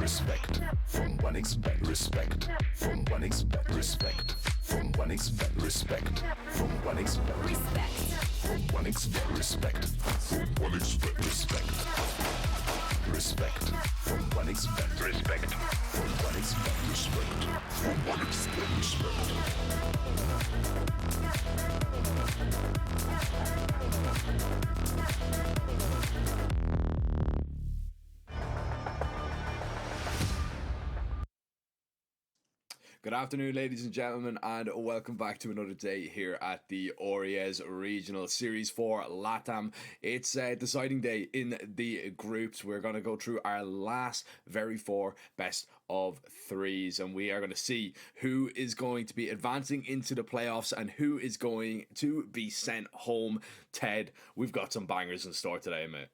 Respect from 1xbet. Respect from 1xbet. Respect from 1xbet. Respect from 1xbet. Respect from 1xbet. Respect from 1xbet. Respect. Respect from 1xbet. Respect from 1xbet. Respect from 1xbet. Respect. Good afternoon, ladies and gentlemen, and welcome back to another day here at the Oriez Regional Series 4 LATAM. It's a deciding day in the groups. We're going to go through our last very four best of threes, and we are going to see who is going to be advancing into the playoffs and who is going to be sent home. Ted, we've got some bangers in store today, mate.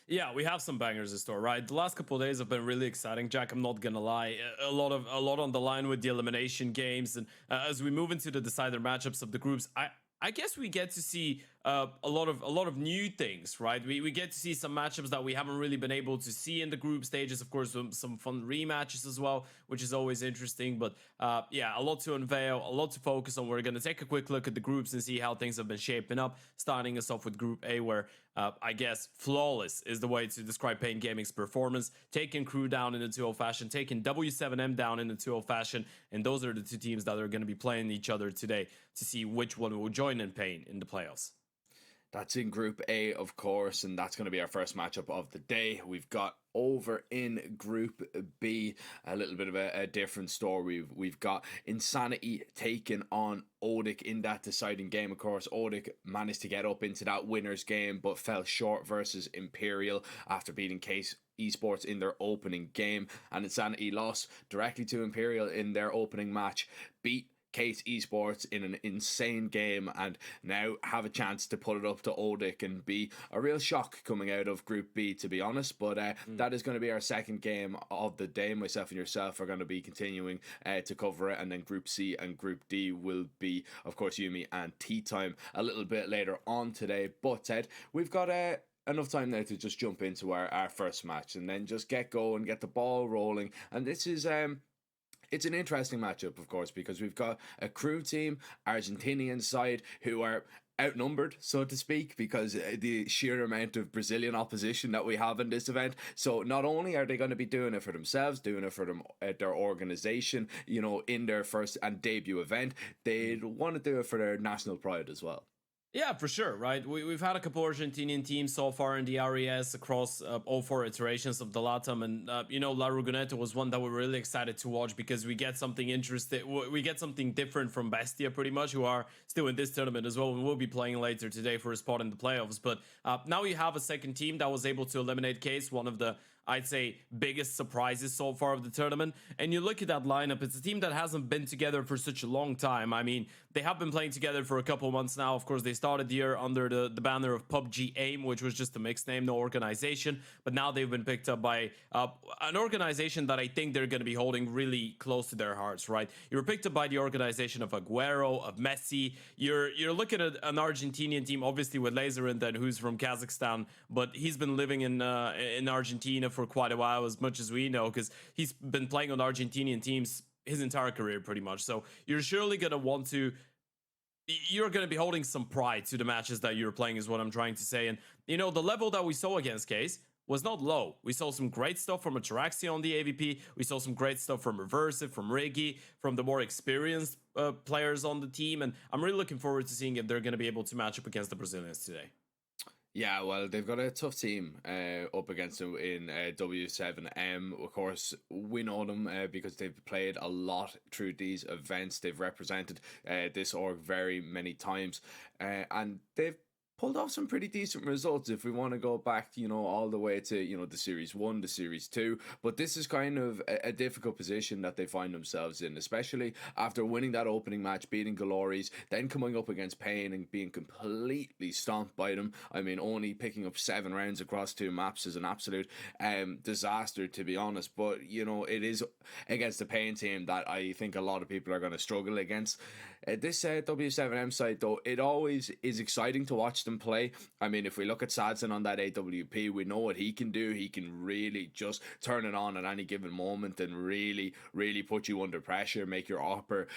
Yeah, we have some bangers in store, right? The last couple of days have been really exciting, Jack. I'm not gonna lie, a lot on the line with the elimination games, and as we move into the decider matchups of the groups, I guess we get to see a lot of new things, right? We get to see some matchups that we haven't really been able to see in the group stages. Of course, some fun rematches as well, which is always interesting. But yeah, a lot to unveil, a lot to focus on. We're going to take a quick look at the groups and see how things have been shaping up. Starting us off with Group A, where I guess flawless is the way to describe Pain Gaming's performance. Taking Crew down in the 2-0 fashion, taking W7M down in the 2-0 fashion, and those are the two teams that are going to be playing each other today to see which one will join in Pain in the playoffs. That's in Group A, of course, and that's going to be our first matchup of the day. We've got over in Group B, a little bit of a different story. We've got Insanity taking on Odic in that deciding game. Of course, Odic managed to get up into that winner's game, but fell short versus Imperial after beating Case Esports in their opening game, and Insanity lost directly to Imperial in their opening match, beat Case Esports in an insane game, and now have a chance to put it up to Odic and be a real shock coming out of Group B, to be honest. But that is going to be our second game of the day. Myself and yourself are going to be continuing to cover it, and then Group C and Group D will be, of course, Yumi and Tea Time a little bit later on today. But Ted, we've got enough time now to just jump into our first match and then just get going, get the ball rolling. And this is it's an interesting matchup, of course, because we've got a Crew team, Argentinian side, who are outnumbered, so to speak, because the sheer amount of Brazilian opposition that we have in this event. So not only are they going to be doing it for themselves, doing it for their organization, you know, in their first and debut event, they want to do it for their national pride as well. Yeah, for sure, right? We've had a couple Argentinian teams so far in the RES across all four iterations of the LATAM, and La Rugoneta was one that we're really excited to watch because we get something interesting, we get something different from Bestia pretty much, who are still in this tournament as well, and we'll be playing later today for a spot in the playoffs. But now you have a second team that was able to eliminate Case, one of the, I'd say, biggest surprises so far of the tournament. And you look at that lineup, it's a team that hasn't been together for such a long time. I mean, they have been playing together for a couple of months now. Of course, they started the year under the banner of PUBG AIM, which was just a mixed name, no organization. But now they've been picked up by an organization that I think they're going to be holding really close to their hearts, right? You were picked up by the organization of Aguero, of Messi. You're looking at an Argentinian team, obviously with Lazarin, then who's from Kazakhstan, but he's been living in Argentina for quite a while, as much as we know, because he's been playing on Argentinian teams his entire career pretty much. So you're surely going to you're going to be holding some pride to the matches that you're playing, is what I'm trying to say. And the level that we saw against Case was not low. We saw some great stuff from Ataraxia on the AVP. We saw some great stuff from Reversive, from Riggy, from the more experienced players on the team, and I'm really looking forward to seeing if they're going to be able to match up against the Brazilians today. Yeah, well, they've got a tough team up against them in W7M. Of course, we know them because they've played a lot through these events. They've represented this org very many times, and they've pulled off some pretty decent results if we want to go back, all the way to, the Series 1, the Series 2. But this is kind of a difficult position that they find themselves in, especially after winning that opening match, beating Glories, then coming up against Pain and being completely stomped by them. I mean, only picking up 7 rounds across 2 maps is an absolute disaster, to be honest. But, it is against the Pain team that I think a lot of people are going to struggle against. This W7M side, though, it always is exciting to watch them play. I mean, if we look at Sadson on that AWP, we know what he can do. He can really just turn it on at any given moment and really, really put you under pressure, make your upper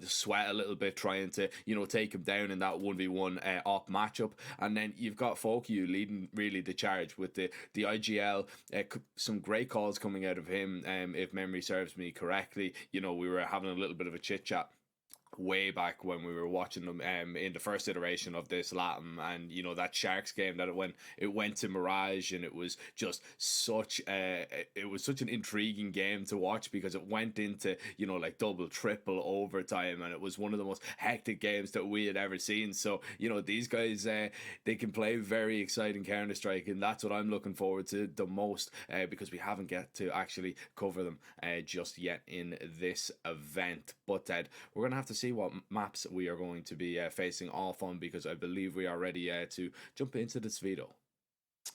sweat a little bit, trying to, take him down in that 1v1 op matchup. And then you've got Fokyu leading really the charge with the IGL. Some great calls coming out of him, if memory serves me correctly. We were having a little bit of a chit chat way back when we were watching them in the first iteration of this LATAM, and that Sharks game that it went to Mirage, and it was just such an intriguing game to watch because it went into like double triple overtime, and it was one of the most hectic games that we had ever seen. So these guys, they can play very exciting Counter-Strike, and that's what I'm looking forward to the most, because we haven't get to actually cover them just yet in this event. But we're gonna have to see what maps we are going to be facing off on, because I believe we are ready to jump into this veto.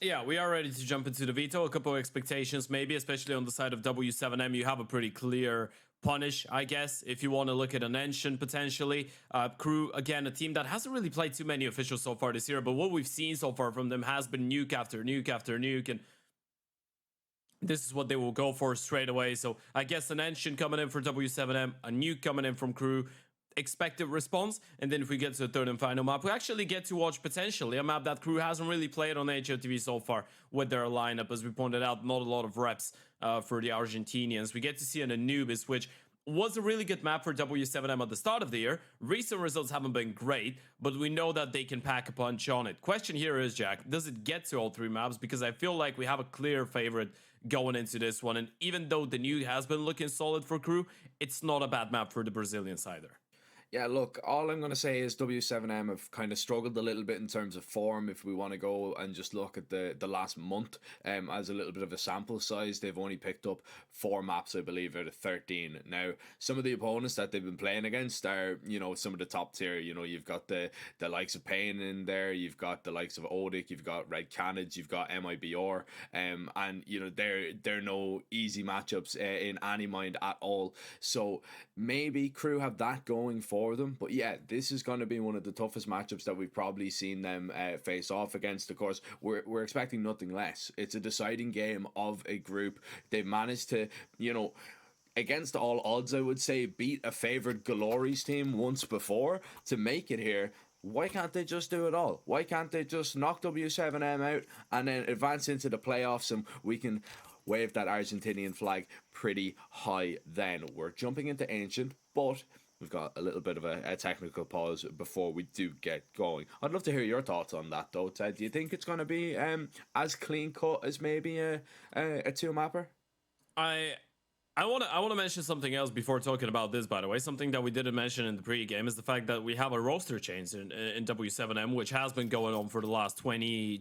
Yeah, we are ready to jump into the veto. A couple of expectations, maybe, especially on the side of W7M. You have a pretty clear punish, I guess, if you want to look at an Ancient potentially. Crew, again, a team that hasn't really played too many officials so far this year, but what we've seen so far from them has been nuke after nuke after nuke, and this is what they will go for straight away. So I guess an Ancient coming in for W7M, a nuke coming in from Crew, expected response. And then if we get to the third and final map, we actually get to watch potentially a map that Crew hasn't really played on HOTV so far with their lineup. As we pointed out, not a lot of reps for the Argentinians. We get to see an Anubis, which was a really good map for W7M at the start of the year. Recent results haven't been great, but we know that they can pack a punch on it. Question here is, Jack, does it get to all three maps? Because I feel like we have a clear favorite going into this one, and even though the nuke has been looking solid for Crew, it's not a bad map for the Brazilians either. Yeah, look, all I'm going to say is W7M have kind of struggled a little bit in terms of form. If we want to go and just look at the last month as a little bit of a sample size, they've only picked up 4 maps, I believe, out of 13. Now, some of the opponents that they've been playing against are, some of the top tier. You've got the likes of Payne in there, you've got the likes of Odic, you've got Red Canids, you've got MIBR, and, they're no easy matchups in any mind at all. So maybe Crew have that going for them, but yeah, this is going to be one of the toughest matchups that we've probably seen them face off against. Of course, we're expecting nothing less. It's a deciding game of a group. They've managed to, against all odds, I would say, beat a favored Glories team once before to make it here. Why can't they just do it all? Why can't they just knock W7M out and then advance into the playoffs, and we can wave that Argentinian flag pretty high then? We're jumping into Ancient, but we've got a little bit of a technical pause before we do get going. I'd love to hear your thoughts on that, though, Ted. Do you think it's going to be as clean cut as maybe a 2-mapper? I want to mention something else before talking about this, by the way. Something that we didn't mention in the pre-game is the fact that we have a roster change in W7M, which has been going on for the last 22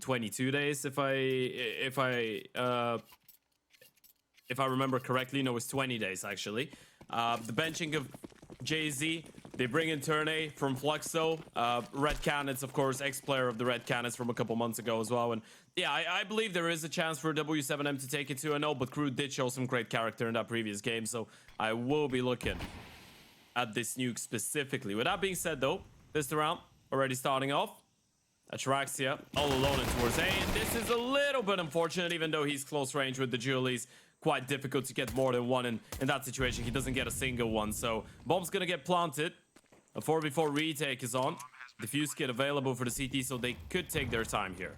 days, if I remember correctly. No, it's 20 days, actually. The benching of Jay-Z, they bring in Turne from Fluxo, Red Canids, of course, ex-player of the Red Canids from a couple months ago as well. And yeah, I believe there is a chance for W7M to take it 2-0, but Crew did show some great character in that previous game, so I will be looking at this nuke specifically. With that being said, though, this round already starting off. Atraxia all alone in towards A, and this is a little bit unfortunate, even though he's close range with the Julies. Quite difficult to get more than one in that situation. He doesn't get a single one, so bomb's gonna get planted. A 4v4 retake is on. Diffuse kit available for the CT, so they could take their time here.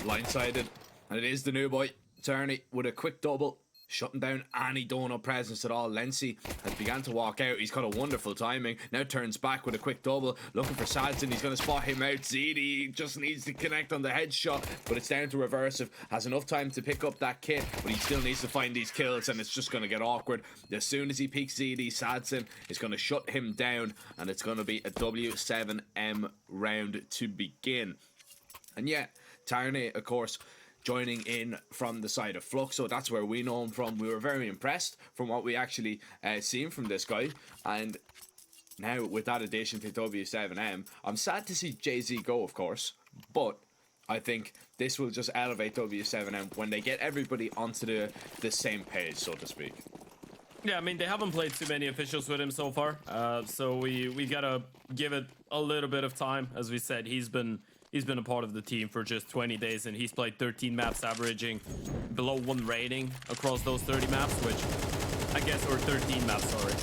Blindsided, and it is the new boy Turney with a quick double, shutting down any donut presence at all. Lency has began to walk out. He's got a wonderful timing. Now turns back with a quick double, looking for Sadson. He's going to spot him out. ZD just needs to connect on the headshot, but it's down to Reversive. Has enough time to pick up that kit, but he still needs to find these kills, and it's just going to get awkward. As soon as he peeks ZD, Sadson is going to shut him down, and it's going to be a W7M round to begin. And yeah, Tarney, of course, joining in from the side of Flux, so that's where we know him from. We were very impressed from what we actually seen from this guy, and now with that addition to W7M, I'm sad to see Jay-Z go, of course, but I think this will just elevate W7M when they get everybody onto the same page, so to speak. Yeah, I mean, they haven't played too many officials with him so far, so we gotta give it a little bit of time. As we said, he's been a part of the team for just 20 days, and he's played 13 maps, averaging below 1 rating across those 30 maps, which I guess, or 13 maps, sorry.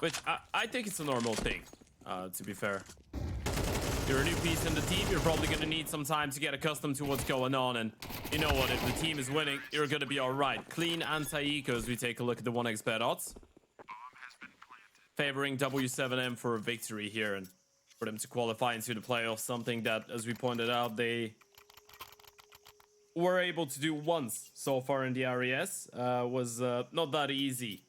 Which I think it's a normal thing, to be fair. You're a new piece in the team, you're probably going to need some time to get accustomed to what's going on, and you know what, if the team is winning, you're going to be alright. Clean anti-eco as we take a look at the 1xbet odds. Favoring W7M for a victory here, and for them to qualify into the playoffs, something that, as we pointed out, they were able to do once so far in the RES, was not that easy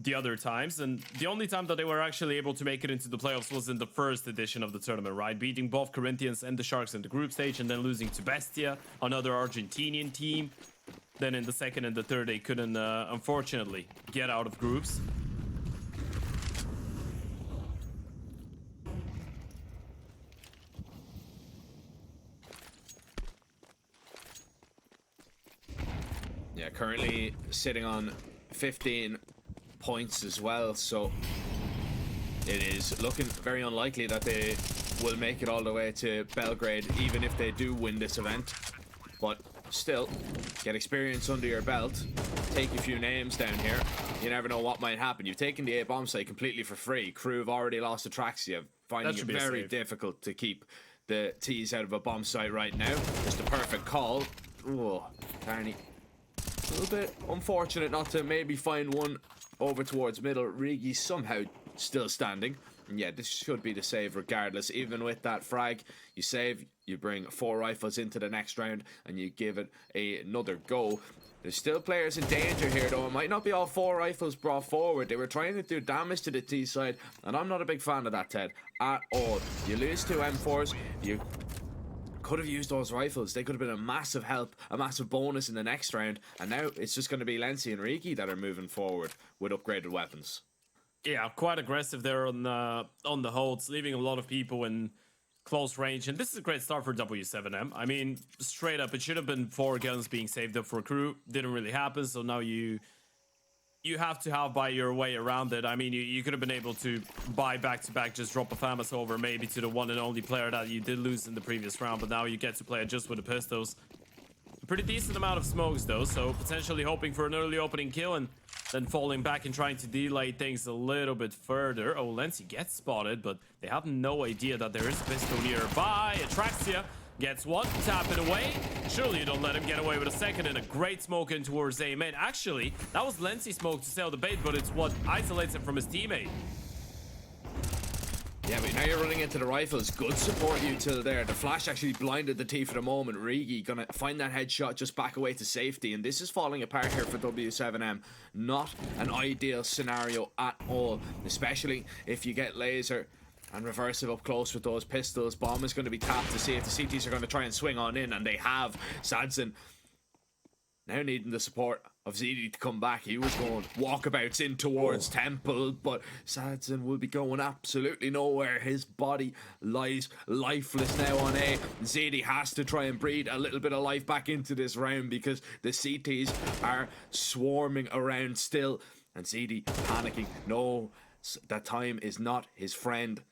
the other times, and the only time that they were actually able to make it into the playoffs was in the first edition of the tournament, right? Beating both Corinthians and the Sharks in the group stage, and then losing to Bestia, another Argentinian team. Then in the second and the third, they couldn't, unfortunately, get out of groups. Yeah, currently sitting on 15 points as well, so it is looking very unlikely that they will make it all the way to Belgrade, even if they do win this event. But still, get experience under your belt, take a few names down here. You never know what might happen. You've taken the A bomb site completely for free. Crew have already lost Atraxia, finding it very difficult to keep the T's out of a bomb site right now. Just a perfect call. Oh, Carney, a little bit unfortunate not to maybe find one over towards middle. Rigi somehow still standing. And yeah, this should be the save regardless. Even with that frag, you save, you bring 4 rifles into the next round, and you give it another go. There's still players in danger here, though. It might not be all 4 rifles brought forward. They were trying to do damage to the T side, and I'm not a big fan of that, Ted, at all. You lose 2 M4s, you could have used those rifles. They could have been a massive help, a massive bonus in the next round, and now it's just going to be Lenzi and Rigi that are moving forward with upgraded weapons. Yeah, quite aggressive there on the holds, leaving a lot of people in close range, and this is a great start for W7M. I mean, straight up, it should have been 4 guns being saved up for crew. Didn't really happen, so now you have to buy your way around it. I mean, you could have been able to buy back-to-back, just drop a FAMAS over maybe to the one and only player that you did lose in the previous round, but now you get to play it just with the pistols. A pretty decent amount of smokes, though, so potentially hoping for an early opening kill and then falling back and trying to delay things a little bit further. Oh, Lenzi gets spotted, but they have no idea that there is a pistol nearby. Atraxia gets one, tap it away. Surely you don't let him get away with a second, and a great smoke in towards A main. Actually, that was Lenzi's smoke to sail the bait, but it's what isolates him from his teammate. Yeah, but now you're running into the rifles. Good support util there. The flash actually blinded the T for the moment. Rigi gonna find that headshot, just back away to safety, and this is falling apart here for W7M. Not an ideal scenario at all, especially if you get laser and reverse it up close with those pistols. Bomb is going to be tapped to see if the CTs are going to try and swing on in, and they have. Sadson now needing the support of ZD to come back. He was going walkabouts in towards Temple, but Sadson will be going absolutely nowhere. His body lies lifeless now on A. ZD has to try and breathe a little bit of life back into this round because the CTs are swarming around still, and ZD panicking. No, that time is not his friend.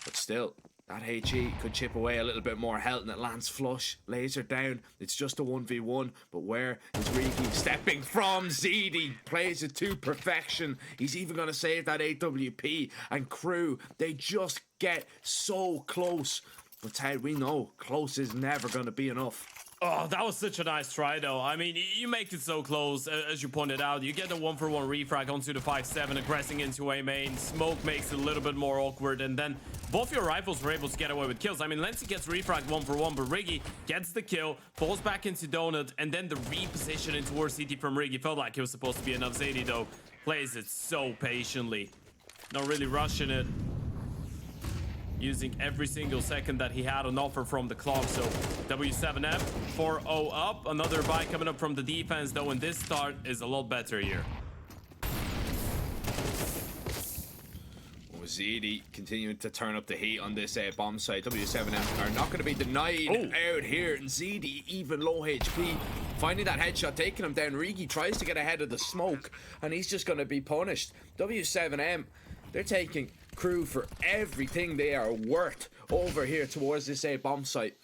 But still, that HE could chip away a little bit more health, and it lands flush. Laser down. It's just a 1v1, but where is Rigi stepping from? ZD plays it to perfection. He's even going to save that AWP, and crew, they just get so close. But Ted, we know close is never going to be enough. Oh, that was such a nice try, though. I mean, you make it so close, as you pointed out. You get the 1-for-1 refrag onto the 5-7, aggressing into A main. Smoke makes it a little bit more awkward, and then both your rifles were able to get away with kills. I mean, Lenzi gets refragged 1-for-1, but Rigi gets the kill, falls back into Donut, and then the repositioning towards CT from Rigi felt like it was supposed to be enough. Zadie, though, plays it so patiently. Not really rushing it. Using every single second that he had on offer from the clock. So W7M 4-0 up. Another buy coming up from the defense, though, and this start is a lot better here. ZD continuing to turn up the heat on this bomb site. W7M are not going to be denied out here. And ZD, even low HP, finding that headshot, taking him down. Rigi tries to get ahead of the smoke, and he's just going to be punished. W7M, they're taking Crew for everything they are worth over here towards this bomb site.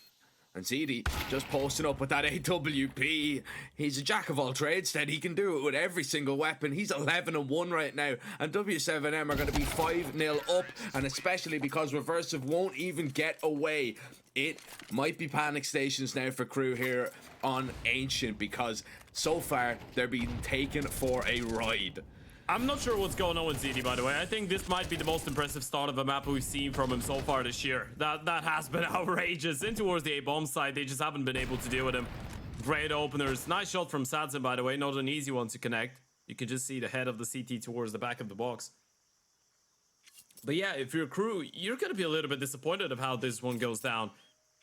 And ZD just posting up with that AWP. He's a jack of all trades, then he can do it with every single weapon. He's 11-1 right now, and W7M are going to be 5-0 up, and especially because Reversive won't even get away. It might be panic stations now for Crew here on Ancient, because so far they're being taken for a ride. I'm not sure what's going on with ZD, by the way. I think this might be the most impressive start of a map we've seen from him so far this year. That has been outrageous. In towards the A-bomb side, they just haven't been able to deal with him. Great openers. Nice shot from Sadzen, by the way. Not an easy one to connect. You can just see the head of the CT towards the back of the box. But yeah, if you're Crew, you're going to be a little bit disappointed of how this one goes down.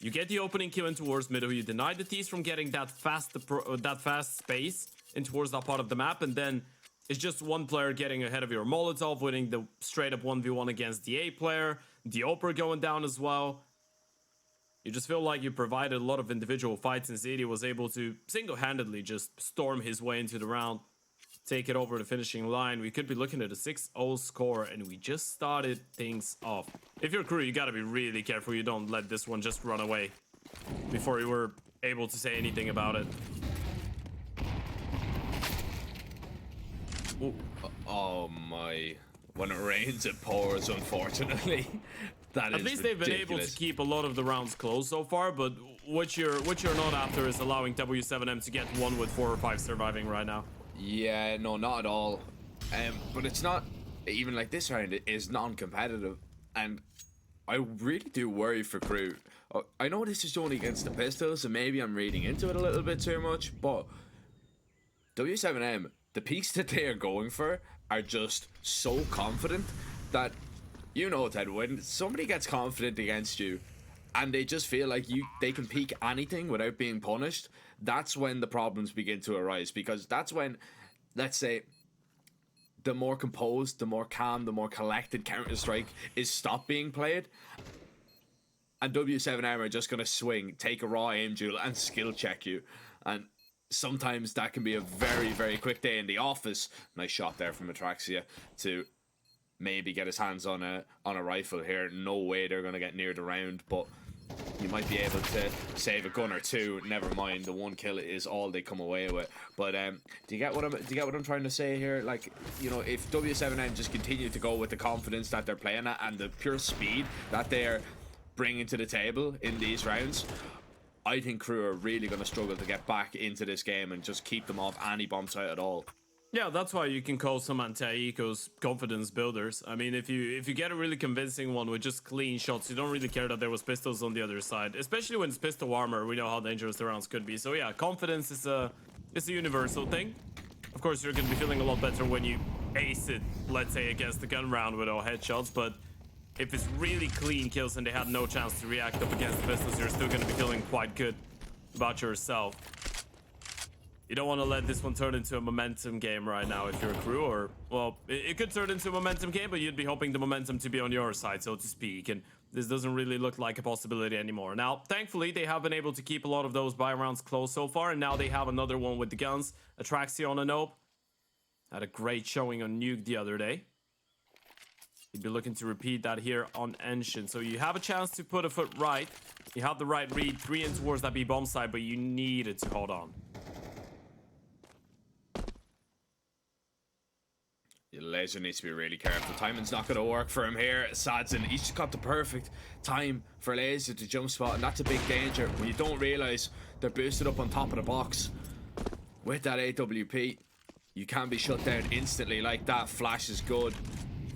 You get the opening kill in towards middle. You deny the T's from getting that fast space in towards that part of the map, and then it's just one player getting ahead of your Molotov, winning the straight up 1v1 against the A player. The Oper going down as well. You just feel like you provided a lot of individual fights, and ZD was able to single-handedly just storm his way into the round, take it over the finishing line. We could be looking at a 6-0 score, and we just started things off. If you're Crew, you gotta be really careful you don't let this one just run away before you were able to say anything about it. Ooh. Oh my. When it rains, it pours, unfortunately. That At is least they've been able to keep a lot of the rounds close so far, but what you're not after is allowing W7M to get one with 4 or 5 surviving right now. Yeah, no, not at all. But it's not, even like this round, it is non-competitive. And I really do worry for Crew. I know this is only against the Pistols, and maybe I'm reading into it a little bit too much, but W7M, the peaks that they are going for are just so confident that, you know, Ted, when somebody gets confident against you and they just feel like they can peak anything without being punished, that's when the problems begin to arise. Because that's when, let's say, the more composed, the more calm, the more collected Counter-Strike is stopped being played, and W7M are just going to swing, take a raw aim duel and skill check you. And sometimes that can be a very, very quick day in the office. Nice shot there from Atraxia to maybe get his hands on a rifle here. No way they're going to get near the round, but you might be able to save a gun or two. Never mind, the one kill is all they come away with. But do you get what I'm trying to say here? Like, you know, if W7M just continue to go with the confidence that they're playing at and the pure speed that they're bringing to the table in these rounds, I think Crew are really going to struggle to get back into this game and just keep them off any bomb site at all. Yeah, that's why you can call some anti-ecos confidence builders. I mean, if you get a really convincing one with just clean shots, you don't really care that there was pistols on the other side. Especially when it's pistol armor, we know how dangerous the rounds could be. So yeah, confidence is a universal thing. Of course, you're going to be feeling a lot better when you ace it, let's say, against the gun round with all headshots, but if it's really clean kills and they had no chance to react up against the pistols, you're still going to be feeling quite good about yourself. You don't want to let this one turn into a momentum game right now if you're a Crew, or, well, it could turn into a momentum game, but you'd be hoping the momentum to be on your side, so to speak, and this doesn't really look like a possibility anymore. Now, thankfully, they have been able to keep a lot of those buy rounds close so far, and now they have another one with the guns. Atraxia on a Nope. Had a great showing on Nuke the other day. You'd be looking to repeat that here on Ancient. So you have a chance to put a foot right. You have the right read, 3 in towards that B bomb side, but you needed to hold on. Laser needs to be really careful. Timing's not going to work for him here. Sadzen, he's just got the perfect time for Laser to jump spot, and that's a big danger when you don't realize they're boosted up on top of the box. With that AWP, you can be shut down instantly like that. Flash is good,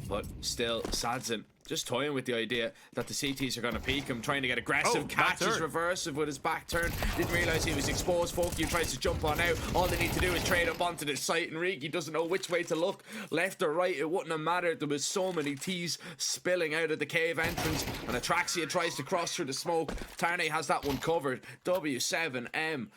but still, Sadzen just toying with the idea that the CTs are going to peek him, trying to get aggressive, catches reversive with his back turn. Didn't realize he was exposed. Foki tries to jump on out. All they need to do is trade up onto the site, and Rigi doesn't know which way to look, left or right. It wouldn't have mattered. There was so many T's spilling out of the cave entrance, and Atraxia tries to cross through the smoke. Tarnay has that one covered. W7M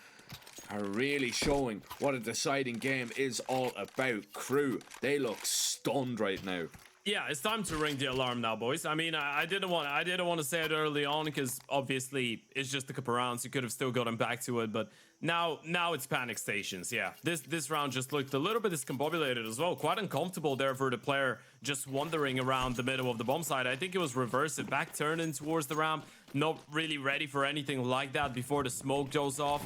are really showing what a deciding game is all about. Crew, they look stunned right now. Yeah, it's time to ring the alarm now, boys. I mean, I didn't want to say it early on because obviously it's just a couple rounds. You could have still gotten back to it, but now it's panic stations. Yeah, this round just looked a little bit discombobulated as well. Quite uncomfortable there for the player just wandering around the middle of the bomb site. I think it was reverse, it back turning towards the ramp. Not really ready for anything like that before the smoke goes off.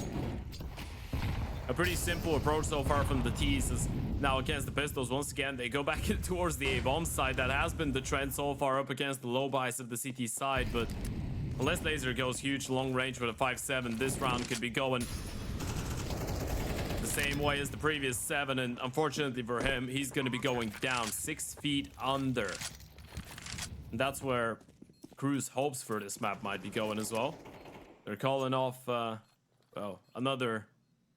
A pretty simple approach so far from the T's is now against the pistols. Once again, they go back towards the A-bomb side. That has been the trend so far up against the low buys of the CT side, but unless Laser goes huge long range with a 5-7, this round could be going the same way as the previous 7, and unfortunately for him, he's going to be going down 6 feet under. And that's where Crew's hopes for this map might be going as well. They're calling off, well, another...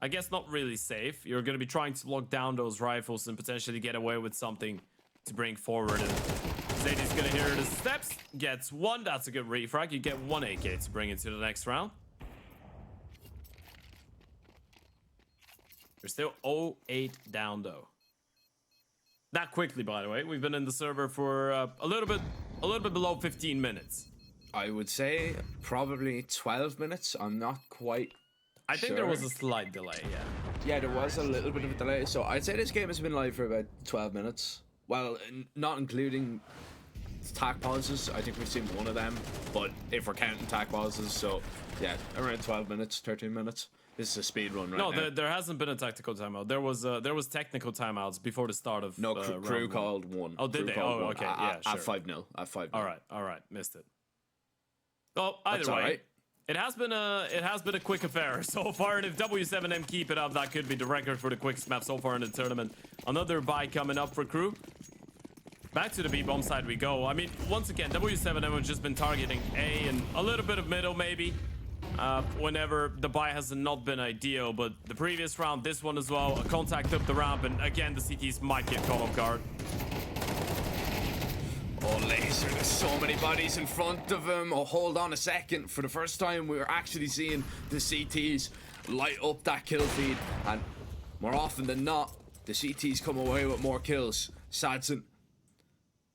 I guess not really safe. You're going to be trying to lock down those rifles and potentially get away with something to bring forward. And Zadie's going to hear the steps. Gets 1. That's a good refrag. You get 1 AK to bring into the next round. You're still 0-8 down, though. That quickly, by the way. We've been in the server for a little bit below 15 minutes. I would say probably 12 minutes. I'm not quite... I think there was a slight delay, yeah. Yeah, there was a little bit of a delay. So I'd say this game has been live for about 12 minutes. Well, not including tac pauses. I think we've seen one of them. But if we're counting tac pauses, so yeah, around 12 minutes, 13 minutes. This is a speed run right now. No, there hasn't been a tactical timeout. There was technical timeouts before the start of no, crew called one. Oh, did they? Oh, okay, yeah, sure. At 5-0. At 5-0. All right, missed it. Oh, either way. Right. It has been a quick affair so far, and if W7M keep it up, that could be the record for the quickest map so far in the tournament. Another buy coming up for Crew. Back to the B bomb side we go. I mean, once again, W7M has just been targeting A and a little bit of middle maybe. Whenever the buy has not been ideal, but the previous round, this one as well, a contact up the ramp, and again the CTs might get caught off guard. Oh, Laser, there's so many bodies in front of him. Oh, hold on a second. For the first time, we're actually seeing the CTs light up that kill feed. And more often than not, the CTs come away with more kills. Sadson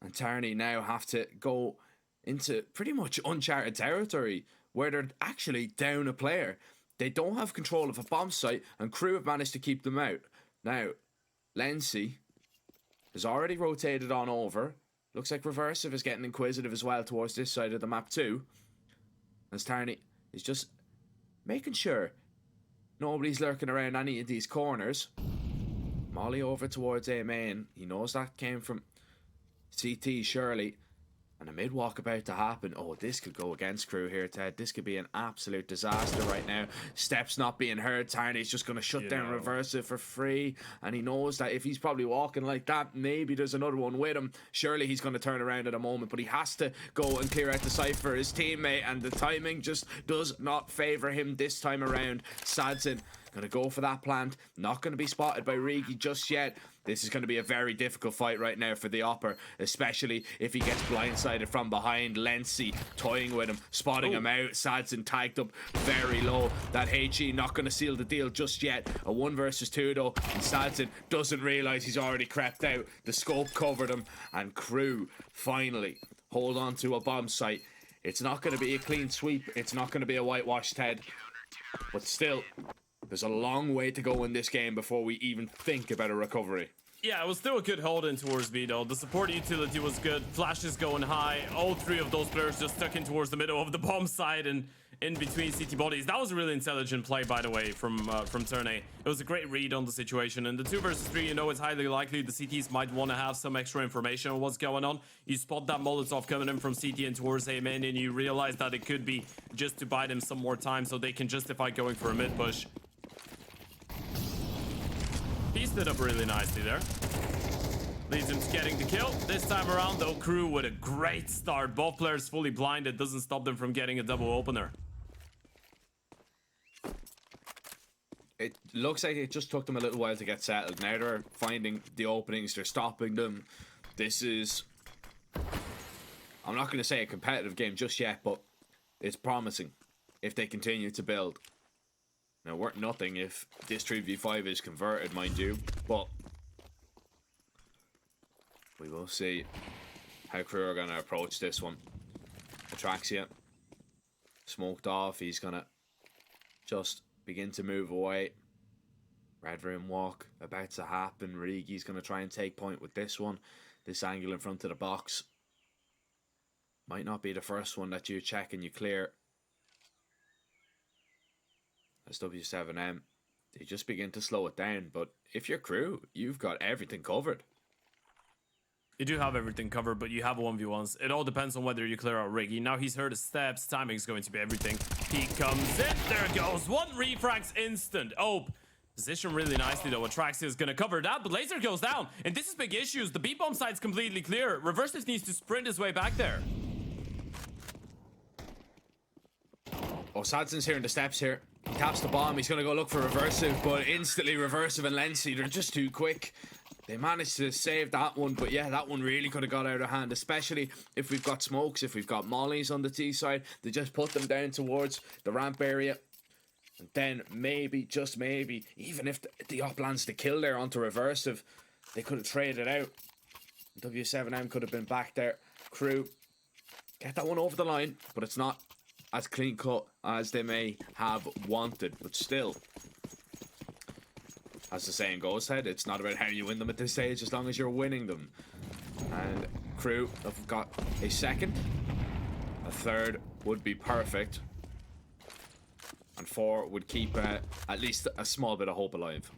and Tarney now have to go into pretty much uncharted territory where they're actually down a player. They don't have control of a bomb site, and Crew have managed to keep them out. Now, Lency has already rotated on over. Looks like Reversive is getting inquisitive as well towards this side of the map too. As Tarney is just making sure nobody's lurking around any of these corners. Molly over towards A main. He knows that came from CT surely. And a mid-walk about to happen. Oh, this could go against Crew here, Ted. This could be an absolute disaster right now. Steps not being heard. Tarney's just going to shut down Reversive for free. And he knows that if he's probably walking like that, maybe there's another one with him. Surely he's going to turn around at a moment. But he has to go and clear out the site for his teammate. And the timing just does not favour him this time around. Sadson going to go for that plant. Not going to be spotted by Rigi just yet. This is going to be a very difficult fight right now for the Opper, especially if he gets blindsided from behind. Lency toying with him, spotting him out. Sadson tagged up very low. That HE not going to seal the deal just yet. A 1 versus 2 though, and Sadson doesn't realise he's already crept out. The scope covered him, and Crew finally hold on to a bomb site. It's not going to be a clean sweep. It's not going to be a whitewashed head, but still, there's a long way to go in this game before we even think about a recovery. Yeah, it was still a good hold in towards B though. The support utility was good. Flashes going high. All 3 of those players just stuck in towards the middle of the bomb side and in between CT bodies. That was a really intelligent play, by the way, from Turnay. It was a great read on the situation. And the 2 versus 3, you know, it's highly likely the CTs might want to have some extra information on what's going on. You spot that Molotov coming in from CT and towards A main, and you realize that it could be just to buy them some more time so they can justify going for a mid push. Pieced it up really nicely there. Leads him to getting the kill. This time around, though, Crew with a great start. Both players fully blinded. Doesn't stop them from getting a double opener. It looks like it just took them a little while to get settled. Now they're finding the openings. They're stopping them. This is... I'm not going to say a competitive game just yet, but it's promising if they continue to build. Now, worth nothing if this 3v5 is converted, mind you, but we will see. how crew are going to approach this one. Atraxia smoked off. He's going to just begin to move away. Red Room walk about to happen. Rigi's going to try and take point with this one. This angle in front of the box might not be the first one that you check and you clear. As W7M, they just begin to slow it down. But if you're crew, you've got everything covered. You do have everything covered, but you have 1v1s. It all depends on whether you clear out Riggy. Now he's heard his steps. Timing is going to be everything. He comes in. There it goes. One refrags instant. Oh, position really nicely though. Atraxia is going to cover that, but Laser goes down. And this is big issues. The B-bomb side's completely clear. Reversive needs to sprint his way back there. Oh, Sadzin's hearing the steps here. He taps the bomb. He's going to go look for Reversive, but instantly Reversive and Lency, they're just too quick. They managed to save that one, but yeah, that one really could have got out of hand, especially if we've got smokes, if we've got mollies on the T side. They just put them down towards the ramp area. And then maybe, just maybe, even if the op lands the kill there onto Reversive, they could have traded out. W7M could have been back there. Crew, get that one over the line, but it's not as clean cut as they may have wanted, but still. As the saying goes, Ted, it's not about how you win them at this stage as long as you're winning them. And crew have got a second. A third would be perfect. And 4 would keep at least a small bit of hope alive.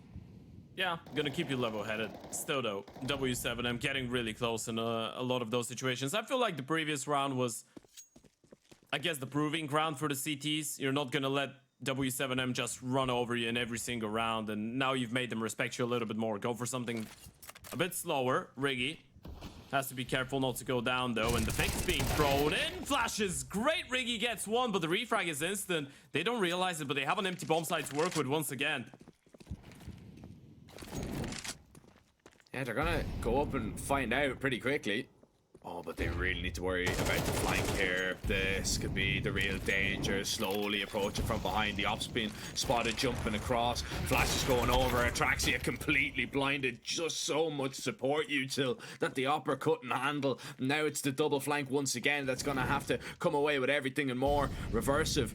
Yeah, gonna keep you level-headed. Still though, W7M getting really close in a lot of those situations. I feel like the previous round was, I guess, the proving ground for the CTs. You're not gonna let W7M just run over you in every single round, and now you've made them respect you a little bit more. Go for something a bit slower. Riggy has to be careful not to go down though, and the fake is being thrown in. Flashes, great. Riggy gets one, but the refrag is instant. They don't realize it, but they have an empty bomb site to work with once again. Yeah, they're gonna go up and find out pretty quickly. Oh, but they really need to worry about the flank here. This could be the real danger. Slowly approaching from behind. The ops being spotted jumping across. Flash is going over. Atraxia completely blinded. Just so much support util that the opera couldn't handle. Now it's the double flank once again that's going to have to come away with everything and more. Reversive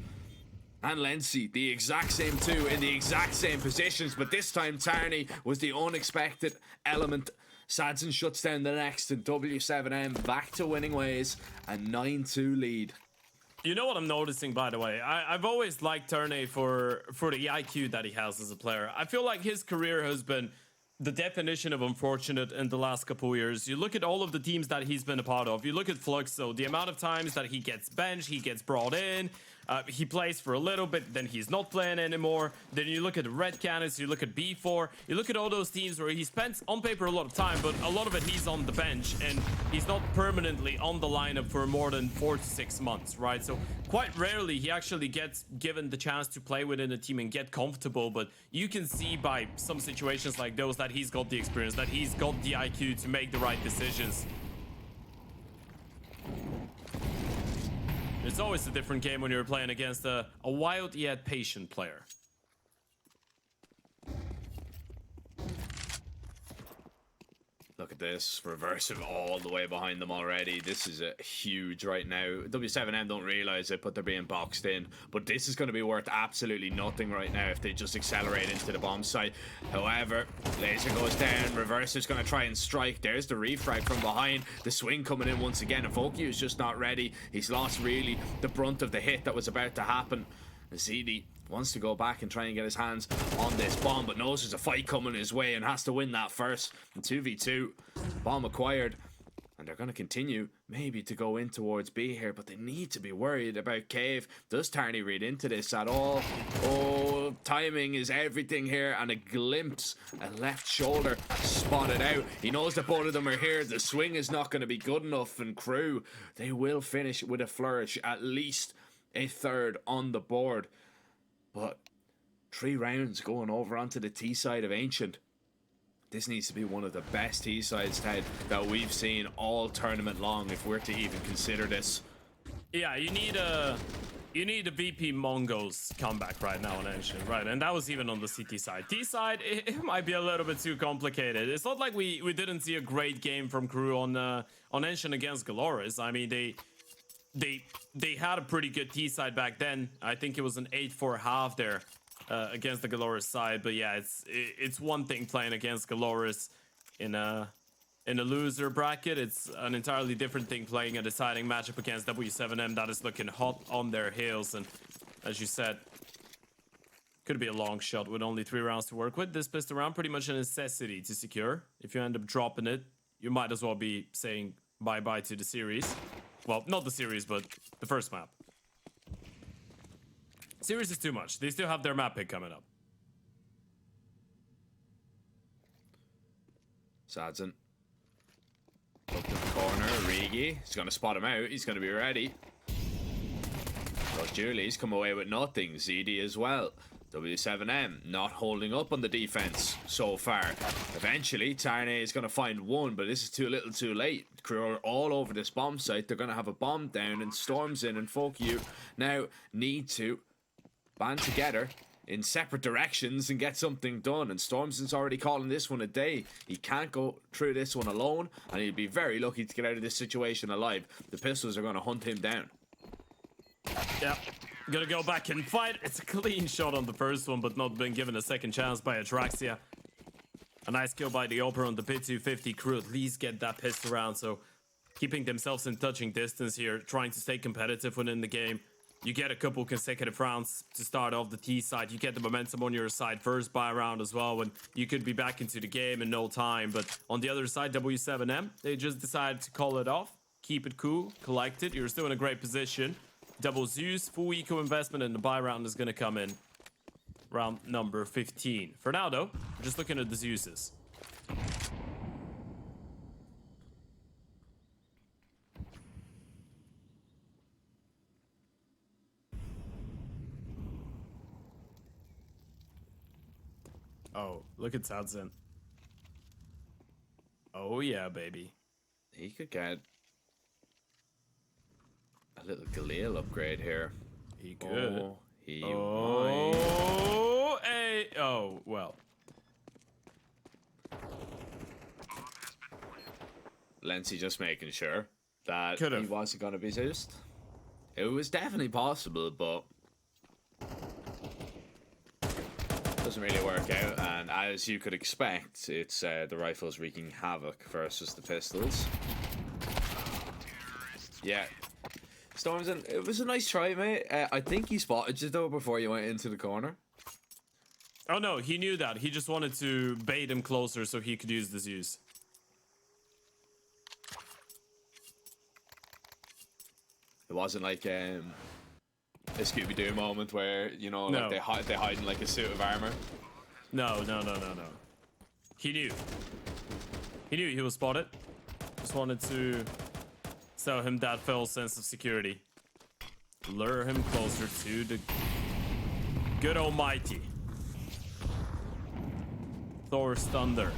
and Lency, the exact same two in the exact same positions, but this time Tarney was the unexpected element. Sadzin shuts down the next, and W7M back to winning ways, a 9-2 lead. You know what I'm noticing, by the way? I've always liked Turney for the IQ that he has as a player. I feel like his career has been the definition of unfortunate in the last couple of years. You look at all of the teams that he's been a part of. You look at Fluxo, the amount of times that he gets benched, he gets brought in, he plays for a little bit, then he's not playing anymore. Then you look at the Red Canids, you look at B4, you look at all those teams where he spends on paper a lot of time, but a lot of it he's on the bench and he's not permanently on the lineup for more than 4 to 6 months, right? So quite rarely he actually gets given the chance to play within a team and get comfortable, but you can see by some situations like those that he's got the experience, that he's got the IQ to make the right decisions. It's always a different game when you're playing against a wild yet patient player. Look at this, Reversive all the way behind them already. This is a huge right now. W7M don't realize it, but they're being boxed in. But this is going to be worth absolutely nothing right now if they just accelerate into the bomb site. However, Laser goes down. Reversive's going to try and strike. There's the refrag from behind. The swing coming in once again. And Voki is just not ready. He's lost really the brunt of the hit that was about to happen. Zidi wants to go back and try and get his hands on this bomb, but knows there's a fight coming his way and has to win that first. And 2v2, bomb acquired, and they're going to continue maybe to go in towards B here, but they need to be worried about Cave. Does Tarney read into this at all? Oh, timing is everything here, and a glimpse, a left shoulder spotted out. He knows that both of them are here. The swing is not going to be good enough, and crew, they will finish with a flourish, at least a third on the board. But 3 rounds going over onto the T side of Ancient. This needs to be one of the best T sides, Ted, that we've seen all tournament long, if we're to even consider this. Yeah, you need a You need a VP Mongols comeback right now on Ancient, right? And that was even on the CT side. T side, it might be a little bit too complicated. It's not like we didn't see a great game from Crew on Ancient against Galoris. I mean, they had a pretty good T side back then. I think it was an 8-4 half there against the Galoris side. But yeah, it's one thing playing against Galoris in a loser bracket. It's an entirely different thing playing a deciding matchup against W7M that is looking hot on their heels. And as you said, could be a long shot with only 3 rounds to work with. This pistol round pretty much a necessity to secure. If you end up dropping it, you might as well be saying bye-bye to the series. Well, not the series, but the first map. Series is too much. They still have their map pick coming up. Sadzen. Up in the corner, Rigi. He's going to spot him out. He's going to be ready. But Julie's come away with nothing. ZD as well. W7M not holding up on the defense so far. Eventually, Tarnay is going to find one, but this is too little too late. Crew are all over this bomb site. They're going to have a bomb down, and Storms in and Folk you now need to band together in separate directions and get something done. And Stormson's already calling this one a day. He can't go through this one alone, and he'll be very lucky to get out of this situation alive. The pistols are going to hunt him down. Yep. Gonna go back and fight. It's a clean shot on the first one, but not been given a second chance by Atraxia. A nice kill by the Oper on the Pit 250. Crew at least get that pissed around, so keeping themselves in touching distance here, trying to stay competitive within the game. You get a couple consecutive rounds to start off the T side. You get the momentum on your side first buy round as well, when you could be back into the game in no time. But on the other side, W7M, they just decided to call it off. Keep it cool, collect it. You're still in a great position. Double Zeus, full eco investment, and the buy round is going to come in round number 15. For now, though, we're just looking at the Zeuses. Oh, look at Sadzen. Oh, yeah, baby. He could get a little Galil upgrade here. He could. Oh, he might. Oh, hey. Oh, well. Lency just making sure that Could've. he wasn't going to be Zeused. It was definitely possible, but doesn't really work out. And as you could expect, it's the rifles wreaking havoc versus the pistols. Yeah. Stormson, it was a nice try, mate. I think he spotted you though before you went into the corner. Oh no, he knew that. He just wanted to bait him closer so he could use the Zeus. It wasn't like a Scooby-Doo moment where, you know, No. like they hide in like a suit of armor. No. He knew. He knew he was spotted. Just wanted to sell him that false sense of security. Lure him closer to the good almighty Thor's Thunder.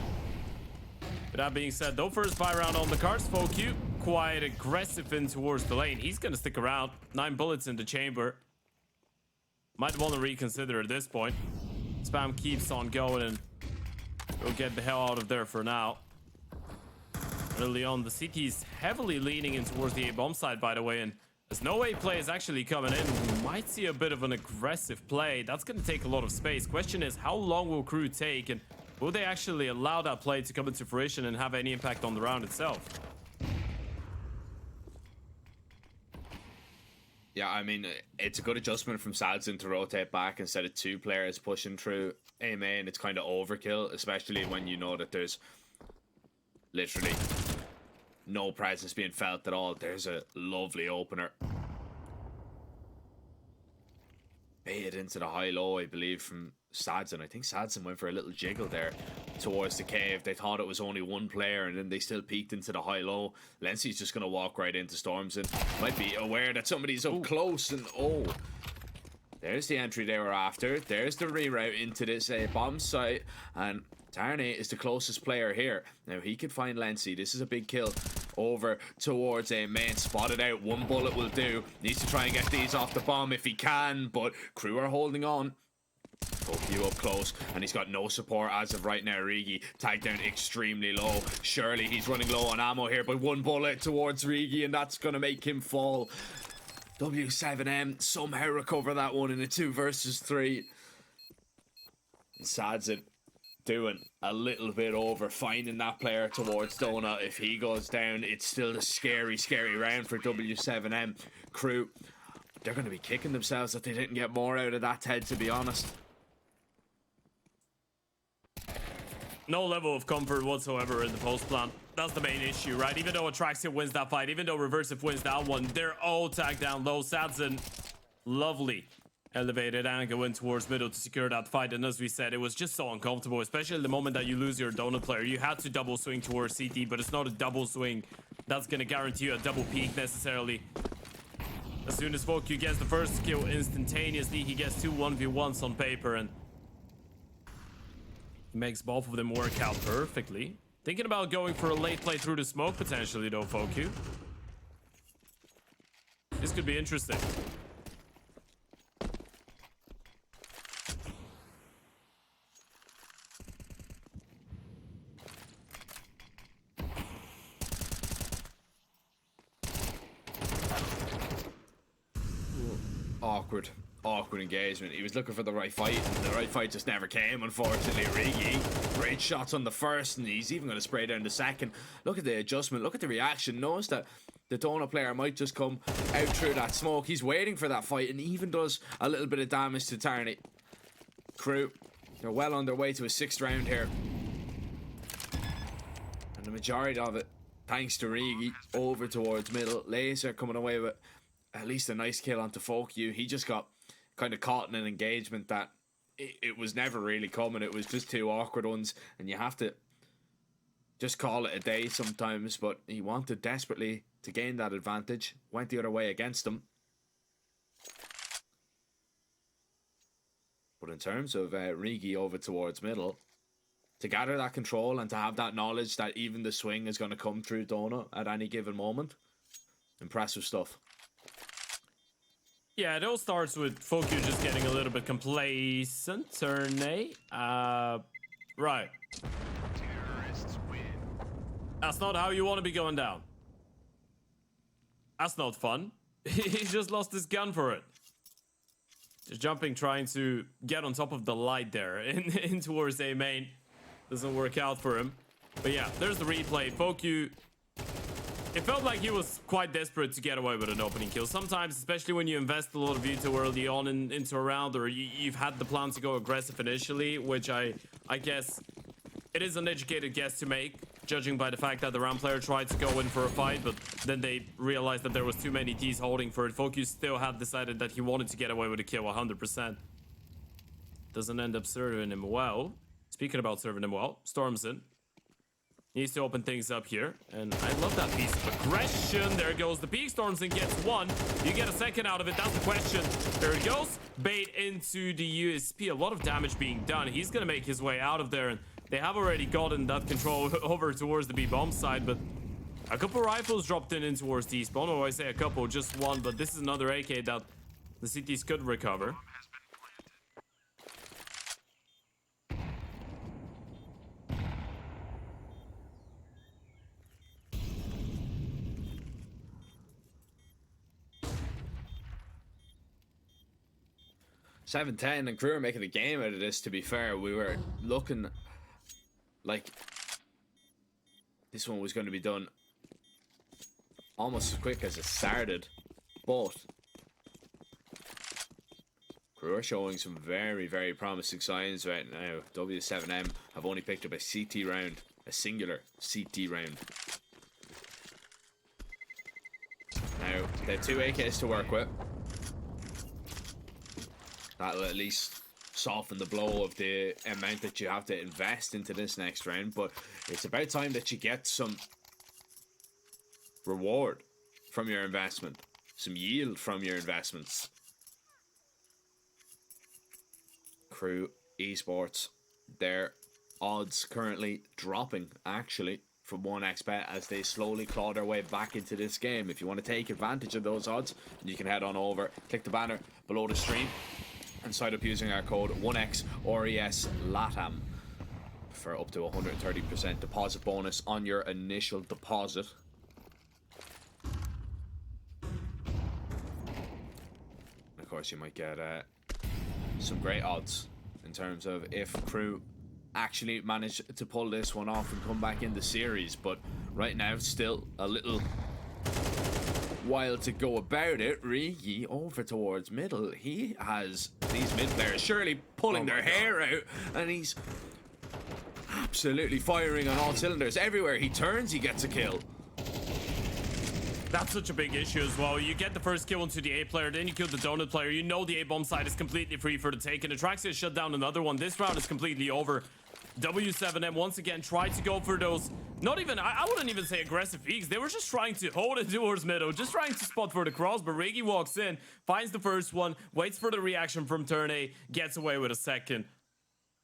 With that being said, though, first buy round on the cards. Fokyu, quite aggressive in towards the lane. He's gonna stick around. 9 bullets in the chamber. Might want to reconsider at this point. Spam keeps on going, and we'll get the hell out of there for now. Early on, the CT's heavily leaning in towards the A-bomb side, by the way, and as no A play is actually coming in, we might see a bit of an aggressive play. That's going to take a lot of space. Question is, how long will Crew take, and will they actually allow that play to come into fruition and have any impact on the round itself? Yeah, I mean, it's a good adjustment from Sadson to rotate back instead of 2 players pushing through A main. It's kind of overkill, especially when you know that there's literally no presence being felt at all. There's a lovely opener. Baited into the high-low, I believe, from Sadson. I think Sadson went for a little jiggle there towards the cave. They thought it was only 1 player, and then they still peeked into the high-low. Lency's just going to walk right into Storms and might be aware that somebody's up close, and oh, there's the entry they were after. There's the reroute into this bomb site, and Tarnay is the closest player here. Now, he could find Lency. This is a big kill. over towards a main. Spotted out. One bullet will do. Needs to try and get these off the bomb if he can, but crew are holding on. Tokyo up close, and he's got no support as of right now. Rigi tagged down extremely low. Surely he's running low on ammo here, but one bullet towards Rigi, and that's going to make him fall. W7M somehow recover that one in a 2 versus 3. And Sadzin doing a little bit over, finding that player towards Donut. If he goes down, it's still a scary, scary round for W7M. Crew, they're going to be kicking themselves that they didn't get more out of that head, to be honest. No level of comfort whatsoever in the post plant. That's the main issue, right? Even though Atraxia wins that fight, even though Reversive wins that one, they're all tagged down low. Sadzin, lovely. Elevated and go in towards middle to secure that fight. And as we said, it was just so uncomfortable, especially the moment that you lose your donut player. You had to double swing towards CT, but it's not a double swing that's going to guarantee you a double peak necessarily. As soon as Fokyu gets the first kill instantaneously, he gets 2 1v1s on paper, and he makes both of them work out perfectly. Thinking about going for a late play through the smoke potentially though, Fokyu. This could be interesting. Awkward engagement. He was looking for the right fight, and the right fight just never came, unfortunately. Rigi, great shots on the first, and he's even going to spray down the second. Look at the adjustment, look at the reaction. Notice that the donut player might just come out through that smoke. He's waiting for that fight, and even does a little bit of damage to Tarny. Crew, they're well on their way to a 6th round here, and the majority of it thanks to Rigi over towards middle. Laser coming away with at least a nice kill onto Fokyu. He just got kind of caught in an engagement that it was never really coming. It was just 2 awkward ones, and you have to just call it a day sometimes. But he wanted desperately to gain that advantage. Went the other way against him. But in terms of Rigi over towards middle, to gather that control and to have that knowledge that even the swing is going to come through Donut at any given moment, impressive stuff. Yeah, it all starts with Fokyu just getting a little bit complacent, Turnay. Right. Terrorists win. That's not how you want to be going down. That's not fun. He just lost his gun for it. Just jumping, trying to get on top of the light there in towards A main. Doesn't work out for him. But yeah, there's the replay. Fokyu, it felt like he was quite desperate to get away with an opening kill. Sometimes, especially when you invest a lot of you too early on into a round, or you've had the plan to go aggressive initially, which I guess it is an educated guess to make, judging by the fact that the round player tried to go in for a fight, but then they realized that there was too many Ts holding for it. Fokyu still had decided that he wanted to get away with a kill 100%. Doesn't end up serving him well. Speaking about serving him well, storms in. Needs to open things up here, and I love that piece of aggression. There goes the peak. Storms and gets 1. You get a second out of it. That's the question. There it goes. Bait into the USP. A lot of damage being done. He's gonna make his way out of there, and they have already gotten that control over towards the B bomb side. But a couple rifles dropped in towards the spawn. Or I say a couple, just 1. But this is another AK that the CTs could recover. 7-10, and crew are making a game out of this, to be fair. We were looking like this one was going to be done almost as quick as it started, but crew are showing some very, very promising signs right now. W7M have only picked up a CT round, a singular CT round. Now, they have 2 AKs to work with. That'll at least soften the blow of the amount that you have to invest into this next round, but it's about time that you get some reward from your investment, some yield from your investments. Crew Esports, their odds currently dropping, actually. from 1xBet as they slowly claw their way back into this game. If you want to take advantage of those odds, you can head on over, click the banner below the stream, and sign up using our code 1XRES LATAM for up to 130% deposit bonus on your initial deposit. And of course, you might get some great odds in terms of if Crew actually manage to pull this one off and come back in the series. But right now, still a little while to go about it. Rigi over towards middle. He has these mid players surely pulling their hair out, and he's absolutely firing on all cylinders. Everywhere he turns, he gets a kill. That's such a big issue as well. You get the first kill into the A player, then you kill the donut player. You know the A bomb side is completely free for the take, and Atraxia shut down another one. This round is completely over. W7M once again tried to go for those, not even, I wouldn't even say aggressive peeks. They were just trying to hold it towards middle, just trying to spot for the cross, but Rigi walks in, finds the first one, waits for the reaction from turn A, gets away with a second.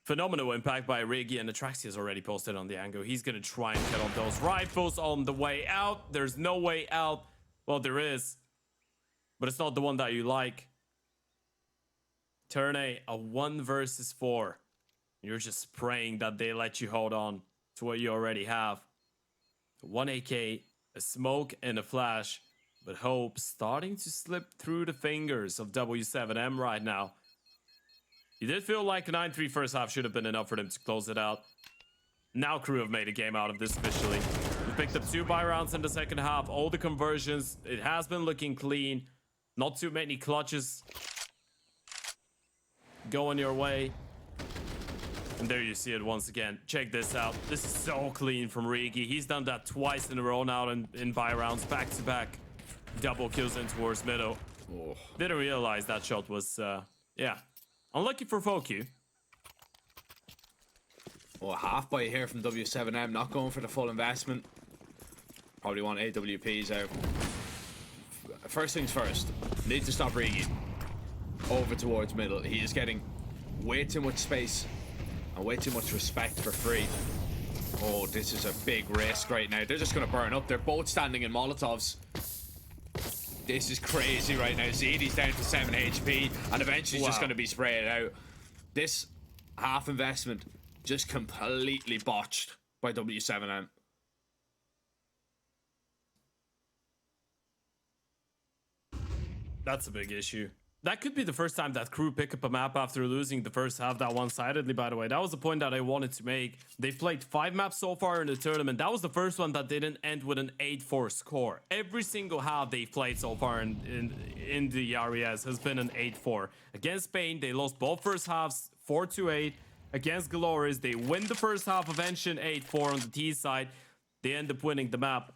Phenomenal impact by Rigi, and Atraxia is already posted on the angle. He's going to try and get on those rifles on the way out. There's no way out. Well, there is, but it's not the one that you like. Turn A, a 1 versus 4. You're just praying that they let you hold on to what you already have. 1 AK, a smoke, and a flash, but hope starting to slip through the fingers of W7M right now. You did feel like a 9-3 first half should have been enough for them to close it out. Now Crew have made a game out of this officially. We picked up 2 buy rounds in the second half, all the conversions. It has been looking clean. Not too many clutches going your way. And there you see it once again. Check this out. This is so clean from Rigi. He's done that twice in a row now in buy rounds, back to back. Double kills in towards middle. Oh. Didn't realize that shot was, yeah, unlucky for Foku. Oh, half buy here from W7M, not going for the full investment. Probably want AWPs out. First things first, need to stop Rigi. Over towards middle. He is getting way too much space and way too much respect for free. Oh, this is a big risk right now. They're just going to burn up. They're both standing in Molotovs. This is crazy right now. ZD's down to 7 HP and eventually he's just going to be sprayed out. This half investment just completely botched by W7M. That's a big issue. That could be the first time that Crew pick up a map after losing the first half that one-sidedly, by the way. That was the point that I wanted to make. They've played 5 maps so far in the tournament. That was the first one that didn't end with an 8-4 score. Every single half they've played so far in the RES has been an 8-4. Against Spain, they lost both first halves 4-8. Against Glories, they win the first half of Ancient 8-4 on the T side. They end up winning the map.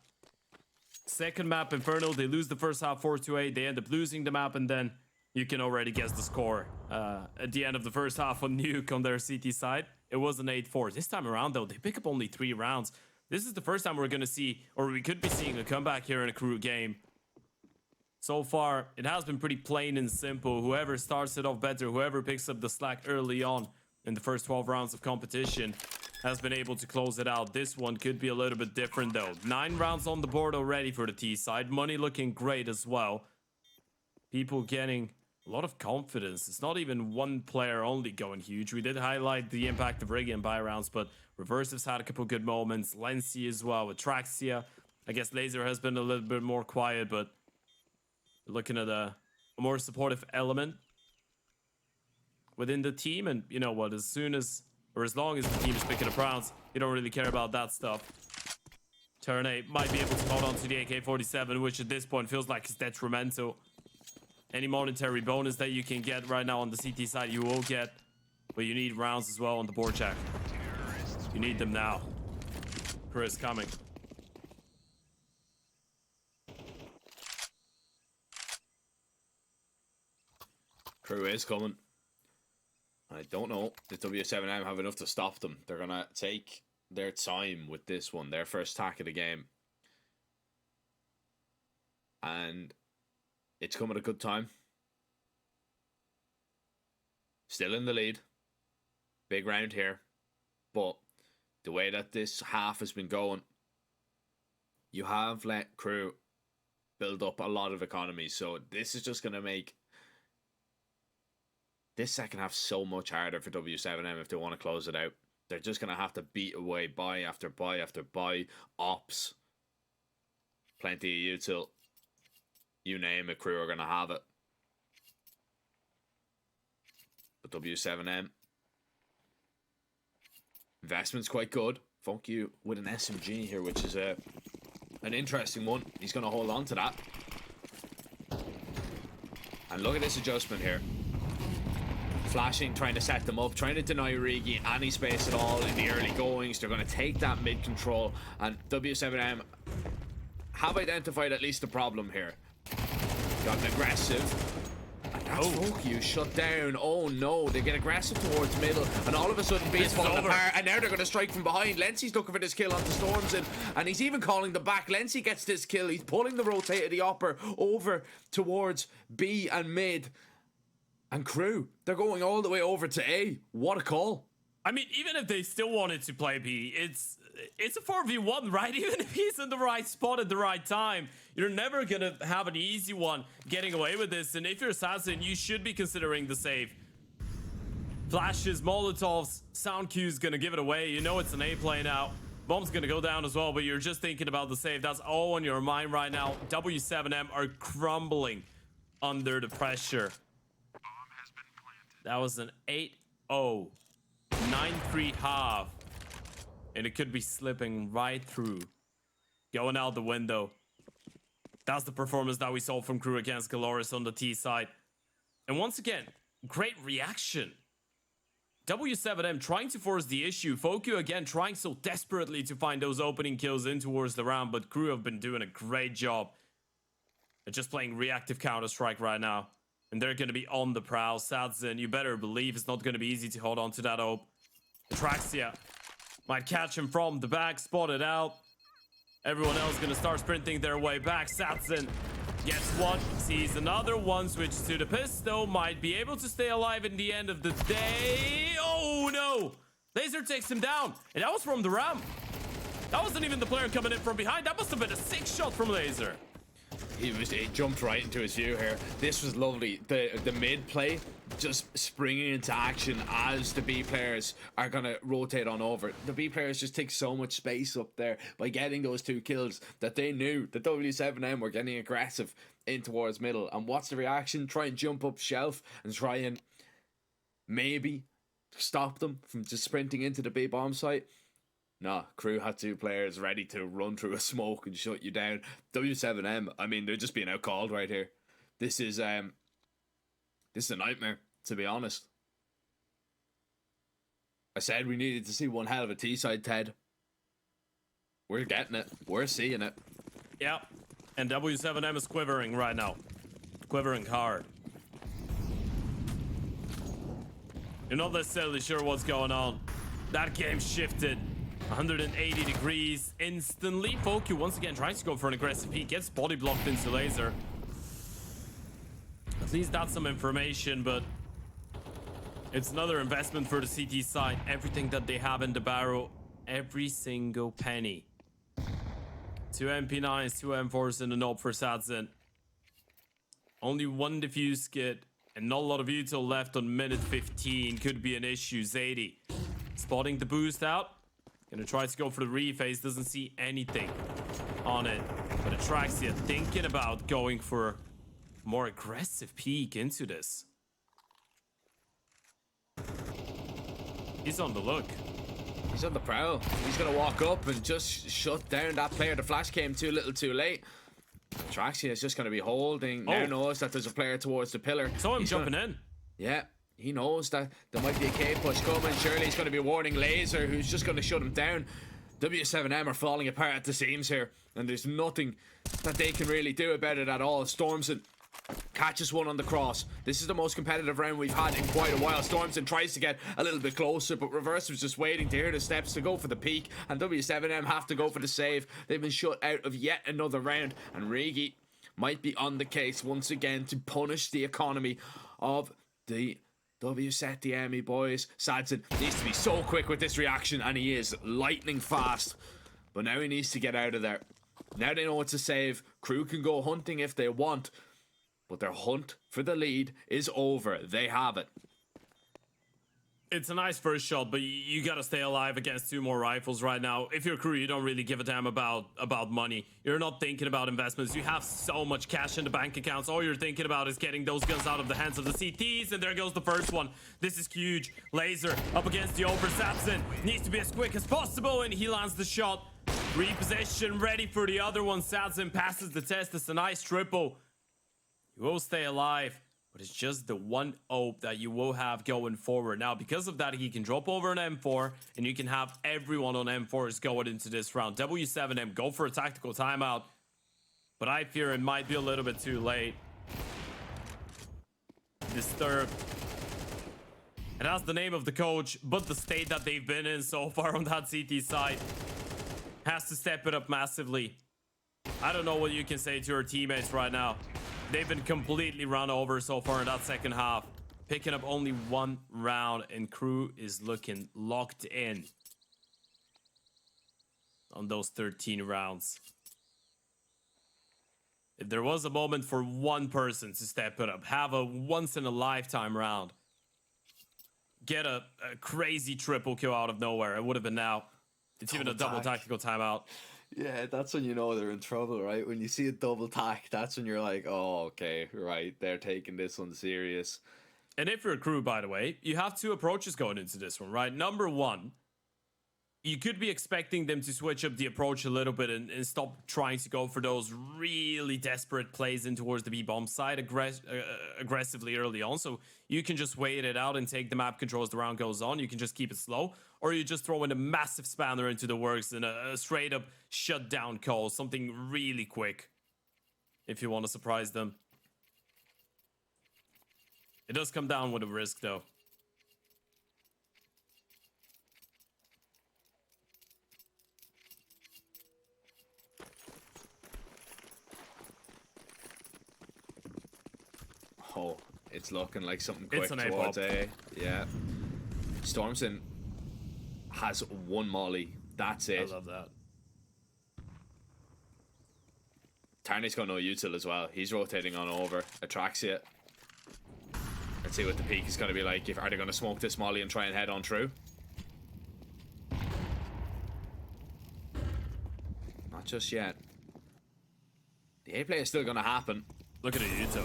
Second map, Infernal, they lose the first half 4-8. They end up losing the map, and then you can already guess the score. At the end of the first half on Nuke on their CT side, it was an 8-4. This time around, though, they pick up only 3 rounds. This is the first time we're going to see, or we could be seeing a comeback here in a Crew game. So far, it has been pretty plain and simple. Whoever starts it off better, whoever picks up the slack early on in the first 12 rounds of competition has been able to close it out. This one could be a little bit different, though. 9 rounds on the board already for the T side. Money looking great as well. People getting a lot of confidence. It's not even one player only going huge. We did highlight the impact of Rigi and buy rounds, but Reversive's had a couple good moments. Lency as well with Traxia. I guess Laser has been a little bit more quiet, but looking at a more supportive element within the team. And you know what, as soon as, or as long as the team is picking up rounds, you don't really care about that stuff. Turn 8 might be able to hold on to the AK-47, which at this point feels like it's detrimental. Any monetary bonus that you can get right now on the CT side, you will get. But you need rounds as well on the board check. You need them now. Chris coming. Crew is coming. I don't know if W7M have enough to stop them. They're going to take their time with this one. Their first attack of the game. And it's come at a good time. Still in the lead. Big round here. But the way that this half has been going, you have let Crew build up a lot of economy, so this is just going to make this second half so much harder for W7M if they want to close it out. They're just going to have to beat away buy after buy after buy, ops, plenty of util, you name it, Crew are going to have it. But W7M, investment's quite good. Funk you with an SMG here, which is an interesting one. He's going to hold on to that. And look at this adjustment here. Flashing, trying to set them up, trying to deny Rigi any space at all in the early goings. They're going to take that mid control, and W7M have identified at least the problem here. Got an aggressive. That's Fokyu shut down. Oh no, they get aggressive towards middle, and all of a sudden B's falling apart, and now they're going to strike from behind. Lency's looking for this kill onto Stormson, and he's even calling them back. Lency gets this kill. He's pulling the rotate of the upper over towards B and mid. And Crew, they're going all the way over to A. What a call. I mean, even if they still wanted to play B, it's a 4v1, right? Even if he's in the right spot at the right time, you're never gonna have an easy one getting away with this. And if you're Assassin, you should be considering the save. Flashes, Molotovs, sound cue's gonna give it away. You know it's an A play now. Bomb's gonna go down as well, but you're just thinking about the save. That's all on your mind right now. W7M are crumbling under the pressure. That was an 8-0. 9-3 half. And it could be slipping right through. Going out the window. That's the performance that we saw from Crew against Galoris on the T side. And once again, great reaction. W7M trying to force the issue. Fokyu again trying so desperately to find those opening kills in towards the round. But Crew have been doing a great job at just playing reactive Counter-Strike right now. And they're going to be on the prowl. Sadzin, you better believe it's not going to be easy to hold on to that hope. Atraxia might catch him from the back, spot it out. Everyone else going to start sprinting their way back. Sadzin gets one, sees another one, switches to the pistol, might be able to stay alive in the end of the day. Oh no! Laser takes him down, and that was from the ramp. That wasn't even the player coming in from behind. That must have been a sick shot from Laser. He jumped right into his view here. This was lovely. The mid play just springing into action as the B players are gonna rotate on over. The B players just take so much space up there by getting those two kills that they knew the W7M were getting aggressive in towards middle. And what's the reaction? Try and jump up shelf and try and maybe stop them from just sprinting into the B bomb site. Nah, Crew had two players ready to run through a smoke and shut you down. W7M, I mean, they're just being outcalled right here. This is a nightmare, to be honest. I said we needed to see one hell of a T-side, Ted. We're getting it. We're seeing it. Yeah, and W7M is quivering right now. Quivering hard. You're not necessarily sure what's going on. That game shifted 180 degrees instantly. Fokyu once again tries to go for an aggressive peek, gets body blocked into Laser. At least that's some information, but it's another investment for the CT side. Everything that they have in the barrel, every single penny. 2 MP9s, 2 M4s, and a knob for Sadzin. Only one defuse kit, and not a lot of util left on minute 15. Could be an issue. Zadie spotting the boost out. Gonna try to go for the rephase, doesn't see anything on it. But Atraxia thinking about going for a more aggressive peek into this. He's on the look. He's on the prowl. He's gonna walk up and just shut down that player. The flash came too little too late. Atraxia is just gonna be holding. Now knows that there's a player towards the pillar. Saw him jumping in. Yeah. He knows that there might be a K push coming. Surely he's going to be warning Laser, who's just going to shut him down. W7M are falling apart at the seams here, and there's nothing that they can really do about it at all. Stormson catches one on the cross. This is the most competitive round we've had in quite a while. Stormson tries to get a little bit closer, but Reverse was just waiting to hear the steps to go for the peak, and W7M have to go for the save. They've been shut out of yet another round, and Rigi might be on the case once again to punish the economy of the W set the Emmy, boys. Sadzin needs to be so quick with this reaction, and he is lightning fast. But now he needs to get out of there. Now they know it's a save. Crew can go hunting if they want, but their hunt for the lead is over. They have it. It's a nice first shot, but you gotta stay alive against 2 more rifles right now. If you're Crew, you don't really give a damn about money. You're not thinking about investments. You have so much cash in the bank accounts. All you're thinking about is getting those guns out of the hands of the CTs, and there goes the first one. This is huge. Laser up against the over. Satson needs to be as quick as possible, and he lands the shot. Reposition, ready for the other one. Satson passes the test. It's a nice triple. You will stay alive, but it's just the one hope that you will have going forward. Now, because of that, he can drop over an M4, and you can have everyone on M4s going into this round. W7M, go for a tactical timeout, but I fear it might be a little bit too late. Disturbed. And that's the name of the coach, but the state that they've been in so far on that CT side has to step it up massively. I don't know what you can say to your teammates right now. They've been completely run over so far in that second half. Picking up only 1 round, and Crew is looking locked in on those 13 rounds. If there was a moment for one person to step it up, have a once-in-a-lifetime round, get a crazy triple kill out of nowhere, it would have been now. It's even a double tactical timeout. Yeah, that's when you know they're in trouble, right? When you see a double tack, that's when you're like, oh, okay, right, they're taking this one serious. And if you're a Crew, by the way, you have 2 approaches going into this one, right? Number 1, you could be expecting them to switch up the approach a little bit and stop trying to go for those really desperate plays in towards the B-bomb side aggressively early on. So you can just wait it out and take the map control as the round goes on. You can just keep it slow. Or you just throw in a massive spanner into the works and a straight up shutdown call. Something really quick if you want to surprise them. It does come down with a risk though. Oh, it's looking like something quick It's an towards A-pop. A. Yeah. Stormson has 1 molly. That's it. I love that. Tarney's got no util as well. He's rotating on over. Atraxia. Let's see what the peak is going to be like. Are they going to smoke this molly and try and head on through? Not just yet. The A play is still going to happen. Look at it, Yuto.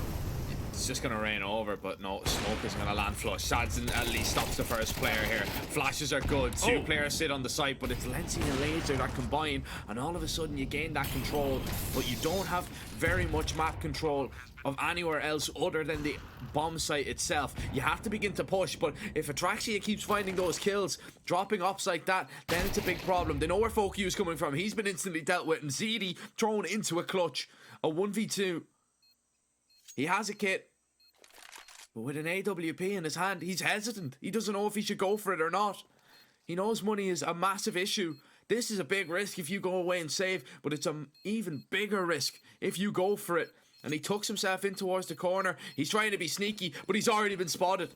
It's just going to rain over, but no, smoke is going to land flush. Sadson at least stops the first player here. Flashes are good. 2 players sit on the site, but it's Lenzi and Laser that combine, and all of a sudden you gain that control, but you don't have very much map control of anywhere else other than the bomb site itself. You have to begin to push, but if Atraxia keeps finding those kills, dropping ops like that, then it's a big problem. They know where Foku is coming from. He's been instantly dealt with, and ZD thrown into a clutch. A 1v2. He has a kit, but with an AWP in his hand, he's hesitant. He doesn't know if he should go for it or not. He knows money is a massive issue. This is a big risk if you go away and save, but it's an even bigger risk if you go for it. And he tucks himself in towards the corner. He's trying to be sneaky, but he's already been spotted.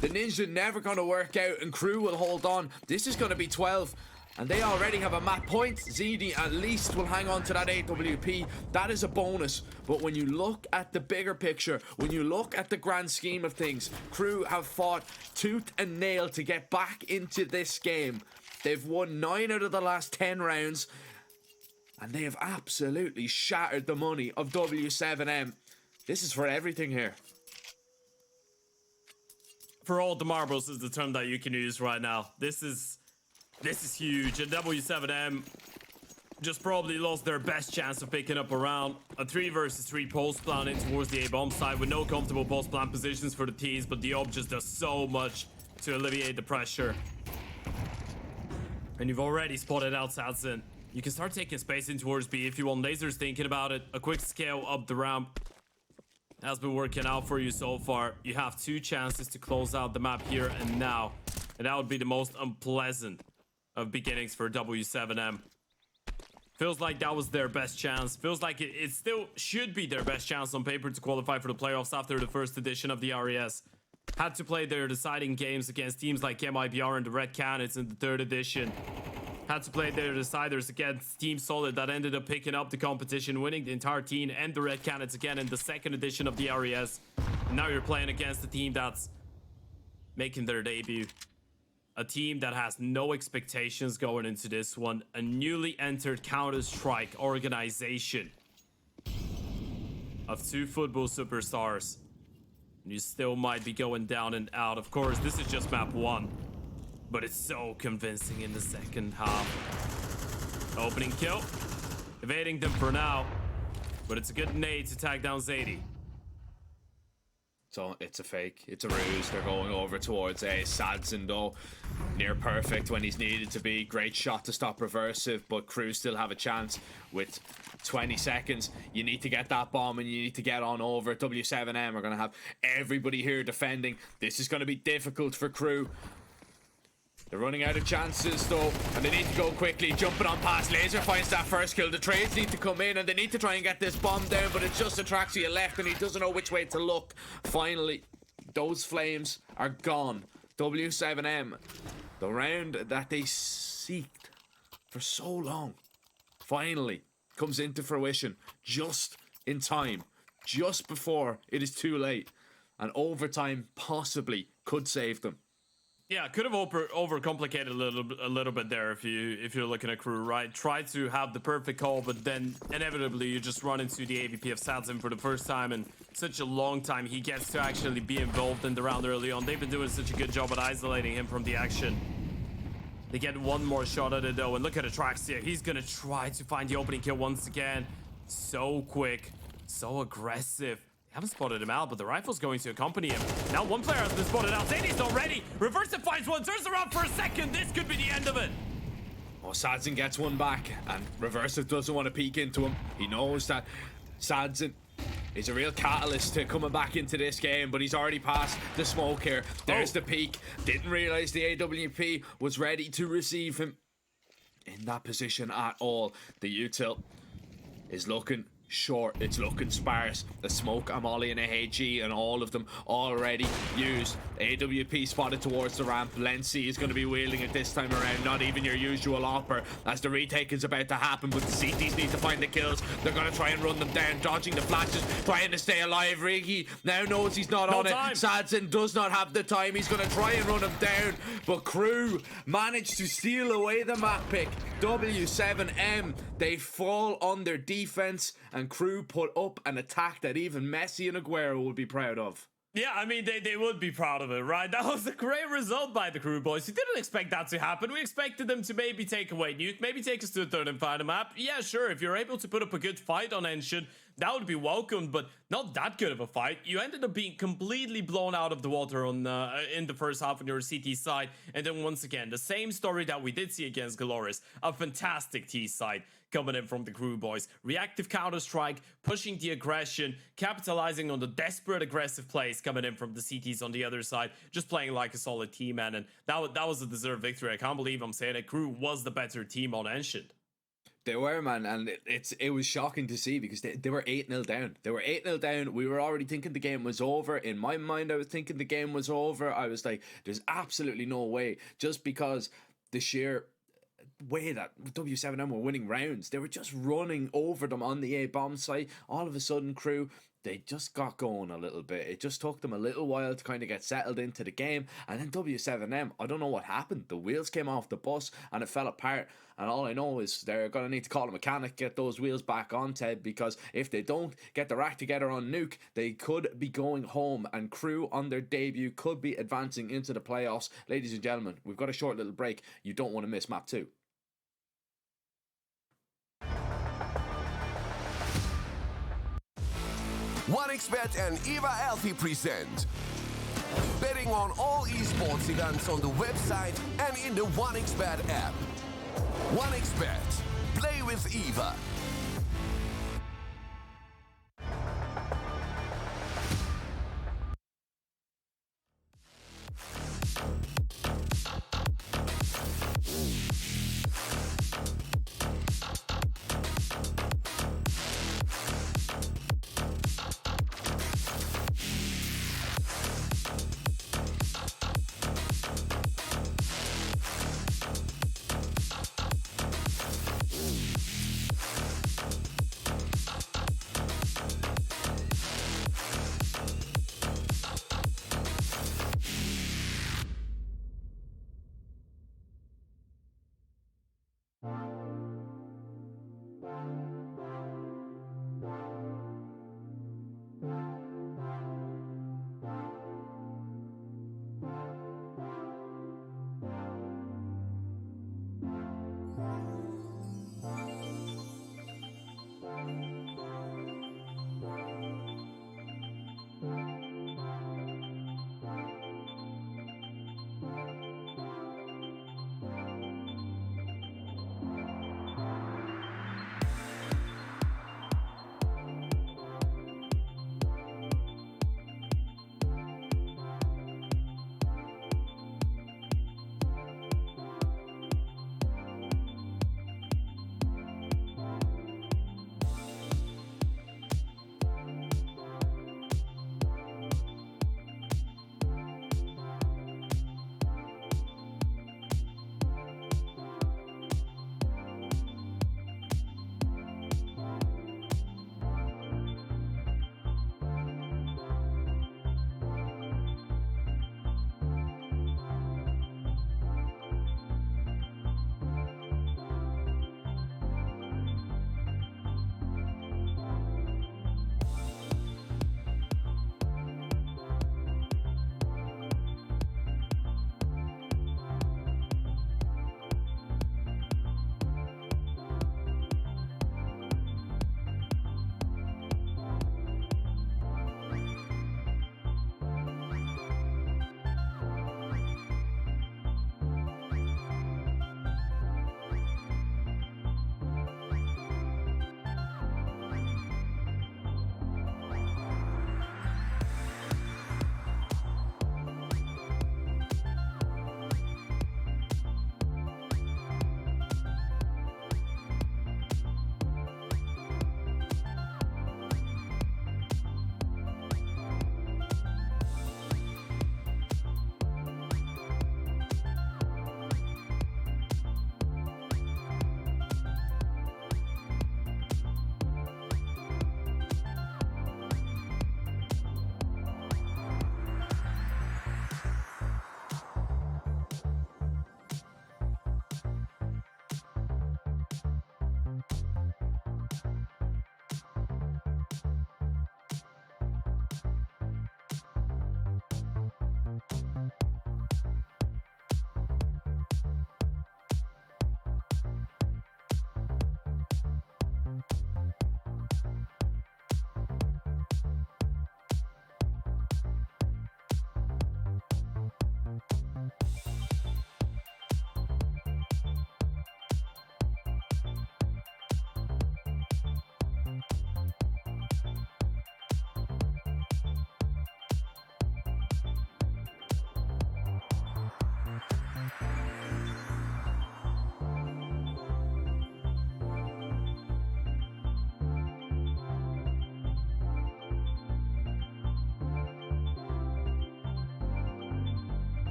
The ninja never going to work out, and Crew will hold on. This is going to be 12. And they already have a map point. ZD at least will hang on to that AWP. That is a bonus. But when you look at the bigger picture, when you look at the grand scheme of things, Crew have fought tooth and nail to get back into this game. They've won 9 out of the last 10 rounds. And they have absolutely shattered the money of W7M. This is for everything here. For all the marbles is the term that you can use right now. This is huge, and W7M just probably lost their best chance of picking up a round. A 3 versus 3 post plan in towards the A-bomb side with no comfortable post plan positions for the teams, but the Ob just does so much to alleviate the pressure. And you've already spotted out Sadson. You can start taking space in towards B if you want. Laser's thinking about it. A quick scale up the ramp has been working out for you so far. You have 2 chances to close out the map here and now, and that would be the most unpleasant of beginnings for W7M. Feels like that was their best chance. Feels like it still should be their best chance on paper to qualify for the playoffs after the first edition of the RES. Had to play their deciding games against teams like MIBR and the Red Canids in the 3rd edition. Had to play their deciders against Team Solid that ended up picking up the competition, winning the entire team and the Red Cannons again in the second edition of the RES. And now you're playing against a team that's making their debut. A team that has no expectations going into this one. A newly entered Counter-Strike organization of 2 football superstars. And you still might be going down and out. Of course, this is just map 1. But it's so convincing in the second half. Opening kill. Evading them for now. But it's a good nade to tag down Zadie. So it's a fake. It's a ruse. They're going over towards a Sadson though. Near perfect when he's needed to be. Great shot to stop Reversive, but Crew still have a chance with 20 seconds. You need to get that bomb and you need to get on over. W7M are going to have everybody here defending. This is going to be difficult for Crew. They're running out of chances though, and they need to go quickly. Jumping on past Laser finds that first kill. The trades need to come in and they need to try and get this bomb down, but it's just Atraxia left and he doesn't know which way to look. Finally, those flames are gone. W7M, the round that they seeked for so long, finally comes into fruition just in time, just before it is too late, and overtime possibly could save them. Yeah, could have overcomplicated a little bit there if you're looking at Crew, right? Try to have the perfect call, but then inevitably you just run into the AVP of Sadson for the first time in such a long time. He gets to actually be involved in the round early on. They've been doing such a good job at isolating him from the action. They get one more shot at it though, and look at Atraxia. He's gonna try to find the opening kill once again. So quick, so aggressive. Haven't spotted him out, but the rifle's going to accompany him. Now one player has been spotted out. Zadie's not ready. Reversive finds one, turns around for a second. This could be the end of it. Oh, Sadson gets one back, and Reversive doesn't want to peek into him. He knows that Sadson is a real catalyst to coming back into this game, but he's already passed the smoke here. There's the peek. Didn't realize the AWP was ready to receive him in that position at all. The util is looking short, it's looking sparse. The smoke, a molly and a HE, and all of them already used. AWP spotted towards the ramp. Lency is going to be wheeling it this time around. Not even your usual opper, as the retake is about to happen, but the CTs need to find the kills. They're going to try and run them down, dodging the flashes, trying to stay alive. Riggy now knows he's not on time. it. Sadson does not have the time. He's going to try and run him down, but Crew managed to steal away the map pick. W7M, they fall on their defense, and Crew put up an attack that even Messi and Aguero would be proud of. Yeah, I mean, they would be proud of it, right? That was a great result by the Crew boys. We didn't expect that to happen. We expected them to maybe take away Nuke, maybe take us to the third and final map. Yeah, sure, if you're able to put up a good fight on Ancient, that would be welcomed, but not that good of a fight. You ended up being completely blown out of the water on in the first half on your CT side, and then once again, the same story that we did see against Galoris. A fantastic T side coming in from the Crew boys. Reactive Counter-Strike, pushing the aggression, capitalizing on the desperate aggressive plays coming in from the CTs on the other side, just playing like a solid team, man, and that was a deserved victory. I can't believe I'm saying it. Crew was the better team on Ancient. They were, man, and it was shocking to see because they were 8-0 down. They were 8-0 down. We were already thinking the game was over. In my mind, I was thinking the game was over. I was like, there's absolutely no way. Just because the sheer way that W7M were winning rounds, they were just running over them on the A bomb site. All of a sudden, Crew, they just got going a little bit. It just took them a little while to kind of get settled into the game. And then W7M, I don't know what happened. The wheels came off the bus and it fell apart. And all I know is they're going to need to call a mechanic, get those wheels back on, Ted, because if they don't get the rack together on Nuke, they could be going home, and Crew on their debut could be advancing into the playoffs. Ladies and gentlemen, we've got a short little break. You don't want to miss map 2. OneXBet and Eva Alfie present betting on all esports events on the website and in the OneXBet app. OneXBet. Play with Eva.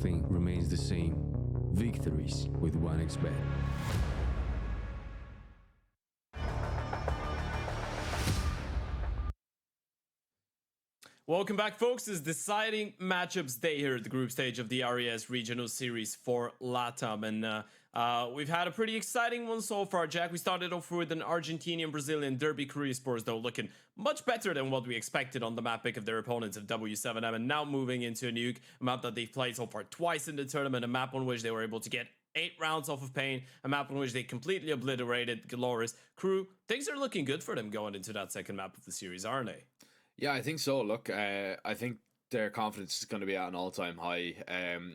thing remains the same. Victories with 1xBet. Welcome back, folks. It's deciding matchups day here at the group stage of the RES Regional Series for LATAM. And we've had a pretty exciting one so far, Jack. We started off with an Argentinian-Brazilian derby. Korea Sports, though, looking much better than what we expected on the map pick of their opponents of W7M. And now moving into a nuke, a map that they've played so far twice in the tournament, a map on which they were able to get 8 rounds off of Pain, a map on which they completely obliterated Galoris. Crew, things are looking good for them going into that second map of the series, aren't they? Yeah, I think so. Look, I think their confidence is going to be at an all-time high,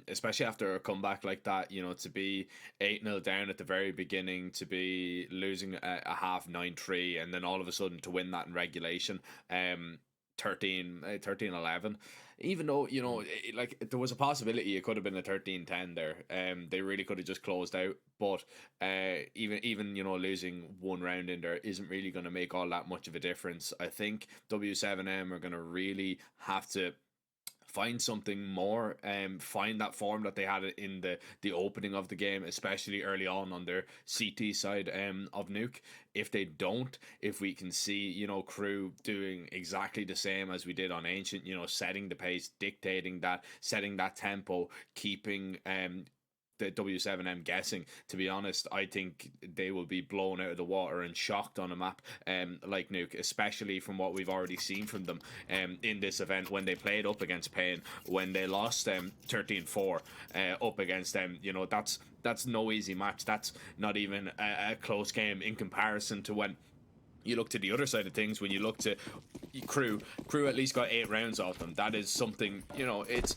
especially after a comeback like that. You know, to be 8-0 down at the very beginning, to be losing a half 9-3, and then all of a sudden to win that in regulation, 13-11. Even though, you know, like there was a possibility it could have been a 13-10 there. They really could have just closed out. But even you know, losing one round in there isn't really going to make all that much of a difference. I think W7M are going to really have to find something more, find that form that they had in the opening of the game, especially early on their CT side of Nuke. If they don't, if we can see, you know, Crew doing exactly the same as we did on Ancient, you know, setting the pace, dictating that, setting that tempo, keeping the W7M guessing, to be honest, I think they will be blown out of the water and shocked on a map like Nuke, especially from what we've already seen from them in this event when they played up against Pain, when they lost 13-4 up against them. You know, that's no easy match. That's not even a close game in comparison to when you look to the other side of things. When you look to Crew at least got 8 rounds off them. That is something, you know, it's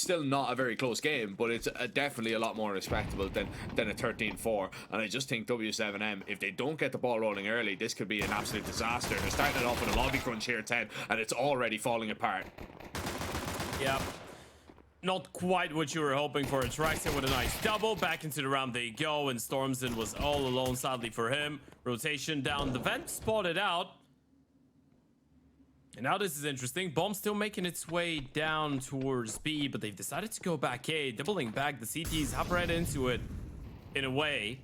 still not a very close game, but it's definitely a lot more respectable than a 13-4. And I just think W7M, if they don't get the ball rolling early, this could be an absolute disaster. They're starting it off with a lobby crunch here, 10, and it's already falling apart. Yeah. Not quite what you were hoping for. Atraxia with a nice double. Back into the round they go, and Stormson was all alone, sadly for him. Rotation down the vent, spotted out. And now this is interesting. Bomb still making its way down towards B, but they've decided to go back A. Doubling back, the CTs hop right into it in a way.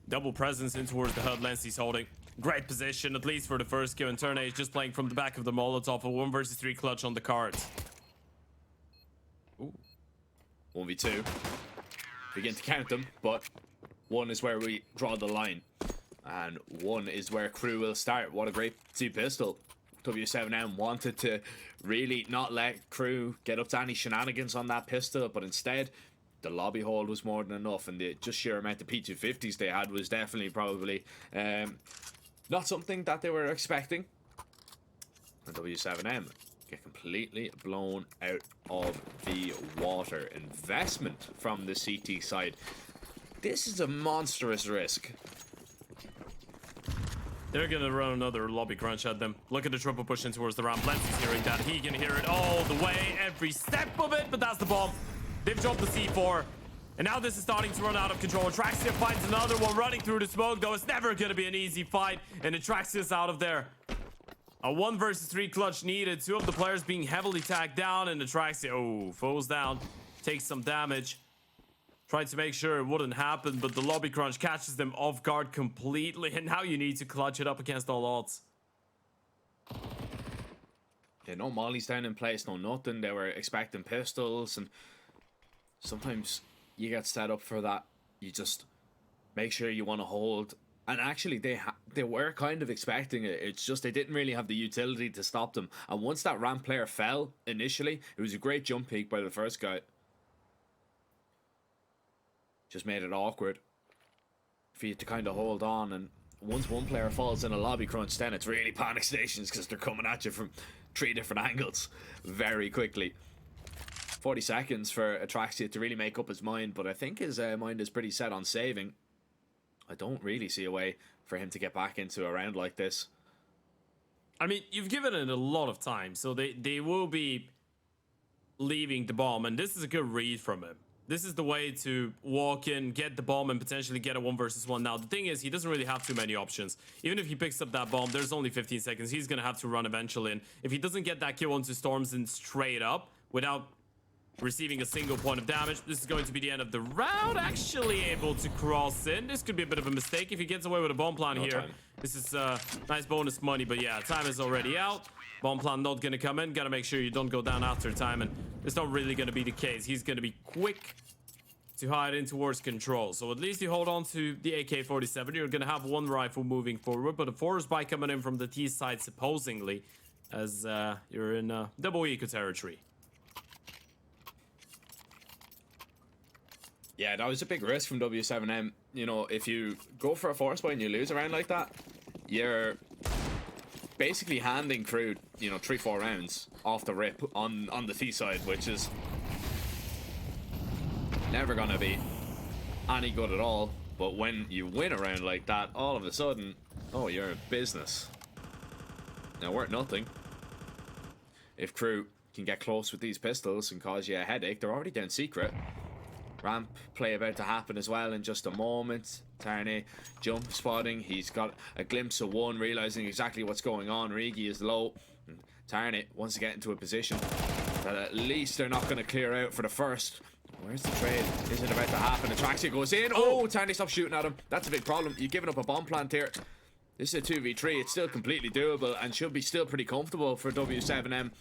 Double presence in towards the HUD lens he's holding. Great position, at least for the first kill. And Turn is just playing from the back of the Molotov. A 1 versus 3 clutch on the cards. Ooh. 1v2. Begin to count them, but 1 is where we draw the line. And 1 is where Crew will start. What a great C-pistol. W7M wanted to really not let Crew get up to any shenanigans on that pistol, but instead the lobby hold was more than enough, and the just sheer amount of P250s they had was definitely probably not something that they were expecting. And W7M get completely blown out of the water. Investment from the CT side. This is a monstrous risk. They're gonna run another lobby crunch at them. Look at the triple pushing towards the ramp. Lens is hearing that. He can hear it all the way, every step of it, but that's the bomb. They've dropped the C4. And now this is starting to run out of control. Atraxia finds another one running through the smoke, though. It's never gonna be an easy fight, and Atraxia's out of there. A 1 versus 3 clutch needed. 2 of the players being heavily tagged down, and Atraxia, oh, falls down, takes some damage. Tried to make sure it wouldn't happen, but the lobby crunch catches them off guard completely, and now you need to clutch it up against all odds. Yeah, no mollies down in place, no nothing. They were expecting pistols, and sometimes you get set up for that. You just make sure you want to hold. And actually, they were kind of expecting it. It's just they didn't really have the utility to stop them. And once that ramp player fell initially, it was a great jump peek by the first guy. Just made it awkward for you to kind of hold on. And once one player falls in a lobby crunch, then it's really panic stations because they're coming at you from 3 different angles very quickly. 40 seconds for Atraxia to really make up his mind, but I think his mind is pretty set on saving. I don't really see a way for him to get back into a round like this. I mean, you've given it a lot of time, so they will be leaving the bomb, and this is a good read from him. This is the way to walk in, get the bomb, and potentially get a 1 versus 1. Now, the thing is, he doesn't really have too many options. Even if he picks up that bomb, there's only 15 seconds. He's going to have to run eventually. And if he doesn't get that kill onto Stormson straight up, without receiving a single point of damage. This is going to be the end of the round. Actually able to cross in. This could be a bit of a mistake if he gets away with a bomb plant here. Time. This is nice bonus money, but yeah, time is already out. Bomb plant not gonna come in. Gotta make sure you don't go down after time, and it's not really gonna be the case. He's gonna be quick to hide in towards control. So at least you hold on to the AK-47. You're gonna have one rifle moving forward, but a forest buy coming in from the T side supposedly, as you're in double eco territory. Yeah, that was a big risk from W7M. You know, if you go for a force buy and you lose a round like that, you're basically handing through, you know, 3-4 rounds off the rip on the T side, which is never gonna be any good at all. But when you win a round like that, all of a sudden, oh, you're in business. Now, worth nothing. If crew can get close with these pistols and cause you a headache, they're already down secret. Ramp play about to happen as well in just a moment. Tarney jump spotting. He's got a glimpse of one, realizing exactly what's going on. Rigi is low. And Tarney wants to get into a position that at least they're not going to clear out for the first. Where's the trade? Is it about to happen? Atraxia goes in. Oh, Tarney stops shooting at him. That's a big problem. You're giving up a bomb plant here. This is a 2v3. It's still completely doable and should be still pretty comfortable for W7M.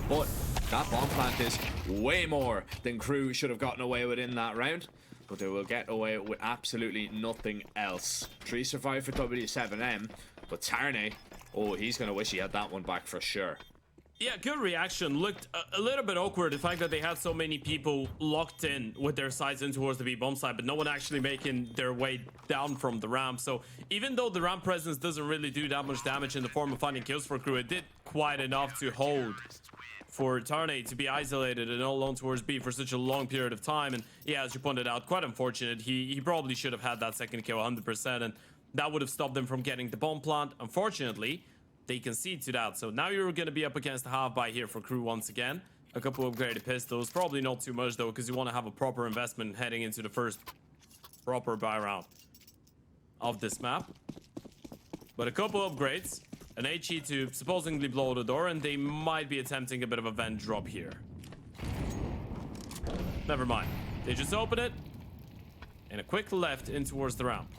But that bomb plant is way more than crew should have gotten away with in that round. But they will get away with absolutely nothing else. 3 survive for W7M. But Tarney, oh, he's going to wish he had that one back for sure. Yeah, good reaction. Looked a little bit awkward, the fact that they had so many people locked in with their sights in towards the B-bomb side, but no one actually making their way down from the ramp. So even though the ramp presence doesn't really do that much damage in the form of finding kills for crew, it did quite enough to hold for Tarney to be isolated and all alone towards B for such a long period of time. And yeah, as you pointed out, quite unfortunate. He probably should have had that second kill 100%, and that would have stopped them from getting the bomb plant. Unfortunately, they concede to that. So now you're going to be up against a half buy here for crew once again. A couple of upgraded pistols. Probably not too much though, because you want to have a proper investment heading into the first proper buy round of this map. But a couple upgrades. An HE to supposedly blow the door, and they might be attempting a bit of a vent drop here. Never mind. They just open it. And a quick left in towards the ramp.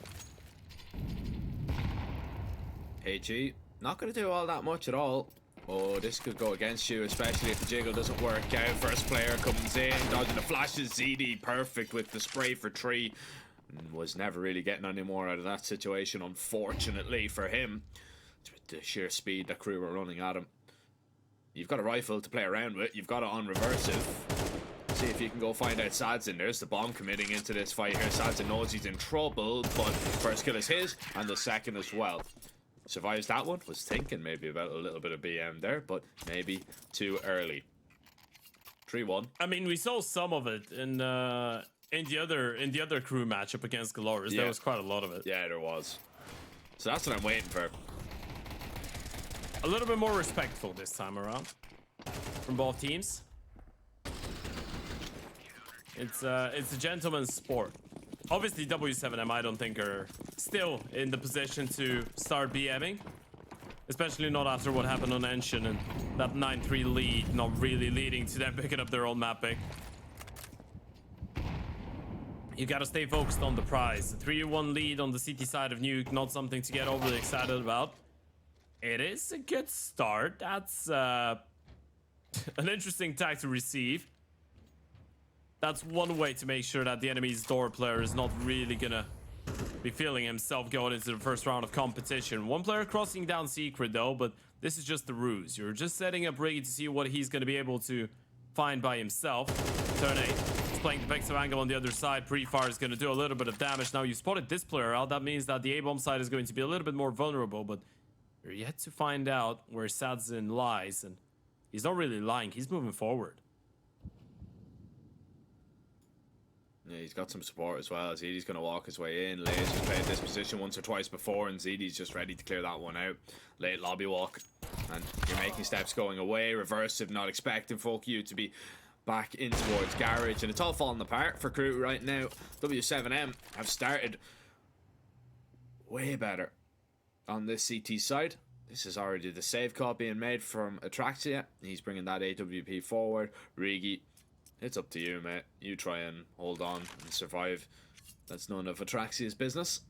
HE, not going to do all that much at all. Oh, this could go against you, especially if the jiggle doesn't work out. First player comes in, dodging the flashes. ZD perfect with the spray for 3. Was never really getting any more out of that situation, unfortunately for him. With the sheer speed that crew were running at him. You've got a rifle to play around with. You've got it on reversive. See if you can go find out Sadzin. There's the bomb committing into this fight here. Sadzin knows he's in trouble, but first kill is his, and the second as well. Survives that one. Was thinking maybe about a little bit of BM there, but maybe too early. 3-1. I mean, we saw some of it in the other crew matchup against Galores. Yeah. There was quite a lot of it. Yeah, there was. So that's what I'm waiting for. A little bit more respectful this time around from both teams. It's a gentleman's sport. Obviously, W7M I don't think are still in the position to start BMing, especially not after what happened on Enshin and that 9-3 lead not really leading to them picking up their own map pick. You gotta stay focused on the prize. The 3-1 lead on the CT side of Nuke, not something to get overly excited about. It is a good start. That's an interesting tag to receive. That's one way to make sure that the enemy's door player is not really gonna be feeling himself going into the first round of competition. One player crossing down secret though, but this is just the ruse. You're just setting up Riggy to see what he's gonna be able to find by himself. Turn 8 is playing the defensive angle on the other side. Pre-fire is gonna do a little bit of damage. Now you spotted this player out. That means that the A-bomb side is going to be a little bit more vulnerable, but you're yet to find out where Sadzin lies, and he's not really lying. He's moving forward. Yeah, he's got some support as well. ZD's going to walk his way in. Lay's just played this position once or twice before, and ZD's just ready to clear that one out. Late lobby walk, and you're making steps going away. Reversive, not expecting Folk you to be back in towards garage, and it's all falling apart for crew right now. W7M have started way better on this CT side. This is already the save call being made from Atraxia. He's bringing that AWP forward. Rigi It's up to you, mate. You try and hold on and survive. That's none of Atraxia's business.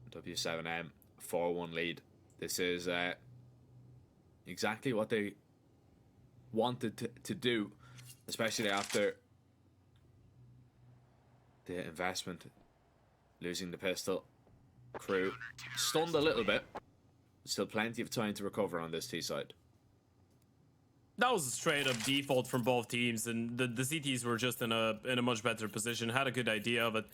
W7M 4-1 lead. This is exactly what they wanted to do, especially after the investment, losing the pistol. Crew stunned a little bit. Still plenty of time to recover on this T side. That was a straight up default from both teams, and the CTs were just in a much better position. Had a good idea of it.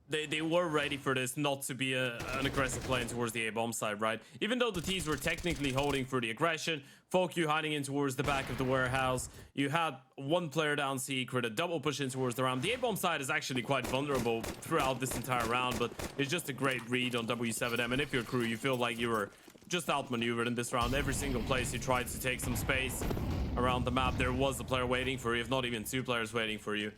They were ready for this not to be an aggressive play towards the A-bomb side, right? Even though the T's were technically holding for the aggression, FoQ hiding in towards the back of the warehouse, you had one player down secret, a double push in towards the ramp. The A-bomb side is actually quite vulnerable throughout this entire round, but it's just a great read on W7M. And if you're Crew, you feel like you were just outmaneuvered in this round. Every single place you tried to take some space around the map, there was a player waiting for you, if not even two players waiting for you.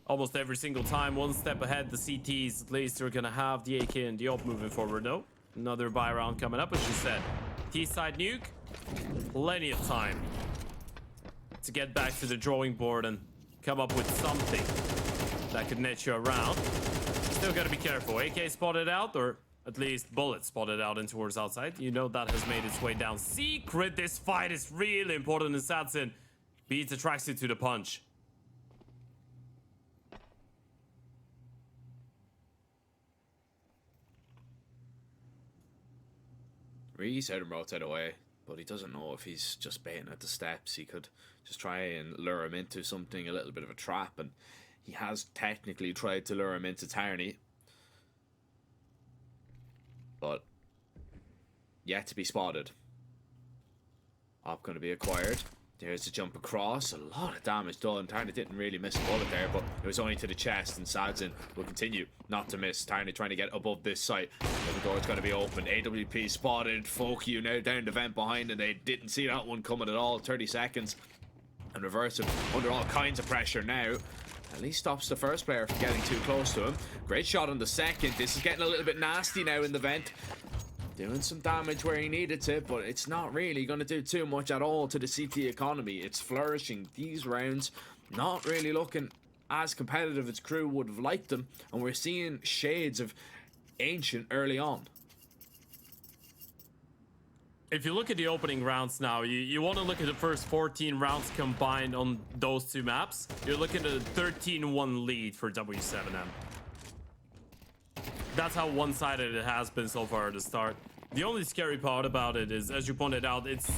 Almost every single time, one step ahead, the CTs, at least, are gonna have the AK and the op moving forward. No, another buy round coming up, as you said. T-side nuke, plenty of time to get back to the drawing board and come up with something that could net you around. Still gotta be careful. AK spotted out, or at least bullet spotted out in towards outside. You know that has made its way down. Secret, this fight is really important, and Satsin beats Atraxia to the punch. Reese had him rotate away, but he doesn't know if he's just baiting at the steps. He could just try and lure him into something, a little bit of a trap, and he has technically tried to lure him into Tarney, but yet to be spotted. Op going to be acquired. There's a jump across. A lot of damage done. Tarney didn't really miss a bullet there, but it was only to the chest, and Sadzin will continue not to miss. Tarney trying to get above this site. The door's going to be open. AWP spotted. FoQ now down the vent behind, and they didn't see that one coming at all. 30 seconds. And reverse him under all kinds of pressure now. At least stops the first player from getting too close to him. Great shot on the second. This is getting a little bit nasty now in the vent. Doing some damage where he needed to, but it's not really going to do too much at all to the CT economy. It's flourishing. These rounds not really looking as competitive as Crew would have liked them, and we're seeing shades of Ancient early on. If you look at the opening rounds now, you want to look at the first 14 rounds combined on those two maps. You're looking at a 13-1 lead for W7M. That's how one-sided it has been so far at the start. The only scary part about it is, as you pointed out, it's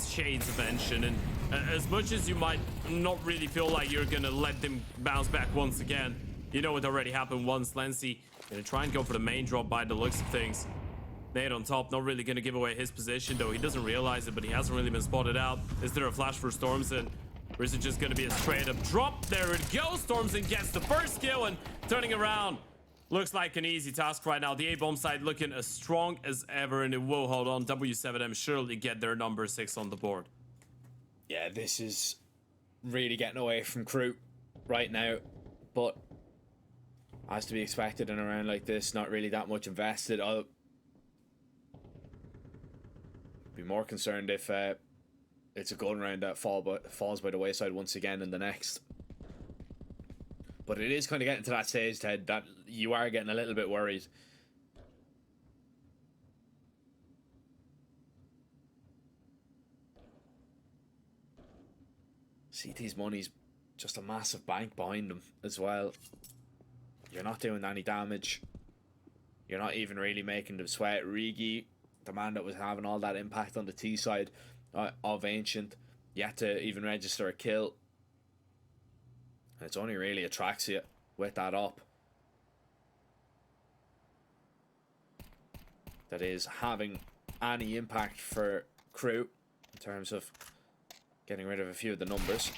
shades of Ancient, and as much as you might not really feel like you're gonna let them bounce back once again, you know it already happened once. Lency gonna try and go for the main drop by the looks of things. Nade on top, not really gonna give away his position, though he doesn't realize it, but he hasn't really been spotted out. Is there a flash for Stormson? Or is it just gonna be a straight up drop? There it goes. Stormson gets the first kill, and turning around looks like an easy task right now. The A-bomb side looking as strong as ever, and it will hold on. W7M surely get their number 6 on the board. Yeah, this is really getting away from Crew right now, but as to be expected in a round like this, not really that much invested. I'll be more concerned if it's a gun round that falls by the wayside once again in the next. But it is kind of getting to that stage, Ted, that you are getting a little bit worried. CT's money's just a massive bank behind them as well. You're not doing any damage. You're not even really making them sweat. Rigi, the man that was having all that impact on the T side of Ancient, yet to even register a kill. And it's only really Atraxia with that up that is having any impact for Crew in terms of getting rid of a few of the numbers.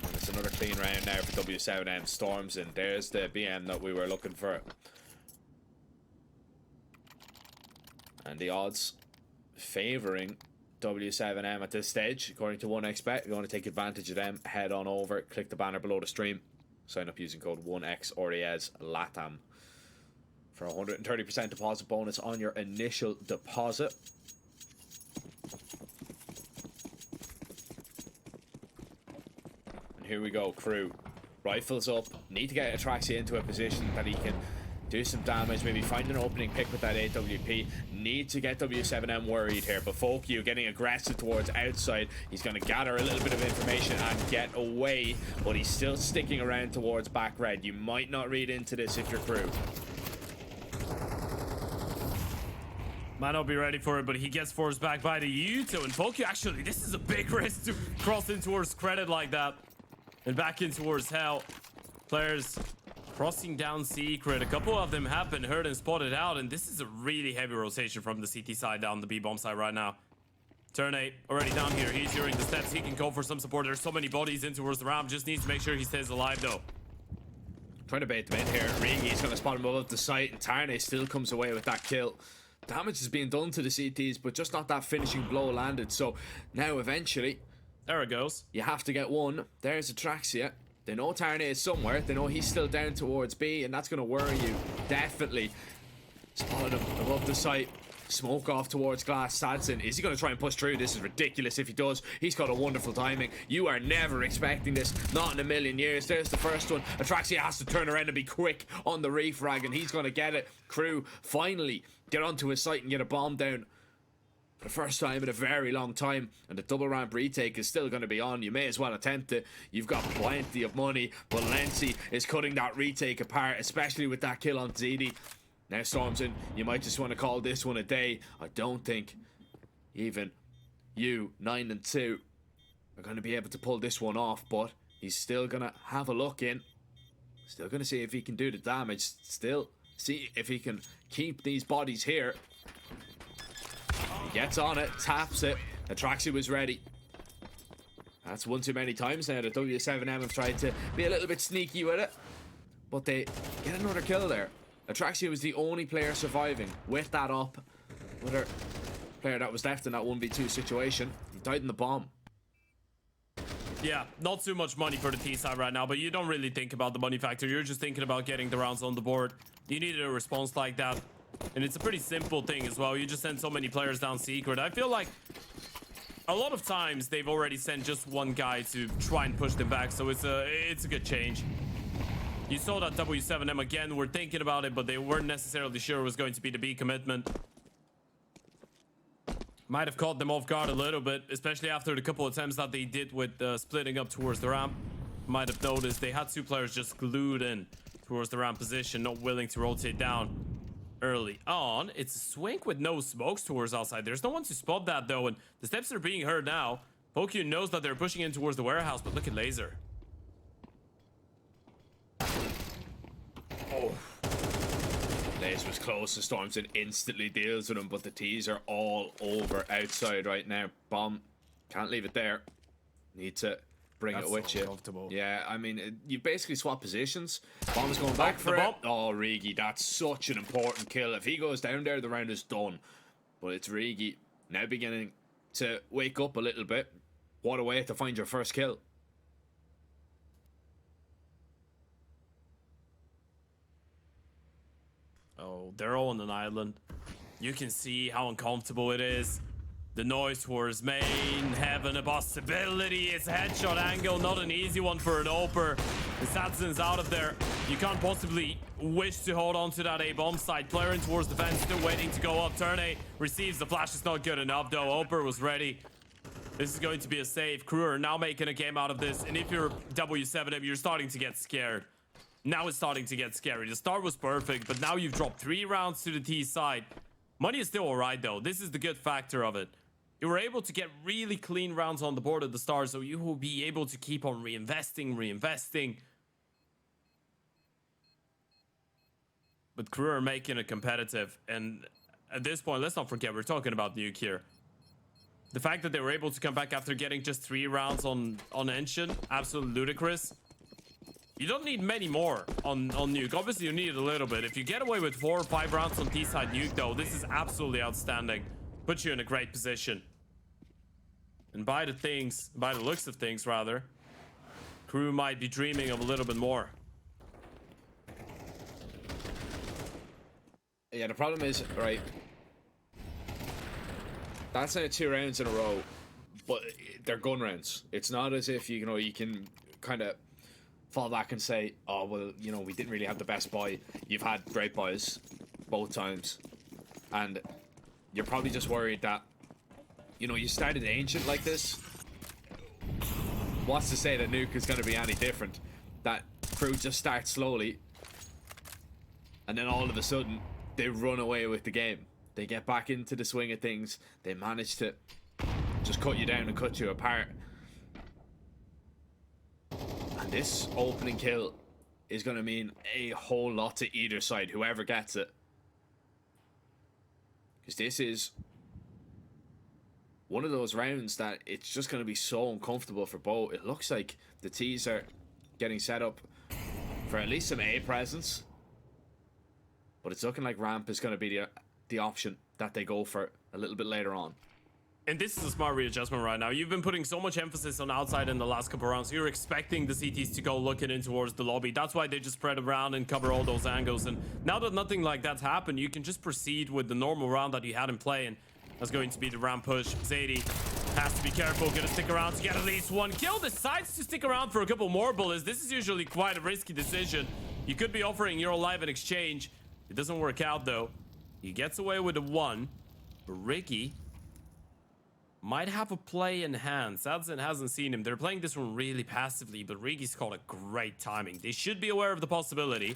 And it's another clean round now for W7M. Storms in. There's the BM that we were looking for. And the odds favouring W7M at this stage, according to 1xBet. If you want to take advantage of them, head on over, click the banner below the stream, sign up using code 1xORES LATAM for a 130% deposit bonus on your initial deposit. And here we go, crew. Rifles up. Need to get Atraxia into a position that he can do some damage, maybe find an opening pick with that AWP. Need to get W7M worried here, but Fokyu getting aggressive towards outside. He's going to gather a little bit of information and get away, but he's still sticking around towards back red. You might not read into this if you're crew. Might not be ready for it, but he gets forced back by the Yuto. And Fokyu, actually, this is a big risk to cross in towards credit like that. And back in towards hell. Players crossing down secret. A couple of them have been hurt and spotted out, and this is a really heavy rotation from the CT side down the B bomb side right now. Turn 8 already down here. He's hearing the steps. He can go for some support. There's so many bodies in towards the ramp. Just needs to make sure he stays alive though. Trying to bait them in here. Rigi's going to spot him above the site, and Tarnay still comes away with that kill. Damage is being done to the CTs, but just not that finishing blow landed. So now eventually, there it goes. You have to get one. There's Atraxia. They know Tarnay is somewhere. They know he's still down towards B, and that's going to worry you. Definitely. Spotted him above the site. Smoke off towards glass. Sadson, is he going to try and push through? This is ridiculous if he does. He's got a wonderful timing. You are never expecting this. Not in a million years. There's the first one. Atraxia has to turn around and be quick on the refrag, and he's going to get it. Crew finally get onto his site and get a bomb down. For the first time in a very long time, and the double ramp retake is still going to be on. You may as well attempt it. You've got plenty of money, but Lenzi is cutting that retake apart, especially with that kill on ZD. Now Storms in. You might just want to call this one a day. I don't think even you, 9 and 2, are going to be able to pull this one off, but he's still going to have a look in. Still going to see if he can do the damage. Still see if he can keep these bodies here. He gets on it, taps it. Atraxia was ready. That's one too many times now that W7M have tried to be a little bit sneaky with it. But they get another kill there. Atraxia was the only player surviving with that up. Another player that was left in that 1v2 situation. He died in the bomb. Yeah, not too much money for the T side right now, but you don't really think about the money factor. You're just thinking about getting the rounds on the board. You needed a response like that. And it's a pretty simple thing as well. You just send so many players down secret. I feel like a lot of times they've already sent just one guy to try and push them back. So it's a good change. You saw that W7M again were thinking about it, but they weren't necessarily sure it was going to be the B commitment. Might have caught them off guard a little bit, especially after the couple attempts that they did with splitting up towards the ramp. Might have noticed they had two players just glued in towards the ramp position, not willing to rotate down. Early on, it's a swing with no smokes towards outside. There's no one to spot that though, and the steps are being heard now. Fokyu knows that they're pushing in towards the warehouse, but look at Laser. Oh. Laser was close to Storms and instantly deals with him, but the T's are all over outside right now. Bomb, can't leave it there. Need to bring it with you. Yeah, I mean, you basically swap positions. Bomb's going back for it. Oh, Rigi, that's such an important kill. If he goes down there, the round is done. But it's Rigi now beginning to wake up a little bit. What a way to find your first kill. Oh, they're all on an island. You can see how uncomfortable it is. The noise towards main, having a possibility. It's a headshot angle, not an easy one for an Oper. The Satson's out of there. You can't possibly wish to hold on to that A bomb side. Player in towards the fence, still waiting to go up. Turn A receives the flash. It's not good enough though. Oper was ready. This is going to be a save. Crew are now making a game out of this. And if you're W7M, you're starting to get scared. Now it's starting to get scary. The start was perfect, but now you've dropped 3 rounds to the T side. Money is still alright though. This is the good factor of it. You were able to get really clean rounds on the board at the start, so you will be able to keep on reinvesting. But Crew are making it competitive, and at this point, let's not forget, we're talking about Nuke here. The fact that they were able to come back after getting just 3 rounds on Ancient, absolutely ludicrous. You don't need many more on Nuke. Obviously, you need a little bit. If you get away with 4 or 5 rounds on T-side Nuke, though, this is absolutely outstanding. Puts you in a great position. And by the looks of things, rather, Crew might be dreaming of a little bit more. Yeah, the problem is, right, that's now 2 rounds in a row, but they're gun rounds. It's not as if, you know, you can kind of fall back and say, oh, well, you know, we didn't really have the best buy. You've had great buys both times. And you're probably just worried that, you know, you started Ancient like this. What's to say that Nuke is going to be any different? That crew just starts slowly, and then all of a sudden, they run away with the game. They get back into the swing of things. They manage to just cut you down and cut you apart. And this opening kill is going to mean a whole lot to either side, whoever gets it. Because this is one of those rounds that it's just going to be so uncomfortable for both. It looks like the T's are getting set up for at least some A presence. But it's looking like ramp is going to be the option that they go for a little bit later on. And this is a smart readjustment right now. You've been putting so much emphasis on outside in the last couple rounds. You're expecting the CTs to go looking in towards the lobby. That's why they just spread around and cover all those angles. And now that nothing like that's happened, you can just proceed with the normal round that you had in play. And that's going to be the ramp push. Zadie has to be careful, gonna stick around to get at least one kill. Decides to stick around for a couple more bullets. This is usually quite a risky decision. You could be offering your life in exchange. It doesn't work out though. He gets away with a 1. But Ricky might have a play in hand. Sadzen hasn't seen him. They're playing this one really passively, but Ricky's called a great timing. They should be aware of the possibility.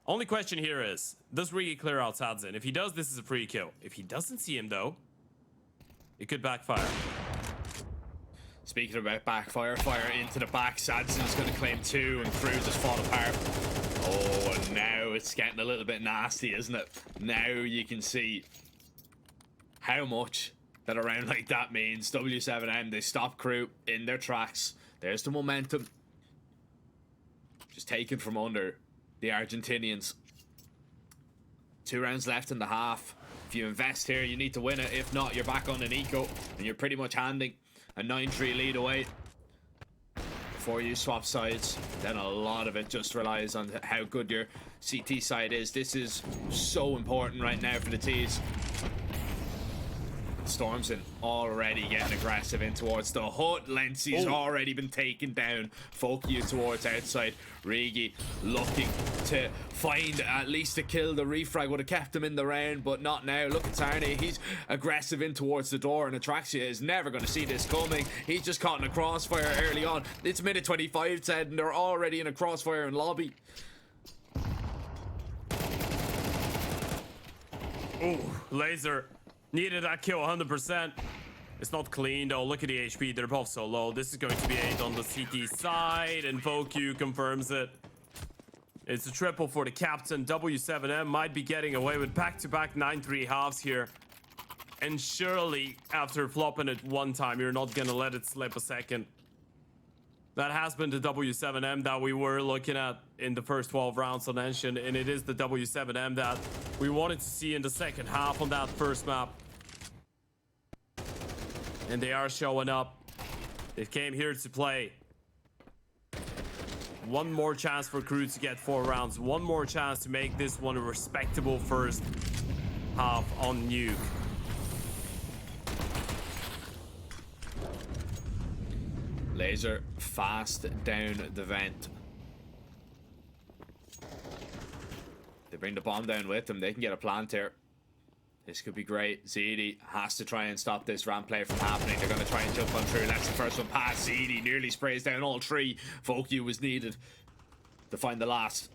Only question here is, does Ricky clear out Sadzen? If he does, this is a free kill. If he doesn't see him though, it could backfire. Speaking about backfire, fire into the back. Sadzen's going to claim 2 and Crew just fall apart. Oh, and now it's getting a little bit nasty, isn't it? Now you can see how much that a round like that means. W7M, they stop Crew in their tracks. There's the momentum. Just taken from under the Argentinians. 2 rounds left in the half. If you invest here, you need to win it. If not, you're back on an eco, and you're pretty much handing a 9-3 lead away. Before you swap sides, then a lot of it just relies on how good your CT side is. This is so important right now for the T's. Stormson already getting aggressive in towards the hut. Lency's already been taken down. Folk you towards outside. Rigi looking to find at least a kill. The refrag would have kept him in the round, but not now. Look at Tarney. He's aggressive in towards the door, and Atraxia is never going to see this coming. He's just caught in a crossfire early on. It's minute 25, Ted, and they're already in a crossfire in lobby. Ooh, laser. Needed that kill 100%. It's not clean though. Look at the HP. They're both so low. This is going to be 8 on the CT side, and Voq confirms it. It's a triple for the captain. W7M might be getting away with back-to-back 9-3 halves here. And surely, after flopping it one time, you're not gonna let it slip a second. That has been the W7M that we were looking at in the first 12 rounds on Ancient, and it is the W7M that we wanted to see in the second half on that first map. And they are showing up. They came here to play. One more chance for Crew to get 4 rounds. One more chance to make this one a respectable first half on Nuke. Laser fast down the vent. They bring the bomb down with them. They can get a plant here. This could be great. Zedi has to try and stop this ramp play from happening. They're going to try and jump on through. That's the first one past. Zedi nearly sprays down all 3. Voq was needed to find the last.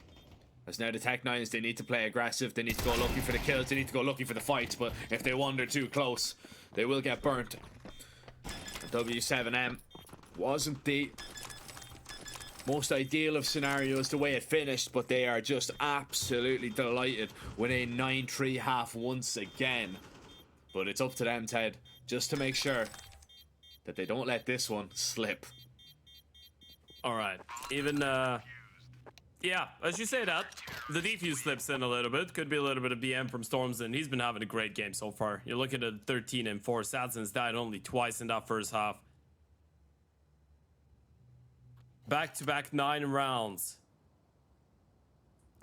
As now the Tech-9s, they need to play aggressive. They need to go looking for the kills. They need to go looking for the fights. But if they wander too close, they will get burnt. W7M wasn't the most ideal of scenarios the way it finished, but they are just absolutely delighted with a 9-3 half once again. But it's up to them, Ted, just to make sure that they don't let this one slip. All right, even yeah, as you say that, the defuse slips in a little bit. Could be a little bit of BM from Storms, and he's been having a great game so far. You're looking at 13 and 4. Sadzen's died only twice in that first half. Back-to-back 9 rounds.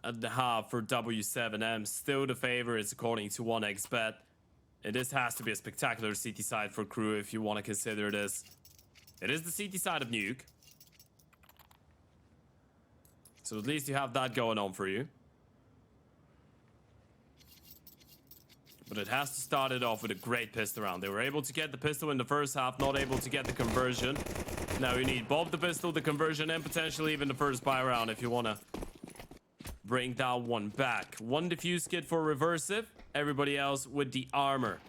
1.5 for W7M. Still the favorites according to 1xBet. And this has to be a spectacular CT side for Crew if you want to consider this. It is the CT side of Nuke. So at least you have that going on for you. But it has to start it off with a great pistol round. They were able to get the pistol in the first half, not able to get the conversion. Now you need both the pistol, the conversion, and potentially even the first buy round if you want to bring that one back. One defuse kit for Reversive. Everybody else with the armor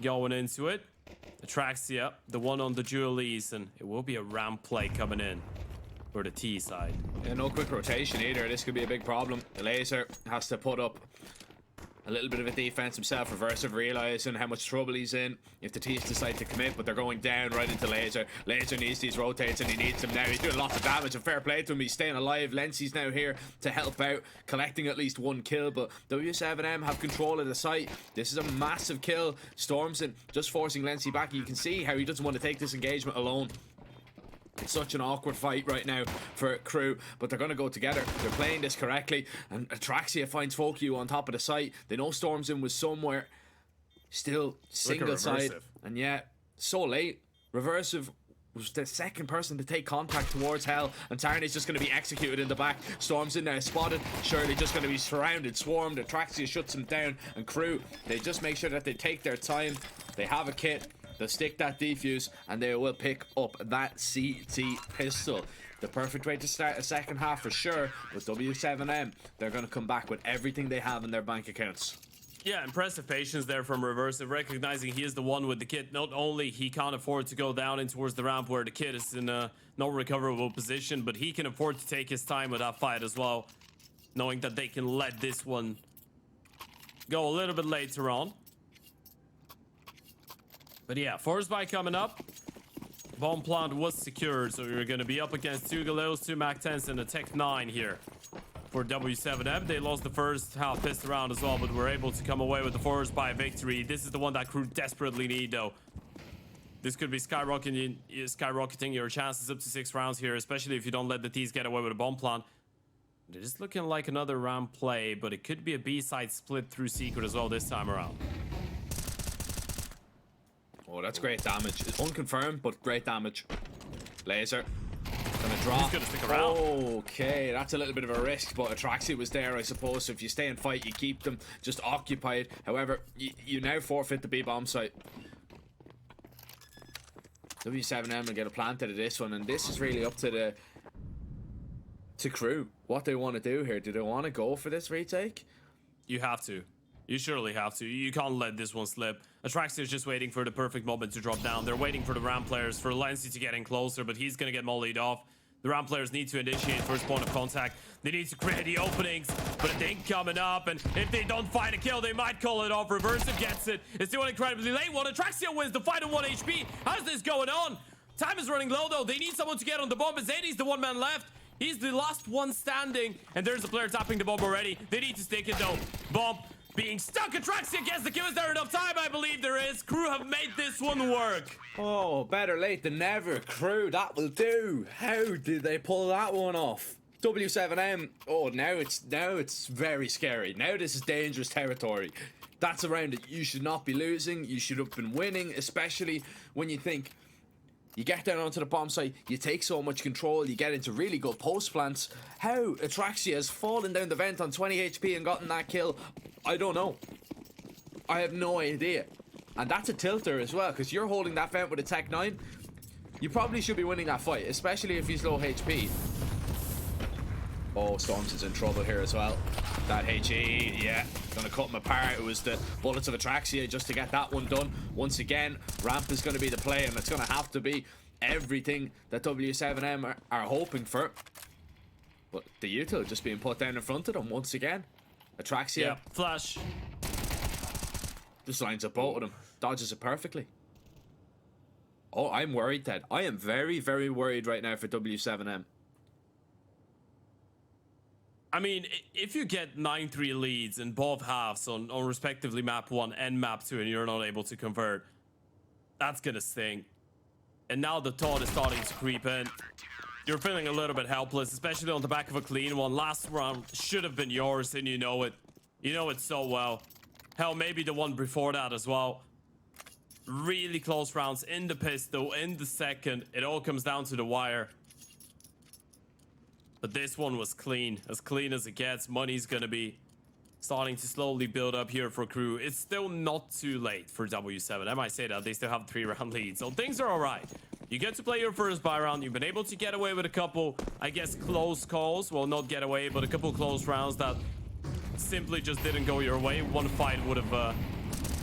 going into it. Atraxia, the one on the Dualies, and it will be a ramp play coming in for the T side. Yeah, no quick rotation either. This could be a big problem. The Laser has to put up a little bit of a defense himself. Reversive realizing how much trouble he's in if the T's decide to commit, but they're going down right into Laser. Laser needs these rotates and he needs them now. He's doing lots of damage and fair play to him. He's staying alive. Lency's now here to help out, collecting at least one kill, but W7M have control of the site. This is a massive kill. Stormson just forcing Lency back. You can see how he doesn't want to take this engagement alone. It's such an awkward fight right now for Crew, but they're going to go together. They're playing this correctly, and Atraxia finds Fokyu on top of the site. They know Stormson was somewhere still single side, and yeah, so late. Reversive was the second person to take contact towards Hell, and Tarney's just going to be executed in the back. Stormson now spotted, surely just going to be surrounded, swarmed. Atraxia shuts him down, and Crew, they just make sure that they take their time. They have a kit. They'll stick that defuse and they will pick up that CT pistol. The perfect way to start a second half for sure. With W7M, they're going to come back with everything they have in their bank accounts. Yeah, impressive patience there from Reversive, recognizing he is the one with the kit. Not only he can't afford to go down in towards the ramp where the kit is in a no recoverable position, but he can afford to take his time with that fight as well, knowing that they can let this one go a little bit later on. But yeah, forest buy coming up. Bomb plant was secured, so you're going to be up against 2 Galeos, 2 MAC-10s, and a Tech 9 here for W7M. They lost the first half pistol round as well, but were able to come away with the forest buy victory. This is the one that Crew desperately need, though. This could be skyrocketing your chances up to 6 rounds here, especially if you don't let the T's get away with a bomb plant. It is looking like another round play, but it could be a B-side split through Secret as well this time around. Oh, that's great damage. It's unconfirmed, but great damage. Laser. Gonna drop. He's gonna stick around. Okay, that's a little bit of a risk, but Atraxia was there, I suppose. So if you stay and fight, you keep them just occupied. However, you now forfeit the B-bomb site. W7M will get a plant out of this one, and this is really up to Crew. What they want to do here. Do they want to go for this retake? You have to. You surely have to. You can't let this one slip. Atraxia is just waiting for the perfect moment to drop down. They're waiting for the ramp players, for Lency to get in closer, but he's going to get mollied off. The ramp players need to initiate first point of contact. They need to create the openings, but a thing coming up, and if they don't find a kill, they might call it off. Reversive gets it. It's doing incredibly late. One Atraxia wins the fight at 1 HP. How's this going on? Time is running low, though. They need someone to get on the bomb, but Zadie's the one man left. He's the last one standing, and there's a player tapping the bomb already. They need to stick it, though. Bomb being stuck. Atraxia gets the kill. Is there enough time? I believe there is. Crew have made this one work. Oh, better late than never. Crew, that will do. How did they pull that one off? W7M. Oh, now it's very scary. Now this is dangerous territory. That's a round that you should not be losing. You should have been winning, especially when you think you get down onto the bomb site, you take so much control, you get into really good post plants. How Atraxia has fallen down the vent on 20 HP and gotten that kill, I don't know. I have no idea. And that's a tilter as well, because you're holding that vent with a Tech 9. You probably should be winning that fight, especially if he's low HP. Oh, Storms is in trouble here as well. That HE, yeah, gonna cut him apart. It was the bullets of Atraxia just to get that one done. Once again, ramp is gonna be the play, and it's gonna have to be everything that W7M are hoping for. But the util just being put down in front of them once again. Atraxia. Yeah, flash. Just lines up both of them. Dodges it perfectly. Oh, I'm worried, Ted. I am very, very worried right now for W7M. I mean, if you get 9-3 leads in both halves on respectively map 1 and map 2 and you're not able to convert, that's gonna sting. And now the thought is starting to creep in. you're feeling a little bit helpless, especially on the back of a clean one. Last round should have been yours, and you know it. You know it so well. Hell, maybe the one before that as well. Really close rounds in the pistol, in the second. It all comes down to the wire. But this one was clean as it gets. Money's gonna be starting to slowly build up here for Crew. It's still not too late for W7. I might say that they still have 3-round lead, so things are all right. You get to play your first buy round. You've been able to get away with a couple, I guess, close calls. Well, not get away, but a couple close rounds that simply just didn't go your way. One fight would have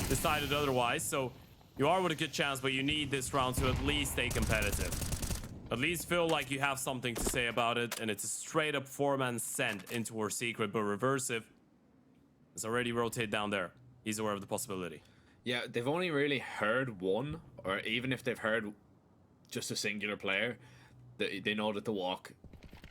decided otherwise. So you are with a good chance, but you need this round to at least stay competitive. At least feel like you have something to say about it, and it's a straight-up 4-man send into our secret, but Reversive is already rotate down there. He's aware of the possibility. Yeah, they've only really heard one, or even if they've heard just a singular player, they know that the walk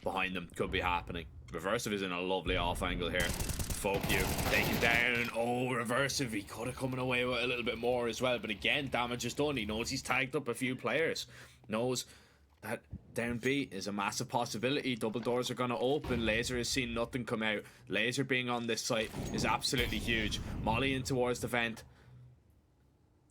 behind them could be happening. Reversive is in a lovely off angle here. Folk you taken down. Oh, Reversive, he could have coming away with a little bit more as well, but again, damage is done. He knows he's tagged up a few players. Knows that down B is a massive possibility. Double doors are going to open. Laser has seen nothing come out. Laser being on this site is absolutely huge. Molly in towards the vent.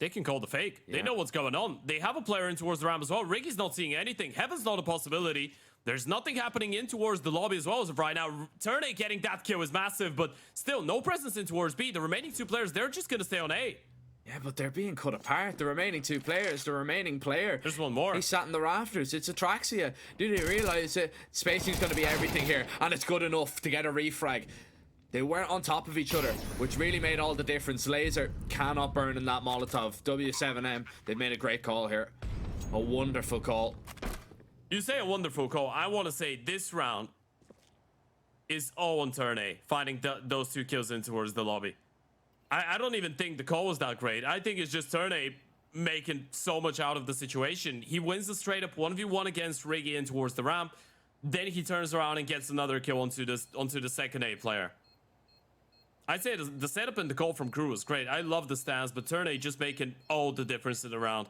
They can call the fake. Yeah. They know what's going on. They have a player in towards the ramp as well. Riggy's not seeing anything. Heaven's not a possibility. There's nothing happening in towards the lobby as well as of right now. Turn A getting that kill is massive, but still no presence in towards B. The remaining two players, they're just going to stay on A. Yeah, but they're being cut apart. The remaining two players, the remaining player. There's one more. He sat in the rafters. It's Atraxia. Did he realize that spacing's going to be everything here, and it's good enough to get a refrag? They weren't on top of each other, which really made all the difference. Laser cannot burn in that Molotov. W7M, they made a great call here. A wonderful call. You say a wonderful call. I want to say this round is all on turn A, finding those two kills in towards the lobby. I don't even think the call was that great. I think it's just turn A making so much out of the situation. He wins the straight up 1v1 against Riggy in towards the ramp. Then he turns around and gets another kill onto the second A player. I'd say the setup and the call from Crew was great. I love the stance, but turn A just making all the difference in the round.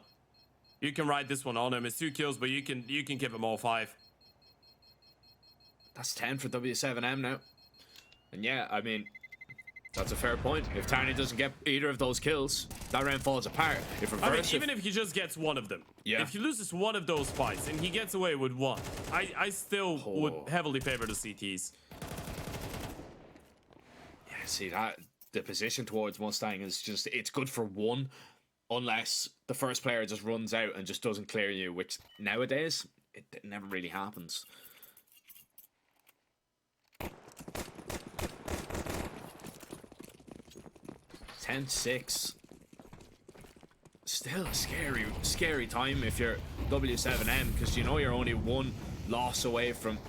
You can ride this one on him. It's 2 kills, but you can give him all 5. That's 10 for W7M now. And yeah, I mean, that's a fair point. If Tarny doesn't get either of those kills, that round falls apart. If Reversive, even if he just gets one of them, yeah. If he loses one of those fights and he gets away with one, I still would heavily favor the CTs. Yeah, see that the position towards Mustang is just, it's good for one, unless the first player just runs out and just doesn't clear you, which nowadays it never really happens. (10-6). Still a scary time if you're W7M, because you know you're only one loss away from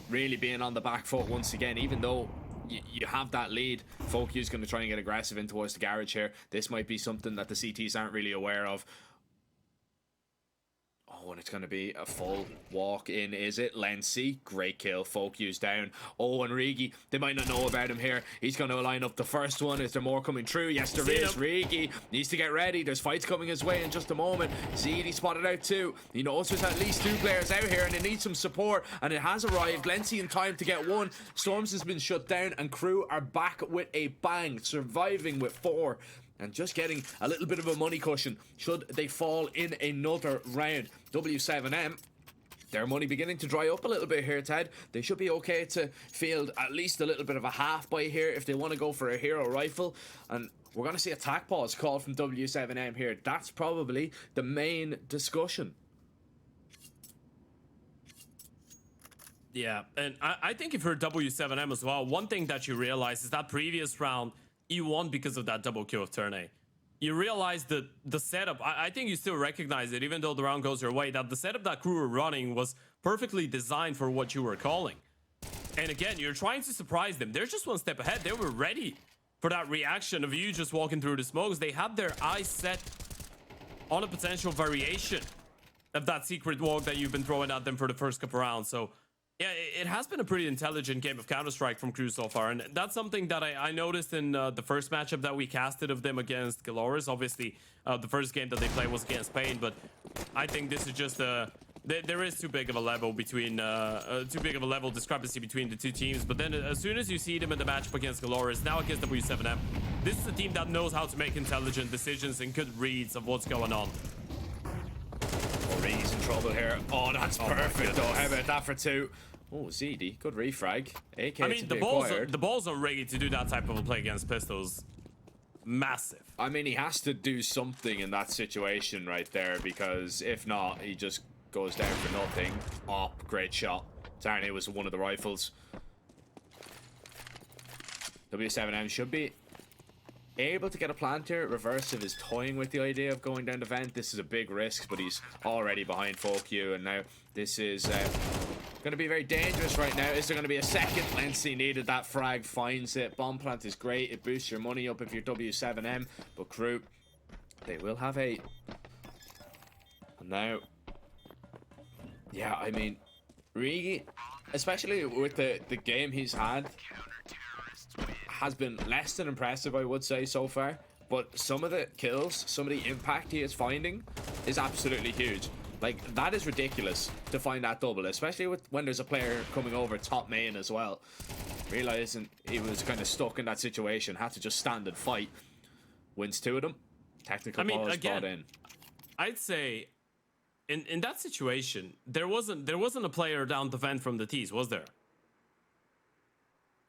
really being on the back foot once again. Even though you have that lead, Foku's going to try and get aggressive in towards the garage here. This might be something that the CTs aren't really aware of. Oh, and it's going to be a full walk in, is it? Lency, great kill. Foku's down. Oh, and Rigi, they might not know about him here. He's going to line up the first one. Is there more coming through? Yes, there is. Rigi needs to get ready. There's fights coming his way in just a moment. ZD spotted out too. He knows there's at least 2 players out here, and it needs some support, and it has arrived. Lency in time to get 1. Storms has been shut down, and Crew are back with a bang, surviving with 4. And just getting a little bit of a money cushion should they fall in another round. W7M, their money beginning to dry up a little bit here, Ted. They should be okay to field at least a little bit of a half buy here if they want to go for a hero rifle. And we're going to see a tac pause called from W7M here. That's probably the main discussion. Yeah, and I think if you're W7M as well, one thing that you realize is that previous round, you won because of that double kill of turn A. You realize that the setup, I think you still recognize it, even though the round goes your way, that the setup that Crew were running was perfectly designed for what you were calling. And again, you're trying to surprise them. They're just one step ahead. They were ready for that reaction of you just walking through the smokes. They had their eyes set on a potential variation of that secret walk that you've been throwing at them for the first couple rounds. So yeah, it has been a pretty intelligent game of Counter-Strike from Crew so far, and that's something that I noticed in the first matchup that we casted of them against Galoris. Obviously, the first game that they played was against Pain, but I think this is just a There is too big of a level between too big of a level discrepancy between the two teams. But then as soon as you see them in the matchup against Galores, now against W7M, this is a team that knows how to make intelligent decisions and good reads of what's going on. He's in trouble here. Oh, that's perfect though. How about that for 2? Oh, ZD, good refrag. AK I mean, to be acquired. the balls are ready to do that type of a play against pistols. Massive. I mean, he has to do something in that situation right there, because if not, he just goes down for nothing. Oh, great shot. Apparently it was one of the rifles. W7M should be able to get a plant here. Reversive is toying with the idea of going down the vent. This is a big risk, but he's already behind FoQ, and now this is going to be very dangerous right now. Is there going to be a second? Lency needed that frag, finds it. Bomb plant is great. It boosts your money up if you're W7M, but Crew, they will have 8. And now, yeah, I mean, Rigi, especially with the game he's had, has been less than impressive, I would say, so far. But some of the kills, some of the impact he is finding is absolutely huge. Like, that is ridiculous to find that double, especially when there's a player coming over top main as well. Realizing he was kind of stuck in that situation, had to just stand and fight. Wins 2 of them. Technical balls brought in. I'd say in that situation, there wasn't a player down the vent from the T's, was there?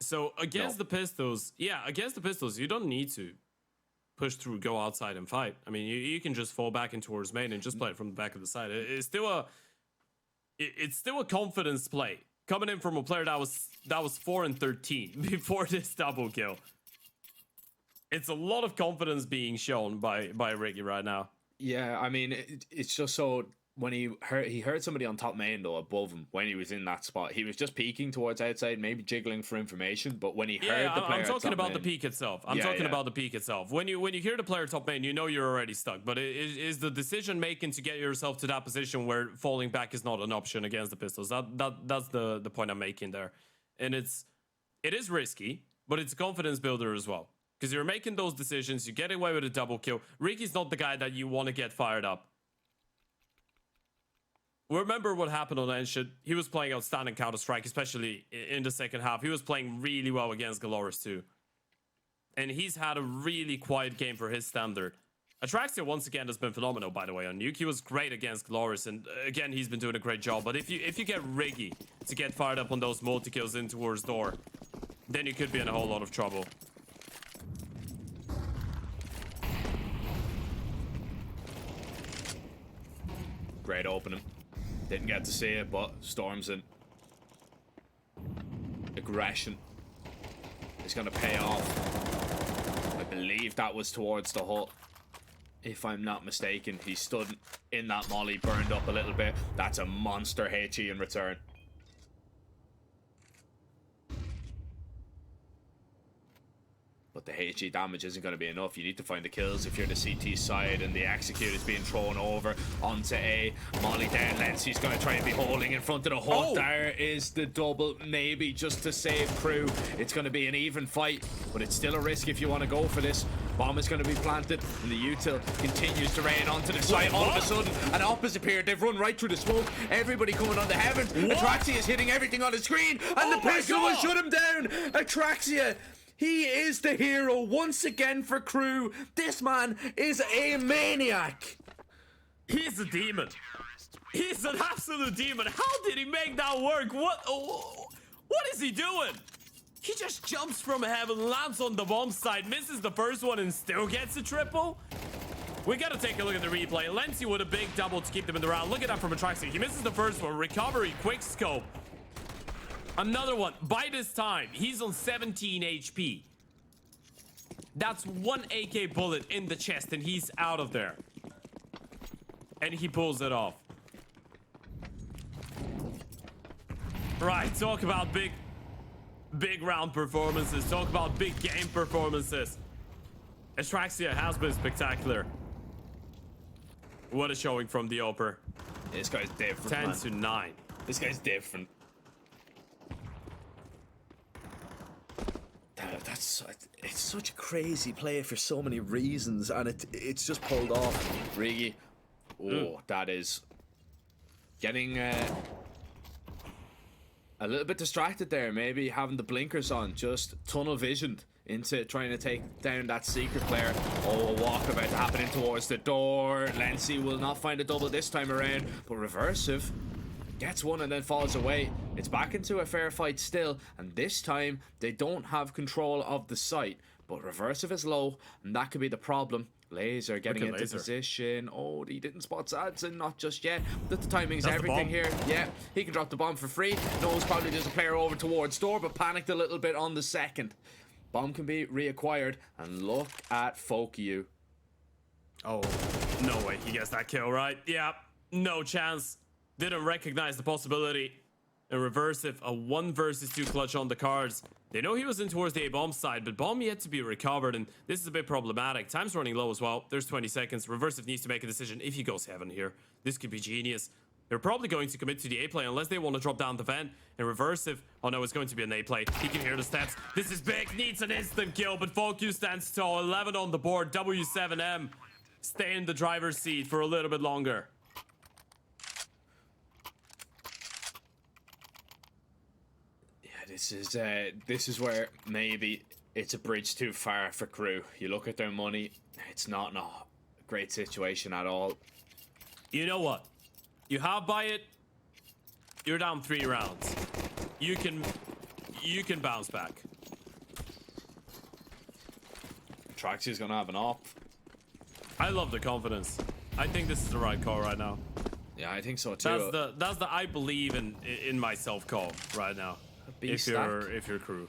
So against the Pistols, against the Pistols, you don't need to push through, go outside and fight. I mean, you can just fall back in towards main and just play it from the back of the side. It's still a confidence play coming in from a player that was 4-13 before this double kill. It's a lot of confidence being shown by Ricky right now. Yeah, I mean, it's just so when he heard somebody on top main though above him when he was in that spot. He was just peeking towards outside, maybe jiggling for information. But when he heard the player, I'm talking about the peak itself. I'm talking about the peak itself. When you hear the player top main, you know you're already stuck. But is the decision making to get yourself to that position where falling back is not an option against the Pistols? That's the point I'm making there. And it is risky, but it's a confidence builder as well. Because you're making those decisions, you get away with a double kill. Ricky's not the guy that you want to get fired up. Remember what happened on Enshid? He was playing outstanding Counter-Strike, especially in the second half. He was playing really well against Galores too. And he's had a really quiet game for his standard. Atraxia once again has been phenomenal, by the way, on Nuke. He was great against Galores, and again, he's been doing a great job. But if you get Riggy to get fired up on those multi-kills in towards door, then you could be in a whole lot of trouble. Great opening. Didn't get to see it, but Storm's in. Aggression is going to pay off. I believe that was towards the hut, if I'm not mistaken. He stood in that molly, burned up a little bit. That's a monster HE in return. But the HE damage isn't going to be enough. You need to find the kills if you're the CT side, and the execute is being thrown over onto A. Molly down, Lency's going to try and be holding in front of the hut. There is the double, maybe just to save Crew. It's going to be an even fight, but it's still a risk if you want to go for this. Bomb is going to be planted, and the util continues to rain onto the site. All of a sudden, an op has appeared. They've run right through the smoke. Everybody coming on the heavens. Atraxia is hitting everything on the screen, and the pistol will shut him down. Atraxia, he is the hero once again for Crew. This man is a maniac. He's a demon. He's an absolute demon. How did he make that work? What is he doing? He just jumps from heaven, lands on the bomb site, misses the first one, and still gets a triple? We gotta take a look at the replay. Lency with a big double to keep them in the round. Look at that from Atraxia. He misses the first one. Recovery, quick scope. Another one. By this time, he's on 17 HP. That's one AK bullet in the chest, and he's out of there. And he pulls it off. Right, talk about big round performances. Talk about big game performances. Atraxia has been spectacular. What a showing from the Oper. This guy's different, 10-9. This guy's different. It's such a crazy play for so many reasons, and it's just pulled off. Riggy, that is Getting a little bit distracted there, maybe having the blinkers on, just tunnel visioned into trying to take down that secret player. Oh, a walk about to happen in towards the door. Lency will not find a double this time around, but Reversive gets one and then falls away. It's back into a fair fight still, and this time they don't have control of the site, but Reversive is low, and that could be the problem. Laser getting into position. Oh, he didn't spot Sadson, not just yet. But the timing's everything here. Yeah, he can drop the bomb for free. Knows probably there's a player over towards door, but panicked a little bit on the second. Bomb can be reacquired, and look at Fokyu. Oh, no way he gets that kill, right? Yeah, no chance. Didn't recognize the possibility. And Reversive, a 1 versus 2 clutch on the cards. They know he was in towards the A-bomb side, but bomb yet to be recovered, and this is a bit problematic. Time's running low as well. There's 20 seconds. Reversive needs to make a decision if he goes heaven here. This could be genius. They're probably going to commit to the A-play unless they want to drop down the vent. And Reversive, oh no, it's going to be an A-play. He can hear the steps. This is big, needs an instant kill, but Focus stands tall. 11 on the board. W7M stay in the driver's seat for a little bit longer. This is where maybe it's a bridge too far for Crew. You look at their money, it's not in a great situation at all. You know what? You have by it. You're down 3 rounds. You can bounce back. Traxxas gonna have an op. I love the confidence. I think this is the right call right now. Yeah, I think so too. That's the I believe in myself call right now. If you're Crew.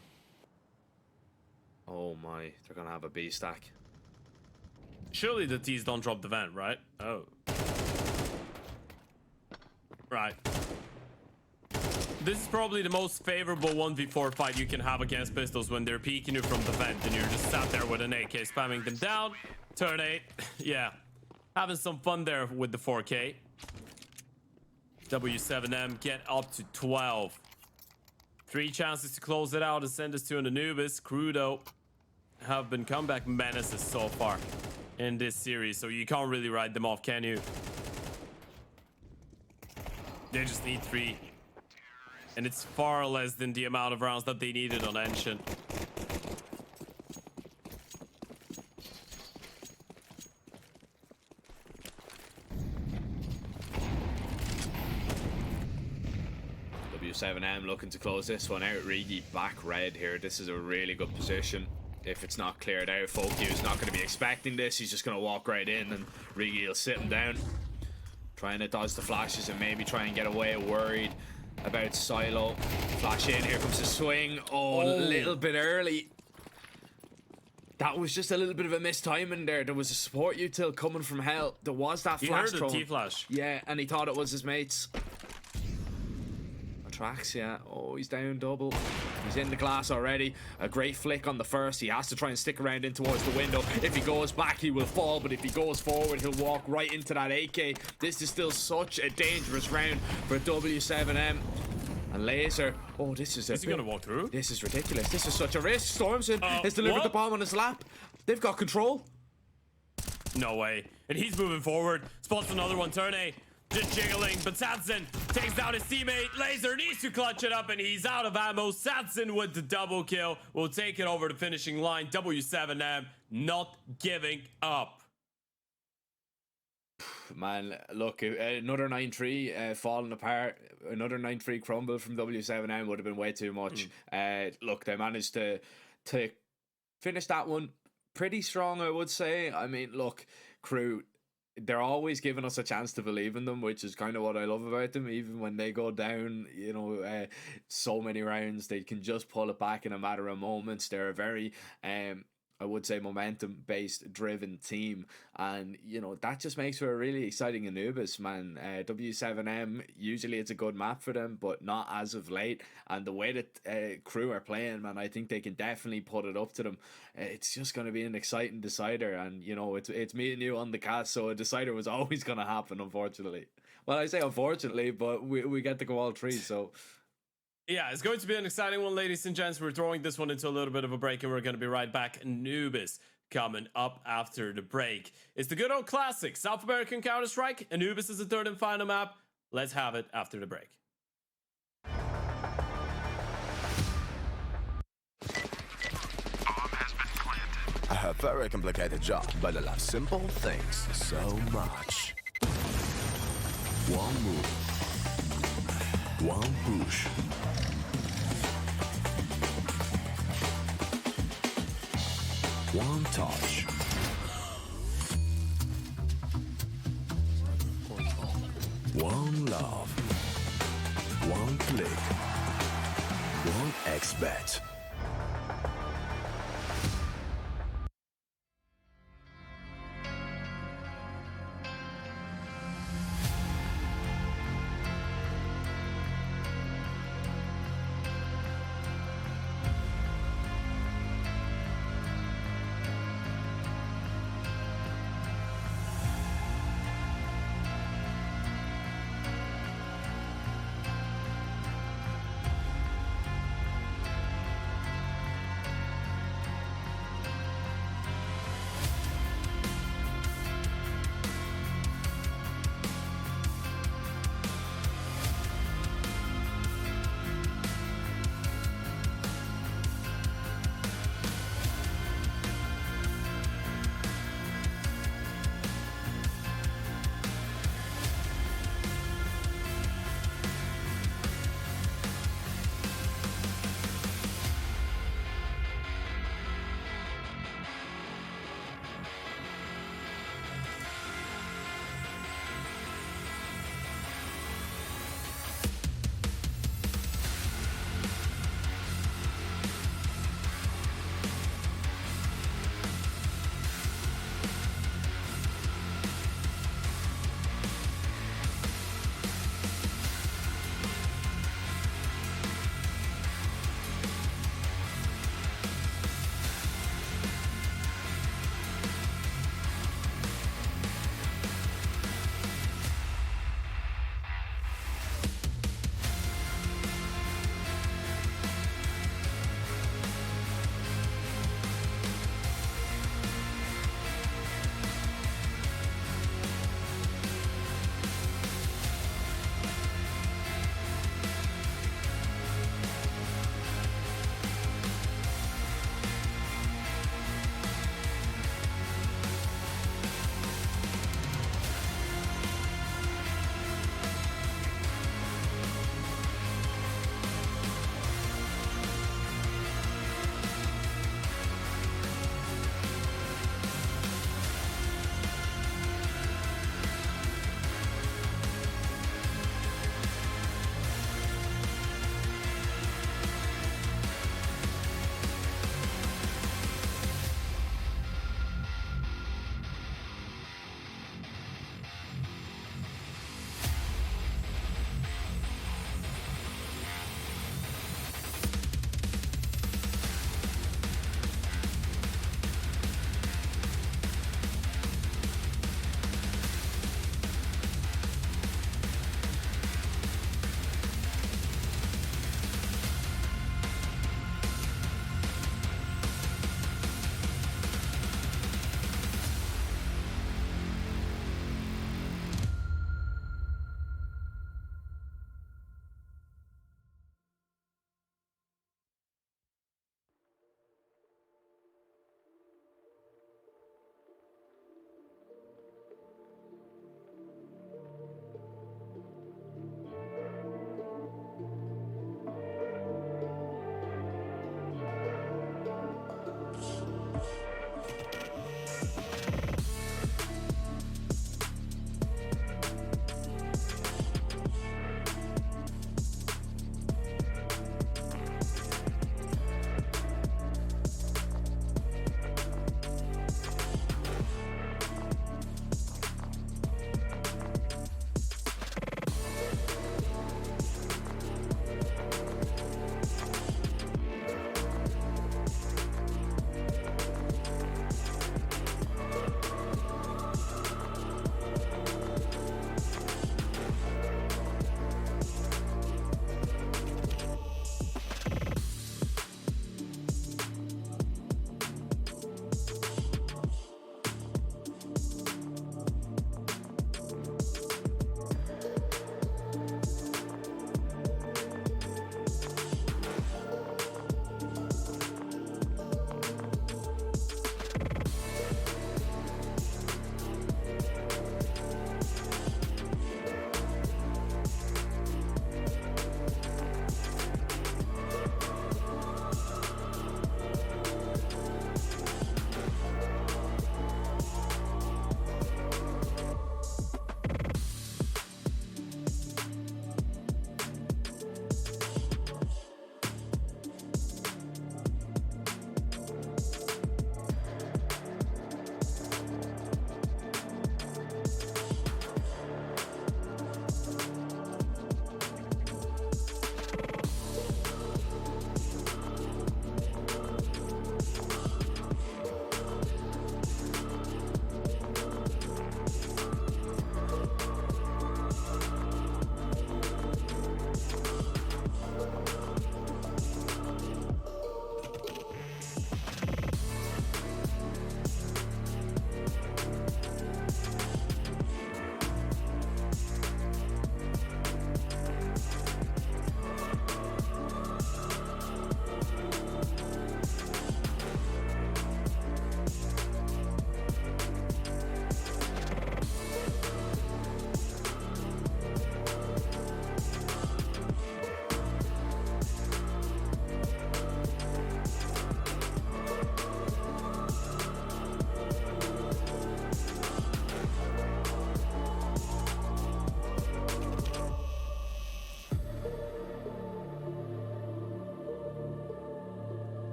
Oh my, they're gonna have a B stack. Surely the T's don't drop the vent, right? Oh. Right. This is probably the most favorable 1v4 fight you can have against pistols when they're peeking you from the vent and you're just sat there with an AK spamming them down. Turn 8. Yeah. Having some fun there with the 4K. W7M get up to 12. 3 chances to close it out and send us to an Anubis. Crew, though, have been comeback menaces so far in this series, so you can't really write them off, can you? They just need 3. And it's far less than the amount of rounds that they needed on Ancient. W7M looking to close this one out. Rigi back red here. This is a really good position. If it's not cleared out, Fokyu is not going to be expecting this. He's just going to walk right in and Rigi will sit him down. Trying to dodge the flashes and maybe try and get away. Worried about Silo. Flash in. Here comes the swing. Oh, a little bit early. That was just a little bit of a mistiming there. There was a support util coming from hell. There was that flash thrown. He heard the T-flash. Yeah, and he thought it was his mates. Tracks, yeah. Oh, he's down double. He's in the glass already. A great flick on the first. He has to try and stick around in towards the window. If he goes back, he will fall, but if he goes forward, he'll walk right into that AK. This is still such a dangerous round for W7M. And Laser. Oh, this is he gonna walk through? This is ridiculous. This is such a risk. Stormson has delivered the bomb on his lap. They've got control. No way. And he's moving forward. Spots another one. Turn A. Just jiggling, but Sadson takes down his teammate. Laser needs to clutch it up, and he's out of ammo. Sadson with the double kill will take it over the finishing line. W7M not giving up. Man, look, another 9-3 falling apart. Another 9-3 crumble from W7M would have been way too much. Look, they managed to finish that one pretty strong, I would say. I mean, look, Crew, they're always giving us a chance to believe in them, which is kind of what I love about them. Even when they go down, you know, so many rounds, they can just pull it back in a matter of moments. They're a very, I would say, momentum-based driven team, and you know that just makes for a really exciting Anubis, man. W7M, usually it's a good map for them, but not as of late. And the way that Crew are playing, man, I think they can definitely put it up to them. It's just going to be an exciting decider, and you know it's me and you on the cast, so a decider was always going to happen, unfortunately. Well, I say unfortunately, but we get to go all 3, so. Yeah, it's going to be an exciting one, ladies and gents. We're throwing this one into a little bit of a break, and we're going to be right back. Anubis coming up after the break. It's the good old classic South American Counter-Strike. Anubis is the 3rd and final map. Let's have it after the break. I have a very complicated job, but I love simple things so much. One move, one push. One touch. One love. One click. One XBet.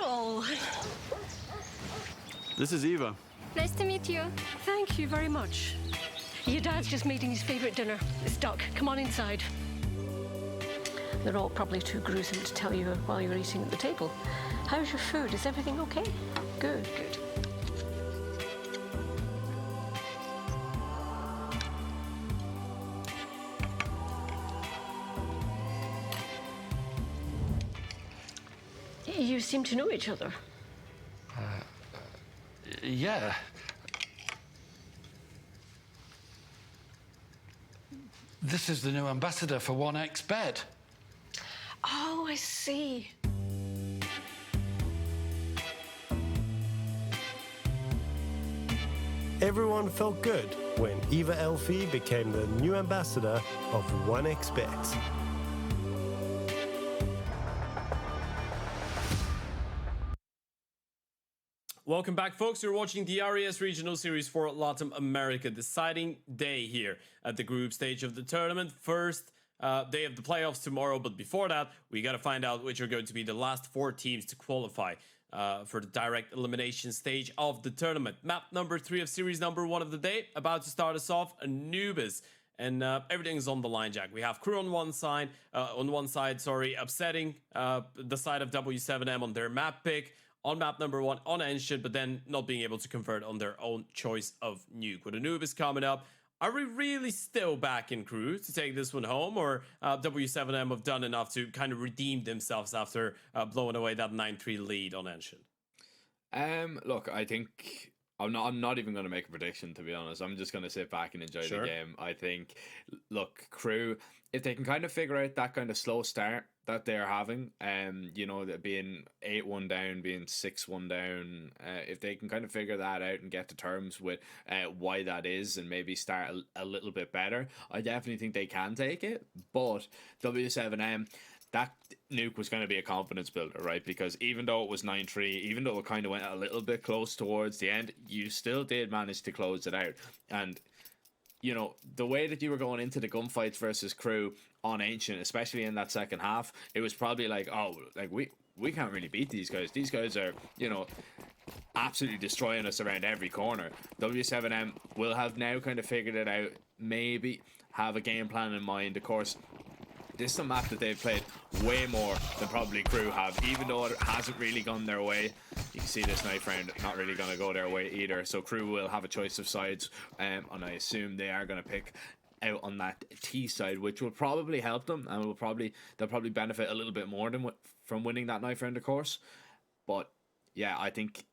Carol. This is Eva. Nice to meet you. Thank you very much. Your dad's just making his favourite dinner. It's duck. Come on inside. They're all probably too gruesome to tell you while you're eating at the table. How's your food? Is everything okay? Good, good. You seem to know each other. Yeah. This is the new ambassador for 1xBet. Oh, I see. Everyone felt good when Eva Elfie became the new ambassador of 1xBet. Welcome back, folks. You're watching the RES Regional Series for LATAM America. Deciding day here at the group stage of the tournament. First day of the playoffs tomorrow, but before that, we got to find out which are going to be the last 4 teams to qualify for the direct elimination stage of the tournament. Map number 3 of series number 1 of the day. About to start us off, Anubis. And everything's on the line, Jack. We have Crew on one side, upsetting the side of W7M on their map pick. On map number 1 on Ancient, but then not being able to convert on their own choice of nuke. With Anubis coming up, are we really still back in Crew to take this one home? Or W7M have done enough to kind of redeem themselves after blowing away that 9-3 lead on Ancient? Look, I think I'm not even going to make a prediction, to be honest. I'm just going to sit back and enjoy the game. I think, look, Crew, if they can kind of figure out that kind of slow start that they're having, you know, that being 8-1 down, being 6-1 down, if they can kind of figure that out and get to terms with why that is and maybe start a little bit better, I definitely think they can take it. But W7M, that nuke was going to be a confidence builder, right? Because even though it was 9-3, even though it kind of went a little bit close towards the end, you still did manage to close it out. And you know, the way that you were going into the gunfights versus Crew on Ancient, especially in that second half, it was probably like, oh, like we can't really beat these guys. These guys are, you know, absolutely destroying us around every corner. W7M will have now kind of figured it out, maybe have a game plan in mind. Of course, this is a map that they've played way more than probably Crew have, even though it hasn't really gone their way. You can see this knife round not really going to go their way either. So Crew will have a choice of sides, and I assume they are going to pick out on that T side, which will probably help them, and they'll probably benefit a little bit more than from winning that knife round, of course. But yeah, I think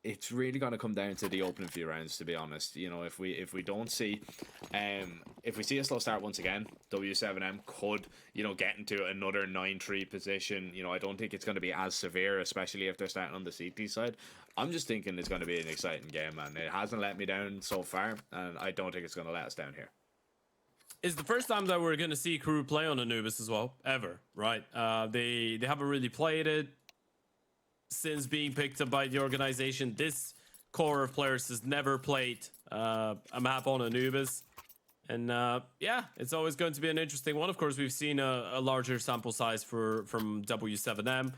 it's really going to come down to the opening few rounds, to be honest. You know, if we don't see, if we see a slow start once again, W7M could, you know, get into another 9-3 position. You know, I don't think it's going to be as severe, especially if they're starting on the CT side. I'm just thinking it's going to be an exciting game, man. It hasn't let me down so far, and I don't think it's going to let us down here. It's the first time that we're going to see Crew play on Anubis as well, ever, right? They haven't really played it since being picked up by the organization. This core of players has never played a map on Anubis. And yeah, it's always going to be an interesting one. Of course, we've seen a larger sample size from W7M.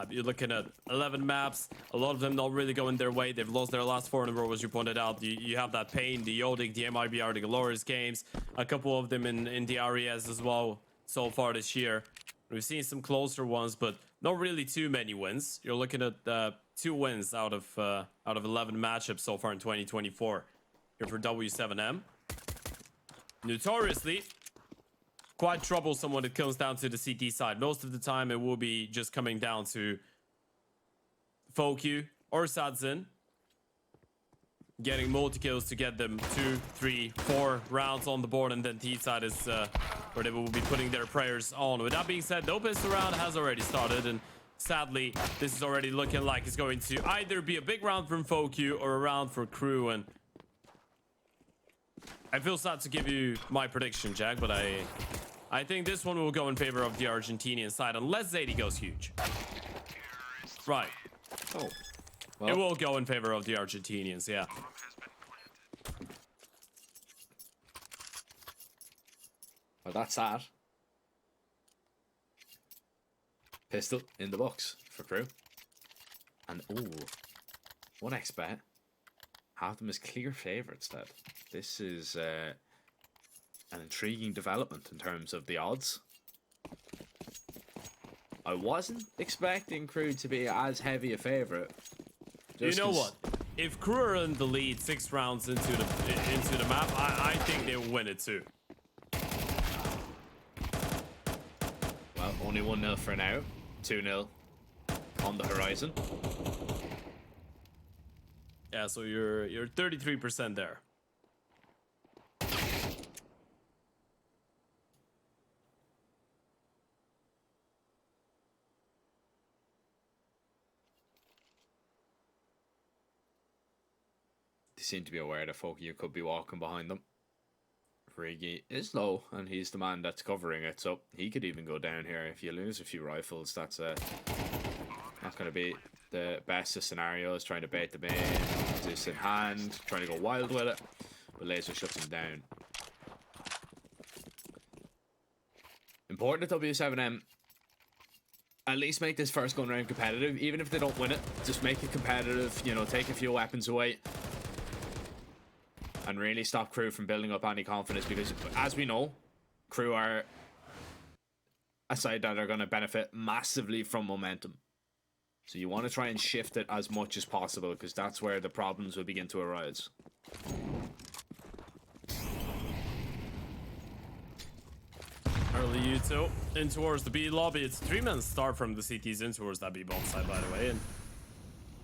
You're looking at 11 maps, a lot of them not really going their way. They've lost their last 4 in a row, as you pointed out. You have that Pain, the Yodik, the MIBR, the Galores games, a couple of them in the RES as well so far this year. We've seen some closer ones, but not really too many wins. You're looking at 2 wins out of 11 matchups so far in 2024 here for W7M. Notoriously quite troublesome when it comes down to the CT side. Most of the time it will be just coming down to Fokyu or Sadzin getting multi-kills to get them 2, 3, 4 rounds on the board, and then T side is where they will be putting their prayers on. With that being said, no pistol round has already started, and sadly this is already looking like it's going to either be a big round from Fokyu or a round for Crew. And I feel sad to give you my prediction, Jack, but I think this one will go in favor of the Argentinian side, unless Zadie goes huge. Right. Oh. Well. It will go in favor of the Argentinians, yeah. Well, that's sad. Pistol in the box for Crew. And, oh, 1xbet have them as clear favourites, Ted. This is an intriguing development in terms of the odds. I wasn't expecting Crew to be as heavy a favourite. You know what? If Crew are in the lead 6 rounds into the map, I think they will win it too. Well, only 1-0 for now. 2-0 on the horizon. Yeah, so you're 33% there. They seem to be aware that Fokia could be walking behind them. Riggy is low, and he's the man that's covering it, so he could even go down here. If you lose a few rifles, that's not going to be the best of scenarios. Trying to bait them in, this in hand, trying to go wild with it, but Laser shuts him down. Important that W7M at least make this first gun round competitive. Even if they don't win it, just make it competitive, you know, take a few weapons away. And really stop Crew from building up any confidence, because as we know, Crew are a side that are going to benefit massively from momentum. So you want to try and shift it as much as possible, because that's where the problems will begin to arise. Early U2 in towards the B lobby. It's a 3-man start from the CTs in towards that B bomb side, by the way. And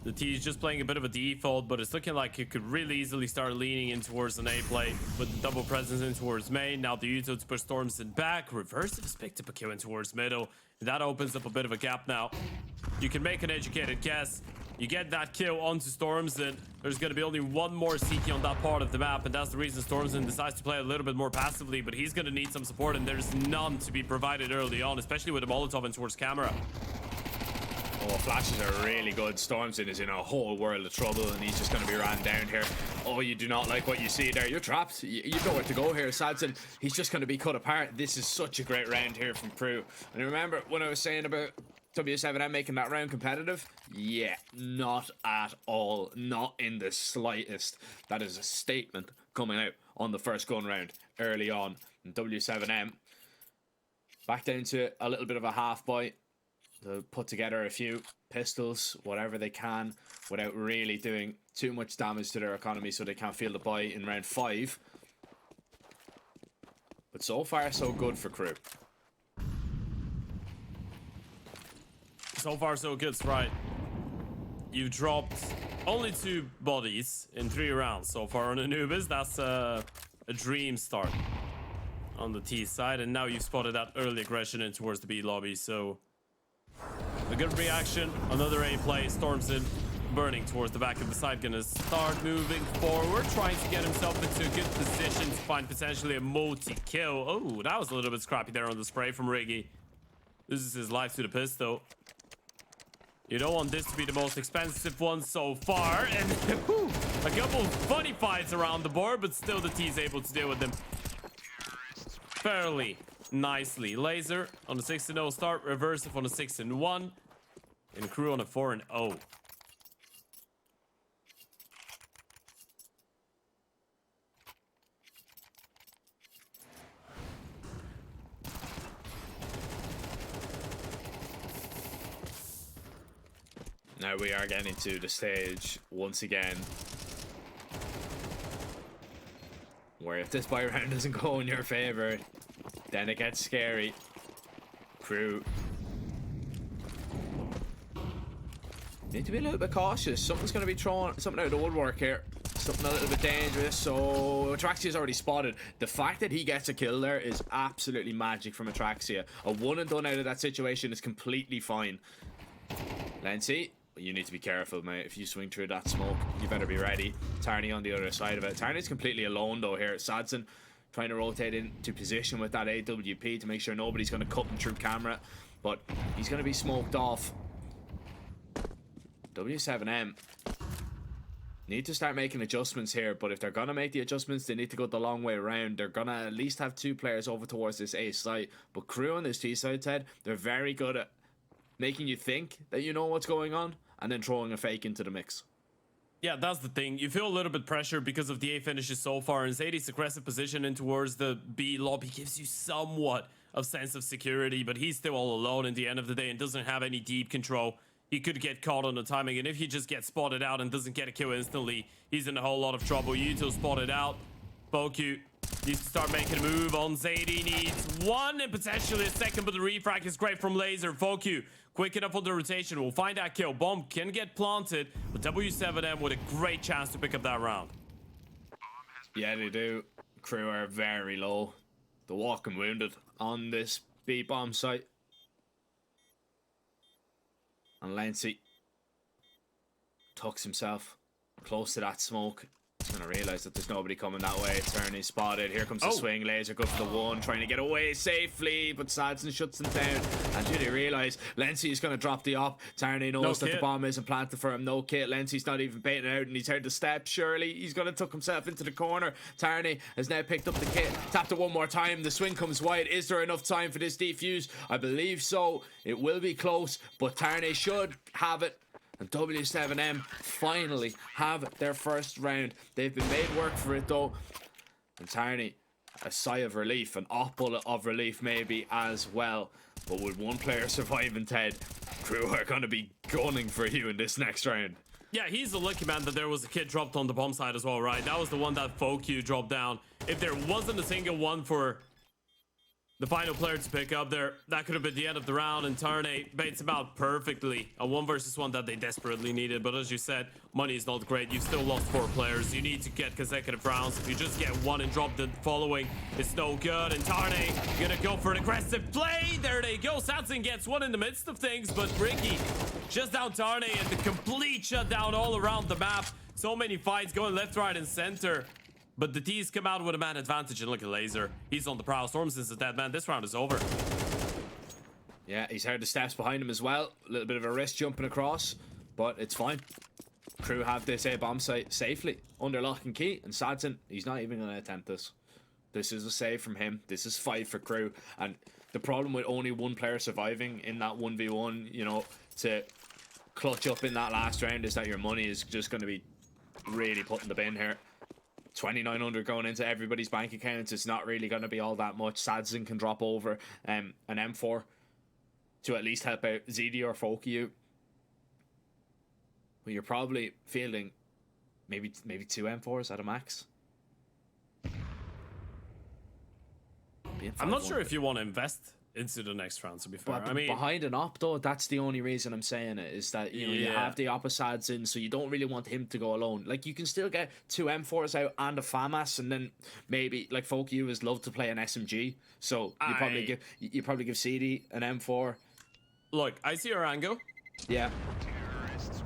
the T is just playing a bit of a default, but it's looking like it could really easily start leaning in towards an A play with the double presence in towards main. Now the Uto to push Stormson back. Reverse if it's picked up a kill in towards middle. That opens up a bit of a gap now. You can make an educated guess. You get that kill onto Stormson. There's going to be only one more CT on that part of the map, and that's the reason Stormson decides to play a little bit more passively, but he's going to need some support, and there's none to be provided early on, especially with the Molotov in towards camera. Oh, flashes are really good. Stormson is in a whole world of trouble, and he's just going to be ran down here. Oh, you do not like what you see there. You're trapped. You know where to go here. Sadson, he's just going to be cut apart. This is such a great round here from Crew. And remember when I was saying about W7M making that round competitive? Yeah, not at all. Not in the slightest. That is a statement coming out on the first gun round early on. And W7M back down to a little bit of a half bite. They'll put together a few pistols, whatever they can, without really doing too much damage to their economy, so they can't feel the buy in round 5. But so far, so good for Crew. So far, so good, right? You've dropped only 2 bodies in 3 rounds so far on Anubis. That's a dream start on the T side, and now you've spotted that early aggression in towards the B lobby, so a good reaction. Another A play. Stormson burning towards the back of the side. Gonna start moving forward, trying to get himself into a good position to find potentially a multi-kill. Oh, that was a little bit scrappy there on the spray from Riggy. Loses his life to the pistol. You don't want this to be the most expensive one so far. And whew, a couple funny fights around the board, but still the T's able to deal with them fairly nicely. Laser on a 6-0 start, Reversive on a 6-1, and Crew on a 4-0. Now we are getting to the stage once again where if this buy round doesn't go in your favor, then it gets scary. Crew need to be a little bit cautious. Something's going to be thrown, something out of the woodwork here. Something a little bit dangerous. So Atraxia's already spotted. The fact that he gets a kill there is absolutely magic from Atraxia. A one and done out of that situation is completely fine. Lency, you need to be careful, mate. If you swing through that smoke, you better be ready. Tarny on the other side of it. Tarny's completely alone though here. Sadson trying to rotate into position with that AWP to make sure nobody's going to cut him through camera, but he's going to be smoked off. W7M need to start making adjustments here, but if they're going to make the adjustments, they need to go the long way around. They're going to at least have 2 players over towards this A side, but Crew on this T side, Ted, they're very good at making you think that you know what's going on, and then throwing a fake into the mix. Yeah, that's the thing. You feel a little bit pressure because of the A finishes so far, and Zadie's aggressive position in towards the B lobby gives you somewhat of sense of security, but he's still all alone in the end of the day and doesn't have any deep control. He could get caught on the timing, and if he just gets spotted out and doesn't get a kill instantly, he's in a whole lot of trouble. Yuto spotted out. Boku needs to start making a move on Zadie. Needs one and potentially a second, but the refrag is great from Laser. Boku quick enough on the rotation. We'll find that kill. Bomb can get planted, but W7M with a great chance to pick up that round. Yeah, they do. Crew are very low. The walking wounded on this B bomb site. And Lancey tucks himself close to that smoke. He's going to realise that there's nobody coming that way. Turney spotted. Here comes the swing. Laser goes for the one, trying to get away safely, but Sadson shuts him down. And do they realise Lancey is going to drop the op? Turney knows that the bomb isn't planted for him. No kit. Lancey's not even baiting out, and he's heard the step. Surely he's going to tuck himself into the corner. Turney has now picked up the kit. Tapped it one more time. The swing comes wide. Is there enough time for this defuse? I believe so. It will be close, but Turney should have it. And W7M finally have their first round. They've been made work for it though. And Tarney, a sigh of relief, an bullet of relief maybe as well. But with one player surviving, Ted, Crew are going to be gunning for you in this next round. Yeah, he's the lucky man that there was a kid dropped on the bomb side as well, right? That was the one that Fokyu dropped down. If there wasn't a single one for the final player to pick up there, that could have been the end of the round, and Tarney baits him out perfectly. A 1 versus 1 that they desperately needed, but as you said, money is not great. You've still lost 4 players. You need to get consecutive rounds. If you just get one and drop the following, it's no good. And Tarney gonna go for an aggressive play. There they go. Satsin gets one in the midst of things, but Ricky just down Tarney, and the complete shutdown all around the map. So many fights going left, right, and center. But the T's come out with a man advantage, and look at Laser. He's on the prowl. Storms is a dead man. This round is over. Yeah, he's heard the steps behind him as well. A little bit of a risk jumping across, but it's fine. Crew have this A-bomb site safely under lock and key, and Sadson, he's not even going to attempt this. This is a save from him. This is 5 for Crew, and the problem with only one player surviving in that 1v1, you know, to clutch up in that last round is that your money is just going to be really put in the bin here. 2,900 going into everybody's bank accounts. It's not really going to be all that much. Sadson can drop over an M4 to at least help out ZD or Fokyu. But you're probably fielding maybe 2 M4s at a max. I'm not sure if you want to invest into the next round, to be fair. But I mean, behind an op though, that's the only reason I'm saying it, is that you know you have the opposites in, so you don't really want him to go alone. Like, you can still get 2 M4s out and a FAMAS, and then maybe like Fokyu has loved to play an SMG, so you probably give CD an M4. Look, I see your angle. Yeah.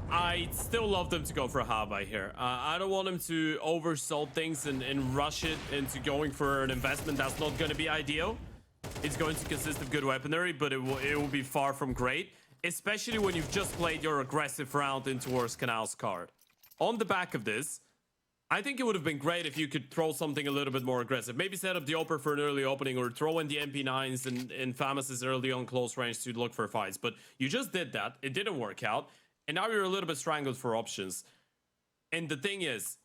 I still love them to go for a Habai here. I don't want them to oversell things and rush it into going for an investment that's not going to be ideal. It's going to consist of good weaponry, but it will be far from great, especially when you've just played your aggressive round in towards Canal's card. On the back of this, I think it would have been great if you could throw something a little bit more aggressive. Maybe set up the Oper for an early opening, or throw in the MP9s and FAMAS's early on close range to look for fights. But you just did that. It didn't work out. And now you're a little bit strangled for options. And the thing is,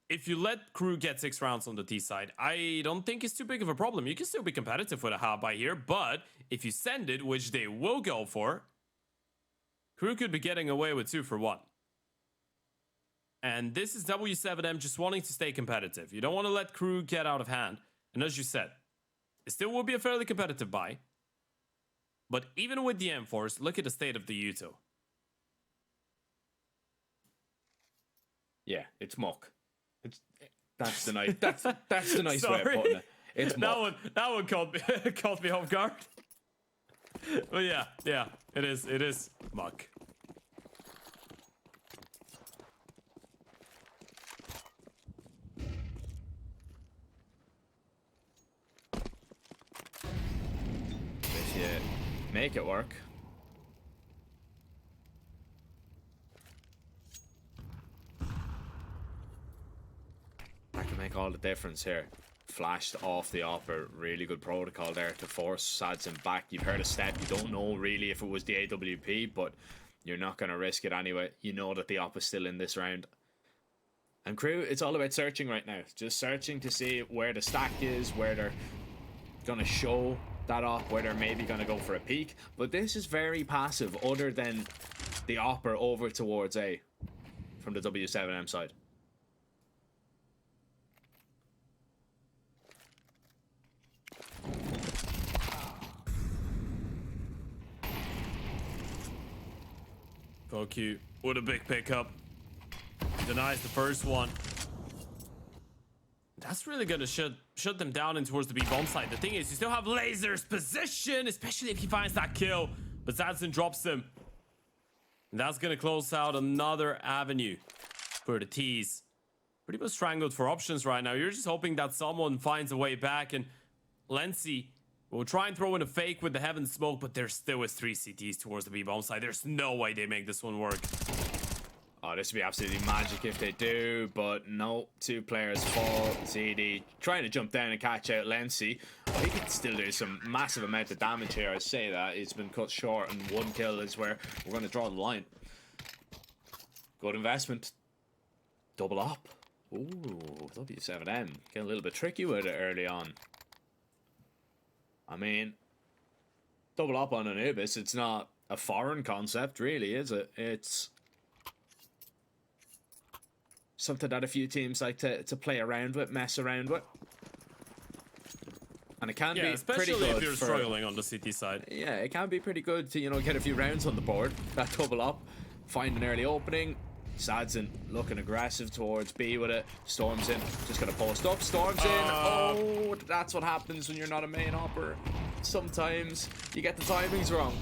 if you let Crew get 6 rounds on the T side, I don't think it's too big of a problem. You can still be competitive with a Habai here, but if you send it, which they will go for, Crew could be getting away with 2 for 1. And this is W7M just wanting to stay competitive. You don't want to let Crew get out of hand. And as you said, it still will be a fairly competitive buy. But even with the M4s, look at the state of the Yuto. Yeah, it's muck. That's the nice. That's the nice way of putting it. It's muck. That one caught me off guard. But yeah, it is muck. If you make it work. That can make all the difference here. Flashed off the offer. Really good protocol there to force Sadson back. You've heard a step. You don't know really if it was the AWP, but You're not going to risk it anyway. You know that the op is still in this round. And crew, it's all about searching right now. Just searching to see where the stack is, where they're going to show that op, where they're maybe going to go for a peek. But this is very passive, other than the opper over towards A from the W7M side. Fuck you. What a big pickup. Denies the first one. That's really gonna shut them down in towards the B bomb side. The thing is, you still have Laser's position, especially if he finds that kill. But Zadson drops him. And that's gonna close out another avenue for the T's. Pretty much strangled for options right now. You're just hoping that someone finds a way back, and Lency will try and throw in a fake with the heaven smoke, but there still is 3 CTs towards the B bomb side. There's no way they make this one work. Oh, this would be absolutely magic if they do, but no. 2 players fall. CD trying to jump down and catch out Lency. Oh, he can still do some massive amount of damage here. I say that. He's been cut short, and 1 kill is where we're going to draw the line. Good investment. Double up. Ooh, W7M. Getting a little bit tricky with it early on. I mean, double up on Anubis, it's not a foreign concept, really, is it? It's something that a few teams like to play around with, mess around with. And it can be pretty good if you're struggling on the CT side. Yeah, it can be pretty good to, you know, get a few rounds on the board. That double up, find an early opening. Sadson looking aggressive towards B with it. Storms in, just gonna post up. Storms in. Oh, that's what happens when you're not a main opper. Sometimes you get the timings wrong.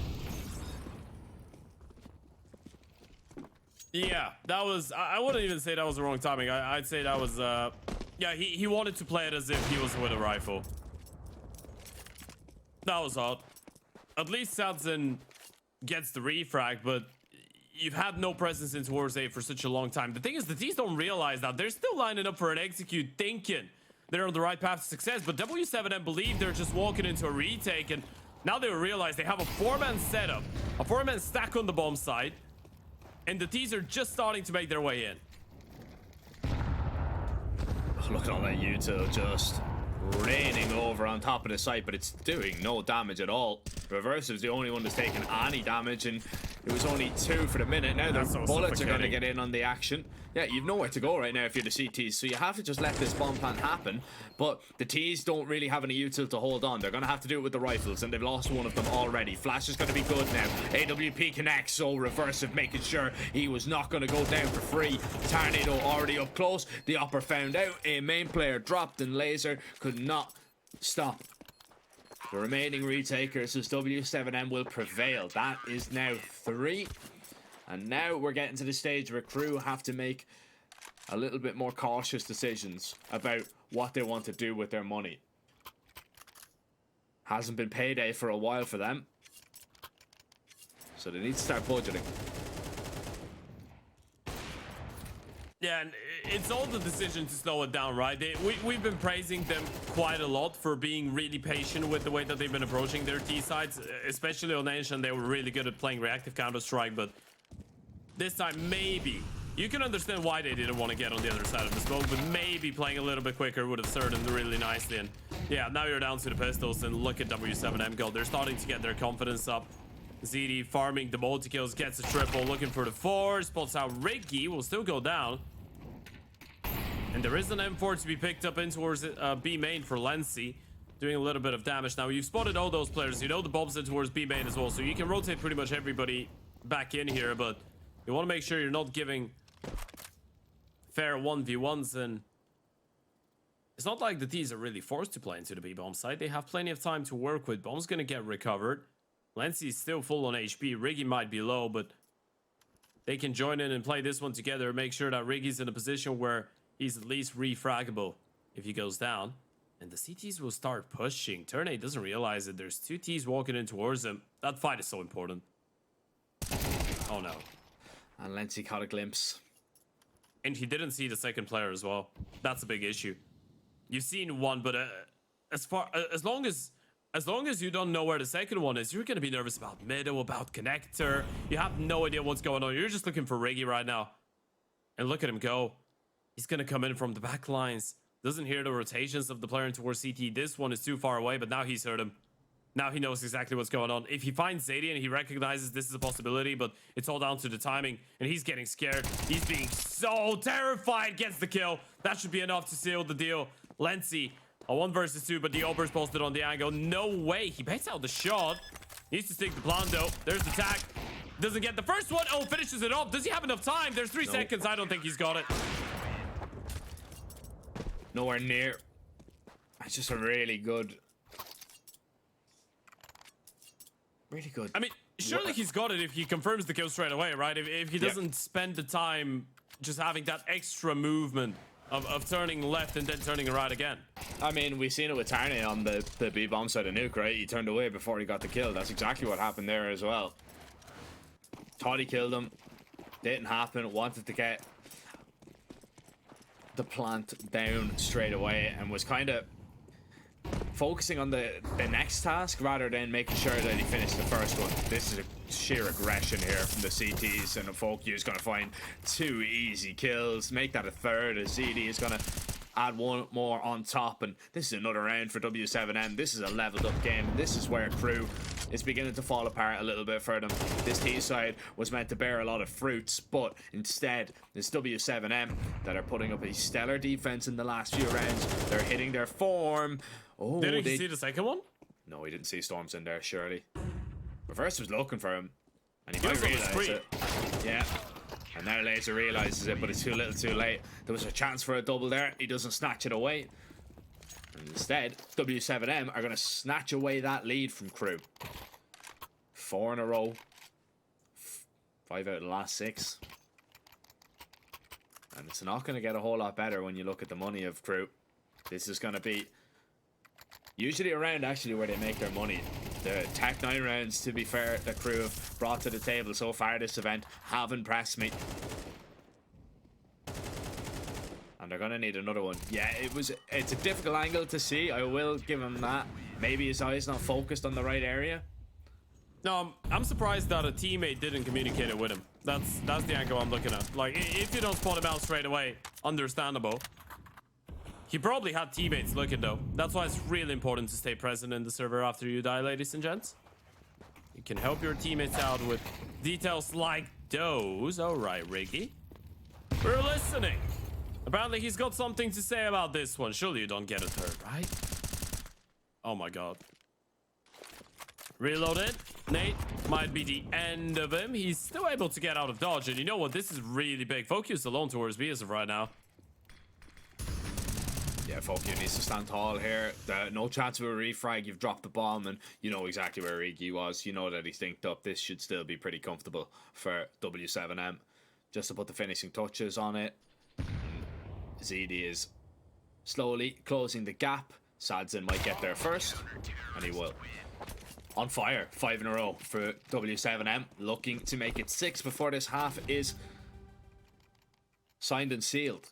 Yeah, that was... I wouldn't even say that was the wrong timing. I'd say that was... yeah, he wanted to play it as if he was with a rifle. That was odd. At least Sadson gets the refrag, but you've had no presence in towards A for such a long time. The thing is, the T's don't realize that. They're still lining up for an execute, thinking they're on the right path to success, but W7M believe they're just walking into a retake, and now they realize they have a 4-man setup, a 4-man stack on the bomb side, and the T's are just starting to make their way in. Look at all that util just raining over on top of the site, but it's doing no damage at all. Reverse is the only one that's taken any damage, and it was only 2 for the minute. Now the bullets are going to get in on the action. Yeah, you've nowhere to go right now if you're the CTs, so you have to just let this bomb plant happen. But the T's don't really have any util to hold on. They're going to have to do it with the rifles, and they've lost one of them already. Flash is going to be good now. AWP connects, so Reversive making sure he was not going to go down for free. Tornado already up close. The upper found out. A main player dropped, and Laser could not stop the remaining retakers, as W7M will prevail. That is now 3. And now we're getting to the stage where crew have to make a little bit more cautious decisions about what they want to do with their money. Hasn't been payday for a while for them, so they need to start budgeting. Yeah, and it's all the decision to slow it down, right? We've been praising them quite a lot for being really patient with the way that they've been approaching their T sides, especially on Ancient. They were really good at playing reactive Counter-Strike, but this time maybe you can understand why they didn't want to get on the other side of the smoke, but maybe playing a little bit quicker would have served them really nicely. And yeah, now you're down to the pistols, and look at W7M go. They're starting to get their confidence up. ZD farming the multi-kills, gets a triple, looking for the 4, spots out Riggy, will still go down. And there is an M4 to be picked up in towards B main for Lency, doing a little bit of damage. Now, you've spotted all those players. You know the bombs in towards B main as well, so you can rotate pretty much everybody back in here, but you want to make sure you're not giving fair 1v1s, and it's not like the T's are really forced to play into the B bomb side. They have plenty of time to work with. Bomb's gonna get recovered. Lency is still full on HP. Riggy might be low, but they can join in and play this one together. Make sure that Riggy's in a position where he's at least refraggable if he goes down. And the CTs will start pushing. Turnate doesn't realize that there's 2 T's walking in towards him. That fight is so important. Oh no. And Lency caught a glimpse. And he didn't see the second player as well. That's a big issue. You've seen one, but as long as as long as you don't know where the second one is, you're gonna be nervous about middle, about connector. You have no idea what's going on. You're just looking for Riggy right now. And look at him go. He's gonna come in from the back lines. Doesn't hear the rotations of the player towards CT. This one is too far away, but now he's heard him. Now he knows exactly what's going on. If he finds Zadie and he recognizes this is a possibility, but it's all down to the timing, and he's getting scared. He's being so terrified, gets the kill. That should be enough to seal the deal. Lenzi, a 1 versus 2, but the Ober's posted on the angle. No way. He baits out the shot. Needs to stick the plan, though. There's the tag. Doesn't get the first one. Oh, finishes it off. Does he have enough time? There's 3 seconds. I don't think he's got it. Nowhere near. It's just a really good. Really good. I mean, surely he's got it if he confirms the kill straight away, right? If he doesn't spend the time just having that extra movement of turning left and then turning right again. I mean, we've seen it with Tarney on the B-bomb side of Nuke, right? He turned away before he got the kill. That's exactly what happened there as well. Thought he killed him. Didn't happen. Wanted to get the plant down straight away and was kind of focusing on the next task rather than making sure that he finished the first one. This is a sheer aggression here from the CTs, and the Fokyu is going to find 2 easy kills, make that a third, as ZD is going to add 1 more on top, and this is another round for W7M. This is a leveled up game, and this is where crew is beginning to fall apart a little bit for them. This T side was meant to bear a lot of fruits, but instead it's W7M that are putting up a stellar defense in the last few rounds. They're hitting their form. Oh, didn't he see the second one? No, he didn't see Storms in there, surely. Reverse was looking for him, and he might realize it. Yeah. And now Laser realizes it, but it's too little too late. There was a chance for a double there. He doesn't snatch it away. And instead, W7M are going to snatch away that lead from crew. 4 in a row. 5 out of the last 6. And it's not going to get a whole lot better when you look at the money of crew. This is going to be usually a round actually where they make their money. The Tech 9 rounds, to be fair, the crew have brought to the table so far this event have impressed me. And they're going to need another one. Yeah, it's a difficult angle to see. I will give him that. Maybe his eye's not focused on the right area. No, I'm surprised that a teammate didn't communicate it with him. That's the angle I'm looking at. Like, if you don't spot him out straight away, understandable. He probably had teammates looking, though. That's why it's really important to stay present in the server after you die, ladies and gents. You can help your teammates out with details like those. All right, Riggy. We're listening. Apparently, he's got something to say about this one. Surely you don't get a third, right? Oh, my God. Reload it. Nate might be the end of him. He's still able to get out of dodge. And you know what? This is really big. Focus alone towards B as of right now. Yeah, Fokyu needs to stand tall here. No chance of a refrag. You've dropped the bomb, and you know exactly where Iggy was. You know that he's synced up. This should still be pretty comfortable for W7M. Just to put the finishing touches on it. ZD is slowly closing the gap. Sadzin might get there first, and he will. On fire, 5 in a row for W7M. Looking to make it 6 before this half is signed and sealed.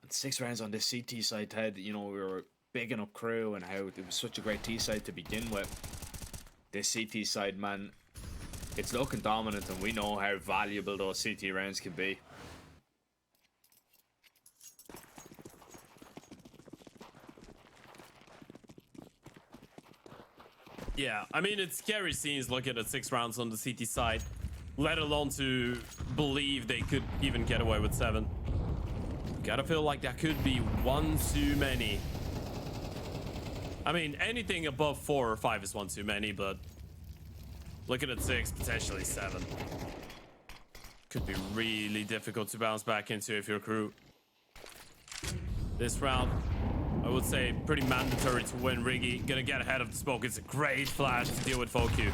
And 6 rounds on this CT side, Ted. You know, we were bigging up crew and how it was such a great T side to begin with. This CT side, man, it's looking dominant, and we know how valuable those CT rounds can be. Yeah, I mean, it's scary scenes looking at 6 rounds on the CT side, let alone to believe they could even get away with 7. Gotta feel like that could be 1 too many. I mean, anything above 4 or 5 is 1 too many, but looking at 6, potentially 7. Could be really difficult to bounce back into if you're crew. This round, I would say pretty mandatory to win. Riggy gonna get ahead of the smoke. It's a great flash to deal with Fokyu.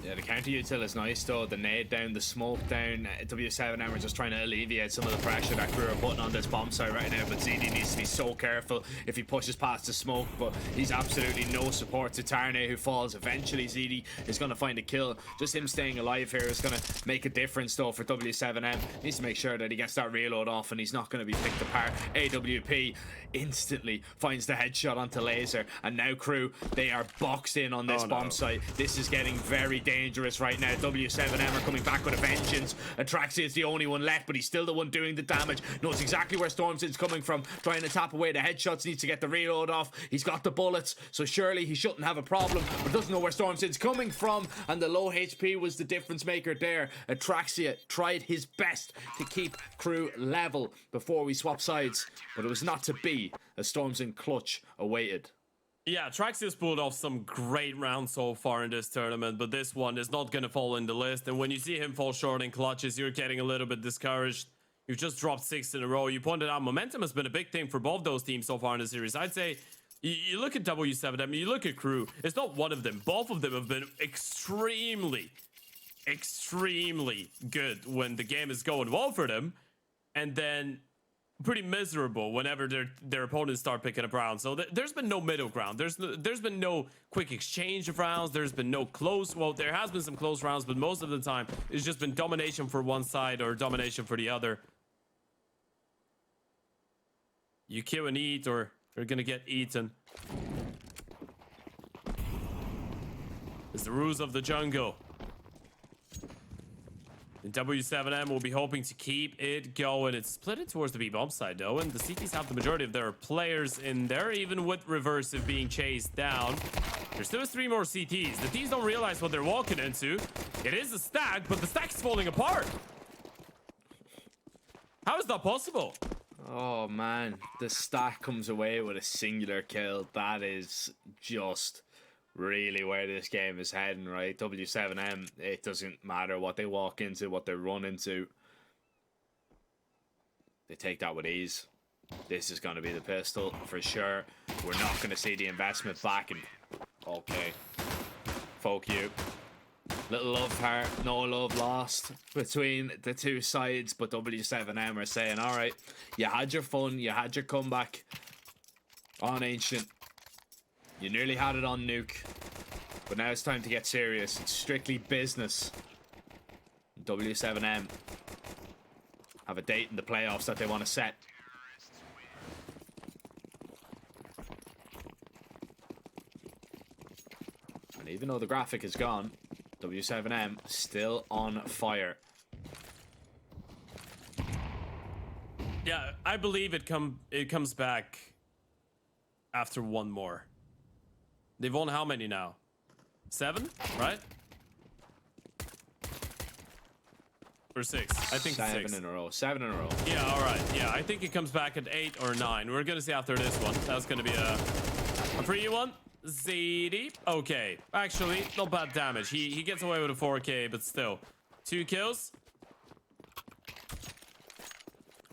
Yeah, the counter util is nice though. The nade down, the smoke down. W7M are just trying to alleviate some of the pressure that crew are putting on this bomb site right now. But ZD needs to be so careful if he pushes past the smoke. But he's absolutely no support to Tarnay, who falls. Eventually, ZD is going to find a kill. Just him staying alive here is going to make a difference though for W7M. Needs to make sure that he gets that reload off and he's not going to be picked apart. AWP instantly finds the headshot onto Laser, and now crew, they are boxed in on this bomb site. This is getting very dangerous right now. W7M are coming back with a vengeance. Atraxia is the only one left, but he's still the one doing the damage. Knows exactly where Stormzin's coming from, trying to tap away the headshots, needs to get the reload off. He's got the bullets, so surely he shouldn't have a problem, but doesn't know where Stormzin's coming from, and the low HP was the difference maker there. Atraxia tried his best to keep crew level before we swap sides, but it was not to be, as Stormzin clutch awaited. Yeah, Traxia's pulled off some great rounds so far in this tournament, but this one is not going to fall in the list. And when you see him fall short in clutches, you're getting a little bit discouraged. You've just dropped 6 in a row. You pointed out momentum has been a big thing for both those teams so far in the series. I'd say you look at W7M, you look at crew, it's not one of them. Both of them have been extremely good when the game is going well for them, and then pretty miserable whenever their opponents start picking up rounds. So there's been no middle ground. There's been no quick exchange of rounds. There's been no close. Well, there has been some close rounds, but most of the time it's just been domination for one side or domination for the other. You kill and eat, or you're gonna get eaten. It's the rules of the jungle. And W7M will be hoping to keep it going. It's split it towards the B-bomb side, though, and the CTs have the majority of their players in there, even with Reversive being chased down. There's still 3 more CTs. The teams don't realize what they're walking into. It is a stack, but the stack is falling apart. How is that possible? Oh, man. The stack comes away with a singular kill. That is just really where this game is heading, right? W7M, it doesn't matter what they walk into, what they run into. They take that with ease. This is going to be the pistol for sure. We're not going to see the investment back. And okay, fuck you. Little love heart, no love lost between the two sides, but W7M are saying, all right, you had your fun, you had your comeback on Ancient. You nearly had it on Nuke, but now it's time to get serious. It's strictly business. W7M have a date in the playoffs that they want to set. And even though the graphic is gone, W7M still on fire. Yeah, I believe it comes back after one more. They've won how many now? 7, right? Or 6? I think 7 6. in a row. 7 in a row. Yeah, all right. Yeah, I think it comes back at 8 or 9. We're gonna see after this one. That's gonna be a free one. ZD. Okay, actually, not bad damage. He gets away with a 4K, but still, 2 kills.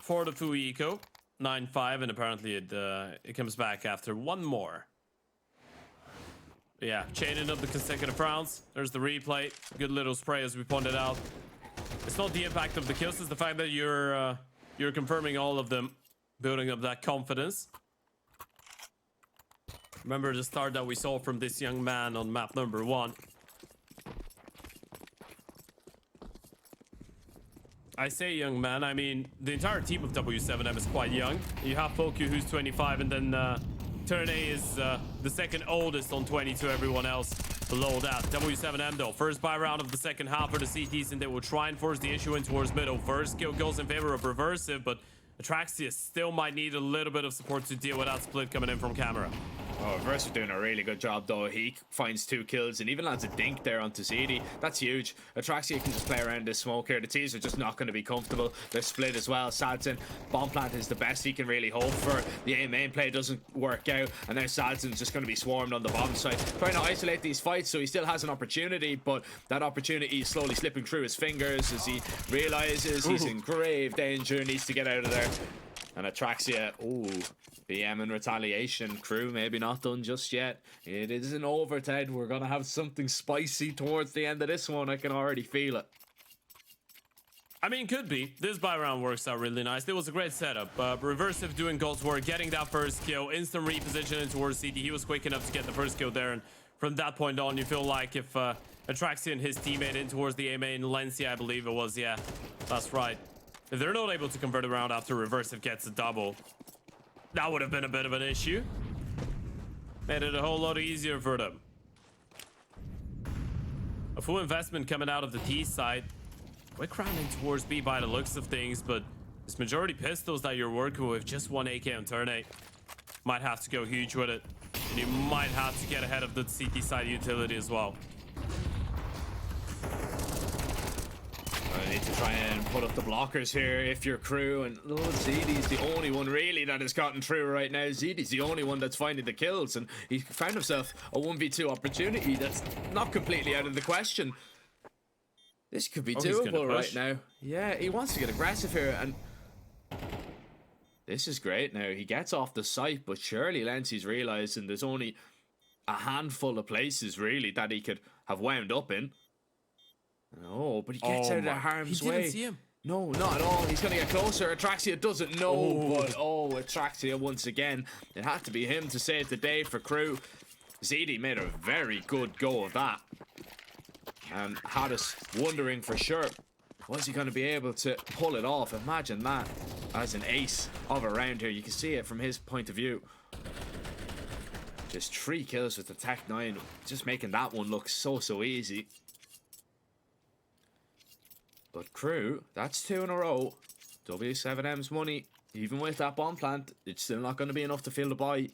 4 to Fu Eco. 9-5, and apparently it comes back after one more. Yeah, chaining up the consecutive rounds. There's the replay. Good little spray, as we pointed out. It's not the impact of the kills, it's the fact that you're confirming all of them, building up that confidence. Remember the start that we saw from this young man on map number 1. I say young man, I mean the entire team of W7M is quite young. You have Fokyu, who's 25, and then Turnay is the second oldest on 22. Everyone else below that. W7M though, first buy round of the second half for the CTs, and they will try and force the issue in towards middle. First kill goes in favor of Reversive, but Atraxia still might need a little bit of support to deal with that split coming in from camera. Oh, Reversive doing a really good job though. He finds 2 kills and even lands a dink there onto ZD. That's huge. Atraxia can just play around this smoke here. The teams are just not going to be comfortable. They're split as well. Sadson, bomb plant is the best he can really hope for. The A main play doesn't work out, and now Sadson's just going to be swarmed on the bomb site, trying to isolate these fights, so he still has an opportunity, but that opportunity is slowly slipping through his fingers as he realizes he's in grave danger, needs to get out of there. And Atraxia, ooh, BM in retaliation. Crew maybe not done just yet. It isn't over, Ted. We're going to have something spicy towards the end of this one. I can already feel it. I mean, could be. This buy round works out really nice. It was a great setup. Reversive doing God's work, getting that first kill, instant repositioning towards CT. He was quick enough to get the first kill there, and from that point on, you feel like if Atraxia and his teammate in towards the A main, Lencia, I believe it was, yeah, that's right. If they're not able to convert around after Reversive gets a double, that would have been a bit of an issue. Made it a whole lot easier for them. A full investment coming out of the T side. Quick rounding towards B by the looks of things, but this majority pistols that you're working with, just one AK on turn 8. Might have to go huge with it. And you might have to get ahead of the CT side utility as well. I need to try and put up the blockers here if you're Crew, and ZD's the only one really that has gotten through right now. ZD's the only one that's finding the kills, and he found himself a 1v2 opportunity that's not completely out of the question. This could be doable right now. Yeah, he wants to get aggressive here, and this is great now. He gets off the site, but surely Lenci's realizing there's only a handful of places really that he could have wound up in. Oh, but he gets out of harm's way. He didn't see him. No, not at all. He's going to get closer. Atraxia doesn't know, but Atraxia once again. It had to be him to save the day for Crew. ZD made a very good go of that. And had us wondering for sure, was he going to be able to pull it off? Imagine that as an ace of a round here. You can see it from his point of view. Just 3 kills with the Tech 9, just making that one look so easy. But Crew, that's 2 in a row. W7M's money, even with that bomb plant, it's still not going to be enough to fill the buy.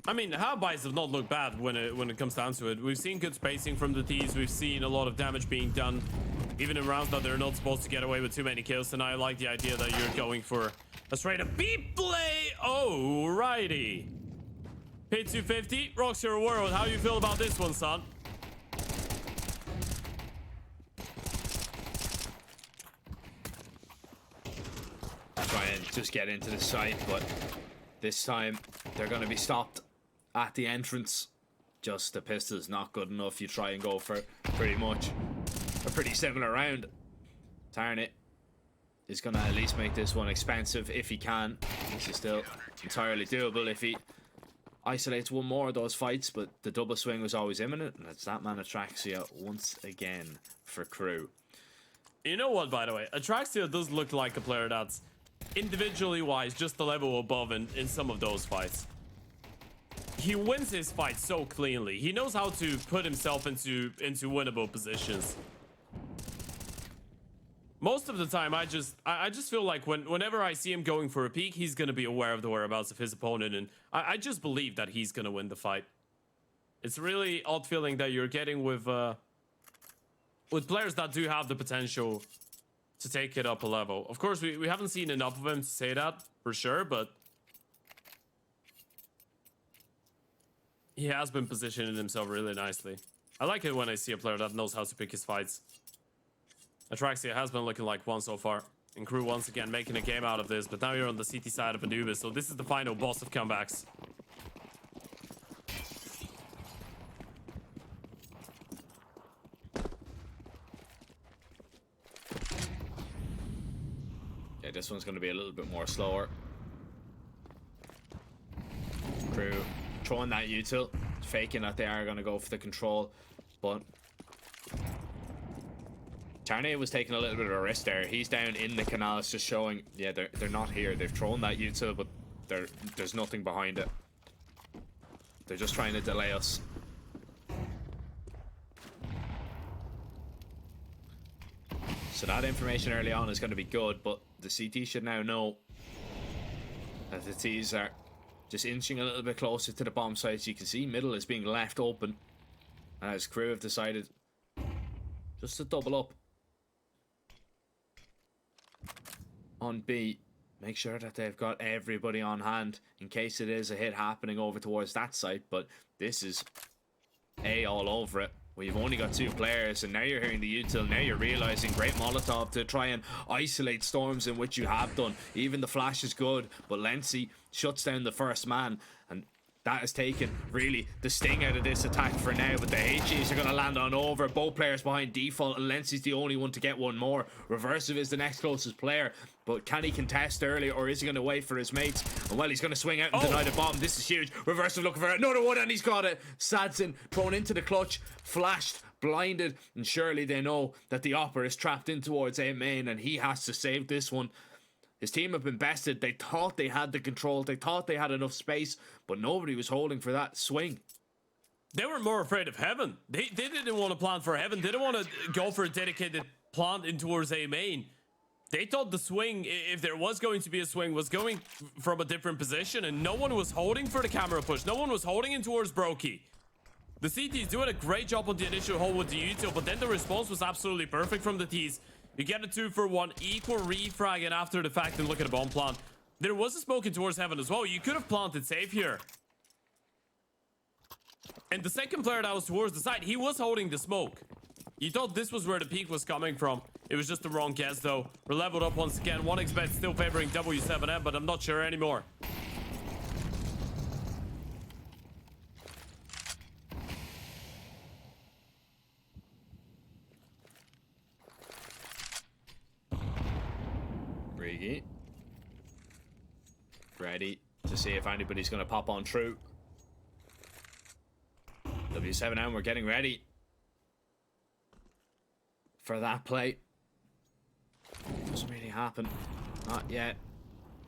I mean, how buys have not looked bad when it comes down to it. We've seen good spacing from the T's. We've seen a lot of damage being done, even in rounds that they're not supposed to get away with too many kills. And I like the idea that you're going for a straight up B play. Alrighty. Hit 250, rocks your world. How you feel about this one, son? Try and just get into the site, but this time they're going to be stopped at the entrance. Just the pistol's not good enough. You try and go for pretty much a pretty similar round. Tarnit is going to at least make this one expensive if he can. This is still entirely doable if he isolates one more of those fights, but the double swing was always imminent, and it's that man Atraxia once again for Crew. You know what, by the way? Atraxia does look like a player that's individually wise just a level above in some of those fights. He wins his fight so cleanly. He knows how to put himself into winnable positions. Most of the time, I just feel like whenever I see him going for a peek, he's going to be aware of the whereabouts of his opponent, and I just believe that he's going to win the fight. It's a really odd feeling that you're getting with players that do have the potential to take it up a level. Of course, we haven't seen enough of him to say that for sure, but he has been positioning himself really nicely. I like it when I see a player that knows how to pick his fights. Atraxia has been looking like one so far. And Crew once again making a game out of this, but now you're on the CT side of Anubis, so this is the final boss of comebacks. Okay, this one's going to be a little bit more slower. Crew throwing that util, faking that they are going to go for the control, but Tarnay was taking a little bit of a risk there. He's down in the canal. It's just showing, yeah, they're not here. They've thrown that util, but there's nothing behind it. They're just trying to delay us. So that information early on is going to be good, but the CT should now know that the T's are just inching a little bit closer to the bomb sites. You can see middle is being left open, as Crew have decided just to double up on B. Make sure that they've got everybody on hand in case it is a hit happening over towards that site, but this is A all over it. We've only got 2 players, and now you're hearing the util. Now you're realizing great Molotov to try and isolate storms, in which you have done. Even the flash is good, but Lenzi shuts down the first man, and that has taken really the sting out of this attack for now. But the HEs are going to land on over. Both players behind default, and Lenzi's the only one to get one more. Reversive is the next closest player, but can he contest early, or is he going to wait for his mates? And well, he's going to swing out and deny the bomb. This is huge. Reversive looking for another one, and he's got it. Sadson thrown into the clutch, flashed, blinded, and surely they know that the Opper is trapped in towards A main, and he has to save this one. His team have been bested. They thought they had the control. They thought they had enough space, but nobody was holding for that swing. They were more afraid of Heaven. They didn't want to plant for Heaven. They didn't want to go for a dedicated plant in towards A main. They thought the swing, if there was going to be a swing, was going from a different position, and no one was holding for the camera push. No one was holding in towards Brokey. The CT is doing a great job on the initial hold with the util, but then the response was absolutely perfect from the T's. You get a 2-for-1, equal refrag, and after the fact, and look at the bomb plant. There was a smoke in towards Heaven as well. You could have planted safe here. And the second player that was towards the side, he was holding the smoke. You thought this was where the peak was coming from. It was just the wrong guess, though. We're leveled up once again. 1xBet still favoring W7M, but I'm not sure anymore. Rigi. Ready to see if anybody's going to pop on through. W7M, we're getting ready for that play. Doesn't really happen. Not yet.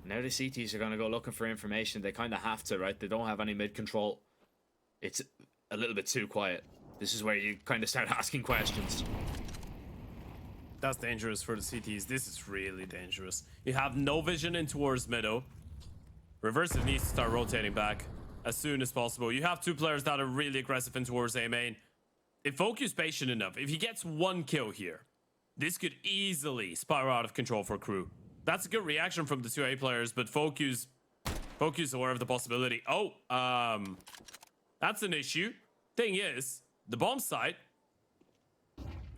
Now the CTs are going to go looking for information. They kind of have to, right? They don't have any mid control. It's a little bit too quiet. This is where you kind of start asking questions. That's dangerous for the CTs. This is really dangerous. You have no vision in towards middle. Reversive needs to start rotating back as soon as possible. You have 2 players that are really aggressive in towards A main. If Focus patient enough, if he gets 1 kill here, this could easily spiral out of control for Crew. That's a good reaction from the 2 A players, but Focus aware of the possibility. Oh, that's an issue. Thing is, the bomb site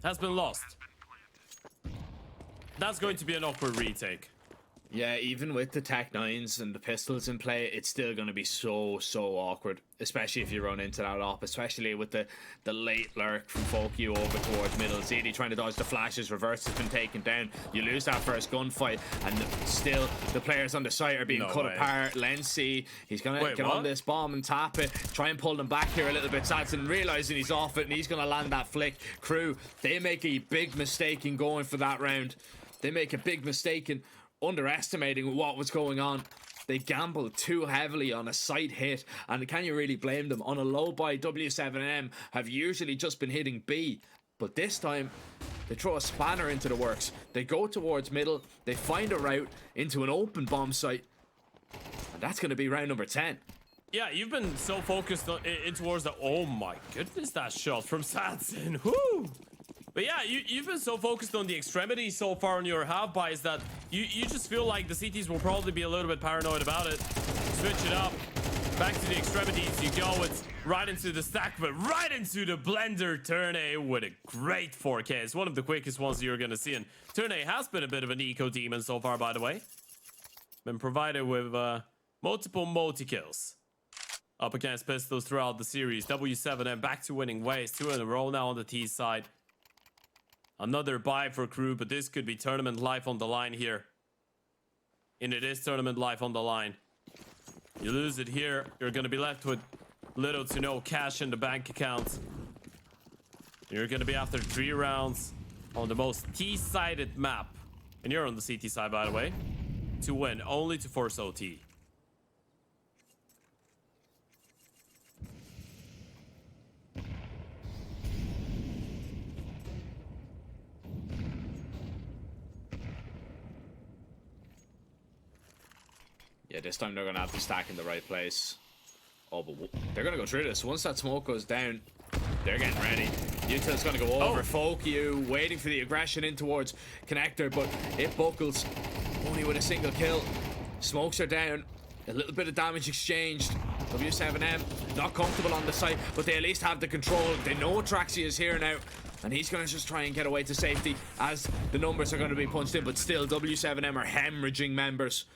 has been lost. That's going to be an awkward retake. Yeah, even with the Tech 9s and the pistols in play, it's still going to be so awkward. Especially if you run into that op, especially with the late lurk from Fokio over towards middle. ZD trying to dodge the flashes, reverse has been taken down. You lose that first gunfight, and still the players on the site are being cut apart. Lenzi, he's going to get on this bomb and tap it. Try and pull them back here a little bit. Sadson realizing he's off it, and he's going to land that flick. Crew, they make a big mistake in going for that round. They make a big mistake in underestimating what was going on. They gambled too heavily on a site hit, and can you really blame them? On a low by, W7M have usually just been hitting B, but this time they throw a spanner into the works. They go towards middle, they find a route into an open bomb site, and that's going to be round number 10. Yeah, you've been so focused on, in towards the... Oh my goodness, that shot from Sadson. Whoo! But yeah, you've been so focused on the extremities so far on your half buys that you just feel like the CTs will probably be a little bit paranoid about it. Switch it up. Back to the extremities you go. It's right into the stack, but right into the blender. Turn A with a great 4K. It's one of the quickest ones you're going to see. And Turn A has been a bit of an eco demon so far, by the way. Been provided with multiple multi-kills up against pistols throughout the series. W7M back to winning ways. 2 in a row now on the T side. Another buy for Crew, but this could be tournament life on the line here. And it is tournament life on the line. You lose it here, you're going to be left with little to no cash in the bank account. You're going to be after 3 rounds on the most T-sided map. And you're on the CT side, by the way. To win, only to force OT. Yeah, this time they're going to have to stack in the right place. Oh, but they're going to go through this. Once that smoke goes down, they're getting ready. Util's going to go over. Fokio waiting for the aggression in towards Connector, but it buckles. Only with a single kill. Smokes are down. A little bit of damage exchanged. W7M not comfortable on the site, but they at least have the control. They know Atraxia is here now, and he's going to just try and get away to safety as the numbers are going to be punched in, but still W7M are hemorrhaging members.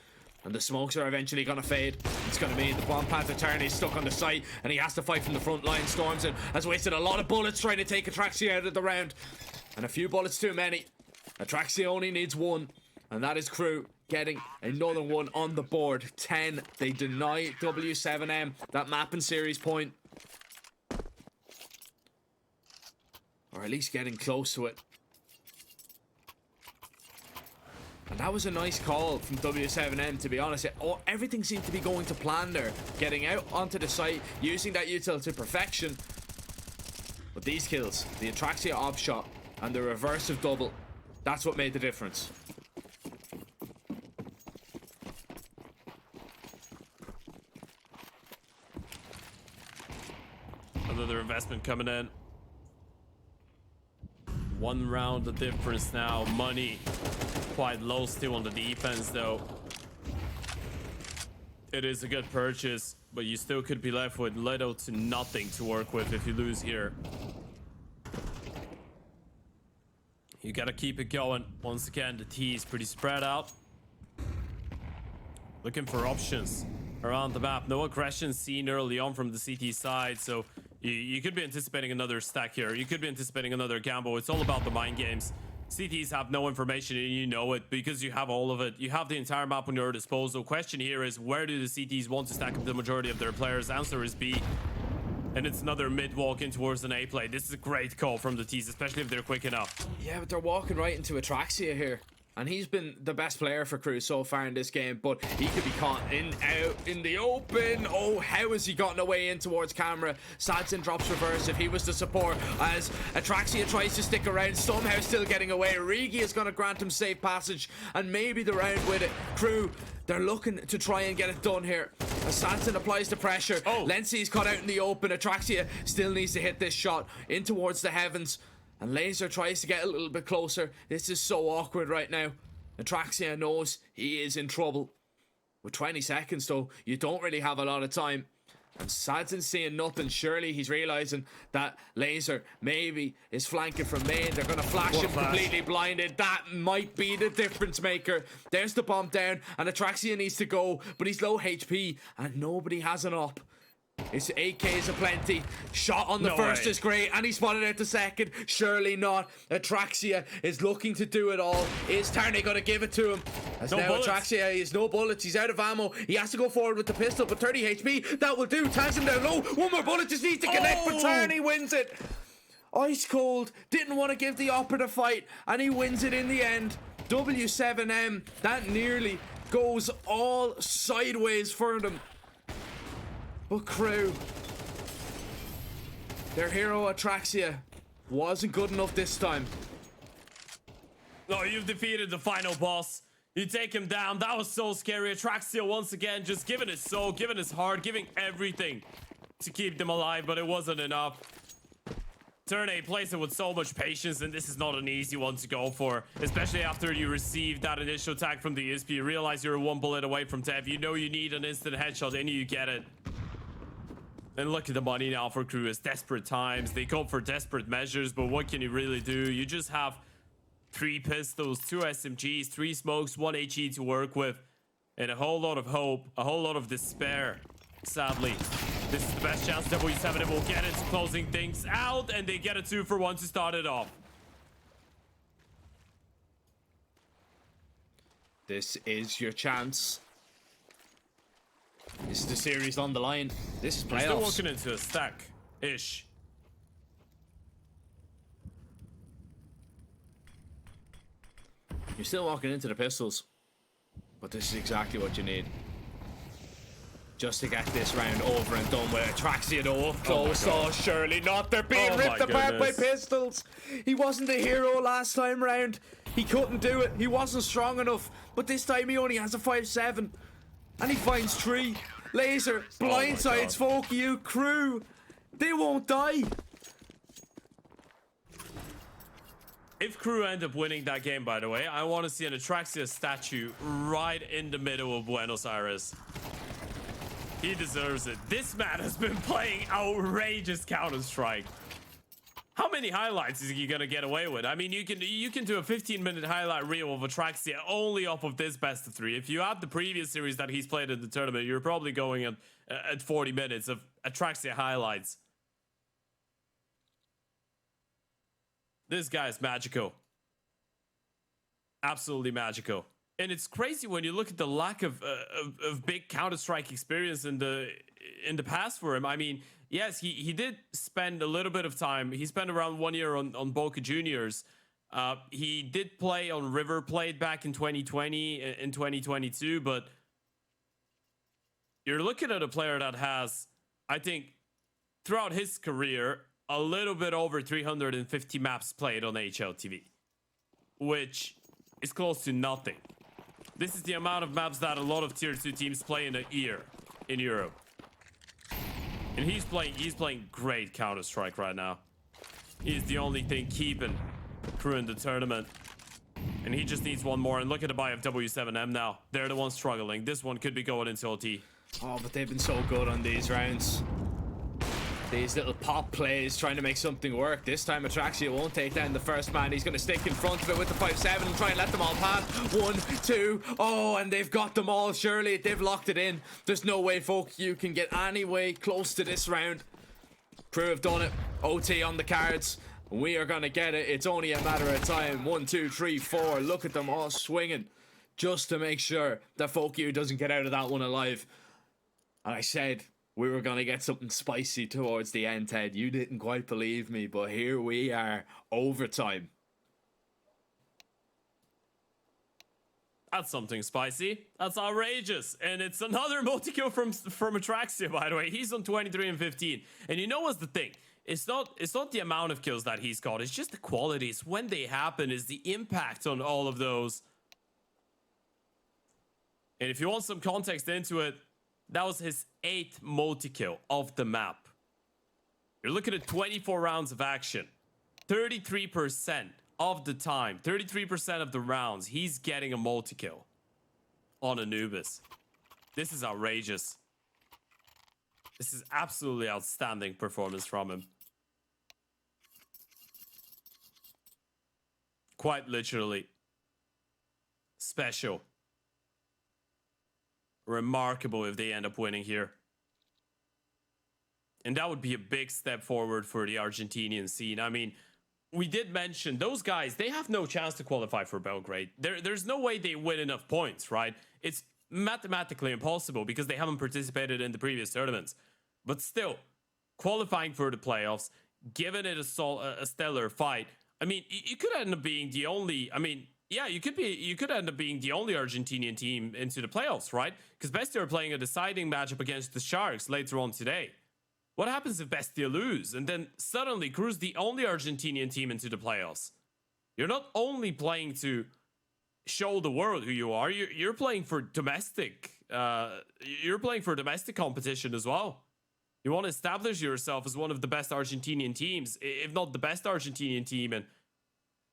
And the smokes are eventually going to fade. It's going to be the bomb plant turn. He's stuck on the site, and he has to fight from the front line. Stormson has wasted a lot of bullets trying to take Atraxia out of the round. And a few bullets too many. Atraxia only needs one, and that is Crew getting another one on the board. 10. They deny W7M that map and series point. Or at least getting close to it. And that was a nice call from W7M, to be honest. Everything seemed to be going to plan there. Getting out onto the site, using that util to perfection. But these kills, the Atraxia op shot and the reverse of double, that's what made the difference. Another investment coming in. One round of difference now. Money quite low still on the defense though. It is a good purchase, but you still could be left with little to nothing to work with if you lose here. You gotta keep it going. Once again, the T is pretty spread out. Looking for options around the map. No aggression seen early on from the CT side, so you could be anticipating another stack here. You could be anticipating another gamble. It's all about the mind games. CTs have no information and you know it because you have all of it. You have the entire map on your disposal. Question here is, where do the CTs want to stack up the majority of their players? Answer is B. And it's another mid walk in towards an A play. This is a great call from the T's, especially if they're quick enough. Yeah, but they're walking right into Atraxia here. And he's been the best player for Crew so far in this game, but he could be caught out in the open. Oh, how has he gotten away in towards camera? Sadson drops reverse if he was the support as Atraxia tries to stick around, somehow still getting away. Rigi is going to grant him safe passage and maybe the round with it. Crew, they're looking to try and get it done here. As Sanson applies the pressure, Lenzi's caught out in the open. Atraxia still needs to hit this shot in towards the heavens. And Laser tries to get a little bit closer. This is so awkward right now. Atraxia knows he is in trouble. With 20 seconds though, you don't really have a lot of time. And Sadson's seeing nothing. Surely he's realizing that Laser maybe is flanking from main. They're going to flash him completely blinded. That might be the difference maker. There's the bomb down and Atraxia needs to go, but he's low HP and nobody has an op. It's AKs aplenty. Shot on the first is great, and he spotted out the second. Surely not. Atraxia is looking to do it all. Is Tarney going to give it to him? As now Atraxia, he has no bullets. He's out of ammo. He has to go forward with the pistol, but 30 HP. That will do. Tags him down low. One more bullet just needs to connect, but Tarney wins it. Ice cold. Didn't want to give the opera the fight, and he wins it in the end. W7M. That nearly goes all sideways for them. But Crew, their hero Atraxia wasn't good enough this time. No, you've defeated the final boss. You take him down. That was so scary. Atraxia once again just giving his soul, giving his heart, giving everything to keep them alive, but it wasn't enough. Turn A plays it with so much patience, and this is not an easy one to go for, especially after you receive that initial attack from the ESP. You realize you're one bullet away from death. You know you need an instant headshot, and you get it. And look at the money now for Crew. It's desperate times. They go for desperate measures, but what can you really do? You just have 3 pistols, 2 SMGs, 3 smokes, 1 HE to work with, and a whole lot of hope, a whole lot of despair. Sadly, this is the best chance W7 will get into closing things out, and they get a 2-for-1 to start it off. This is your chance. This is the series on the line. This is playoffs. Still walking into a stack-ish. You're still walking into the pistols. But this is exactly what you need. Just to get this round over and done with. Atraxia though up close. Oh, surely not. They're being ripped apart by pistols. He wasn't the hero last time round. He couldn't do it. He wasn't strong enough. But this time he only has a 5-7. And he finds 3. Laser blindsides Folk Crew. They won't die. If Crew end up winning that game, by the way, I want to see an Atraxia statue right in the middle of Buenos Aires. He deserves it. This man has been playing outrageous Counter-Strike. How many highlights is he gonna get away with? I mean, you can do a 15-minute highlight reel of Atraxia only off of this best of 3. If you add the previous series that he's played in the tournament, you're probably going at 40 minutes of Atraxia highlights. This guy is magical. Absolutely magical. And it's crazy when you look at the lack of big Counter-Strike experience in the past for him. I mean, yes, he did spend a little bit of time. He spent around 1 year on Boca Juniors. He did play on River Plate back in 2020, in 2022, but you're looking at a player that has, I think, throughout his career, a little bit over 350 maps played on HLTV, which is close to nothing. This is the amount of maps that a lot of tier 2 teams play in a year in Europe. And he's playing great Counter-Strike right now. He's the only thing keeping Crew in the tournament. And he just needs one more. And look at the buy of W7M now. They're the ones struggling. This one could be going into OT. Oh, but they've been so good on these rounds. These little pop plays trying to make something work. This time Atraxia won't take down the first man. He's going to stick in front of it with the 5-7 and try and let them all pass. 1, 2. Oh, and they've got them all. Surely they've locked it in. There's no way, folk, you can get any way close to this round. Crew have done it. OT on the cards. We are going to get it. It's only a matter of time. 1, 2, 3, 4. Look at them all swinging just to make sure that Folkyu doesn't get out of that one alive. And I said we were going to get something spicy towards the end, Ted. You didn't quite believe me, but here we are. Overtime. That's something spicy. That's outrageous. And it's another multi-kill from Atraxia, by the way. He's on 23 and 15. And you know what's the thing? It's not the amount of kills that he's got. It's just the quality. It's when they happen. Is the impact on all of those. And if you want some context into it, that was his 8th multi-kill of the map. You're looking at 24 rounds of action. 33% of the time, 33% of the rounds, he's getting a multi-kill on Anubis. This is outrageous. This is absolutely outstanding performance from him. Quite literally. Special. Remarkable if they end up winning here. And that would be a big step forward for the Argentinian scene. I mean, we did mention those guys, they have no chance to qualify for Belgrade. There's no way they win enough points, right? It's mathematically impossible because they haven't participated in the previous tournaments. But still, qualifying for the playoffs, giving it a stellar fight. I mean, you could end up being the only, yeah, you could end up being the only Argentinian team into the playoffs, right? Because Bestia are playing a deciding matchup against the Sharks later on today. What happens if Bestia lose? And then suddenly Crew's the only Argentinian team into the playoffs. You're not only playing to show the world who you are, you're playing for domestic. You're playing for domestic competition as well. You want to establish yourself as one of the best Argentinian teams, if not the best Argentinian team. And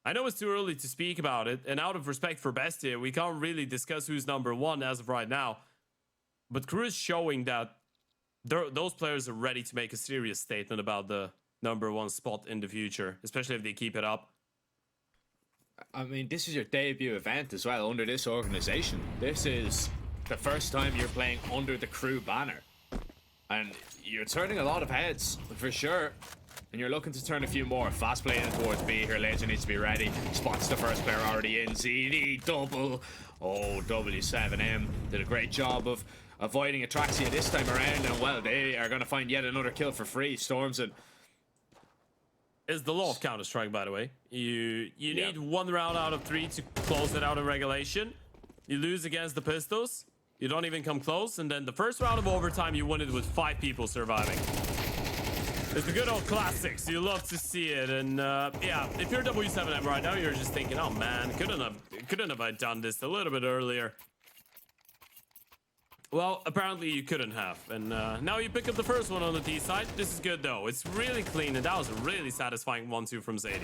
I know it's too early to speak about it, and out of respect for Bestia, we can't really discuss who's number one as of right now. But Crew is showing that those players are ready to make a serious statement about the number one spot in the future, especially if they keep it up. I mean, this is your debut event as well under this organization. This is the first time you're playing under the Crew banner. And you're turning a lot of heads, for sure. And you're looking to turn a few more. Fast playing towards B here. Legend needs to be ready. Spots the first player already in. ZD double. Oh, W7M did a great job of avoiding Atraxia this time around. And well, they are going to find yet another kill for free. Storms and is the law of Counter-Strike, by the way. You need 1 round out of 3 to close it out in regulation. You lose against the Pistols. You don't even come close. And then the first round of overtime, you win it with 5 people surviving. It's the good old classics. You love to see it. And yeah, if you're W7M right now, you're just thinking, oh man, couldn't have I done this a little bit earlier? Well, apparently you couldn't have. And now you pick up the first one on the D side. This is good though. It's really clean, and that was a really satisfying 1-2 from Zadie.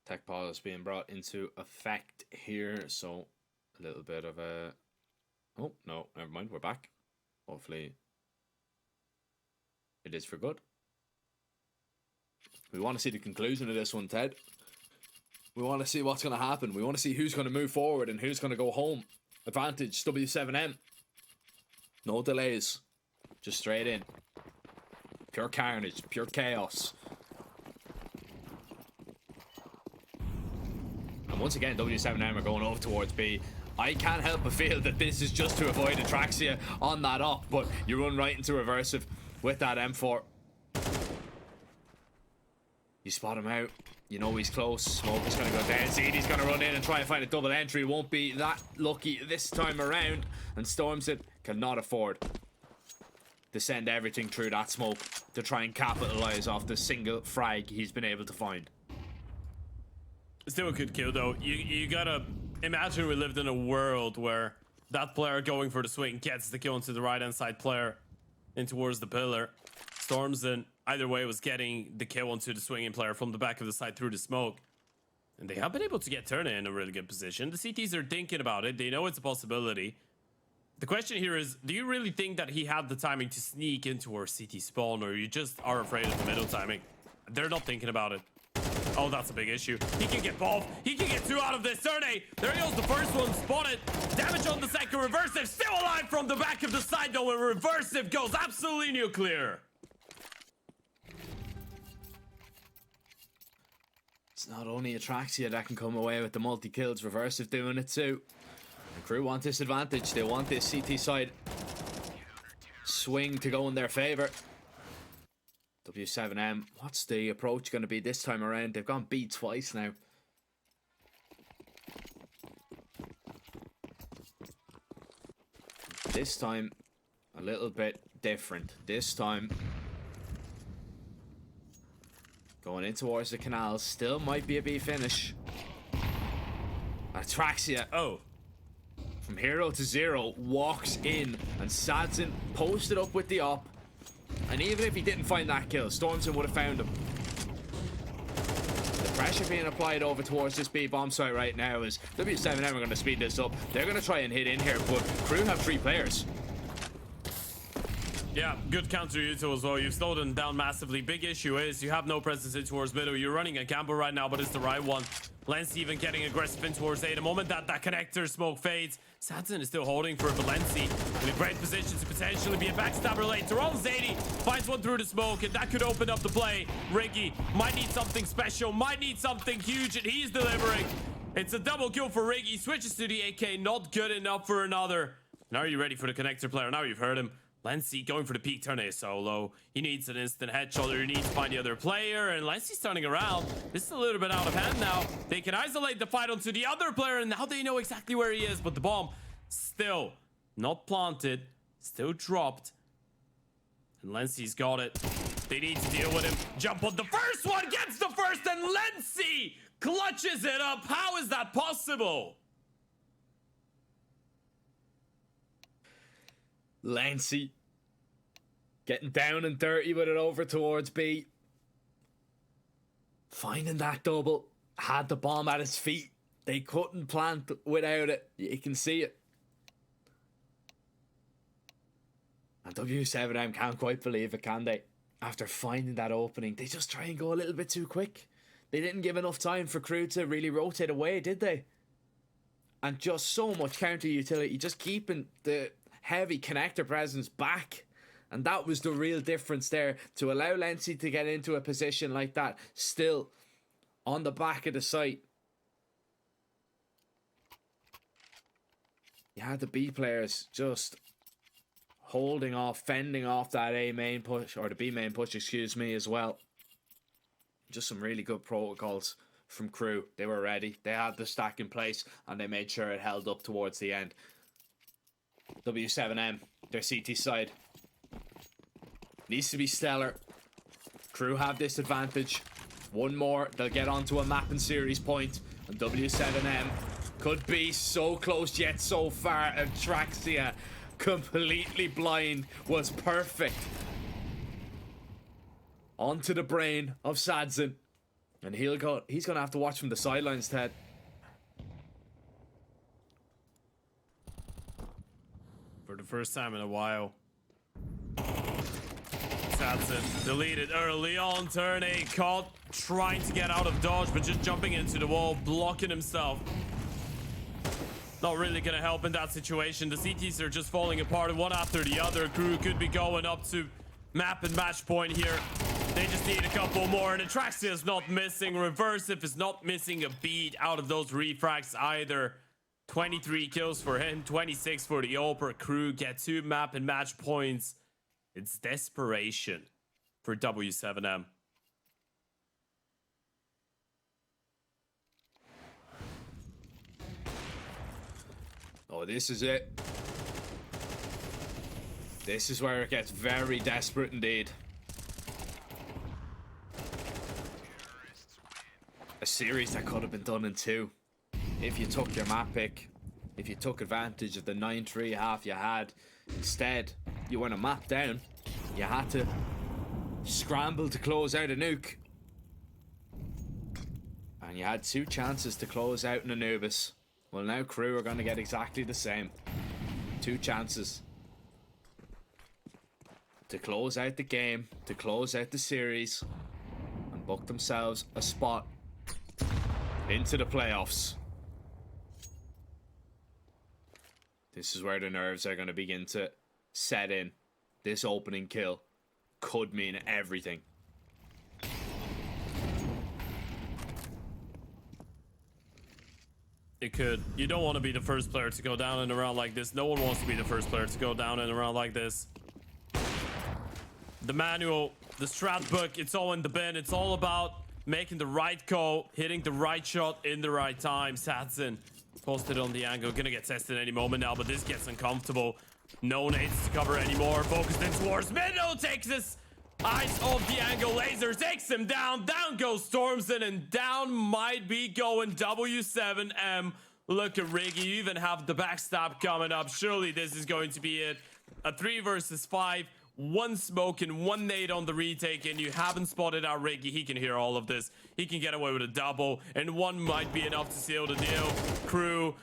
Tech pause just being brought into effect here. So a little bit of a... Oh, no, never mind. We're back. Hopefully it is for good. We want to see the conclusion of this one, Ted. We want to see what's going to happen. We want to see who's going to move forward and who's going to go home. Advantage, W7M. No delays. Just straight in. Pure carnage, pure chaos. And once again, W7M are going over towards B. I can't help but feel that this is just to avoid Atraxia on that up, but you run right into reversive with that M4. You spot him out. You know he's close. Smoke is going to go down. ZD's going to run in and try and find a double entry. Won't be that lucky this time around. And Stormson cannot afford to send everything through that smoke to try and capitalize off the single frag he's been able to find. Still a good kill though. You gotta imagine we lived in a world where that player going for the swing gets the kill into the right hand side player in towards the pillar. Stormson either way was getting the kill onto the swinging player from the back of the side through the smoke. And they have been able to get Turner in a really good position. The CTs are thinking about it. They know it's a possibility. The question here is, do you really think that he had the timing to sneak into our CT spawn, or you just are afraid of the middle timing? They're not thinking about it. Oh, that's a big issue. He can get both. He can get two out of this. Serne, there he goes. The first one spotted. Damage on the second. Reversive still alive from the back of the side, though, and Reversive goes absolutely nuclear. It's not only Atraxia that can come away with the multi-kills. Reversive doing it too. The crew want this advantage. They want this CT side swing to go in their favor. W7M, what's the approach going to be this time around? They've gone B twice now. This time, a little bit different. This time, going in towards the canals. Still might be a B finish. Atraxia, from hero to zero, walks in, and Sadson posted up with the op. And even if he didn't find that kill, Stormson would have found him. The pressure being applied over towards this B bomb site right now is W7M are going to speed this up. They're going to try and hit in here, but Crew have 3 players. Yeah, good counter util as well. You've slowed them down massively. Big issue is you have no presence in towards middle. You're running a gamble right now, but it's the right one. Lenzi even getting aggressive in towards A. The moment that connector smoke fades, Sadson is still holding for Valenci in a great position to potentially be a backstabber later on. Zadie finds one through the smoke, and that could open up the play. Riggy might need something special, might need something huge, and he's delivering. It's a double kill for Riggy. Switches to the AK, not good enough for another. Now are you ready for the connector player? Now you've heard him. Lenzi going for the peak turn A solo. He needs an instant headshot, or he needs to find the other player, and Lenzi's turning around. This is a little bit out of hand now. They can isolate the fight onto the other player, and now they know exactly where he is, but the bomb still not planted, still dropped. And Lenzi's got it. They need to deal with him. Jump on the first one, gets the first, and Lenzi clutches it up. How is that possible? Lenzi getting down and dirty with it over towards B. Finding that double. Had the bomb at his feet. They couldn't plant without it. You can see it. And W7M can't quite believe it, can they? After finding that opening, they just try and go a little bit too quick. They didn't give enough time for Crew to really rotate away, did they? And just so much counter utility, just keeping the heavy connector presence back, and that was the real difference there, to allow Lenzi to get into a position like that still on the back of the site. You had the B players just holding off, fending off that A main push, or the B main push, excuse me, as well. Just some really good protocols from Crew. They were ready, they had the stack in place, and they made sure it held up towards the end. W7M, their CT side, needs to be stellar. Crew have this advantage. One more, they'll get onto a map and series point, and W7M could be so close yet so far. Atraxia, completely blind, was perfect. Onto the brain of Sadson. And he's going to have to watch from the sidelines, Ted. For the first time in a while. Satson deleted early on. Turn 8 caught. Trying to get out of dodge, but just jumping into the wall, blocking himself. Not really going to help in that situation. The CTs are just falling apart one after the other. Crew could be going up to map and match point here. They just need a couple more, and Atraxia is not missing. Reversive is not missing a beat out of those refracts either. 23 kills for him, 26 for the Oper. Crew get 2 map and match points. It's desperation for W7M. Oh, this is it. This is where it gets very desperate indeed. A series that could have been done in 2. If you took your map pick, if you took advantage of the 9-3 half you had. Instead, you went a map down. You had to scramble to close out a nuke. And you had 2 chances to close out an Anubis. Well, now Crew are going to get exactly the same. 2 chances to close out the game, to close out the series, and book themselves a spot into the playoffs. This is where the nerves are going to begin to set in. This opening kill could mean everything. It could. You don't want to be the first player to go down in a round like this. No one wants to be the first player to go down in a round like this. The manual, the strat book, it's all in the bin. It's all about making the right call, hitting the right shot in the right time. Satson posted on the angle. Gonna get tested any moment now, but this gets uncomfortable. No nades to cover anymore. Focused in towards middle. Takes his eyes off the angle. Laser takes him down. Down goes Stormson, and down might be going W7M. Look at Riggy. You even have the backstab coming up. Surely this is going to be it. A 3 versus 5. 1 smoke and 1 nade on the retake, and you haven't spotted out Riggy. He can hear all of this. He can get away with a double, and 1 might be enough to seal the deal. Crew,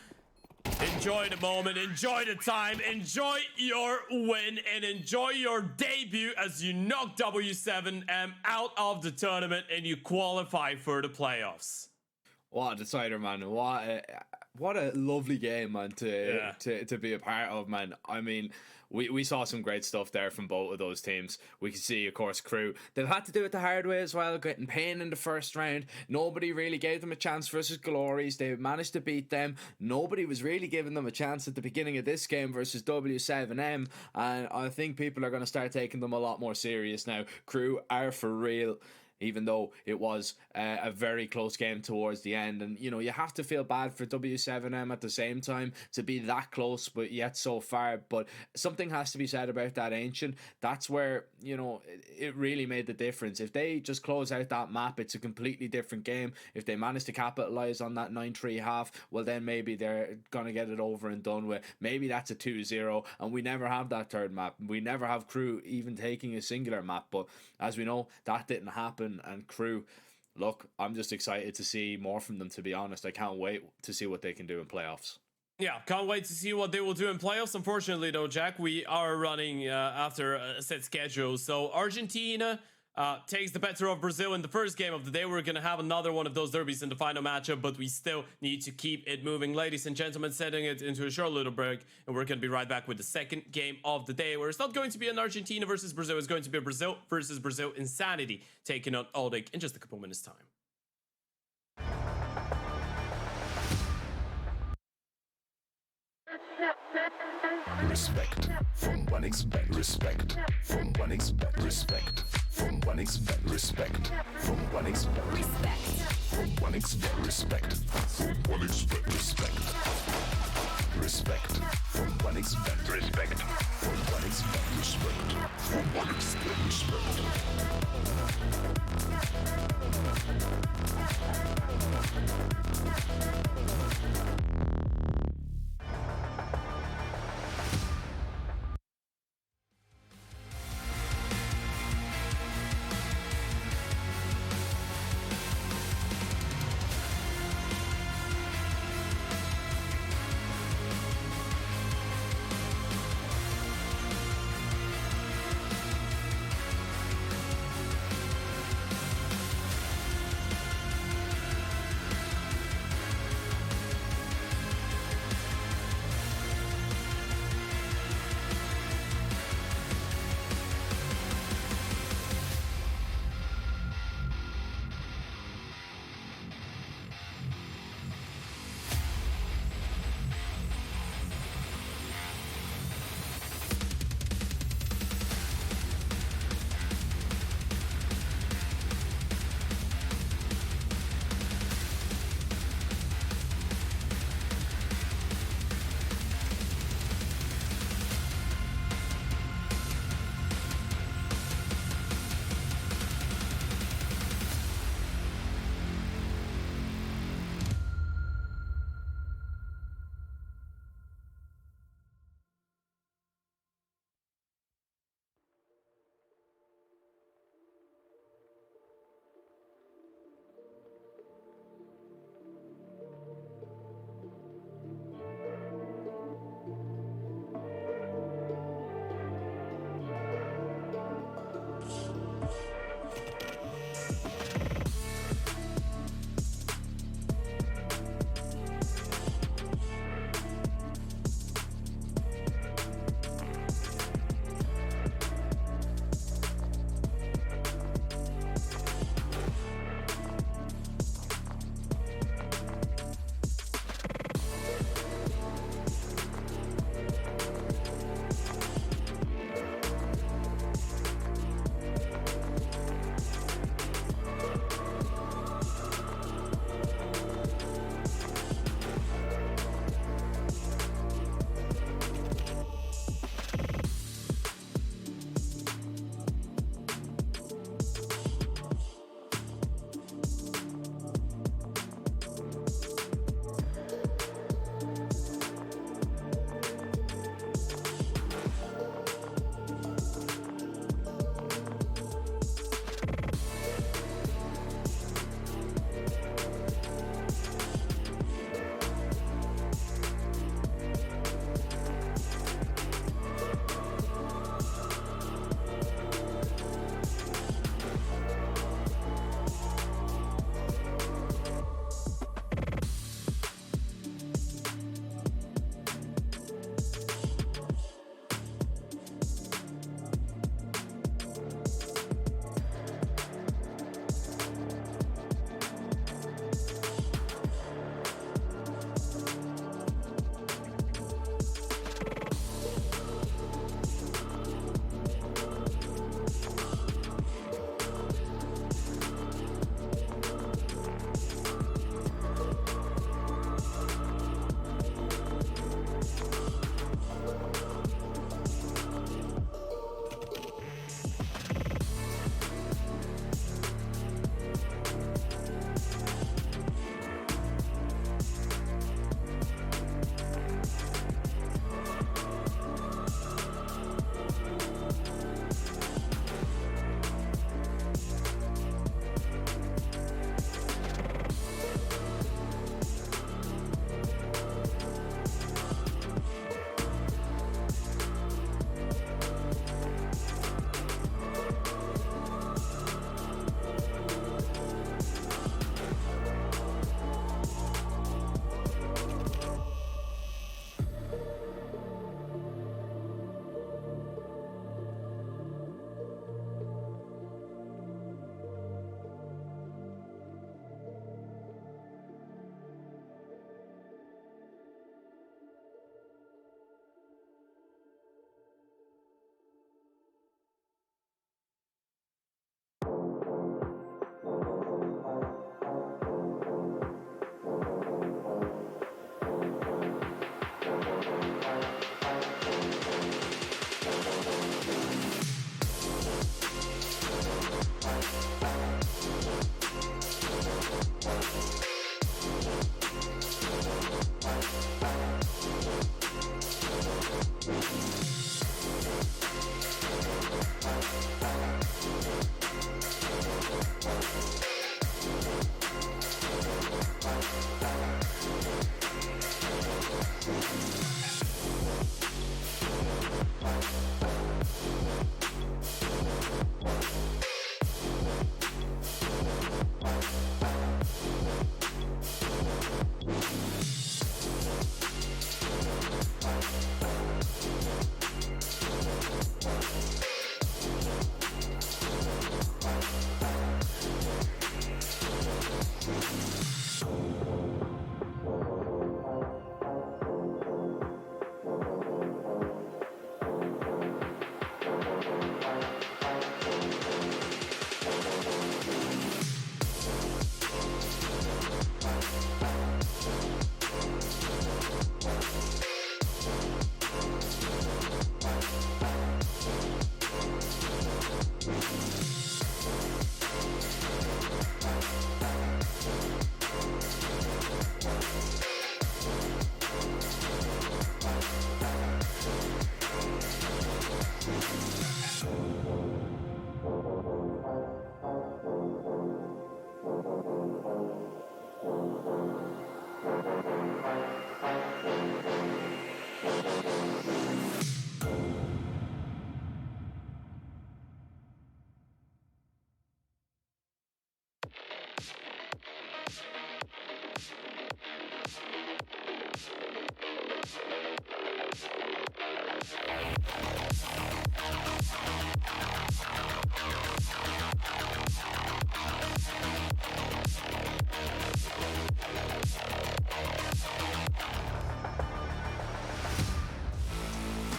enjoy the moment, enjoy the time, enjoy your win, and enjoy your debut as you knock W7M out of the tournament and you qualify for the playoffs. What a decider, man. What a lovely game, man, to be a part of, man. I mean, we saw some great stuff there from both of those teams. We can see, of course, Crew, they've had to do it the hard way as well, getting pain in the first round. Nobody really gave them a chance versus Glories. They managed to beat them. Nobody was really giving them a chance at the beginning of this game versus W7M, and I think people are going to start taking them a lot more serious now. Crew are for real, even though it was a very close game towards the end. And, you know, you have to feel bad for W7M at the same time to be that close, but yet so far. But something has to be said about that Ancient. That's where, you know, it really made the difference. If they just close out that map, it's a completely different game. If they manage to capitalize on that 9-3 half, well, then maybe they're going to get it over and done with. Maybe that's a 2-0, and we never have that third map. We never have Crew even taking a singular map. But as we know, that didn't happen. And Crew, look, I'm just excited to see more from them, to be honest. I can't wait to see what they can do in playoffs. Yeah, can't wait to see what they will do in playoffs. Unfortunately, though, Jack, we are running after a set schedule. So Argentina takes the better of Brazil in the first game of the day. We're going to have another one of those derbies in the final matchup, but we still need to keep it moving. Ladies and gentlemen, setting it into a short little break, and we're going to be right back with the second game of the day, where it's not going to be an Argentina versus Brazil. It's going to be a Brazil versus Brazil Insanity taking on Aldic in just a couple minutes' time. Respect from 1xBet. Respect from 1xBet. Respect from 1xBet. Respect from 1xBet. Respect from 1xBet. Respect from 1xBet. Respect. Respect from 1xBet. Respect from 1xBet. Respect from 1xBet. Respect.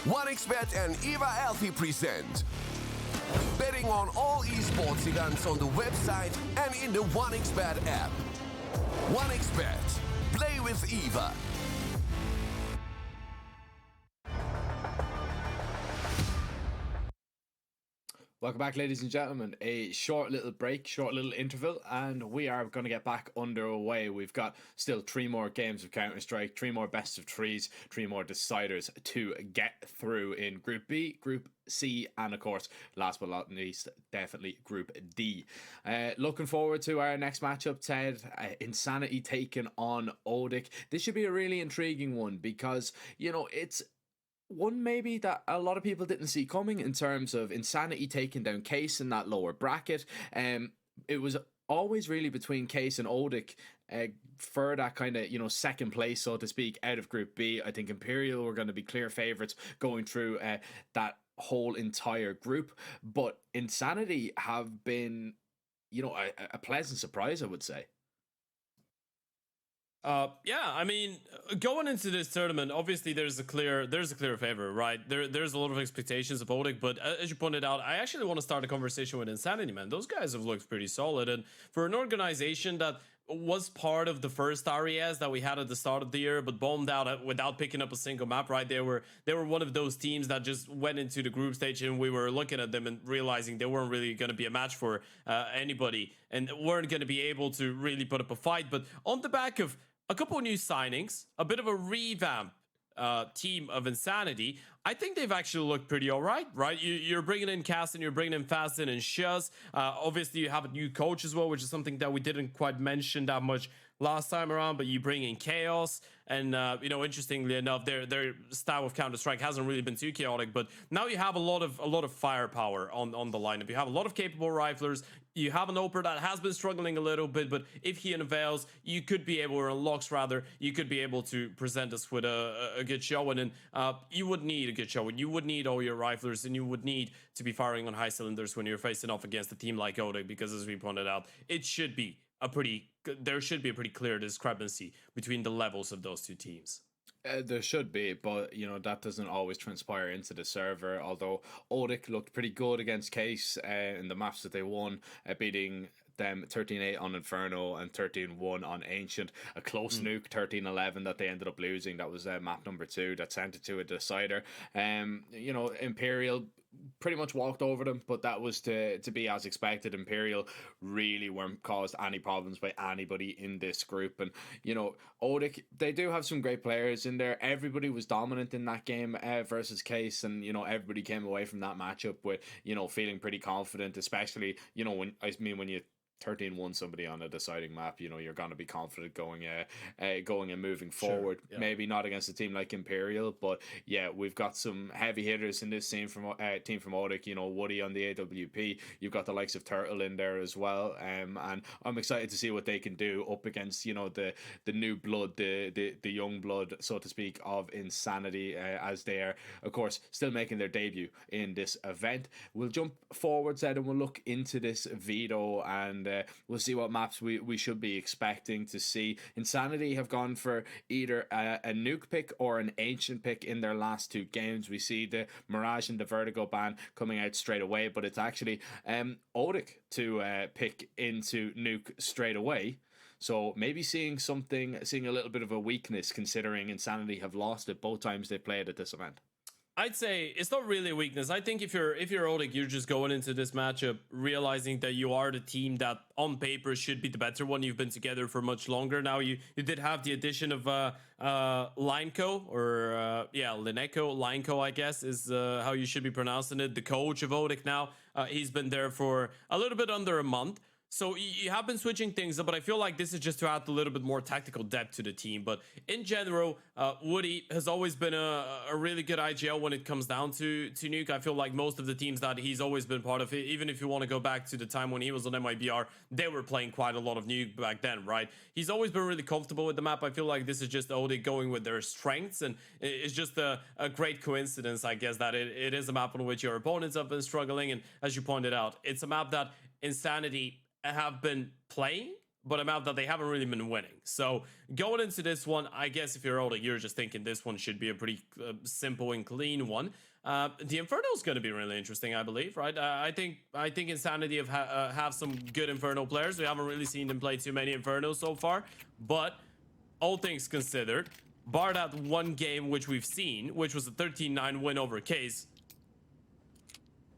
OneXBet and Eva Alfie present betting on all esports events on the website and in the OneXBet app. OneXBet. Play with Eva. Welcome back, ladies and gentlemen. A short little break, short little interval, and we are going to get back underway. We've got still 3 more games of Counter-Strike, 3 more best of 3s, 3 more deciders to get through in Group B, Group C, and of course, last but not least, definitely Group D. Looking forward to our next matchup, Ted. Insanity taking on Odic. This should be a really intriguing one because, you know, it's one maybe that a lot of people didn't see coming in terms of Insanity taking down Case in that lower bracket. It was always really between Case and Odic for that kind of, you know, second place, so to speak, out of Group B. I think Imperial were going to be clear favourites going through that whole entire group, but Insanity have been, you know, a pleasant surprise, I would say. Yeah, I mean, going into this tournament, obviously there's a clear favor, right? There's a lot of expectations of Odic, but as you pointed out, I actually want to start a conversation with Insanity, man. Those guys have looked pretty solid, and for an organization that was part of the first RES that we had at the start of the year, but bombed out without picking up a single map, right? They were one of those teams that just went into the group stage, and we were looking at them and realizing they weren't really going to be a match for anybody, and weren't going to be able to really put up a fight. But on the back of a couple of new signings, a bit of a revamp team of Insanity, I think they've actually looked pretty all right? You're bringing in Caston, you're bringing in Fasten and Shuz. Obviously, you have a new coach as well, which is something that we didn't quite mention that much last time around, but you bring in Chaos, and you know, interestingly enough, their style of Counter-Strike hasn't really been too chaotic, but now you have a lot of firepower on the lineup. You have a lot of capable riflers. You have an Oper that has been struggling a little bit, but if he unveils, you could be able, or unlocks rather, you could be able to present us with a good show, and then you would need a good show, and you would need all your riflers, and you would need to be firing on high cylinders when you're facing off against a team like Odic, because as we pointed out, there should be a pretty clear discrepancy between the levels of those two teams. There should be, but you know, that doesn't always transpire into the server. Although Odic looked pretty good against Case in the maps that they won, beating them 13-8 on Inferno and 13-1 on Ancient. A close nuke 13-11 that they ended up losing. That was map number 2 that sent it to a decider. You know, Imperial pretty much walked over them, but that was to be as expected. Imperial really weren't caused any problems by anybody in this group, and you know, Odic, they do have some great players in there. Everybody was dominant in that game versus Case, and you know, everybody came away from that matchup with, you know, feeling pretty confident, especially, you know, when you 13-1 somebody on a deciding map, you know, you're going to be confident going and moving forward. Sure, yeah. Maybe not against a team like Imperial, but yeah, we've got some heavy hitters in this team from Odic. You know, Woody on the AWP. You've got the likes of Turtle in there as well, and I'm excited to see what they can do up against, you know, the new blood, the young blood, so to speak, of Insanity, as they are, of course, still making their debut in this event. We'll jump forwards and we'll look into this veto, and we'll see what maps we should be expecting to see. Insanity have gone for either a nuke pick or an ancient pick in their last 2 games. We see the Mirage and the Vertigo ban coming out straight away, but it's actually Odic to pick into nuke straight away. So maybe seeing a little bit of a weakness, considering Insanity have lost it both times they played at this event. I'd say it's not really a weakness. I think if you're Oleg, you're just going into this matchup realizing that you are the team that on paper should be the better one. You've been together for much longer now. You did have the addition of Lineco or Lineco. Lineco, I guess, is how you should be pronouncing it. The coach of Oleg now. He's been there for a little bit under a month. So you have been switching things up, but I feel like this is just to add a little bit more tactical depth to the team. But in general, Woody has always been a really good IGL when it comes down to Nuke. I feel like most of the teams that he's always been part of, even if you want to go back to the time when he was on MIBR, they were playing quite a lot of Nuke back then, right? He's always been really comfortable with the map. I feel like this is just Odig going with their strengths, and it's just a great coincidence, I guess, that it is a map on which your opponents have been struggling. And as you pointed out, it's a map that Insanity have been playing, but a map that they haven't really been winning. So going into this one, I guess if you're older, you're just thinking this one should be a pretty simple and clean one. The Inferno is going to be really interesting, I believe, right? I think Insanity have some good Inferno players. We haven't really seen them play too many Infernos so far, but all things considered, bar that one game which we've seen, which was a 13-9 win over Case,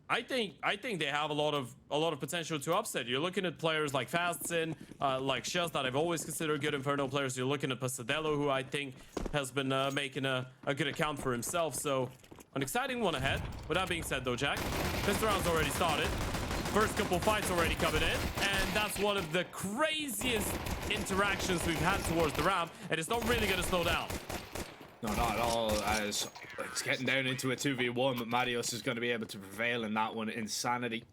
I think they have a lot of potential to upset. You're looking at players like Fastsin, like Shells that I've always considered good Inferno players. You're looking at Pasadello, who I think has been making a good account for himself. So an exciting one ahead. With that being said, though, Jack, this round's already started. First couple fights already coming in, and that's one of the craziest interactions we've had towards the round, and it's not really going to slow down. No, not at all, as it's getting down into a 2v1, but Marios is going to be able to prevail in that one. Insanity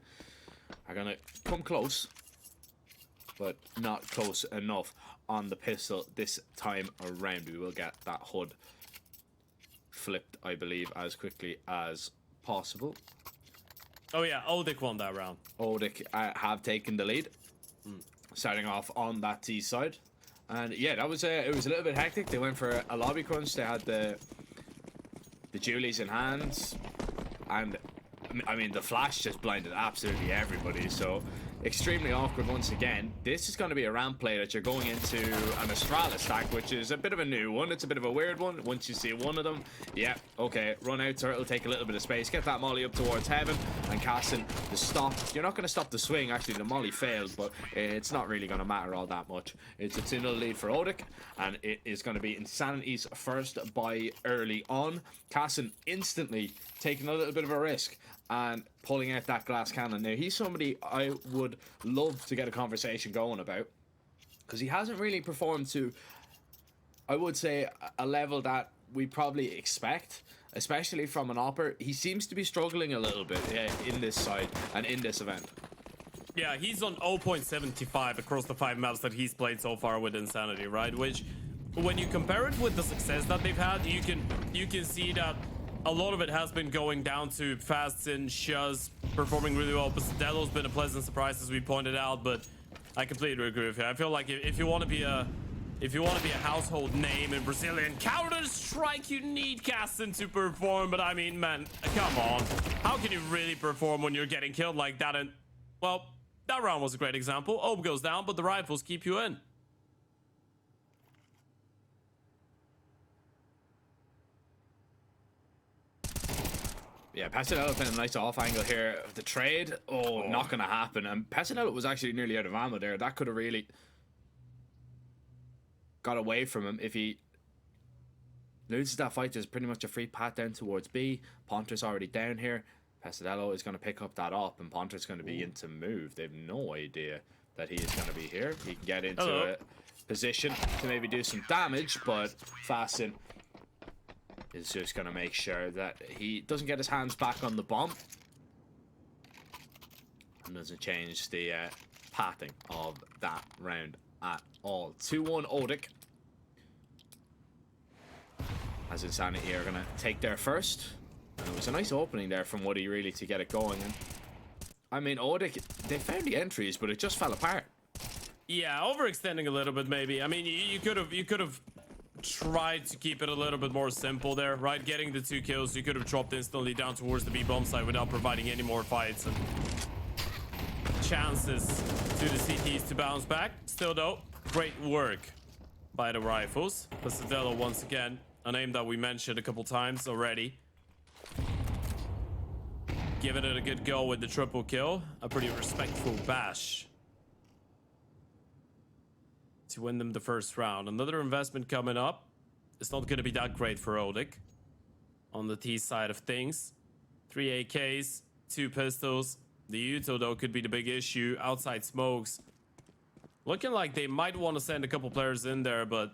are going to come close, but not close enough on the pistol this time around. We will get that HUD flipped, I believe, as quickly as possible. Oh yeah, Odik won that round. Odik have taken the lead, starting off on that T side. And yeah, it was a little bit hectic. They went for a lobby crunch. They had the Julies in hands, and I mean the flash just blinded absolutely everybody. So extremely awkward once again. This is going to be a ramp play that you're going into an Astralis stack, which is a bit of a new one. It's a bit of a weird one. Once you see one of them, yeah, okay, run out turtle, take a little bit of space, get that molly up towards heaven, and casting the stop. You're not going to stop the swing. Actually, the molly fails, but it's not really going to matter all that much. It's a 2-0 lead for Odik, and it is going to be Insanity's first buy early on. Cassin instantly taking a little bit of a risk and pulling out that glass cannon. Now, he's somebody I would love to get a conversation going about, because he hasn't really performed to, I would say, a level that we probably expect, especially from an Opper. He seems to be struggling a little bit in this side and in this event. Yeah, he's on 0.75 across the 5 maps that he's played so far with Insanity, right? Which, when you compare it with the success that they've had, you can see that a lot of it has been going down to Fastsin, Shuz performing really well. Pasadello's been a pleasant surprise, as we pointed out, but I completely agree with you. I feel like if you want to be a household name in Brazilian Counter-Strike, you need Cassin to perform. But I mean, man, come on. How can you really perform when you're getting killed like that? And, well, that round was a great example. Orb goes down, but the rifles keep you in. Yeah, Pasadella playing a nice off angle here. The trade, not going to happen. And Pasadella was actually nearly out of ammo there. That could have really got away from him. If he loses that fight, there's pretty much a free path down towards B. Ponter's already down here. Pasadello is going to pick up that up, and Ponter's going to be in to move. They have no idea that he is going to be here. He can get into a position to maybe do some damage, but Fasten is just going to make sure that he doesn't get his hands back on the bomb and doesn't change the pathing of that round at all. 2-1 Odik, as Insanity are going to take their first. And it was a nice opening there from Woody, really, to get it going. And I mean, Odik, they found the entries, but it just fell apart. Yeah, overextending a little bit, maybe. I mean, you could have tried to keep it a little bit more simple there, right? Getting the 2 kills, you could have dropped instantly down towards the B bomb site without providing any more fights and chances to the CTs to bounce back. Still, though, great work by the rifles. Pasadello, once again, a name that we mentioned a couple times already. giving it a good go with the triple kill. A pretty respectful bash to win them the first round. Another investment coming up. It's not going to be that great for Odic on the T side of things. 3 AKs, 2 pistols. The Uto, though, could be the big issue. Outside smokes. Looking like they might want to send a couple players in there, but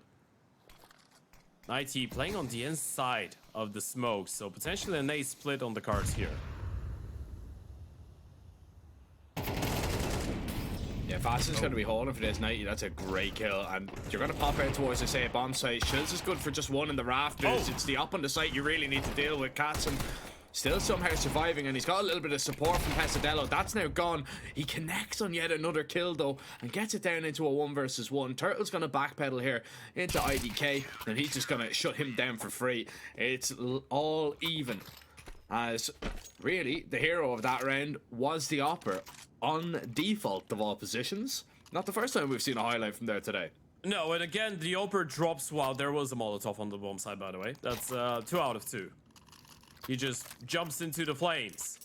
IT playing on the inside of the smoke, so potentially an A split on the cards here. Yeah, Fasten's going to be holding for this 90. That's a great kill. And you're going to pop out towards, I say, a bomb site. Shields is good for just one in the rafters. It's the up on the site you really need to deal with. Katzen still somehow surviving, and he's got a little bit of support from Pesadello. That's now gone. He connects on yet another kill, though, and gets it down into a 1 versus 1. Turtle's going to backpedal here into IDK, and he's just going to shut him down for free. It's all even, as really the hero of that round was the Opera on default of all positions. Not the first time we've seen a highlight from there today. No, and again, the Opera drops while there was a Molotov on the bomb side, by the way. That's 2 out of 2. He just jumps into the flames,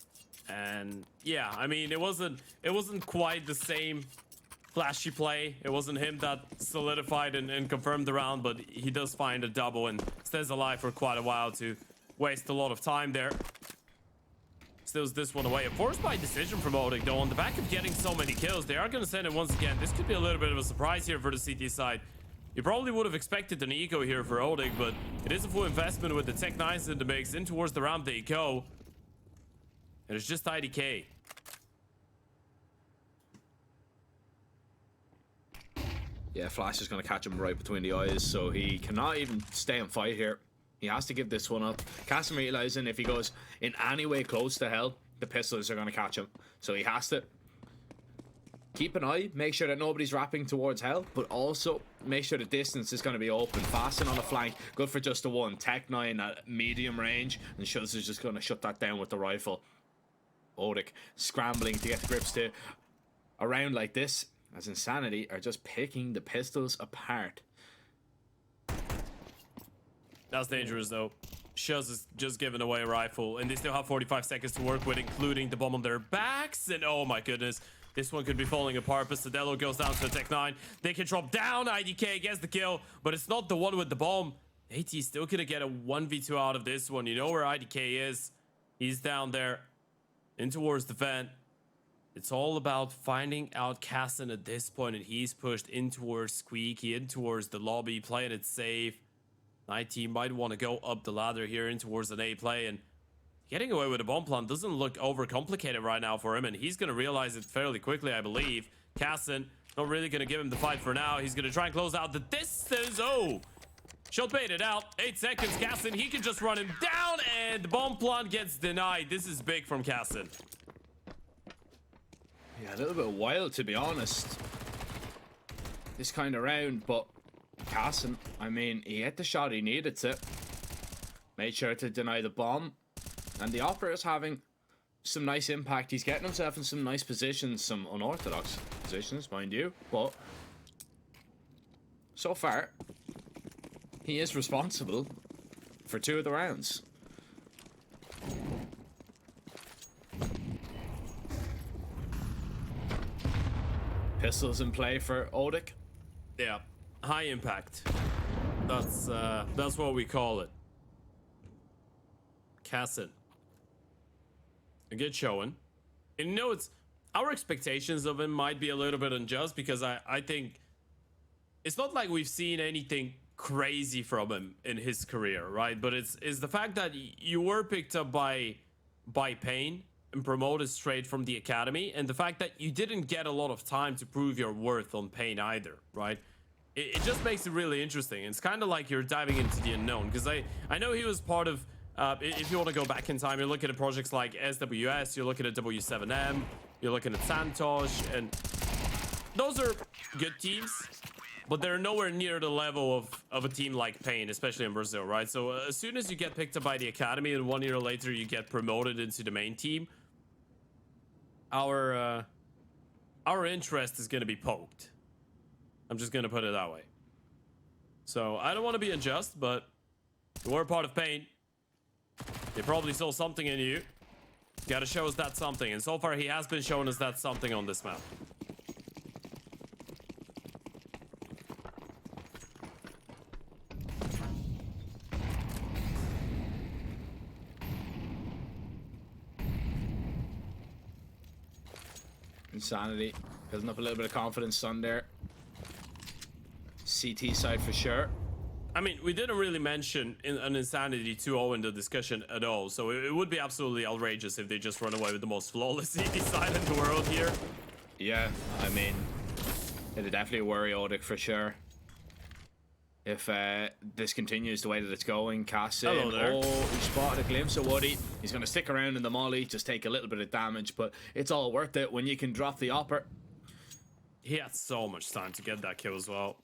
and yeah, I mean, it wasn't quite the same flashy play. It wasn't him that solidified and confirmed the round, but he does find a double and stays alive for quite a while to waste a lot of time there. Steals this one away. A forced by decision from Odic, though. On the back of getting so many kills, they are going to send it once again. This could be a little bit of a surprise here for the CT side. You probably would have expected an eco here for Odic, but it is a full investment with the Tech 9s in the mix. In towards the ramp they go. And it's just IDK. Yeah, Flash is going to catch him right between the eyes, so he cannot even stay and fight here. He has to give this one up. Cassim realizing if he goes in any way close to hell, the pistols are going to catch him. So he has to keep an eye, make sure that nobody's wrapping towards hell, but also make sure the distance is going to be open. Fasten on the flank, good for just the one. Tech 9 at medium range, and Schultz is just going to shut that down with the rifle. Odic scrambling to get the grips to a round like this, as Insanity are just picking the pistols apart. That's dangerous, though. Shuz is just giving away a rifle, and they still have 45 seconds to work with, including the bomb on their backs, and oh my goodness. This one could be falling apart. Pesadello goes down to the Tech 9. They can drop down. IDK gets the kill, but it's not the one with the bomb. AT still gonna get a 1v2 out of this one. You know where IDK is. He's down there in towards the vent. It's all about finding out Cassin at this point, and he's pushed in towards Squeaky, in towards the lobby, playing it safe. IT might want to go up the ladder here in towards an A play, and getting away with a bomb plant doesn't look overcomplicated right now for him, and he's going to realize it fairly quickly, I believe. Cassin, not really going to give him the fight for now. He's going to try and close out the distance. Oh, shot baited out. 8 seconds, Cassin. He can just run him down, and the bomb plant gets denied. This is big from Cassin. Yeah, a little bit wild, to be honest, this kind of round, but Cassin, I mean, he hit the shot he needed to. Made sure to deny the bomb. And the Opera is having some nice impact. He's getting himself in some nice positions, some unorthodox positions, mind you. But so far, he is responsible for 2 of the rounds. Pistols in play for Odic. Yeah, high impact. That's what we call it. Cassin. A good showing. And you know, it's our expectations of him might be a little bit unjust, because I think it's not like we've seen anything crazy from him in his career, right? But it's the fact that you were picked up by Pain and promoted straight from the academy, and the fact that you didn't get a lot of time to prove your worth on Pain either, right? It just makes it really interesting. It's kind of like you're diving into the unknown, because I know he was part of if you want to go back in time, you're looking at projects like SWS, you're looking at W7M, you're looking at Santosh, and those are good teams, but they're nowhere near the level of a team like Pain, especially in Brazil, right? So as soon as you get picked up by the academy and 1 year later you get promoted into the main team, our interest is going to be poked. I'm just going to put it that way. So I don't want to be unjust, but you were part of Pain. They probably saw something in you. Gotta show us that something, and so far he has been showing us that something on this map. Insanity building up a little bit of confidence on there. CT side for sure. I mean, we didn't really mention an Insanity 2-0 in the discussion at all, so it would be absolutely outrageous if they just run away with the most flawless CT side in the world here. Yeah, I mean, it'd definitely worry Odic for sure. If this continues the way that it's going, Cassin. Hello there. Oh, he spotted a glimpse of Woody. He's going to stick around in the molly, just take a little bit of damage, but it's all worth it when you can drop the opper. He had so much time to get that kill as well.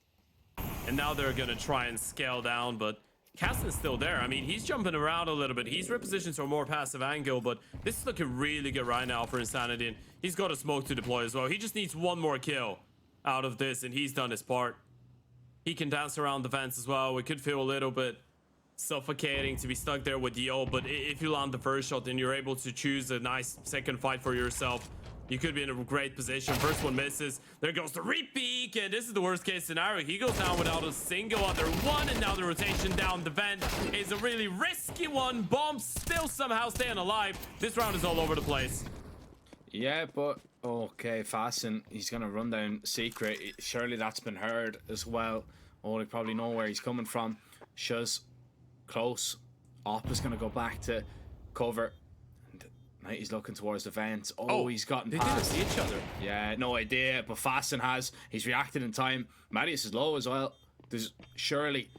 And now they're going to try and scale down, but Cassin's still there. I mean, he's jumping around a little bit. He's repositioned to a more passive angle, but this is looking really good right now for Insanity. And he's got a smoke to deploy as well. He just needs one more kill out of this, and he's done his part. He can dance around the vents as well. It could feel a little bit suffocating to be stuck there with the ult, but if you land the first shot, then you're able to choose a nice second fight for yourself. You could be in a great position. First one misses. There goes the repeat, and this is the worst case scenario. He goes down without a single other one, and now the rotation down the vent is a really risky one. Bomb still somehow staying alive. This round is all over the place. Yeah, but okay, Fasten, he's gonna run down Secret. Surely that's been heard as well. Oh, they probably know where he's coming from. Shuz close. Op is gonna go back to cover. And he's looking towards the vent. Oh, he's gotten they past. didn't see each other. Yeah, no idea, but Fasten has. He's reacted in time. Marius is low as well. There's surely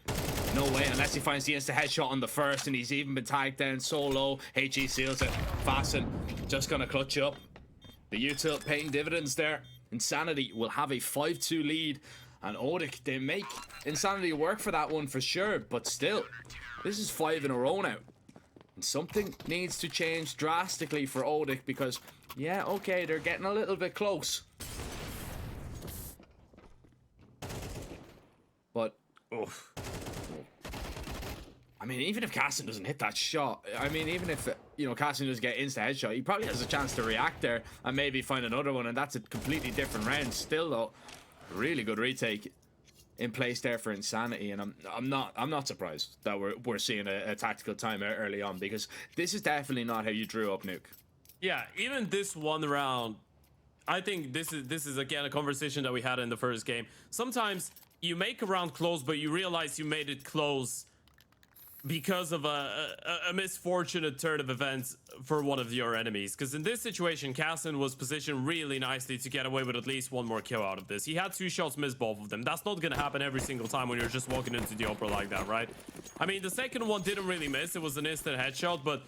no way unless he finds the insta headshot on the first, and he's even been tagged down so low. HE seals it. Fasten just gonna clutch up. The util paying dividends there. Insanity will have a 5-2 lead. And Odic, they make Insanity work for that one for sure. But still, this is 5 in a row now. And something needs to change drastically for Odic because, yeah, okay, they're getting a little bit close. But, oof. I mean, even if Cassin doesn't hit that shot, I mean, even if, you know, Cassin doesn't get insta headshot, he probably has a chance to react there and maybe find another one, and that's a completely different round. Still, though, really good retake in place there for Insanity, and I'm not surprised that we're seeing a tactical timeout early on, because this is definitely not how you drew up Nuke. Yeah, even this one round, I think this is again a conversation that we had in the first game. Sometimes you make a round close, but you realize you made it close because of a misfortunate turn of events for one of your enemies. Because in this situation, Cassin was positioned really nicely to get away with at least one more kill out of this. He had 2 shots, missed both of them. That's not going to happen every single time when you're just walking into the upper like that, right? I mean, the second one didn't really miss. It was an instant headshot, but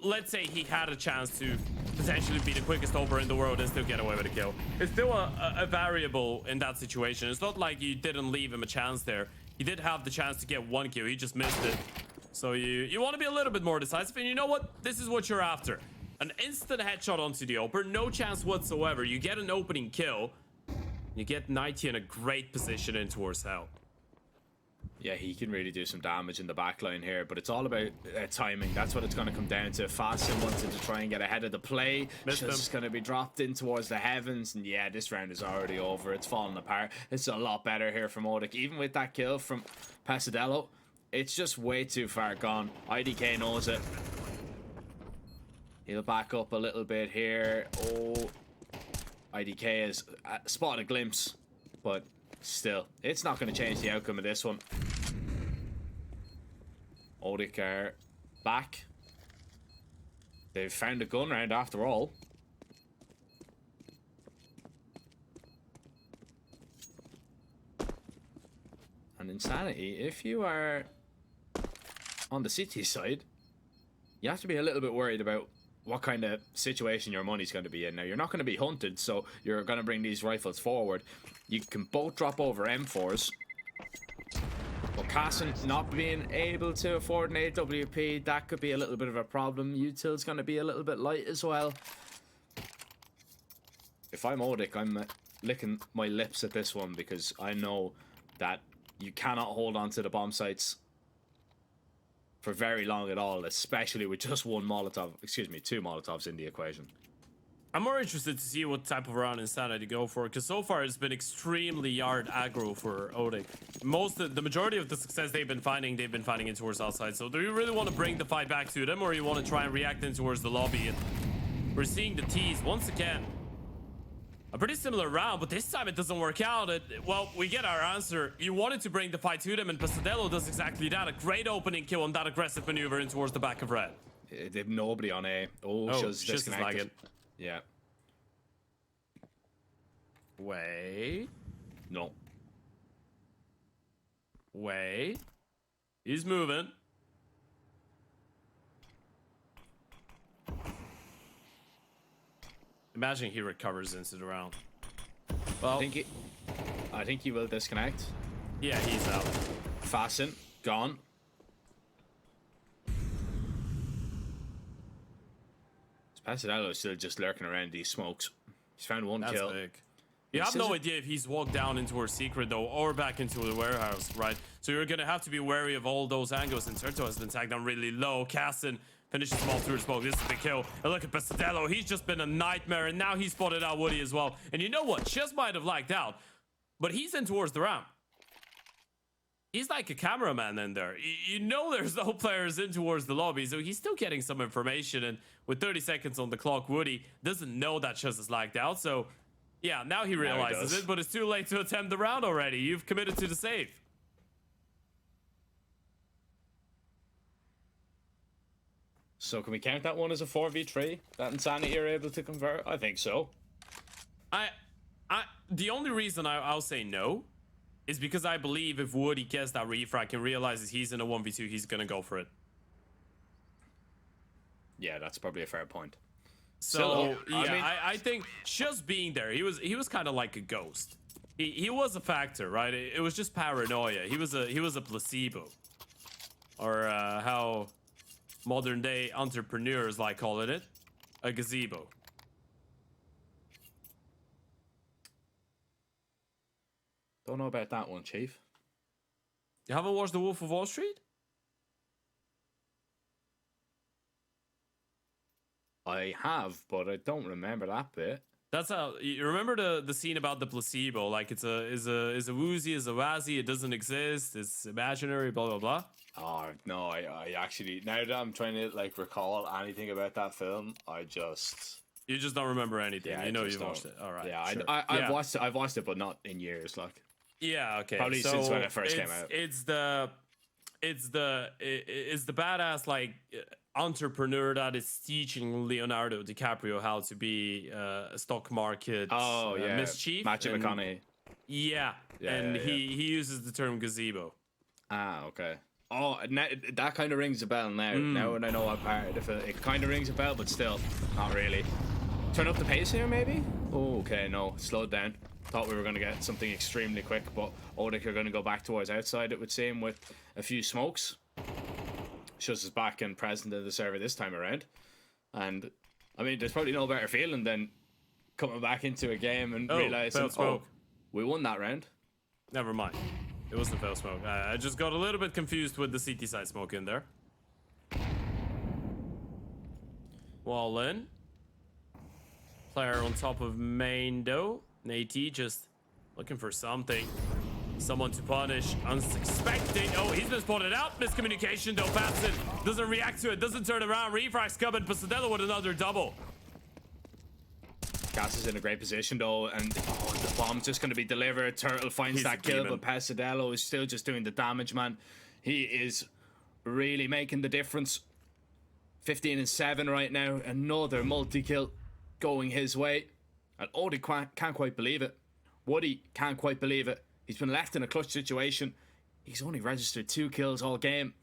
let's say he had a chance to potentially be the quickest over in the world and still get away with a kill. It's still a variable in that situation. It's not like you didn't leave him a chance there. He did have the chance to get 1 kill. He just missed it. So you want to be a little bit more decisive, and you know what? This is what you're after. An instant headshot onto the opener, no chance whatsoever. You get an opening kill. You get 90 in a great position in towards hell. Yeah, he can really do some damage in the backline here, but it's all about timing. That's what it's going to come down to. Fasten wanted to try and get ahead of the play. Just going to be dropped in towards the heavens, and yeah, this round is already over. It's falling apart. It's a lot better here from Odic. Even with that kill from Pasadello, it's just way too far gone. IDK knows it. He'll back up a little bit here. Oh, IDK has spotted a glimpse, but still, it's not going to change the outcome of this one. Odic are back. They've found a gun round after all. And Insanity, if you are on the city side, you have to be a little bit worried about what kind of situation your money's going to be in. Now, you're not going to be hunted, so you're going to bring these rifles forward. You can both drop over M4s. But Cassin not being able to afford an AWP, that could be a little bit of a problem. Util's going to be a little bit light as well. If I'm Odic, I'm licking my lips at this one, because I know that you cannot hold on to the bomb sites for very long at all, especially with just two Molotovs in the equation. I'm more interested to see what type of round Insanity go for, because so far it's been extremely yard aggro for Odic. The majority of the success they've been finding in towards outside. So do you really want to bring the fight back to them, or you want to try and react in towards the lobby? And we're seeing the T's once again. A pretty similar round, but this time it doesn't work out. Well, we get our answer. You wanted to bring the fight to them, and Pasadello does exactly that. A great opening kill on that aggressive maneuver in towards the back of red. They have nobody on A. Shuz disconnected. Yeah. Wait. No. Wait. He's moving. Imagine he recovers into the round. Well, I think he will disconnect. Yeah, he's out. Fasten, gone. Pasadello is still just lurking around these smokes. He's found one kill. Big. You have no idea if he's walked down into her secret though, or back into the warehouse, right? So you're gonna have to be wary of all those angles. And Serto has been tagged down really low. Casson finishes the ball through the smoke. This is a big kill. And look at Pasadello. He's just been a nightmare, and now he spotted out Woody as well. And you know what? Chess might have lagged out, but he's in towards the ramp. He's like a cameraman in there. You know there's no players in towards the lobby, so he's still getting some information. And with 30 seconds on the clock, Woody doesn't know that Chess is lagged out. So yeah, now he realizes it, but it's too late to attempt the round already. You've committed to the save. So can we count that one as a 4v3? That Insanity you're able to convert? I think so. The only reason I'll say no is because I believe if Woody gets that refract and realizes he's in a 1v2, he's gonna go for it. Yeah, that's probably a fair point. So yeah, I think just being there, he was kind of like a ghost. He was a factor, right? It was just paranoia. He was a placebo, or how modern day entrepreneurs like calling it, a gazebo. Don't know about that one, Chief. You haven't watched The Wolf of Wall Street? I have, but I don't remember that bit. That's how you remember the scene about the placebo. Like it's a woozy, is a wazi. It doesn't exist. It's imaginary. Blah blah blah. Oh no, I actually, now that I'm trying to like recall anything about that film, you just don't remember anything. Yeah, you know you've watched it. All right. Yeah, sure. I've watched it, but not in years. Like. Yeah. Okay. Probably since when it first came out. It's the badass like entrepreneur that is teaching Leonardo DiCaprio how to be a stock market mischief. Matthew McConaughey. Yeah. He uses the term gazebo. Ah, okay. Oh, that kind of rings a bell now. Now when I know what part of it kind of rings a bell, but still, not really. Turn up the pace here, maybe? Oh, okay, no, slowed down. Thought we were going to get something extremely quick, but Odic are going to go back towards outside, it would seem, with a few smokes. Shuz is back and present in the server this time around. And, I mean, there's probably no better feeling than coming back into a game and realizing, we won that round. Never mind. It wasn't fail smoke. I just got a little bit confused with the CT side smoke in there. Wall in. Player on top of main though. AT just looking for something. Someone to punish. Unsuspecting. Oh, he's been spotted out. Miscommunication though. Passes. Doesn't react to it. Doesn't turn around. Refracts coming. Pasadello with another double. Gas is in a great position though, and the bomb's just going to be delivered. Turtle finds that kill, but Pasadello is still just doing the damage, man. He is really making the difference. 15 and 7 right now. Another multi-kill going his way. And Odi can't quite believe it. Woody can't quite believe it. He's been left in a clutch situation. He's only registered 2 kills all game.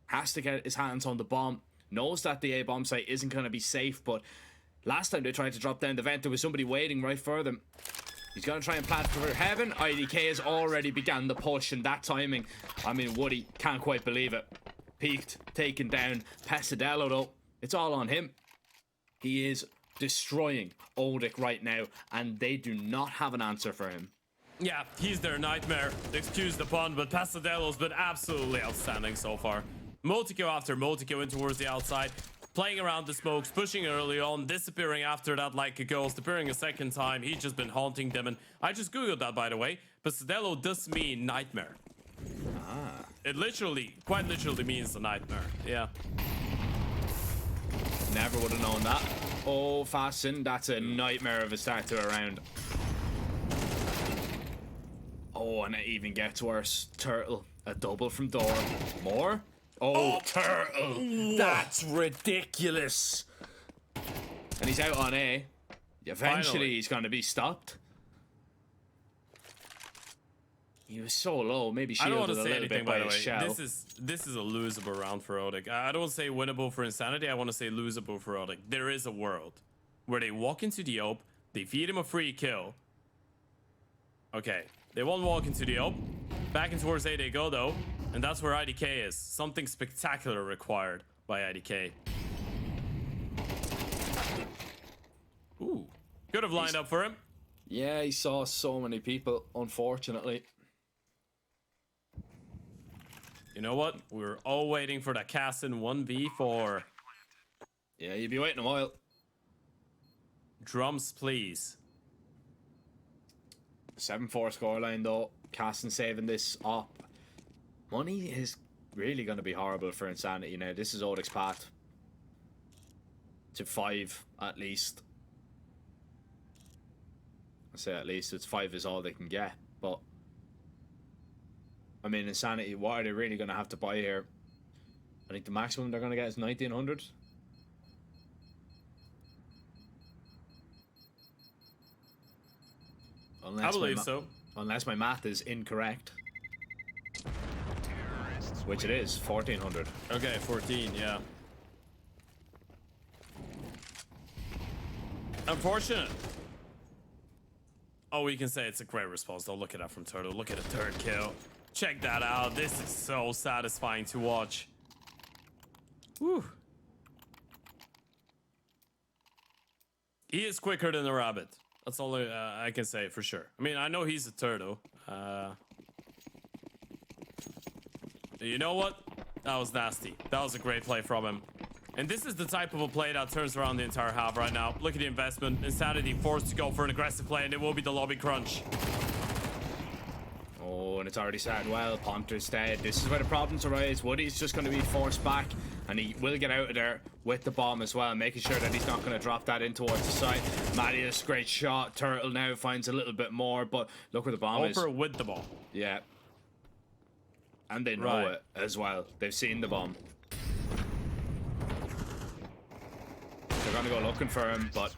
Has to get his hands on the bomb. Knows that the A bomb site isn't going to be safe, but last time they tried to drop down the vent, there was somebody waiting right for them. He's going to try and plant for heaven. IDK has already begun the push, and that timing, I mean, Woody can't quite believe it. Peaked, taken down. Pasadello, though, it's all on him. He is destroying Odic right now, and they do not have an answer for him. Yeah, he's their nightmare. Excuse the pun, but Pasadello's been absolutely outstanding so far. Multi-kill after multi-kill in towards the outside. Playing around the smokes, pushing early on, disappearing after that like a ghost, appearing a second time. He's just been haunting them. And I just googled that, by the way. Pasadello does mean nightmare. Ah. It literally, quite literally means a nightmare. Yeah. Never would have known that. Oh, Fasten, that's a nightmare of a start to a round. Oh, and it even gets worse. Turtle, a double from door. More? Oh, Turtle! That's ridiculous! And he's out on A. Eventually, Finally. he's going to be stopped. He was so low, maybe I don't want shielded to a say little anything, bit by by the his way. shell. This is a losable round for Odic. I don't say winnable for Insanity. I want to say losable for Odic. There is a world where they walk into the op, they feed him a free kill. Okay, they won't walk into the op. Back in towards A they go though, and that's where IDK is. Something spectacular required by IDK. Ooh, could have lined up for him. Yeah, he saw so many people, unfortunately. You know what? We were all waiting for that cast in 1v4. Yeah, you'd be waiting a while. Drums, please. 7-4 scoreline though. Caston saving this up. Money is really going to be horrible for Insanity now. This is Odic's path to 5 at least. I say at least, it's 5 is all they can get. But I mean, Insanity, what are they really going to have to buy here? I think the maximum they're going to get is 1900. I believe so. Unless my math is incorrect. Which it is, 1400. Okay, 14, yeah. Unfortunate. Oh, we can say it's a great response though. Look at that from Turtle. Look at the third kill. Check that out. This is so satisfying to watch. Whew. He is quicker than a rabbit. That's all I can say for sure. I mean, I know he's a turtle. You know what? That was nasty. That was a great play from him. And this is the type of a play that turns around the entire half right now. Look at the investment. Insanity forced to go for an aggressive play, and it will be the lobby crunch. Oh, and it's already started well. Ponter's dead. This is where the problems arise. Woody's just going to be forced back, and he will get out of there with the bomb as well, making sure that he's not going to drop that in towards the side. Marius, great shot. Turtle now finds a little bit more, but look where the bomb is. Oper with the ball. Yeah. And they know Right. it as well. They've seen the bomb. They're going to go looking for him, but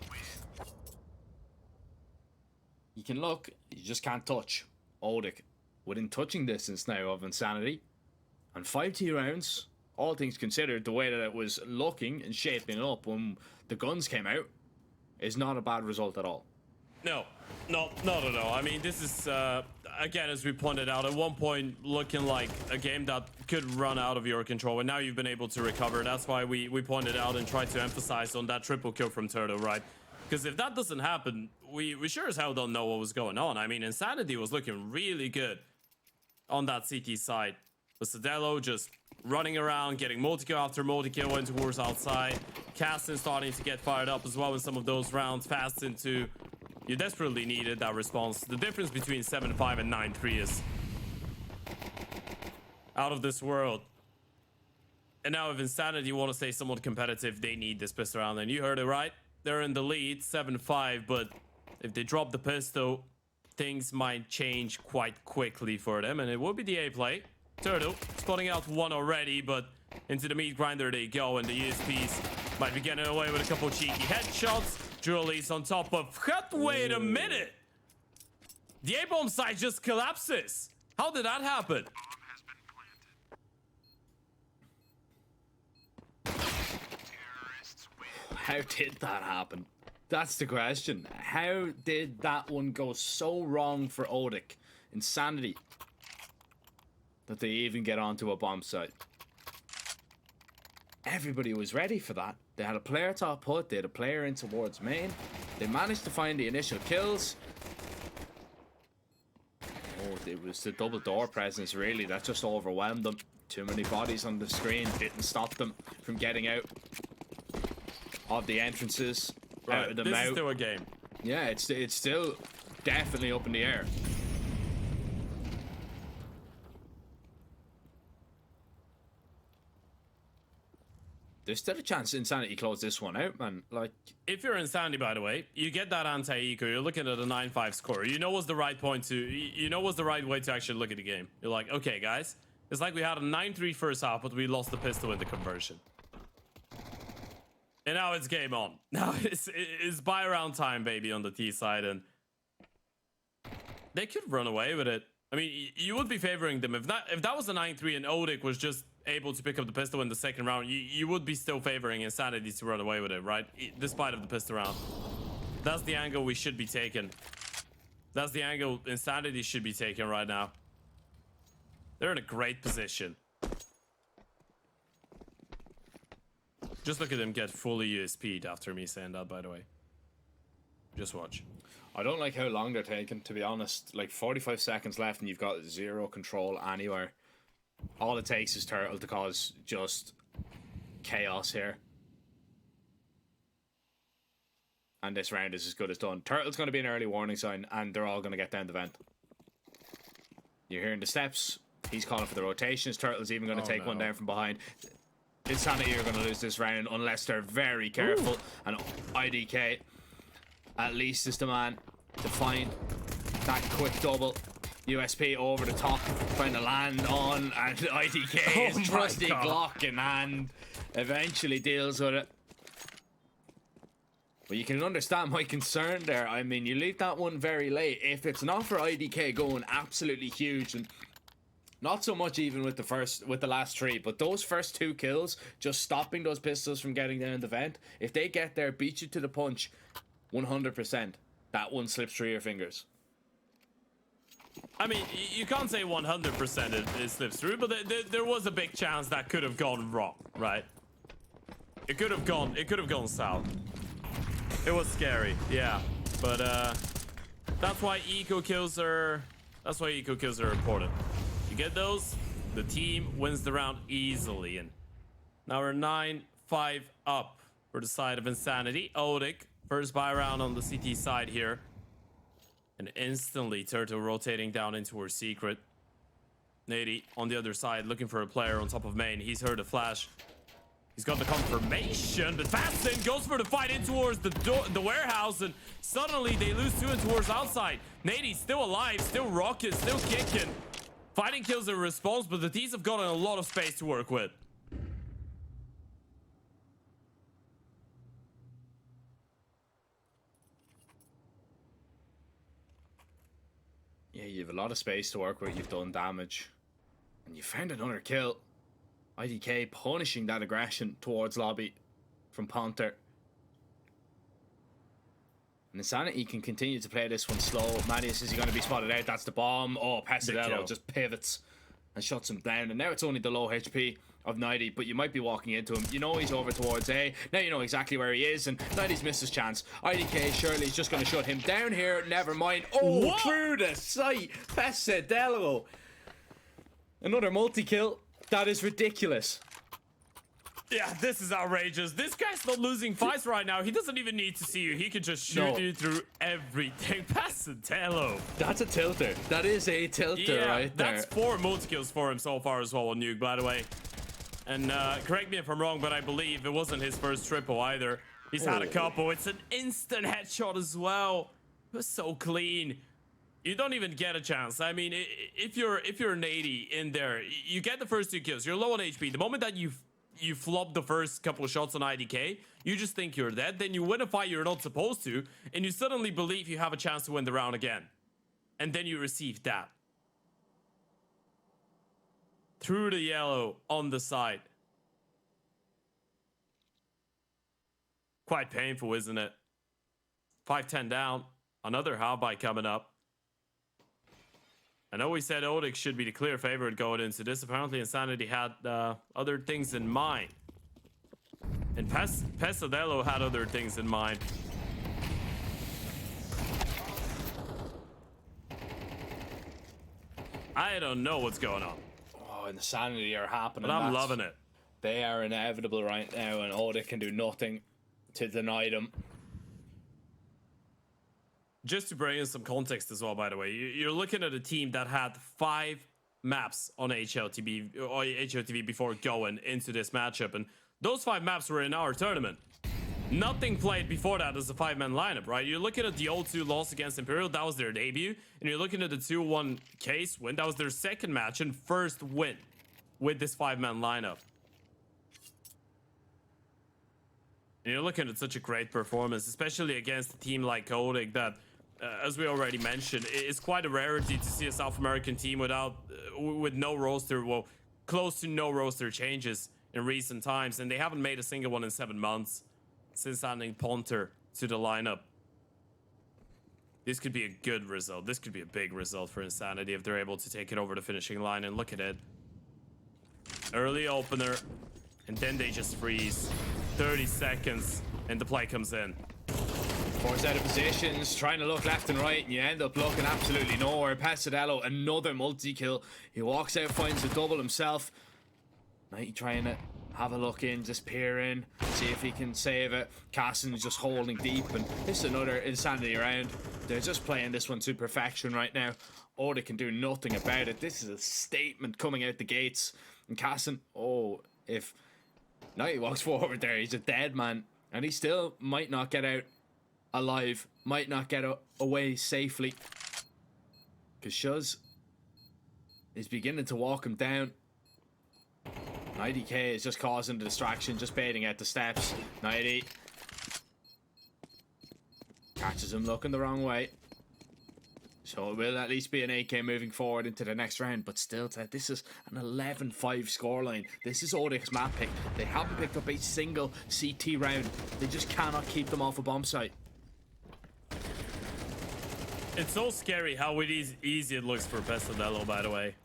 you can look, you just can't touch. Odic within touching distance now of Insanity. And 5T rounds, all things considered, the way that it was looking and shaping up when the guns came out is not a bad result at all. No, not at all. I mean, this is, again, as we pointed out, at one point looking like a game that could run out of your control, and now you've been able to recover. That's why we pointed out and tried to emphasize on that triple kill from Turtle, right? Because if that doesn't happen, we sure as hell don't know what was going on. I mean, Insanity was looking really good on that CT side. But Sadello just running around, getting multi-kill after multi-kill, went towards outside. Caston starting to get fired up as well in some of those rounds. Fast into... You desperately needed that response. The difference between 7-5 and 9-3 is out of this world. And now if Insanity want to stay somewhat competitive, they need this pistol round. And you heard it right. They're in the lead, 7-5. But if they drop the pistol, things might change quite quickly for them. And it will be the A play. Turtle spotting out one already, but into the meat grinder they go. And the ESPs might be getting away with a couple cheeky headshots. Julie's on top of Hut. Wait a minute. The A-bomb site just collapses. How did that happen? How did that happen? That's the question. How did that one go so wrong for Odic? Insanity. That they even get onto a bomb site. Everybody was ready for that. They had a player top hut, they had a player in towards main. They managed to find the initial kills. Oh, it was the double door presence really that just overwhelmed them. Too many bodies on the screen didn't stop them from getting out of the entrances, out of the This mouth. is still a game. Yeah, it's still definitely up in the air. There's still a chance Insanity close this one out, man. Like, If you're Insanity, by the way, you get that anti-eco, you're looking at a 9-5 score. You know what's the right point to, you know what's the right way to actually look at the game. You're like, okay, guys, it's like we had a 9-3 first half, but we lost the pistol in the conversion. And now it's game on. Now it's buy round time, baby, on the T side, and they could run away with it. I mean, you would be favoring them if that was a 9-3 and Odic was just able to pick up the pistol in the second round. You would be still favoring Insanity to run away with it, right? Despite of the pistol round. That's the angle we should be taking. That's the angle Insanity should be taking right now. They're in a great position. Just look at them get fully USP'd after me saying that, by the way. Just watch. I don't like how long they're taking, to be honest. Like, 45 seconds left and you've got zero control anywhere. All it takes is Turtle to cause just chaos here. And this round is as good as done. Turtle's going to be an early warning sign, and they're all going to get down the vent. You're hearing the steps. He's calling for the rotations. Turtle's even going to take one down from behind. Insanity are going to lose this round unless they're very careful. Ooh. And IDK, at least, is the man to find that quick double. USP over the top, trying to land on, and IDK is trusty Glock in hand, eventually deals with it. But you can understand my concern there. I mean, you leave that one very late. If it's not for IDK going absolutely huge, and not so much even with the last three, but those first two kills, just stopping those pistols from getting down the vent, if they get there, beat you to the punch, 100%, that one slips through your fingers. I mean, you can't say 100% it slips through, but there was a big chance that could have gone wrong, right? It could have gone south. It was scary, yeah. But that's why eco kills are important. You get those, the team wins the round easily. And now we're 9-5 up for the side of Insanity. Odic, first buy round on the CT side here. And instantly Turtle rotating down into her secret. Nady on the other side looking for a player on top of main. He's heard a flash. He's got the confirmation, but Bassin goes for the fight in towards the warehouse, and suddenly they lose two in towards outside. Nady's still alive, still rocking, still kicking. Fighting kills in response, but the T's have gotten a lot of space to work with. Yeah, you have a lot of space to work with. You've done damage. And you found another kill. IDK punishing that aggression towards lobby from Ponter. And Insanity can continue to play this one slow. Manius, is he going to be spotted out? That's the bomb. Oh, Pesadillo just pivots and shuts him down. And now it's only the low HP of 90, but you might be walking into him. You know he's over towards A. Now you know exactly where he is, and 90's missed his chance. IDK surely is just going to shut him down here. Never mind. Oh, what? Through the sight. Pesadillo. Another multi-kill. That is ridiculous. Yeah, this is outrageous. This guy's not losing fights right now. He doesn't even need to see you. He can just shoot you through everything. Pesadillo. That's a tilter. That is a tilter right there. That's 4 multi-kills for him so far as well on Nuke, by the way. And correct me if I'm wrong, but I believe it wasn't his first triple either. He's had a couple. It's an instant headshot as well. It was so clean. You don't even get a chance. I mean, if you're an 80 in there, you get the first 2 kills. You're low on HP. The moment that you flop the first couple of shots on IDK, you just think you're dead. Then you win a fight you're not supposed to, and you suddenly believe you have a chance to win the round again. And then you receive that. Through the yellow on the side. Quite painful, isn't it? 5-10 down. Another half by coming up. I know we said Odic should be the clear favorite going into this. Apparently Insanity had other things in mind. And Pesadillo had other things in mind. I don't know what's going on. Oh, Oh, insanity are happening. But I'm That's- loving it. They are inevitable right now, and Oda can do nothing to deny them. Just to bring in some context as well, by the way, you're looking at a team that had 5 maps on HLTV before going into this matchup, and those 5 maps were in our tournament. Nothing played before that as a 5-man lineup, right? You're looking at the 0-2 loss against Imperial, that was their debut, and you're looking at the 2-1 case win, that was their second match and first win with this 5-man lineup. And you're looking at such a great performance, especially against a team like Kodik that, as we already mentioned, it's quite a rarity to see a South American team with no roster, well, close to no roster changes in recent times, and they haven't made a single one in 7 months since adding Ponter to the lineup. This could be a good result. This could be a big result for Insanity if they're able to take it over the finishing line. And look at it. Early opener, and then they just freeze. 30 seconds, and the play comes in. Forced out of positions, trying to look left and right, and you end up looking absolutely nowhere. Pasadello, another multi-kill. He walks out, finds a double himself. Nighty trying to have a look in, just peer in, see if he can save it. Casson just holding deep, and this is another Insanity round. They're just playing this one to perfection right now. Oda can do nothing about it. This is a statement coming out the gates. And Casson, oh, if Nighty walks forward there, he's a dead man, and he still might not get out alive, might not get away safely, because Shuz is beginning to walk him down. 90k is just causing the distraction, just baiting out the steps. 90 catches him looking the wrong way, so it will at least be an AK moving forward into the next round. But still, this is an 11-5 scoreline. This is Odic's map pick. They haven't picked up a single CT round. They just cannot keep them off a bomb site. It's so scary how easy it looks for Pesadello, by the way.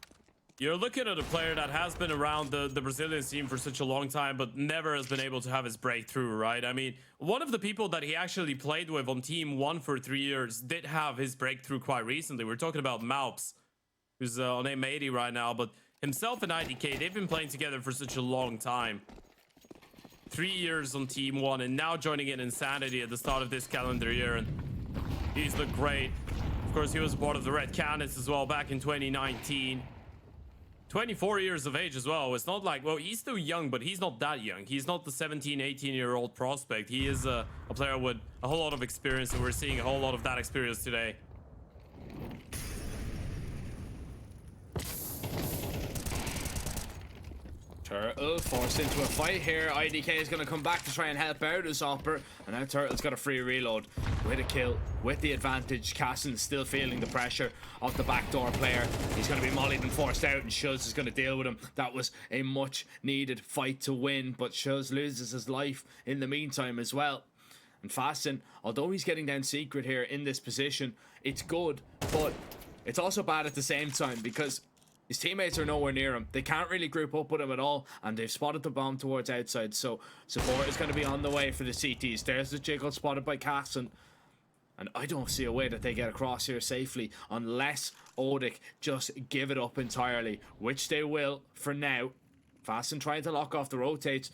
You're looking at a player that has been around the Brazilian scene for such a long time, but never has been able to have his breakthrough, right? I mean, one of the people that he actually played with on Team 1 for 3 years did have his breakthrough quite recently. We're talking about Maups, who's on M80 right now, but himself and IDK, they've been playing together for such a long time. 3 years on Team 1, and now joining in Insanity at the start of this calendar year, and he's looked great. Of course, he was part of the Red Canids as well back in 2019. 24 years of age as well. It's not like, well, he's still young, but he's not that young. He's not the 17, 18-year-old prospect. He is a player with a whole lot of experience, and we're seeing a whole lot of that experience today. Turtle forced into a fight here. IDK is going to come back to try and help out his Hopper, and now Turtle's got a free reload with a kill, with the advantage. Casson still feeling the pressure of the backdoor player. He's going to be mollied and forced out, and Shuz is going to deal with him. That was a much needed fight to win, but Shuz loses his life in the meantime as well. And Fasten, although he's getting down secret here in this position, it's good, but it's also bad at the same time, because his teammates are nowhere near him. They can't really group up with him at all, and they've spotted the bomb towards outside, so support is going to be on the way for the CTs. There's the jiggle spotted by Casson, and I don't see a way that they get across here safely unless Odic just give it up entirely, which they will for now. Fasten trying to lock off the rotates,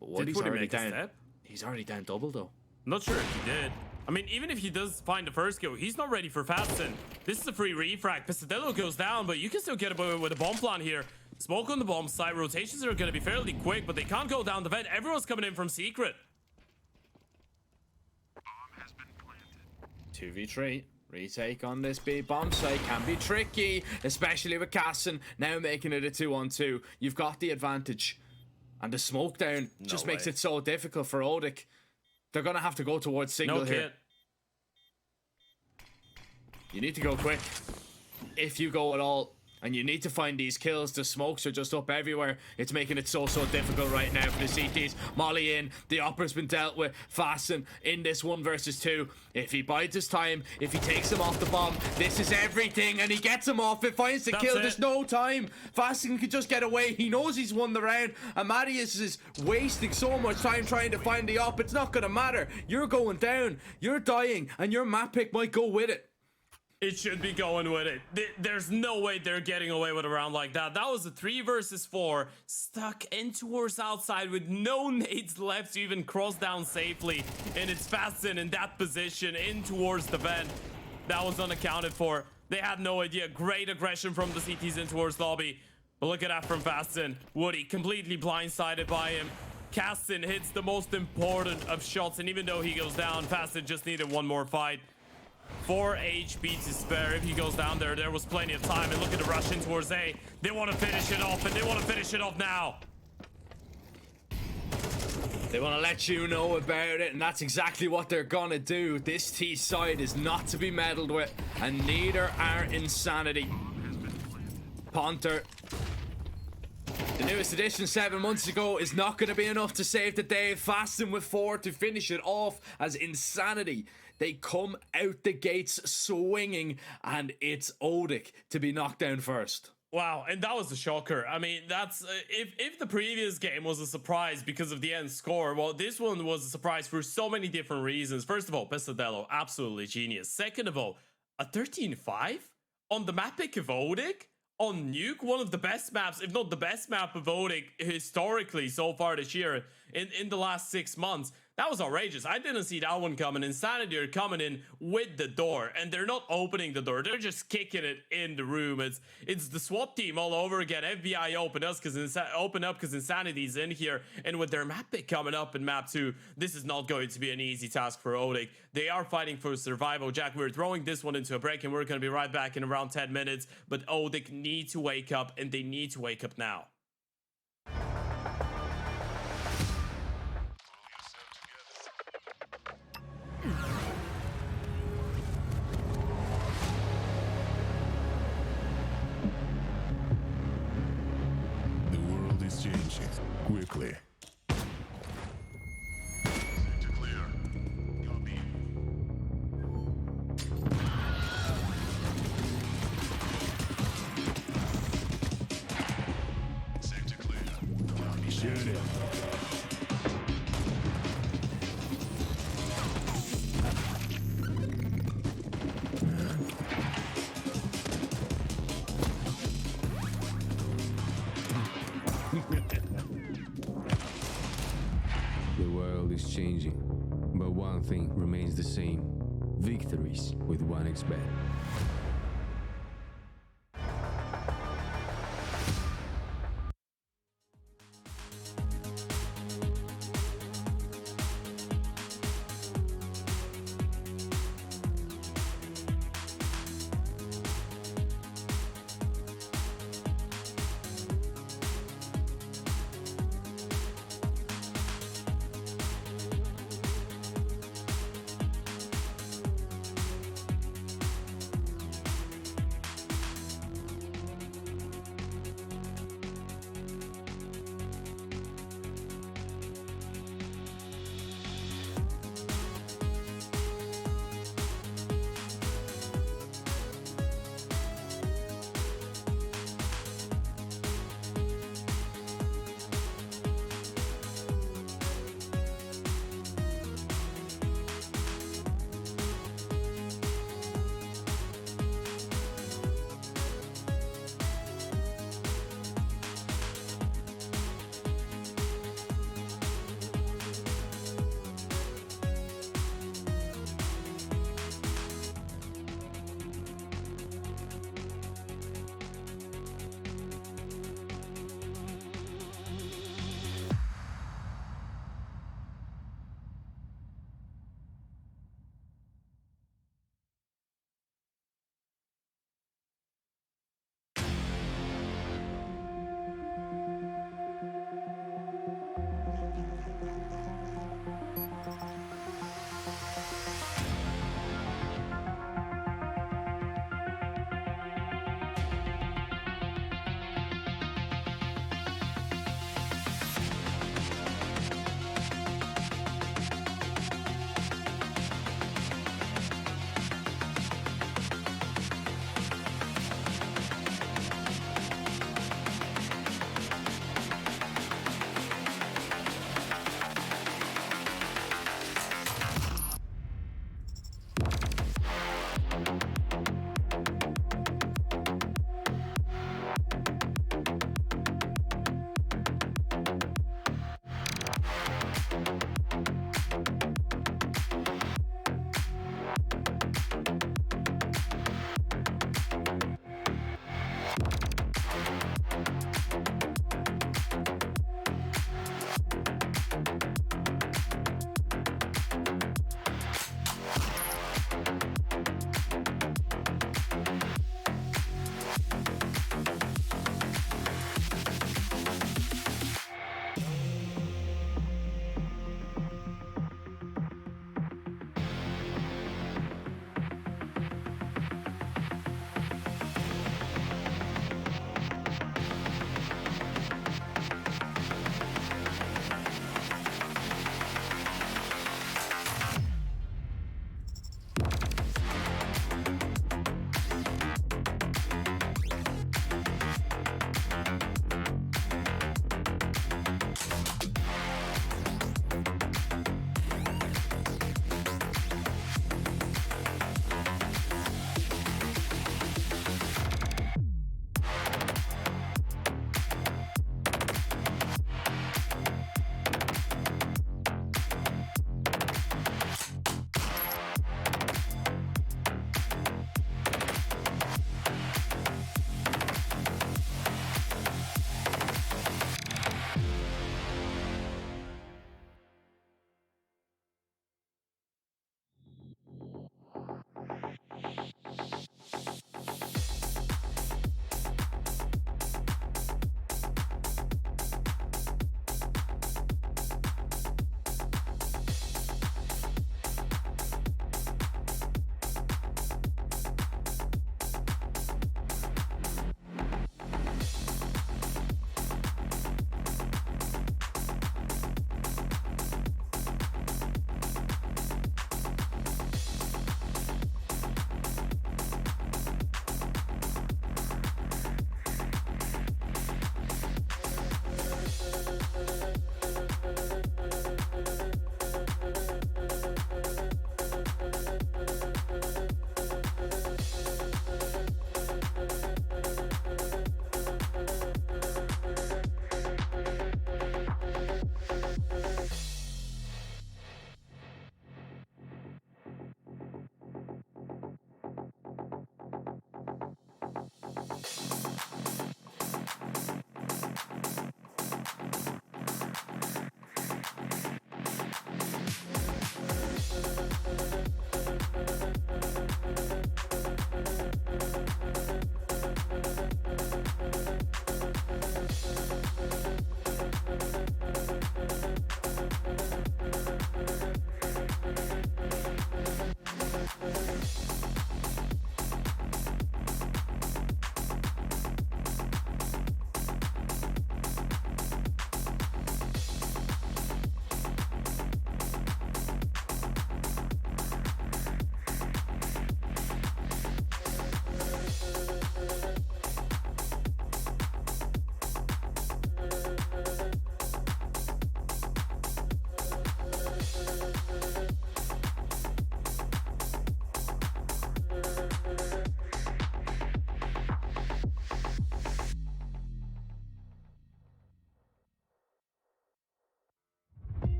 but what he's already down. He's already down double though. I'm not sure if he did. I mean, even if he does find the first kill, he's not ready for Fasten. This is a free refrag. Pesadello goes down, but you can still get away with a bomb plan here. Smoke on the bomb site. Rotations are going to be fairly quick, but they can't go down the vent. Everyone's coming in from secret. 2v3. Retake on this B bomb site can be tricky, especially with Casson now making it a 2-on-2. You've got the advantage, and the smoke down just makes it so difficult for Odic. They're gonna have to go towards single here. You need to go quick, if you go at all, and you need to find these kills. The smokes are just up everywhere. It's making it so difficult right now for the CTs. Molly in, the Opera's been dealt with. Fasten in this 1 versus 2. If he bides his time, if he takes him off the bomb, this is everything, and he gets him off. It finds the kill. There's no time. Fasten could just get away. He knows he's won the round, and Mattias is wasting so much time trying to find the op. It's not gonna matter. You're going down, you're dying, and your map pick might go with it. It should be going with it. There's no way they're getting away with a round like that. That was a 3 versus 4, stuck in towards outside with no nades left to even cross down safely. And it's Fastin in that position in towards the vent. That was unaccounted for. They had no idea. Great aggression from the CTs in towards lobby. But look at that from Fastin. Woody completely blindsided by him. Caston hits the most important of shots, and even though he goes down, Fastin just needed one more fight. 4 HP to spare. If he goes down there, there was plenty of time. And look at the rush in towards A. They want to finish it off, and they want to finish it off now. They want to let you know about it, and that's exactly what they're gonna do. This T side is not to be meddled with, and neither are Insanity. Ponter, the newest addition 7 months ago, is not going to be enough to save the day. Fasting with 4 to finish it off as Insanity. They come out the gates swinging, and it's Odic to be knocked down first. Wow, and that was a shocker. I mean, that's if the previous game was a surprise because of the end score, well, this one was a surprise for so many different reasons. First of all, Pesadello, absolutely genius. Second of all, a 13-5 on the map pick of Odic on Nuke, one of the best maps, if not the best map of Odic historically so far this year in the last 6 months. That was outrageous. I didn't see that one coming. Insanity are coming in with the door, and they're not opening the door. They're just kicking it in the room. It's the SWAT team all over again. FBI open up because Insanity's in here, and with their map pick coming up in map 2, this is not going to be an easy task for Odic. They are fighting for survival. Jack, we're throwing this one into a break, and we're going to be right back in around 10 minutes. But Odic need to wake up, and they need to wake up now. The world is changing quickly. To clear. Copy. Sector clear. Copy. Shoot it. The world is changing, but one thing remains the same: victories with 1xBet.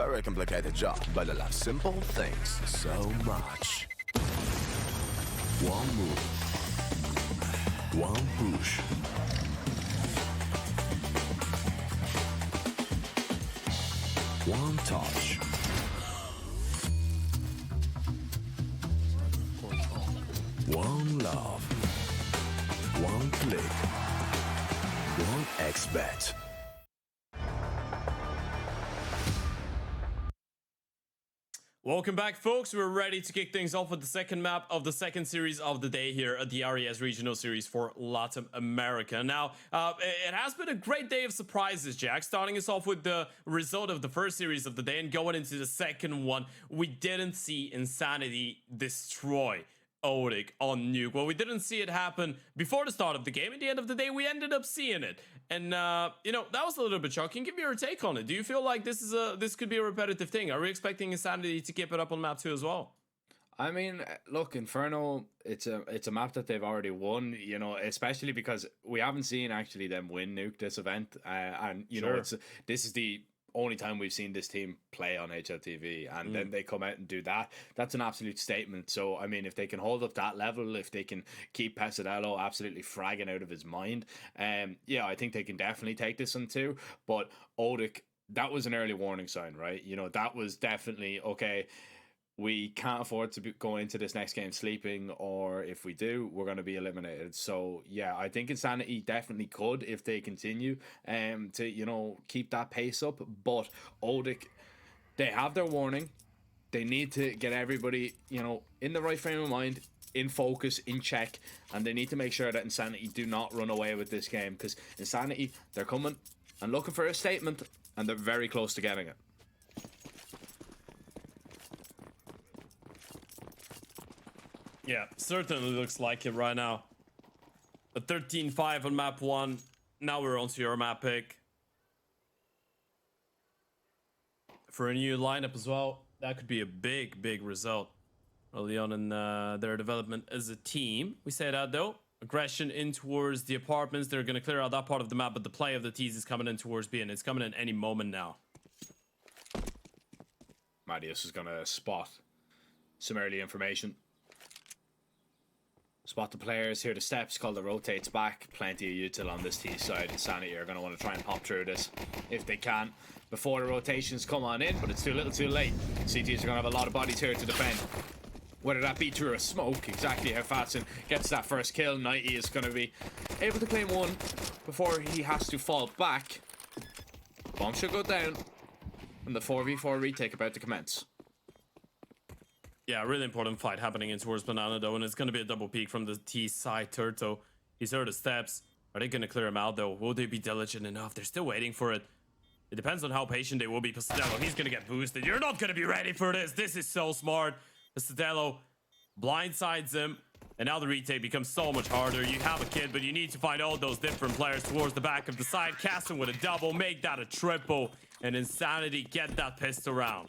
very complicated job, but I love simple things so much. One move, one push. One touch. One love. One click. One XBet. Welcome back, folks. We're ready to kick things off with the second map of the second series of the day here at the RES Regional Series for LATAM America. Now, it has been a great day of surprises, Jack. Starting us off with the result of the first series of the day and going into the second one, we didn't see Insanity destroy Odic on Nuke. Well, we didn't see it happen before the start of the game. At the end of the day, we ended up seeing it. And, you know, that was a little bit shocking. Give me your take on it. Do you feel like this could be a repetitive thing? Are we expecting Insanity to keep it up on map 2 as well? I mean, look, Inferno, it's a map that they've already won, you know, especially because we haven't seen actually them win Nuke this event. And, you know, this is the only time we've seen this team play on HLTV, and then they come out and do that. That's an absolute statement. So, I mean, if they can hold up that level, if they can keep Pesadelo absolutely fragging out of his mind, yeah, I think they can definitely take this on 2. But Odic, that was an early warning sign, right? You know, that was definitely, okay, we can't afford to go into this next game sleeping, or if we do, we're going to be eliminated. So, yeah, I think Insanity definitely could if they continue to, you know, keep that pace up. But Odic, they have their warning. They need to get everybody, you know, in the right frame of mind, in focus, in check, and they need to make sure that Insanity do not run away with this game, because Insanity, they're coming and looking for a statement, and they're very close to getting it. Yeah, certainly looks like it right now. A 13-5 on map 1. Now we're on to your map pick. For a new lineup as well, that could be a big result early on in their development as a team. We say that though. Aggression in towards the apartments. They're going to clear out that part of the map, but the play of the T's is coming in towards B, and it's coming in any moment now. Marius is going to spot some early information. Spot the players, hear the steps, call the rotates back. Plenty of util on this T side. Insanity are going to want to try and pop through this if they can before the rotations come on in, but it's too little too late. CTs are going to have a lot of bodies here to defend. Whether that be through a smoke, exactly how Fatson gets that first kill. Nighty is going to be able to claim one before he has to fall back. Bomb should go down, and the 4v4 retake about to commence. Yeah, really important fight happening in towards Banana though, and it's going to be a double peek from the T side. Turto, he's heard the steps. Are they going to clear him out though? Will they be diligent enough? They're still waiting for it. It depends on how patient they will be. Pesadelo, he's going to get boosted. You're not going to be ready for this. This is so smart. Pesadelo blindsides him, and now the retake becomes so much harder. You have a kid, but you need to find all those different players towards the back of the side. Castle with a double, make that a triple, and Insanity get that pistol round.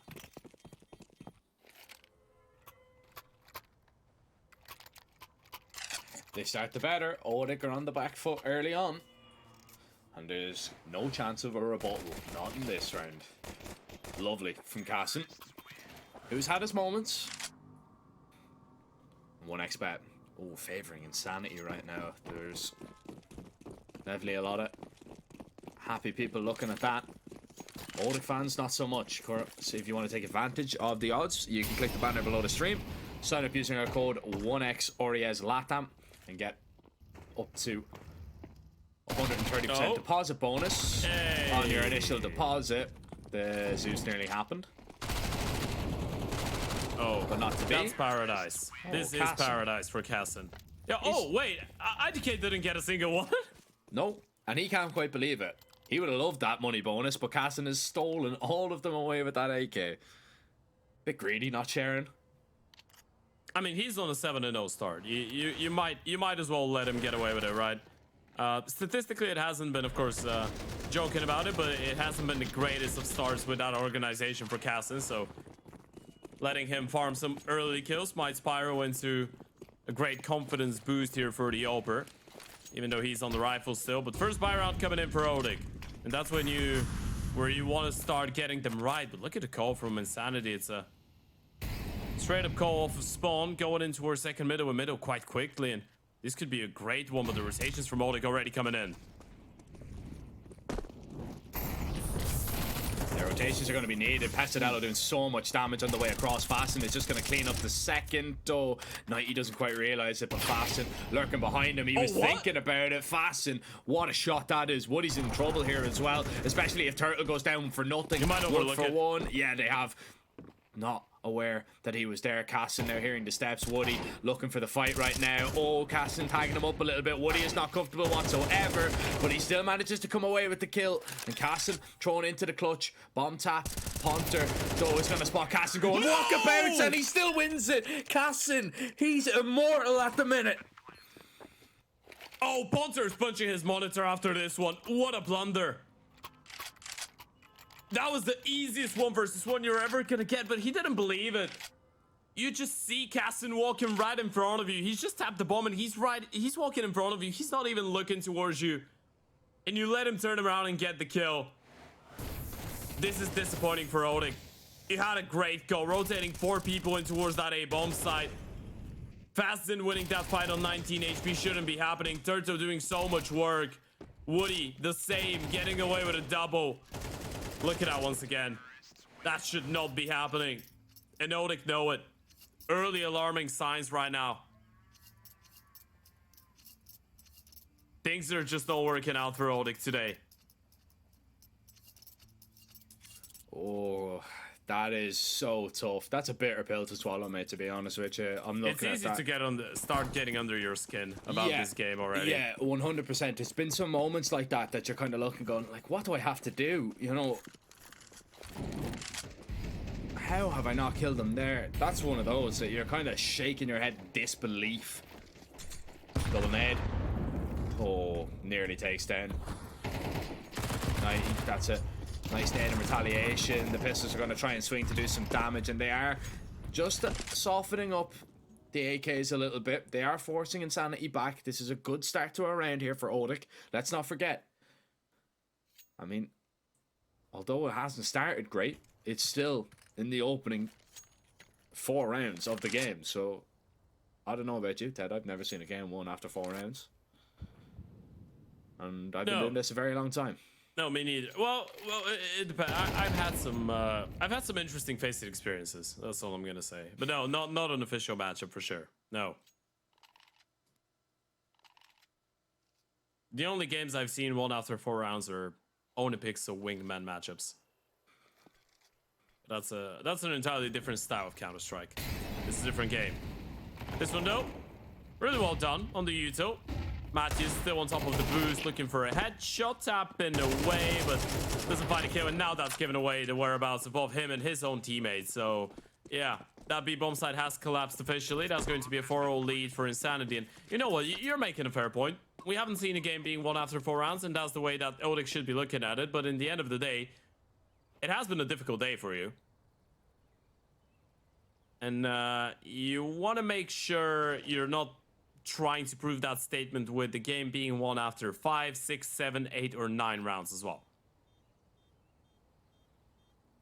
They start the better. Odic are on the back foot early on. And there's no chance of a rebuttal. Not in this round. Lovely from Casson, who's had his moments. 1xbet. Oh, favouring Insanity right now. There's definitely a lot of happy people looking at that. Odic fans, not so much. So if you want to take advantage of the odds, you can click the banner below the stream. Sign up using our code 1XRES LATAM and get up to 130% deposit bonus on your initial deposit. The Zeus nearly happened. Oh, but not to be. That's paradise. This is paradise for Casson. Yeah. Oh, wait. IDK didn't get a single one. No, and he can't quite believe it. He would have loved that money bonus, but Casson has stolen all of them away with that AK. Bit greedy, not sharing. I mean, he's on a 7-0 start. You might as well let him get away with it, right? Statistically, it hasn't been, of course, joking about it, but it hasn't been the greatest of starts with that organization for Casson. So letting him farm some early kills might spiral into a great confidence boost here for the Oper, even though he's on the rifle still. But first buy round coming in for Odic, and that's when you where you want to start getting them right. But look at the call from Insanity. It's a straight up call off of spawn, going into our second middle and middle quite quickly. And this could be a great one, but the rotations from Odik already coming in. The rotations are going to be needed. Pestillo doing so much damage on the way across. Fasten is just going to clean up the second. Oh, Nighty doesn't quite realize it, but Fasten lurking behind him. He was thinking about it. Fasten, what a shot that is. Woody's in trouble here as well, especially if Turtle goes down for nothing. You might overlook it. 1 for 1. Yeah, they have. Not aware that he was there. Casson now hearing the steps. Woody looking for the fight right now. Oh, Casson tagging him up a little bit. Woody is not comfortable whatsoever, but he still manages to come away with the kill. And Casson thrown into the clutch. Bomb tap. Ponter though is going to spot Casson going walkabouts, and he still wins it. Casson, he's immortal at the minute. Oh, Ponter's punching his monitor after this one. What a blunder. That was the easiest 1v1 you're ever gonna get, but he didn't believe it. You just see Casson walking right in front of you. He's just tapped the bomb and he's walking in front of you. He's not even looking towards you. And you let him turn around and get the kill. This is disappointing for Odik. He had a great go, rotating 4 people in towards that A bomb site. Fasten winning that fight on 19 HP shouldn't be happening. Turtle doing so much work. Woody, the same, getting away with a double. Look at that once again. That should not be happening. And Odik know it. Early alarming signs right now. Things are just not working out for Odik today. Oh, that is so tough. That's a bitter pill to swallow, mate, to be honest with you. I'm looking It's at easy to start getting under your skin about this game already. Yeah, 100%. There's been some moments like that you're kind of looking going, like, what do I have to do? You know, how have I not killed him there? That's one of those that you're kind of shaking your head in disbelief. Double nade. Oh, nearly takes down. That's a nice nade in retaliation. The pistols are going to try and swing to do some damage, and they are just softening up the AKs a little bit. They are forcing Insanity back. This is a good start to a round here for Odik. Let's not forget. I mean, although it hasn't started great, it's still in the opening 4 rounds of the game. So, I don't know about you, Ted. I've never seen a game won after 4 rounds. And I've been doing this a very long time. No, me neither. Well, it depends. I've had some interesting Faceit experiences. That's all I'm gonna say. But no, not an official matchup for sure. No. The only games I've seen won after 4 rounds are Onipix or Wingman matchups. That's an entirely different style of Counter-Strike. It's a different game. This one though, really well done on the util. Matthews still on top of the boost, looking for a headshot, tapping away, but doesn't find a kill, and now that's given away the whereabouts of both him and his own teammates. So, yeah, that B-bomb site has collapsed officially. That's going to be a 4-0 lead for Insanity, and you know what? You're making a fair point. We haven't seen a game being won after 4 rounds, and that's the way that Odik should be looking at it, but in the end of the day, it has been a difficult day for you. And you want to make sure you're not trying to prove that statement with the game being won after 5, 6, 7, 8, or 9 rounds as well.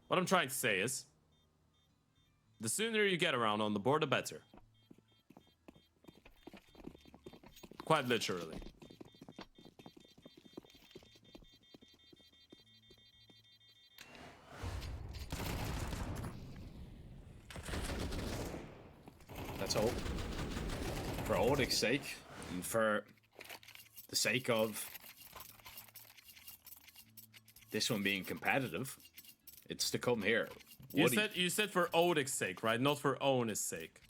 What I'm trying to say is, the sooner you get around on the board, the better. Quite literally. Let's hope. For Odik's sake, and for the sake of this one being competitive, it's to come here. You said for Odik's sake, right? Not for Owen's sake.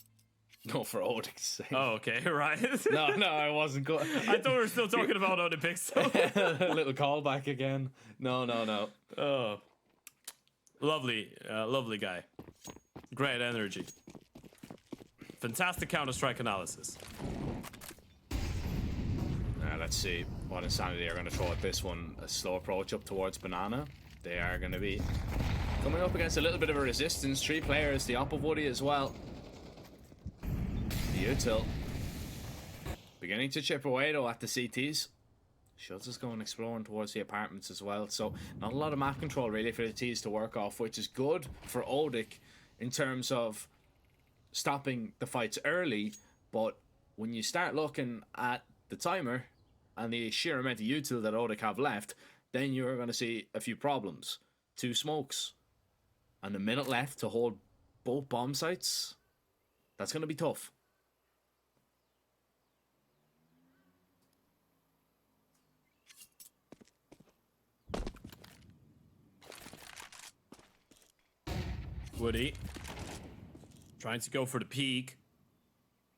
No, for Odik's sake. Oh, okay, right. No, I wasn't going. I thought we were still talking about Onipix. A little callback again. No. Oh, lovely guy. Great energy. Fantastic Counter-Strike analysis. Let's see what Insanity are going to throw at this one. A slow approach up towards Banana. They are going to be coming up against a little bit of a resistance. 3 players, the op of Woody as well. The util beginning to chip away though at the CTs. Schultz is going exploring towards the apartments as well. So not a lot of map control really for the T's to work off, which is good for Odic in terms of stopping the fights early. But when you start looking at the timer and the sheer amount of util that Odic have left, then you're going to see a few problems. 2 smokes and a minute left to hold both bomb sites. That's going to be tough. Woody trying to go for the peak.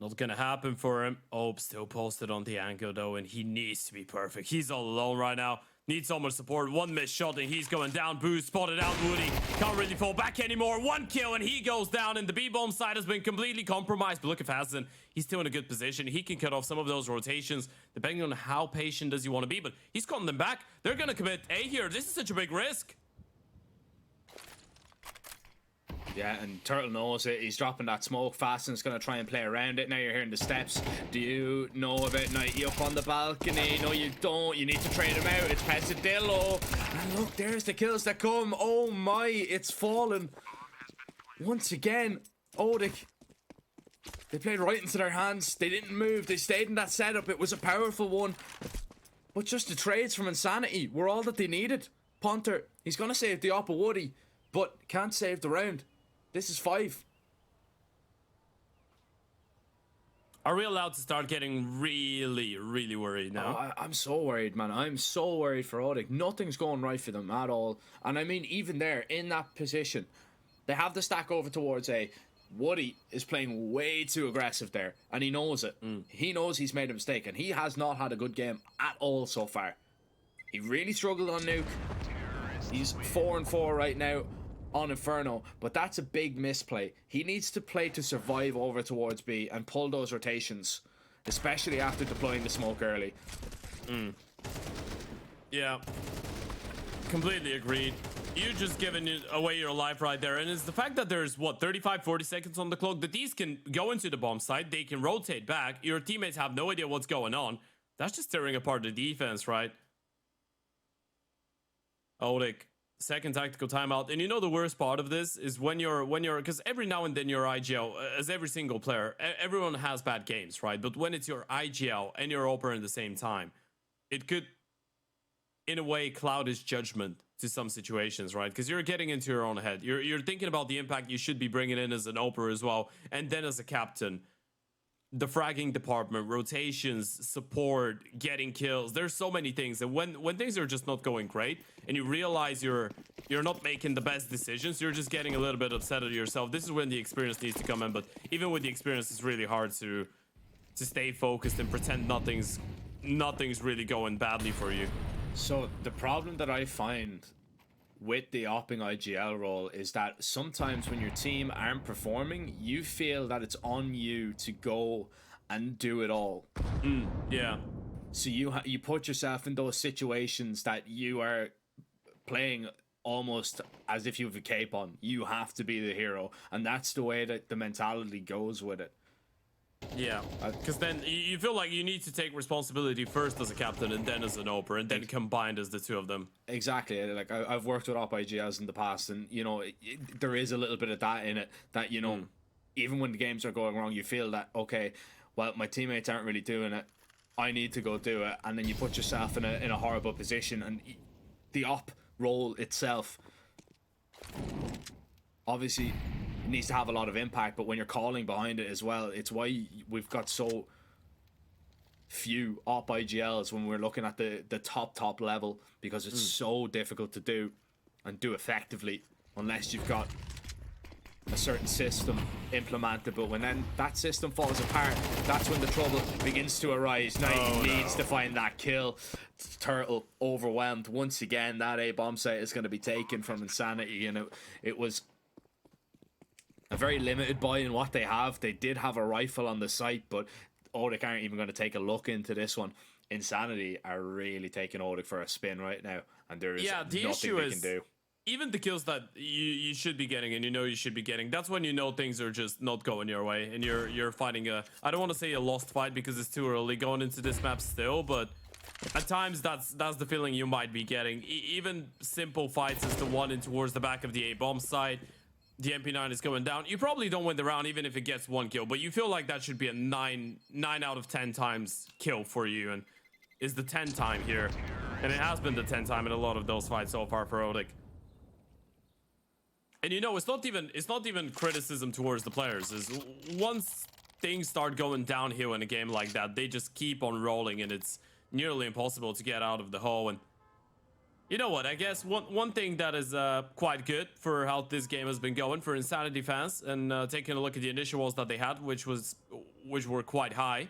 Not gonna happen for him. Oh, still posted on the angle though, and he needs to be perfect. He's all alone right now. Needs so much support. 1 missed shot and he's going down. Boost spotted out Woody. Can't really fall back anymore. 1 kill and he goes down, and the B-bomb side has been completely compromised. But look at Fasten. He's still in a good position. He can cut off some of those rotations depending on how patient does he want to be. But he's cutting them back. They're gonna commit A here. This is such a big risk. Yeah, and Turtle knows it. He's dropping that smoke. Fasten's going to try and play around it. Now you're hearing the steps. Do you know about Nighty up on the balcony? No, you don't. You need to trade him out. It's Pesadillo. And look, there's the kills that come. Oh my, it's fallen. Once again, Odic. They played right into their hands. They didn't move. They stayed in that setup. It was a powerful one. But just the trades from Insanity were all that they needed. Punter, he's going to save the Oppa Woody, but can't save the round. This is 5. Are we allowed to start getting really, really worried now? Oh, I'm so worried, man. I'm so worried for Odic. Nothing's going right for them at all. And I mean, even there, in that position, they have the stack over towards A. Woody is playing way too aggressive there, and he knows it. He knows he's made a mistake, and he has not had a good game at all so far. He really struggled on Nuke. He's 4-4 right now on Inferno, but that's a big misplay. He needs to play to survive over towards B and pull those rotations, especially after deploying the smoke early. Yeah, completely agreed. You just giving away your life right there, and it's the fact that there's what 35-40 seconds on the clock that these can go into the bomb site, they can rotate back, your teammates have no idea what's going on. That's just tearing apart the defense, right? Odic, second tactical timeout. And you know the worst part of this is when you're because every now and then your IGL, as every single player, everyone has bad games, right? But when it's your IGL and your Opera at the same time, it could in a way cloud his judgment to some situations, right? Because you're getting into your own head. You're thinking about the impact you should be bringing in as an Opera as well, and then as a captain. The fragging department, rotations, support, getting kills. There's so many things, and when things are just not going great, and you realize you're not making the best decisions, you're just getting a little bit upset at yourself. This is when the experience needs to come in. But even with the experience, it's really hard to stay focused and pretend nothing's really going badly for you. So the problem that I find with the opping IGL role is that sometimes when your team aren't performing, you feel that it's on you to go and do it all. Yeah. So you put yourself in those situations that you are playing almost as if you have a cape on. You have to be the hero, and that's the way that the mentality goes with it. Yeah, because then you feel like you need to take responsibility first as a captain and then as an Opera, and then combined as the two of them. Exactly. Like I've worked with op IGLs in the past, and you know there is a little bit of that in it. That you know, even when the games are going wrong, you feel that okay, well my teammates aren't really doing it. I need to go do it, and then you put yourself in a horrible position. And the op role itself, obviously, it needs to have a lot of impact, but when you're calling behind it as well, it's why we've got so few op IGLs when we're looking at the top level, because it's so difficult to do and do effectively unless you've got a certain system implemented. But when then that system falls apart, that's when the trouble begins to arise. Now he needs to find that kill. Turtle overwhelmed once again. That A bomb site is going to be taken from Insanity, and it was a very limited buy in what they have. They did have a rifle on the site, but Odic aren't even going to take a look into this one. Insanity are really taking Odic for a spin right now, and there is nothing they can do. Even the kills that you should be getting, and you know you should be getting, that's when you know things are just not going your way, and you're fighting I don't want to say a lost fight because it's too early going into this map still, but At times, that's the feeling you might be getting. Even simple fights as the one in towards the back of the A-bomb side, the MP9 is going down. You probably don't win the round even if it gets 1 kill, but you feel like that should be a 9 out of 10 times kill for you, and is the 10 time here. And it has been the 10 time in a lot of those fights so far for Odic. And you know, it's not even criticism towards the players. Is once things start going downhill in a game like that, they just keep on rolling, and it's nearly impossible to get out of the hole. And you know what? I guess one thing that is quite good for how this game has been going for Insanity fans, and taking a look at the initials that they had, which were quite high.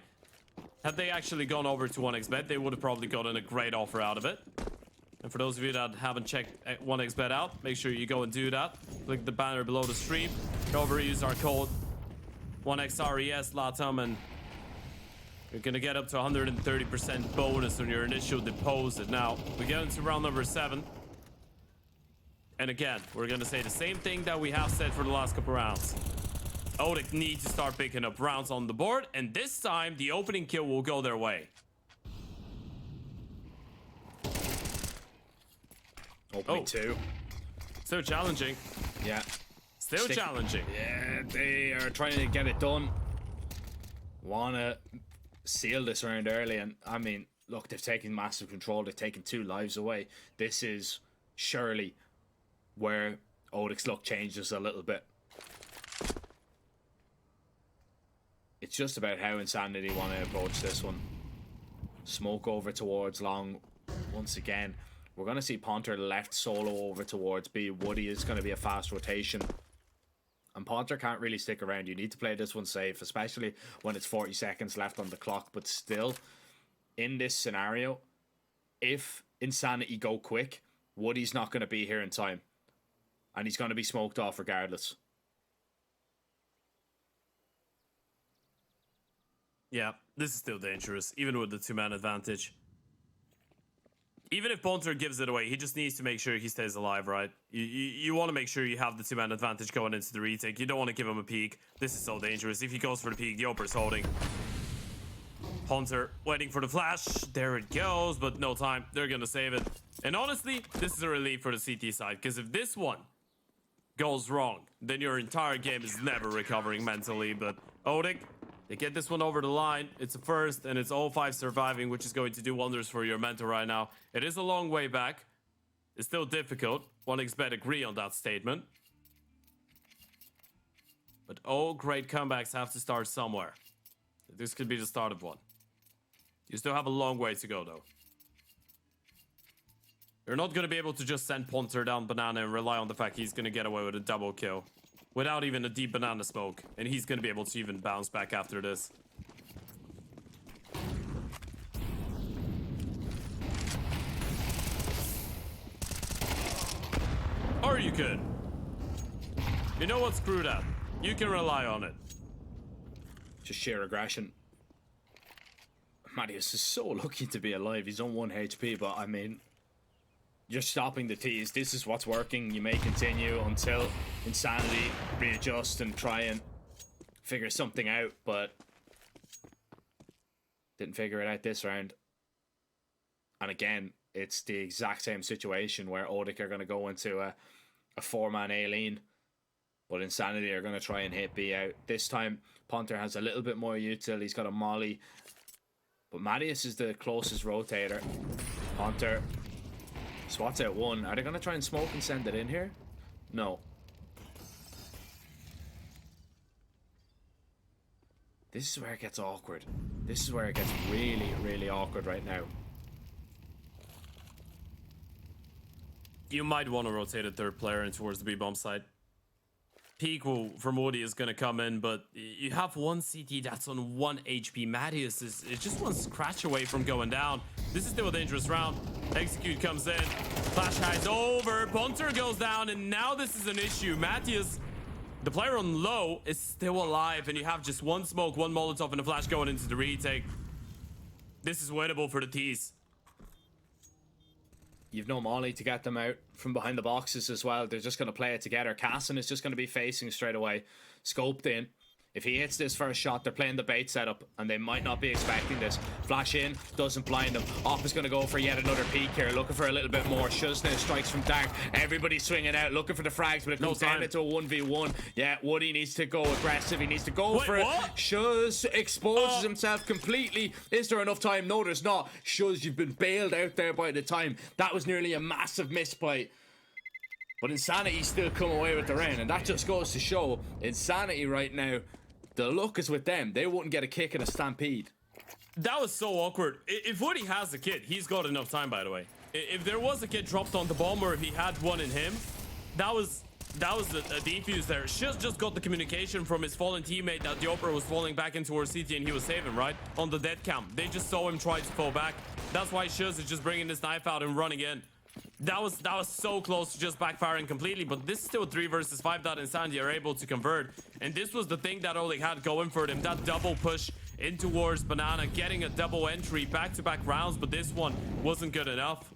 Had they actually gone over to 1xBet, they would have probably gotten a great offer out of it. And for those of you that haven't checked 1xBet out, make sure you go and do that. Click the banner below the stream. Go over, use our code 1XRES LATAM, and you're gonna get up to 130% bonus on your initial deposit. Now, we get into round number 7. And again, we're gonna say the same thing that we have said for the last couple rounds. Odic need to start picking up rounds on the board, and this time, the opening kill will go their way. Opening 2. Still challenging. Yeah. Still challenging. Yeah, they are trying to get it done. Wanna seal this round early, and I mean, look, they've taken massive control. They've taken 2 lives away. This is surely where Odic's luck changes a little bit. It's just about how Insanity want to approach this one. Smoke over towards long once again. We're going to see Ponter left solo over towards B. Woody is going to be a fast rotation. And Ponter can't really stick around. You need to play this one safe, especially when it's 40 seconds left on the clock. But still, in this scenario, if Insanity go quick, Woody's not going to be here in time. And he's going to be smoked off regardless. Yeah, this is still dangerous, even with the 2-man advantage. Even if Ponter gives it away, he just needs to make sure he stays alive, right? You want to make sure you have the 2-man advantage going into the retake. You don't want to give him a peek. This is so dangerous. If he goes for the peek, the Oper's holding. Ponter waiting for the flash. There it goes, but no time. They're going to save it. And honestly, this is a relief for the CT side, because if this one goes wrong, then your entire game is never recovering mentally. But Odic, they get this one over the line. It's a first, and it's 0-5 surviving, which is going to do wonders for your mentor right now. It is a long way back. It's still difficult. 1xBet agree on that statement. But all great comebacks have to start somewhere. This could be the start of one. You still have a long way to go, though. You're not going to be able to just send Ponter down banana and rely on the fact he's going to get away with a double kill without even a deep banana smoke, and he's going to be able to even bounce back after this. Or you could. You know what? Screw that. You can rely on it. Just sheer aggression. Marius is so lucky to be alive. He's on 1 HP, but I mean, you're stopping the tease. This is what's working. You may continue until Insanity readjust and try and figure something out, but didn't figure it out this round. And again, it's the exact same situation where Odic are going to go into a 4-man A-lean, but Insanity are going to try and hit B out. This time, Ponter has a little bit more util. He's got a molly, but Marius is the closest rotator. Ponter swats out 1. Are they going to try and smoke and send it in here? No. This is where it gets awkward. This is where it gets really, really awkward right now. You might want to rotate a 3rd player in towards the B-bomb side. Peak will, from Woody, is going to come in, but you have 1 CT that's on 1 HP. Mattias is just 1 scratch away from going down. This is still a dangerous round. Execute comes in. Flash hides over. Ponter goes down, and now this is an issue. Mattias, the player on low, is still alive, and you have just 1 smoke, 1 Molotov, and a flash going into the retake. This is winnable for the T's. You've no molly to get them out from behind the boxes as well. They're just going to play it together. Casson is just going to be facing straight away. Scoped in. If he hits this first shot, they're playing the bait setup, and they might not be expecting this. Flash in, doesn't blind them. Opp is going to go for yet another peek here, looking for a little bit more. Shuz now strikes from dark. Everybody's swinging out, looking for the frags, but it comes down into a 1v1. Yeah, Woody needs to go aggressive. He needs to go for it. Shuz exposes himself completely. Is there enough time? No, there's not. Shuz, you've been bailed out there by the time. That was nearly a massive misplay. But Insanity still come away with the round, and that just goes to show Insanity right now, the luck is with them. They wouldn't get a kick in a stampede. That was so awkward. If Woody has a kid, he's got enough time, by the way. If there was a kid dropped on the bomb, or if he had one in him, that was a defuse there. Shuz just got the communication from his fallen teammate that the Opera was falling back into our CT and he was saving, right? On the dead cam. They just saw him try to fall back. That's why Shuz is just bringing this knife out and running in. That was so close to just backfiring completely, but this is still 3 versus 5 that Insanity are able to convert. And this was the thing that Oleg had going for them, that double push in towards Banana, getting a double entry, back-to-back rounds, but this one wasn't good enough.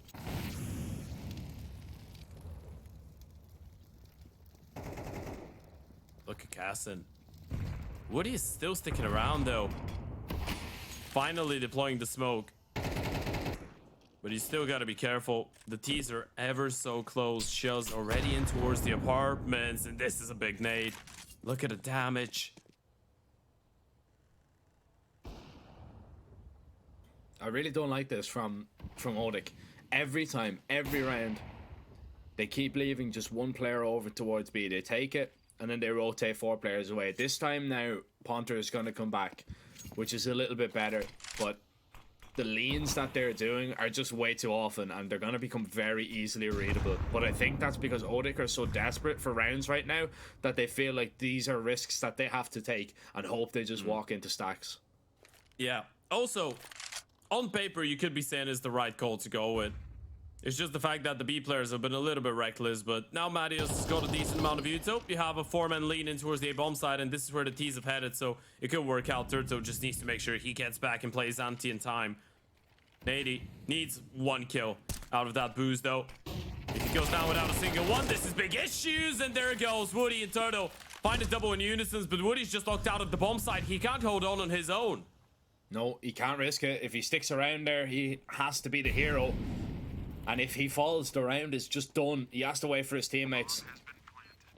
Look at Casson. Woody is still sticking around though. Finally deploying the smoke. But you still gotta be careful. The T's are ever so close. Shell's already in towards the apartments, and this is a big nade. Look at the damage. I really don't like this from Odik. Every time, every round, they keep leaving just one player over towards B. They take it, and then they rotate 4 players away. This time now, Ponter is going to come back, which is a little bit better, but the leans that they're doing are just way too often, and they're going to become very easily readable. But I think that's because Odik are so desperate for rounds right now that they feel like these are risks that they have to take and hope they just walk into stacks. Yeah. Also, on paper, you could be saying it's the right call to go with. It's just the fact that the B players have been a little bit reckless, but now Mattias has got a decent amount of util. You have a 4-man lean in towards the A bomb side, and this is where the T's have headed, so it could work out. Turto just needs to make sure he gets back and plays anti in time. Nady needs 1 kill out of that boost, though. If he goes down without a single one, this is big issues, and there it goes. Woody and Turto find a double in unison, but Woody's just locked out at the bomb side. He can't hold on his own. No, he can't risk it. If he sticks around there, he has to be the hero. And if he falls, the round is just done. He has to wait for his teammates.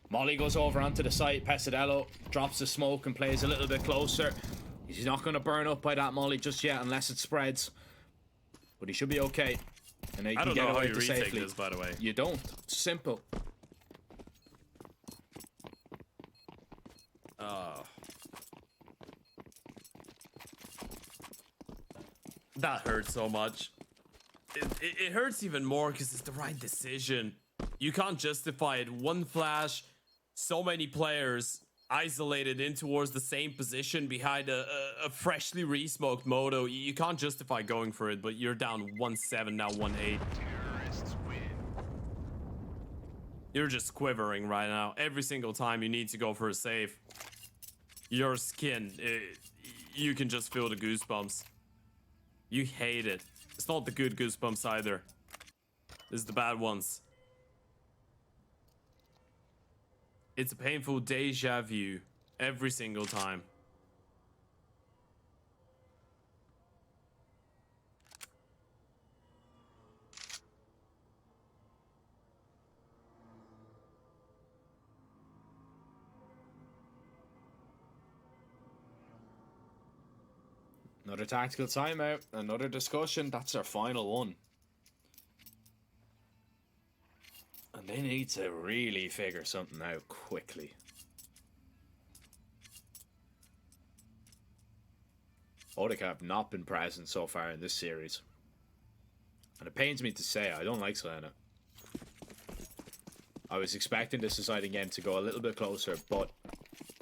Molly goes over onto the site. Pesadello drops the smoke and plays a little bit closer. He's not going to burn up by that Molly just yet unless it spreads. But he should be okay. And he can get away to safely. This, by the way. You don't. It's simple. That hurts so much. It hurts even more because it's the right decision. You can't justify it. 1 flash, so many players isolated in towards the same position behind a freshly re-smoked Moto. You can't justify going for it, but you're down 1-7, now 1-8. You're just quivering right now. Every single time you need to go for a save, your skin, you can just feel the goosebumps. You hate it. It's not the good goosebumps either. This is the bad ones. It's a painful deja vu every single time. Another tactical timeout, another discussion. That's our final one. And they need to really figure something out quickly. Odik have not been present so far in this series. And it pains me to say, I don't like Selena. I was expecting this deciding game to go a little bit closer, but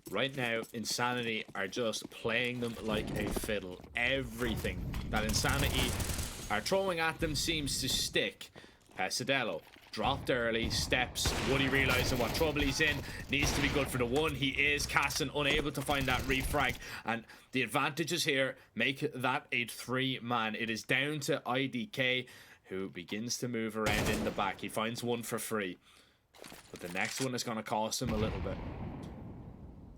right now, Insanity are just playing them like a fiddle. Everything that Insanity are throwing at them seems to stick. Pesadello dropped early, steps. Woody realizing what trouble he's in, needs to be good for the 1. He is. Casson unable to find that refrag, and the advantages here make that a 3-man. It is down to IDK, who begins to move around in the back. He finds one for free, but the next one is going to cost him a little bit.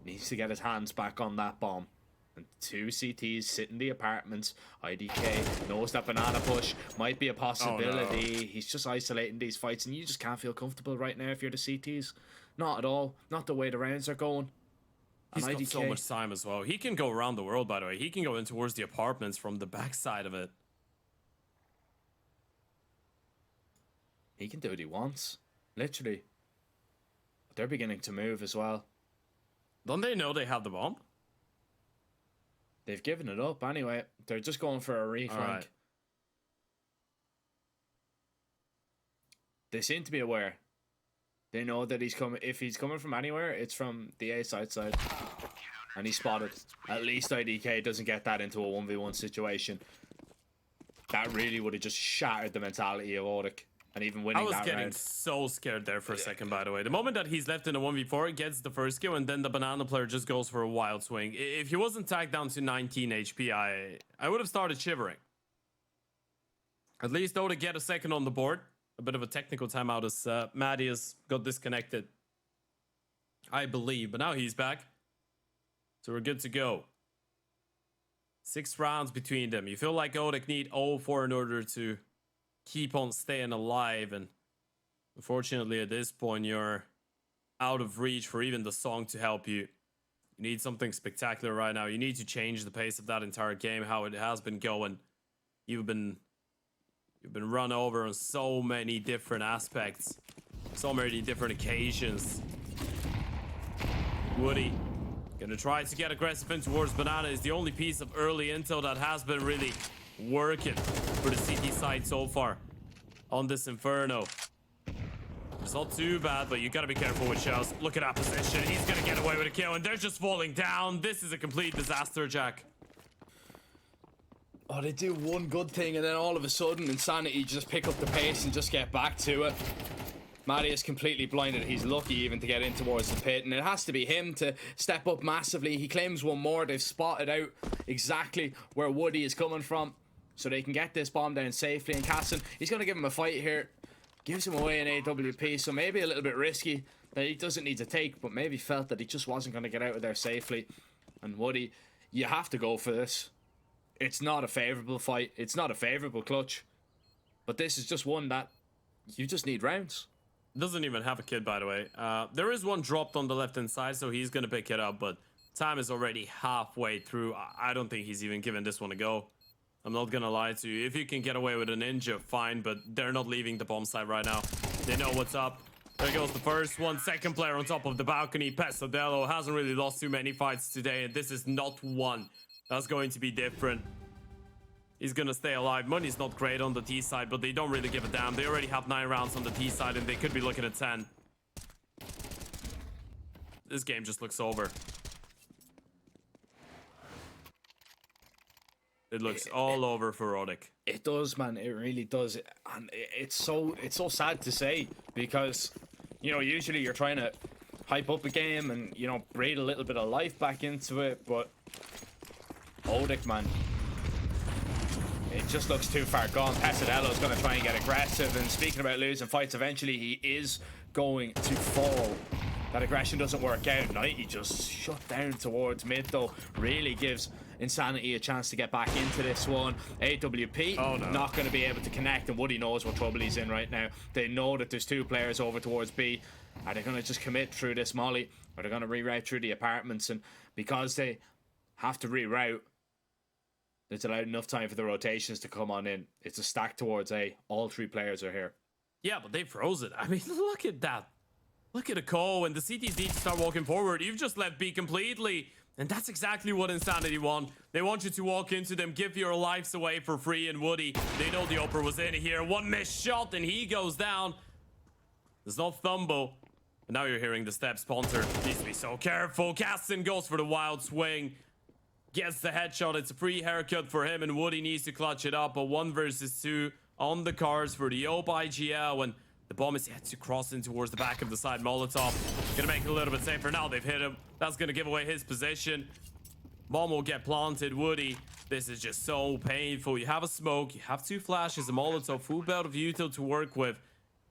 Needs to get his hands back on that bomb. And 2 CTs sit in the apartments. IDK knows that banana push might be a possibility. Oh, no. He's just isolating these fights, and you just can't feel comfortable right now if you're the CTs. Not at all. Not the way the rounds are going. He's And got so much time as well. He can go around the world, by the way. He can go in towards the apartments from the backside of it. He can do what he wants. Literally. They're beginning to move as well. Don't they know they have the bomb? They've given it up anyway. They're just going for a reflank. Alright. They seem to be aware. They know that he's coming. If he's coming from anywhere, it's from the A side. And he's spotted. At least IDK doesn't get that into a 1v1 situation. That really would have just shattered the mentality of Odic. And even winning that round. I was getting so scared there for a second, by the way. The moment that he's left in a 1v4, he gets the first kill, and then the banana player just goes for a wild swing. If he wasn't tagged down to 19 HP, I would have started shivering. At least, though, to get a second on the board. A bit of a technical timeout as Maddie has got disconnected, I believe. But now he's back. So we're good to go. 6 rounds between them. You feel like Odic need 0-4 in order to keep on staying alive, and unfortunately at this point you're out of reach for even the song to help you. You need something spectacular right now. You need to change the pace of that entire game, how it has been going. You've been run over on so many different aspects, so many different occasions. Woody gonna try to get aggressive in towards banana. Is the only piece of early intel that has been really working for the CT side so far on this Inferno. It's not too bad, but you gotta be careful with shells. Look at that position. He's gonna get away with a kill, and they're just falling down. This is a complete disaster, Jack. Oh, they do one good thing, and then all of a sudden, Insanity just pick up the pace and just get back to it. Matty is completely blinded. He's lucky even to get in towards the pit, and it has to be him to step up massively. He claims one more. They've spotted out exactly where Woody is coming from, so they can get this bomb down safely. And Casson, he's going to give him a fight here. Gives him away an AWP, so maybe a little bit risky that he doesn't need to take, but maybe felt that he just wasn't going to get out of there safely. And Woody, you have to go for this. It's not a favourable fight. It's not a favourable clutch. But this is just one that you just need rounds. Doesn't even have a kid, by the way. There is one dropped on the left-hand side, so he's going to pick it up, but time is already halfway through. I don't think he's even giving this one a go. I'm not going to lie to you. If you can get away with a ninja, fine, but they're not leaving the bomb site right now. They know what's up. There goes the first one. Second player on top of the balcony. Pesadello hasn't really lost too many fights today, and this is not one that's going to be different. He's gonna stay alive. Money's not great on the T side, but they don't really give a damn. They already have 9 rounds on the T side, and they could be looking at 10. This game just looks over. It looks all over for Odic. It does, man. It really does. And it's so sad to say, because, you know, usually you're trying to hype up a game and, you know, breathe a little bit of life back into it, but Odic, man, it just looks too far gone. Pesadello's going to try and get aggressive, and speaking about losing fights, eventually he is going to fall. That aggression doesn't work out. Nighty just shut down towards mid, though. Really gives Insanity a chance to get back into this one. AWP not going to be able to connect, and Woody knows what trouble he's in right now. They know that there's 2 players over towards B. Are they going to just commit through this molly? Or are they going to reroute through the apartments? And because they have to reroute, it's allowed enough time for the rotations to come on in. It's a stack towards A. All 3 players are here. Yeah, but they froze it. I mean, look at that. Look at the call, and the CTs need to start walking forward. You've just left B completely. And that's exactly what Insanity want. They want you to walk into them, give your lives away for free. And Woody, they know the upper was in here. One missed shot, and he goes down. There's no Thumbo. And now you're hearing the steps. Ponter needs to be so careful. Caston goes for the wild swing. Gets the headshot. It's a free haircut for him, and Woody needs to clutch it up. A 1 versus 2 on the cards for the OP IGL, and the bomb is yet to cross in towards the back of the side. Molotov gonna make it a little bit safer. Now they've hit him. That's gonna give away his position. Bomb will get planted. Woody, this is just so painful. You have a smoke, you have 2 flashes, a Molotov, full belt of util to work with,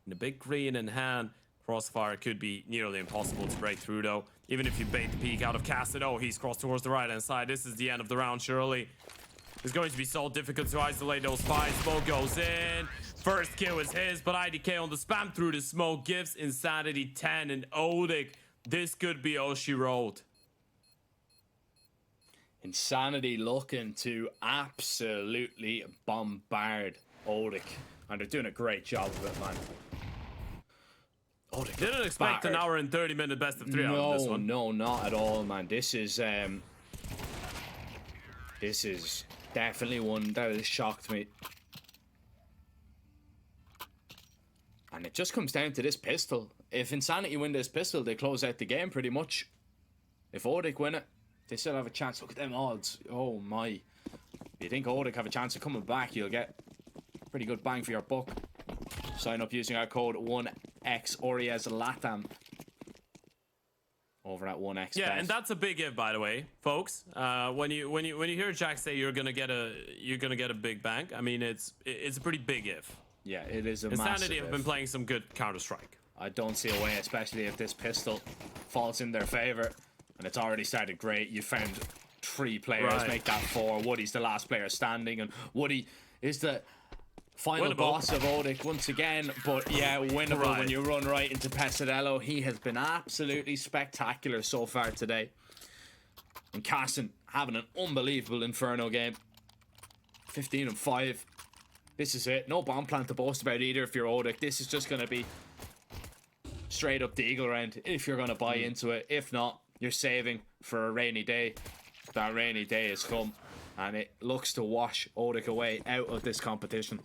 and a big green in hand. Crossfire could be nearly impossible to break through, though. Even if you bait the peek out of Cassid. Oh, he's crossed towards the right-hand side. This is the end of the round, surely. It's going to be so difficult to isolate those five. Smoke goes in. First kill is his, but IDK on the spam through the smoke gives Insanity 10 and Odic. This could be Oshi Road. Insanity looking to absolutely bombard Odic. And they're doing a great job of it, man. Odic Didn't expect an hour and 30-minute best of 3 out of this one. No, not at all, man. This is definitely one that has shocked me. And it just comes down to this pistol. If Insanity win this pistol, they close out the game pretty much. If Odic win it, they still have a chance. Look at them odds. Oh my. If you think Odic have a chance of coming back, you'll get pretty good bang for your buck. Sign up using our code 1XORIES LATAM over at 1x. Yeah, and that's a big if, by the way, folks. When you hear Jack say you're gonna get a big bang, I mean it's a pretty big if. Yeah, it is a Insanity massive have if. been playing some good Counter-Strike. I don't see a way, especially if this pistol falls in their favor. And it's already started great. You found 3 players, Right. make that 4. Woody's the last player standing, and Woody is the final Winnable. boss of Odic once again. But yeah, winnable Right. when you run right into Pesadello. He has been absolutely spectacular so far today. And Carson having an unbelievable Inferno game. 15 and 5. This is it. No bomb plant to boast about either if you're Odic. This is just going to be straight up the Eagle round if you're going to buy into it. If not, you're saving for a rainy day. That rainy day has come, and it looks to wash Odic away out of this competition.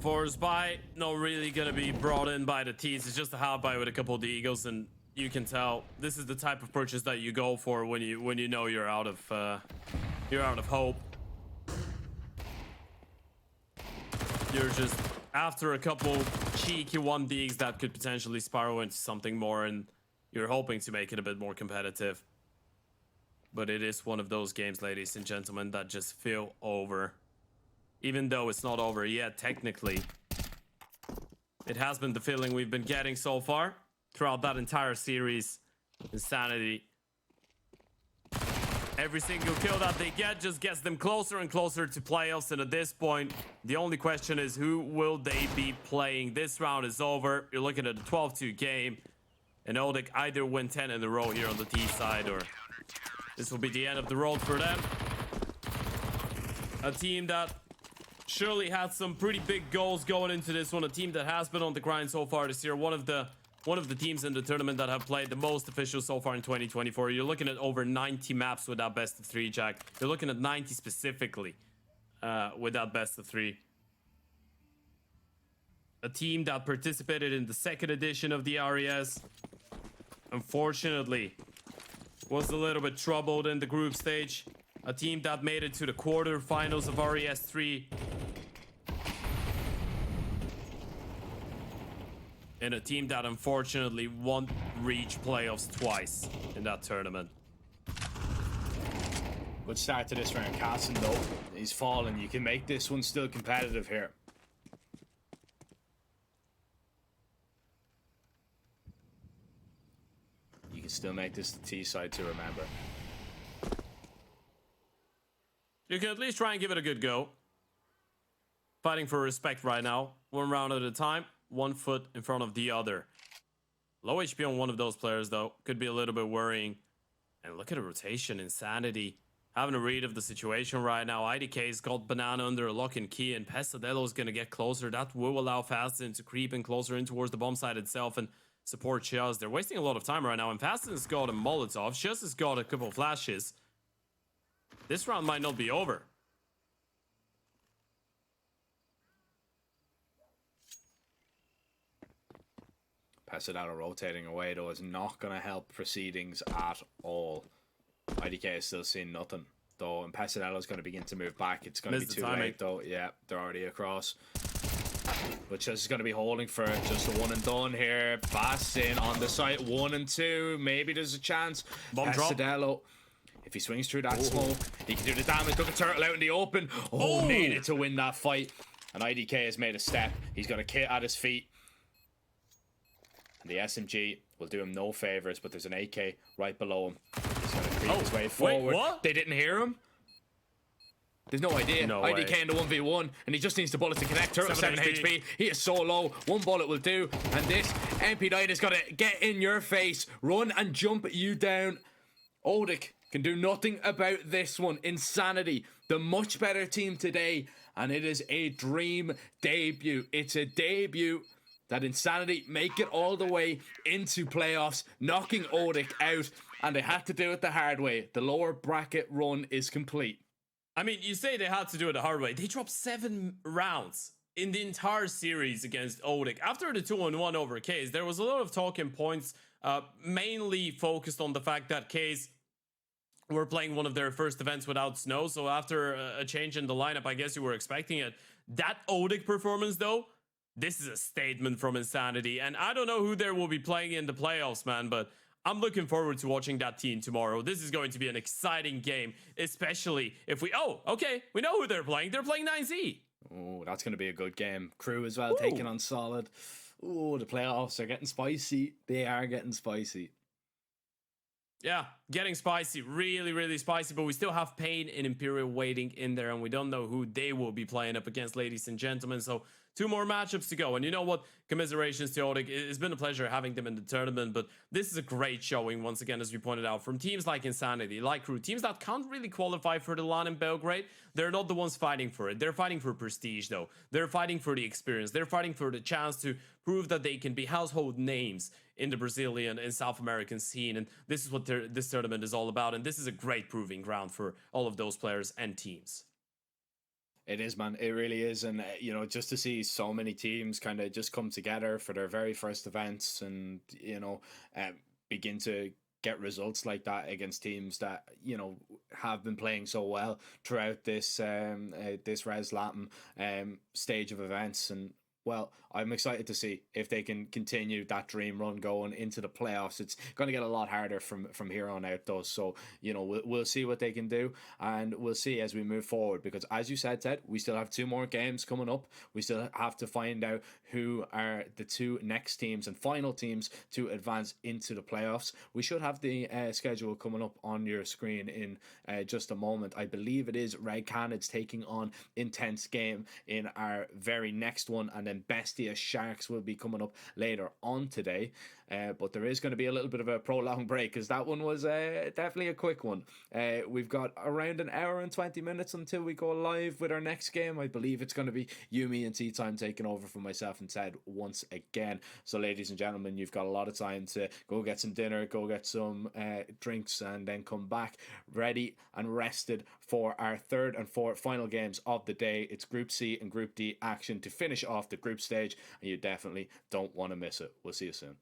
For Spy, not really gonna be brought in by the T's. It's just a half buy with a couple of the Eagles, and you can tell this is the type of purchase that you go for when you know you're out of hope. You're just after a couple cheeky 1Ds that could potentially spiral into something more, and you're hoping to make it a bit more competitive. But it is one of those games, ladies and gentlemen, that just feel over. Even though it's not over yet, technically. It has been the feeling we've been getting so far throughout that entire series. Insanity. Every single kill that they get just gets them closer and closer to playoffs, and at this point, the only question is who will they be playing? This round is over. You're looking at a 12-2 game, and Odic either win 10 in a row here on the T side, or this will be the end of the road for them. A team that surely had some pretty big goals going into this one. A team that has been on the grind so far this year. One of the teams in the tournament that have played the most officials so far in 2024. You're looking at over 90 maps with that best of 3, Jack. You're looking at 90 specifically with that best of 3. A team that participated in the 2nd edition of the RES. Unfortunately, was a little bit troubled in the group stage. A team that made it to the quarterfinals of RES 3. And a team that unfortunately won't reach playoffs twice in that tournament. Good start to this round. Carson, though, he's fallen. You can make this one still competitive here. You can still make this the T side to remember. You can at least try and give it a good go. Fighting for respect right now. One round at a time. One foot in front of the other. Low HP on one of those players, though. Could be a little bit worrying. And look at the rotation. Insanity. Having a read of the situation right now. IDK's got Banana under a lock and key. And Pesadello's going to get closer. That will allow Fastin to creep in closer in towards the bomb site itself and support Shaz. They're wasting a lot of time right now. And Fastin's got a Molotov. Shaz has got a couple of flashes. This round might not be over. Pesadello rotating away, though, is not going to help proceedings at all. IDK is still seeing nothing, though, and Pesadello's going to begin to move back. It's going to be too late, though. Yeah, they're already across. But just is going to be holding for just a one and done here. Fast in on the site, 1 and 2. Maybe there's a chance. Bomb drop. Pesadello If he swings through that smoke, he can do the damage. Took a turtle out in the open. Needed to win that fight. And IDK has made a step. He's got a kit at his feet. And the SMG will do him no favors, but there's an AK right below him. He's going to creep his way forward. Wait, what? They didn't hear him? There's no idea. No IDK way. in the 1v1, and he just needs the bullets to connect. Turtle 7 HP. He is so low. One bullet will do. And this MP Knight is going to get in your face, run and jump you down. Odic can do nothing about this one. Insanity, the much better team today, and it is a dream debut. It's a debut that Insanity make it all the way into playoffs, knocking Odic out, and they had to do it the hard way. The lower bracket run is complete. I mean, you say they had to do it the hard way. They dropped 7 rounds in the entire series against Odic. After the 2-1 over Case, there was a lot of talking points, mainly focused on the fact that Case were playing one of their first events without snow. So after a change in the lineup, I guess you were expecting it. That Odic performance, though, this is a statement from Insanity. And I don't know who they will be playing in the playoffs, man, but I'm looking forward to watching that team tomorrow. This is going to be an exciting game, especially if we... Oh, okay, we know who they're playing. They're playing 9Z. Oh, that's going to be a good game. Crew as well, taking on Solid. Oh, the playoffs are getting spicy. They are getting spicy. Yeah, getting spicy, really, really spicy, but we still have Pain and Imperial waiting in there, and we don't know who they will be playing up against, ladies and gentlemen, so 2 more matchups to go. And you know what? Commiserations to Odic. It's been a pleasure having them in the tournament, but this is a great showing, once again, as we pointed out, from teams like Insanity, like Crew, teams that can't really qualify for the LAN in Belgrade. They're not the ones fighting for it. They're fighting for prestige, though. They're fighting for the experience. They're fighting for the chance to prove that they can be household names in the Brazilian and South American scene, and this is what this tournament is all about, and this is a great proving ground for all of those players and teams. It is, man. It really is. And, you know, just to see so many teams kind of just come together for their very first events and, you know, begin to get results like that against teams that, you know, have been playing so well throughout this this Res LATAM stage of events. And, well, I'm excited to see if they can continue that dream run going into the playoffs. It's going to get a lot harder from here on out, though. So, you know, we'll see what they can do, and we'll see as we move forward. Because, as you said, Ted, we still have 2 more games coming up. We still have to find out who are the 2 next teams and final teams to advance into the playoffs. We should have the schedule coming up on your screen in just a moment. I believe it is Red Canids taking on Intense Game in our very next one, and then Bestia Sharks will be coming up later on today. But there is going to be a little bit of a prolonged break, because that one was definitely a quick one. We've got around an hour and 20 minutes until we go live with our next game. I believe it's going to be Yumi and Tea Time taking over for myself and Ted once again. So, ladies and gentlemen, you've got a lot of time to go get some dinner, go get some drinks, and then come back ready and rested for our 3rd and 4th final games of the day. It's Group C and Group D action to finish off the group stage, and you definitely don't want to miss it. We'll see you soon.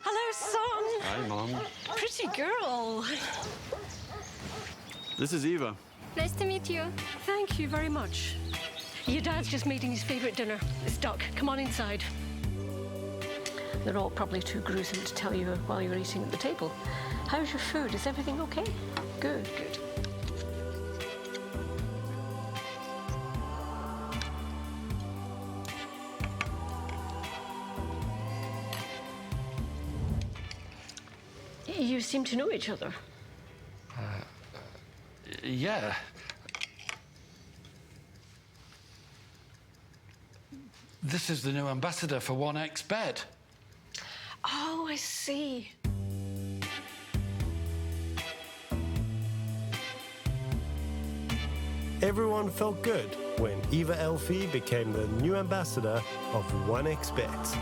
Hello, son. Hi, Mom. Pretty girl. This is Eva. Nice to meet you. Thank you very much. Your dad's just making his favorite dinner. It's duck. Come on inside. They're all probably too gruesome to tell you while you're eating at the table. How's your food? Is everything okay? Good, good. You seem to know each other. Yeah. This is the new ambassador for 1xBet. Oh, I see. Everyone felt good when Eva Elfie became the new ambassador of 1xBet.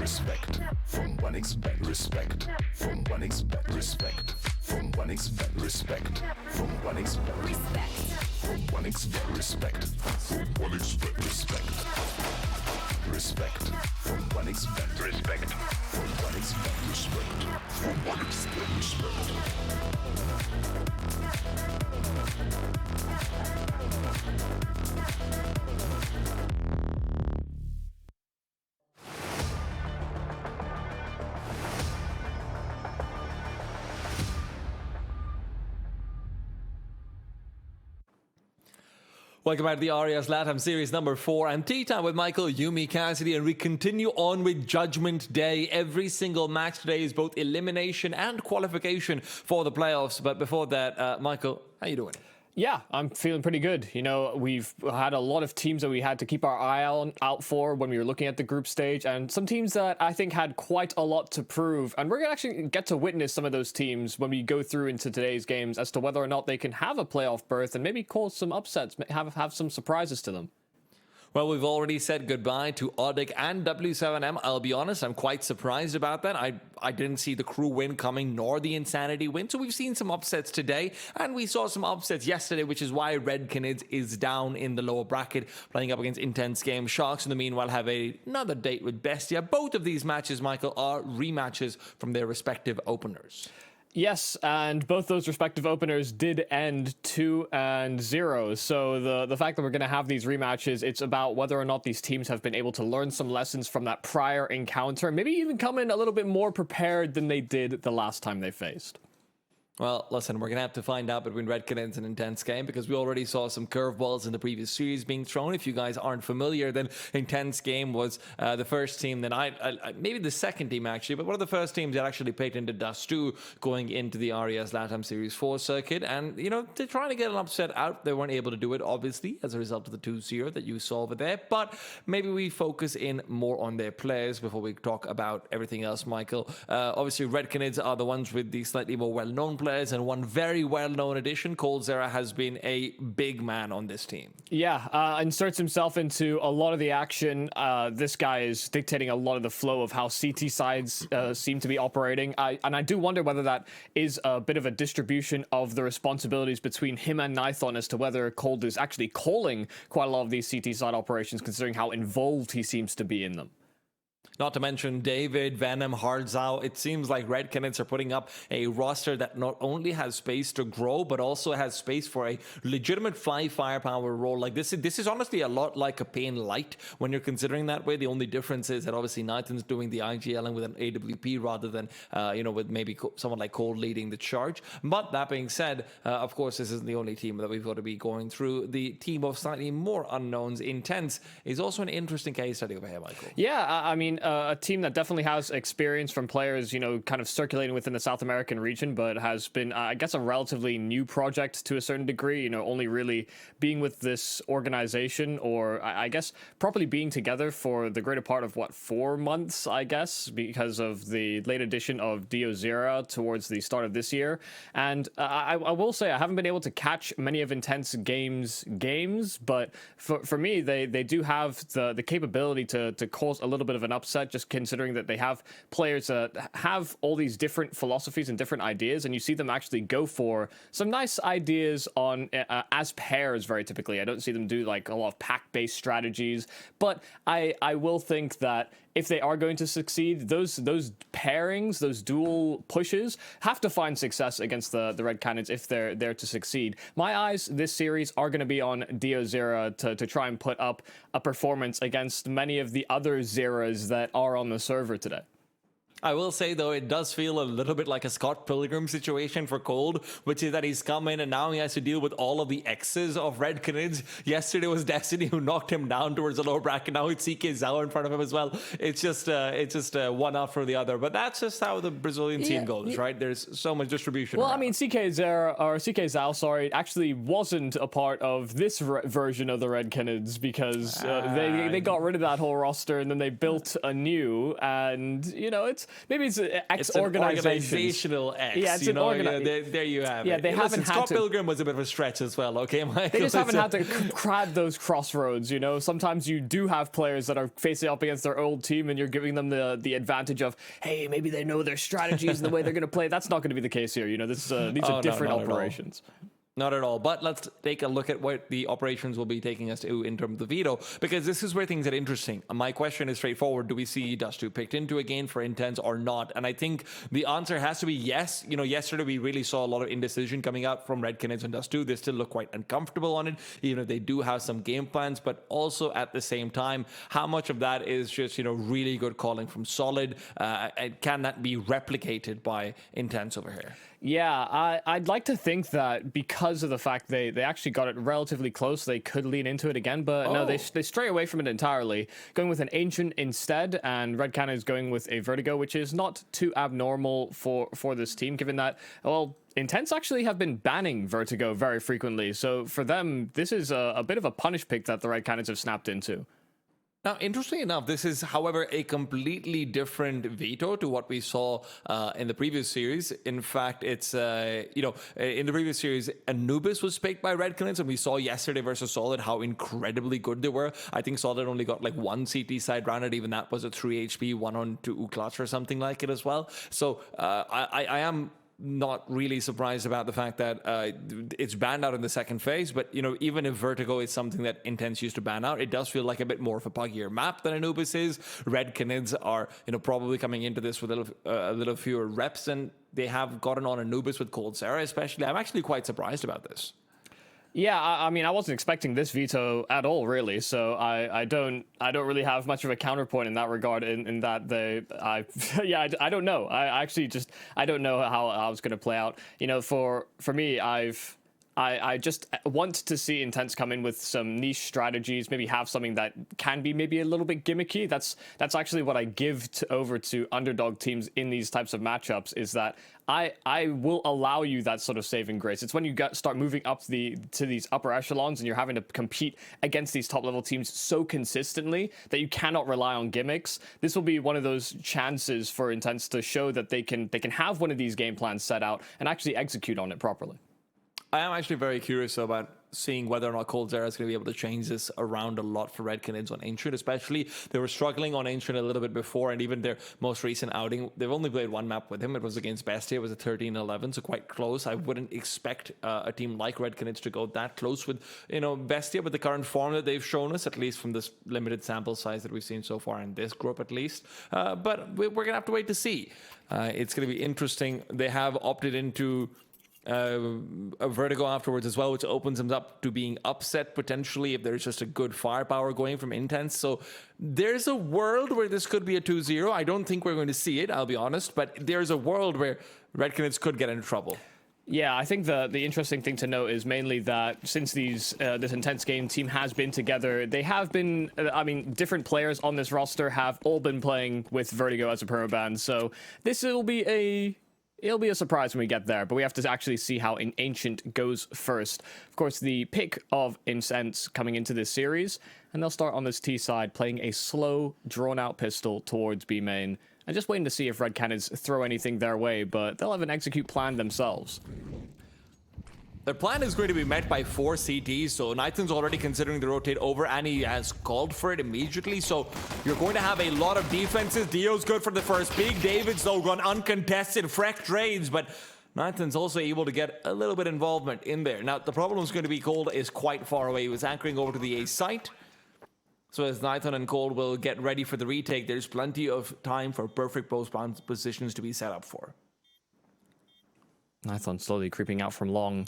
respect. From 1xBet, respect. From 1xBet, respect. From 1xBet, respect. From 1xBet, respect. From 1xBet, respect. From 1xBet, respect. Respect. From 1xBet, respect. From 1xBet, respect. From 1xBet, respect. Welcome back to the RES LATAM Series number 4 and Tea Time with Michael, Yumi, Cassidy, and we continue on with Judgment Day. Every single match today is both elimination and qualification for the playoffs. But before that, Michael, how you doing? Yeah, I'm feeling pretty good. You know, we've had a lot of teams that we had to keep our eye out for when we were looking at the group stage, and some teams that I think had quite a lot to prove. And we're going to actually get to witness some of those teams when we go through into today's games as to whether or not they can have a playoff berth and maybe cause some upsets, have some surprises to them. Well, we've already said goodbye to Odic and W7M. I'll be honest, I'm quite surprised about that. I didn't see the crew win coming, nor the Insanity win. So we've seen some upsets today, and we saw some upsets yesterday, which is why Red Canids is down in the lower bracket, playing up against Intense Game. Sharks, in the meanwhile, have another date with Bestia. Both of these matches, Michael, are rematches from their respective openers. Yes, and both those respective openers did end 2-0. So the fact that we're going to have these rematches, it's about whether or not these teams have been able to learn some lessons from that prior encounter, maybe even come in a little bit more prepared than they did the last time they faced. Well, listen, we're going to have to find out between Red Canids and Intense Game because we already saw some curveballs in the previous series being thrown. If you guys aren't familiar, then Intense Game was the first team that maybe the second team actually, but one of the first teams that actually picked into Dust 2 going into the RES LATAM Series 4 circuit. And, you know, they're trying to get an upset out. They weren't able to do it, obviously, as a result of the 2-0 that you saw over there. But maybe we focus in more on their players before we talk about everything else, Michael. Obviously, Red Canids are the ones with the slightly more well-known players, and one very well-known addition, coldzera, has been a big man on this team. Yeah, inserts himself into a lot of the action. This guy is dictating a lot of the flow of how CT sides seem to be operating. And I do wonder whether that is a bit of a distribution of the responsibilities between him and Nithon as to whether Cold is actually calling quite a lot of these CT side operations, considering how involved he seems to be in them. Not to mention David, Venom, Hardzao. It seems like Red Canids are putting up a roster that not only has space to grow, but also has space for a legitimate firepower role. Like this is honestly a lot like a Pain Light when you're considering that way. The only difference is that obviously Nathan's doing the IGLing with an AWP rather than, with maybe someone like Cold leading the charge. But that being said, of course, this isn't the only team that we've got to be going through. The team of slightly more unknowns, Intense, is also an interesting case study over here, Michael. Yeah, I mean, a team that definitely has experience from players, kind of circulating within the South American region, but has been, I guess, a relatively new project to a certain degree, only really being with this organization, or I guess properly being together for the greater part of, 4 months, I guess, because of the late addition of Dio Zera towards the start of this year. And I will say I haven't been able to catch many of Intense games, but for me, they do have the capability to cause a little bit of an upset, just considering that they have players that have all these different philosophies and different ideas, and you see them actually go for some nice ideas on as pairs very typically. I don't see them do like a lot of pack-based strategies, but I will think that if they are going to succeed, those pairings, those dual pushes, have to find success against the Red Canids if they're there to succeed. My eyes this series are going to be on Dio Zera to try and put up a performance against many of the other Zeras that are on the server today. I will say, though, it does feel a little bit like a Scott Pilgrim situation for Cold, which is that he's come in and now he has to deal with all of the X's of Red Canids. Yesterday was Destiny who knocked him down towards the lower bracket. Now it's CK Zhao in front of him as well. It's just one after the other. But that's just how the Brazilian team goes, right? There's so much distribution. Well, around. I mean, CK Zhao, actually wasn't a part of this version of the Red Canids because they got rid of that whole roster and then they built a new. And, maybe it's X It's an organizations. organizational X. Yeah, it's you an know, there you have Yeah, it. they haven't Listen, had Scott to. Pilgrim was a bit of a stretch as well. Okay, Michael. They just haven't had to crowd those crossroads, you know. Sometimes you do have players that are facing up against their old team, and you're giving them the advantage of, hey, maybe they know their strategies and the way they're going to play. That's not going to be the case here. You know, these are different operations. Not at all. But let's take a look at what the operations will be taking us to in terms of the veto, because this is where things get interesting. My question is straightforward. Do we see Dust2 picked into a game for Intense or not? And I think the answer has to be yes. You know, yesterday we really saw a lot of indecision coming out from Red Canids and Dust2. They still look quite uncomfortable on it, even if they do have some game plans. But also at the same time, how much of that is just, you know, really good calling from Solid? And can that be replicated by Intense over here? Yeah, I'd like to think that because of the fact they actually got it relatively close, they could lean into it again, but no, they stray away from it entirely, going with an Ancient instead, and Red Cannon is going with a Vertigo, which is not too abnormal for this team, given that, well, Intense actually have been banning Vertigo very frequently, so for them, this is a bit of a punish pick that the Red Cannons have snapped into. Now, interestingly enough, this is, however, a completely different veto to what we saw in the previous series. In fact, it's, in the previous series, Anubis was picked by Red Canids, and we saw yesterday versus Solid how incredibly good they were. I think Solid only got like one CT side rounded, even that was a 3 HP, 1 on 2 clutch or something like it as well. So I am not really surprised about the fact that it's banned out in the second phase, but you know, even if Vertigo is something that Intense used to ban out, it does feel like a bit more of a puggier map than Anubis is. Red Canids are, you know, probably coming into this with a little fewer reps than they have gotten on Anubis with Cold Sarah, especially. I'm actually quite surprised about this. Yeah, I mean, I wasn't expecting this veto at all, really. So I don't really have much of a counterpoint in that regard. In that I don't know. I don't know how I was going to play out. You know, for me, I just want to see Intense come in with some niche strategies, maybe have something that can be maybe a little bit gimmicky. That's actually what I give over to underdog teams in these types of matchups, is that I will allow you that sort of saving grace. It's when you start moving up to these upper echelons and you're having to compete against these top level teams so consistently that you cannot rely on gimmicks. This will be one of those chances for Intense to show that they can have one of these game plans set out and actually execute on it properly. I am actually very curious about seeing whether or not Cold Zera is going to be able to change this around a lot for Red Canids on Ancient, especially. They were struggling on Ancient a little bit before, and even their most recent outing, they've only played one map with him. It was against Bestia. It was a 13-11, so quite close. I wouldn't expect a team like Red Canids to go that close with, you know, Bestia, with the current form that they've shown us, at least from this limited sample size that we've seen so far in this group, at least. But we're going to have to wait to see. It's going to be interesting. They have opted into a Vertigo afterwards as well, which opens them up to being upset potentially if there's just a good firepower going from Intense. So there's a world where this could be a 2-0. I don't think we're going to see it, I'll be honest, but there's a world where Red Canids could get into trouble. Yeah, I think the interesting thing to note is mainly that since this Intense game team has been together, they have been, different players on this roster have all been playing with Vertigo as a permaban, so it'll be a surprise when we get there, but we have to actually see how an Ancient goes first. Of course, the pick of Incense coming into this series, and they'll start on this T side, playing a slow, drawn-out pistol towards B main, and just waiting to see if Red Canids throw anything their way, but they'll have an execute plan themselves. Their plan is going to be met by 4 CTs, so Nathan's already considering to rotate over, and he has called for it immediately, so you're going to have a lot of defenses. Dio's good for the first peak. David's, though, gone uncontested, fresh trades, but Nathan's also able to get a little bit involvement in there. Now, the problem is going to be Cold is quite far away. He was anchoring over to the A site, so as Nathan and Cold will get ready for the retake, there's plenty of time for perfect post-bound positions to be set up for. Nathan slowly creeping out from long.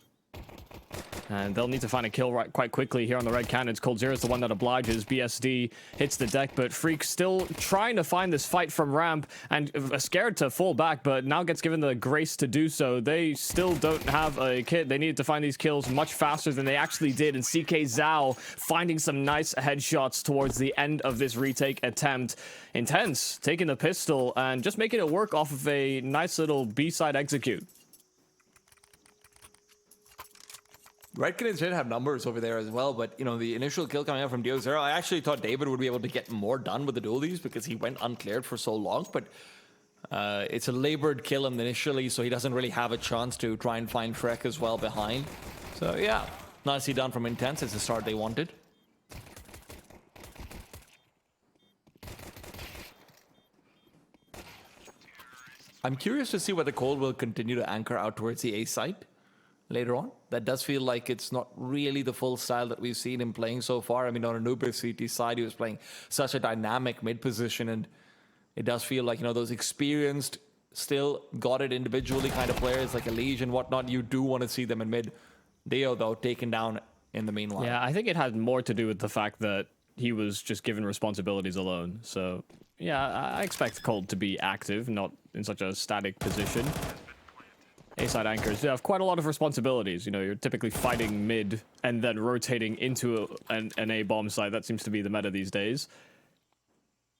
And they'll need to find a kill quite quickly here on the Red Canids. Cold Zero is the one that obliges. BSD hits the deck, but Freak still trying to find this fight from ramp and scared to fall back, but now gets given the grace to do so. They still don't have a kit. They needed to find these kills much faster than they actually did, and CK Zhao finding some nice headshots towards the end of this retake attempt. Intense taking the pistol and just making it work off of a nice little B-side execute. Red Canids did have numbers over there as well, but, you know, the initial kill coming out from Dio Zero, I actually thought David would be able to get more done with the dualies because he went uncleared for so long, but It's a labored kill initially, so he doesn't really have a chance to try and find Shrek as well behind. So yeah, nicely done from Intense. It's the start they wanted. I'm curious to see whether Cole will continue to anchor out towards the A side later on. That does feel like it's not really the full style that we've seen him playing so far. I mean, on Anubis CT side, he was playing such a dynamic mid position, and it does feel like, you know, those experienced, still got it individually kind of players like Elige and whatnot, you do want to see them in mid. Deo, though, taken down in the meanwhile. Yeah, I think it had more to do with the fact that he was just given responsibilities alone. So, yeah, I expect Colt to be active, not in such a static position. A-side anchors have quite a lot of responsibilities. You know, you're typically fighting mid and then rotating into an A-bomb site. That seems to be the meta these days.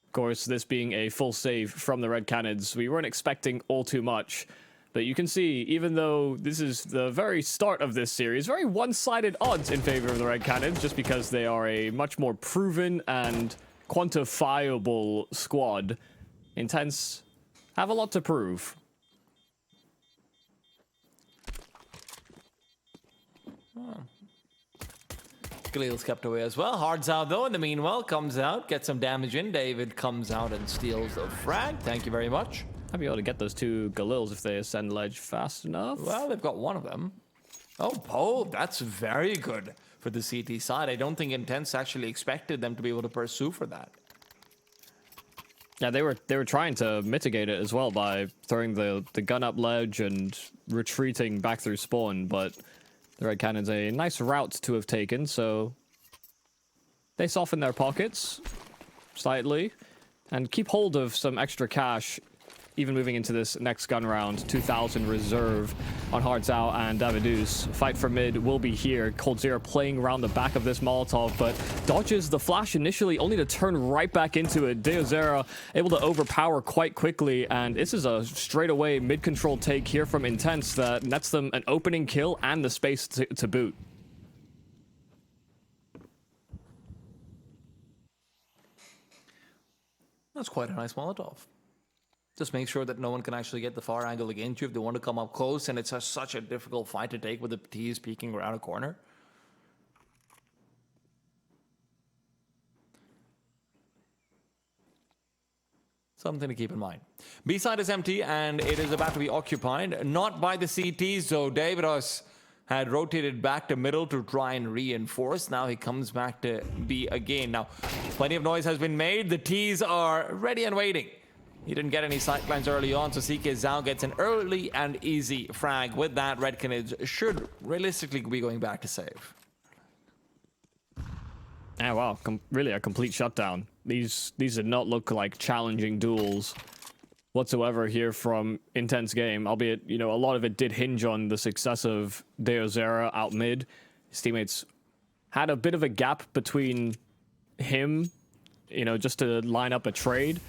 Of course, this being a full save from the Red Cannons, we weren't expecting all too much. But you can see, even though this is the very start of this series, very one-sided odds in favor of the Red Cannons, just because they are a much more proven and quantifiable squad. Intense have a lot to prove. Galil's kept away as well. Hard's out though in the meanwhile. Comes out, gets some damage in. David comes out and steals the frag. Thank you very much. I'll be able to get those two Galils if they ascend ledge fast enough. Well, they've got one of them. Oh, that's very good for the CT side. I don't think Intense actually expected them to be able to pursue for that. Yeah, they were trying to mitigate it as well by throwing the gun up ledge and retreating back through spawn, but the Red Cannon's a nice route to have taken, so they soften their pockets slightly and keep hold of some extra cash, even moving into this next gun round. 2,000 reserve on Hearts Out and Davidus. Fight for mid will be here. Coldzera playing around the back of this Molotov, but dodges the flash initially, only to turn right back into it. Deozera able to overpower quite quickly, and this is a straightaway mid-control take here from Intense that nets them an opening kill and the space to boot. That's quite a nice Molotov. Just make sure that no one can actually get the far angle against you if they want to come up close, and it's such a difficult fight to take with the T's peeking around a corner. Something to keep in mind. B side is empty, and it is about to be occupied. Not by the CTs, though. Davidos had rotated back to middle to try and reinforce. Now he comes back to B again. Now, plenty of noise has been made. The T's are ready and waiting. He didn't get any sightlines early on, so CK Zhao gets an early and easy frag. With that, Red Cannons should realistically be going back to save. Oh, wow. Really a complete shutdown. These did not look like challenging duels whatsoever here from Intense Game, albeit, you know, a lot of it did hinge on the success of Deozera out mid. His teammates had a bit of a gap between him, you know, just to line up a trade.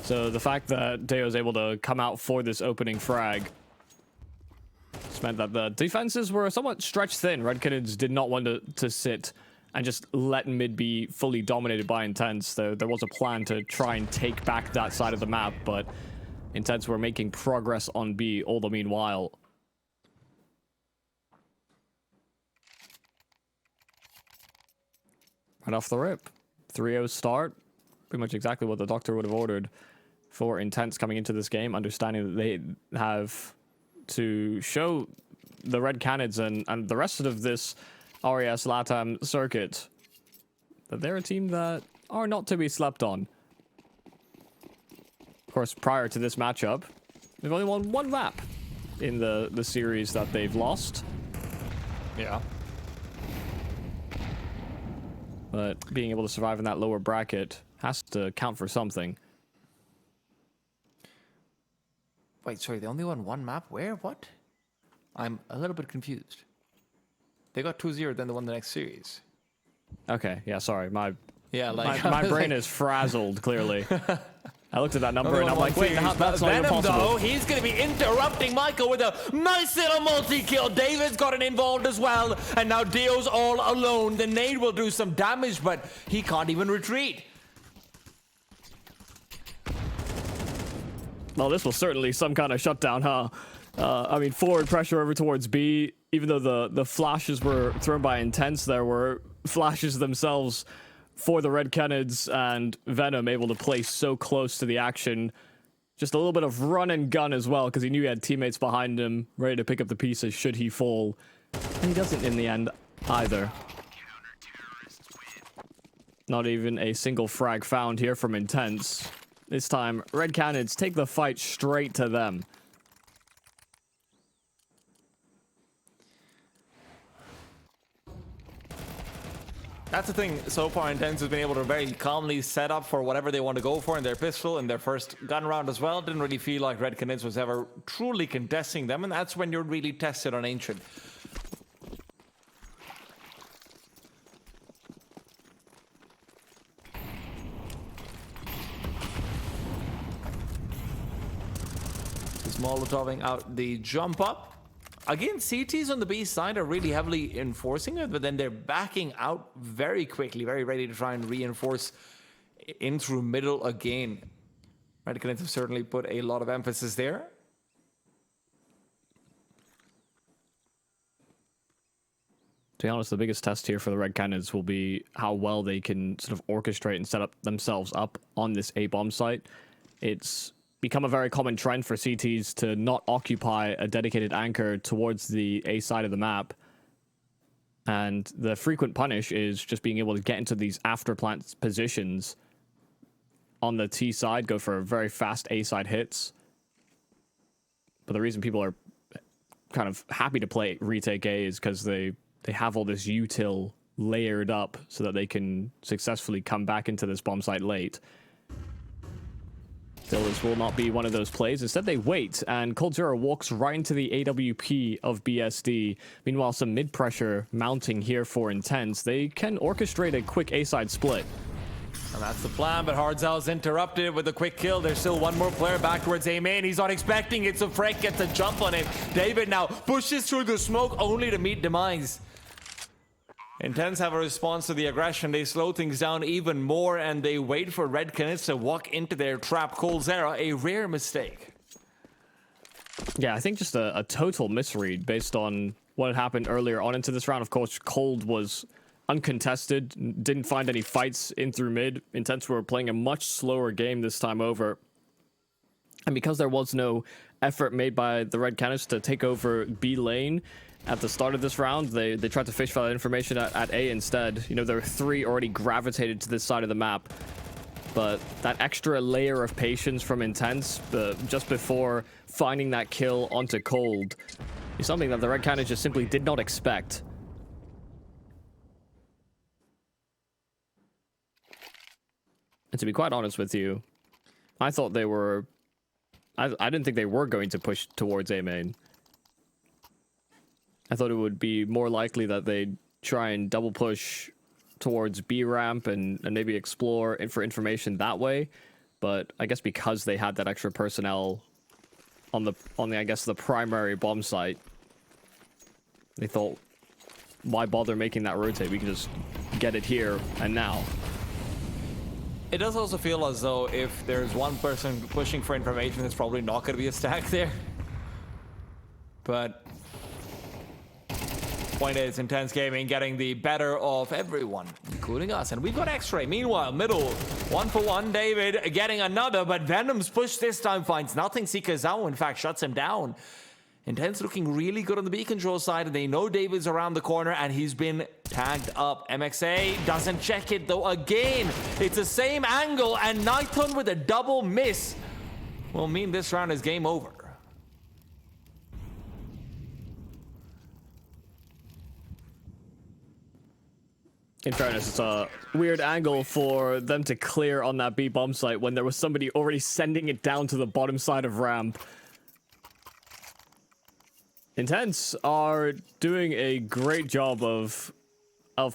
So the fact that Deo was able to come out for this opening frag just meant that the defenses were somewhat stretched thin. Red Cannons did not want to sit and just let mid be fully dominated by Intense. There was a plan to try and take back that side of the map, but Intense were making progress on B all the meanwhile. Right off the rip. 3-0 start. Pretty much exactly what the Doctor would have ordered for Intense coming into this game, understanding that they have to show the Red Cannons and the rest of this RES LATAM circuit that they're a team that are not to be slept on. Of course, prior to this matchup, they've only won one map in the series that they've lost. Yeah. But being able to survive in that lower bracket has to count for something. Wait, sorry, they only won one map? Where? What? I'm a little bit confused. They got 2-0, then they won the next series. Okay, yeah, sorry. My like, brain is frazzled, clearly. I looked at that number and I'm like, wait, that's not even Venom, possible. though, he's going to be interrupting Michael with a nice little multi-kill. David's gotten involved as well, and now Dio's all alone. The nade will do some damage, but he can't even retreat. Well, this was certainly some kind of shutdown, huh? I mean, forward pressure over towards B. Even though the flashes were thrown by Intense, there were flashes themselves for the Red Kenneds, and Venom able to play so close to the action. Just a little bit of run and gun as well, because he knew he had teammates behind him, ready to pick up the pieces should he fall. And he doesn't in the end either. Not even a single frag found here from Intense. This time, Red Cannons take the fight straight to them. That's the thing. So far, Intense has been able to very calmly set up for whatever they want to go for in their pistol in their first gun round as well. Didn't really feel like Red Canids was ever truly contesting them, and that's when you're really tested on Ancient. Just Molotoving out the jump up. Again, CTs on the B side are really heavily enforcing it, but then they're backing out very quickly, very ready to try and reinforce in through middle again. Red Canids have certainly put a lot of emphasis there. To be honest, the biggest test here for the Red Cannons will be how well they can sort of orchestrate and set up themselves up on this A bomb site. It's become a very common trend for CTs to not occupy a dedicated anchor towards the A side of the map. And the frequent punish is just being able to get into these after plant positions on the T side, go for very fast A side hits. But the reason people are kind of happy to play retake A is because they have all this util layered up so that they can successfully come back into this bomb site late. Still, this will not be one of those plays. Instead, they wait, and Cold Zero walks right into the AWP of BSD. Meanwhile, some mid-pressure mounting here for Intense. They can orchestrate a quick A-side split. And that's the plan, but Hardzell's interrupted with a quick kill. There's still one more player back towards A main. He's not expecting it, so Frank gets a jump on it. David now pushes through the smoke only to meet demise. Intense have a response to the aggression. They slow things down even more, and they wait for Red Canids to walk into their trap. Cold Zero, a rare mistake. Yeah, I think just a total misread based on what had happened earlier on into this round. Of course, Cold was uncontested, didn't find any fights in through mid. Intense were playing a much slower game this time over. And because there was no effort made by the Red Canids to take over B lane at the start of this round, they tried to fish for that information at A instead. You know, there were 3 already gravitated to this side of the map. But that extra layer of patience from Intense just before finding that kill onto Cold is something that the Red Canids just simply did not expect. And to be quite honest with you, I thought they were... I didn't think they were going to push towards A main. I thought it would be more likely that they'd try and double push towards B ramp and maybe explore for information that way. But I guess because they had that extra personnel on the I guess the primary bomb site, they thought, why bother making that rotate? We can just get it here and now. It does also feel as though if there's one person pushing for information, it's probably not going to be a stack there. But point is, Intense Gaming getting the better of everyone, including us. And we've got X-Ray. Meanwhile, middle, 1-for-1. David getting another, but Venom's push this time finds nothing. Sikazao, in fact, shuts him down. Intense looking really good on the B control side, and they know David's around the corner, and he's been tagged up. MXA doesn't check it, though, again. It's the same angle, and Nighton with a double miss will mean this round is game over. In fairness, it's a weird angle for them to clear on that B bomb site when there was somebody already sending it down to the bottom side of ramp. Intense are doing a great job of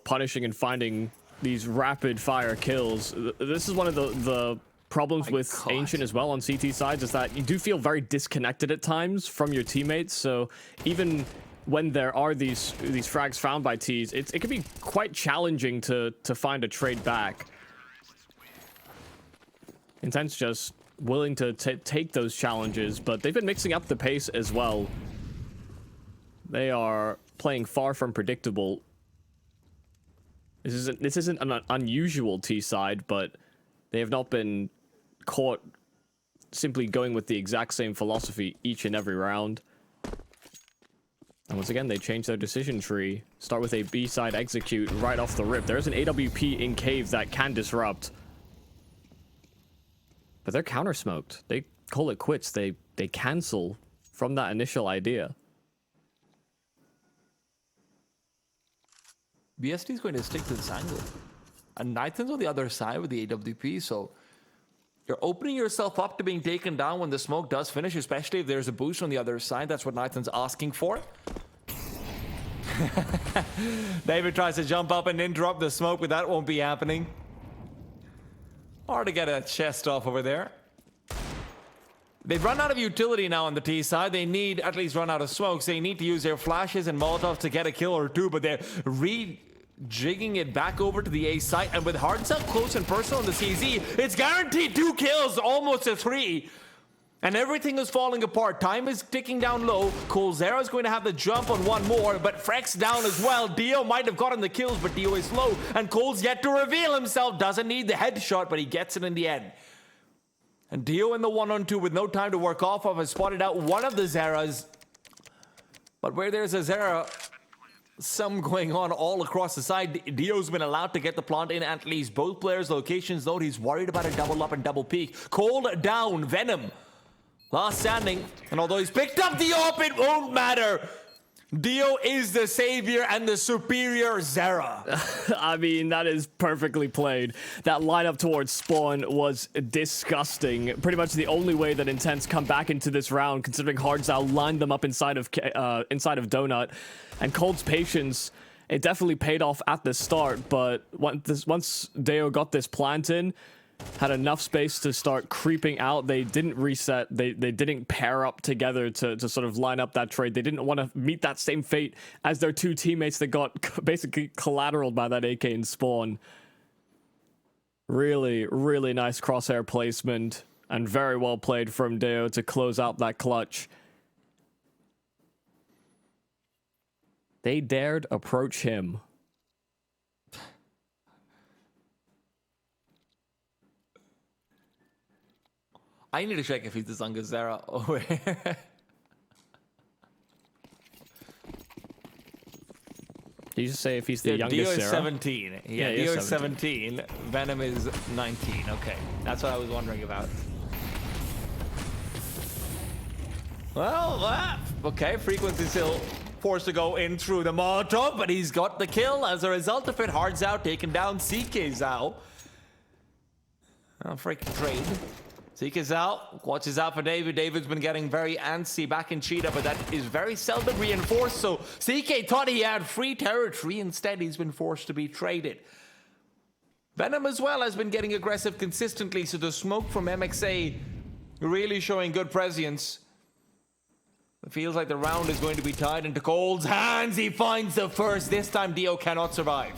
punishing and finding these rapid fire kills. This is one of the problems with Ancient as well on CT sides, is that you do feel very disconnected at times from your teammates. So even when there are these frags found by Ts, it can be quite challenging to find a trade back. Intense just willing to take those challenges, but they've been mixing up the pace as well. They are playing far from predictable. This isn't an unusual T side, but they have not been caught simply going with the exact same philosophy each and every round. And once again, they change their decision tree. Start with a B side execute right off the rip. There's an AWP in cave that can disrupt. But they're counter smoked. They call it quits. They cancel from that initial idea. BSD is going to stick to this angle. And Nathan's on the other side with the AWP, so you're opening yourself up to being taken down when the smoke does finish, especially if there's a boost on the other side. That's what Nathan's asking for. David tries to jump up and interrupt the smoke, but that won't be happening. Hard to get a chest off over there. They've run out of utility now on the T side. They need at least run out of smokes. They need to use their flashes and Molotovs to get a kill or two, but they're jigging it back over to the A site, and with Hearts up close and personal on the CZ, it's guaranteed 2 kills, almost a 3. And everything is falling apart. Time is ticking down low. Colzera is going to have the jump on one more, but Freck's down as well. Dio might have gotten the kills, but Dio is low, and Cole's yet to reveal himself. Doesn't need the headshot, but he gets it in the end. And Dio in the 1-on-2 with no time to work off of has spotted out one of the Zeras. But where there's a Zera, some going on all across the side. Dio's been allowed to get the plant in at least both players' locations, though he's worried about a double up and double peek. Cold down, Venom. Last standing, and although he's picked up the AWP, it won't matter. Dio is the savior and the superior Zera. I mean, that is perfectly played. That lineup towards spawn was disgusting. Pretty much the only way that Intense come back into this round, considering Hardzao lined them up inside of Donut. And Cold's patience, it definitely paid off at the start, but once Deo got this plant in, had enough space to start creeping out. They didn't reset. They didn't pair up together to sort of line up that trade. They didn't want to meet that same fate as their 2 teammates that got basically collateraled by that AK in spawn. Really, really nice crosshair placement and very well played from Deo to close out that clutch. They dared approach him. I need to check if he's the Zunga Zera over here. Did you just say if he's the youngest Dio is Zera? 17. Yeah, Dio is 17. Venom is 19. Okay, that's what I was wondering about. Well, okay, Frequency still forced to go in through the Molotov, but he's got the kill. As a result of it, Hardzao taking down CK Zhao. Oh, freaking trade. CK out, watches out for David. David's been getting very antsy back in Cheetah, but that is very seldom reinforced. So CK thought he had free territory. Instead, he's been forced to be traded. Venom as well has been getting aggressive consistently, so the smoke from MXA really showing good prescience. It feels like the round is going to be tied into Cole's hands. He finds the first. This time, Dio cannot survive.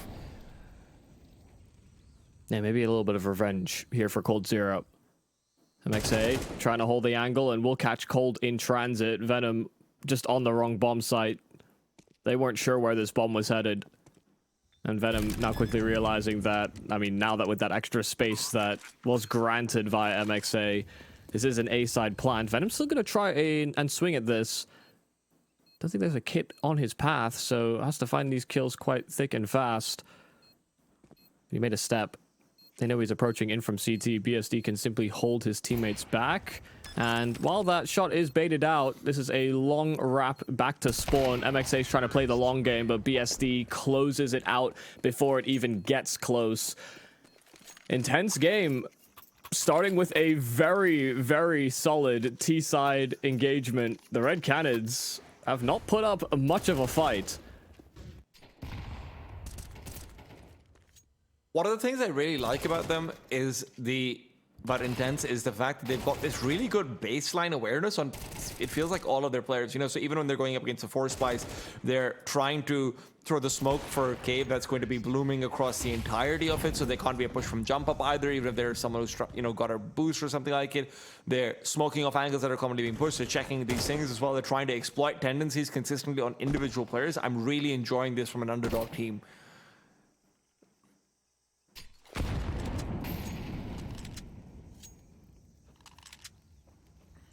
Yeah, maybe a little bit of revenge here for Cold Zero. MXA trying to hold the angle, and we'll catch Cold in transit. Venom just on the wrong bomb site. They weren't sure where this bomb was headed. And Venom now quickly realizing that, I mean, now that with that extra space that was granted via MXA, this is an A-side plant. Venom's still going to try and swing at this. Don't think there's a kit on his path, so has to find these kills quite thick and fast. He made a step. They know he's approaching in from CT. BSD can simply hold his teammates back. And while that shot is baited out, this is a long wrap back to spawn. MXA is trying to play the long game, but BSD closes it out before it even gets close. Intense game, starting with a very, very solid T-side engagement. The Red Canids have not put up much of a fight. One of the things I really like about them is the about Intense is the fact that they've got this really good baseline awareness on, it feels like all of their players, you know, so even when they're going up against the Force Spies, they're trying to throw the smoke for a cave that's going to be blooming across the entirety of it, so they can't be a push from jump up either, even if there's someone who's, you know, got a boost or something like it. They're smoking off angles that are commonly being pushed, they're checking these things as well, they're trying to exploit tendencies consistently on individual players. I'm really enjoying this from an underdog team.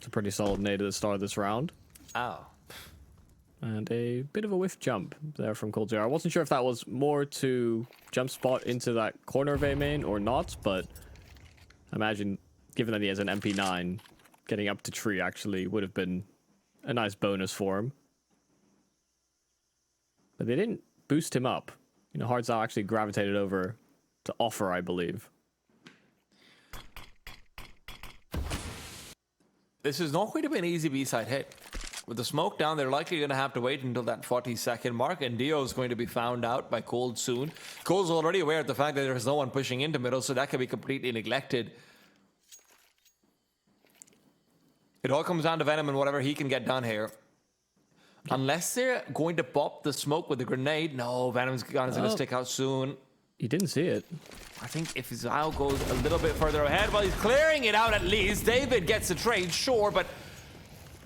A pretty solid nade at the start of this round. Oh. And a bit of a whiff jump there from Cold Zero. I wasn't sure if that was more to jump spot into that corner of A main or not, but I imagine, given that he has an MP9, getting up to tree actually would have been a nice bonus for him. But they didn't boost him up. You know, Hardzao actually gravitated over to offer, I believe. This is not going to be an easy B-side hit. With the smoke down, they're likely going to have to wait until that 40-second mark, and Dio is going to be found out by Cold soon. Cold's already aware of the fact that there's no one pushing into middle, so that can be completely neglected. It all comes down to Venom and whatever he can get done here. Unless they're going to pop the smoke with the grenade. No, Venom's gun is going to stick out soon. He didn't see it. I think if Zhao goes a little bit further ahead, well, he's clearing it out at least. David gets the trade, sure, but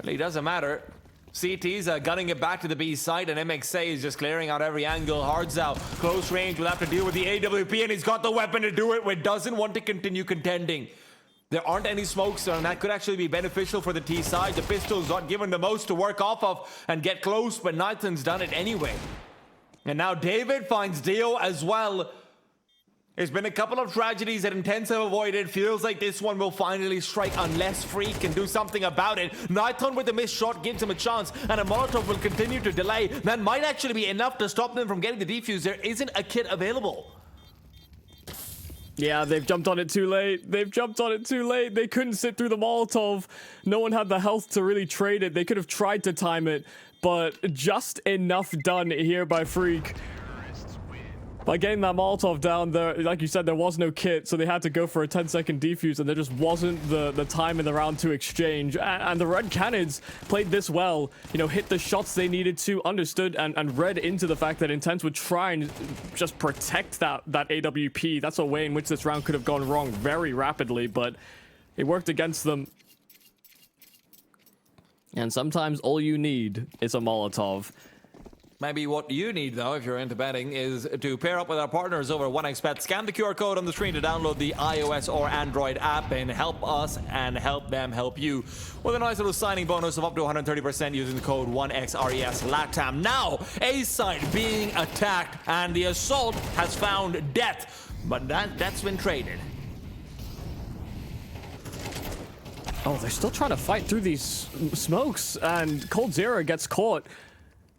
really doesn't matter. CT's gunning it back to the B side, and MXA is just clearing out every angle. Hardzao, close range, will have to deal with the AWP, and he's got the weapon to do it, but doesn't want to continue contending. There aren't any smokes, and that could actually be beneficial for the T side. The pistol's not given the most to work off of and get close, but Nathan's done it anyway. And now David finds Dio as well. There's been a couple of tragedies that Intense have avoided. Feels like this one will finally strike unless Freak can do something about it. Nighthorn with the missed shot gives him a chance, and a Molotov will continue to delay. That might actually be enough to stop them from getting the defuse. There isn't a kit available. Yeah, they've jumped on it too late. They couldn't sit through the Molotov. No one had the health to really trade it. They could have tried to time it, but just enough done here by Freak. By getting that Molotov down there, like you said, there was no kit, so they had to go for a 10-second defuse, and there just wasn't the time in the round to exchange. And the Red Canids played this well, you know, hit the shots they needed to, understood, and read into the fact that Intense would try and just protect that AWP. That's a way in which this round could have gone wrong very rapidly, but it worked against them. And sometimes all you need is a Molotov. Maybe what you need, though, if you're into betting, is to pair up with our partners over 1xBet. Scan the QR code on the screen to download the iOS or Android app and help us and help them help you with a nice little signing bonus of up to 130% using the code 1XRES LATAM. Now, A side being attacked, and the assault has found death, but that's been traded. Oh, they're still trying to fight through these smokes, and Cold Zero gets caught.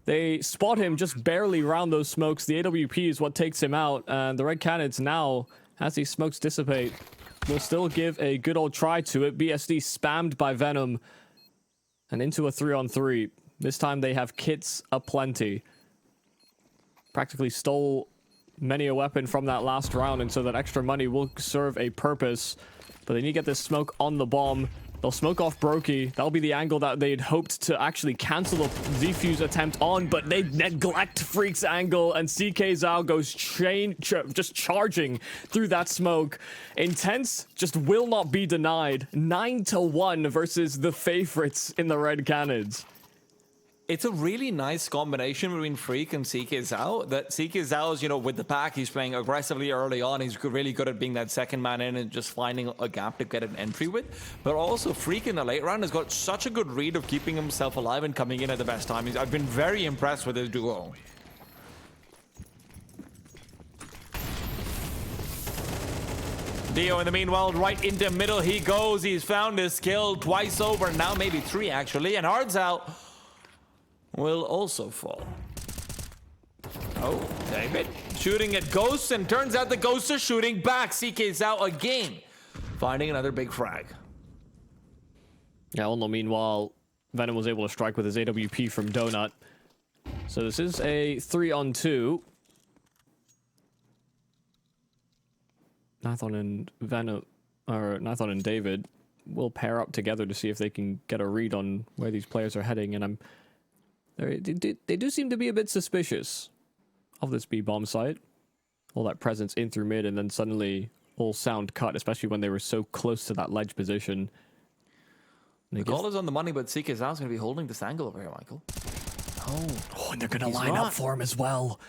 They spot him just barely around those smokes. The AWP is what takes him out, and the Red Canids now, as these smokes dissipate, will still give a good old try to it. BSD spammed by Venom, and into a 3-on-3. This time they have kits aplenty. Practically stole many a weapon from that last round, and so that extra money will serve a purpose. But they need to get this smoke on the bomb. They'll smoke off Brokey. That'll be the angle that they'd hoped to actually cancel the defuse attempt on, but they neglect Freak's angle, and CK Zhao goes just charging through that smoke. Intense just will not be denied. 9-1 versus the favorites in the Red Canids. It's a really nice combination between Freak and CK Zhao. That CK Zhao's, you know, with the pack, he's playing aggressively early on. He's really good at being that second man in and just finding a gap to get an entry with. But also, Freak in the late round has got such a good read of keeping himself alive and coming in at the best time. I've been very impressed with his duo. Dio, in the meanwhile, right into middle he goes. He's found his kill twice over, now maybe three actually, and Hardzao will also fall. Oh, David shooting at Ghosts, and turns out the Ghosts are shooting back. CK's out again, finding another big frag. Yeah, well, no, meanwhile, Venom was able to strike with his AWP from Donut. So this is a 3-on-2. Nathon and Venom. or Nathan and David will pair up together to see if they can get a read on where these players are heading, and they do seem to be a bit suspicious of this B bomb site. All that presence in through mid, and then suddenly all sound cut, especially when they were so close to that ledge position. The call is on the money, but CK's is going to be holding this angle over here, Michael. Oh, and they're going to line up for him as well.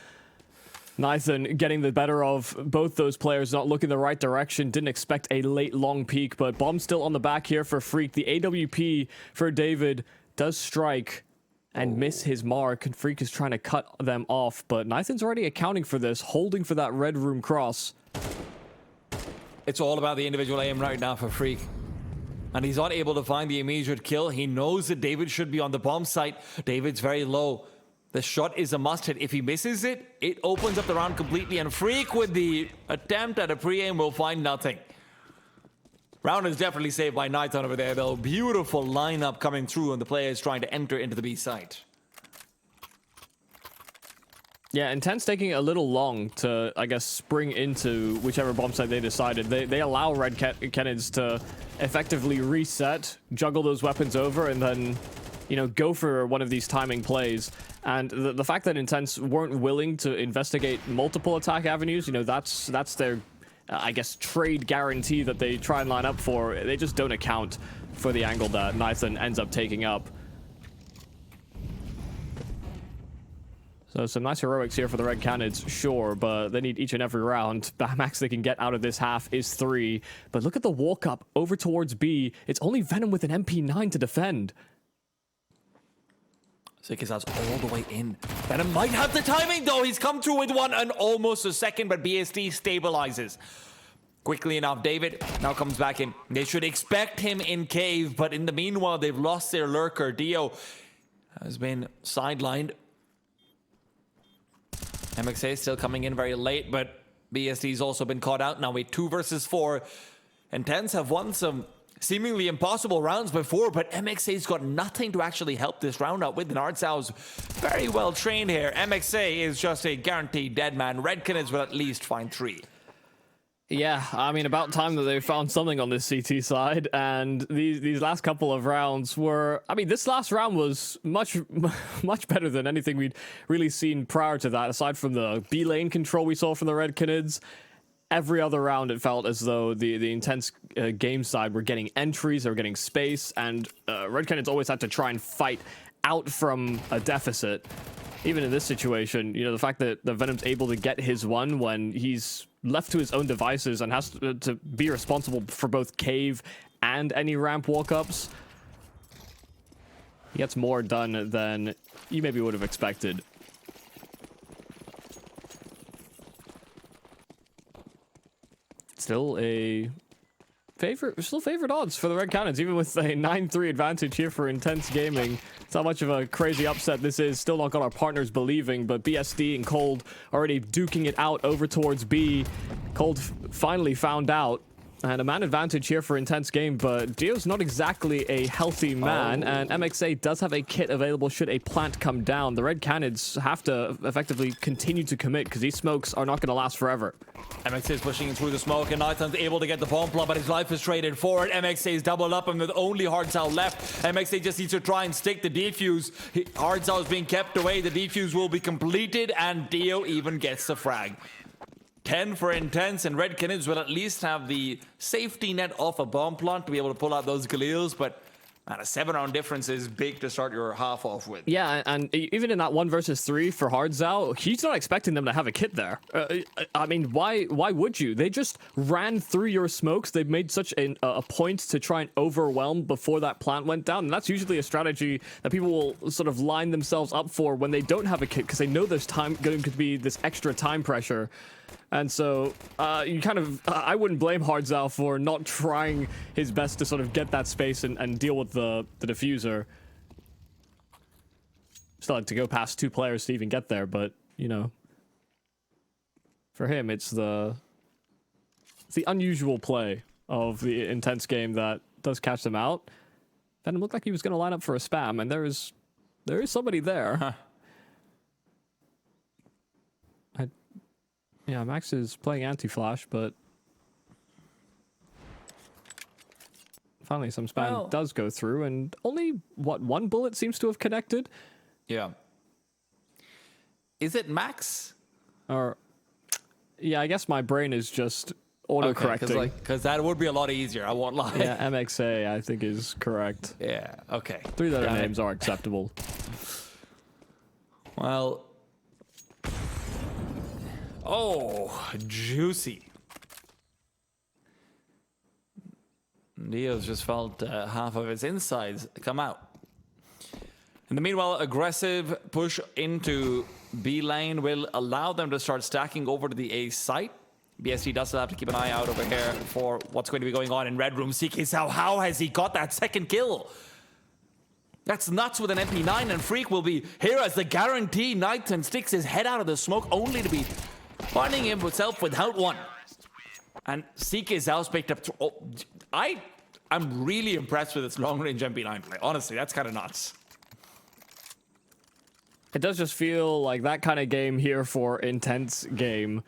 Nathan getting the better of both those players, not looking the right direction. Didn't expect a late long peek, but bomb still on the back here for Freak. The AWP for David does strike and miss his mark, and Freak is trying to cut them off, but Nathan's already accounting for this, holding for that red room cross. It's all about the individual aim right now for Freak. And he's not able to find the immediate kill. He knows that David should be on the bomb site. David's very low. The shot is a must hit. If he misses it, it opens up the round completely, and Freak with the attempt at a pre-aim will find nothing. Round is definitely saved by Nathan over there, though. Beautiful lineup coming through, and the players trying to enter into the B site. Yeah, Intense taking a little long to, I guess, spring into whichever bomb site they decided. They allow Red Cannons to effectively reset, juggle those weapons over, and then, you know, go for one of these timing plays. And the fact that Intense weren't willing to investigate multiple attack avenues, you know, that's their, I guess, trade guarantee that they try and line up for. They just don't account for the angle that Nathan ends up taking up. So some nice heroics here for the Red Cannons, sure, but they need each and every round. The max they can get out of this half is 3. But look at the walk up over towards B. It's only Venom with an MP9 to defend. Sikizad's all the way in. Venom might have the timing, though. He's come through with one and almost a second, but BSD stabilizes. Quickly enough, David now comes back in. They should expect him in cave, but in the meanwhile, they've lost their lurker. Dio has been sidelined. MXA still coming in very late, but BSD's also been caught out now with 2 versus 4. Intense have won some seemingly impossible rounds before, but MXA's got nothing to actually help this round out with. And Artsau's very well trained here. MXA is just a guaranteed dead man. Red Cannons will at least find 3. Yeah, I mean, about time that they found something on this CT side, and these last couple of rounds were, I mean, this last round was much better than anything we'd really seen prior to that, aside from the B lane control we saw from the Red Canids. Every other round, it felt as though the Intense game side were getting entries, they were getting space, and Red Canids always had to try and fight out from a deficit. Even in this situation, you know, the fact that the Venom's able to get his one when he's left to his own devices and has to be responsible for both cave and any ramp walk-ups, he gets more done than you maybe would have expected. Still favored odds for the Red Cannons, even with a 9-3 advantage here for Intense Gaming. It's not much of a crazy upset this is. Still not got our partners believing, but BSD and Cold already duking it out over towards B. Cold finally found out. And a man advantage here for Intense Game, but Dio's not exactly a healthy man, and MXA does have a kit available should a plant come down. The Red Cannons have to effectively continue to commit, because these smokes are not going to last forever. MXA is pushing through the smoke, and Nathan's able to get the bomb plot, but his life is traded for it. MXA is doubled up, and with only Hardsau left, MXA just needs to try and stick the defuse. Hardsau is being kept away, the defuse will be completed, and Dio even gets the frag. 10 for Intense, and Red Canids will at least have the safety net off a bomb plant to be able to pull out those Galils, but man, a 7-round difference is big to start your half off with. Yeah, and even in that 1 versus 3 for Hardzau, he's not expecting them to have a kit there. I mean, why would you? They just ran through your smokes. They've made such a point to try and overwhelm before that plant went down, and that's usually a strategy that people will sort of line themselves up for when they don't have a kit, because they know there's going to be this extra time pressure. And so, you kind of, I wouldn't blame Hardzau for not trying his best to sort of get that space and deal with the diffuser. Still had to go past 2 players to even get there, but, you know, for him, it's the unusual play of the Intense Game that does catch them out. Venom looked like he was going to line up for a spam, and there is somebody there. Huh. Yeah, Max is playing anti-flash, but finally some spam Well. does go through, and only, what, one bullet seems to have connected? Yeah. Is it max? Or, yeah, I guess my brain is just auto-correcting. Because that would be a lot easier, I won't lie. Yeah, MXA, I think, is correct. Yeah, okay. Three-letter Got it. names are acceptable. Well. Oh, juicy. Dio's just felt half of his insides come out. In the meanwhile, aggressive push into B lane will allow them to start stacking over to the A site. BSD does still have to keep an eye out over here for what's going to be going on in Red Room. CK Sao, how has he got that second kill? That's nuts with an MP9, and Freak will be here as the guarantee. Knighton sticks his head out of the smoke only to be finding himself without one. And CK Sao's picked up... I'm really impressed with its long-range MP9 play. Honestly, that's kind of nuts. It does just feel like that kind of game here for Intense Game,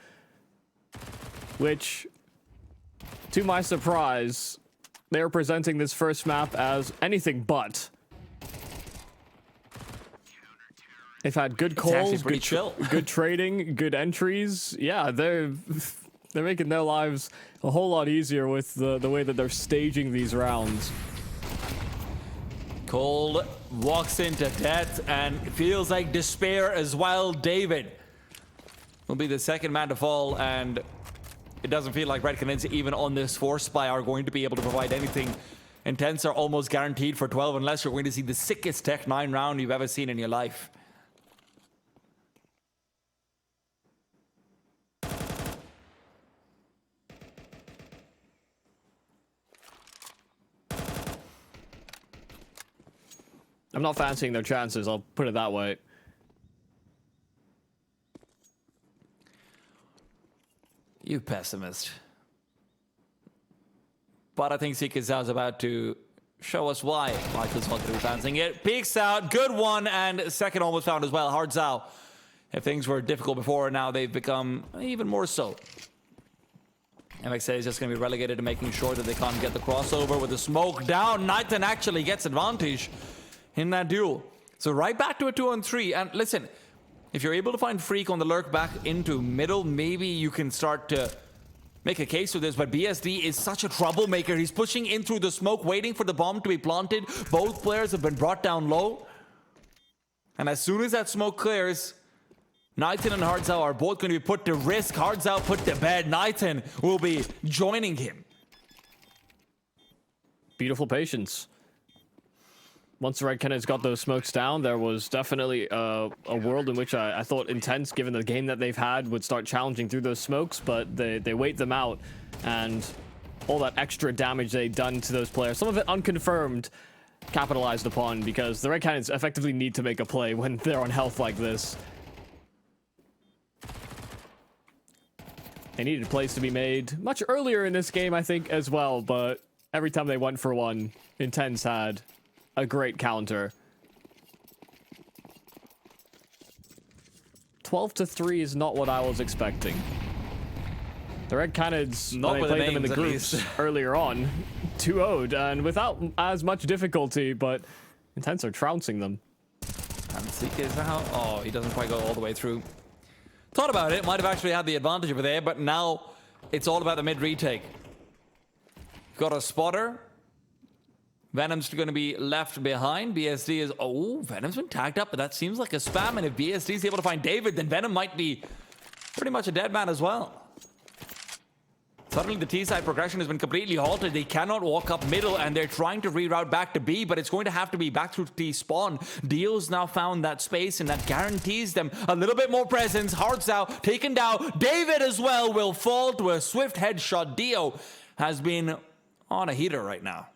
which, to my surprise, they're presenting this first map as anything but. They've had good calls, good trading, good entries. Yeah, they're making their lives a whole lot easier with the way that they're staging these rounds. Cole walks into death and feels like despair as well. David will be the second man to fall, and it doesn't feel like Red Canids, even on this force spy, are going to be able to provide anything. Intense are almost guaranteed for 12 unless you're going to see the sickest Tech 9 round you've ever seen in your life. I'm not fancying their chances, I'll put it that way. You pessimist. But I think CK Sao's about to show us why Michael's not going to be fancying it. Peeks out, good one, and second almost found as well. Hard Zao. If things were difficult before, now they've become even more so. MXA is just going to be relegated to making sure that they can't get the crossover with the smoke down. Knighton actually gets advantage in that duel. So right back to a 2-on-3. And listen, if you're able to find Freak on the lurk back into middle, maybe you can start to make a case for this. But BSD is such a troublemaker. He's pushing in through the smoke, waiting for the bomb to be planted. Both players have been brought down low. And as soon as that smoke clears, Knighton and Hard Zao are both going to be put to risk. Hard Zao put to bed. Knighton will be joining him. Beautiful patience. Once the Red Canids got those smokes down, there was definitely a world in which I thought Intense, given the game that they've had, would start challenging through those smokes, but they wait them out, and all that extra damage they'd done to those players, some of it unconfirmed, capitalized upon, because the Red Canids effectively need to make a play when they're on health like this. They needed plays to be made much earlier in this game, I think, as well, but every time they went for one, Intense had a great counter. 12-3 is not what I was expecting. The Red Canids, when they played them in the groups earlier on, 2-0'd, and without as much difficulty, but Intense are trouncing them. And CK is out. Oh, he doesn't quite go all the way through. Thought about it, might have actually had the advantage over there, but now it's all about the mid retake. Got a spotter. Venom's going to be left behind. BSD is... Oh, Venom's been tagged up, but that seems like a spam. And if BSD is able to find David, then Venom might be pretty much a dead man as well. Suddenly, the T-side progression has been completely halted. They cannot walk up middle, and they're trying to reroute back to B, but it's going to have to be back through T-spawn. Dio's now found that space, and that guarantees them a little bit more presence. Hard Zao taken down. David as well will fall to a swift headshot. Dio has been on a heater right now.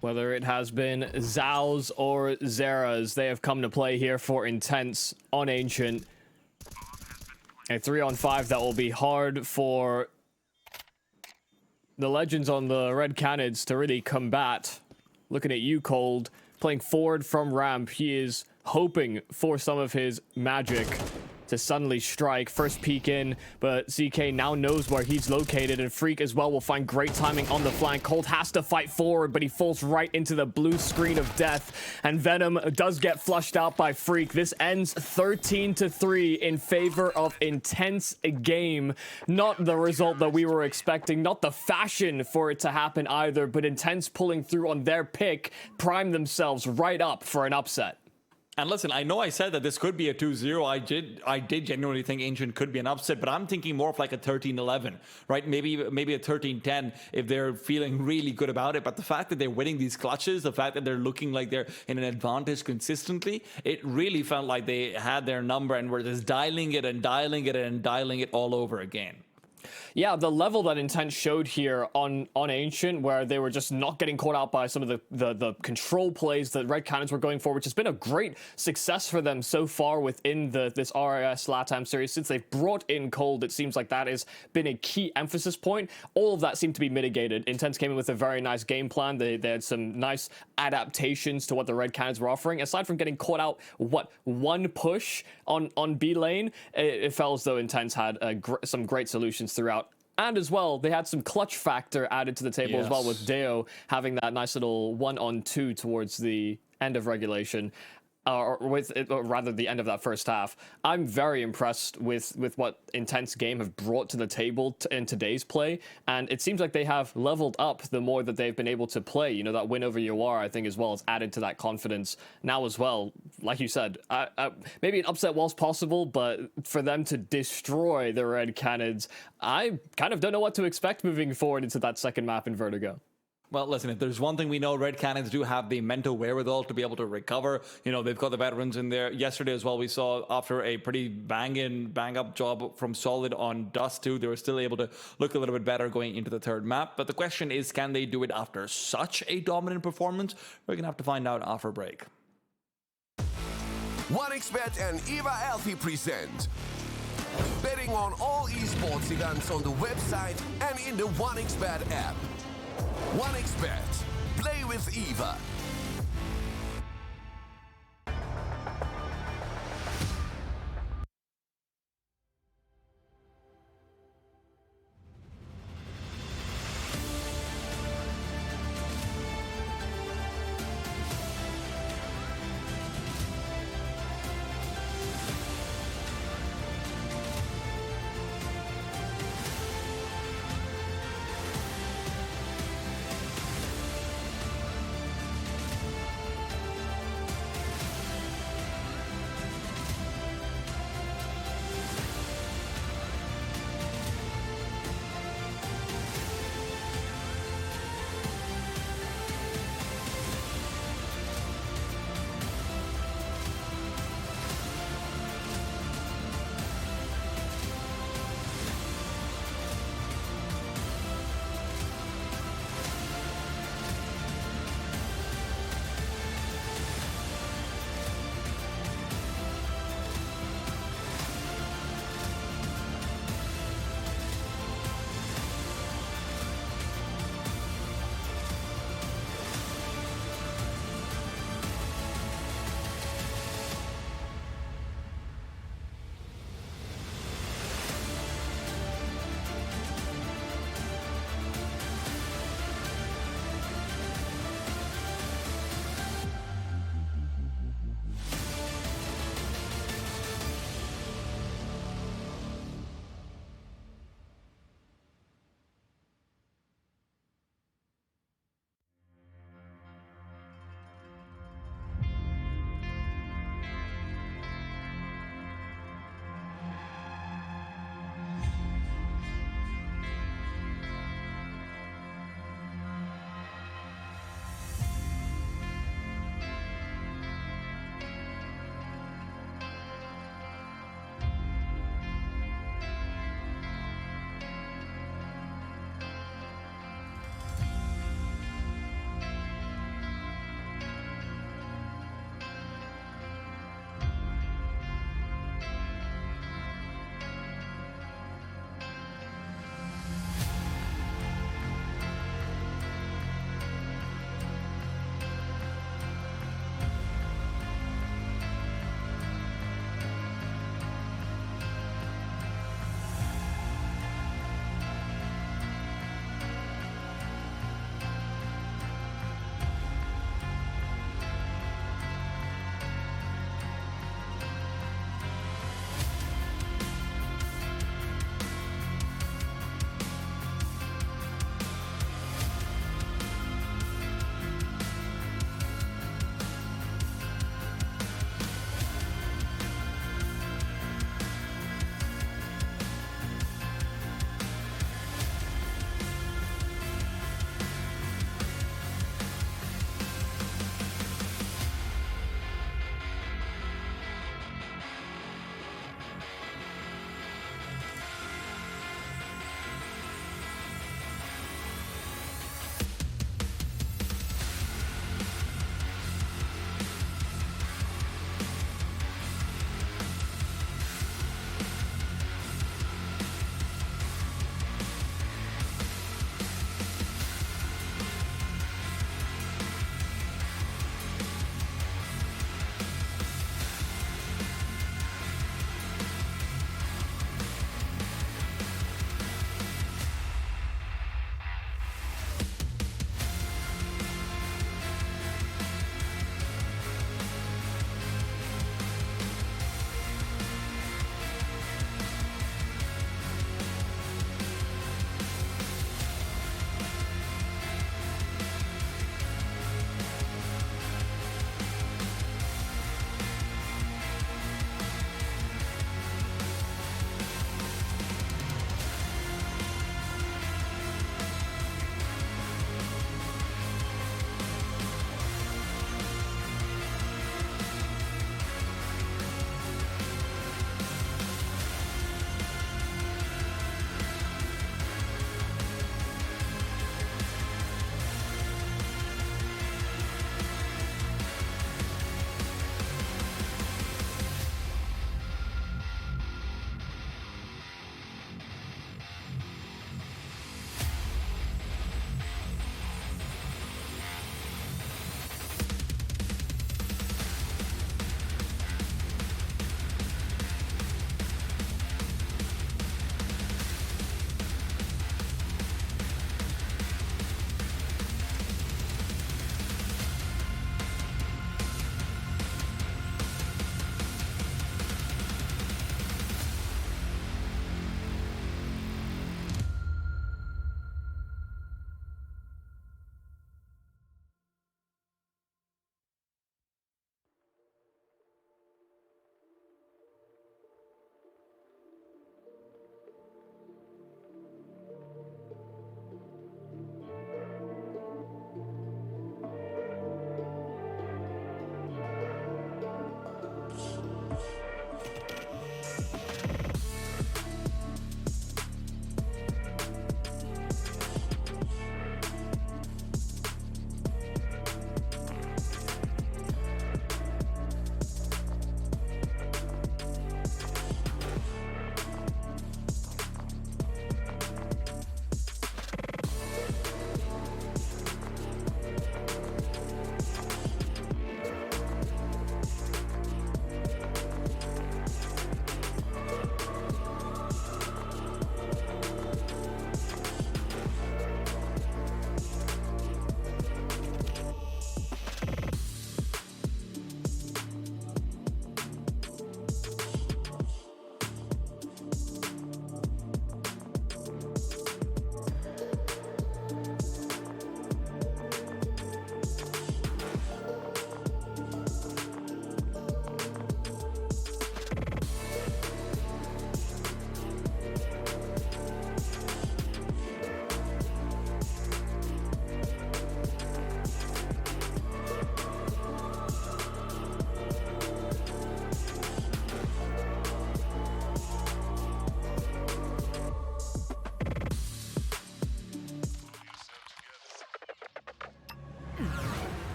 Whether it has been Zao's or Zera's, they have come to play here for Intense on Ancient. A 3-on-5 that will be hard for the Legends on the Red Canids to really combat. Looking at you, Cold, playing forward from ramp. He is hoping for some of his magic to suddenly strike. First peek in, but ZK now knows where he's located, and Freak as well will find great timing on the flank. Cold has to fight forward, but he falls right into the blue screen of death, and Venom does get flushed out by Freak. This ends 13-3 in favor of Intense game. Not the result that we were expecting, not the fashion for it to happen either, but Intense pulling through on their pick, prime themselves right up for an upset. And listen, I know I said that this could be a 2-0. I did genuinely think Ancient could be an upset, but I'm thinking more of like a 13-11, right? Maybe a 13-10 if they're feeling really good about it. But the fact that they're winning these clutches, the fact that they're looking like they're in an advantage consistently, it really felt like they had their number and were just dialing it and dialing it and dialing it all over again. Yeah, the level that Intense showed here on Ancient, where they were just not getting caught out by some of the control plays that Red Cannons were going for, which has been a great success for them so far within this RIS LATAM series. Since they've brought in Cold, it seems like that has been a key emphasis point. All of that seemed to be mitigated. Intense came in with a very nice game plan. They had some nice adaptations to what the Red Cannons were offering. Aside from getting caught out, one push on B lane, it felt as though Intense had some great solutions throughout. And as well, they had some clutch factor added to the table as well, with Deo having that nice little 1-on-2 towards the end of regulation. Or rather the end of that first half. I'm very impressed with what Intense game have brought to the table in today's play, and it seems like they have leveled up the more that they've been able to play. You know, that win over UR, I think, as well, has added to that confidence now as well. Like you said, maybe an upset was possible, but for them to destroy the Red Cannons, I kind of don't know what to expect moving forward into that second map in Vertigo. Well, listen, if there's one thing we know, Red Cannons do have the mental wherewithal to be able to recover. You know, they've got the veterans in there. Yesterday as well, we saw after a pretty bang-up job from Solid on Dust 2, they were still able to look a little bit better going into the third map. But the question is, can they do it after such a dominant performance? We're going to have to find out after break. 1xBet and EVA Alfie present betting on all esports events on the website and in the 1xBet app. 1xBet. Play with EVA.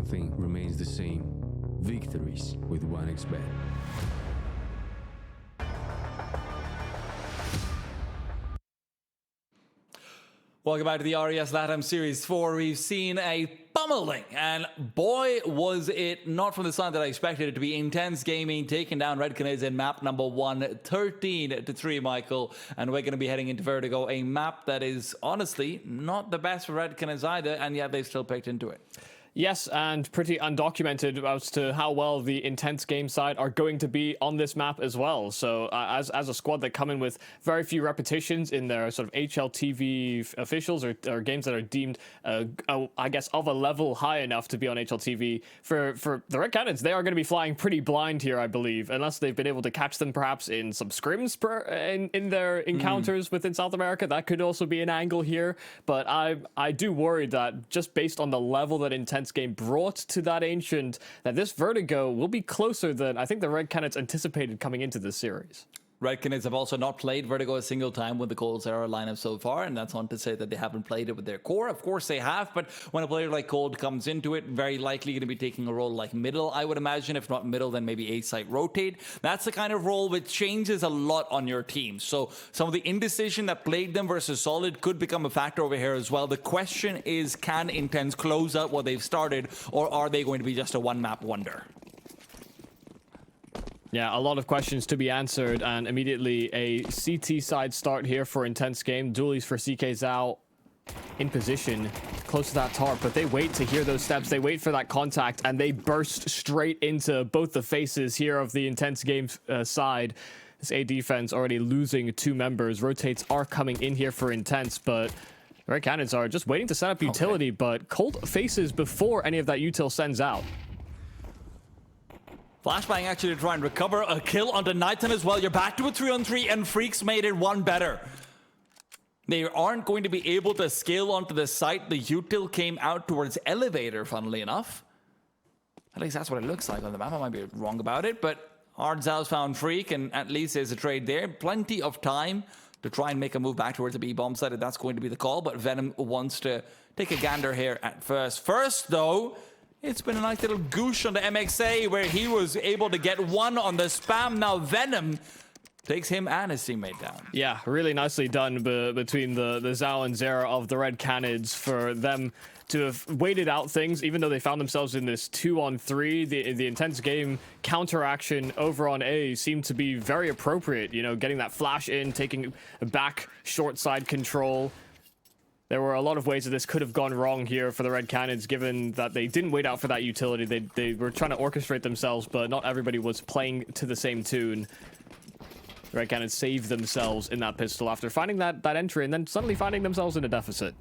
one thing remains the same: victories with 1xBet. Welcome back to the RES LATAM Series 4. We've seen a pummeling, and boy, was it not from the side that I expected it to be. Intense Gaming taking down Red Canids in map number 1, 13-3, Michael. And we're going to be heading into Vertigo, a map that is honestly not the best for Red Canids either, and yet they've still picked into it. Yes, and pretty undocumented as to how well the Intense Game side are going to be on this map as well. So as a squad that come in with very few repetitions in their sort of HLTV officials or games that are deemed, I guess, of a level high enough to be on HLTV, for the Red Canids, they are going to be flying pretty blind here, I believe, unless they've been able to catch them perhaps in some scrims in their encounters within South America. That could also be an angle here, but I do worry that just based on the level that Intense Game brought to that Ancient, that this Vertigo will be closer than I think the Red Canids anticipated coming into this series. Red Canids have also not played Vertigo a single time with the Cold Zero lineup so far, and that's not to say that they haven't played it with their core. Of course they have, but when a player like Cold comes into it, very likely going to be taking a role like middle, I would imagine. If not middle, then maybe A-site rotate. That's the kind of role which changes a lot on your team. So some of the indecision that plagued them versus Solid could become a factor over here as well. The question is, can Intense close out what they've started, or are they going to be just a one-map wonder? Yeah, a lot of questions to be answered, and immediately a CT side start here for Intense Game. Dualies for CK Zhao in position close to that tarp, but they wait to hear those steps. They wait for that contact, and they burst straight into both the faces here of the Intense Game side. This A defense already losing 2 members. Rotates are coming in here for Intense, but Red Canids are just waiting to set up utility, but Cold faces before any of that util sends out. Flashbang actually to try and recover a kill onto Nighton as well. You're back to a 3-on-3, and Freaks made it one better. They aren't going to be able to scale onto the site. The util came out towards Elevator, funnily enough. At least that's what it looks like on the map. I might be wrong about it, but Ardzau's found Freak, and at least there's a trade there. Plenty of time to try and make a move back towards the B-bomb side, if that's going to be the call, but Venom wants to take a gander here at first. First, though, it's been a nice little goosh on the MXA where he was able to get one on the spam. Now Venom takes him and his teammate down. Yeah, really nicely done between the Zhao and Zera of the Red Canids for them to have waited out things, even though they found themselves in this 2-on-3. The Intense Game counteraction over on A seemed to be very appropriate. You know, getting that flash in, taking back short side control. There were a lot of ways that this could have gone wrong here for the Red Canids, given that they didn't wait out for that utility. They were trying to orchestrate themselves, but not everybody was playing to the same tune. The Red Canids saved themselves in that pistol after finding that entry and then suddenly finding themselves in a deficit.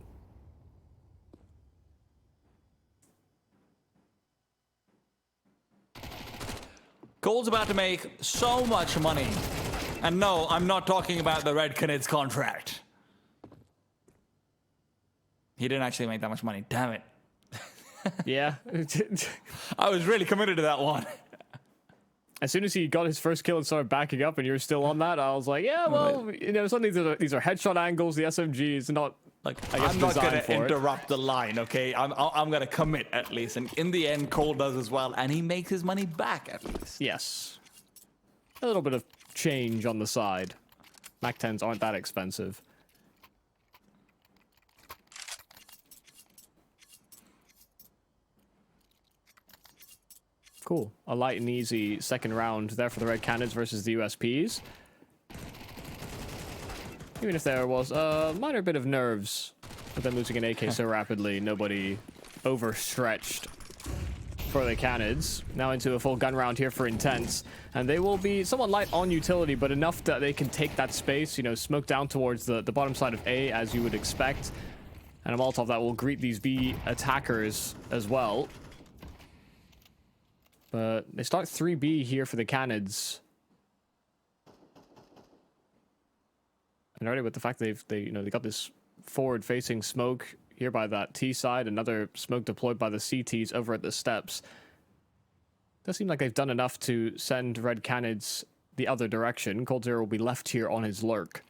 Cold's about to make so much money. And no, I'm not talking about the Red Canids contract. He didn't actually make that much money. Damn it. Yeah. I was really committed to that one. As soon as he got his first kill and started backing up and you're still on that, I was like, yeah, well, you know, some of these are headshot angles. The SMG is not, like, I guess, I'm not going to it. interrupt the line, okay? I'm going to commit at least. And in the end, Cole does as well. And he makes his money back at least. Yes. A little bit of change on the side. Mac 10s aren't that expensive. Cool. A light and easy second round there for the Red Canids versus the USPs. Even if there was a minor bit of nerves with them losing an AK so rapidly, nobody overstretched for the Canids. Now into a full gun round here for Intense. And they will be somewhat light on utility, but enough that they can take that space, you know, smoke down towards the bottom side of A, as you would expect. And a Molotov that will greet these B attackers as well. But they start 3B here for the Canids. And already with the fact they got this forward-facing smoke here by that T side, another smoke deployed by the CTs over at the steps. Does seem like they've done enough to send Red Canids the other direction. Cold Zero will be left here on his lurk.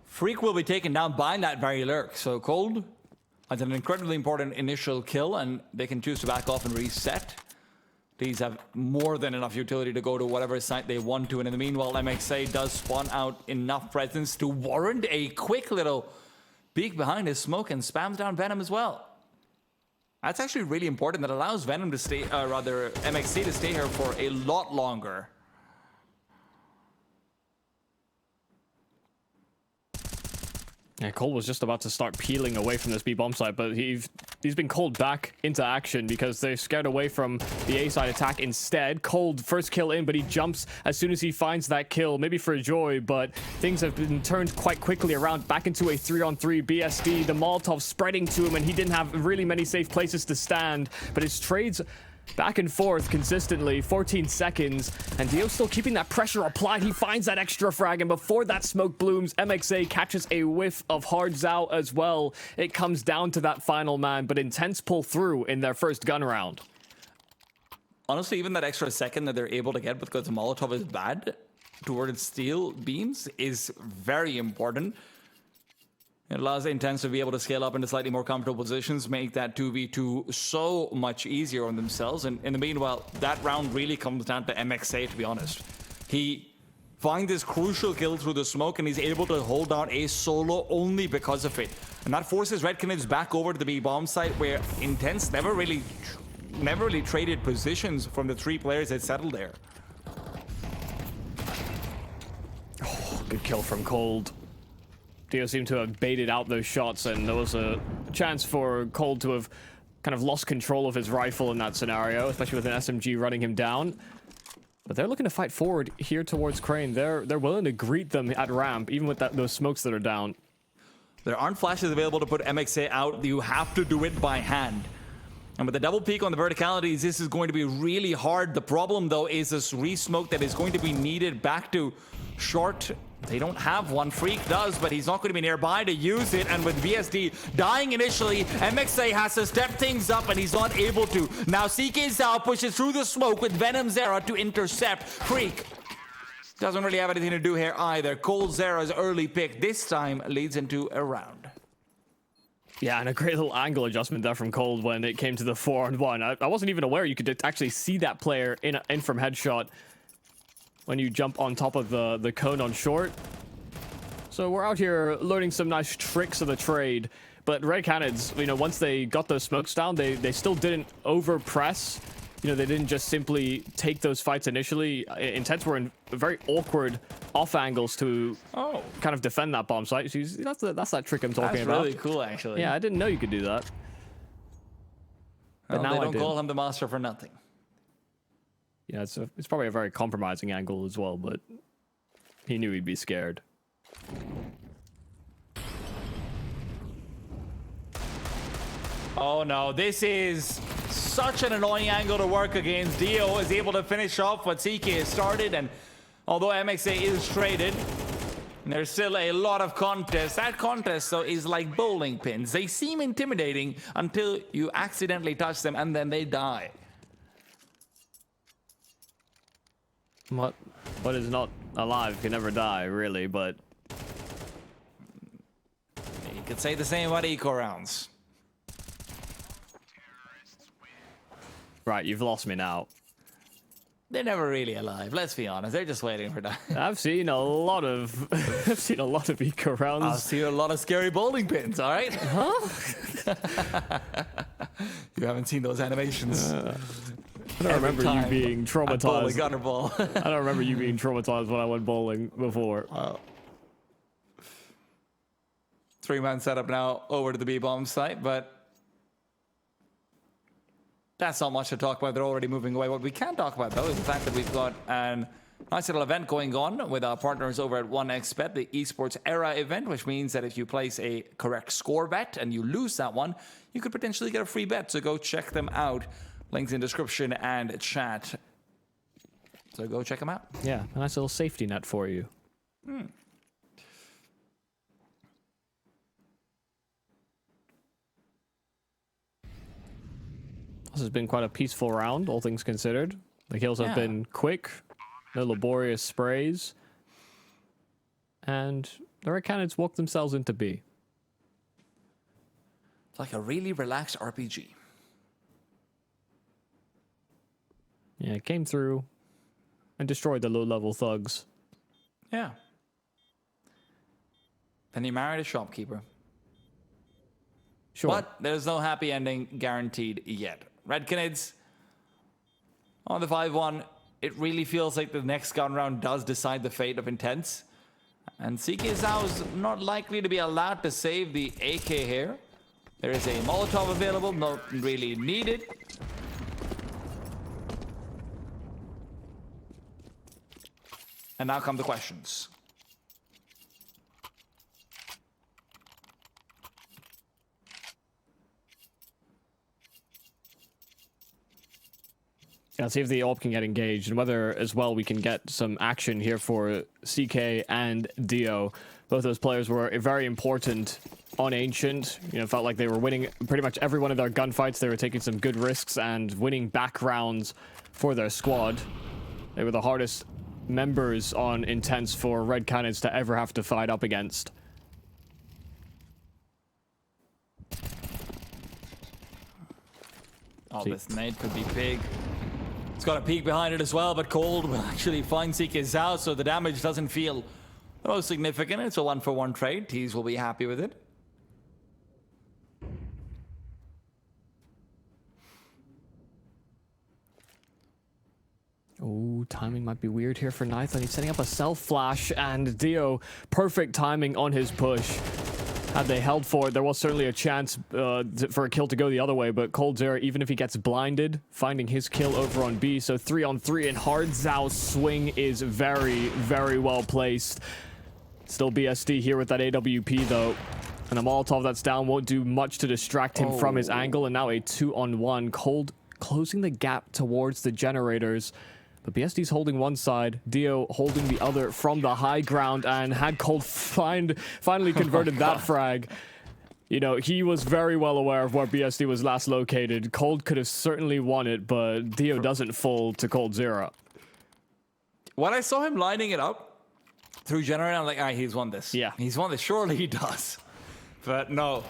Freak will be taken down by that very lurk, so Cold That's an incredibly important initial kill, and they can choose to back off and reset. These have more than enough utility to go to whatever site they want to, and in the meanwhile, MXA does spawn out enough presence to warrant a quick little peek behind his smoke and spams down Venom as well. That's actually really important. That allows Venom to stay, rather MXC to stay here for a lot longer. Yeah, Cole was just about to start peeling away from this B bomb site, but he's been called back into action because they're scared away from the A side attack instead. Cold first kill in, but he jumps as soon as he finds that kill, maybe for joy, but things have been turned quite quickly around back into a 3-on-3 BSD. The Molotov spreading to him, and he didn't have really many safe places to stand, but his trades back and forth consistently, 14 seconds, and Dio still keeping that pressure applied. He finds that extra frag, and before that smoke blooms, MXA catches a whiff of hard Zao as well. It comes down to that final man, but Intense pull through in their first gun round. Honestly, even that extra second that they're able to get because the Molotov is bad towards steel beams is very important. It allows Intense to be able to scale up into slightly more comfortable positions, make that 2v2 so much easier on themselves. And in the meanwhile, that round really comes down to MXA, to be honest. He finds this crucial kill through the smoke, and he's able to hold down a solo only because of it. And that forces Red Canids back over to the B bomb site, where Intense never really traded positions from the three players that settled there. Oh, good kill from Cold. Dio seemed to have baited out those shots, and there was a chance for Cold to have kind of lost control of his rifle in that scenario, especially with an SMG running him down. But they're looking to fight forward here towards Crane. They're willing to greet them at ramp, even with those smokes that are down. There aren't flashes available to put MXA out. You have to do it by hand. And with the double peak on the verticalities, this is going to be really hard. The problem, though, is this re-smoke that is going to be needed back to short. They don't have one. Freak does, but he's not going to be nearby to use it. And with VSD dying initially, MXA has to step things up, and he's not able to. Now CK Zao pushes through the smoke with Venom Zera to intercept. Freak doesn't really have anything to do here either. Cold Zera's early pick this time leads into a round. Yeah, and a great little angle adjustment there from Cold when it came to the 4-on-1. I wasn't even aware you could actually see that player in from headshot when you jump on top of the cone on short. So we're out here learning some nice tricks of the trade. But Red Canids, you know, once they got those smokes down, they still didn't over-press. You know, they didn't just simply take those fights initially. Intense were in very awkward off angles to kind of defend that bomb site. That's that trick I'm talking about. That's really cool, actually. Yeah, I didn't know you could do that. But well, now they don't call him the master for nothing. Yeah, it's probably a very compromising angle as well, but he knew he'd be scared. Oh no, this is such an annoying angle to work against. Dio is able to finish off what CK has started, and although MXA is traded, there's still a lot of contest. That contest, though, is like bowling pins. They seem intimidating until you accidentally touch them, and then they die. What is not alive can never die, really, but you could say the same about eco rounds. Right, you've lost me now. They're never really alive, let's be honest. They're just waiting for that. I've seen a lot of eco rounds. I've seen a lot of scary bowling pins, all right? Huh? You haven't seen those animations. I don't remember you being traumatized. Gutter ball. I don't remember you being traumatized when I went bowling before. Three-man setup now over to the B-bomb site, but that's not much to talk about. They're already moving away. What we can talk about, though, is the fact that we've got an nice little event going on with our partners over at 1xBet, the Esports Era event, which means that if you place a correct score bet and you lose that one, you could potentially get a free bet. So go check them out. Links in description and chat. So go check them out. Yeah, a nice little safety net for you. This has been quite a peaceful round, all things considered. The kills have been quick, no laborious sprays, and the Red Canids walk themselves into B. like a really relaxed RPG. Yeah, it came through and destroyed the low-level thugs. Yeah. Then he married a shopkeeper. Sure. But there's no happy ending guaranteed yet. Red Canids on the 5-1. It really feels like the next gun round does decide the fate of Intense. And CS2 is not likely to be allowed to save the AK here. There is a Molotov available, not really needed. And now come the questions. Yeah, see if the AWP can get engaged and whether as well we can get some action here for CK and Dio. Both those players were very important on Ancient. You know, felt like they were winning pretty much every one of their gunfights. They were taking some good risks and winning back rounds for their squad. They were the hardest members on Intense for Red Canids to ever have to fight up against. Oh, this nade could be big. It's got a peek behind it as well, but Cold will actually find CS2, so the damage doesn't feel the most significant. It's a 1-for-1 trade. Tees will be happy with it. Oh, timing might be weird here for Nython. He's setting up a self-flash, and Dio, perfect timing on his push. Had they held for it, there was certainly a chance for a kill to go the other way, but coldzera, even if he gets blinded, finding his kill over on B. So 3-on-3, and Hard Zhao's swing is very, very well placed. Still BSD here with that AWP, though. And the Molotov that's down won't do much to distract him from his angle, and now a 2-on-1. Cold closing the gap towards the generators. But BSD's holding one side, Dio holding the other from the high ground, and had Cold finally converted that frag. You know, he was very well aware of where BSD was last located. Cold could have certainly won it, but Dio doesn't fall to coldzera. When I saw him lining it up through generator, I'm like, all right, he's won this. Yeah. He's won this. Surely he does. But no.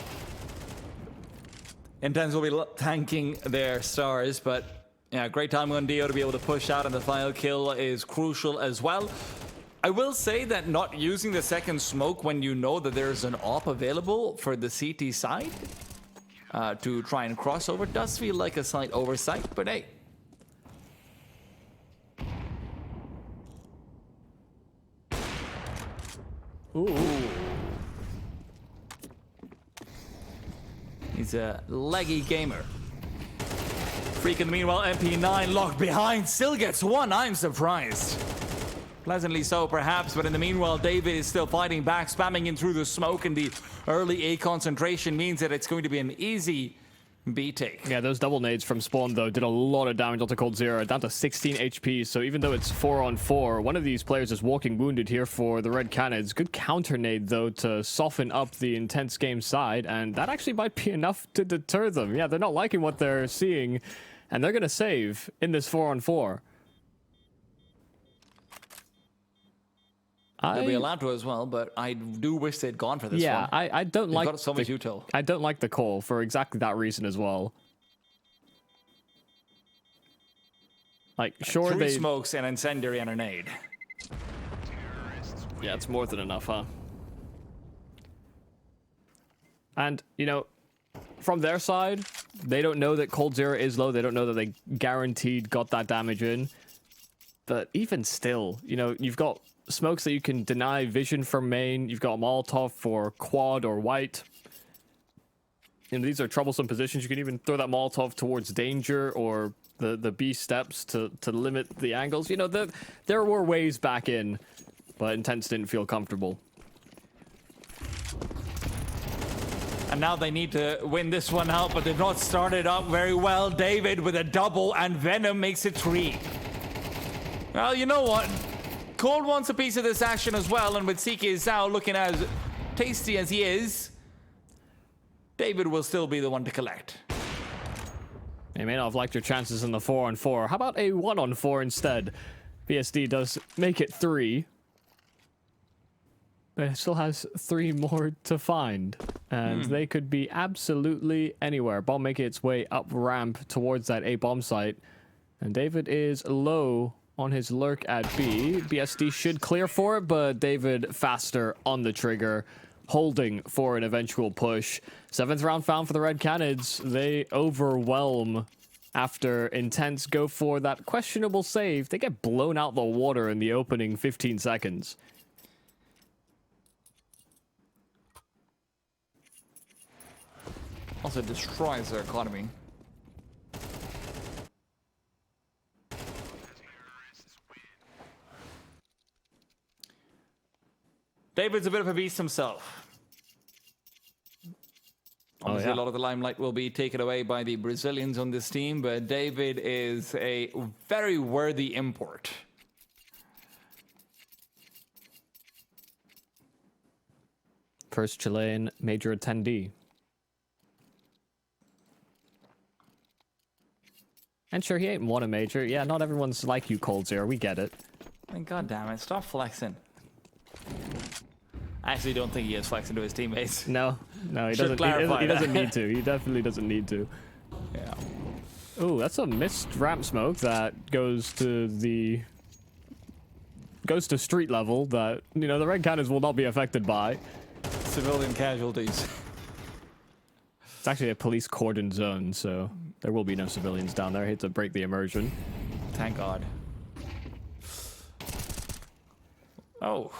Intense will be thanking their stars, but yeah, great time on Dio to be able to push out, and the final kill is crucial as well. I will say that not using the second smoke when you know that there's an AWP available for the CT side to try and cross over does feel like a slight oversight, but hey. Ooh. He's a leggy gamer. Freak in the meanwhile, MP9 locked behind, still gets one. I'm surprised. Pleasantly so, perhaps, but in the meanwhile, David is still fighting back, spamming in through the smoke, and the early A concentration means that it's going to be an easy B take. Yeah, those double nades from spawn, though, did a lot of damage onto coldzera, down to 16 HP. So even though it's 4-on-4, one of these players is walking wounded here for the Red Canids. Good counter nade, though, to soften up the Intense game side, and that actually might be enough to deter them. Yeah, they're not liking what they're seeing, and they're going to save in this 4-on-4. They'll be allowed to as well, but I do wish they'd gone for this one. Yeah, I don't like got so much util. I don't like the call for exactly that reason as well. Like, sure, 3 they smokes, an incendiary, and a nade. Yeah, it's more than enough, huh? And, you know, from their side, they don't know that coldzera is low. They don't know that they guaranteed got that damage in. But even still, you know, you've got smokes that you can deny vision from main. You've got Molotov for quad or white. You know, these are troublesome positions. You can even throw that Molotov towards danger or the B steps to limit the angles. You know, there were ways back in, but Intense didn't feel comfortable. And now they need to win this one out, but they've not started up very well. David with a double, and Venom makes it 3. Well, you know what? Cold wants a piece of this action as well, and with CS2 looking as tasty as he is, David will still be the one to collect. You may not have liked your chances in the 4-on-4. How about a 1-on-4 instead? BSD does make it 3. It still has 3 more to find. And they could be absolutely anywhere. Bomb making its way up ramp towards that A bomb site. And David is low on his lurk at B. BSD should clear for it, but David faster on the trigger, holding for an eventual push. 7th round found for the Red Canids. They overwhelm after Intense go for that questionable save. They get blown out the water in the opening 15 seconds. Also destroys their economy. David's a bit of a beast himself. Obviously, a lot of the limelight will be taken away by the Brazilians on this team, but David is a very worthy import. First Chilean major attendee. And sure, he ain't won a major. Yeah, not everyone's like you, Cold Zero. We get it. I mean, God damn it, stop flexing. I actually don't think he is flexing to his teammates. No, he doesn't. He doesn't need to. He definitely doesn't need to. Yeah. Oh, that's a missed ramp smoke that goes to street level that, you know, the Red Cannons will not be affected by. Civilian casualties. It's actually a police cordon zone, so there will be no civilians down there. I hate to break the immersion. Thank God. Oh.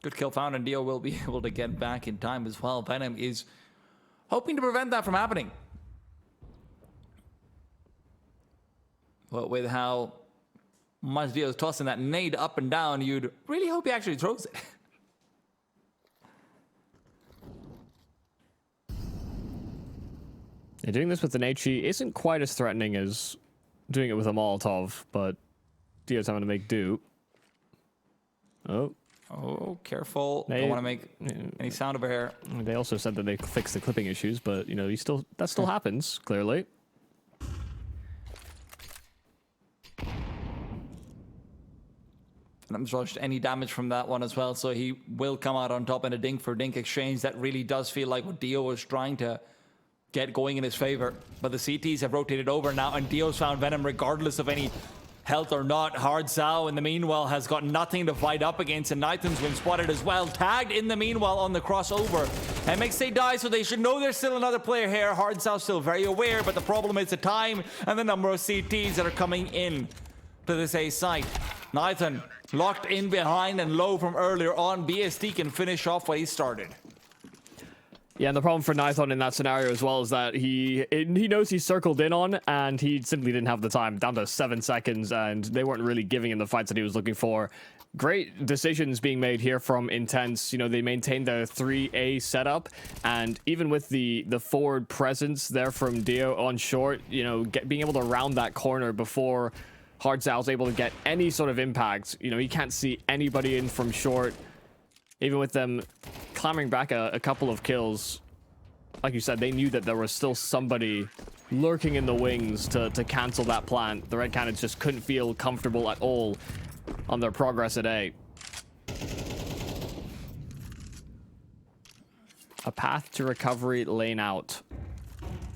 Good kill found, and Dio will be able to get back in time as well. Venom is hoping to prevent that from happening. But with how much Dio's tossing that nade up and down, you'd really hope he actually throws it. Yeah, doing this with an HE isn't quite as threatening as doing it with a Molotov, but Dio's having to make do. Oh, careful. Don't want to make any sound over here. They also said that they fixed the clipping issues, but, you know, that still happens, clearly. And I'm rushed any damage from that one as well, so he will come out on top in a dink for dink exchange. That really does feel like what Dio was trying to get going in his favor. But the CTs have rotated over now, and Dio's found Venom regardless of any health or not. Hard Zao in the meanwhile has got nothing to fight up against, and Nithan's been spotted as well. Tagged in the meanwhile on the crossover. MXA dies, so they should know there's still another player here. Hard Zao still very aware, but the problem is the time and the number of CTs that are coming in to this A site. Nithan locked in behind and low from earlier on. BSD can finish off what he started. Yeah, and the problem for Nithon in that scenario as well is that he knows he's circled in on, and he simply didn't have the time. Down to 7 seconds, and they weren't really giving him the fights that he was looking for. Great decisions being made here from Intense. You know, they maintained their 3A setup, and even with the forward presence there from Dio on short, you know, being able to round that corner before Hard Zal's able to get any sort of impact. You know, he can't see anybody in from short. Even with them clambering back a couple of kills, like you said, they knew that there was still somebody lurking in the wings to cancel that plant. The Red Cannons just couldn't feel comfortable at all on their progress at A. A path to recovery lane out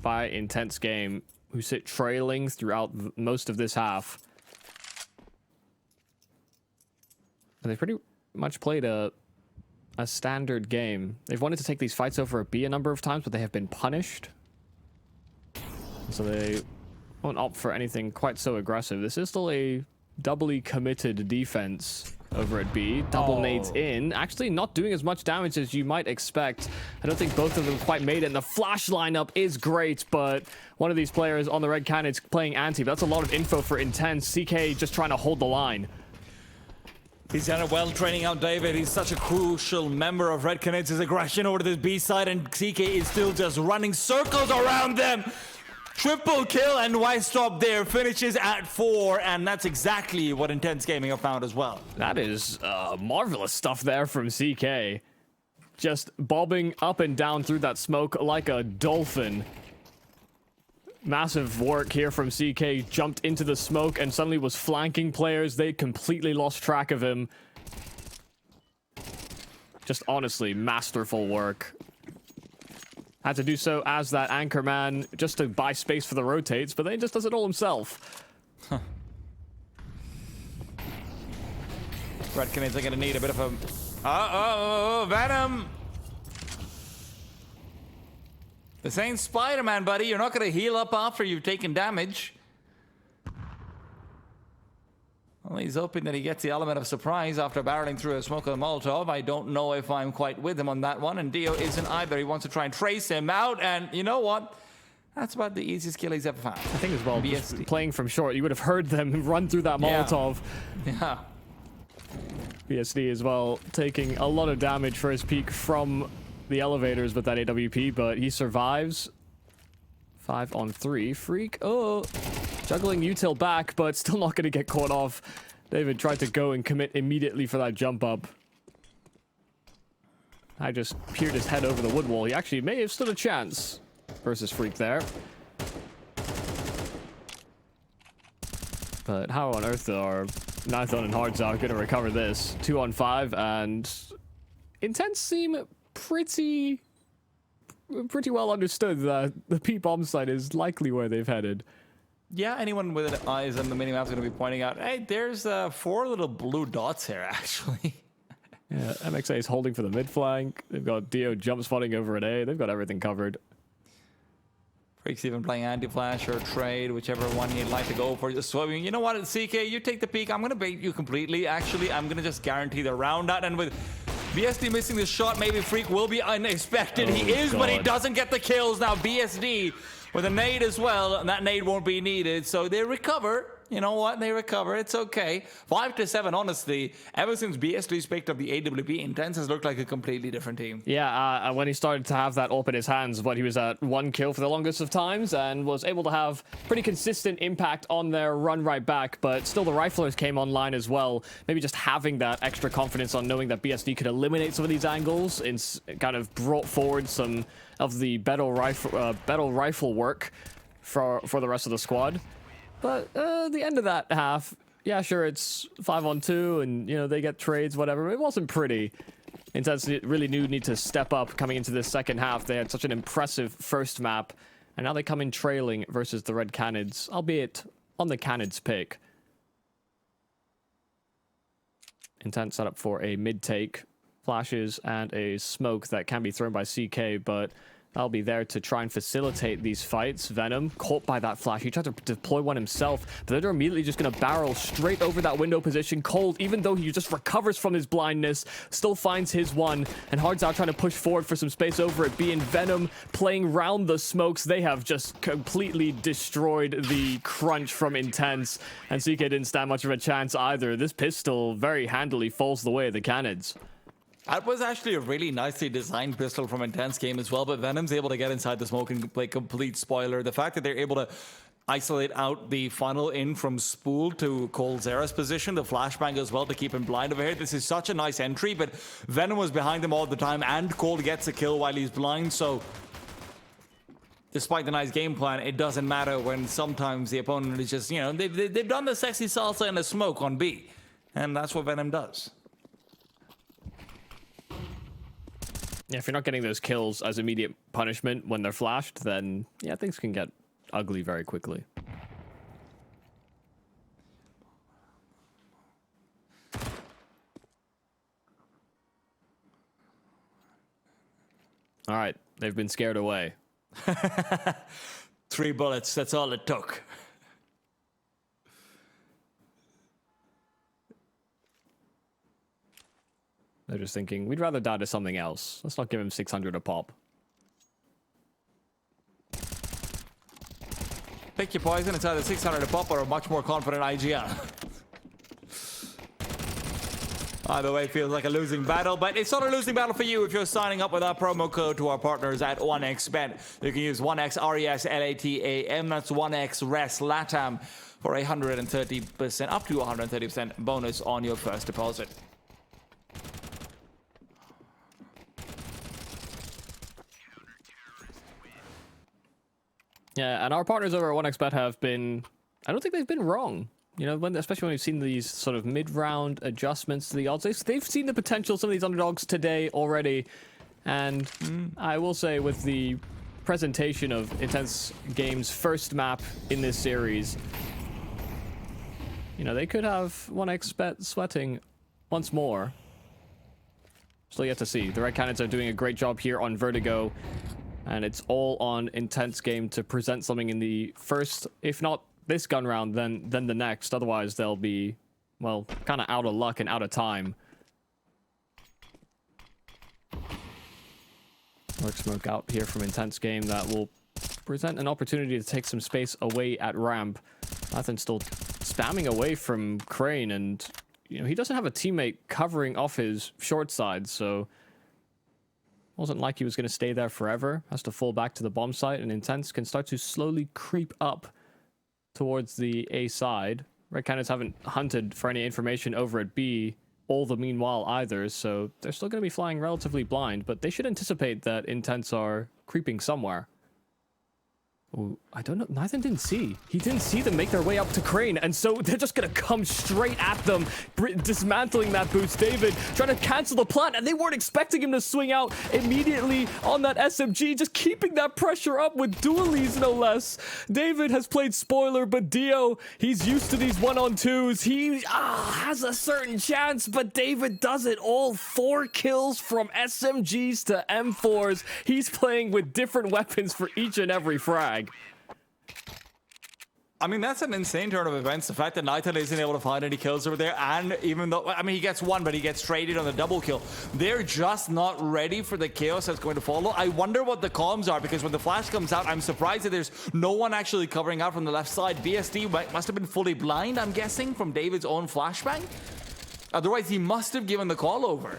by Intense Game, who sit trailing throughout most of this half. And they pretty much played a standard game. They've wanted to take these fights over a B a number of times, but they have been punished. So they won't opt for anything quite so aggressive. This is still a doubly committed defense over at B. Double nades in. Actually not doing as much damage as you might expect. I don't think both of them quite made it. And the flash lineup is great, but one of these players on the Red Cannons playing anti. That's a lot of info for Intense. CK just trying to hold the line. He's done a well training out David. He's such a crucial member of Red Canids' aggression over to this B side, and CK is still just running circles around them. Triple kill, and why stop there? Finishes at 4, and that's exactly what Intense Gaming have found as well. That is marvelous stuff there from CK. Just bobbing up and down through that smoke like a dolphin. Massive work here from CK. Jumped into the smoke and suddenly was flanking players. They completely lost track of him. Just honestly, masterful work. Had to do so as that anchor man just to buy space for the rotates, but then he just does it all himself. Red Canids are going to need a bit of a... Uh-oh, Venom! This ain't Spider-Man, buddy. You're not going to heal up after you've taken damage. Well, he's hoping that he gets the element of surprise after barreling through a smoke of the Molotov. I don't know if I'm quite with him on that one, and Dio isn't either. He wants to try and trace him out, and you know what? That's about the easiest kill he's ever found. I think as well, just playing from short, you would have heard them run through that Molotov. Yeah. BSD as well, taking a lot of damage for his peak from the elevators with that AWP, but he survives. 5 on 3. Freak, oh, juggling util back, but still not going to get caught off. David tried to go and commit immediately for that jump up. I just peered his head over the wood wall. He actually may have stood a chance versus Freak there. But how on earth are Nathon and Hardzar going to recover this? 2 on 5, and Intense seem pretty well understood that the P-bomb site is likely where they've headed. Yeah, anyone with eyes on the minimap is going to be pointing out, hey, there's 4 little blue dots here, actually. Yeah, MXA is holding for the mid flank. They've got Dio jump spotting over at A. They've got everything covered. Freak's even playing anti-flash or trade, whichever one you'd like to go for. Just swimming. You know what, CK, you take the peak. I'm going to bait you completely. Actually, I'm going to just guarantee the round out. And with BSD missing the shot, maybe Freak will be unexpected. He is, but he doesn't get the kills. Now BSD with a nade as well, and that nade won't be needed. So they recover. You know what? They recover. It's okay. 5-7, honestly. Ever since BSD's picked up the AWP, Intense has looked like a completely different team. Yeah, when he started to have that up in his hands, he was at 1 kill for the longest of times and was able to have pretty consistent impact on their run right back, but still the riflers came online as well. Maybe just having that extra confidence on knowing that BSD could eliminate some of these angles and kind of brought forward some of the battle rifle work for the rest of the squad. But the end of that half, yeah, sure, it's 5 on 2, and you know they get trades, whatever. But it wasn't pretty. Intense really need to step up coming into this second half. They had such an impressive first map, and now they come in trailing versus the Red Canids, albeit on the Canids pick. Intense set up for a mid take, flashes, and a smoke that can be thrown by CK, but I'll be there to try and facilitate these fights. Venom, caught by that flash. He tried to deploy one himself, but they're immediately just going to barrel straight over that window position. Cold, even though he just recovers from his blindness, still finds his one. And Hardzar trying to push forward for some space over at B. And Venom playing round the smokes. They have just completely destroyed the crunch from Intense. And CK didn't stand much of a chance either. This pistol very handily falls the way of the Canids. That was actually a really nicely designed pistol from Intense game as well, but Venom's able to get inside the smoke and play complete spoiler. The fact that they're able to isolate out the funnel in from Spool to Coldzera's position, the flashbang as well to keep him blind over here. This is such a nice entry, but Venom was behind them all the time, and Cold gets a kill while he's blind, so despite the nice game plan, it doesn't matter when sometimes the opponent is just, you know, they've done the sexy salsa in the smoke on B, and that's what Venom does. Yeah, if you're not getting those kills as immediate punishment when they're flashed, then yeah, things can get ugly very quickly. All right, they've been scared away. 3 bullets, that's all it took. They're just thinking, we'd rather die to something else. Let's not give him 600 a pop. Pick your poison. It's either 600 a pop or a much more confident IGL. Either way, feels like a losing battle, but it's not a losing battle for you if you're signing up with our promo code to our partners at 1xBet. You can use 1xRESLATAM, that's 1xRESLATAM, for 130%, up to 130% bonus on your first deposit. Yeah, and our partners over at 1xBet have been... I don't think they've been wrong. You know, especially when we've seen these sort of mid-round adjustments to the odds. They've seen the potential of some of these underdogs today already. And I will say with the presentation of Intense Games' first map in this series, you know, they could have 1xBet sweating once more. Still yet to see. The Red Canids are doing a great job here on Vertigo. And it's all on Intense Game to present something in the first, if not this gun round, then the next. Otherwise, they'll be, well, kind of out of luck and out of time. Lurk smoke out here from Intense Game that will present an opportunity to take some space away at ramp. Nathan's still spamming away from Crane, and you know he doesn't have a teammate covering off his short side, so wasn't like he was going to stay there forever. Has to fall back to the bomb site, and Intense can start to slowly creep up towards the A side. Red Canids haven't hunted for any information over at B all the meanwhile either, so they're still going to be flying relatively blind, but they should anticipate that Intense are creeping somewhere. Ooh, I don't know. Nathan didn't see. He didn't see them make their way up to Crane, and so they're just going to come straight at them, dismantling that boost. David trying to cancel the plant, and they weren't expecting him to swing out immediately on that SMG, just keeping that pressure up with dualies, no less. David has played spoiler, but Dio, he's used to these one-on-twos. He has a certain chance, but David does it all. 4 kills from SMGs to M4s. He's playing with different weapons for each and every frag. I mean, that's an insane turn of events. The fact that Nathan isn't able to find any kills over there, and even though, I mean, he gets one, but he gets traded on the double kill. They're just not ready for the chaos that's going to follow. I wonder what the comms are, because when the flash comes out, I'm surprised that there's no one actually covering out from the left side. BSD must have been fully blind, I'm guessing, from David's own flashbang. Otherwise, he must have given the call over.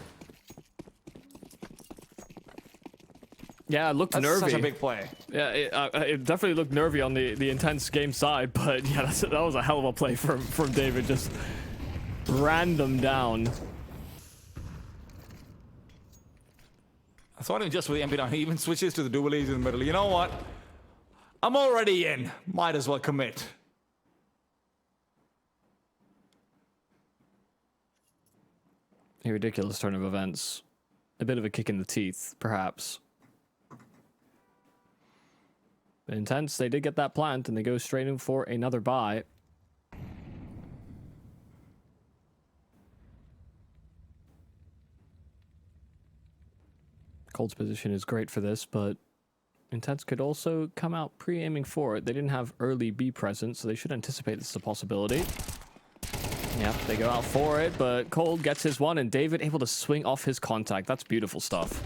Yeah, it looked nervy. Such a big play. Yeah, it definitely looked nervy on the Intense Game side, but yeah, that was a hell of a play from David. Just ran them down. I thought him just with the MP9. He even switches to the dualies in the middle. You know what? I'm already in. Might as well commit. A ridiculous turn of events. A bit of a kick in the teeth, perhaps. But Intense, they did get that plant, and they go straight in for another buy. Cold's position is great for this, but Intense could also come out pre-aiming for it. They didn't have early B presence, so they should anticipate this is a possibility. Yep, they go out for it, but Cold gets his one, and David able to swing off his contact. That's beautiful stuff.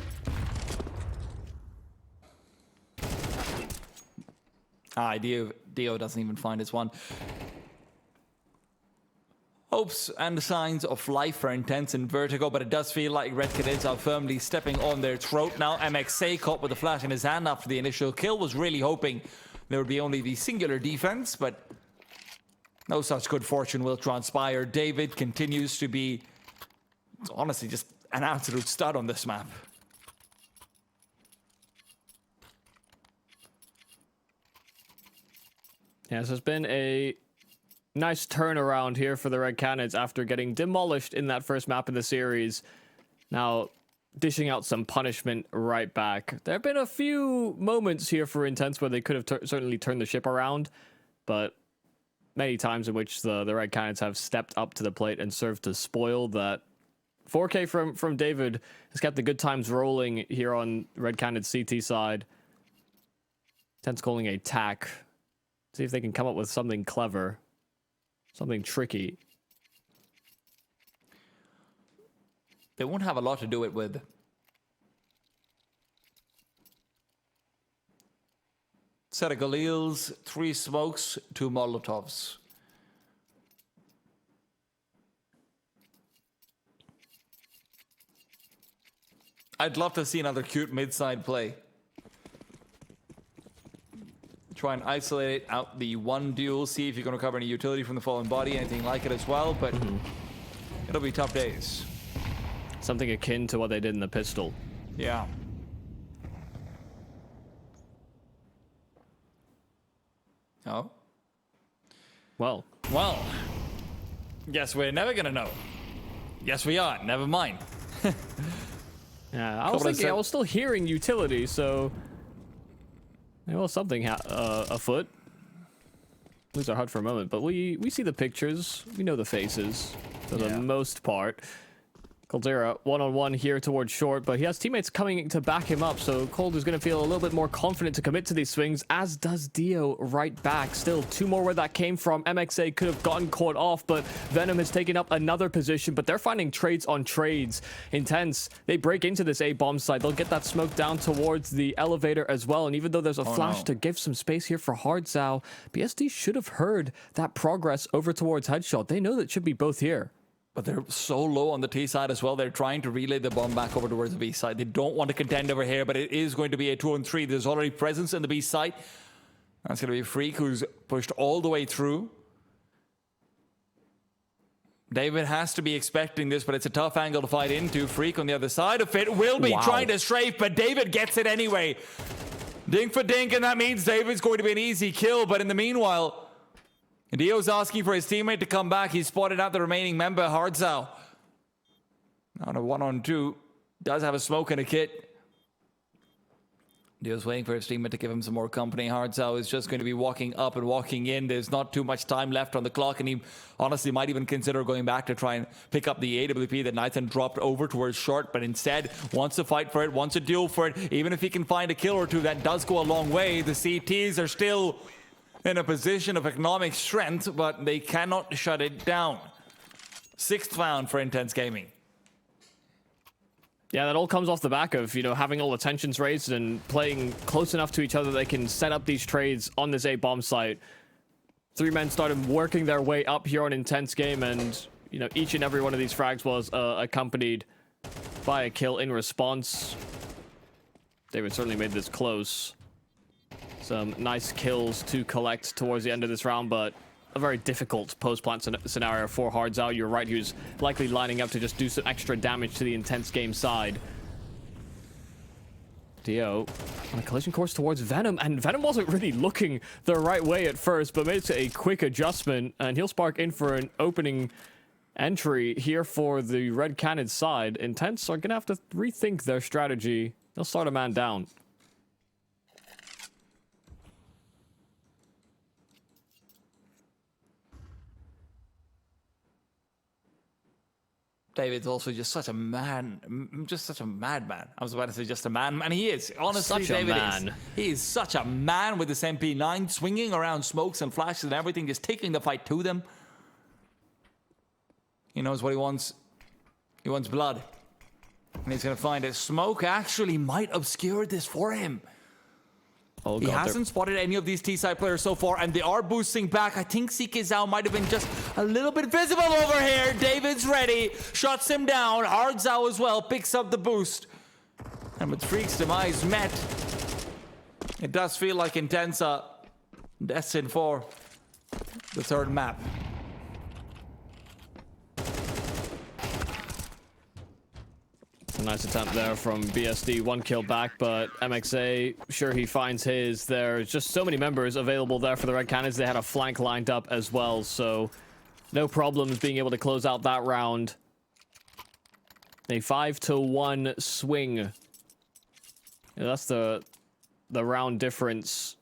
Dio doesn't even find his one. Hopes and signs of life for Intense and Vertigo, but it does feel like Red Canids are firmly stepping on their throat now. MXA caught with the flash in his hand after the initial kill, was really hoping there would be only the singular defense, but no such good fortune will transpire. David continues to be, honestly, just an absolute stud on this map. Yeah, this has been a nice turnaround here for the Red Canids after getting demolished in that first map of the series. Now, dishing out some punishment right back. There have been a few moments here for Intense where they could have certainly turned the ship around, but many times in which the Red Canids have stepped up to the plate and served to spoil that. 4K from David has kept the good times rolling here on Red Canids CT side. Intense calling a tack. See if they can come up with something clever. Something tricky. They won't have a lot to do it with. Set of Galils, 3 smokes, 2 Molotovs. I'd love to see another cute mid-side play. Try and isolate out the one duel, see if you're going to cover any utility from the fallen body, anything like it as well, but it'll be tough days. Something akin to what they did in the pistol. Yeah. Oh. Well, Yes, we're never gonna know. Yes, we are. Never mind. Yeah, I was still hearing utility, so there was something afoot. Lose our HUD for a moment, but we see the pictures, we know the faces for the most part. Caldera one-on-one here towards short, but he has teammates coming to back him up, so Cold is going to feel a little bit more confident to commit to these swings, as does Dio right back. Still, two more where that came from. MXA could have gotten caught off, but Venom has taken up another position, but they're finding trades on trades. Intense, they break into this A bomb site. They'll get that smoke down towards the elevator as well, and even though there's a flash to give some space here for Hardzao, BSD should have heard that progress over towards Headshot. They know that should be both here. But they're so low on the T side as well. They're trying to relay the bomb back over towards the B side. They don't want to contend over here, but it is going to be a 2-on-3. There's already presence in the B side. That's going to be Freak, who's pushed all the way through. David has to be expecting this, but it's a tough angle to fight into. Freak on the other side of it will be trying to strafe, but David gets it anyway. Dink for dink, and that means David's going to be an easy kill. But in the meanwhile, Dio's asking for his teammate to come back. He's spotted out the remaining member, Hardzao. Now on a 1-on-2. Does have a smoke and a kit. Dio's waiting for his teammate to give him some more company. Hardzao is just going to be walking up and walking in. There's not too much time left on the clock, and he honestly might even consider going back to try and pick up the AWP that Nathan dropped over towards short, but instead wants to fight for it, wants to duel for it. Even if he can find a kill or two, that does go a long way. The CTs are still in a position of economic strength, but they cannot shut it down. 6th round for Intense Gaming. Yeah, that all comes off the back of, you know, having all the tensions raised and playing close enough to each other they can set up these trades on this A bomb site. 3 men started working their way up here on Intense Game, and, you know, each and every one of these frags was accompanied by a kill in response. David certainly made this close. Some nice kills to collect towards the end of this round, but a very difficult post-plant scenario for Hardzao. You're right, he was likely lining up to just do some extra damage to the Intense Game side. Dio on a collision course towards Venom, and Venom wasn't really looking the right way at first, but made a quick adjustment, and he'll spark in for an opening entry here for the Red Cannon side. Intense are gonna have to rethink their strategy. They'll start a man down. David's also just such a man, just such a madman. I was about to say just a man, and he is. Honestly, Such a David man. is. He is such a man with this MP9, swinging around smokes and flashes and everything, just taking the fight to them. He knows what he wants. He wants blood. And he's going to find it. Smoke actually might obscure this for him. Oh, he God, hasn't spotted any of these T-side players so far, and they are boosting back. I think CK Zhao might have been just a little bit visible over here. David's ready, shuts him down. Hardzao as well, picks up the boost. And with Freak's demise met, it does feel like Intensa destined for the 3rd map. A nice attempt there from BSD, 1 kill back, but MXA, sure he finds his. There's just so many members available there for the Red Cannons. They had a flank lined up as well, so no problems being able to close out that round. A 5-1 swing. Yeah, that's the round difference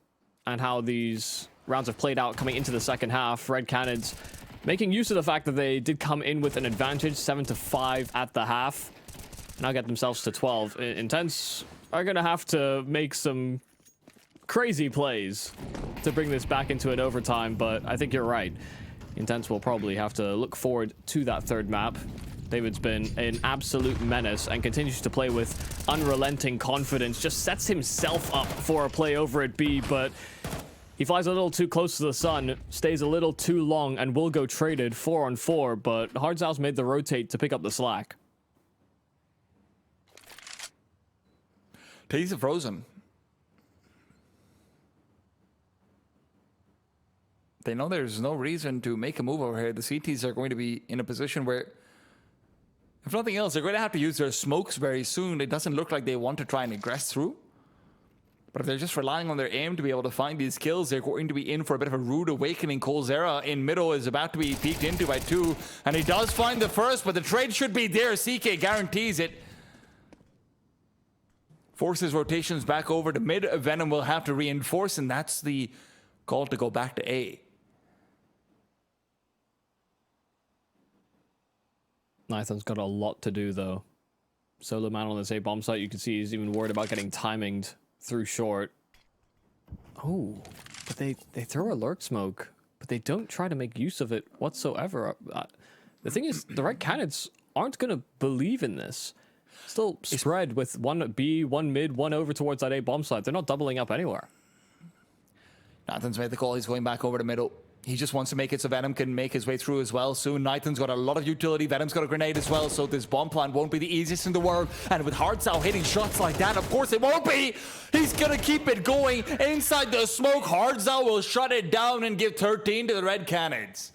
and how these rounds have played out coming into the second half. Red Cannons making use of the fact that they did come in with an advantage, 7-5 at the half. Now get themselves to 12. Intense are going to have to make some crazy plays to bring this back into an overtime, but I think you're right. Intense will probably have to look forward to that 3rd map. David's been an absolute menace and continues to play with unrelenting confidence. Just sets himself up for a play over at B, but he flies a little too close to the sun, stays a little too long, and will go traded 4-on-4, but Hardzao's made the rotate to pick up the slack. T's are frozen. They know there's no reason to make a move over here. The CTs are going to be in a position where, if nothing else, they're going to have to use their smokes very soon. It doesn't look like they want to try and aggress through. But if they're just relying on their aim to be able to find these kills, they're going to be in for a bit of a rude awakening. Colzera in middle is about to be peeked into by 2, and he does find the first, but the trade should be there. CK guarantees it. Forces rotations back over to mid. Venom will have to reinforce, and that's the call to go back to A. Nathan's got a lot to do, though. Solo man on this A bomb site, you can see he's even worried about getting timinged through short. Oh, but they throw a lurk smoke, but they don't try to make use of it whatsoever. The thing is, the Red Canids aren't going to believe in this. Still spread with 1 B, 1 mid, 1 over towards that A bomb site. They're not doubling up anywhere. Nathan's made the call. He's going back over to middle. He just wants to make it so Venom can make his way through as well soon. Nathan's got a lot of utility. Venom's got a grenade as well, so this bomb plant won't be the easiest in the world. And with Hartzau hitting shots like that, of course it won't be. He's going to keep it going inside the smoke. Hartzau will shut it down and give 13 to the Red Canids.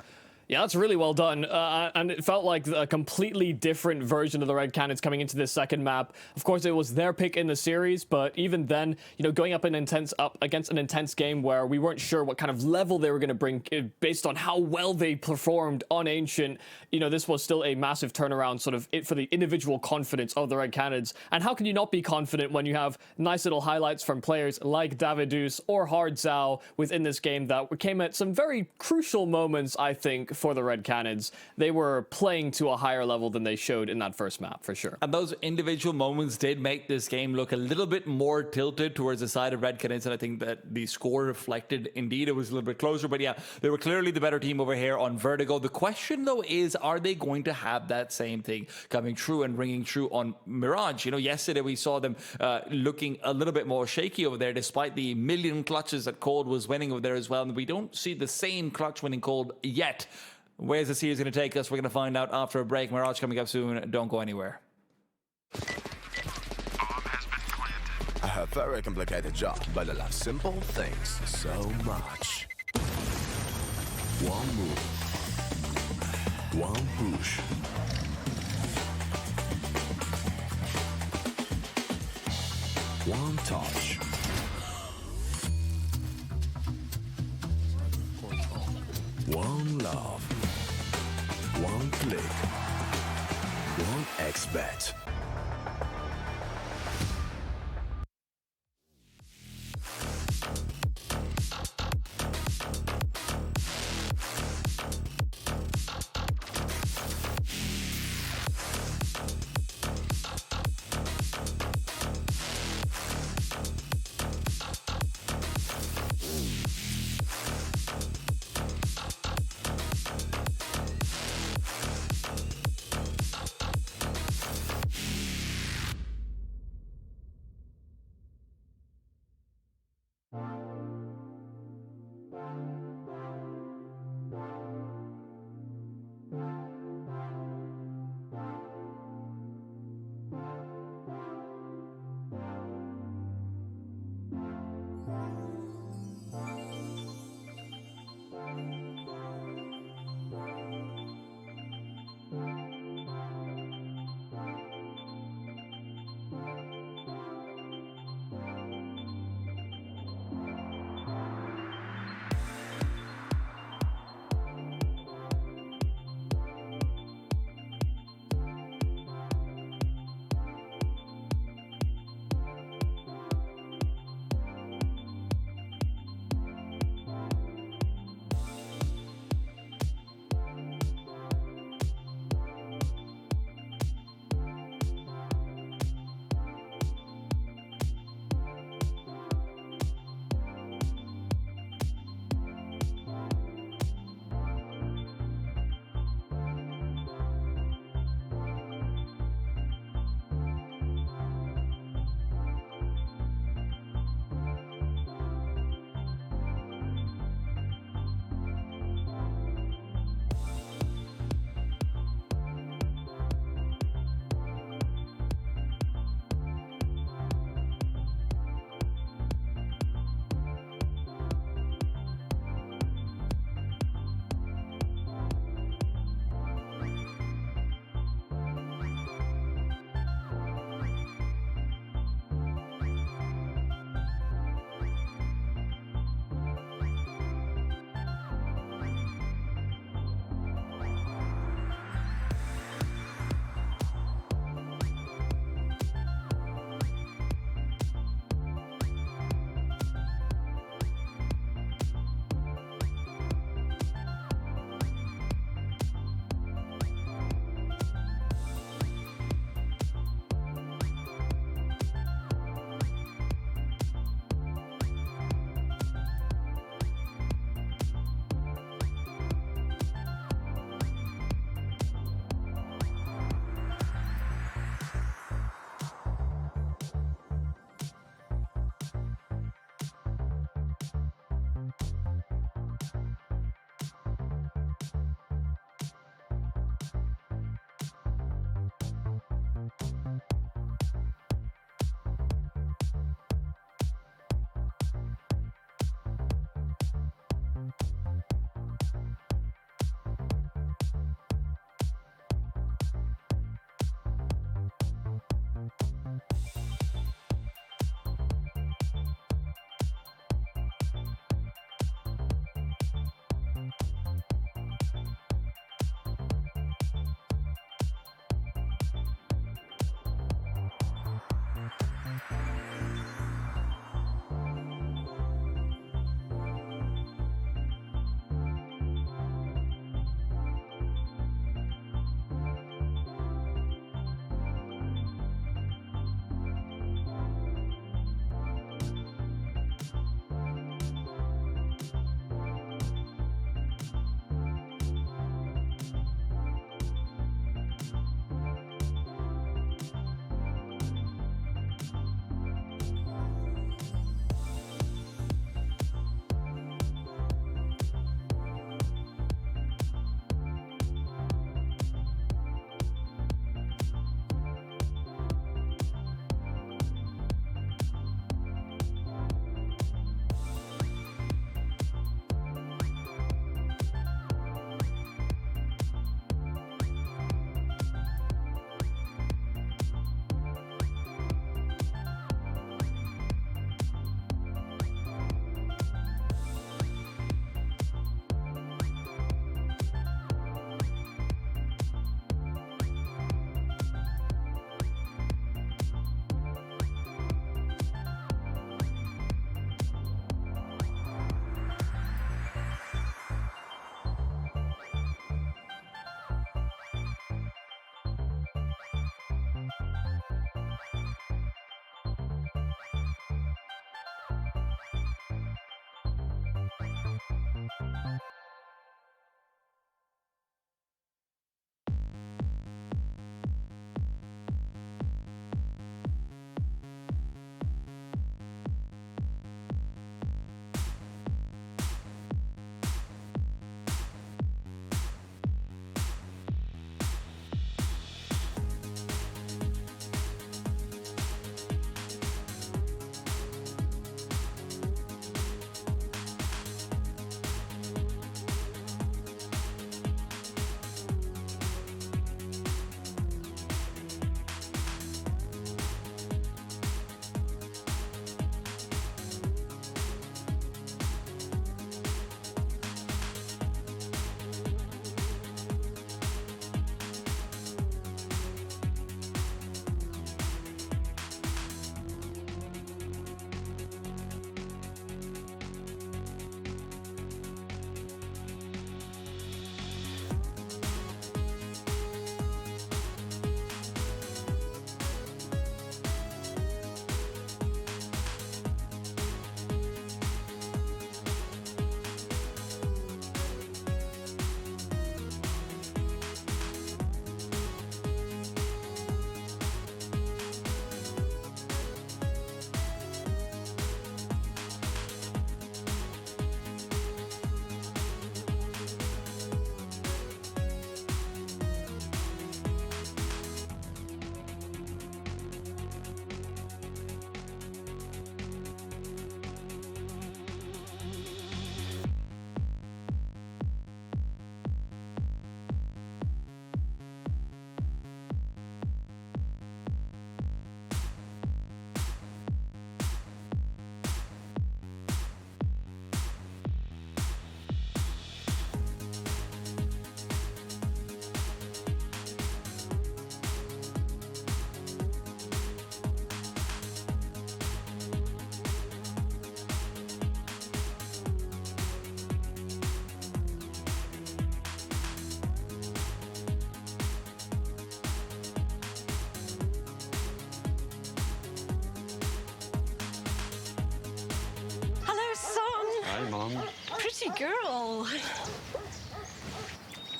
Yeah, that's really well done. And it felt like a completely different version of the Red Canids coming into this second map. Of course, it was their pick in the series, but even then, you know, going up against an intense game where we weren't sure what kind of level they were going to bring based on how well they performed on Ancient, you know, this was still a massive turnaround sort of for the individual confidence of the Red Canids. And how can you not be confident when you have nice little highlights from players like Davidus or Hardzao within this game that came at some very crucial moments, I think, for the Red Canids. They were playing to a higher level than they showed in that first map, for sure. And those individual moments did make this game look a little bit more tilted towards the side of Red Canids, and I think that the score reflected, indeed, it was a little bit closer, but yeah, they were clearly the better team over here on Vertigo. The question, though, is, are they going to have that same thing coming true and ringing true on Mirage? You know, yesterday we saw them looking a little bit more shaky over there, despite the million clutches that Cold was winning over there as well, and we don't see the same clutch winning Cold yet. Where's the series going to take us? We're going to find out after a break. Mirage coming up soon. Don't go anywhere. I have a very complicated job, but I love simple things so much. One move, one push. One touch. One love. One click. One XBet.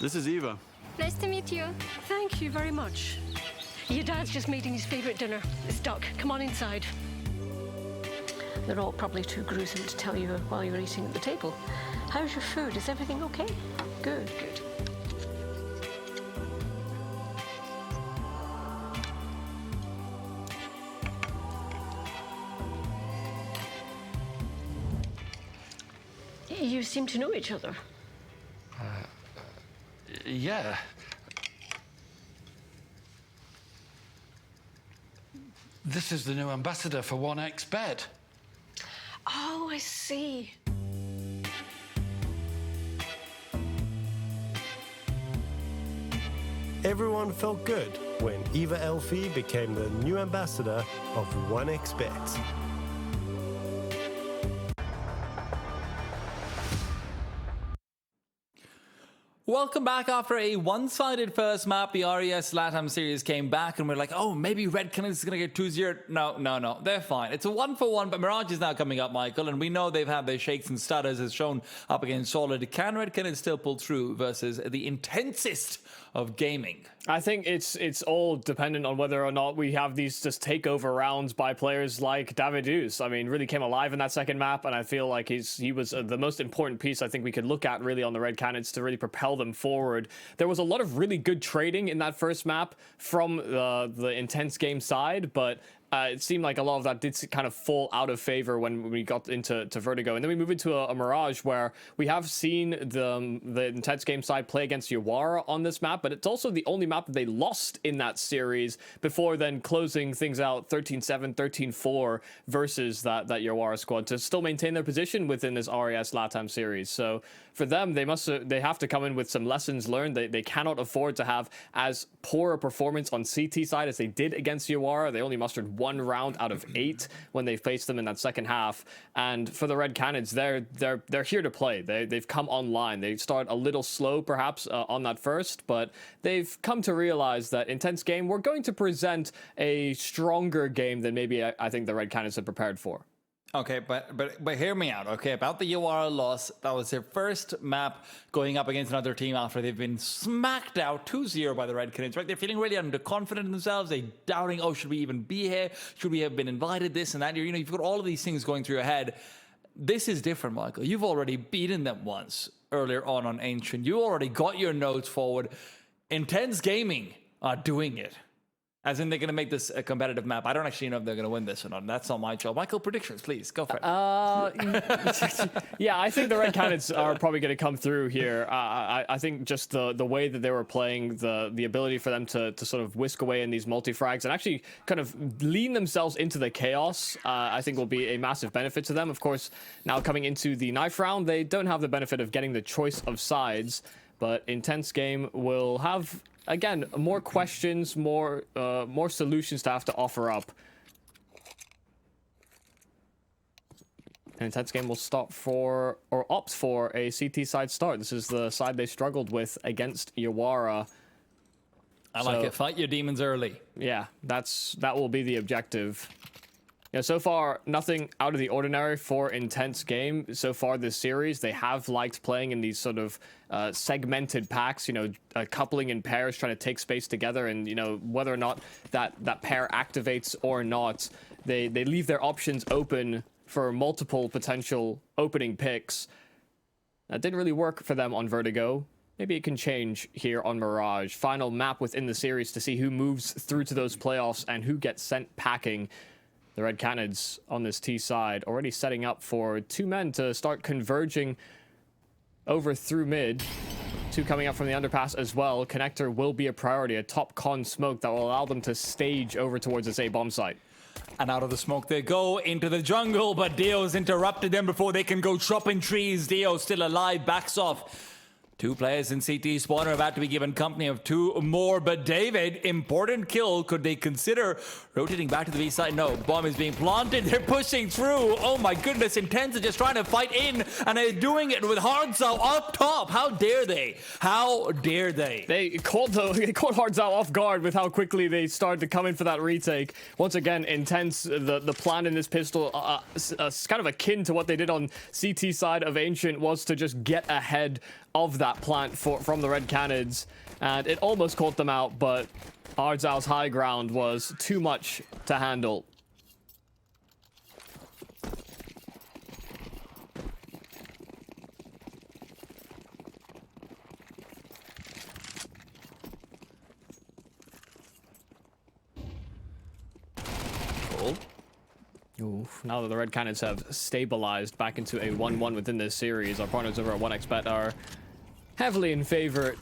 This is Eva. Nice to meet you. Thank you very much. Your dad's just making his favorite dinner. It's duck. Come on inside. They're all probably too gruesome to tell you while you're eating at the table. How's your food? Is everything okay? Good, good. You seem to know each other. Yeah. This is the new ambassador for 1xBet. Oh, I see. Everyone felt good when Eva Elfie became the new ambassador of 1xBet. Welcome back after a one-sided first map. The RES LATAM series came back and we're like, oh, maybe Red Canids is going to get 2-0. No. They're fine. It's a 1-for-1, but Mirage is now coming up, Michael, and we know they've had their shakes and stutters as shown up against Solid. Can Red Canids still pull through versus the intensest of gaming? I think it's all dependent on whether or not we have these just takeover rounds by players like Davidus. I mean, really came alive in that second map, and I feel like he was the most important piece I think we could look at really on the Red Canids to really propel them forward. There was a lot of really good trading in that first map from the intense game side, but it seemed like a lot of that did kind of fall out of favor when we got into Vertigo. And then we move into a Mirage where we have seen the intense game side play against Yawara on this map, but it's also the only map that they lost in that series before then closing things out 13-7, 13-4 versus that Yawara squad to still maintain their position within this RES LATAM series. So for them, they have to come in with some lessons learned. They cannot afford to have as poor a performance on CT side as they did against Yawara. They only mustered 1 round out of 8 when they faced them in that second half. And for the Red Canids, they're here to play. They've come online. They start a little slow perhaps on that first, but they've come to realize that intense game, we're going to present a stronger game than maybe I think the Red Canids had prepared for. Okay, but hear me out, okay? About the Yawara loss, that was their first map going up against another team after they've been smacked out 2-0 by the Red Canids, right? They're feeling really underconfident in themselves. They're doubting, oh, should we even be here? Should we have been invited, this and that? You know, you've got all of these things going through your head. This is different, Michael. You've already beaten them once earlier on Ancient. You already got your notes forward. Intense Gaming are doing it. As in, they're going to make this a competitive map. I don't actually know if they're going to win this or not. That's not my job. Michael, predictions, please. Go for it. Yeah, I think the Red Canids are probably going to come through here. I think just the way that they were playing, the ability for them to sort of whisk away in these multi-frags and actually kind of lean themselves into the chaos, I think will be a massive benefit to them. Of course, now coming into the knife round, they don't have the benefit of getting the choice of sides, but Intense Game will have, again, more questions, more solutions to have to offer up. And Intense Game will stop for, or opt for, a CT side start. This is the side they struggled with against Yawara. I like it. Fight your demons early. Yeah, that will be the objective. Yeah, so far, nothing out of the ordinary for Intense Game. So far this series, they have liked playing in these sort of segmented packs, you know, coupling in pairs, trying to take space together, and, you know, whether or not that pair activates or not, they leave their options open for multiple potential opening picks. That didn't really work for them on Vertigo. Maybe it can change here on Mirage. Final map within the series to see who moves through to those playoffs and who gets sent packing. The Red Canids on this T side already setting up for 2 men to start converging over through mid. 2 coming up from the underpass as well. Connector will be a priority, a top con smoke that will allow them to stage over towards this A bomb site. And out of the smoke they go into the jungle, but Dio's interrupted them before they can go chopping trees. Dio still alive, backs off. 2 players in CT spawn are about to be given company of 2 more, but David, important kill. Could they consider rotating back to the B side? No, bomb is being planted. They're pushing through. Oh my goodness, Intense are just trying to fight in, and they're doing it with Hardzao up top. How dare they? How dare they? They caught Hardzao off guard with how quickly they started to come in for that retake. Once again, Intense, the plan in this pistol, kind of akin to what they did on CT side of Ancient, was to just get ahead of that plant from the Red Canids, and it almost caught them out, but Ardzau's high ground was too much to handle. Oof. Now that the Red Canids have stabilized back into a 1-1 within this series, our partners over at 1xBet are heavily in favor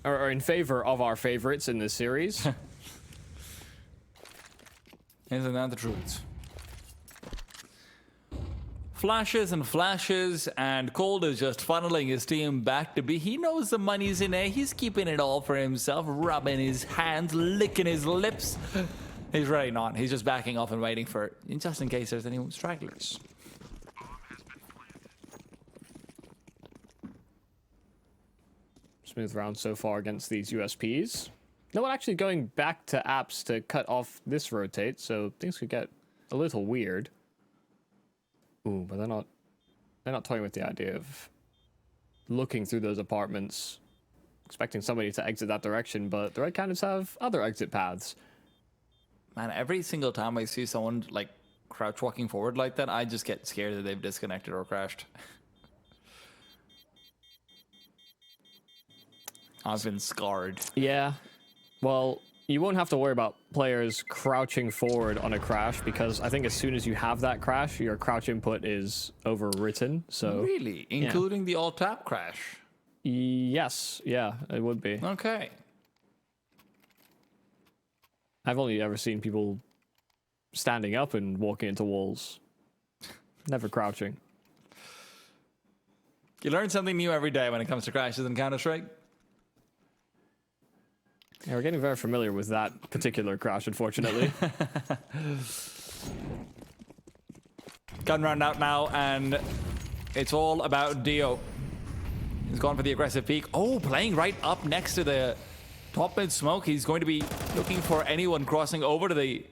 of our favorites in this series. Isn't that the truth? Flashes and flashes, and Cold is just funneling his team back to B. He knows the money's in A. He's keeping it all for himself, rubbing his hands, licking his lips. He's really not. He's just backing off and waiting for it, just in case there's any stragglers. Smooth round so far against these USPs. No one actually going back to apps to cut off this rotate, so things could get a little weird. Ooh, but they're not toying with the idea of looking through those apartments, expecting somebody to exit that direction, but the Red Canids have other exit paths. Man, every single time I see someone like crouch walking forward like that, I just get scared that they've disconnected or crashed. I've been scarred. Yeah. Well, you won't have to worry about players crouching forward on a crash, because I think as soon as you have that crash, your crouch input is overwritten. So really? Including the alt-tab crash? Yes. Yeah, it would be. Okay. I've only ever seen people standing up and walking into walls. Never crouching. You learn something new every day when it comes to crashes in Counter-Strike. Yeah, we're getting very familiar with that particular crash, unfortunately. Gun round out now, and it's all about Dio. He's gone for the aggressive peek. Oh, playing right up next to the top mid smoke. He's going to be looking for anyone crossing over to the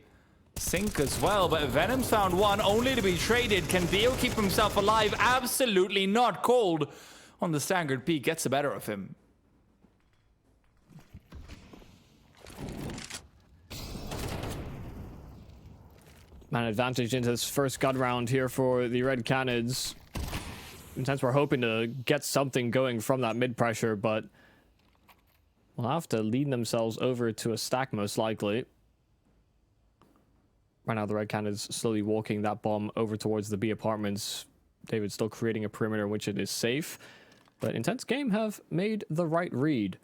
sink as well, but Venom's found one, only to be traded. Can Dio keep himself alive? Absolutely not. Cold on the staggered peek gets the better of him. Man, advantage into this first gun round here for the Red Canids. Intense were hoping to get something going from that mid pressure, but will have to lead themselves over to a stack most likely. Right now the Red Canids slowly walking that bomb over towards the B apartments. David still creating a perimeter in which it is safe, but Intense Game have made the right read.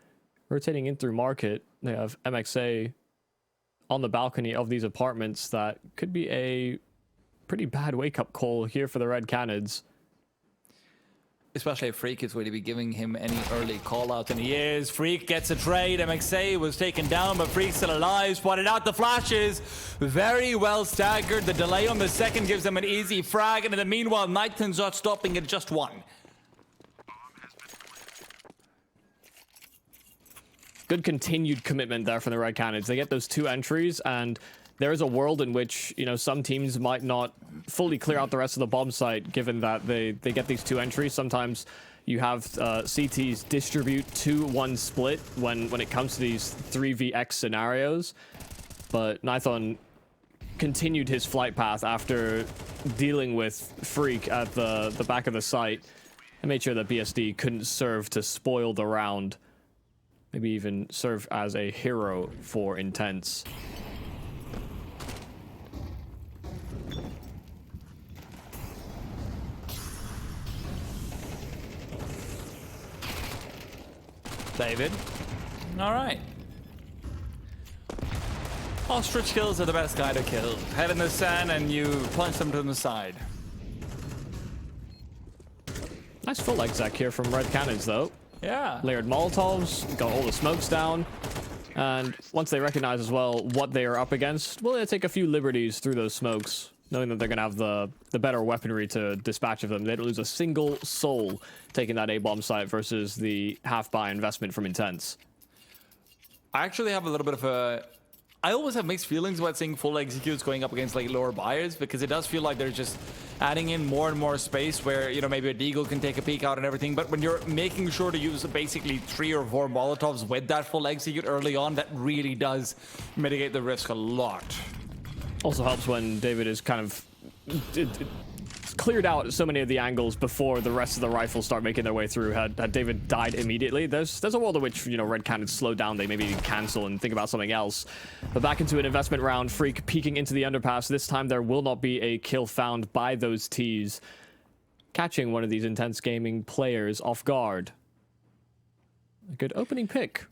Rotating in through market, they have MXA on the balcony of these apartments. That could be a pretty bad wake-up call here for the Red Canids. Especially if Freak is going to be giving him any early call-out, and he is. Freak gets a trade. MXA was taken down, but Freak's still alive. Spotted out the flashes. Very well staggered. The delay on the second gives them an easy frag, and in the meanwhile, Nighton's not stopping at just one. Good continued commitment there from the Red Canids. They get those two entries, and there is a world in which, you know, some teams might not fully clear out the rest of the bomb site, given that they get these two entries. Sometimes you have CTs distribute 2-1 split when it comes to these 3vx scenarios. But Nighton continued his flight path after dealing with Freak at the back of the site and made sure that BSD couldn't serve to spoil the round. Maybe even serve as a hero for Intense. David. All right. Ostrich kills are the best guy to kill. Head in the sand and you punch them to the side. Nice full exec here from Red Canids, though. Yeah. Layered Molotovs, got all the smokes down. And once they recognize as well what they are up against, well, they take a few liberties through those smokes, knowing that they're going to have the better weaponry to dispatch of them. They don't lose a single soul taking that A-bomb site versus the half-buy investment from Intense. I actually have a little bit of a I always have mixed feelings about seeing full executes going up against like lower buyers, because it does feel like they're just adding in more and more space where, you know, maybe a deagle can take a peek out and everything. But when you're making sure to use basically 3 or 4 Molotovs with that full execute early on, that really does mitigate the risk a lot. Also helps when David is kind of cleared out so many of the angles before the rest of the rifles start making their way through. Had David died immediately, there's a world in which, you know, Red Cannons slow down, they maybe cancel and think about something else. But back into an investment round, Freak peeking into the underpass. This time there will not be a kill found by those T's, catching one of these Intense Gaming players off guard. A good opening pick.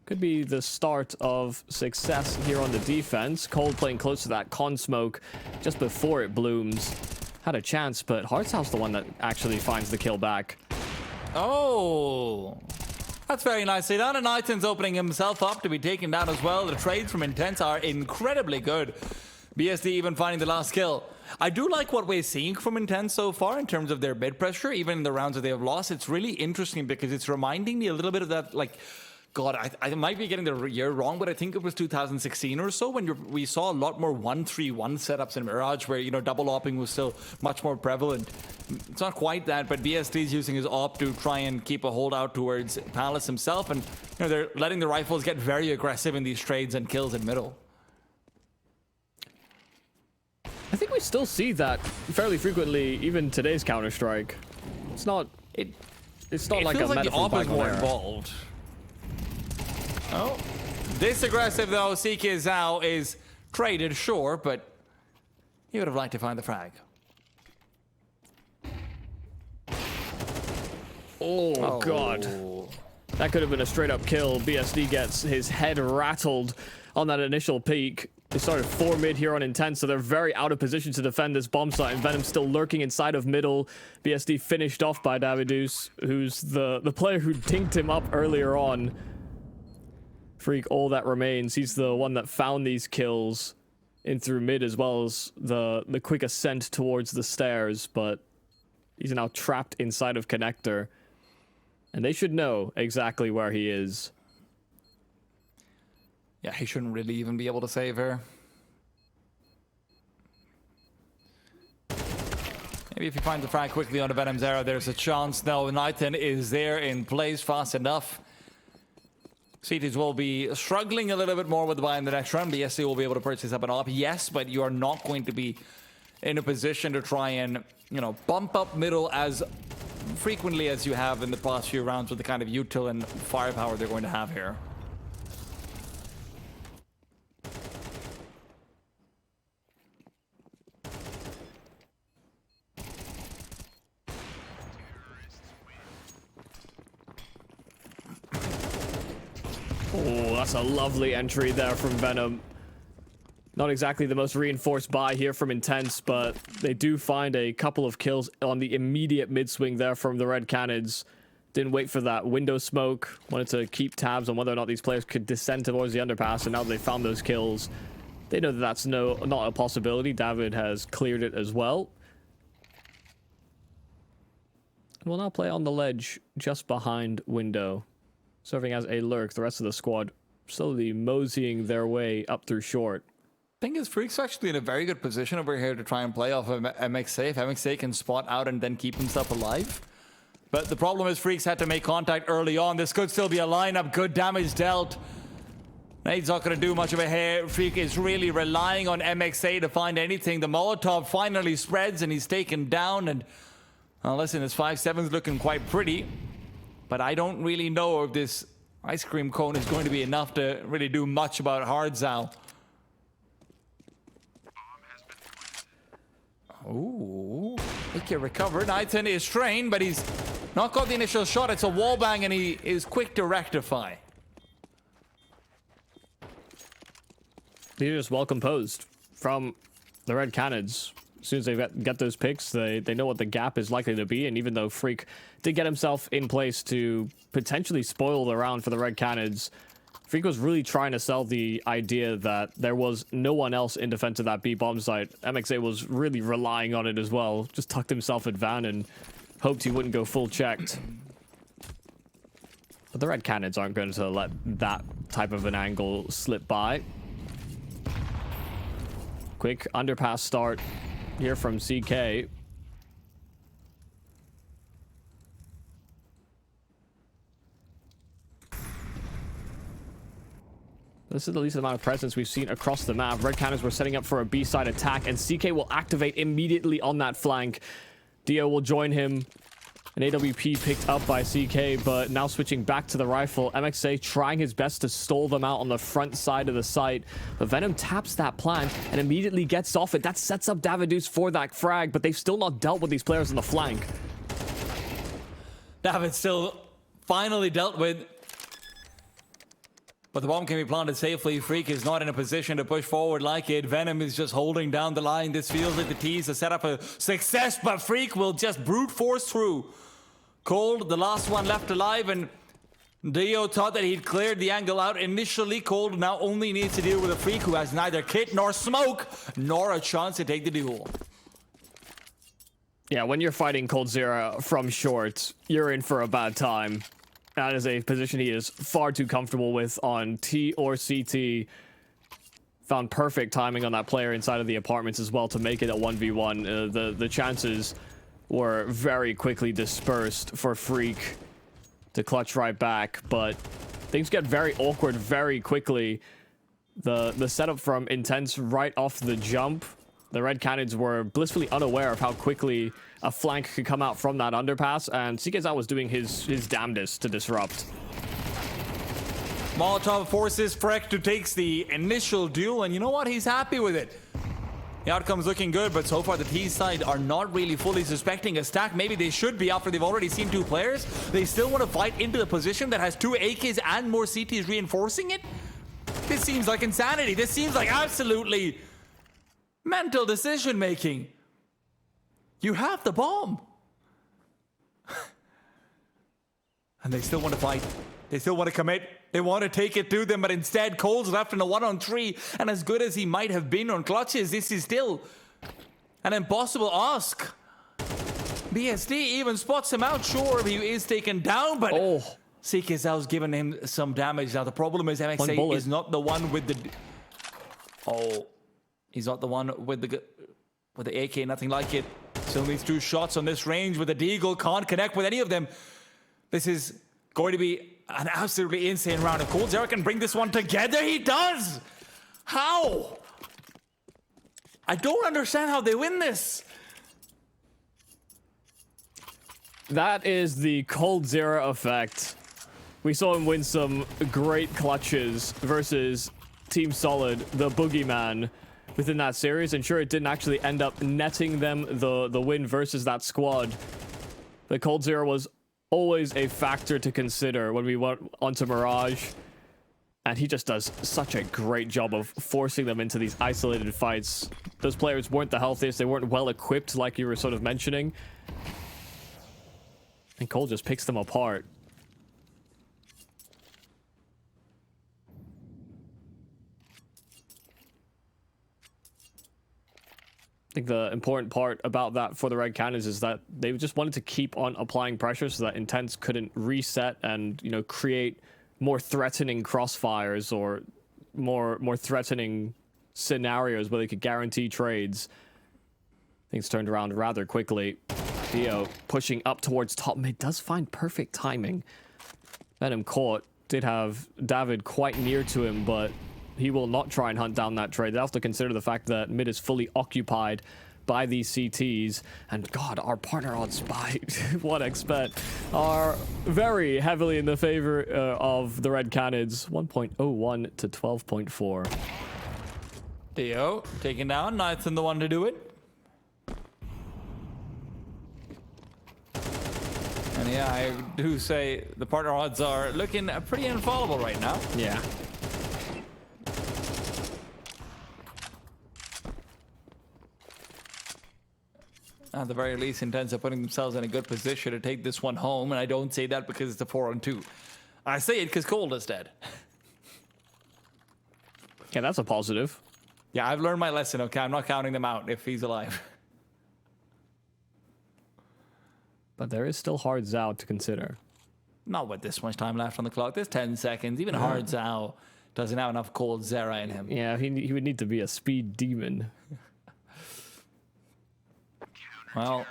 Could be the start of success here on the defense. Cold playing close to that con smoke just before it blooms. Had a chance, but Hartzau's the one that actually finds the kill back. Oh, that's very nicely done. And Nighton's opening himself up to be taken down as well. The trades from Intense are incredibly good. BSD even finding the last kill. I do like what we're seeing from Intense so far in terms of their mid pressure, even in the rounds that they have lost. It's really interesting because it's reminding me a little bit of that, like, God, I might be getting the year wrong, but I think it was 2016 or so when we saw a lot more 1-3-1 setups in Mirage where, you know, double opping was still much more prevalent. It's not quite that, but BSD is using his op to try and keep a hold out towards Palace himself, and, you know, they're letting the rifles get very aggressive in these trades and kills in middle. I think we still see that fairly frequently, even today's Counter-Strike. It's not like a like the op is more era. involved. Oh, this aggressive though, CK Zhao is traded, sure, but he would have liked to find the frag. Oh, God. That could have been a straight up kill. BSD gets his head rattled on that initial peak. They started 4 mid here on Intense, so they're very out of position to defend this bomb site, and Venom still lurking inside of middle. BSD finished off by Davidus, who's the player who dinked him up earlier on. Freak, all that remains. He's the one that found these kills in through mid, as well as the quick ascent towards the stairs, but he's now trapped inside of Connector, and they should know exactly where he is. Yeah, he shouldn't really even be able to save her. Maybe if he finds the frag quickly on the Venom's arrow, there's a chance. No, Nighton is there in place fast enough. Cities will be struggling a little bit more with the buy in the next round. BSC will be able to purchase up an op, yes, but you are not going to be in a position to try and, you know, bump up middle as frequently as you have in the past few rounds with the kind of util and firepower they're going to have here. Oh, that's a lovely entry there from Venom. Not exactly the most reinforced buy here from Intense, but they do find a couple of kills on the immediate mid-swing there from the Red Cannons. Didn't wait for that window smoke. Wanted to keep tabs on whether or not these players could descend towards the underpass, and now that they found those kills, they know that that's not a possibility. David has cleared it as well. We'll now play on the ledge just behind window, serving as a lurk. The rest of the squad slowly moseying their way up through short. Thing is, Freak's actually in a very good position over here to try and play off of MXA. If MXA can spot out and then keep himself alive. But the problem is Freak's had to make contact early on. This could still be a lineup. Good damage dealt. Nade's not going to do much of a hair. Freak is really relying on MXA to find anything. The Molotov finally spreads and he's taken down. And listen, this 5-7's looking quite pretty. But I don't really know if this ice cream cone is going to be enough to really do much about Hardzao. Ooh, AK recovered. Nighton is trained, but he's not got the initial shot. It's a wallbang, and he is quick to rectify. They're just well composed from the Red Cannons. As soon as they get those picks, they know what the gap is likely to be, and even though Freak did get himself in place to potentially spoil the round for the Red Cannons, Freak was really trying to sell the idea that there was no one else in defense of that B bomb site. MXA was really relying on it as well. Just tucked himself at Van and hoped he wouldn't go full checked. But the Red Cannons aren't going to let that type of an angle slip by. Quick underpass start here from CK. This is the least amount of presence we've seen across the map. Red Cannons were setting up for a B-side attack, and CK will activate immediately on that flank. Dio will join him. An AWP picked up by CK, but now switching back to the rifle. MXA trying his best to stall them out on the front side of the site. But Venom taps that plan and immediately gets off it. That sets up Davidus for that frag, but they've still not dealt with these players on the flank. David still finally dealt with. But the bomb can be planted safely. Freak is not in a position to push forward like it. Venom is just holding down the line. This feels like the tease to set up a success, but Freak will just brute force through. Cold, the last one left alive, and Dio thought that he'd cleared the angle out initially. Cold now only needs to deal with a Freak who has neither kit nor smoke, nor a chance to take the duel. Yeah, when you're fighting Cold Zero from short, you're in for a bad time. That is a position he is far too comfortable with on T or CT. Found perfect timing on that player inside of the apartments as well to make it a 1v1. The chances were very quickly dispersed for Freak to clutch right back, but things get very awkward very quickly. The setup from Intense right off the jump, the Red Cannons were blissfully unaware of how quickly a flank could come out from that underpass, and CKZAO was doing his damnedest to disrupt. Molotov forces Freck to takes the initial duel, and you know what? He's happy with it. The outcome's looking good, but so far the T side are not really fully suspecting a stack. Maybe they should be after they've already seen two players. They still want to fight into the position that has two AKs and more CTs reinforcing it. This seems like insanity. This seems like absolutely mental decision making. You have the bomb. And they still want to fight. They still want to commit. They want to take it to them, but instead Cole's left in a 1-on-3. And as good as he might have been on clutches, this is still an impossible ask. BSD even spots him out. Sure, he is taken down, but CKZAO's given him some damage. Now the problem is MXA is not the one with the... He's not the one with the AK, nothing like it. Still needs 2 shots on this range with the Deagle. Can't connect with any of them. This is going to be an absolutely insane round. If Cold Zero can bring this one together, he does! How? I don't understand how they win this. That is the Cold Zero effect. We saw him win some great clutches versus Team Solid, the boogeyman, within that series, and sure, it didn't actually end up netting them the win versus that squad. The Cold Zero was always a factor to consider when we went onto Mirage, and he just does such a great job of forcing them into these isolated fights. Those players weren't the healthiest, they weren't well equipped like you were sort of mentioning, and Cole just picks them apart. I think the important part about that for the Red Cannons is that they just wanted to keep on applying pressure so that Intense couldn't reset and, you know, create more threatening crossfires or more threatening scenarios where they could guarantee trades. Things turned around rather quickly. Dio pushing up towards top mid does find perfect timing. Venom caught, did have David quite near to him, but he will not try and hunt down that trade. They have to consider the fact that mid is fully occupied by these CTs. And God, our partner odds by 1xBet are very heavily in the favor of the Red Cannons. 1.01 to 12.4. Dio taken down. Nathan the one to do it. And yeah, I do say the partner odds are looking pretty infallible right now. Yeah. At the very least, Intense are putting themselves in a good position to take this one home, and I don't say that because it's a 4-on-2. I say it because Cold is dead. Yeah, that's a positive. Yeah, I've learned my lesson, okay? I'm not counting them out if he's alive. But there is still hard Zao to consider. Not with this much time left on the clock. There's 10 seconds. Even hard Zao doesn't have enough Cold Zera in him. Yeah, he would need to be a speed demon. Well,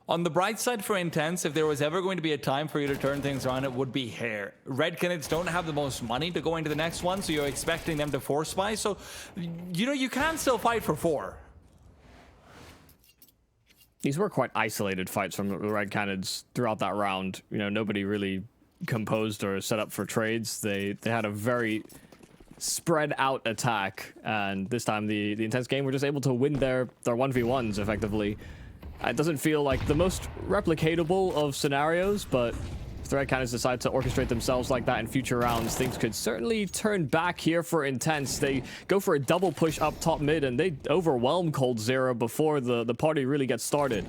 on the bright side for Intense, if there was ever going to be a time for you to turn things around, it would be here. Red Canids don't have the most money to go into the next one, so you're expecting them to force buy. So, you know, you can still fight for 4. These were quite isolated fights from the Red Canids throughout that round. You know, nobody really composed or set up for trades. They had a very spread out attack, and this time the Intense game were just able to win their 1v1s effectively. It doesn't feel like the most replicatable of scenarios, but if the Red Canids decide to orchestrate themselves like that in future rounds, things could certainly turn back here for Intense. They go for a double push up top mid, and they overwhelm Cold Zera before the party really gets started.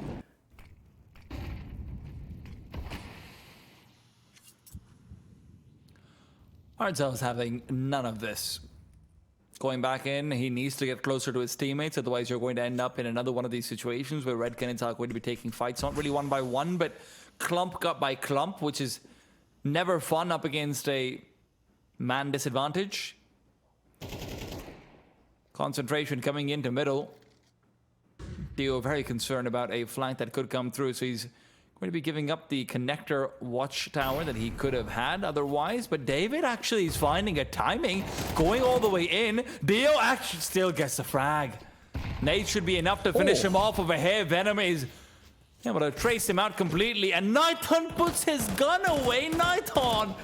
Hardzel's having none of this. Going back in, he needs to get closer to his teammates, otherwise you're going to end up in another one of these situations where Red Canids are going to be taking fights, not really one by one, but clump got by clump, which is never fun up against a man disadvantage. Concentration coming into middle. Dio very concerned about a flank that could come through, so he's going to be giving up the connector watchtower that he could have had otherwise, but David actually is finding a timing, going all the way in. Dio actually still gets the frag. Nate should be enough to finish him off over here. Venom is able to trace him out completely, and Nighthorn puts his gun away. Nighthorn!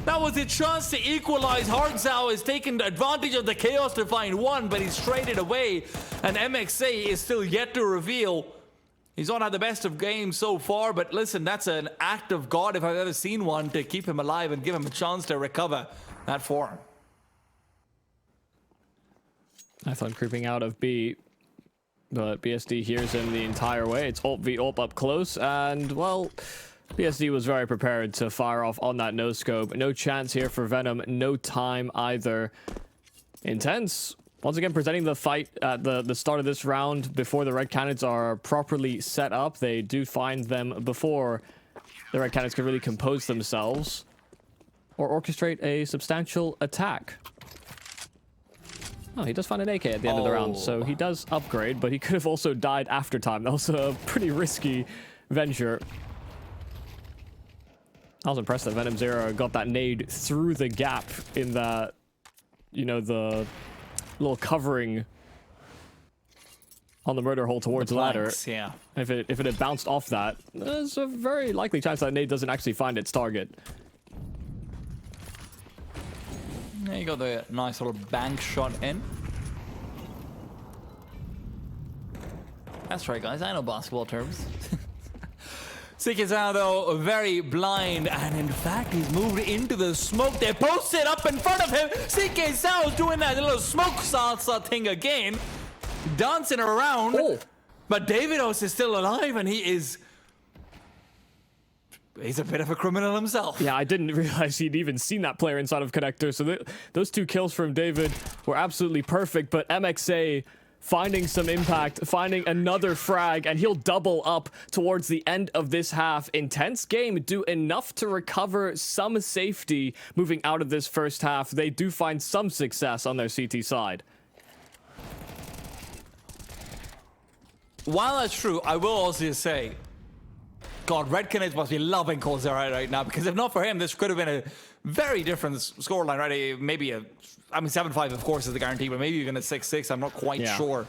That was a chance to equalize. Hardzow has taken advantage of the chaos to find one, but he's traded away, and MXA is still yet to reveal. He's not had the best of games so far, but listen, that's an act of God if I've ever seen one, to keep him alive and give him a chance to recover that form. I thought creeping out of B, but BSD hears him the entire way. It's ult v ult up close, and well, BSD was very prepared to fire off on that no-scope. No chance here for Venom, no time either. Intense. Once again, presenting the fight at the start of this round before the Red Canids are properly set up. They do find them before the Red Canids can really compose themselves or orchestrate a substantial attack. Oh, he does find an AK at the end of the round, so he does upgrade, but he could have also died after time. That was a pretty risky venture. I was impressed that Venom Zero got that nade through the gap in that, you know, the little covering on the murder hole towards the ladder. Yeah. If it had bounced off that, there's a very likely chance that nade doesn't actually find its target. There you go, the nice little bank shot in. That's right, guys. I know basketball terms. Sikizao, though, very blind, and in fact, he's moved into the smoke. They posted up in front of him. Sikizao is doing that little smoke salsa thing again, dancing around. Oh. But Davidos is still alive, and he's a bit of a criminal himself. Yeah, I didn't realize he'd even seen that player inside of Connector, so those 2 kills from David were absolutely perfect, but MXA finding some impact, finding another frag, and he'll double up towards the end of this half. Intense game do enough to recover some safety moving out of this first half. They do find some success on their CT side. While that's true, I will also say, God, Red Canids must be loving Cold Zera right now, because if not for him, this could have been a very different scoreline, right? Maybe I mean, 7-5, of course, is the guarantee, but maybe even a 6-6. I'm not quite sure.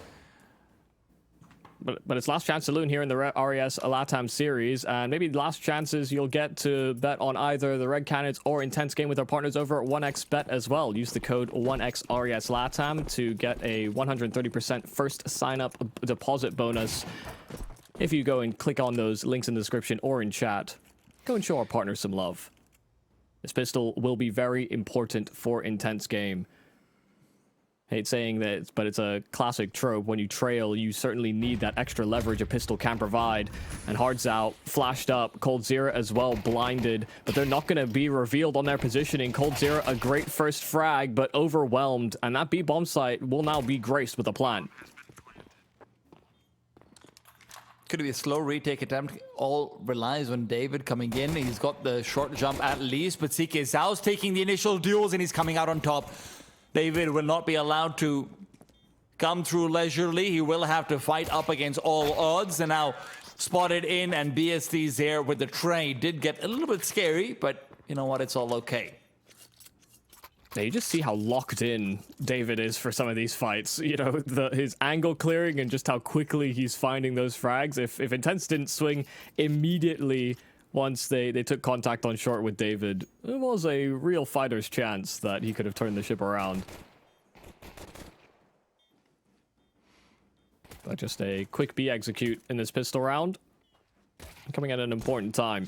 But it's last chance saloon here in the RES LATAM series, and maybe last chances you'll get to bet on either the Red Canids or Intense game with our partners over at 1xBet as well. Use the code 1XRES LATAM to get a 130% first sign-up deposit bonus. If you go and click on those links in the description or in chat, go and show our partners some love. This pistol will be very important for Intense game. Hate saying that, but it's a classic trope. When you trail, you certainly need that extra leverage a pistol can provide. And Hardzow flashed up. Cold Zera as well, blinded. But they're not going to be revealed on their positioning. Cold Zera, a great first frag, but overwhelmed. And that B-bomb site will now be graced with a plant. Could be a slow retake attempt. All relies on David coming in. He's got the short jump at least, but CS2's taking the initial duels and he's coming out on top. David will not be allowed to come through leisurely. He will have to fight up against all odds. And now spotted in, and BSD's there with the trade. Did get a little bit scary, but you know what? It's all okay. Yeah, you just see how locked in David is for some of these fights. You know, his angle clearing and just how quickly he's finding those frags. If Intense didn't swing immediately once they took contact on short with David, it was a real fighter's chance that he could have turned the ship around. But just a quick B execute in this pistol round, coming at an important time.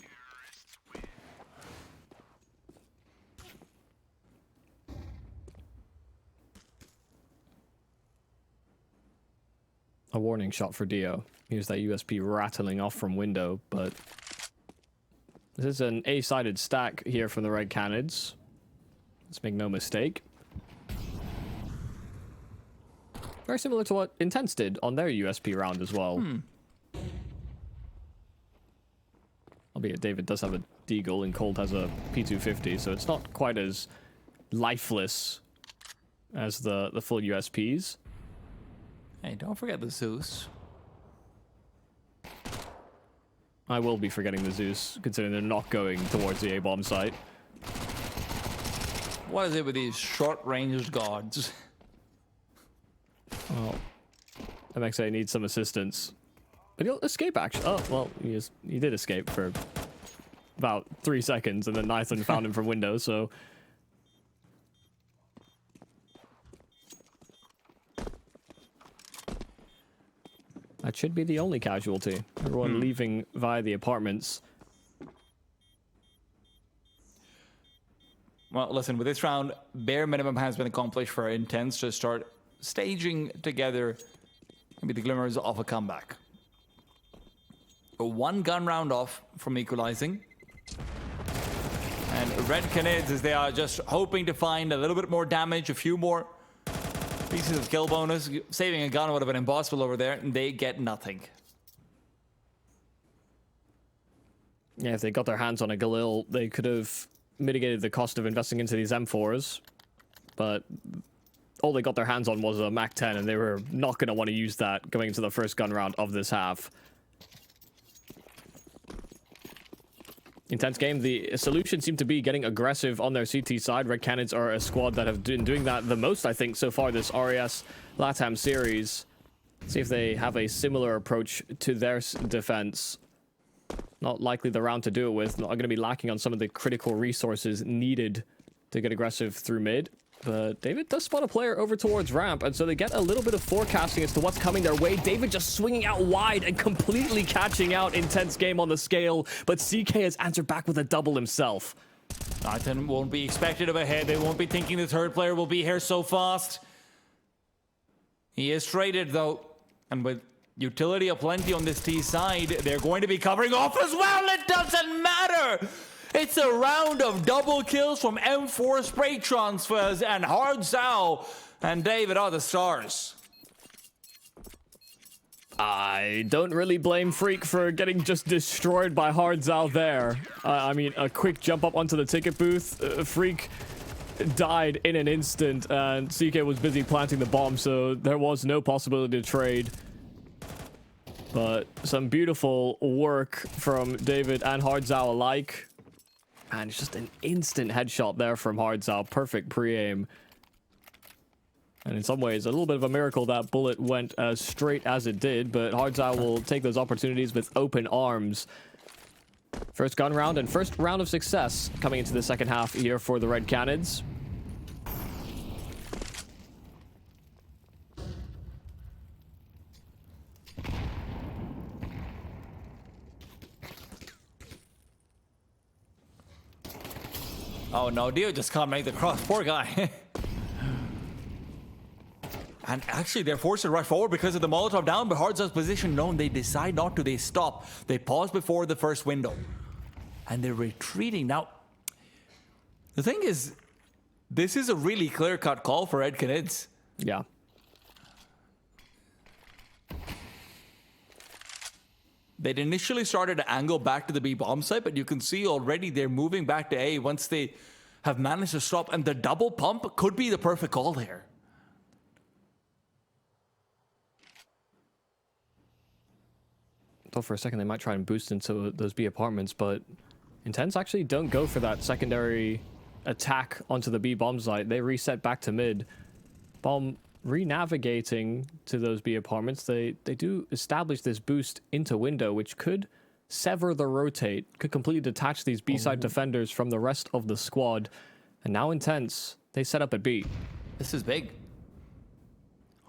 A warning shot for Dio. Here's that USP rattling off from window, but this is an A-sided stack here from the Red Canids. Let's make no mistake. Very similar to what Intense did on their USP round as well. Albeit David does have a Deagle and Cold has a P250, so it's not quite as lifeless as the full USPs. Hey, don't forget the Zeus. I will be forgetting the Zeus, considering they're not going towards the A-bomb site. What is it with these short-ranged guards? Well, MXA needs some assistance. But he'll escape, actually. Oh, well, he did escape for about 3 seconds, and then Nathan found him from window, so... That should be the only casualty. Everyone leaving via the apartments. Well, listen, with this round, bare minimum has been accomplished for Intense to start staging together maybe the glimmers of a comeback. A one gun round off from equalizing. And Red Canids, as they are just hoping to find a little bit more damage, a few more pieces of kill bonus. Saving a gun would have been impossible over there, and they get nothing. Yeah, if they got their hands on a Galil, they could have mitigated the cost of investing into these M4s. But all they got their hands on was a MAC-10, and they were not going to want to use that going into the first gun round of this half. Intense game. The solution seemed to be getting aggressive on their CT side. Red Canids are a squad that have been doing that the most, I think, so far this RES LATAM series. See if they have a similar approach to their defense. Not likely the round to do it with. Not going to be lacking on some of the critical resources needed to get aggressive through mid. But David does spot a player over towards ramp, and so they get a little bit of forecasting as to what's coming their way. David just swinging out wide and completely catching out. Intense game on the scale, but CK has answered back with a double himself. Nathan won't be expected of ahead. They won't be thinking the third player will be here so fast. He is traded, though, and with utility aplenty on this T side, they're going to be covering off as well. It doesn't matter. It's a round of double kills from M4 spray transfers, and Hard Zao and David are the stars. I don't really blame Freak for getting just destroyed by Hard Zao there. I mean, a quick jump up onto the ticket booth. Freak died in an instant, and CK was busy planting the bomb, so there was no possibility to trade. But some beautiful work from David and Hard Zao alike. And it's just an instant headshot there from Hard Zao. Perfect pre-aim. And in some ways, a little bit of a miracle that bullet went as straight as it did. But Hard Zao will take those opportunities with open arms. First gun round and first round of success coming into the second half here for the Red Canids. Oh no, Dio just can't make the cross. Poor guy. And actually, they're forced to rush forward because of the Molotov down, but Hard Zao's position known. They decide not to. They stop. They pause before the first window. And they're retreating. Now, the thing is, this is a really clear-cut call for Red Canids. Yeah. They'd initially started to angle back to the B bomb site, but you can see already they're moving back to A once they have managed to stop, and the double pump could be the perfect call here. Thought for a second they might try and boost into those B apartments, but Intense actually don't go for that secondary attack onto the B bomb site. They reset back to mid. Bomb re-navigating to those B apartments. They do establish this boost into window, which could sever the rotate, could completely detach these B-side defenders from the rest of the squad. And now Intense, they set up at B. This is big.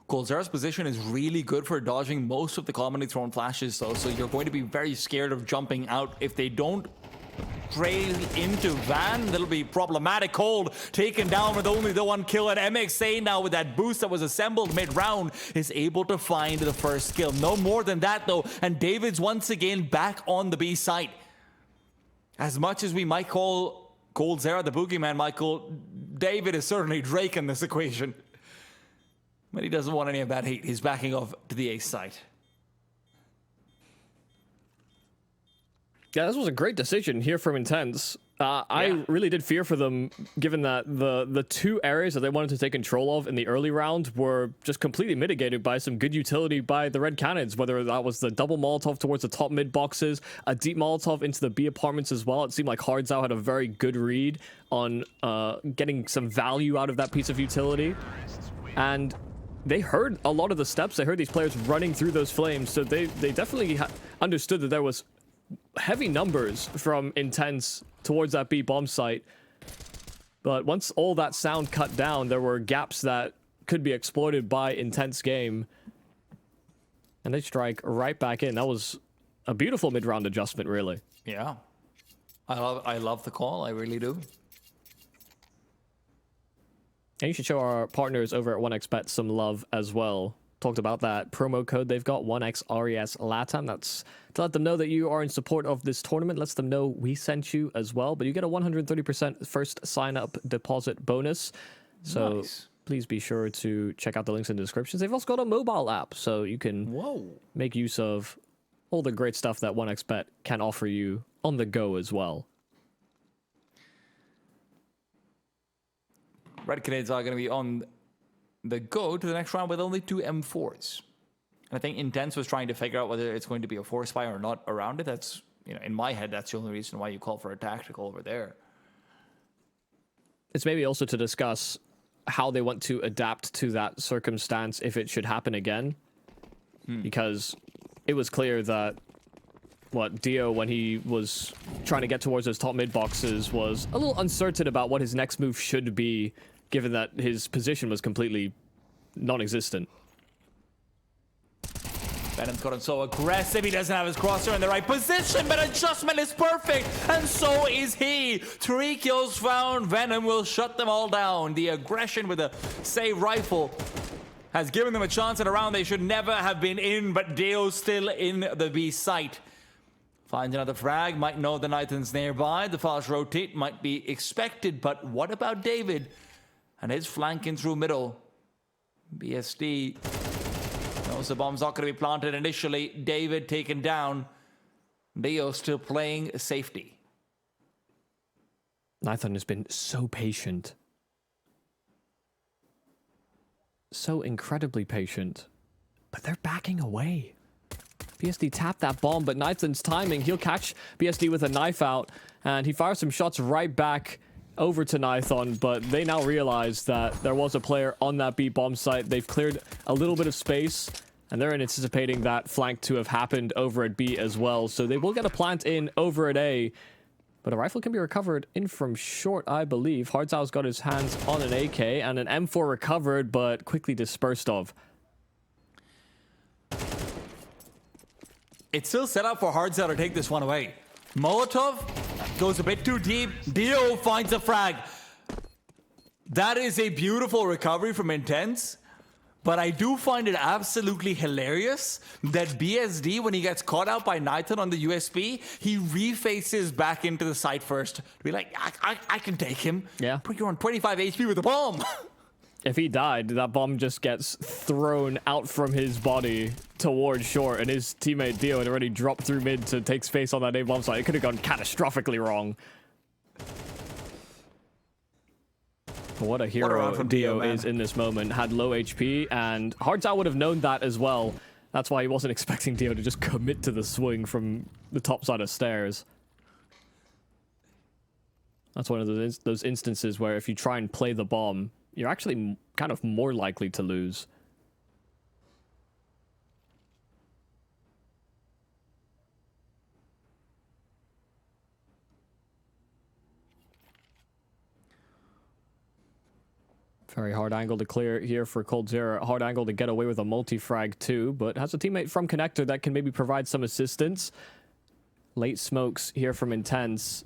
Coldzera's position is really good for dodging most of the commonly thrown flashes, though, so you're going to be very scared of jumping out. If they don't trail into Van, that'll be problematic. Cold taken down with only the one kill, and MXA now with that boost that was assembled mid-round is able to find the first kill. No more than that, though, and David's once again back on the B site. As much as we might call Coldzera the boogeyman, Michael, David is certainly Drake in this equation. But he doesn't want any of that heat. He's backing off to the A site. Yeah, this was a great decision here from Intense. I really did fear for them, given that the two areas that they wanted to take control of in the early round were just completely mitigated by some good utility by the Red Cannons, whether that was the double Molotov towards the top mid boxes, a deep Molotov into the B apartments as well. It seemed like Hardzao had a very good read on getting some value out of that piece of utility. And they heard a lot of the steps. They heard these players running through those flames, so they definitely understood that there was heavy numbers from Intense towards that B bomb site. But once all that sound cut down, there were gaps that could be exploited by Intense game. And they strike right back in. That was a beautiful mid-round adjustment, really. Yeah. I love the call. I really do. And you should show our partners over at 1xBet some love as well. Talked about that promo code they've got, 1xRES LATAM. That's to let them know that you are in support of this tournament. Lets them know we sent you as well. But you get a 130% first sign-up deposit bonus. So please be sure to check out the links in the descriptions. They've also got a mobile app, so you can make use of all the great stuff that 1xBet can offer you on the go as well. Red Cannons are going to be on the go to the next round with only 2 M4s. And I think Intense was trying to figure out whether it's going to be a force fire or not around it. That's, you know, in my head, that's the only reason why you call for a tactical over there. It's maybe also to discuss how they want to adapt to that circumstance if it should happen again. Because it was clear that Dio, when he was trying to get towards those top mid boxes, was a little uncertain about what his next move should be, given that his position was completely non-existent. Venom's gotten so aggressive, he doesn't have his crosshair in the right position, but adjustment is perfect, and so is he. 3 kills found, Venom will shut them all down. The aggression with a save rifle has given them a chance at a round they should never have been in, but Dio's still in the B site. Finds another frag, might know the Nithan's nearby, the fast rotate might be expected, but what about David and his flanking through middle? BSD knows the bomb's not going to be planted initially. David taken down. Dio still playing safety. Nithan has been so patient. So incredibly patient. But they're backing away. BSD tapped that bomb, but Nithan's timing. He'll catch BSD with a knife out, and he fires some shots right back over to Nithon, but they now realize that there was a player on that B bomb site. They've cleared a little bit of space, and they're anticipating that flank to have happened over at B as well. So they will get a plant in over at A, but a rifle can be recovered in from short, I believe. Hardzao's got his hands on an AK, and an M4 recovered, but quickly dispersed of. It's still set up for Hardzao to take this one away. Molotov goes a bit too deep. Dio finds a frag. That is a beautiful recovery from Intense, but I do find it absolutely hilarious that BSD, when he gets caught out by Nithan on the USB, he refaces back into the site first to be like, I can take him. Yeah. But you're on 25 HP with a bomb. If he died, that bomb just gets thrown out from his body towards short, and his teammate Dio had already dropped through mid to take space on that A-bomb site. It could have gone catastrophically wrong. What a hero Dio is in this moment. Had low HP, and Hardzow would have known that as well. That's why he wasn't expecting Dio to just commit to the swing from the top side of stairs. That's one of those instances where if you try and play the bomb, you're actually kind of more likely to lose. Very hard angle to clear here for coldzera. Hard angle to get away with a multi-frag too, but has a teammate from Connector that can maybe provide some assistance. Late smokes here from Intense.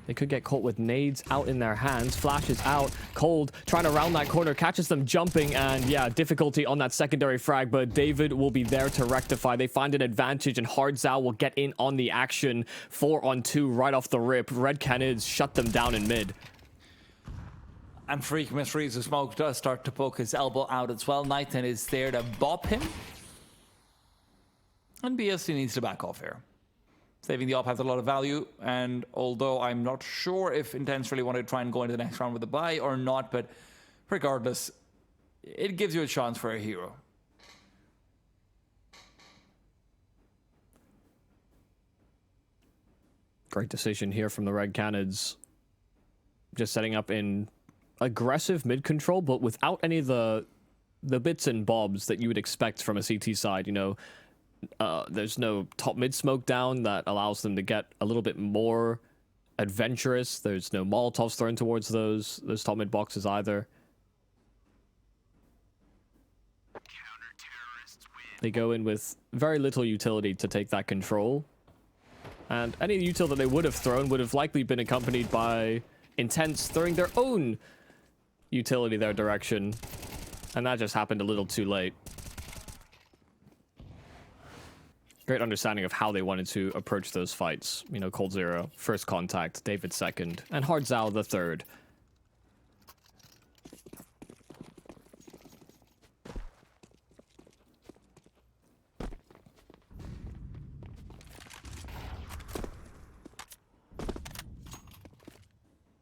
They could get caught with nades out in their hands. Flashes out. Cold trying to round that corner. Catches them jumping. And yeah, difficulty on that secondary frag. But David will be there to rectify. They find an advantage. And Hardzow will get in on the action. 4-on-2 right off the rip. Red Canids shut them down in mid. And Freak Mysteries, the smoke does start to poke his elbow out as well. Nathan is there to bop him. And BSC needs to back off here. Saving the op has a lot of value, and although I'm not sure if Intense really wanted to try and go into the next round with a buy or not, but regardless, it gives you a chance for a hero. Great decision here from the Red Canids. Just setting up in aggressive mid control, but without any of the bits and bobs that you would expect from a CT side, you know. There's no top mid smoke down that allows them to get a little bit more adventurous. There's no Molotovs thrown towards those top mid boxes either. They go in with very little utility to take that control. And any util that they would have thrown would have likely been accompanied by Intense throwing their own utility their direction. And that just happened a little too late. Great understanding of how they wanted to approach those fights. You know, coldzera, first contact, David second, and Hardzow the third.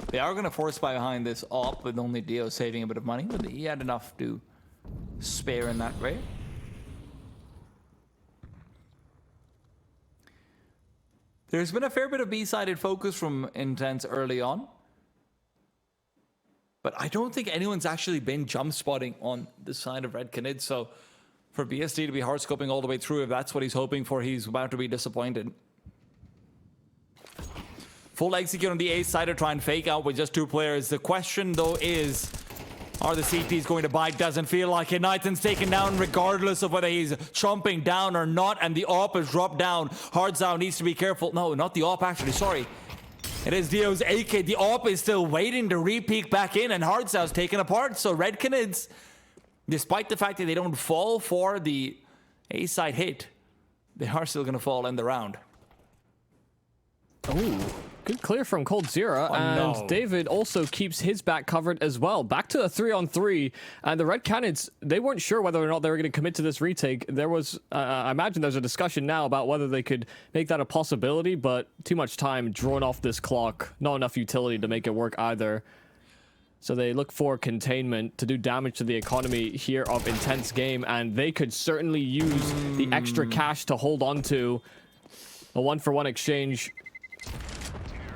They are going to force buy behind this op with only Dio saving a bit of money, but he had enough to spare in that way. There's been a fair bit of B-sided focus from Intense early on. But I don't think anyone's actually been jump spotting on the side of Red Canids. So for BSD to be hard scoping all the way through, if that's what he's hoping for, he's about to be disappointed. Full execute on the A side to try and fake out with just two players. The question though is, are the CTs going to buy? Doesn't feel like it. Nathan's taken down regardless of whether he's chomping down or not, and the op is dropped down. Hardzow needs to be careful. No, not the op actually, sorry. It is Dio's AK. The op is still waiting to re-peek back in, and Hardzow's taken apart. So Red Canids, despite the fact that they don't fall for the A-side hit, they are still going to fall in the round. Oh, good clear from coldzera, and David also keeps his back covered as well. Back to a 3-on-3, and the Red Canids, they weren't sure whether or not they were going to commit to this retake. There was, I imagine there's a discussion now about whether they could make that a possibility, but too much time drawn off this clock. Not enough utility to make it work either. So they look for containment to do damage to the economy here of Intense game, and they could certainly use the extra cash to hold on to a 1-for-1 exchange.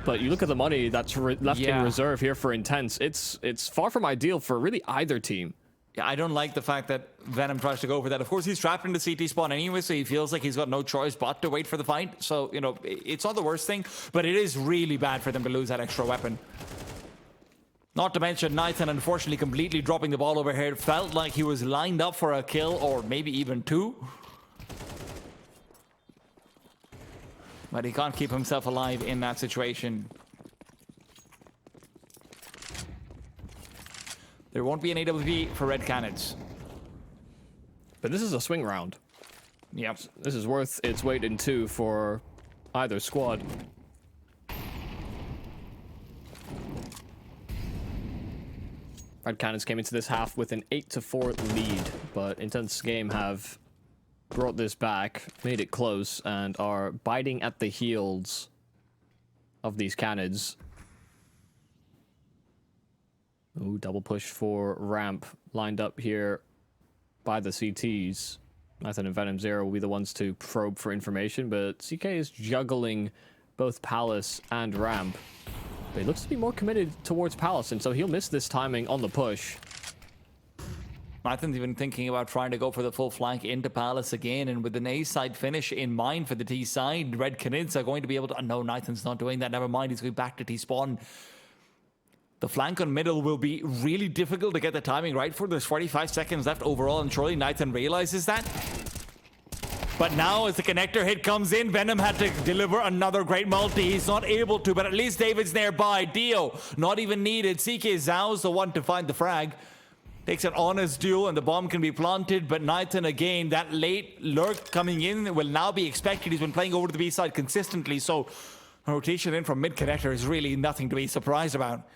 But you look at the money that's left in reserve here for Intense. It's far from ideal for really either team. Yeah, I don't like the fact that Venom tries to go for that. Of course, he's trapped in the CT spawn anyway, so he feels like he's got no choice but to wait for the fight. So, you know, it's not the worst thing, but it is really bad for them to lose that extra weapon. Not to mention, Nathan unfortunately completely dropping the ball over here. It felt like he was lined up for a kill, or maybe even two. But he can't keep himself alive in that situation. There won't be an AWP for Red Canids. But this is a swing round. Yep. This is worth its weight in 2 for either squad. Red Cannons came into this half with an 8-4 lead, but Intense Game have brought this back, made it close, and are biting at the heels of these Cannons. Ooh, double push for ramp lined up here by the CTs. Nathan and Venom Zero will be the ones to probe for information, but CK is juggling both Palace and ramp. But he looks to be more committed towards Palace, and so he'll miss this timing on the push. Nathan's even thinking about trying to go for the full flank into Palace again, and with an A side finish in mind for the T side, Red Canids are going to be able to... No, Nathan's not doing that. Never mind, he's going back to T spawn. The flank on middle will be really difficult to get the timing right for. There's 45 seconds left overall, and surely Nathan realizes that. But now as the connector hit comes in, Venom had to deliver another great multi. He's not able to, but at least David's nearby. Dio, not even needed. CK Zhao's the one to find the frag. Takes an honest duel, and the bomb can be planted, but Nathan again, that late lurk coming in will now be expected. He's been playing over to the B side consistently, so a rotation in from mid connector is really nothing to be surprised about.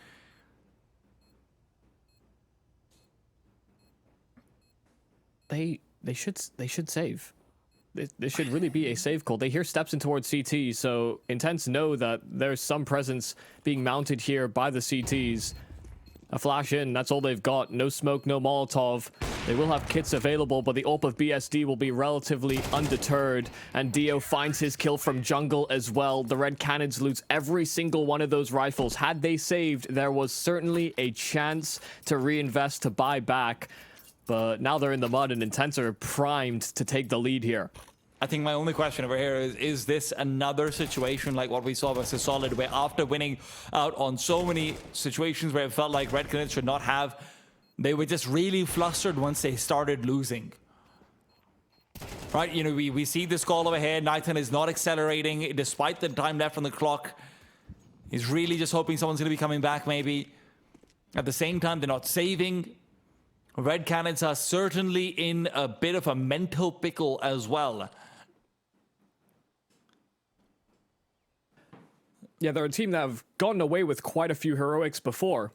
They should save. This should really be a save call. They hear steps in towards CT, so Intense know that there's some presence being mounted here by the CTs. A flash in, that's all they've got. No smoke, no Molotov. They will have kits available, but the AWP of BSD will be relatively undeterred. And Dio finds his kill from jungle as well. The Red Cannons lose every single one of those rifles. Had they saved, there was certainly a chance to reinvest, to buy back. But now they're in the mud, and Intense are primed to take the lead here. I think my only question over here is this another situation like what we saw versus Solid, where after winning out on so many situations where it felt like Red Canids should not have, they were just really flustered once they started losing. Right, you know, we see this call ahead. Nathan is not accelerating despite the time left on the clock. He's really just hoping someone's going to be coming back maybe. At the same time, they're not saving. Red Cannons are certainly in a bit of a mental pickle as well. Yeah, they're a team that have gotten away with quite a few heroics before.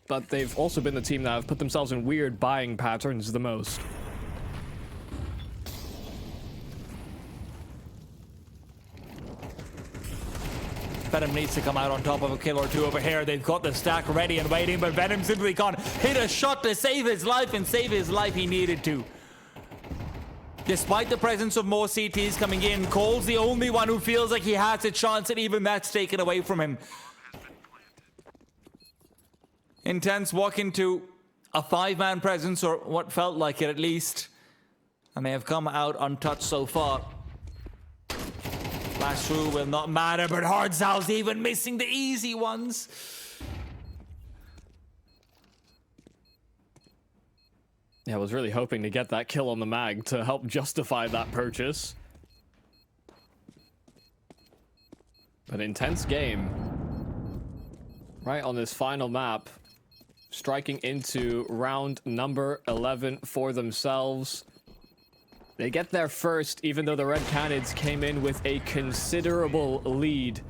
But they've also been the team that have put themselves in weird buying patterns the most. Venom needs to come out on top of a kill or two over here. They've got the stack ready and waiting, but Venom simply can't hit a shot to save his life, and save his life he needed to. Despite the presence of more CTs coming in, Cole's the only one who feels like he has a chance, and even that's taken away from him. Intense walk into a 5-man presence, or what felt like it at least, and they have come out untouched so far. Flash through will not matter, but Hardzal's even missing the easy ones. Yeah, I was really hoping to get that kill on the mag to help justify that purchase. But Intense Game, right on this final map, striking into round number 11 for themselves. They get there first, even though the Red Canids came in with a considerable lead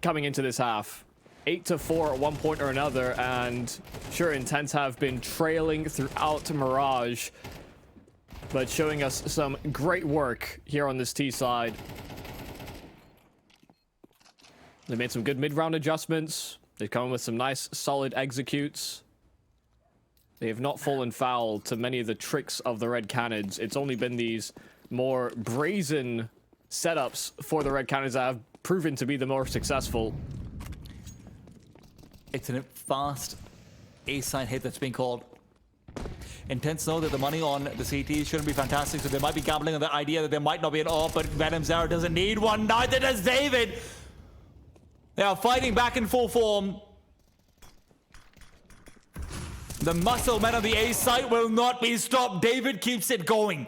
coming into this half. 8-4 at one point or another, and sure, Intense have been trailing throughout Mirage, but showing us some great work here on this T side. They made some good mid-round adjustments. They've come in with some nice, solid executes. They have not fallen foul to many of the tricks of the Red Canids. It's only been these more brazen setups for the Red Canids that have proven to be the more successful. It's a fast A-side hit that's being called. Intense know that the money on the CTs shouldn't be fantastic, so they might be gambling on the idea that there might not be an AWP, but Venom Zero doesn't need one, neither does David! They are fighting back in full form. The muscle men of the A site will not be stopped. David keeps it going.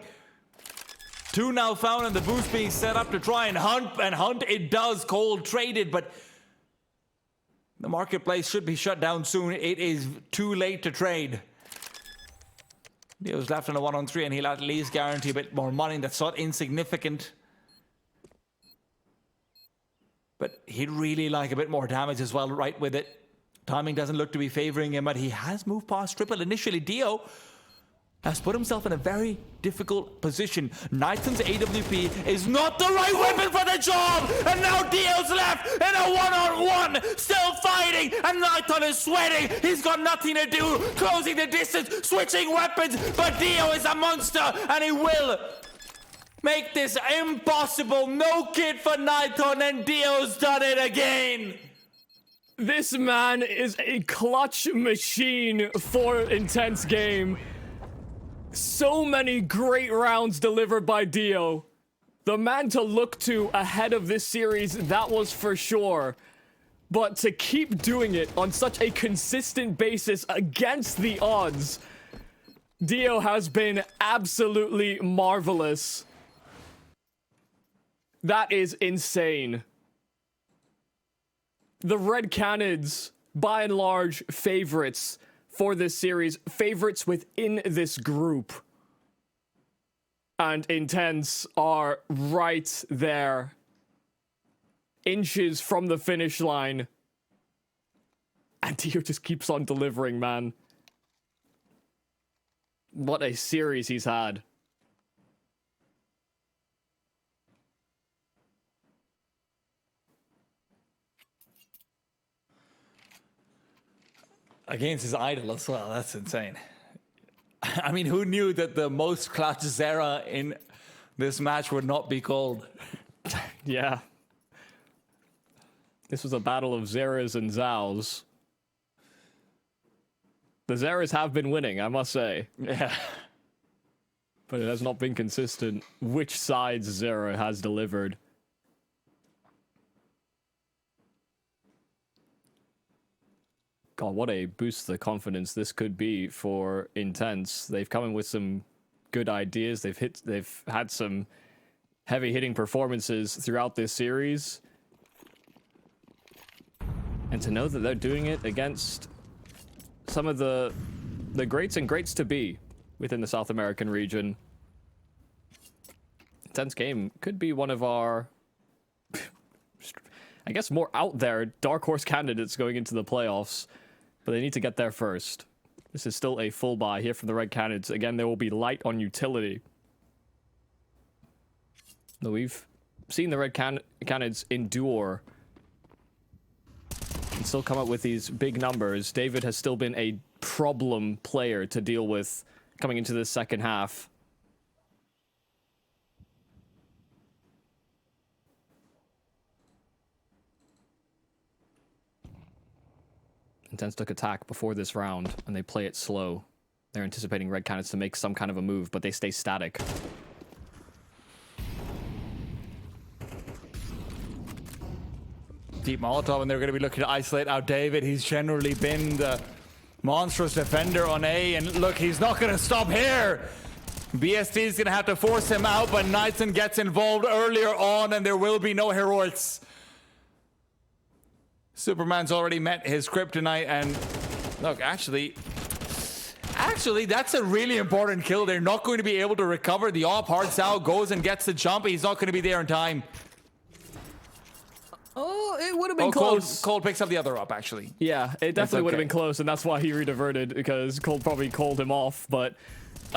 2 now found, and the boost being set up to try and hunt it does. Cole traded, but the marketplace should be shut down soon. It is too late to trade. Dio's left on a 1-on-3, and he'll at least guarantee a bit more money. That's not insignificant. But he'd really like a bit more damage as well, right with it. Timing doesn't look to be favoring him, but he has moved past triple. Initially, Dio has put himself in a very difficult position. Knighton's AWP is not the right weapon for the job! And now Dio's left in a one-on-one, still fighting, and Knighton is sweating. He's got nothing to do, closing the distance, switching weapons, but Dio is a monster, and he will make this impossible. No kid for Knighton, and Dio's done it again. This man is a clutch machine for Intense Game. So many great rounds delivered by Dio. The man to look to ahead of this series, that was for sure. But to keep doing it on such a consistent basis against the odds, Dio has been absolutely marvelous. That is insane. The Red Canids, by and large, favorites for this series, favorites within this group. And Intense are right there, inches from the finish line. And Dio just keeps on delivering, man. What a series he's had. Against his idol as well. That's insane. I mean, who knew that the most clutch Zera in this match would not be called? Yeah. This was a battle of Zeras and Zows. The Zeras have been winning, I must say. Yeah. But it has not been consistent which side's Zera has delivered. God, what a boost to the confidence this could be for Intense. They've come in with some good ideas. They've had some heavy hitting performances throughout this series. And to know that they're doing it against some of the greats and greats to be within the South American region. Intense Game could be one of our, I guess, more out there dark horse candidates going into the playoffs. But they need to get there first. This is still a full buy here from the Red Canids. Again, there will be light on utility. Though we've seen the Red Canids endure and still come up with these big numbers. David has still been a problem player to deal with coming into the second half. Intense took attack before this round, and they play it slow. They're anticipating Red Canids to make some kind of a move, but they stay static. Deep Molotov, and they're going to be looking to isolate out David. He's generally been the monstrous defender on A, and look, he's not going to stop here. BST is going to have to force him out, but Knightson gets involved earlier on, and there will be no heroics. Superman's already met his kryptonite, and look, actually, that's a really important kill. They're not going to be able to recover. The op hard Sao goes and gets the jump. He's not going to be there in time. Oh, it would have been close. Cold picks up the other up, actually. Yeah, it definitely would have okay. been close, and that's why he rediverted, because Cold probably called him off. But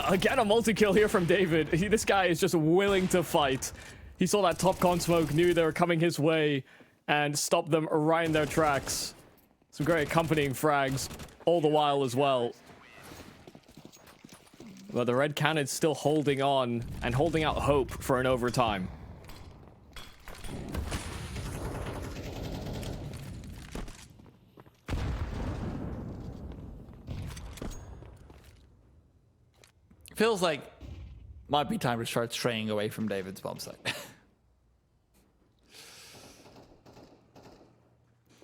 again, a multi-kill here from David. This guy is just willing to fight. He saw that top con smoke, knew they were coming his way, and stopped them right in their tracks. Some great accompanying frags all the while as well. But the Red Canids still holding on and holding out hope for an overtime. Feels like might be time to start straying away from David's bomb site.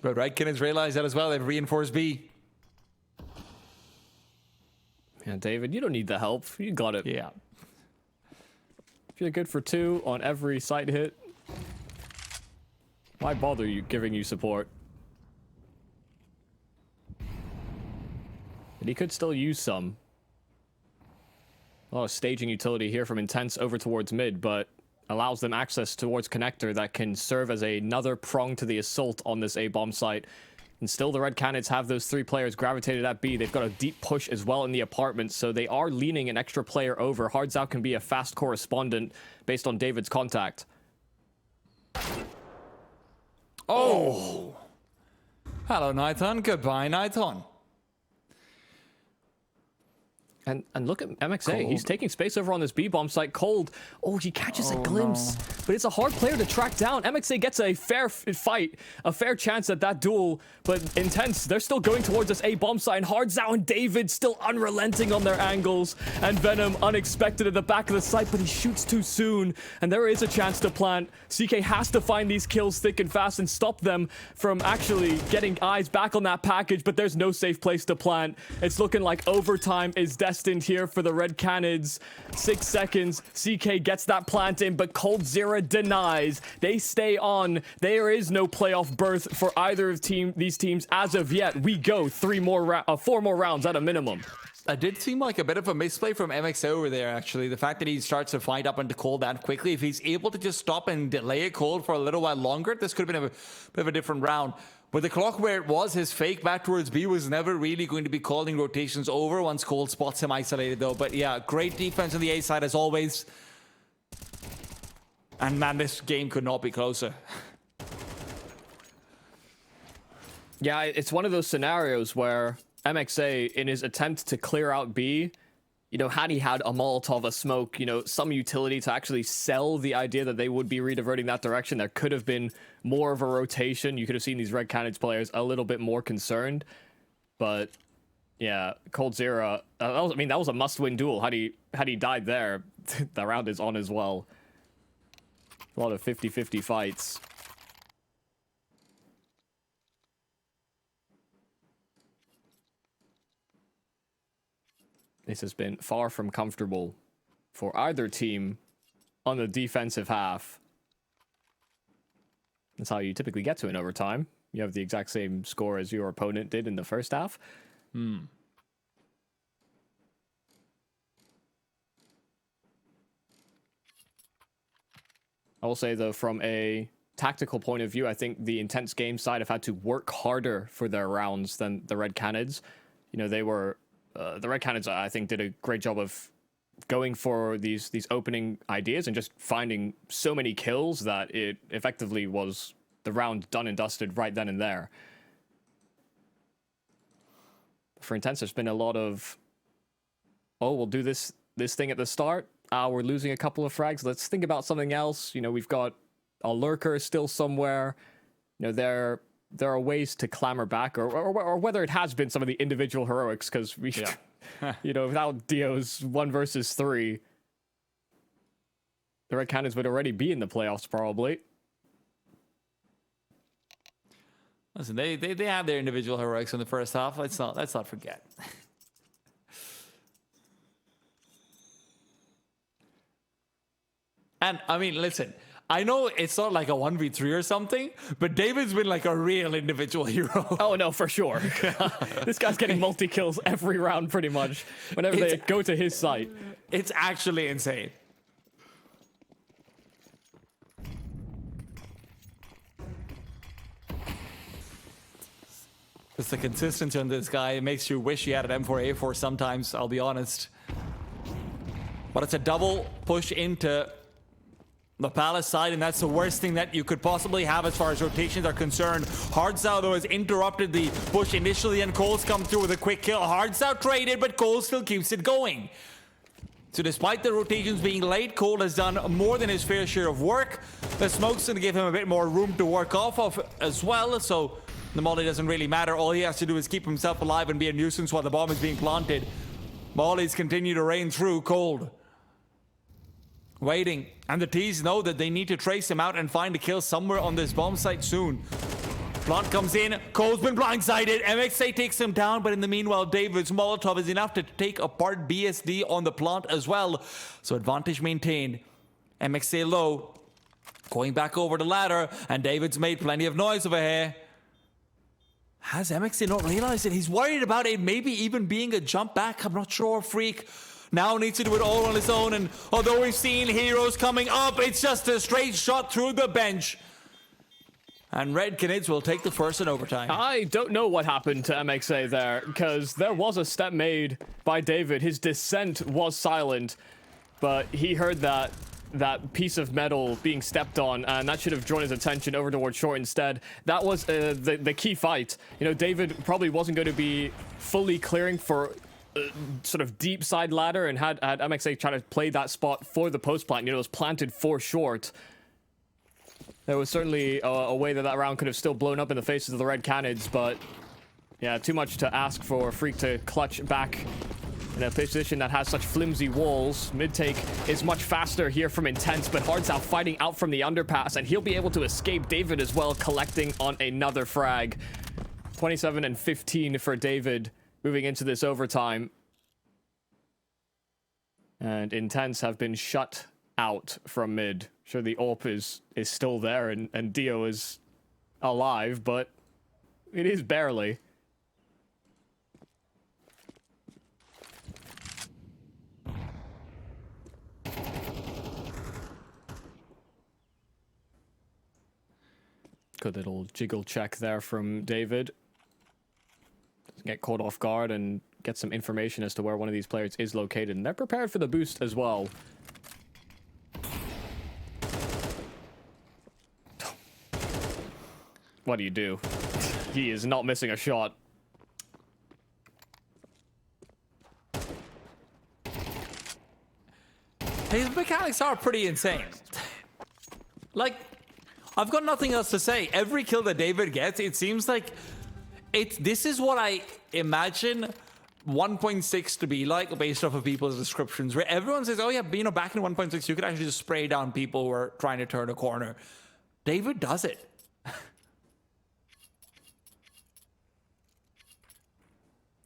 But Red Canids realize that as well. They've reinforced B. Yeah, David, you don't need the help. You got it. Yeah. If you're good for 2 on every site hit, why bother you giving you support? But he could still use some. A lot of staging utility here from Intense over towards mid, but allows them access towards connector that can serve as another prong to the assault on this A-bomb site. And still the Red Canids have those 3 players gravitated at B. They've got a deep push as well in the apartment, so they are leaning an extra player over. Hards Out can be a fast correspondent based on David's contact. Oh! Hello, Nighton. Goodbye, Nighton. And look at MXA. He's taking space over on this B-bomb site. Cold. Oh, he catches a glimpse. But it's a hard player to track down. MXA gets a fair fight, a fair chance at that duel. But Intense, they're still going towards this A-bomb site. And Hardzao and David still unrelenting on their angles. And Venom unexpected at the back of the site, but he shoots too soon. And there is a chance to plant. CK has to find these kills thick and fast and stop them from actually getting eyes back on that package. But there's no safe place to plant. It's looking like overtime is destined here for the Red Canids. 6 seconds. CK gets that plant in, but Coldzera denies. They stay on. There is no playoff berth for either of these teams as of yet. We go 4 more rounds at a minimum. It did seem like a bit of a misplay from MX over there, actually. The fact that he starts to fight up into Cold that quickly. If he's able to just stop and delay it Cold for a little while longer, this could have been a bit of a different round. With the clock where it was, his fake back towards B was never really going to be calling rotations over once Cold spots him isolated, though. But yeah, great defense on the A side as always. And man, this game could not be closer. Yeah, it's one of those scenarios where MXA, in his attempt to clear out B, you know, had he had a Molotov, a smoke, you know, some utility to actually sell the idea that they would be rediverting that direction, there could have been more of a rotation. You could have seen these Red Canids players a little bit more concerned. But yeah, Coldzera, that was a must-win duel. Had he died there, the round is on as well. A lot of 50-50 fights. This has been far from comfortable for either team on the defensive half. That's how you typically get to an overtime. You have the exact same score as your opponent did in the first half. Hmm. I will say, though, from a tactical point of view, I think the Intense Game side have had to work harder for their rounds than the Red Canids. You know, they were... the Red Canids, I think, did a great job of going for these opening ideas and just finding so many kills that it effectively was the round done and dusted right then and there. For Intense, there's been a lot of, oh, we'll do this thing at the start. We're losing a couple of frags. Let's think about something else. You know, we've got a lurker still somewhere. You know, there are ways to clamor back, or whether it has been some of the individual heroics, because we, you know, without Dio's 1 versus 3, the Red Canids would already be in the playoffs probably. Listen, they had their individual heroics in the first half. Let's not forget. And I mean, listen, I know it's not like a 1v3 or something, but David's been like a real individual hero. Oh, no, for sure. This guy's getting multi-kills every round pretty much whenever they go to his site. It's actually insane. It's the consistency on this guy. It makes you wish you had an M4A4 sometimes, I'll be honest. But it's a double push into the Palace side, and that's the worst thing that you could possibly have as far as rotations are concerned. Hardzao, though, has interrupted the push initially, and Cole's come through with a quick kill. Hardzao traded, but Cole still keeps it going. So despite the rotations being late, Cole has done more than his fair share of work. The smoke's going to give him a bit more room to work off of as well, so the molly doesn't really matter. All he has to do is keep himself alive and be a nuisance while the bomb is being planted. Mollies continue to rain through. Cold waiting, and the T's know that they need to trace him out and find a kill somewhere on this bomb site soon. Plant comes in, Cole's been blindsided, MXA takes him down, but in the meanwhile, David's Molotov is enough to take apart BSD on the plant as well. So advantage maintained. MXA low, going back over the ladder, and David's made plenty of noise over here. Has MXA not realized it? He's worried about it maybe even being a jump back. I'm not sure, Freak. Now needs to do it all on his own, and although we've seen heroes coming up, it's just a straight shot through the bench. And Red Canids will take the first in overtime. I don't know what happened to MXA there, because there was a step made by David. His descent was silent, but he heard that piece of metal being stepped on, and that should have drawn his attention over towards short instead. That was the key fight. You know, David probably wasn't going to be fully clearing for sort of deep side ladder, and had MXA try to play that spot for the post plant. You know, it was planted for short. There was certainly a way that round could have still blown up in the faces of the Red Canids, but yeah, too much to ask for Freak to clutch back in a position that has such flimsy walls. Mid take is much faster here from Intense, but Hard's out fighting out from the underpass, and he'll be able to escape. David as well, collecting on another frag. 27 and 15 for David moving into this overtime. And Intense have been shut out from mid. Sure, the AWP is still there, and Dio is alive, but it is barely. Good little jiggle check there from David. Doesn't get caught off guard and get some information as to where one of these players is located. And they're prepared for the boost as well. What do? He is not missing a shot. His mechanics are pretty insane. Like, I've got nothing else to say. Every kill that David gets, it seems like this is what I imagine 1.6 to be like based off of people's descriptions, where everyone says, oh yeah, you know, back in 1.6 you could actually just spray down people who are trying to turn a corner. David does it.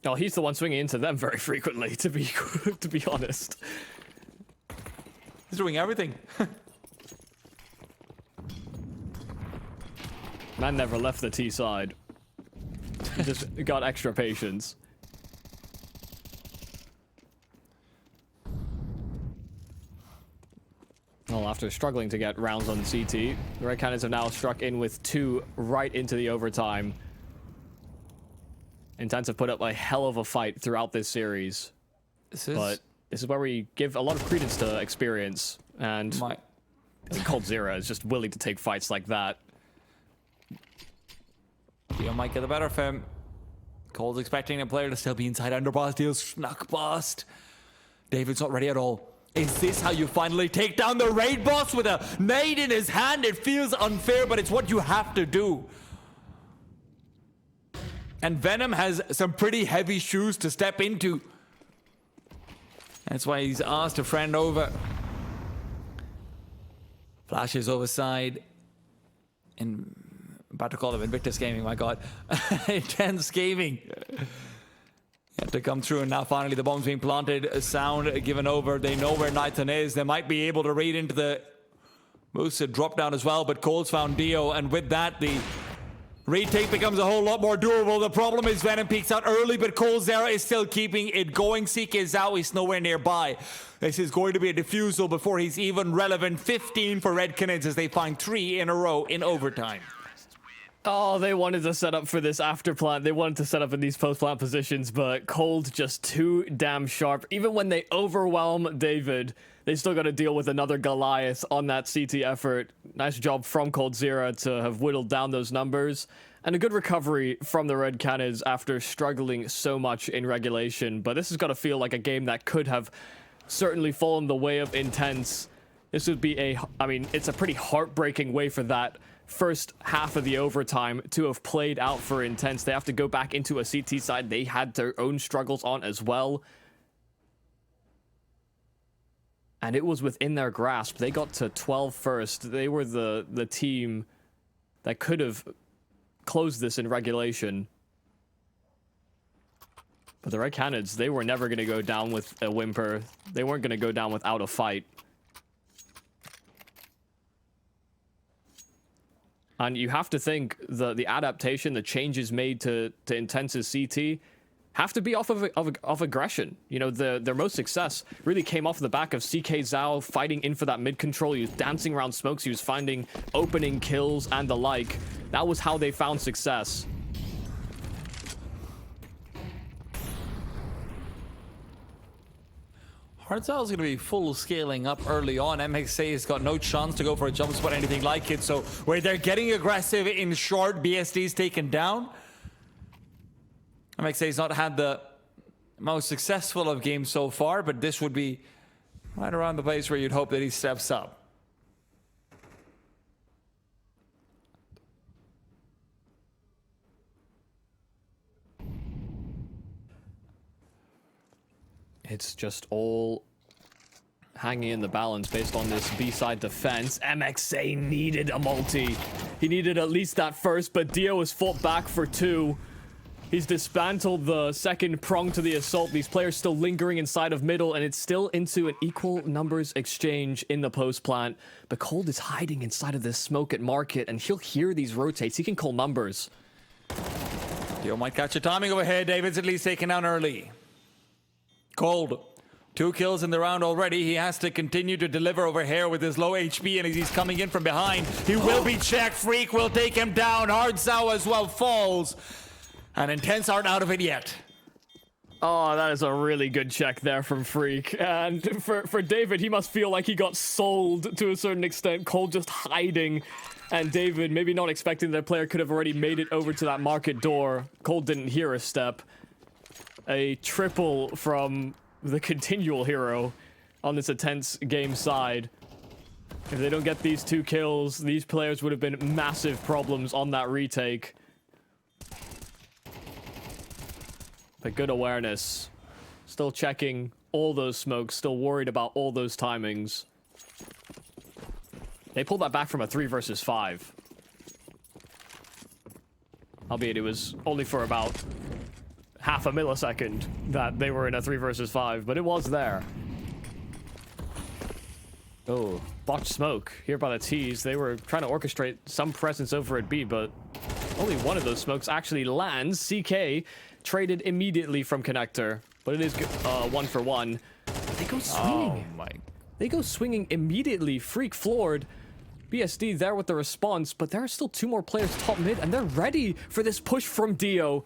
Oh, he's the one swinging into them very frequently, to be honest. He's doing everything. Man never left the T side. He just got extra patience. Well, after struggling to get rounds on CT, the Red Canids have now struck in with 2 right into the overtime. Intense have put up a hell of a fight throughout this series. But this is where we give a lot of credence to experience. And Cold Zero is just willing to take fights like that. Dio might get the better of him. Cole's expecting a player to still be inside underboss. Dio's snuck past. David's not ready at all. Is this how you finally take down the raid boss with a nade in his hand? It feels unfair, but it's what you have to do. And Venom has some pretty heavy shoes to step into. That's why he's asked a friend over. Flashes over side. And about to call him Invictus Gaming, my god. Intense Gaming. Had to come through, and now finally the bomb's being planted. A sound given over. They know where Nathan is. They might be able to read into the Moose drop down as well, but Cole's found Dio, and with that the retake becomes a whole lot more doable. The problem is Venom peeks out early, but Cole Zera is still keeping it going. CK is out, he's nowhere nearby. This is going to be a defusal before he's even relevant. 15 for Red Canids as they find 3 in a row in overtime. Oh, they wanted to set up for this after plant. They wanted to set up in these post plant positions, but Cold just too damn sharp. Even when they overwhelm David, they still got to deal with another Goliath on that CT effort. Nice job from Cold Zera to have whittled down those numbers. And a good recovery from the Red Canids after struggling so much in regulation. But this has got to feel like a game that could have certainly fallen the way of Intense. This would be it's a pretty heartbreaking way for that first half of the overtime to have played out for Intense. They have to go back into a CT side they had their own struggles on as well. And it was within their grasp. They got to 12 first. They were the team that could have closed this in regulation. But the Red Canids, they were never going to go down with a whimper. They weren't going to go down without a fight. And you have to think the adaptation, the changes made to Intense's CT have to be off of aggression. You know, their most success really came off the back of CK Zhao fighting in for that mid control. He was dancing around smokes. He was finding opening kills and the like. That was how they found success. Hardzal is going to be full scaling up early on. MXA has got no chance to go for a jump spot or anything like it. So where they're getting aggressive in short, BSD's taken down. MXA's not had the most successful of games so far, but this would be right around the place where you'd hope that he steps up. It's just all hanging in the balance based on this B-side defense. MXA needed a multi. He needed at least that first, but Dio has fought back for 2. He's dismantled the second prong to the assault. These players still lingering inside of middle, and it's still into an equal numbers exchange in the post plant. But Cold is hiding inside of this smoke at market, and he'll hear these rotates. He can call numbers. Dio might catch a timing over here. David's at least taken down early. Cold. 2 kills in the round already. He has to continue to deliver over here with his low HP, and as he's coming in from behind, he will be checked. Freak will take him down. Hardzal as well falls. And Intense aren't out of it yet. Oh, that is a really good check there from Freak. And for David, he must feel like he got sold to a certain extent. Cold just hiding. And David, maybe not expecting that player could have already made it over to that market door. Cold didn't hear a step. A triple from the continual hero on this Intense game side. If they don't get these 2 kills, these players would have been massive problems on that retake. But good awareness. Still checking all those smokes, still worried about all those timings. They pulled that back from a 3 versus 5. Albeit it was only for about half a millisecond that they were in a 3 versus 5, but it was there. Oh, botched smoke here by the T's. They were trying to orchestrate some presence over at B, but only one of those smokes actually lands. CK traded immediately from connector, but it is 1 for 1. They go swinging. Oh my. They go swinging immediately. Freak floored. BSD there with the response, but there are still 2 more players top mid, and they're ready for this push from Dio.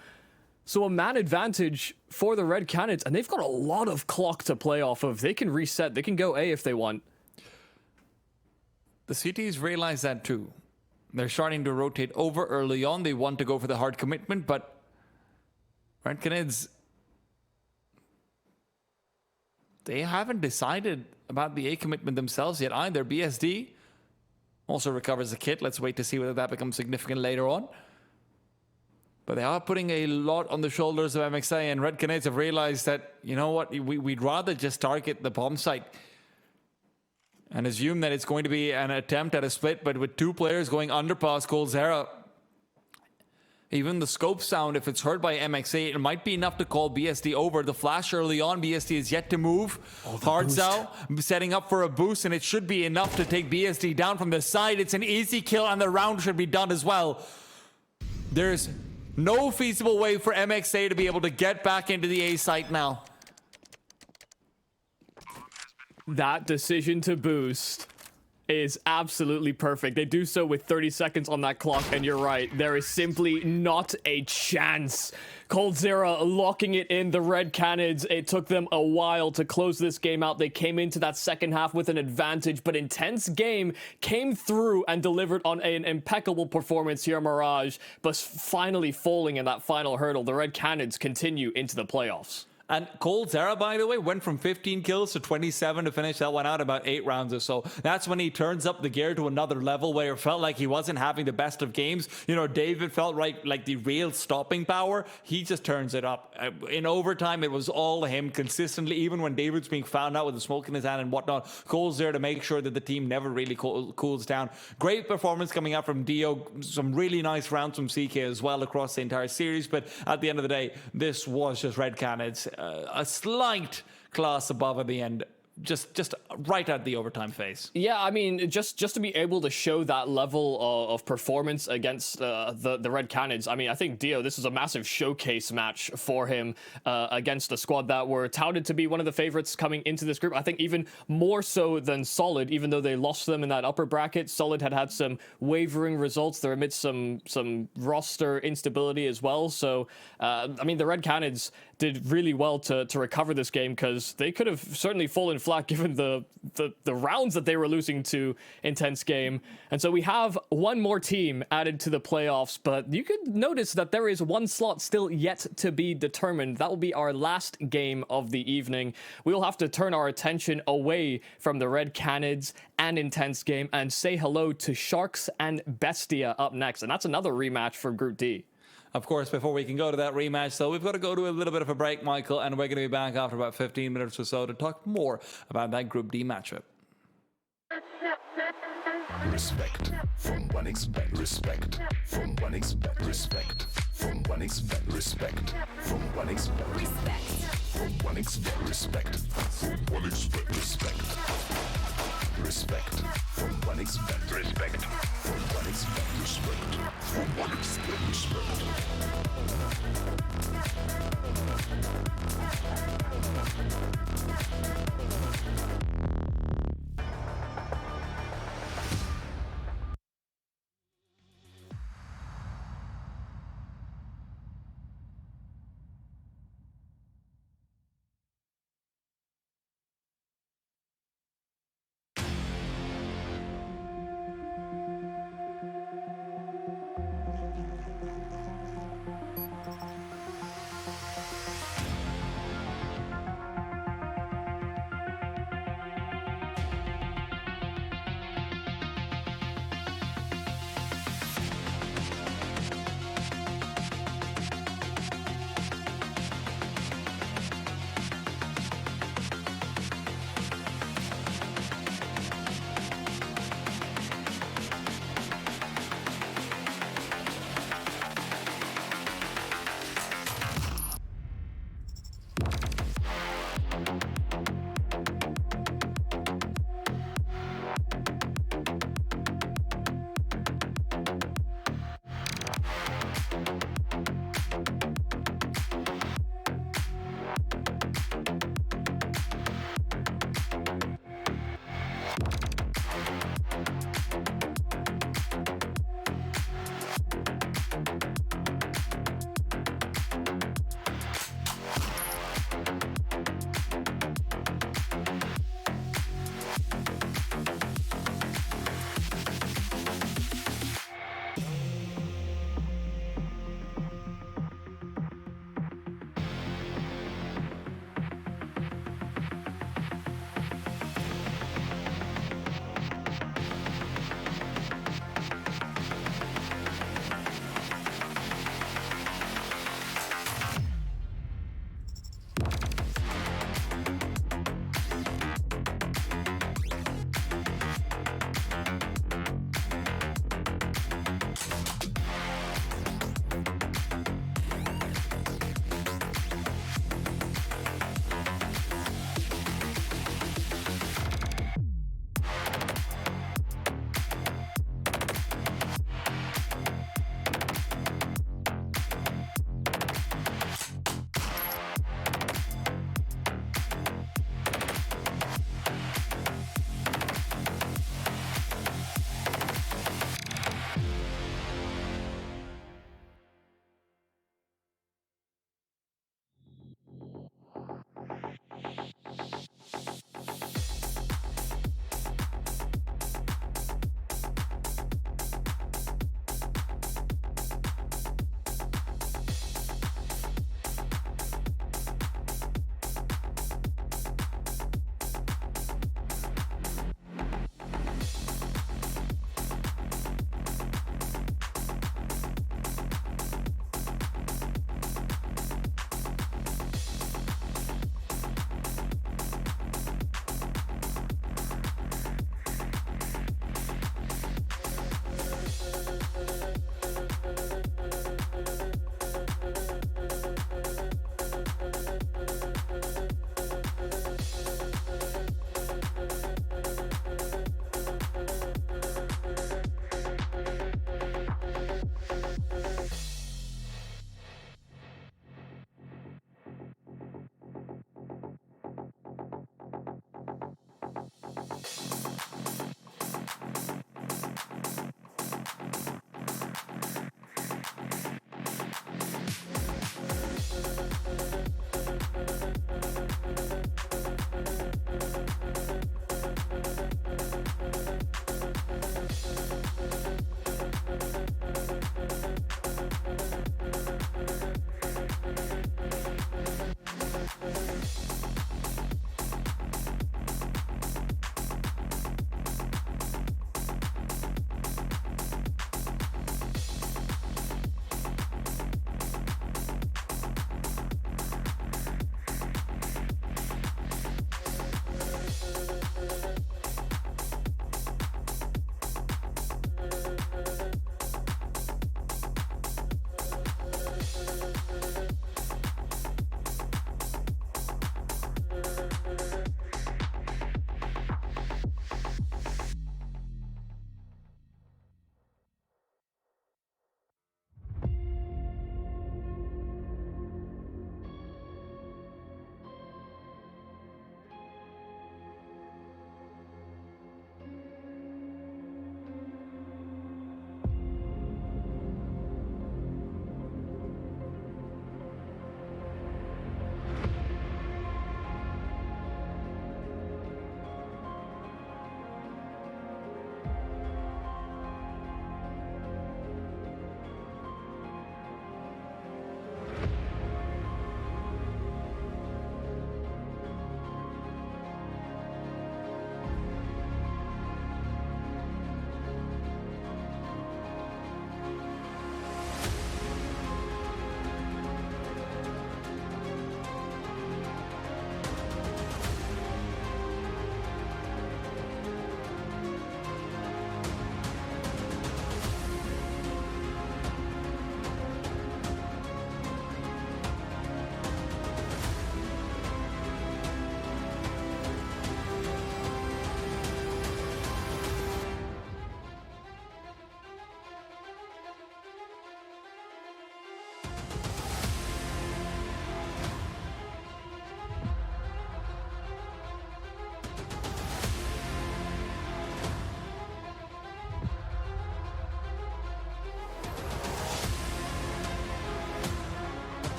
So a man advantage for the Red Canids, and they've got a lot of clock to play off of. They can reset. They can go A if they want. The CTs realize that too. They're starting to rotate over early on. They want to go for the hard commitment, but Red Canids, they haven't decided about the A commitment themselves yet either. BSD also recovers the kit. Let's wait to see whether that becomes significant later on. But they are putting a lot on the shoulders of MXA, and Red Canids have realized that, you know what, we'd rather just target the bomb site and assume that it's going to be an attempt at a split, but with 2 players going under past Coldzera, even the scope sound, if it's heard by MXA, it might be enough to call BSD over. The flash early on, BSD is yet to move. Hardzal setting up for a boost, and it should be enough to take BSD down from the side. It's an easy kill, and the round should be done as well. There's no feasible way for MXA to be able to get back into the A site now. That decision to boost is absolutely perfect. They do so with 30 seconds on that clock, and you're right, there is simply not a chance. Coldzera locking it in. The Red Canids, it took them a while to close this game out. They came into that second half with an advantage, but Intense game came through and delivered on an impeccable performance here, Mirage, but finally falling in that final hurdle. The Red Canids continue into the playoffs. And Coldzera, by the way, went from 15 kills to 27 to finish that one out about 8 rounds or so. That's when he turns up the gear to another level where it felt like he wasn't having the best of games. You know, David felt like the real stopping power. He just turns it up. In overtime, it was all him consistently, even when David's being found out with the smoke in his hand and whatnot. Cole's there to make sure that the team never really cools down. Great performance coming out from Dio. Some really nice rounds from CK as well across the entire series. But at the end of the day, this was just Red Canids. A slight class above at the end. Just right at the overtime phase. Yeah, I mean, just to be able to show that level of performance against the Red Cannons, I mean, I think Dio, this is a massive showcase match for him against a squad that were touted to be one of the favorites coming into this group. I think even more so than Solid, even though they lost them in that upper bracket. Solid had some wavering results. They're amidst some roster instability as well. So, I mean, the Red Cannons did really well to recover this game, because they could have certainly fallen flat given the rounds that they were losing to Intense Game. And so we have one more team added to the playoffs, but you could notice that there is one slot still yet to be determined. That will be our last game of the evening. We will have to turn our attention away from the Red Cannons and Intense Game and say hello to Sharks and Bestia up next. And that's another rematch for Group D. Of course, before we can go to that rematch, though, we've got to go to a little bit of a break, Michael, and we're going to be back after about 15 minutes or so to talk more about that Group D matchup. Respect from 1xBet. Respect from 1xBet. Respect from 1xBet. Respect from 1xBet. Respect from 1xBet. Respect from 1xBet. Respect. Respect from 1xBet. Respect from 1xBet. Respect from 1xBet. Respect.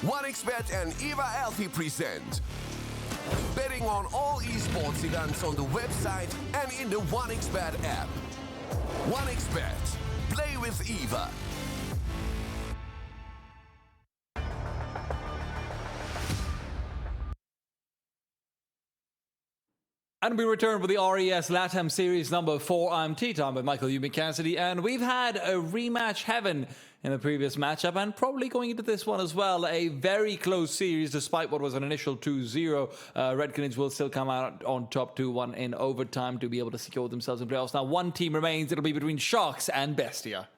1xBet and Eva Alfie present betting on all esports events on the website and in the 1xBet app. 1xBet. Play with Eva. And we return with the RES LATAM Series number 4. I'm T-Tom with Michael Eubank Cassidy, and we've had a rematch heaven in the previous matchup, and probably going into this one as well. A very close series, despite what was an initial 2-0. Red Canids will still come out on top 2-1 in overtime to be able to secure themselves in playoffs. Now, one team remains. It'll be between Sharks and Bestia.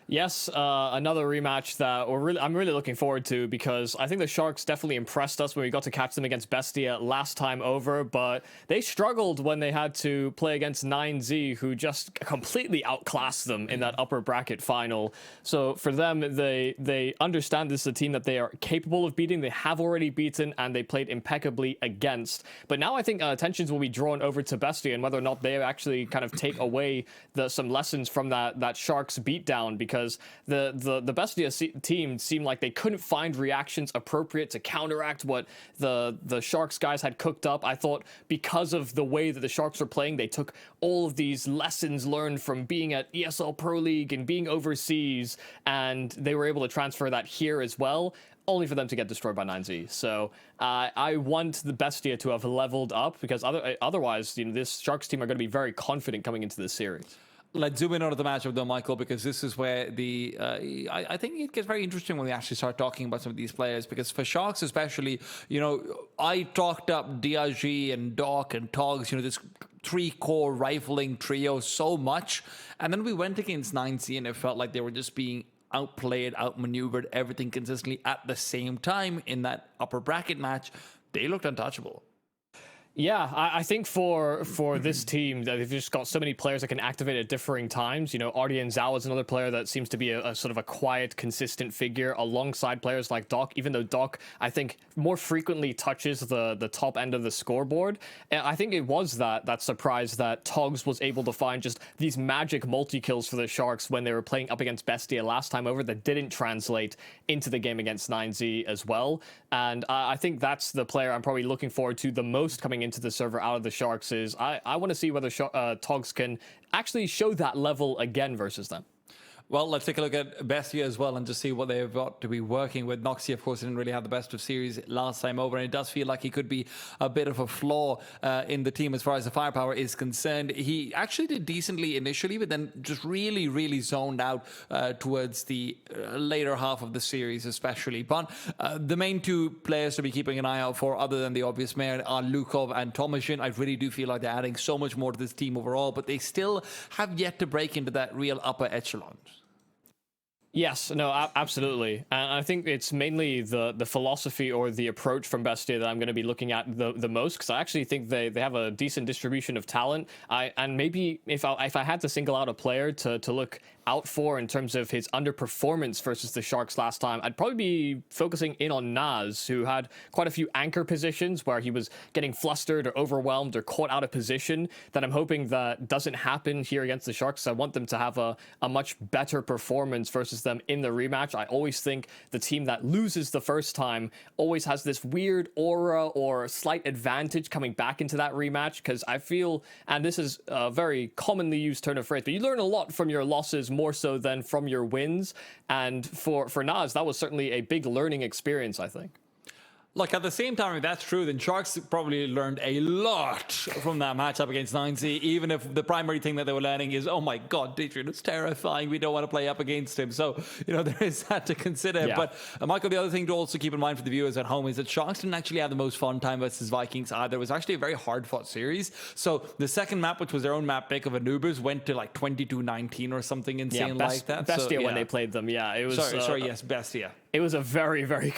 Yes, another rematch that I'm really looking forward to, because I think the Sharks definitely impressed us when we got to catch them against Bestia last time over, but they struggled when they had to play against 9Z, who just completely outclassed them in that upper bracket final. So for them, they understand this is a team that they are capable of beating, they have already beaten, and they played impeccably against. But now I think attentions will be drawn over to Bestia and whether or not they actually kind of take away some lessons from that Sharks beatdown, because the Bestia team seemed like they couldn't find reactions appropriate to counteract what the Sharks guys had cooked up. I thought because of the way that the Sharks were playing, they took all of these lessons learned from being at ESL Pro League and being overseas, and they were able to transfer that here as well, only for them to get destroyed by 9Z. So I want the Bestia to have leveled up, because otherwise, this Sharks team are going to be very confident coming into this series. Let's zoom in on the matchup, though, Michael, because this is where I think it gets very interesting when we actually start talking about some of these players. Because for Sharks especially, I talked up DRG and Doc and Togs, this 3-core rifling trio so much. And then we went against 9C and it felt like they were just being outplayed, outmaneuvered, everything consistently at the same time in that upper bracket match. They looked untouchable. Yeah, I think for this team, that they've just got so many players that can activate at differing times. Ardian Zhao is another player that seems to be a sort of a quiet, consistent figure alongside players like Doc, even though Doc, I think, more frequently touches the top end of the scoreboard. And I think it was that surprise that Togs was able to find just these magic multi-kills for the Sharks when they were playing up against Bestia last time over that didn't translate into the game against 9Z as well. And I think that's the player I'm probably looking forward to the most coming into the server out of the Sharks. Is I want to see whether Togs can actually show that level again versus them. Well, let's take a look at Bestia as well and just see what they've got to be working with. Noxy, of course, didn't really have the best of series last time over, and it does feel like he could be a bit of a flaw in the team as far as the firepower is concerned. He actually did decently initially, but then just really, really zoned out towards the later half of the series especially. But the main two players to be keeping an eye out for, other than the obvious mayor, are Lukov and Tomashin. I really do feel like they're adding so much more to this team overall, but they still have yet to break into that real upper echelon. Yes, no, absolutely. And I think it's mainly the philosophy or the approach from Bestia that I'm going to be looking at the most, because I actually think they have a decent distribution of talent. And maybe if I had to single out a player to look out for in terms of his underperformance versus the Sharks last time, I'd probably be focusing in on Naz, who had quite a few anchor positions where he was getting flustered or overwhelmed or caught out of position, that I'm hoping that doesn't happen here against the Sharks. I want them to have a much better performance versus them in the rematch. I always think the team that loses the first time always has this weird aura or slight advantage coming back into that rematch, because I feel, and this is a very commonly used turn of phrase, but you learn a lot from your losses more so than from your wins. And for Naz, that was certainly a big learning experience, I think. Look, at the same time, if that's true, then Sharks probably learned a lot from that matchup against 9C, even if the primary thing that they were learning is, oh my God, Dietrich is terrifying. We don't want to play up against him. So, there is that to consider. Yeah. But, Michael, the other thing to also keep in mind for the viewers at home is that Sharks didn't actually have the most fun time versus Vikings either. It was actually a very hard-fought series. So, the second map, which was their own map pick of Anubis, went to like 22-19 or something insane like that. Bestia when they played them, yeah. It was, yes, Bestia. It was a very, very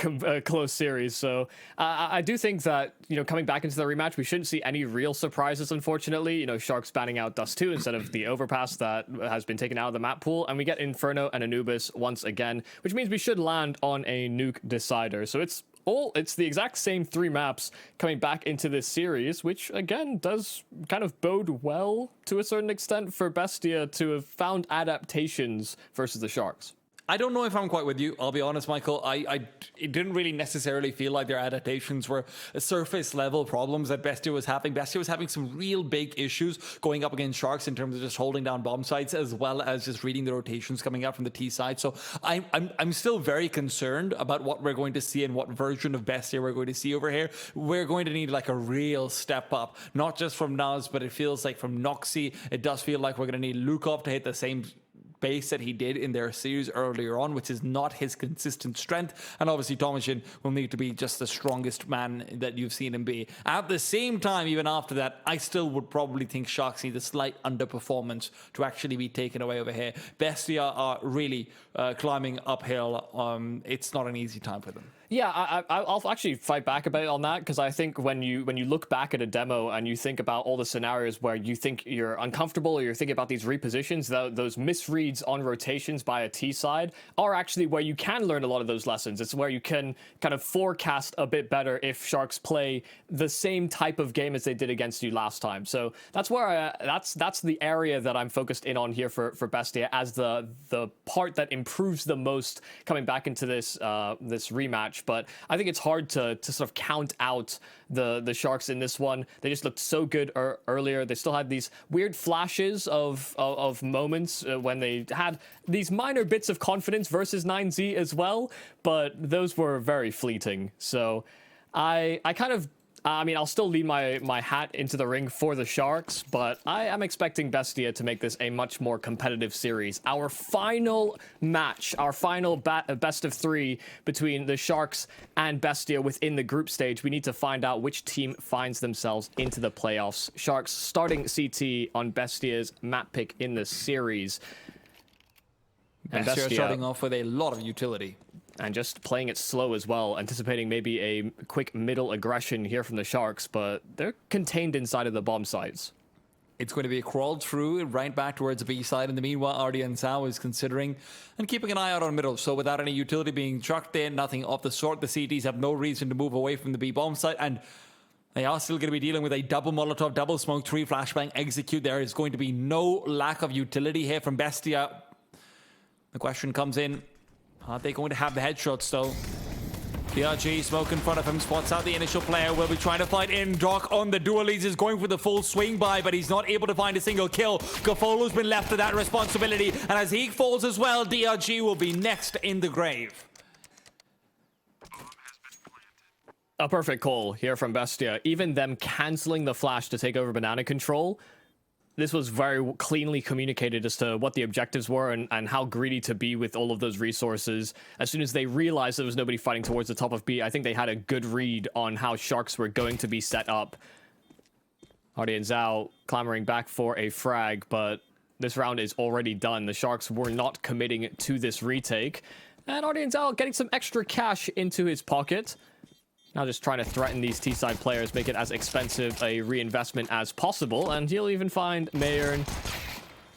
close series. So I do think that, coming back into the rematch, we shouldn't see any real surprises, unfortunately. Sharks banning out Dust 2 instead of the Overpass that has been taken out of the map pool. And we get Inferno and Anubis once again, which means we should land on a nuke decider. So it's the exact same 3 maps coming back into this series, which again does kind of bode well to a certain extent for Bestia to have found adaptations versus the Sharks. I don't know if I'm quite with you. I'll be honest, Michael. It didn't really necessarily feel like their adaptations were surface level problems that Bestia was having. Bestia was having some real big issues going up against Sharks in terms of just holding down bomb sites as well as just reading the rotations coming out from the T side. So I'm still very concerned about what we're going to see and what version of Bestia we're going to see over here. We're going to need like a real step up, not just from Naz, but it feels like from Noxy. It does feel like we're going to need Lukov to hit the same base that he did in their series earlier on, which is not his consistent strength. And obviously Tomashin will need to be just the strongest man that you've seen him be. At the same time, even after that, I still would probably think Sharks need a slight underperformance to actually be taken away over here. Bestia are really climbing uphill. It's not an easy time for them. Yeah, I'll actually fight back a bit on that, because I think when you look back at a demo and you think about all the scenarios where you think you're uncomfortable or you're thinking about these repositions, those misreads on rotations by a T side are actually where you can learn a lot of those lessons. It's where you can kind of forecast a bit better if Sharks play the same type of game as they did against you last time. So that's where that's the area that I'm focused in on here for Bestia as the part that improves the most coming back into this rematch. But I think it's hard to sort of count out the Sharks in this one. They just looked so good earlier. They still had these weird flashes of moments when they had these minor bits of confidence versus 9Z as well, but those were very fleeting. So I mean, I'll still leave my hat into the ring for the Sharks, but I am expecting Bestia to make this a much more competitive series. Our final match, our final best of 3 between the Sharks and Bestia within the group stage. We need to find out which team finds themselves into the playoffs. Sharks starting CT on Bestia's map pick in the series. And Bestia starting off with a lot of utility. And just playing it slow as well, anticipating maybe a quick middle aggression here from the Sharks, but they're contained inside of the bomb sites. It's going to be crawled through right back towards the B side. In the meanwhile, Ardian Zhao is considering and keeping an eye out on middle. So without any utility being chucked in, nothing of the sort, the CTs have no reason to move away from the B bomb site. And they are still going to be dealing with a double Molotov, double smoke, 3 flashbang execute. There is going to be no lack of utility here from Bestia. The question comes in, are they going to have the headshots though? DRG smoke in front of him, spots out the initial player. Will be trying to fight in. Doc on the dualies is going for the full swing by, but he's not able to find a single kill. Gafolo's been left to that responsibility, and as he falls as well, DRG will be next in the grave. A perfect call here from Bestia. Even them canceling the flash to take over banana control, this was very cleanly communicated as to what the objectives were and how greedy to be with all of those resources. As soon as they realized there was nobody fighting towards the top of B, I think they had a good read on how Sharks were going to be set up. Hardy and Zhao clamoring back for a frag, but this round is already done. The Sharks were not committing to this retake. And Hardy and Zhao getting some extra cash into his pocket. Now just trying to threaten these T-side players, make it as expensive a reinvestment as possible. And he'll even find Mayern.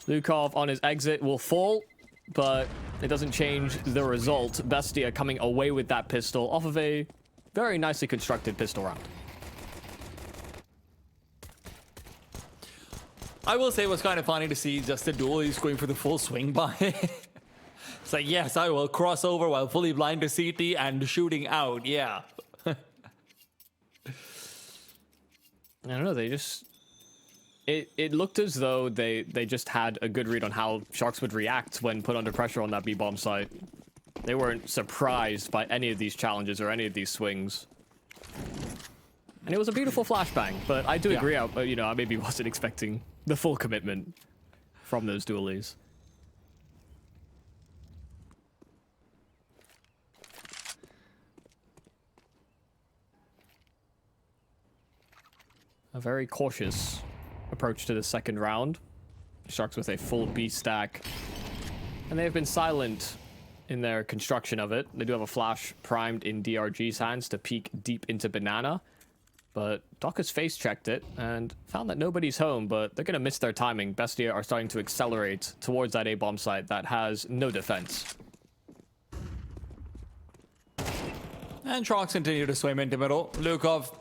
Lukov on his exit will fall, but it doesn't change the result. Bestia coming away with that pistol off of a very nicely constructed pistol round. I will say it was kind of funny to see just the dualies going for the full swing by. It's like, yes, I will cross over while fully blind to CT and shooting out, yeah. I don't know, they just... It looked as though they just had a good read on how Sharks would react when put under pressure on that B-bomb site. They weren't surprised by any of these challenges or any of these swings. And it was a beautiful flashbang, but I do agree, I maybe wasn't expecting the full commitment from those dualies. A very cautious approach to the second round. Sharks with a full B stack. And they have been silent in their construction of it. They do have a flash primed in DRG's hands to peek deep into banana. But Doc has face checked it and found that nobody's home, but they're going to miss their timing. Bestia are starting to accelerate towards that A-bomb site that has no defense. And Sharks continue to swim into middle. Lukov,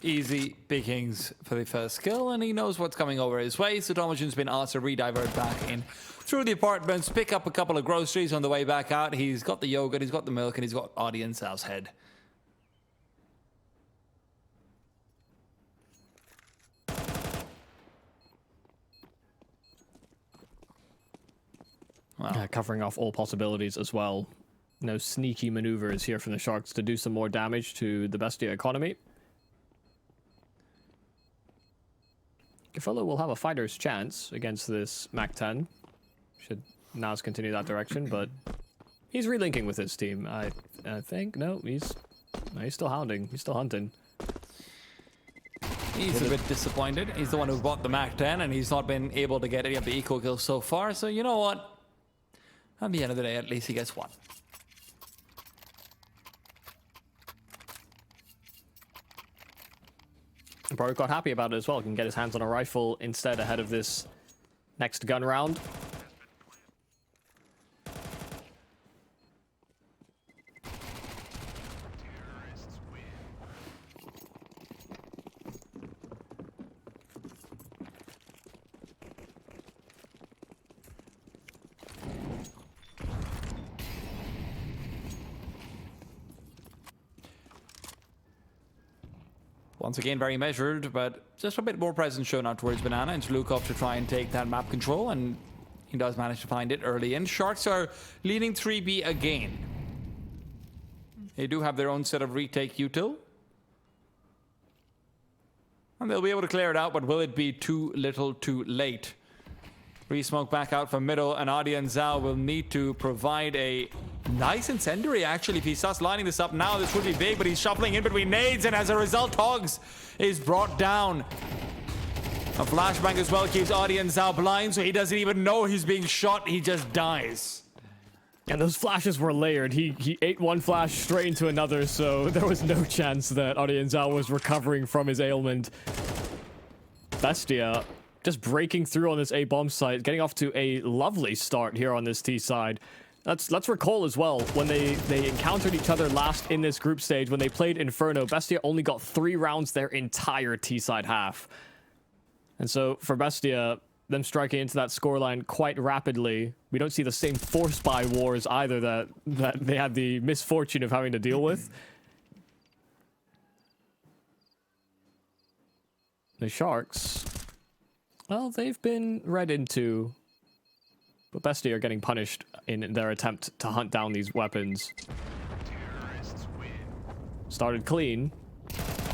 easy pickings for the first kill, and he knows what's coming over his way. So Tomajan's been asked to redivert back in through the apartments, pick up a couple of groceries on the way back out. He's got the yogurt, he's got the milk, and he's got Audience House head. Wow. Covering off all possibilities as well. No sneaky maneuvers here from the Sharks to do some more damage to the Bestia economy. Gafolo will have a fighter's chance against this MAC-10. Should Nas continue that direction, but he's relinking with his team. I think. No, he's still hounding. He's still hunting. He's a bit disappointed. He's the one who bought the MAC-10, and he's not been able to get any of the eco kills so far. So you know what? At the end of the day, at least he gets one. Bro got happy about it as well. Can get his hands on a rifle instead ahead of this next gun round. Once again, very measured, but just a bit more presence shown out towards Banana and Lukov to try and take that map control, and he does manage to find it early in. Sharks are leading 3B again. They do have their own set of retake util. And they'll be able to clear it out, but will it be too little too late? Re-smoke back out from middle, and Audience Zhao will need to provide a nice incendiary, actually. If he starts lining this up now, this would be big, but he's shuffling in between nades, and as a result, Hogs is brought down. A flashbang as well keeps Audience Zhao blind, so he doesn't even know he's being shot. He just dies. And those flashes were layered. He ate one flash straight into another, so there was no chance that Audience Zhao was recovering from his ailment. Bestia just breaking through on this A bomb site, getting off to a lovely start here on this T side. Let's recall as well, when they encountered each other last in this group stage, when they played Inferno, Bestia only got 3 rounds their entire T side half. And so for Bestia, them striking into that scoreline quite rapidly, we don't see the same force buy wars either that they had the misfortune of having to deal with. The Sharks, well, they've been read into, but Bestia are getting punished in their attempt to hunt down these weapons. Started clean,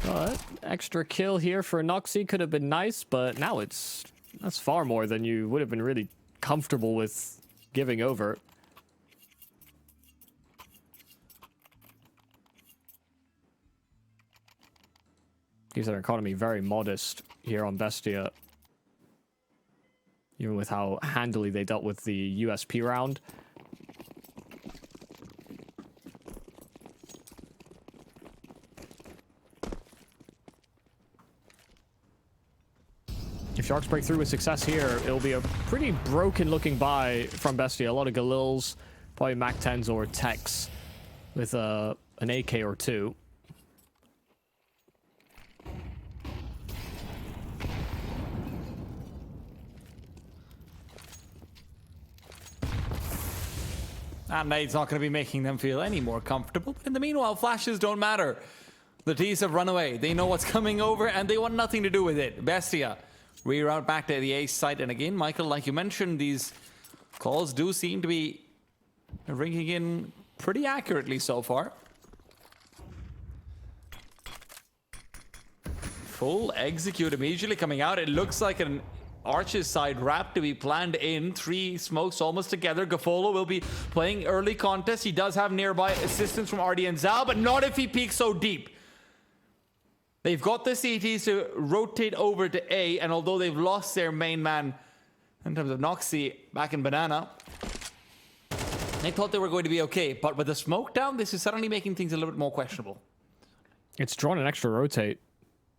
but extra kill here for Noxy could have been nice, but now that's far more than you would have been really comfortable with giving over. Keeps their economy very modest here on Bestia, even with how handily they dealt with the USP round. If Sharks break through with success here, it'll be a pretty broken looking buy from Bestia. A lot of Galils, probably MAC-10s or Techs with an AK or 2. And nade's not going to be making them feel any more comfortable. But in the meanwhile, flashes don't matter. The T's have run away. They know what's coming over, and they want nothing to do with it. Bestia reroute back to the ace site. And again, Michael, like you mentioned, these calls do seem to be ringing in pretty accurately so far. Full execute immediately coming out. It looks like an Arch's side wrap to be planned in. 3 smokes almost together. Gafolo will be playing early contest. He does have nearby assistance from RD and Zhao, but not if he peeks so deep. They've got the CTs to rotate over to A, and although they've lost their main man in terms of Noxy back in Banana, they thought they were going to be okay. But with the smoke down, this is suddenly making things a little bit more questionable. It's drawn an extra rotate.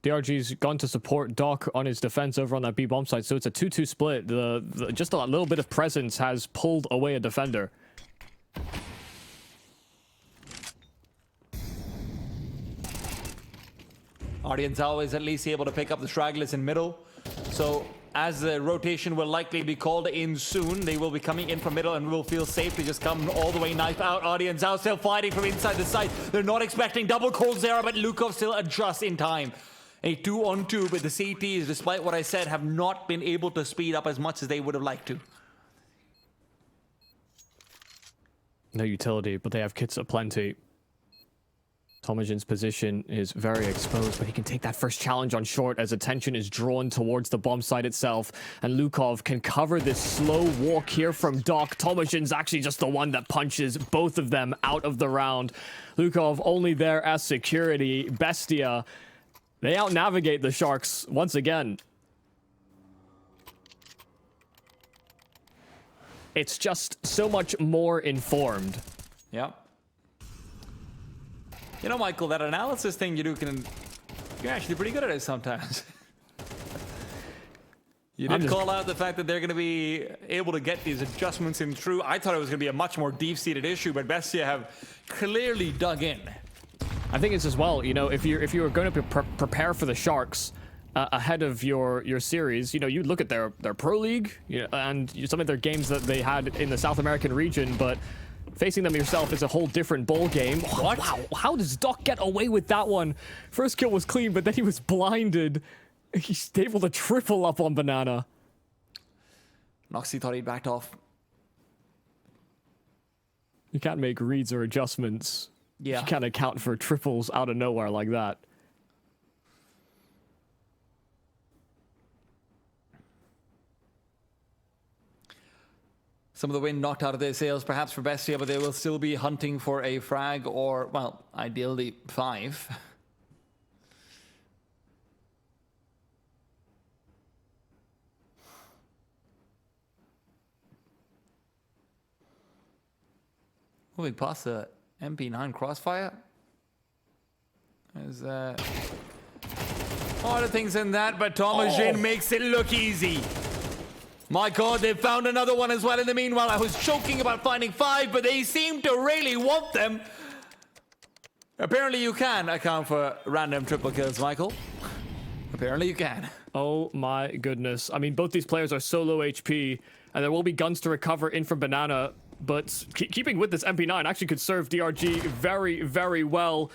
DRG's gone to support Doc on his defense over on that B bomb site, so it's a 2-2 split. Just a little bit of presence has pulled away a defender. Ardian Zhao is at least able to pick up the stragglers in middle. So as the rotation will likely be called in soon, they will be coming in from middle and will feel safe to just come all the way knife out. Ardian Zhao still fighting from inside the site. They're not expecting double cold Zera, but Lukov still adjusts in time. A 2-on-2, but the CTs, despite what I said, have not been able to speed up as much as they would have liked to. No utility, but they have kits aplenty. Tomajin's position is very exposed, but he can take that first challenge on short as attention is drawn towards the bomb site itself. And Lukov can cover this slow walk here from Doc. Tomajin's actually just the one that punches both of them out of the round. Lukov only there as security. Bestia, they out-navigate the Sharks once again. It's just so much more informed. Yeah. You know, Michael, that analysis thing you do you're actually pretty good at it sometimes. You did call out the fact that they're going to be able to get these adjustments in through. I thought it was going to be a much more deep-seated issue, but Bestia have clearly dug in. I think it's as well, you know, if you were going to prepare for the Sharks ahead of your series, you know, you look at their Pro League and some of their games that they had in the South American region, but facing them yourself is a whole different ball game. What? Wow, how does Doc get away with that one? First kill was clean, but then he was blinded. He's able to triple up on Banana. Noxy thought he'd backed off. You can't make reads or adjustments. Yeah. You can't account for triples out of nowhere like that. Some of the wind knocked out of their sails, perhaps for Bestia, but they will still be hunting for a frag or, well, ideally 5. Moving past the MP9 crossfire. There's other things in that, but Tomajin makes it look easy. My God, they've found another one as well in the meanwhile. I was joking about finding 5, but they seem to really want them. Apparently you can account for random triple kills, Michael. Apparently you can. Oh my goodness. I mean, both these players are so low HP, and there will be guns to recover in from Banana, but keeping with this MP9 actually could serve DRG very, very well.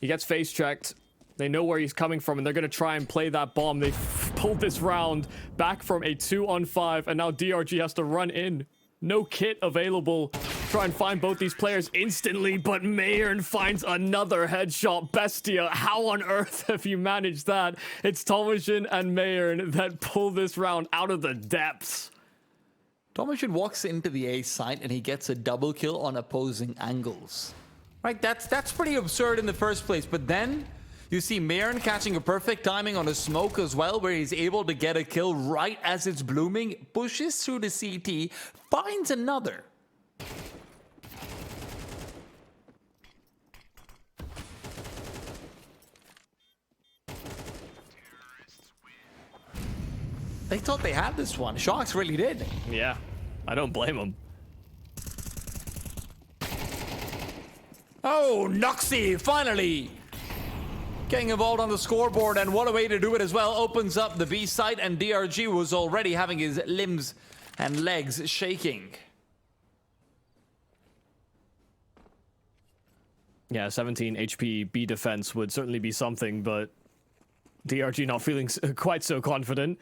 He gets face checked. They know where he's coming from, and they're going to try and play that bomb. They pulled this round back from a 2-on-5, and now DRG has to run in. No kit available. Try and find both these players instantly, but Mayern finds another headshot. Bestia, how on earth have you managed that? It's Tomajin and Mayern that pull this round out of the depths. Tomajin walks into the A site, and he gets a double kill on opposing angles. Right, that's pretty absurd in the first place, but then you see Mayern catching a perfect timing on a smoke as well, where he's able to get a kill right as it's blooming, pushes through the CT, finds another. They thought they had this one. Sharks really did. Yeah, I don't blame them. Oh, Noxy, finally! Getting involved on the scoreboard, and what a way to do it as well. Opens up the B site, and DRG was already having his limbs and legs shaking. Yeah, 17 HP B defense would certainly be something, but DRG not feeling quite so confident.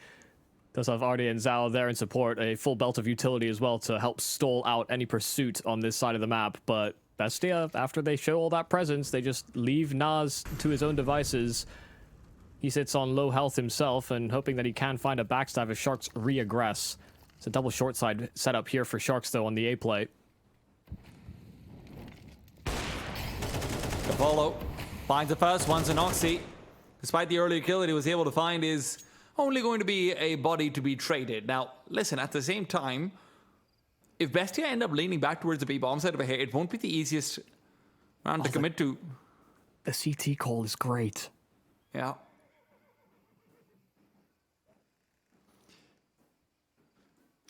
Does have Arde and Zhao there in support, a full belt of utility as well to help stall out any pursuit on this side of the map, but Bestia, after they show all that presence, they just leave Nas to his own devices. He sits on low health himself and hoping that he can find a backstab if Sharks re-aggress. It's a double short side setup here for Sharks, though, on the A play. Cavallo finds the first one, Zenoxy. Despite the earlier kill that he was able to find, is only going to be a body to be traded. Now, listen, at the same time, if Bestia end up leaning back towards the B bomb side over here, it won't be the easiest round to commit to. The CT call is great. Yeah.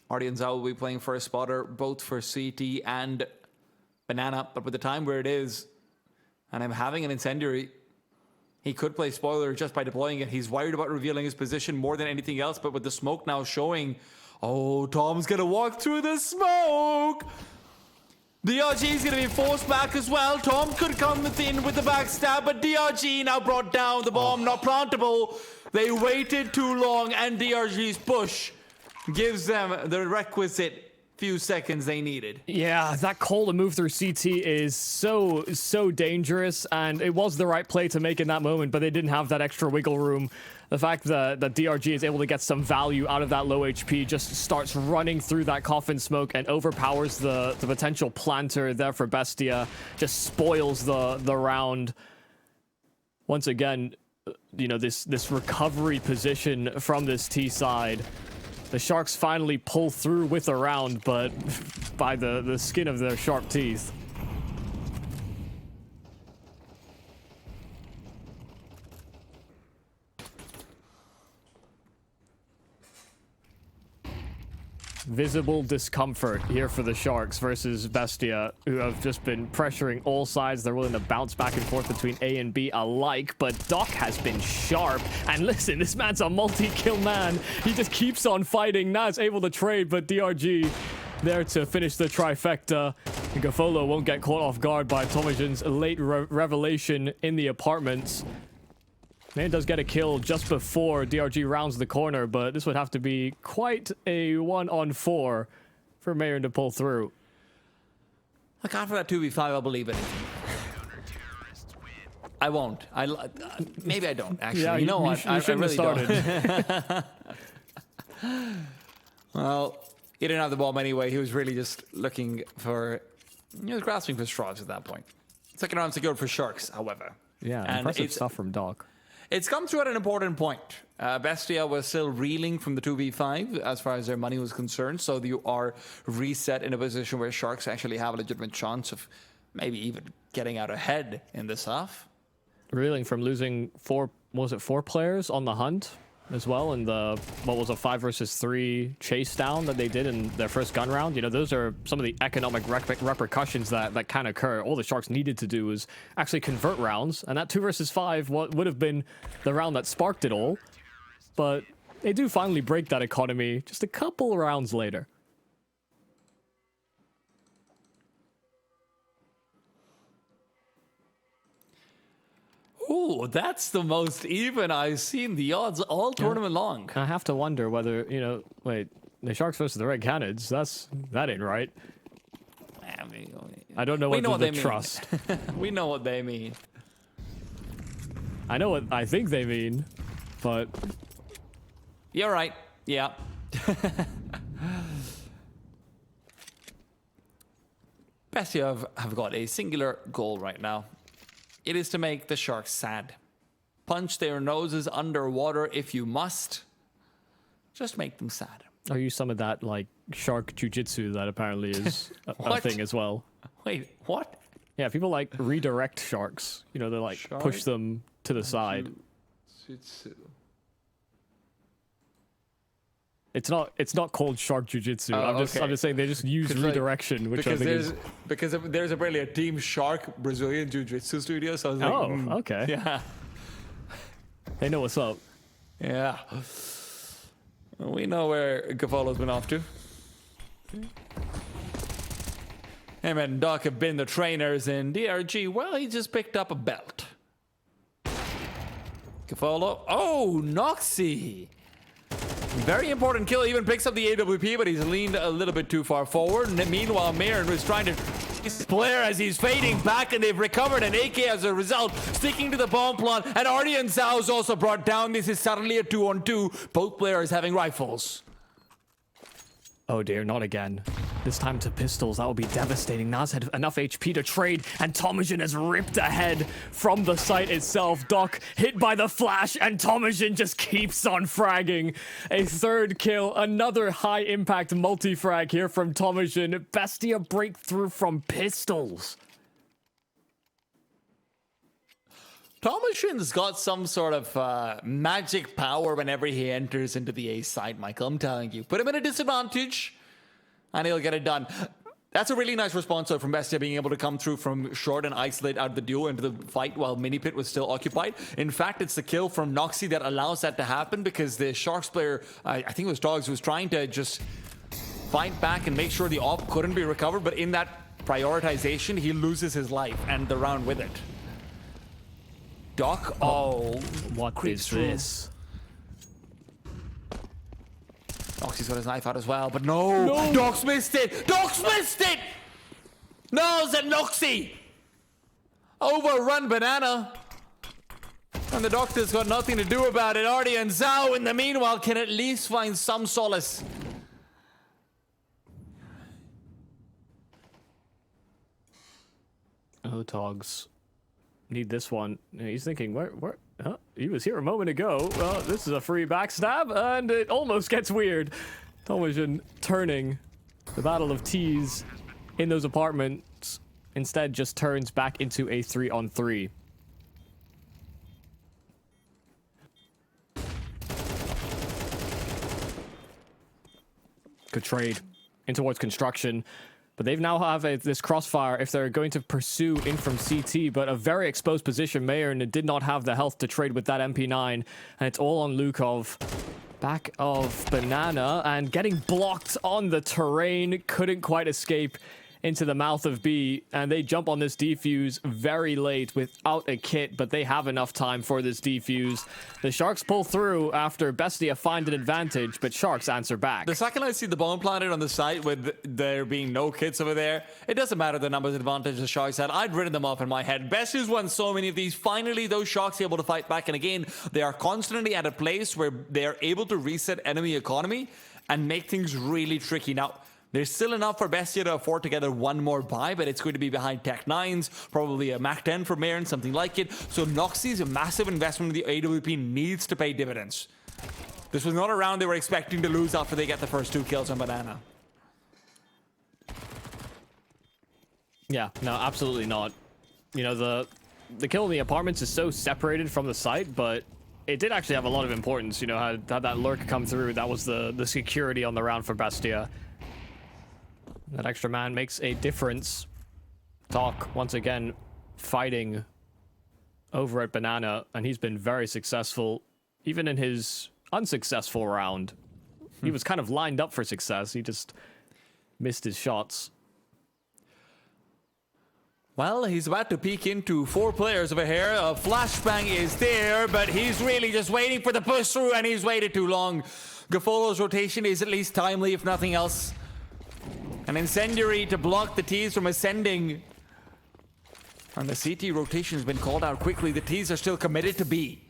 Artie and Zhao will be playing for a spotter, both for CT and Banana, but with the time where it is, and I'm having an incendiary, He could play spoiler just by deploying it. He's worried about revealing his position more than anything else, but with the smoke now showing, oh, Tom's gonna walk through the smoke. DRG is gonna be forced back as well. Tom could come in with the backstab, but DRG now brought down the bomb, not plantable. They waited too long, and DRG's push gives them the requisite few seconds they needed. Yeah, that call to move through CT is so dangerous, and it was the right play to make in that moment, but they didn't have that extra wiggle room. The fact that DRG is able to get some value out of that low HP, just starts running through that coffin smoke and overpowers the potential planter there for Bestia, just spoils the round. Once again, you know, this recovery position from this T side. The Sharks finally pull through with a round, but by the skin of their sharp teeth. Visible discomfort here for the Sharks versus Bestia, who have just been pressuring all sides. They're willing to bounce back and forth between A and B alike, but Doc has been sharp. And listen, this man's a multi-kill man. He just keeps on fighting. Naz able to trade, but DRG there to finish the trifecta. Gafolo won't get caught off guard by Tomajan's late revelation in the apartments. Man does get a kill just before DRG rounds the corner, but this would have to be quite a 1-on-4 for Mayron to pull through. Look, after that 2v5, I'll believe it. I won't. Maybe I don't, actually. Yeah, you know what? You shouldn't have started. Well, he didn't have the bomb anyway. He was really just looking for... He was grasping for straws at that point. Second round secured for Sharks, however. Yeah, and impressive stuff from Doc. It's come through at an important point. Bestia was still reeling from the 2v5 as far as their money was concerned, so you are reset in a position where Sharks actually have a legitimate chance of maybe even getting out ahead in this half. Reeling from losing four players on the hunt as well, in the, what was a 5 versus 3 chase down that they did in their first gun round. You know, those are some of the economic repercussions that can occur. All the Sharks needed to do was actually convert rounds, and that 2 versus 5 would have been the round that sparked it all. But they do finally break that economy just a couple rounds later. Ooh, that's the most even I've seen the odds all tournament long. I have to wonder whether, you know, wait, the Sharks versus the Red Canids, that ain't right. I don't know what they trust. We know what they mean. I know what I think they mean, but... You're right. Yeah. Bestia have got a singular goal right now. It is to make the Sharks sad. Punch their noses underwater if you must. Just make them sad. Are you some of that, like, shark jujitsu that apparently is a thing as well? Wait, what? Yeah, people like redirect sharks. You know, they like push them to the side. Jujitsu. It's not called shark jujitsu. I'm just saying they just use redirection, which I think is because there's apparently a Team Shark Brazilian jiu-jitsu studio. So I was like, okay, yeah, they know what's up. Yeah, we know where Gavolo's been off to. Him and Doc have been the trainers in DRG. Well, he just picked up a belt. Gavolo. Oh, Noxy. Very important kill. Even picks up the AWP, but he's leaned a little bit too far forward. And meanwhile, Mayron was trying to flare as he's fading back, and they've recovered an AK as a result, sticking to the bomb plant. And Artie and Zhao's also brought down. This is suddenly a 2-on-2. Both players having rifles. Oh dear, not again. This time to pistols, that would be devastating. Naz had enough HP to trade, and Tomajan has ripped ahead from the site itself. Doc hit by the flash, and Tomajan just keeps on fragging. A third kill, another high-impact multi-frag here from Tomajan. Bestia breakthrough from pistols. Tomajan's got some sort of magic power whenever he enters into the A side, Michael. I'm telling you. Put him in a disadvantage, and he'll get it done. That's a really nice response though, from Bestia, being able to come through from short and isolate out the duel into the fight while Mini Pit was still occupied. In fact, it's the kill from Noxy that allows that to happen, because the Sharks player, I think it was Dogs, was trying to just fight back and make sure the op couldn't be recovered, but in that prioritization, he loses his life and the round with it. Doc, what is this? Noxy's got his knife out as well, but no! Doc's missed it! Doc's missed it! No, it's a Noxy! Overrun Banana. And the Doctor's got nothing to do about it. Artie and Zhao, in the meanwhile, can at least find some solace. Oh, Togs. Need this one. He's thinking, where? Huh? He was here a moment ago. Well, this is a free backstab, and it almost gets weird. Television turning the battle of T's in those apartments instead just turns back into a 3-on-3. Good trade in towards construction. But they've now have this crossfire if they're going to pursue in from CT, but a very exposed position. Mayern did not have the health to trade with that MP9, and it's all on Lukov. Back of Banana, and getting blocked on the terrain, couldn't quite escape into the mouth of B, and they jump on this defuse very late without a kit, but they have enough time for this defuse. The Sharks pull through after Bestia find an advantage, but Sharks answer back. The second I see the bomb planted on the site with there being no kits over there, it doesn't matter the numbers advantage the Sharks had. I'd written them off in my head. Bestia's won so many of these. Finally, those Sharks are able to fight back, and again, they are constantly at a place where they are able to reset enemy economy and make things really tricky. Now, there's still enough for Bestia to afford to get one more buy, but it's going to be behind Tech 9s, probably a Mac 10 for Mayern, something like it. So Noxy's massive investment in the AWP needs to pay dividends. This was not a round they were expecting to lose after they get the first 2 kills on Banana. Yeah, no, absolutely not. You know, the kill in the apartments is so separated from the site, but it did actually have a lot of importance. You know, had that lurk come through, that was the security on the round for Bestia. That extra man makes a difference. Talk, once again, fighting over at Banana, and he's been very successful, even in his unsuccessful round. He was kind of lined up for success. He just missed his shots. Well, he's about to peek into 4 players over here. A flashbang is there, but he's really just waiting for the push through, and he's waited too long. Gafolo's rotation is at least timely, if nothing else. An incendiary to block the T's from ascending. And the CT rotation has been called out quickly. The T's are still committed to B.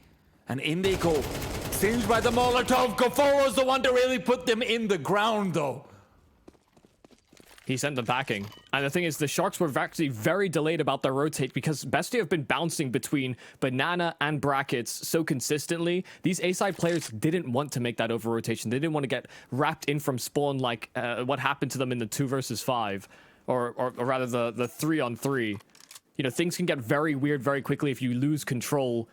And in they go. Singed by the Molotov. Gafolo's the one to really put them in the ground, though. He sent them backing. And the thing is, the Sharks were actually very delayed about their rotate because Bestia have been bouncing between Banana and Brackets so consistently. These A-side players didn't want to make that over-rotation. They didn't want to get wrapped in from spawn like what happened to them in the 2 versus 5. Or rather, the 3-on-3. You know, things can get very weird very quickly if you lose control.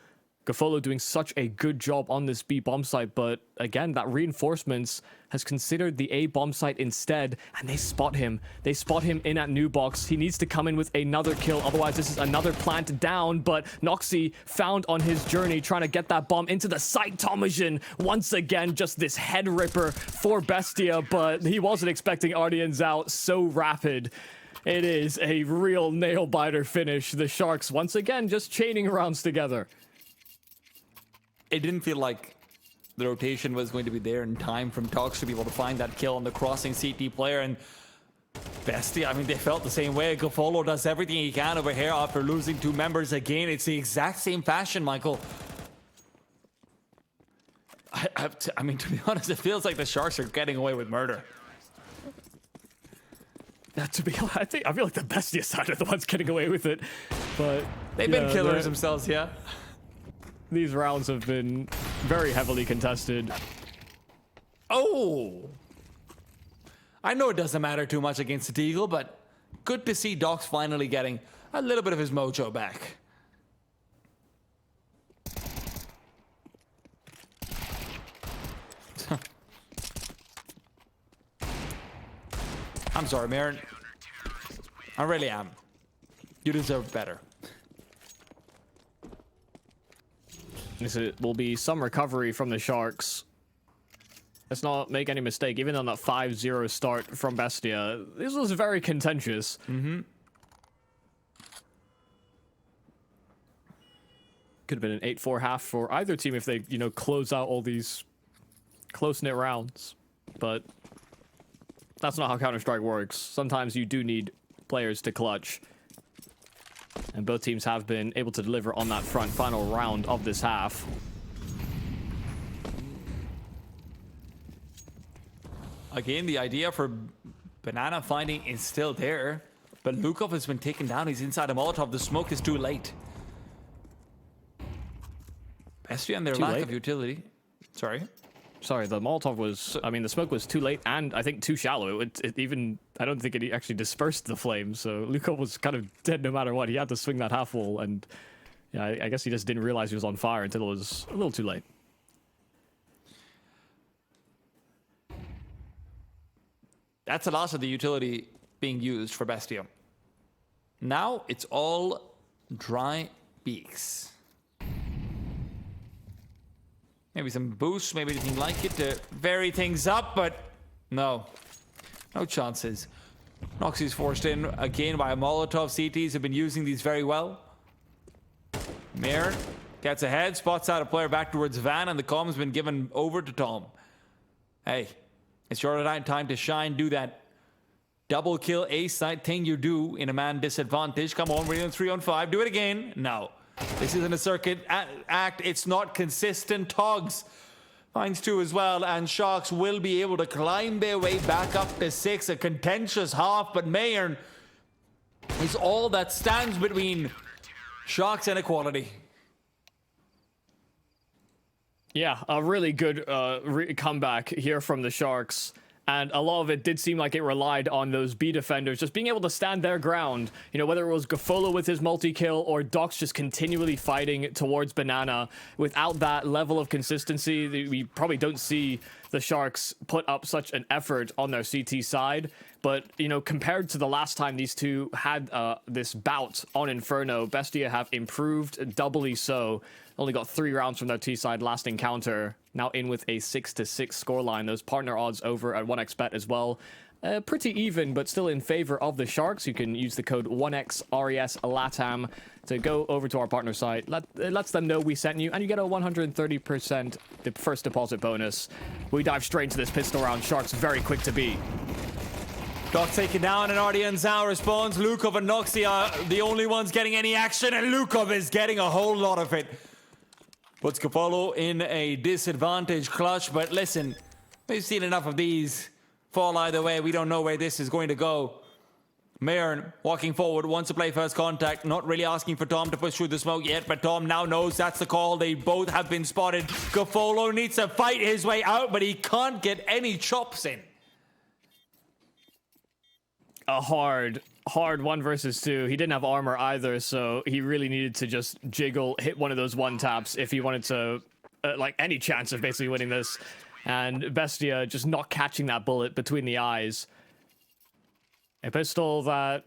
Gafolo doing such a good job on this B bomb site, but again, that reinforcements has considered the A bomb site instead, and they spot him. They spot him in at new box. He needs to come in with another kill, otherwise this is another plant down, but Noxy found on his journey trying to get that bomb into the site. Tomajan, once again, just this head ripper for Bestia, but he wasn't expecting Ardians out so rapid. It is a real nail-biter finish. The Sharks, once again, just chaining rounds together. It didn't feel like the rotation was going to be there in time from Tox to be able to find that kill on the crossing CT player. And Bestia, I mean, they felt the same way. Gafolo does everything he can over here after losing 2 members again. It's the exact same fashion, Michael. I mean, to be honest, it feels like the Sharks are getting away with murder. I feel like the Bestia side are the ones getting away with it, but they've been killers themselves, yeah. These rounds have been very heavily contested. Oh! I know it doesn't matter too much against the Eagle, but good to see Docs finally getting a little bit of his mojo back. I'm sorry, Marin. I really am. You deserve better. This will be some recovery from the Sharks. Let's not make any mistake, even on that 5-0 start from Bestia, this was very contentious. Mm-hmm. Could have been an 8-4 half for either team if they, you know, close out all these close-knit rounds. But that's not how Counter-Strike works. Sometimes you do need players to clutch. And both teams have been able to deliver on that front final round of this half. Again, the idea for Banana finding is still there. But Lukov has been taken down. He's inside a Molotov. The smoke is too late. Bestia and their lack of utility. Sorry, the Molotov was, I mean, the smoke was too late and I think too shallow. It even, I don't think it actually dispersed the flames. So Lukov was kind of dead no matter what. He had to swing that half wall, and yeah, I guess he just didn't realize he was on fire until it was a little too late. That's a loss of the utility being used for Bestia. Now it's all dry beaks. Maybe some boosts, maybe anything like it to vary things up, but no. No chances. Noxie's forced in again by a Molotov. CTs have been using these very well. Mir gets ahead, spots out a player back towards Van, and the comm's been given over to Tom. Hey, it's your time to shine. Do that double kill ace side thing you do in a man disadvantage. Come on, we're in 3-on-5. Do it again. No. This isn't a circuit act. It's not consistent. Togs finds 2 as well, and Sharks will be able to climb their way back up to 6. A contentious half, but Mayern is all that stands between Sharks and equality. Yeah, a really good comeback here from the Sharks. And a lot of it did seem like it relied on those B defenders just being able to stand their ground. You know, whether it was Gafolo with his multi-kill or Docs just continually fighting towards Banana. Without that level of consistency, we probably don't see the Sharks put up such an effort on their CT side. But, you know, compared to the last time these two had this bout on Inferno, Bestia have improved doubly so. Only got 3 rounds from their T side last encounter. Now in with a 6-6 scoreline. Those partner odds over at 1xBet as well. Pretty even, but still in favor of the Sharks. You can use the code 1XRES LATAM to go over to our partner site. It lets them know we sent you, and you get a 130% first deposit bonus. We dive straight into this pistol round. Sharks very quick to beat. Doc taken down, and Ardian now responds. Lukov and Noxie are the only ones getting any action, and Lukov is getting a whole lot of it. Puts Capolo in a disadvantage clutch, but listen, we've seen enough of these fall either way. We don't know where this is going to go. Mayern walking forward, wants to play first contact, not really asking for Tom to push through the smoke yet, but Tom now knows that's the call. They both have been spotted. Gafolo needs to fight his way out, but he can't get any chops in. A hard 1 versus 2. He didn't have armor either, so he really needed to just jiggle, hit one of those 1-taps if he wanted to, like, any chance of basically winning this. And Bestia just not catching that bullet between the eyes. A pistol that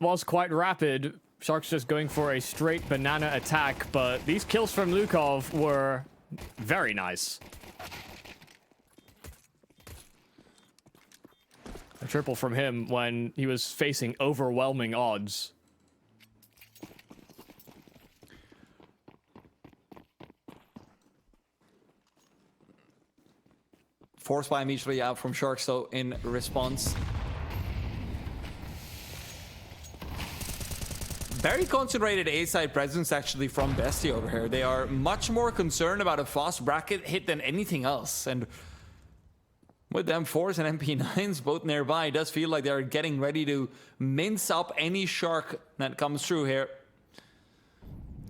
was quite rapid. Sharks just going for a straight banana attack, but these kills from Lukov were very nice. A triple from him when he was facing overwhelming odds. Forced by immediately out from Sharks, though, in response. Very concentrated A-side presence, actually, from Bestia over here. They are much more concerned about a fast bracket hit than anything else, and with M4s and MP9s both nearby, it does feel like they're getting ready to mince up any Shark that comes through here.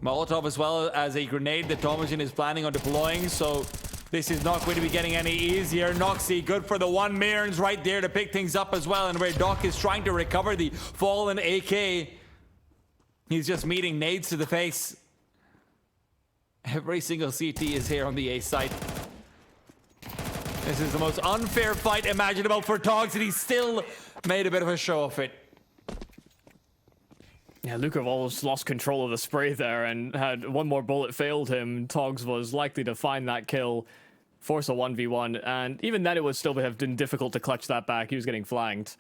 Molotov as well as a grenade that Thomasin is planning on deploying, so this is not going to be getting any easier. Noxie, good for the 1. Mayern's right there to pick things up as well, and where Doc is trying to recover the fallen AK, he's just meeting nades to the face. Every single CT is here on the A site. This is the most unfair fight imaginable for Togs, and he still made a bit of a show of it. Yeah, Lukov almost lost control of the spray there, and had one more bullet failed him, Togs was likely to find that kill, force a 1v1, and even then it would still have been difficult to clutch that back. He was getting flanked.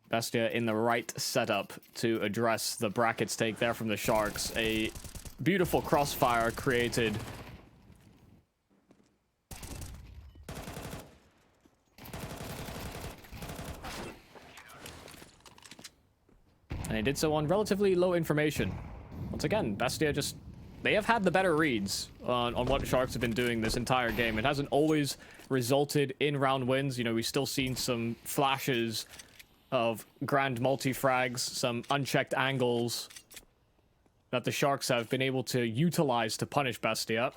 Bestia in the right setup to address the brackets take there from the Sharks. A beautiful crossfire created. And he did so on relatively low information. Once again, Bestia just... They have had the better reads on what Sharks have been doing this entire game. It hasn't always resulted in round wins. You know, we've still seen some flashes of grand multi-frags, some unchecked angles that the Sharks have been able to utilize to punish Bestia.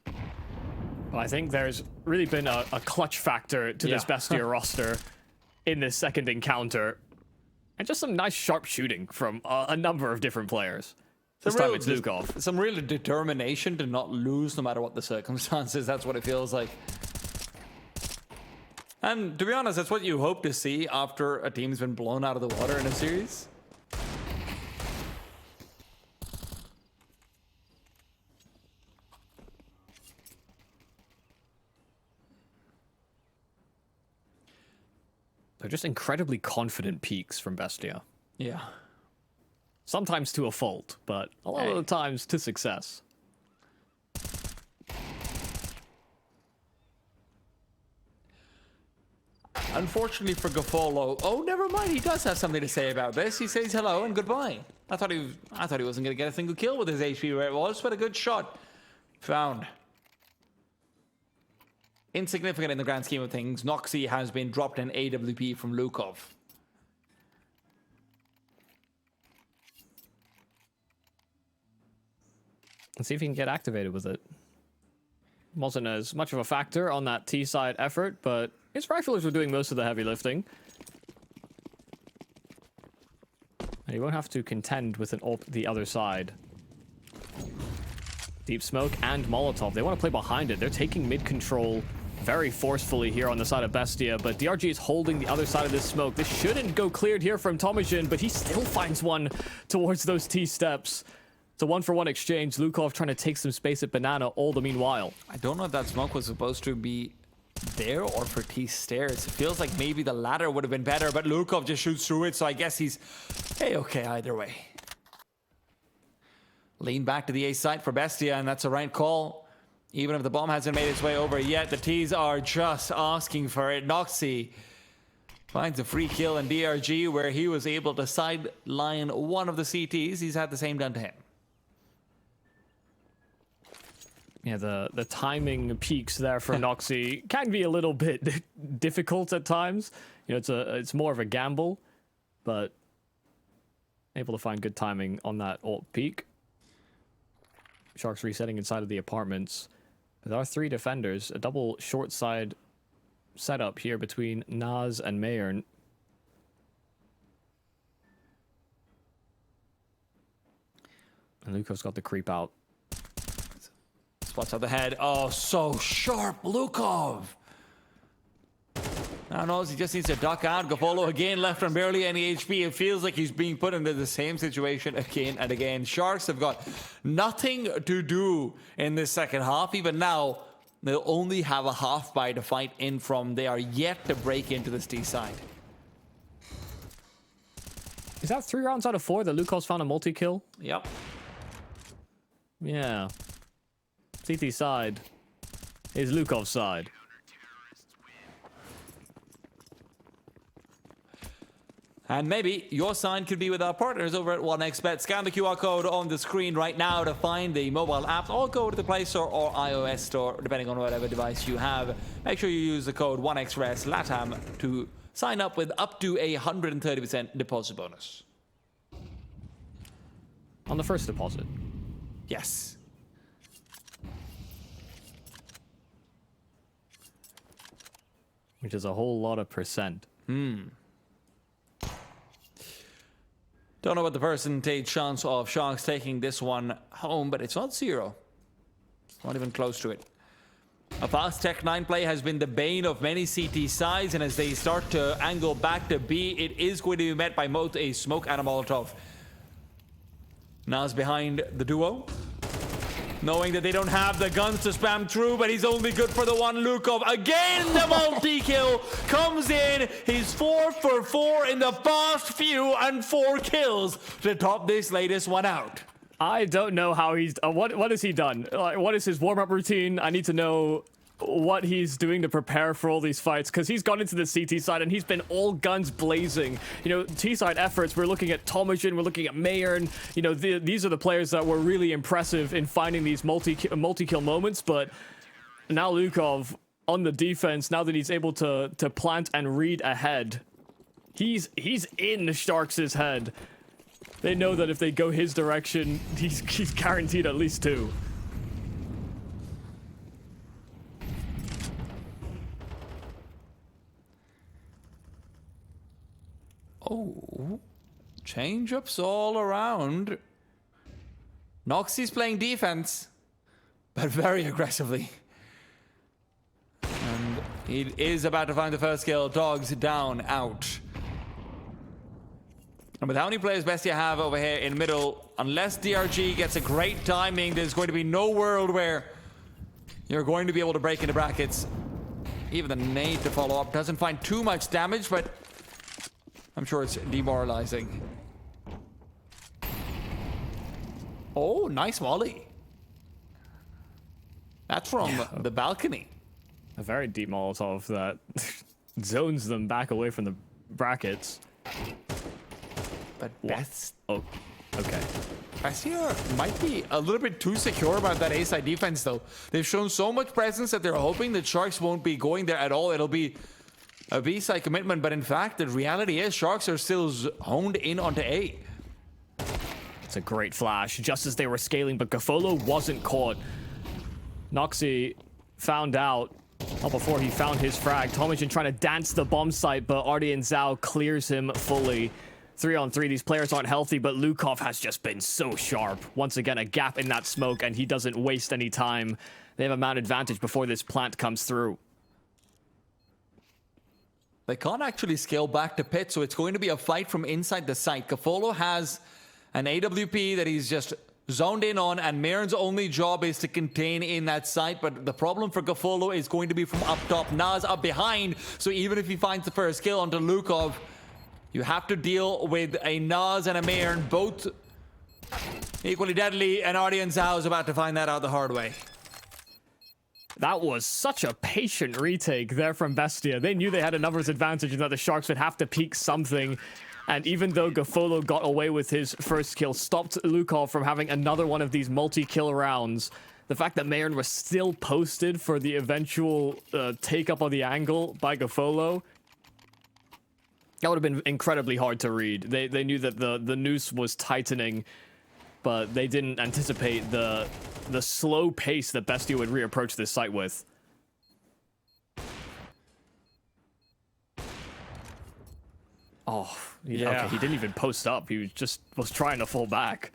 But I think there's really been a clutch factor to this Bestia roster in this second encounter. And just some nice sharp shooting from a number of different players. This time it's Lukov. Some real determination to not lose no matter what the circumstances. That's what it feels like. And to be honest, that's what you hope to see after a team's been blown out of the water in a series. They're just incredibly confident peaks from Bestia. Yeah. Sometimes to a fault, but a lot of the times to success. Unfortunately for Gaffolo, oh, never mind. He does have something to say about this. He says hello and goodbye. I thought he wasn't going to get a single kill with his HP where it was, but a good shot found. Insignificant in the grand scheme of things. Noxy has been dropped an AWP from Lukov. Let's see if he can get activated with it. Wasn't as much of a factor on that T-side effort, but his riflers were doing most of the heavy lifting. And he won't have to contend with an ult the other side. Deep smoke and Molotov. They want to play behind it. They're taking mid control very forcefully here on the side of Bestia, but DRG is holding the other side of this smoke. This shouldn't go cleared here from Tomijin, but he still finds one towards those T-steps. It's a 1-for-1 exchange. Lukov trying to take some space at Banana all the meanwhile. I don't know if that smoke was supposed to be there or for T stairs. It feels like maybe the latter would have been better, but Lukov just shoots through it, so I guess he's okay either way. Lean back to the A site for Bestia, and that's a right call. Even if the bomb hasn't made its way over yet, the T's are just asking for it. Noxy finds a free kill in DRG where he was able to sideline one of the CTs. He's had the same done to him. Yeah, the timing peaks there for Noxy can be a little bit difficult at times. You know, it's more of a gamble, but able to find good timing on that ult peak. Sharks resetting inside of the apartments. There are 3 defenders, a double short side setup here between Naz and Mayern. And Lukov's got the creep out. Spots out the head. Oh, so sharp, Lukov. Now knows he just needs to duck out. Gaffolo again left on barely any HP. It feels like he's being put into the same situation again and again. Sharks have got nothing to do in this second half. Even now, they'll only have a half buy to fight in from. They are yet to break into this D side. Is that 3 rounds out of 4 that Lukov's found a multi-kill? Yep. Yeah. CT side is Lukov's side. And maybe your side could be with our partners over at 1xBet. Scan the QR code on the screen right now to find the mobile app, or go to the Play Store or iOS Store, depending on whatever device you have. Make sure you use the code 1xRES LATAM to sign up with up to a 130% deposit bonus. On the first deposit? Yes. Which is a whole lot of percent. Don't know what the percentage chance of Sharks taking this one home, but it's not 0. Not even close to it. A fast Tech 9 play has been the bane of many CT sides, and as they start to angle back to B, it is going to be met by both a smoke and a Molotov. Naz behind the duo, knowing that they don't have the guns to spam through, but he's only good for the one. Lukov again, the multi-kill comes in. He's 4 for 4 in the past few and 4 kills to top this latest one out. I don't know how he's... what has he done? What is his warm-up routine? I need to know what he's doing to prepare for all these fights, because he's gone into the CT side and he's been all guns blazing. You know, T-side efforts, we're looking at Tomajin, we're looking at Mayern. You know, these are the players that were really impressive in finding these multi-kill moments, but now Lukov on the defense, now that he's able to plant and read ahead, he's in Sharks' head. They know that if they go his direction, he's guaranteed at least 2. Oh, change-ups all around. Noxie's playing defense, but very aggressively. And he is about to find the first kill. Dogs down, out. And with how many players Bestia have over here in middle, unless DRG gets a great timing, there's going to be no world where you're going to be able to break into brackets. Even the nade to follow up doesn't find too much damage, but I'm sure it's demoralizing. Oh, nice volley. That's from the balcony. A very deep Molotov that zones them back away from the brackets. But Best... Oh, okay. Bestia might be a little bit too secure about that A-side defense, though. They've shown so much presence that they're hoping that Sharks won't be going there at all. It'll be a B-side commitment, but in fact, the reality is Sharks are still honed in onto A. It's a great flash, just as they were scaling, but Gafolo wasn't caught. Noxie found out before he found his frag. Tomajin trying to dance the bomb site, but Ardian Zhao clears him fully. 3-on-3, these players aren't healthy, but Lukov has just been so sharp. Once again, a gap in that smoke, and he doesn't waste any time. They have a man advantage before this plant comes through. They can't actually scale back to pit, so it's going to be a fight from inside the site. Gafolo has an AWP that he's just zoned in on, and Mayern's only job is to contain in that site, but the problem for Gafolo is going to be from up top. Naz up behind, so even if he finds the first kill onto Lukov, you have to deal with a Naz and a Mayern, both equally deadly, and Ardian Zhao is about to find that out the hard way. That was such a patient retake there from Bestia. They knew they had a numbers advantage and that the Sharks would have to peek something. And even though Gafolo got away with his first kill, stopped Lukov from having another one of these multi-kill rounds, the fact that Mayern was still posted for the eventual take-up of the angle by Gafolo, that would have been incredibly hard to read. They knew that the noose was tightening, but they didn't anticipate the slow pace that Bestia would reapproach this site with. Oh, yeah. Okay, he didn't even post up. He was trying to fall back.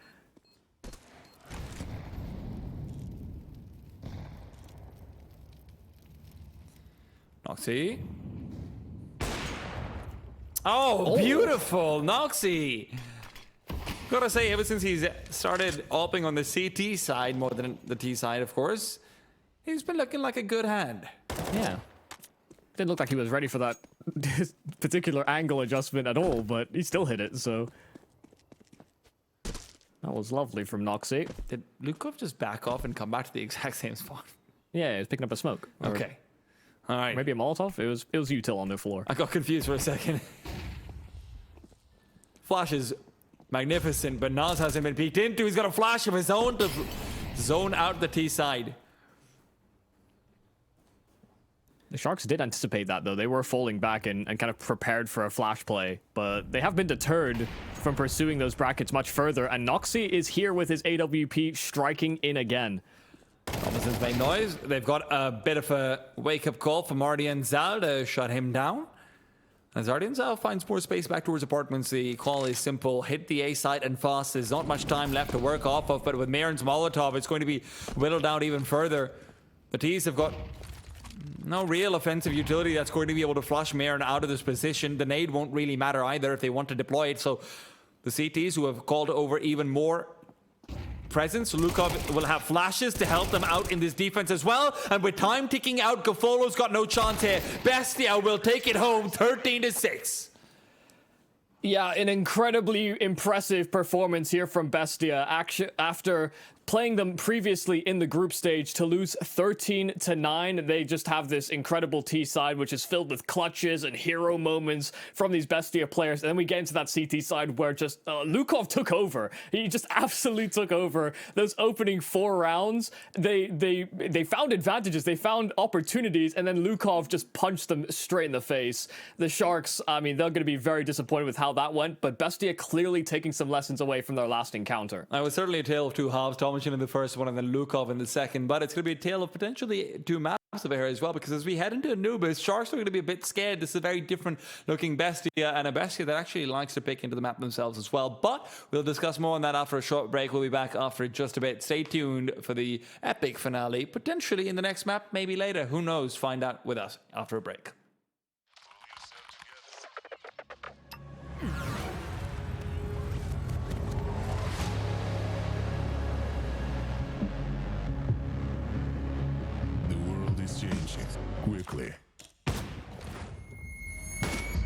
Noxie. Oh, beautiful, Noxie. Gotta say, ever since he's started opting on the CT side more than the T side, of course, he's been looking like a good hand. Yeah. Didn't look like he was ready for that particular angle adjustment at all, but he still hit it, so... That was lovely from Noxie. Did Lukov just back off and come back to the exact same spot? Yeah, he was picking up a smoke. Okay. All right. Maybe a Molotov? It was util on the floor. I got confused for a second. Flash is magnificent, but Naz hasn't been peeked into. He's got a flash of his own to zone out the T side. The Sharks did anticipate that, though. They were falling back and kind of prepared for a flash play, but they have been deterred from pursuing those brackets much further, and Noxie is here with his AWP striking in again. Thomason's made noise. They've got a bit of a wake-up call from Ardian Zhao to shut him down. As Ardian Zhao finds more space back towards apartments, the call is simple. Hit the A site and fast. There's not much time left to work off of, but with Mayern's Molotov, it's going to be whittled down even further. The T's have got no real offensive utility that's going to be able to flush Maren out of this position. The nade won't really matter either if they want to deploy it. So the CTs, who have called over even more presence, Lukov will have flashes to help them out in this defense as well. And with time ticking out, Gafolo's got no chance here. Bestia will take it home 13-6. Yeah, an incredibly impressive performance here from Bestia after playing them previously in the group stage to lose 13-9. They just have this incredible T side, which is filled with clutches and hero moments from these Bestia players. And then we get into that CT side where just Lukov took over. He just absolutely took over. Those opening 4 rounds, they found advantages, they found opportunities, and then Lukov just punched them straight in the face. The Sharks, I mean, they're going to be very disappointed with how that went, but Bestia clearly taking some lessons away from their last encounter. It was certainly a tale of two halves. Thomas in the first one and then Lukov in the second, but it's going to be a tale of potentially 2 maps of here as well, because as we head into Anubis, Sharks are going to be a bit scared. This is a very different looking Bestia, and a Bestia that actually likes to pick into the map themselves as well. But we'll discuss more on that after a short break. We'll be back after just a bit. Stay tuned for the epic finale, potentially in the next map, maybe later. Who knows? Find out with us after a break. Changing quickly.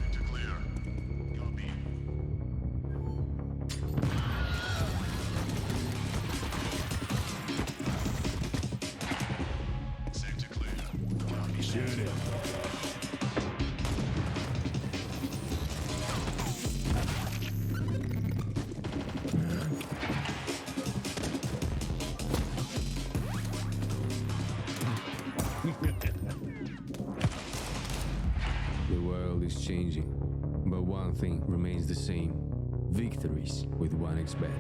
Sector clear. Copy. Shoot it. The world is changing, but one thing remains the same. Victories with 1xBet.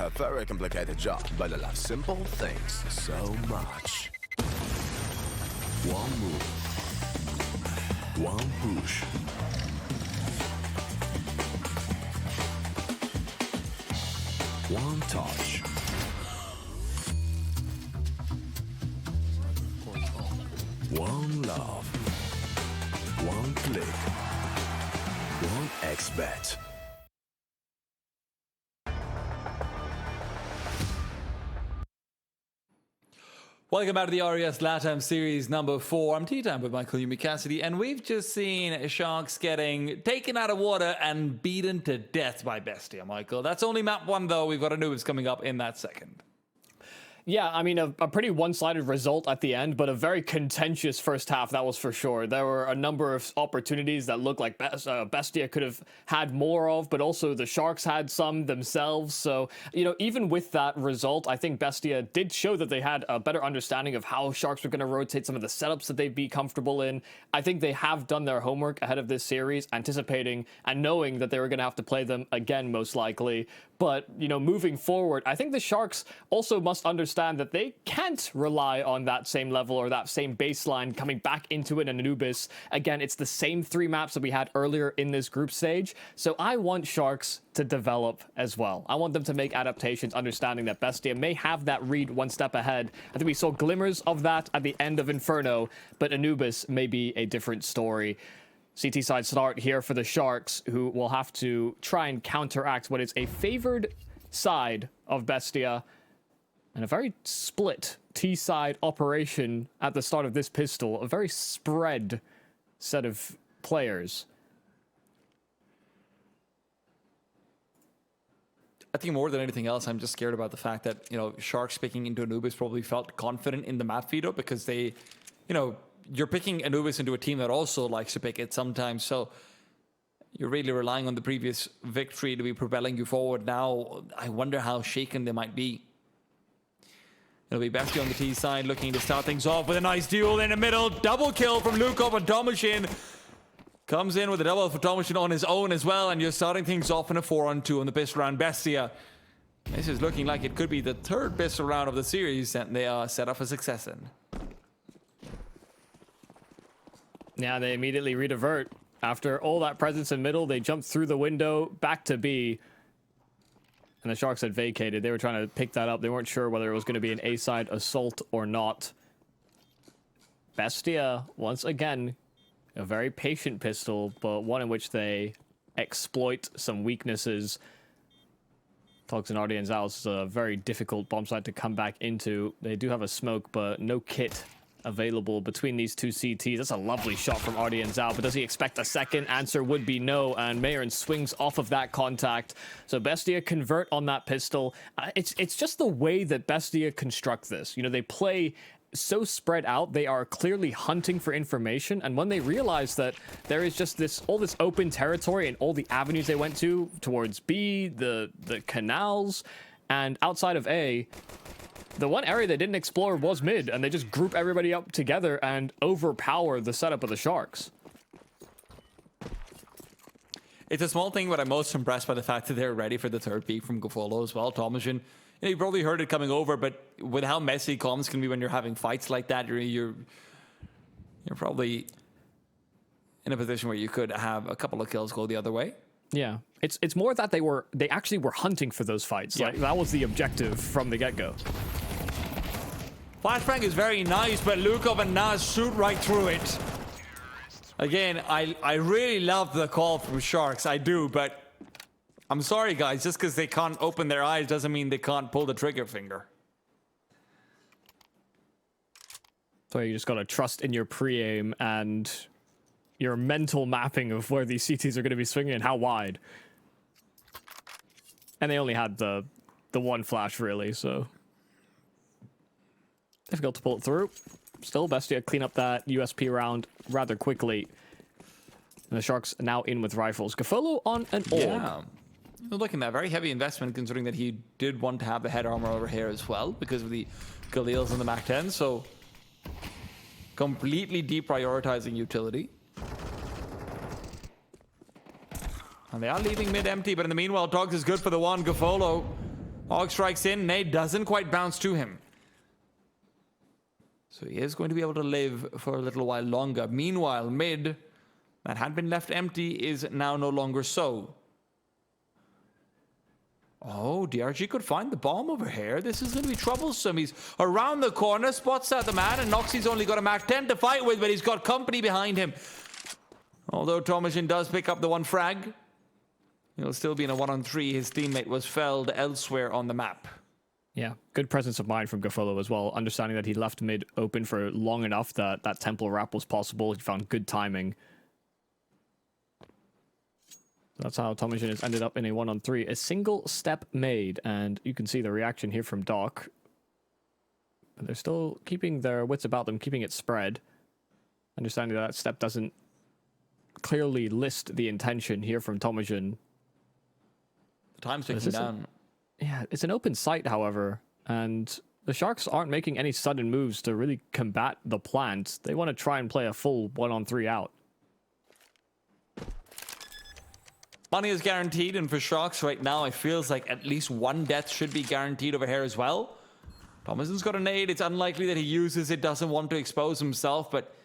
A very complicated job, but I love simple things so much. One move. One push. One touch. One love. One click. One XBet. Welcome back to the RES LATAM Series number 4. I'm Tea Time with Michael Yumi Cassidy, and we've just seen Sharks getting taken out of water and beaten to death by Bestia, Michael. That's only map 1, though. We've got Anubis coming up in that second. Yeah, I mean, a pretty one-sided result at the end, but a very contentious first half, that was for sure. There were a number of opportunities that looked like Bestia could have had more of, but also the Sharks had some themselves. So, you know, even with that result, I think Bestia did show that they had a better understanding of how Sharks were going to rotate, some of the setups that they'd be comfortable in. I think they have done their homework ahead of this series, anticipating and knowing that they were going to have to play them again, most likely. But, you know, moving forward, I think the Sharks also must understand that they can't rely on that same level or that same baseline coming back into it in Anubis. Again, it's the same 3 maps that we had earlier in this group stage. So I want Sharks to develop as well. I want them to make adaptations, understanding that Bestia may have that read one step ahead. I think we saw glimmers of that at the end of Inferno, but Anubis may be a different story. CT side start here for the Sharks, who will have to try and counteract what is a favored side of Bestia and a very split T-side operation at the start of this pistol. A very spread set of players. I think more than anything else, I'm just scared about the fact that, you know, Sharks picking into Anubis probably felt confident in the map veto because they, you know, you're picking Anubis into a team that also likes to pick it sometimes. So you're really relying on the previous victory to be propelling you forward. Now, I wonder how shaken they might be. It'll be Bestia on the T side looking to start things off with a nice duel in the middle. Double kill from Lukov and Tomashin. Comes in with a double for Tomashin on his own as well. And you're starting things off in a 4-on-2 on the pistol round. Bestia. This is looking like it could be the 3rd pistol round of the series that they are set up for success in. Yeah, they immediately redivert. After all that presence in middle, they jumped through the window back to B. And the Sharks had vacated. They were trying to pick that up. They weren't sure whether it was going to be an A-side assault or not. Bestia, once again, a very patient pistol, but one in which they exploit some weaknesses. Togs and Ardians out is a very difficult bomb site to come back into. They do have a smoke, but no kit available between these two CTs. That's a lovely shot from Ardian Zhao, but does he expect a second? Answer would be no, and Mayron swings off of that contact. So Bestia convert on that pistol. It's just the way that Bestia construct this. You know, they play so spread out, they are clearly hunting for information, and when they realize that there is just all this open territory and all the avenues they went to towards B, the canals, and outside of A, the one area they didn't explore was mid, and they just group everybody up together and overpower the setup of the Sharks. It's a small thing, but I'm most impressed by the fact that they're ready for the 3rd peak from Gofolo as well. Tomashin, you know, you probably heard it coming over, but with how messy comms can be when you're having fights like that, you're probably in a position where you could have a couple of kills go the other way. Yeah, it's more that they actually were hunting for those fights. Yeah. Like that was the objective from the get-go. Flashbang is very nice, but Lukov and Naz shoot right through it. Again, I really love the call from Sharks, I do, but I'm sorry guys, just because they can't open their eyes doesn't mean they can't pull the trigger finger. So you just gotta trust in your pre-aim and your mental mapping of where these CTs are going to be swinging and how wide. And they only had the one flash, really, so difficult to pull it through. Still, Bestia clean up that USP round rather quickly. And the Sharks now in with rifles. Gafolo on an orb. Yeah. Looking at that very heavy investment, considering that he did want to have the head armor over here as well because of the Galils and the Mac 10. So completely deprioritizing utility. And they are leaving mid empty, but in the meanwhile, Dogs is good for the one. Gafolo. Hog strikes in. Nade doesn't quite bounce to him. So he is going to be able to live for a little while longer. Meanwhile, mid, that had been left empty, is now no longer so. Oh, DRG could find the bomb over here. This is going to be troublesome. He's around the corner, spots out the man, and Noxie's only got a Mach 10 to fight with, but he's got company behind him. Although Tomashin does pick up the one frag, he'll still be in a 1-on-3. His teammate was felled elsewhere on the map. Yeah, good presence of mind from Gafolo as well, understanding that he left mid open for long enough that that temple wrap was possible. He found good timing. That's how Tomashin has ended up in a 1-on-3. A single step made, and you can see the reaction here from Doc. They're still keeping their wits about them, keeping it spread. Understanding that step doesn't clearly list the intention here from Tomashin. The time's ticking down. Yeah, it's an open site, however, and the Sharks aren't making any sudden moves to really combat the plant. They want to try and play a full 1-on-3 out. Money is guaranteed, and for Sharks right now, it feels like at least one death should be guaranteed over here as well. Thomason's got a nade. It's unlikely that he uses it, doesn't want to expose himself, but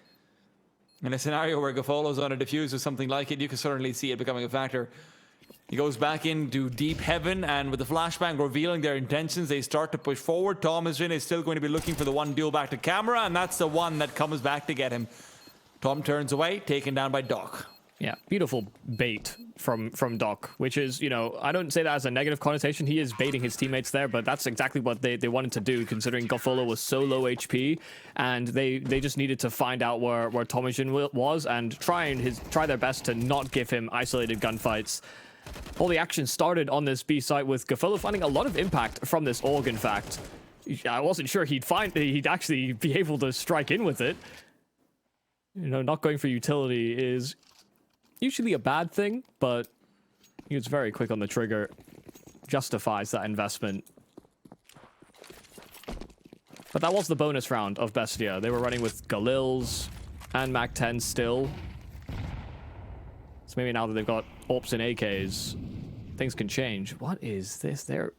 in a scenario where Gafolo's on a defuse or something like it, you can certainly see it becoming a factor. He goes back into deep heaven, and with the flashbang revealing their intentions, they start to push forward. Thomasin is still going to be looking for the one duel back to camera, and that's the one that comes back to get him. Tom turns away, taken down by Doc. Yeah, beautiful bait from Doc, which is, you know, I don't say that as a negative connotation. He is baiting his teammates there, but that's exactly what they wanted to do, considering Gafolo was so low HP, and they just needed to find out where Tomashin was and try their best to not give him isolated gunfights. All the action started on this B site with Gafolo finding a lot of impact from this org, in fact. I wasn't sure he'd actually be able to strike in with it. You know, not going for utility is usually a bad thing, but he was very quick on the trigger. Justifies that investment. But that was the bonus round of Bestia. They were running with Galils and Mach 10 still. So maybe now that they've got AWPs and AKs, things can change. What is this? This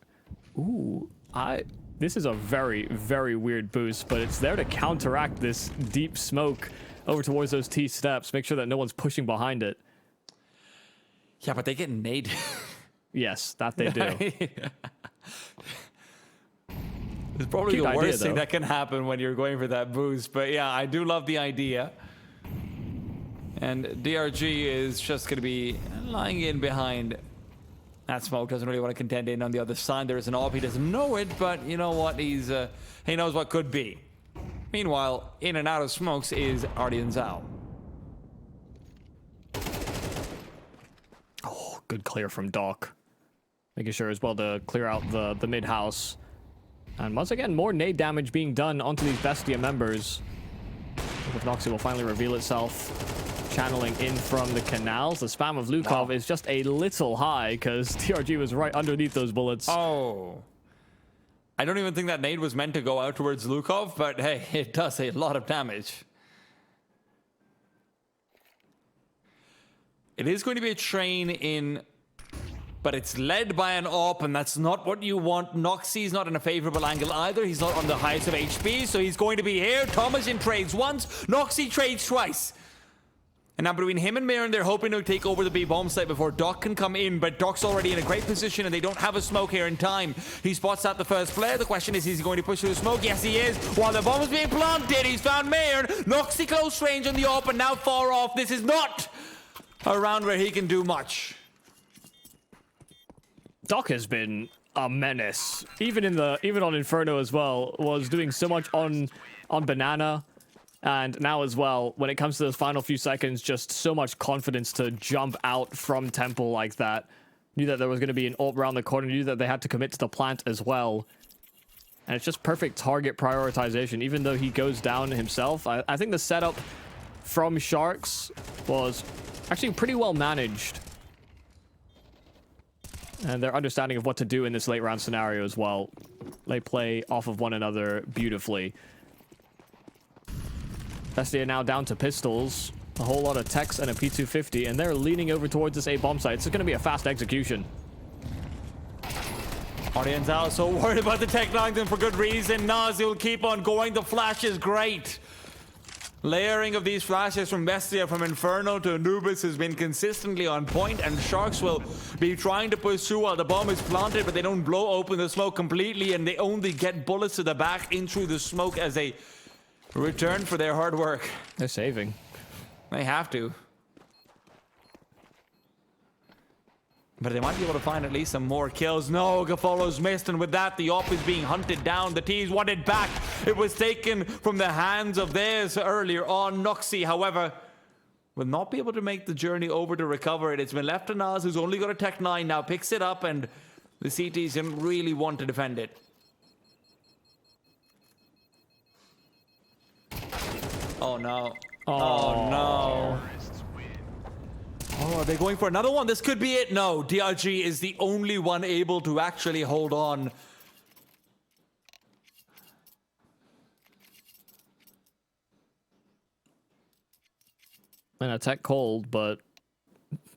is a very, very weird boost, but it's there to counteract this deep smoke over towards those T steps. Make sure that no one's pushing behind it. Yeah, but they get naded. Yes, that they do. It's probably the worst thing that can happen when you're going for that boost. But yeah, I do love the idea. And DRG is just going to be lying in behind that smoke. Doesn't really want to contend in on the other side. There is an AWP. He doesn't know it, but you know what? He knows what could be. Meanwhile, in and out of smokes is Ardian Zhao. Oh, good clear from Doc. Making sure as well to clear out the mid-house. And once again, more nade damage being done onto these Bestia members. Noxie will finally reveal itself. Channeling in from the canals. The spam of Lukov is just a little high because TRG was right underneath those bullets. Oh. I don't even think that nade was meant to go out towards Lukov, but hey, it does a lot of damage. It is going to be a train in, but it's led by an AWP, and that's not what you want. Noxie's not in a favorable angle either. He's not on the highest of HP, so he's going to be here. Tomashin trades once, Noxie trades twice. And now between him and Mirren, they're hoping to take over the B bomb site before Doc can come in, but Doc's already in a great position and they don't have a smoke here in time. He spots out the first flare. The question is he going to push through the smoke? Yes, he is. While the bomb is being planted, he's found Mirren. Noxie close range on the AWP, and now far off. This is not a round where he can do much. Doc has been a menace. Even on Inferno as well, was doing so much on Banana. And now as well, when it comes to those final few seconds, just so much confidence to jump out from Temple like that. Knew that there was going to be an AWP around the corner, knew that they had to commit to the plant as well. And it's just perfect target prioritization, even though he goes down himself. I think the setup from Sharks was actually pretty well managed. And their understanding of what to do in this late round scenario as well. They play off of one another beautifully. Bestia now down to pistols, a whole lot of techs and a P250, and they're leaning over towards this A bomb site. It's going to be a fast execution. Audience out, so worried about the tech lines, and for good reason. Nas will keep on going. The flash is great. Layering of these flashes from Bestia, from Inferno to Anubis has been consistently on point, and Sharks will be trying to push through while the bomb is planted, but they don't blow open the smoke completely, and they only get bullets to the back in through the smoke as a return for their hard work. They're saving. They have to. But they might be able to find at least some more kills. No, Gaffolo's missed, and with that, the op is being hunted down. The T's want it back. It was taken from the hands of theirs earlier on. Noxy, however, will not be able to make the journey over to recover it. It's been left to Nas, who's only got a Tech 9 now. Picks it up, and the CTs didn't really want to defend it. Oh, no. Oh, no. Oh, are they going for another one? This could be it. No, DRG is the only one able to actually hold on. And a tech cold, but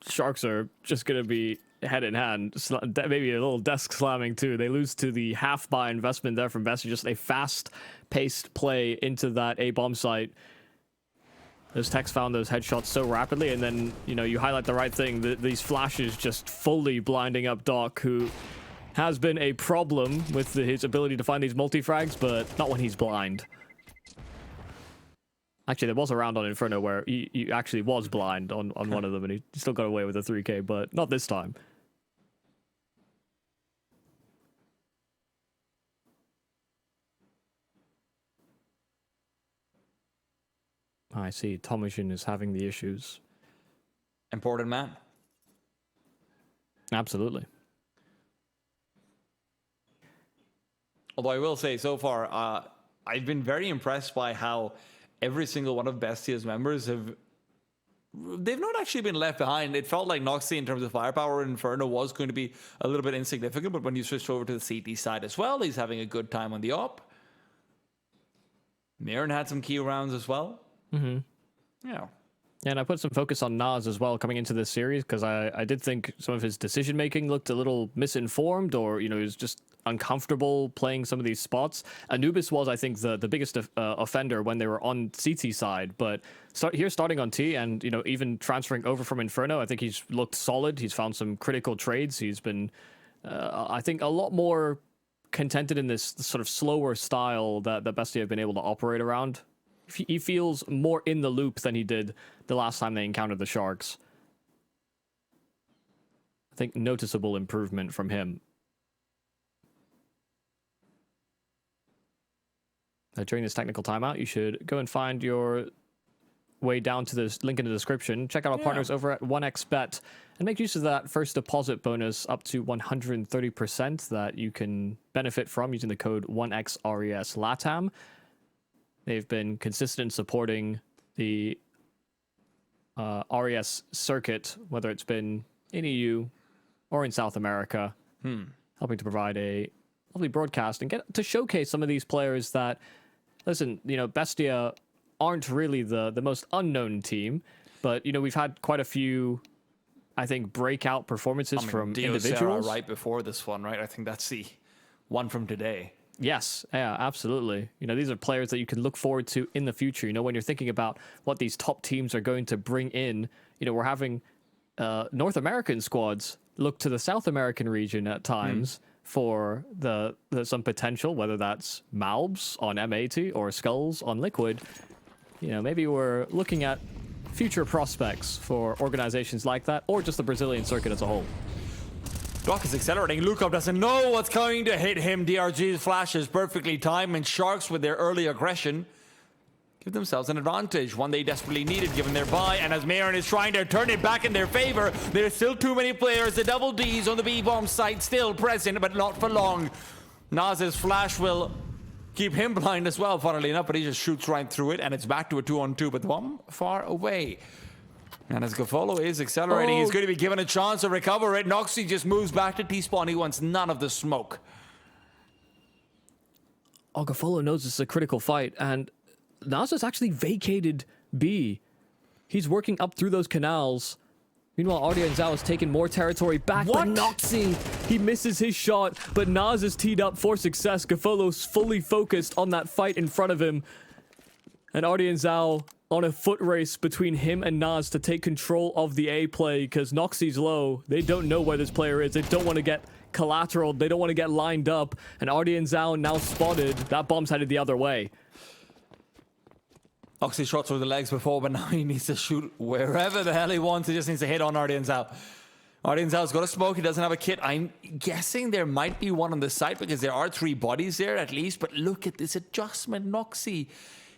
Sharks are just going to be head in hand. Maybe a little desk slamming too. They lose to the half buy investment there from Bessie. Just a fast-paced play into that A-bomb site. Those techs found those headshots so rapidly, and then, you know, you highlight the right thing. These flashes just fully blinding up Doc, who has been a problem with his ability to find these multi-frags, but not when he's blind. Actually, there was a round on Inferno where he actually was blind on one of them, and he still got away with a 3K, but not this time. I see. Tomishin is having the issues. Important man. Absolutely. Although I will say, so far, I've been very impressed by how every single one of Bestia's members they've not actually been left behind. It felt like Noxy, in terms of firepower, Inferno was going to be a little bit insignificant, but when you switched over to the CT side as well, he's having a good time on the op. Mirren had some key rounds as well. Mm-hmm. Yeah. And I put some focus on Nas as well coming into this series, because I did think some of his decision making looked a little misinformed, or, you know, he was just uncomfortable playing some of these spots. Anubis was, I think, the biggest offender when they were on CT side, but here starting on T, and, you know, even transferring over from Inferno, I think he's looked solid. He's found some critical trades. He's been, I think, a lot more contented in this sort of slower style that Bestia have been able to operate around. He feels more in the loop than he did the last time they encountered the Sharks. I think noticeable improvement from him. During this technical timeout, you should go and find your way down to this link in the description. Check out our partners over at 1xBet and make use of that first deposit bonus up to 130% that you can benefit from using the code 1xRES LATAM. They've been consistent in supporting the RES circuit, whether it's been in EU or in South America, helping to provide a lovely broadcast and get to showcase some of these players that, listen, you know, Bestia aren't really the most unknown team, but, you know, we've had quite a few, I think, breakout performances from individuals. right before this one, right? I think that's the one from today. Yes, yeah, absolutely. You know, these are players that you can look forward to in the future. You know, when you're thinking about what these top teams are going to bring in, you know, we're having North American squads look to the South American region at times for the some potential, whether that's Malbs on M80 or Skulls on Liquid. You know, maybe we're looking at future prospects for organizations like that, or just the Brazilian circuit as a whole. Doc is accelerating. Lukov doesn't know what's going to hit him. DRG's flash is perfectly timed, and Sharks, with their early aggression, give themselves an advantage, one they desperately needed given their buy. And as Marin is trying to turn it back in their favor, there's still too many players. The double Ds on the B-bomb site still present, but not for long. Naz's flash will keep him blind as well, funnily enough, but he just shoots right through it, and it's back to a 2-on-2, but the bomb far away. And as Gaffolo is accelerating, he's going to be given a chance to recover it. Noxy just moves back to T-spawn. He wants none of the smoke. Oh, Gaffolo knows this is a critical fight, and Nas has actually vacated B. He's working up through those canals Meanwhile, Ardia Zhao has taken more territory back, What? but Noxy, he misses his shot, but Nas is teed up for success. Gafolo's fully focused on that fight in front of him. And Ardia Zhao on a foot race between him and Nas to take control of the A play, because Noxy's low. They don't know where this player is. They don't want to get collateral. They don't want to get lined up. And Ardia Zhao now spotted. That bomb's headed the other way. Oxy shot through the legs before, but now he needs to shoot wherever the hell he wants. He just needs to hit on Ardian Zhao. Ardian Zhao's got a smoke. He doesn't have a kit. I'm guessing there might be one on the site because there are 3 bodies there at least. But look at this adjustment, Noxy.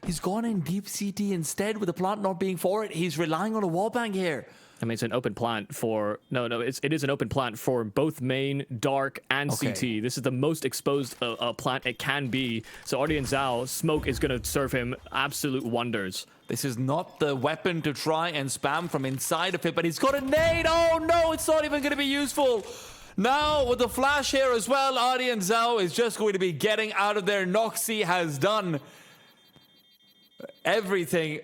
He's gone in deep CT instead with the plant not being for it. He's relying on a wallbang here. I mean, it's an open plant for... No, it is an open plant for both main, dark, and Okay. CT. This is the most exposed plant it can be. So Ardian Zhao, smoke is going to serve him absolute wonders. This is not the weapon to try and spam from inside of it, but he's got a nade. Oh no, it's not even going to be useful. Now, with the flash here as well, Ardian Zhao is just going to be getting out of there. Noxy has done everything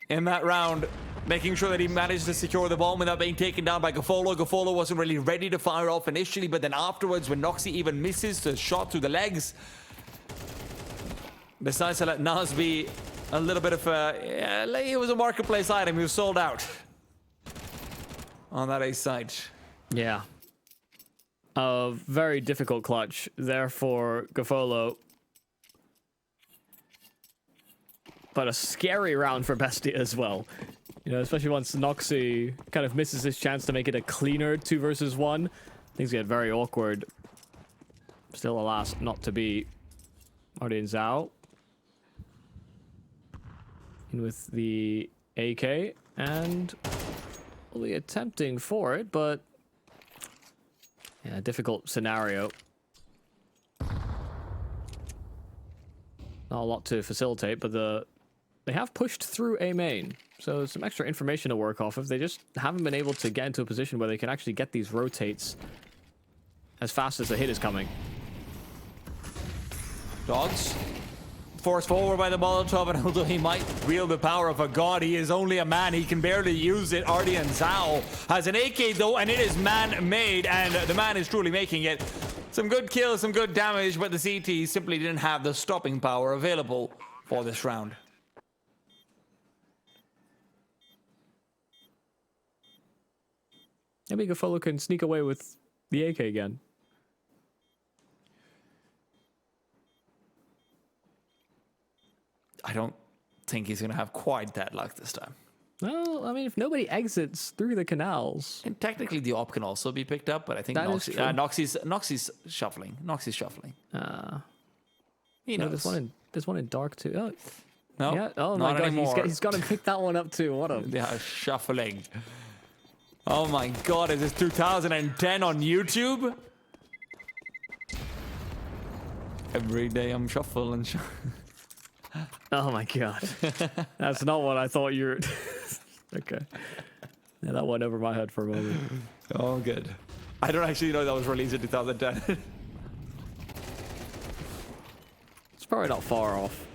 in that round, making sure that he managed to secure the bomb without being taken down by Gafolo. Gafolo wasn't really ready to fire off initially, but then afterwards, when Noxy even misses the shot through the legs, decides to let Nas be a little bit of a... Yeah, it was a marketplace item. He was sold out on that A side. Yeah. A very difficult clutch there for Gafolo. But a scary round for Bestia as well. You know, especially once Noxy kind of misses his chance to make it a cleaner 2 versus 1. Things get very awkward. Still, alas, not to be. Ardian Zhao in with the AK and only attempting for it, but yeah, difficult scenario. Not a lot to facilitate, but they have pushed through A main, so some extra information to work off of. They just haven't been able to get into a position where they can actually get these rotates as fast as the hit is coming. Dogs forced forward by the Molotov, and although he might wield the power of a god, he is only a man. He can barely use it. Ardian Zhao has an AK though, and it is man-made, and the man is truly making it. Some good kills, some good damage, but the CT simply didn't have the stopping power available for this round. Maybe Gafolo can sneak away with the AK again. I don't think he's going to have quite that luck this time. Well, I mean, if nobody exits through the canals... And technically the op can also be picked up, but I think Noxy's shuffling. Noxy's shuffling. He knows. There's one in dark too. Oh, no, yeah. Oh my god, he's got to pick that one up too. What a... Yeah, shuffling. Oh my god, is this 2010 on YouTube? Every day I'm shuffling. Oh my god. That's not what I thought you were... Okay. Yeah, that went over my head for a moment. Oh, good. I don't actually know that was released in 2010. It's probably not far off.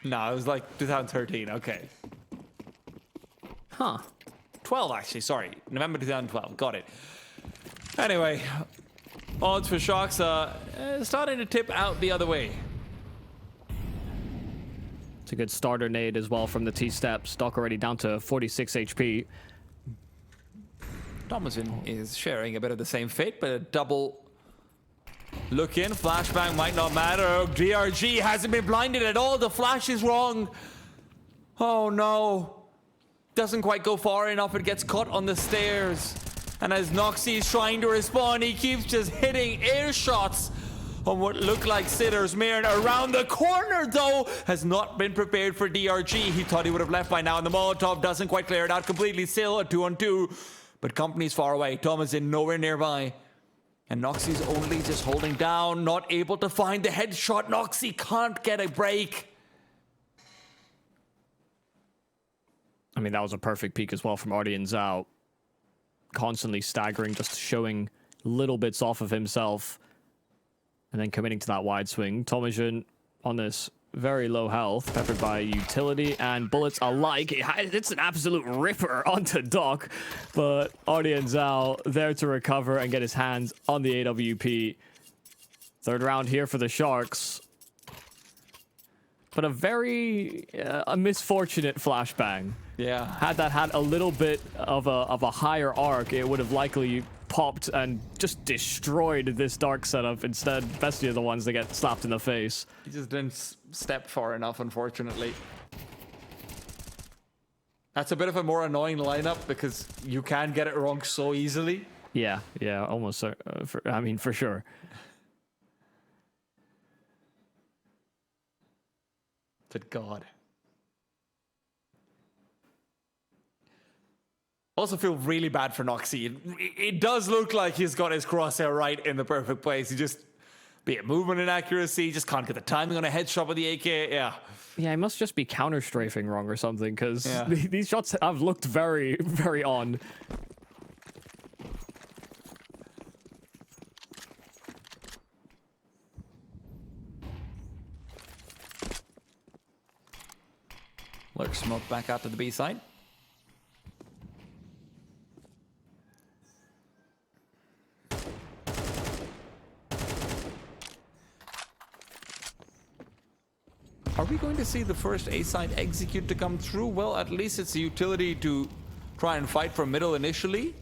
No, it was like 2013, okay. Huh. 12, actually, sorry. November 2012, got it. Anyway, odds for Sharks are starting to tip out the other way. It's a good starter nade as well from the T-step. Stock already down to 46 HP. Thomason is sharing a bit of the same fate, but a double look in. Flashbang might not matter. DRG hasn't been blinded at all. The flash is wrong. Oh no. Doesn't quite go far enough. It gets caught on the stairs. And as Noxy is trying to respond, he keeps just hitting air shots on what looked like Sitters. Mirren around the corner, though, has not been prepared for DRG. He thought he would have left by now, and the Molotov doesn't quite clear it out completely. Still a 2-on-2, but company's far away. Thomason nowhere nearby. And Noxy's only just holding down, not able to find the headshot. Noxy can't get a break. I mean, that was a perfect peek as well from Ardian Zhao. Constantly staggering, just showing little bits off of himself. And then committing to that wide swing. Tomajan on this very low health, peppered by utility and bullets alike. It's an absolute ripper onto Doc, but Arnie Zhao there to recover and get his hands on the AWP. Third round here for the Sharks. But a very misfortunate flashbang. Yeah. Had that had a little bit of a higher arc, it would have likely popped and just destroyed this dark setup. Instead, Bestia are the ones that get slapped in the face. He just didn't step far enough, unfortunately. That's a bit of a more annoying lineup because you can get it wrong so easily. Yeah, almost. For sure. Good God. Also feel really bad for Noxy. It does look like he's got his crosshair right in the perfect place. He just, be it movement and accuracy, just can't get the timing on a headshot with the AK. Yeah. Yeah, he must just be counter strafing wrong or something, because these shots have looked very, very on. Lurk smoke back out to the B side. Are we going to see the first A side execute to come through? Well, at least it's a utility to try and fight from middle initially.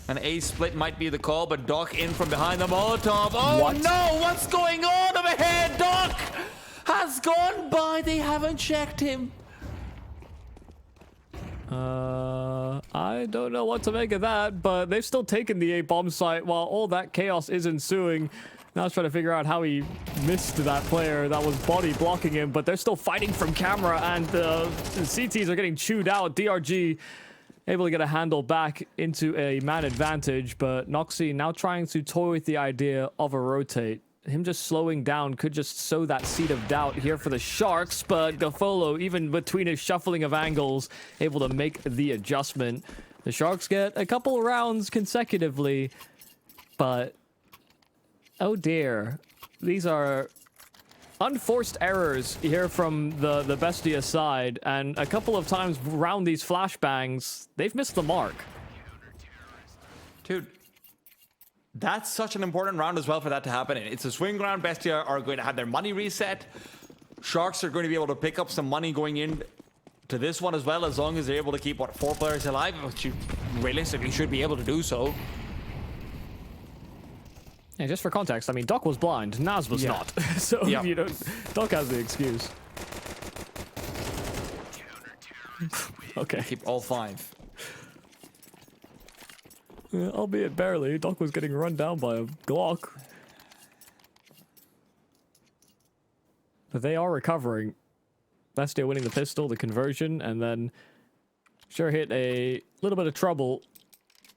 An A split might be the call, but Doc in from behind the Molotov. Oh what? No! What's going on over here? Doc has gone by. They haven't checked him. I don't know what to make of that, but they've still taken the A bomb site while all that chaos is ensuing. Now I was trying to figure out how he missed that player that was body blocking him, but they're still fighting from camera, and the CTs are getting chewed out. DRG able to get a handle back into a man advantage, but Noxy now trying to toy with the idea of a rotate. Him just slowing down could just sow that seed of doubt here for the Sharks, but Gafolo, even between his shuffling of angles, able to make the adjustment. The Sharks get a couple rounds consecutively, but oh dear, these are unforced errors here from the Bestia side, and a couple of times around these flashbangs, they've missed the mark. Dude, that's such an important round as well for that to happen. It's a swing round. Bestia are going to have their money reset. Sharks are going to be able to pick up some money going in to this one as well, as long as they're able to keep, what, 4 players alive, which you realistically should be able to do so. Yeah, just for context, I mean, Doc was blind, Naz was not. So, you know, Doc has the excuse. Okay. Keep all 5. Yeah, albeit barely, Doc was getting run down by a Glock. But they are recovering. Bestia winning the pistol, the conversion, and then sure hit a little bit of trouble.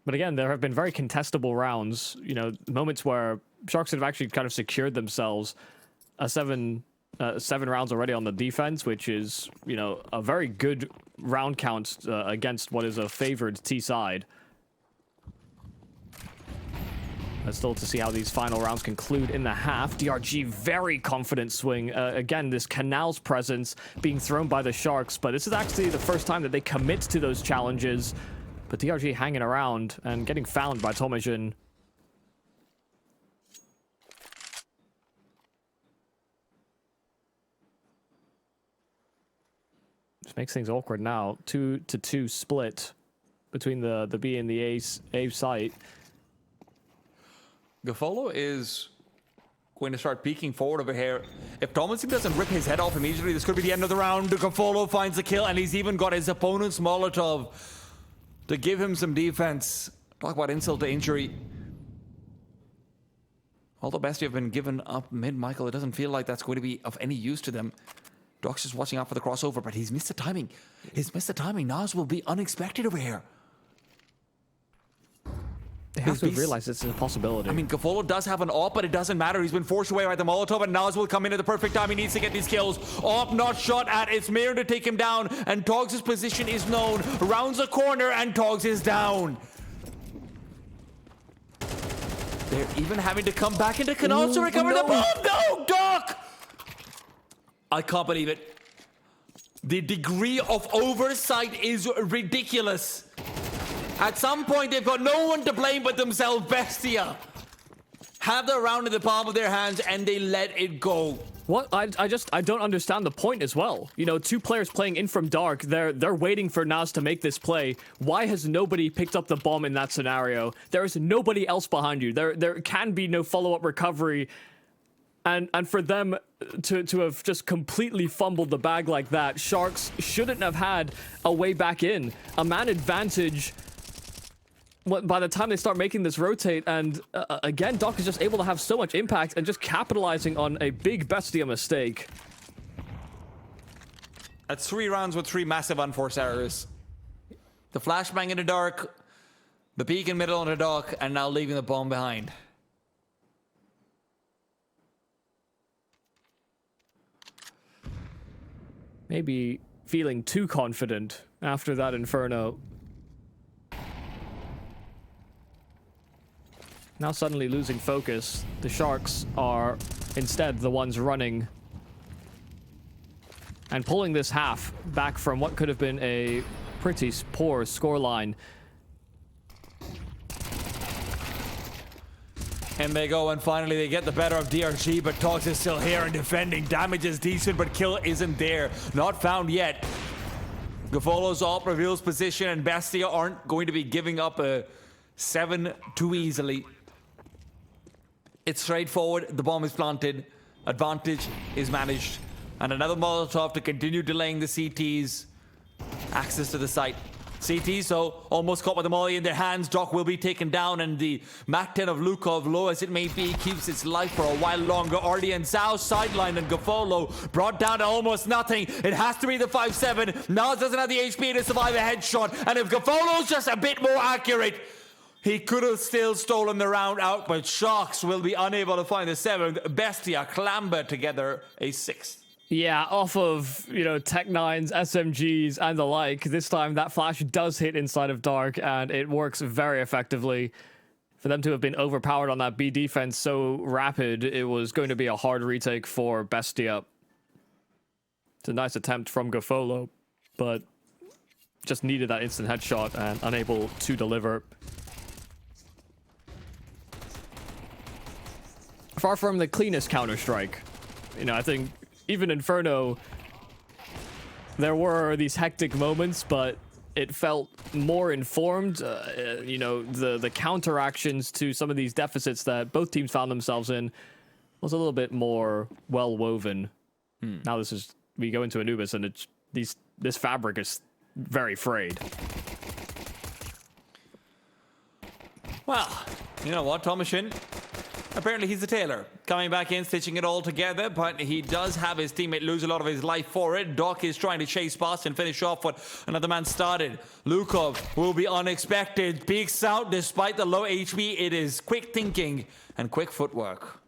But again, there have been very contestable rounds. You know, moments where Sharks have actually kind of secured themselves a 7 rounds already on the defense, which is, you know, a very good round count against what is a favored T side. Still to see how these final rounds conclude in the half. DRG very confident swing. Again, this Canal's presence being thrown by the Sharks, but this is actually the first time that they commit to those challenges. But DRG hanging around and getting found by Tomajin. Just makes things awkward now. 2-2 split between the B and the A site. Gafolo is going to start peeking forward over here. If Tomlinson doesn't rip his head off immediately, this could be the end of the round. Gafolo finds the kill, and he's even got his opponent's Molotov to give him some defense. Talk about insult to injury. Although Bestia have been given up mid, Michael, it doesn't feel like that's going to be of any use to them. Doc's just watching out for the crossover, but he's missed the timing. He's missed the timing. Nas will be unexpected over here. They have to realize this is a possibility. I mean, Gafolo does have an AWP, but it doesn't matter. He's been forced away by the Molotov, and Nas will come in at the perfect time. He needs to get these kills. AWP not shot at. It's Mir to take him down, and Togs' position is known. Rounds a corner, and Togs is down. They're even having to come back into Canal to recover the bomb. No, Doc! I can't believe it. The degree of oversight is ridiculous. At some point, they've got no one to blame but themselves. Bestia have the round in the palm of their hands and they let it go. What? I don't understand the point as well. You know, two players playing in from dark, they're waiting for Nas to make this play. Why has nobody picked up the bomb in that scenario? There is nobody else behind you. There can be no follow-up recovery. And for them to have just completely fumbled the bag like that, Sharks shouldn't have had a way back in. A man advantage by the time they start making this rotate, and again, Doc is just able to have so much impact and just capitalizing on a big Bestia mistake. That's 3 rounds with 3 massive unforced errors. The flashbang in the dark, the peek in middle on the dock, and now leaving the bomb behind. Maybe feeling too confident after that Inferno. Now suddenly losing focus. The Sharks are instead the ones running and pulling this half back from what could have been a pretty poor scoreline. And they go, and finally they get the better of DRG, but Tox is still here and defending. Damage is decent, but kill isn't there. Not found yet. Gafolo's op reveals position, and Bestia aren't going to be giving up a 7 too easily. It's straightforward. The bomb is planted. Advantage is managed. And another Molotov to continue delaying the CTs. Access to the site. CT, so almost caught with the molly in their hands. Doc will be taken down, and the Mac 10 of Lukov, low as it may be, keeps its life for a while longer. Artie and Zhao sidelined, and Gafolo brought down to almost nothing. It has to be the 5-7. Nas doesn't have the HP to survive a headshot, and if Gafolo's just a bit more accurate, he could have still stolen the round out, but Sharks will be unable to find the 7th. Bestia clamber together a 6th. Yeah, off of, you know, Tech-9s, SMGs, and the like. This time, that flash does hit inside of Dark, and it works very effectively. For them to have been overpowered on that B defense so rapid, it was going to be a hard retake for Bestia. It's a nice attempt from Gafolo, but just needed that instant headshot and unable to deliver. Far from the cleanest Counter-Strike. You know, I think even Inferno, there were these hectic moments, but it felt more informed. You know, the counteractions to some of these deficits that both teams found themselves in was a little bit more well-woven. Now we go into Anubis, and this fabric is very frayed. Well, you know what, Thomashin? Apparently he's the tailor. Coming back in, stitching it all together, but he does have his teammate lose a lot of his life for it. Doc is trying to chase past and finish off what another man started. Lukov will be unexpected. Peeks out despite the low HP. It is quick thinking and quick footwork.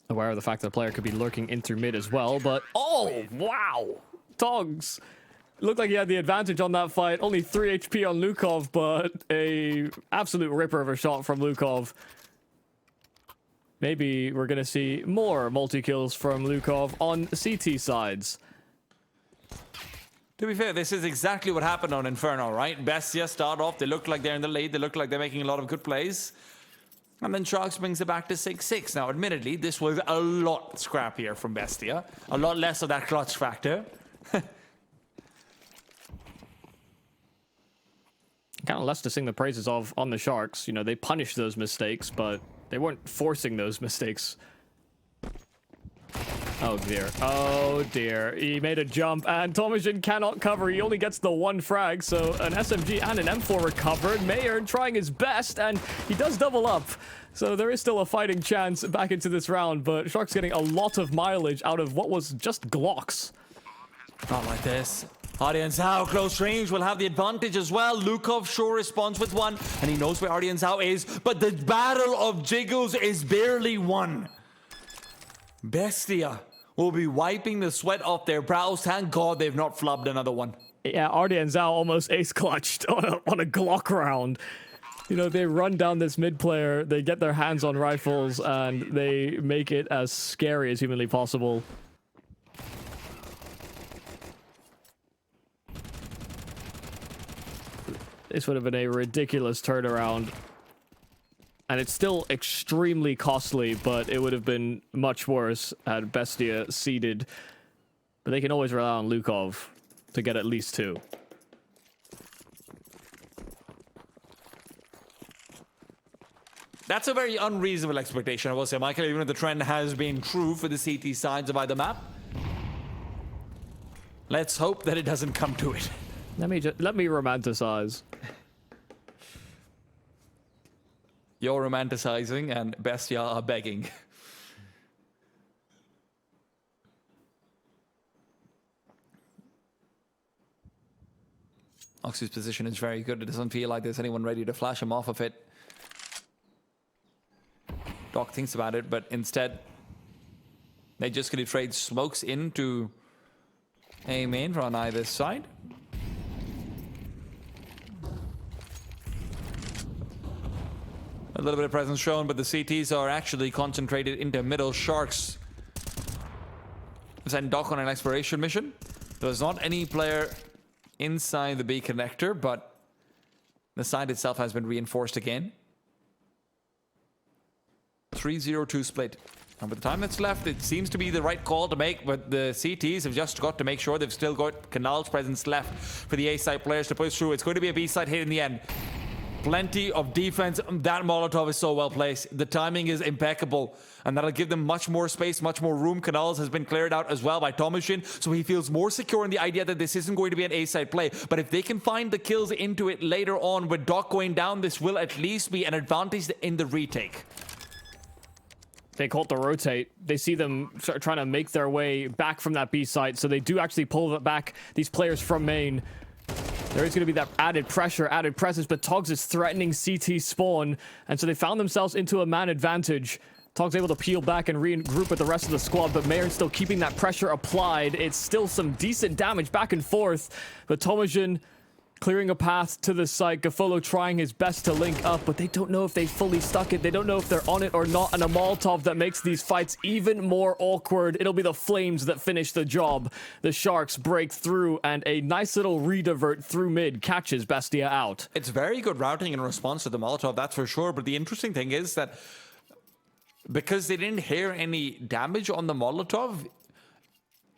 Aware of the fact that a player could be lurking in through mid as well, but oh, wow! Togs looked like he had the advantage on that fight. Only 3 HP on Lukov, but a absolute ripper of a shot from Lukov. Maybe we're going to see more multi-kills from Lukov on CT sides. To be fair, this is exactly what happened on Inferno, right? Bestia start off, they look like they're in the lead, they look like they're making a lot of good plays. And then Sharks brings it back to 6-6. Now, admittedly, this was a lot scrappier from Bestia. A lot less of that clutch factor. Kind of less to sing the praises of on the Sharks. You know, they punished those mistakes, but they weren't forcing those mistakes. Oh dear. Oh dear. He made a jump, and Tomashin cannot cover. He only gets the 1 frag, so an SMG and an M4 recovered. Mayer trying his best, and he does double up. So there is still a fighting chance back into this round, but Sharks getting a lot of mileage out of what was just Glocks. Not like this. Artie and Zhao, close range, will have the advantage as well. Lukov sure responds with 1, and he knows where Artie and Zhao is, but the battle of Jiggles is barely won. Bestia will be wiping the sweat off their brows. Thank God they've not flubbed another one. Yeah, Artie and Zhao almost ace clutched on a Glock round. You know, they run down this mid player, they get their hands on rifles, and they make it as scary as humanly possible. This would have been a ridiculous turnaround. And it's still extremely costly, but it would have been much worse had Bestia seeded. But they can always rely on Lukov to get at least 2. That's a very unreasonable expectation, I will say, Michael, even if the trend has been true for the CT sides of either map. Let's hope that it doesn't come to it. Let me romanticize. You're romanticizing and Bestia are begging. Oxy's position is very good. It doesn't feel like there's anyone ready to flash him off of it. Doc thinks about it, but instead they just gonna trade smokes into a main on either side. A little bit of presence shown, but the CTs are actually concentrated into middle. Sharks send Doc on an exploration mission. There's not any player inside the B connector, but the side itself has been reinforced again. 3-0-2 split. And with the time that's left, it seems to be the right call to make, but the CTs have just got to make sure they've still got Canal's presence left for the A-side players to push through. It's going to be a B-side hit in the end. Plenty of defense. That Molotov is so well placed. The timing is impeccable, and that'll give them much more space, much more room. Canals has been cleared out as well by Tomashin, so he feels more secure in the idea that this isn't going to be an A-side play. But if they can find the kills into it later on with Doc going down, this will at least be an advantage in the retake. They call it the rotate. They see them trying to make their way back from that B site, so they do actually pull back these players from main. There is going to be that added pressure, added presence, but Togs is threatening CT spawn, and so they found themselves into a man advantage. Togs able to peel back and regroup with the rest of the squad, but Mayern still keeping that pressure applied. It's still some decent damage back and forth, but Tomajin clearing a path to the site. Gafolo trying his best to link up, but they don't know if they fully stuck it. They don't know if they're on it or not, and a Molotov that makes these fights even more awkward. It'll be the Flames that finish the job. The Sharks break through, and a nice little redivert through mid catches Bestia out. It's very good routing in response to the Molotov, that's for sure, but the interesting thing is that because they didn't hear any damage on the Molotov,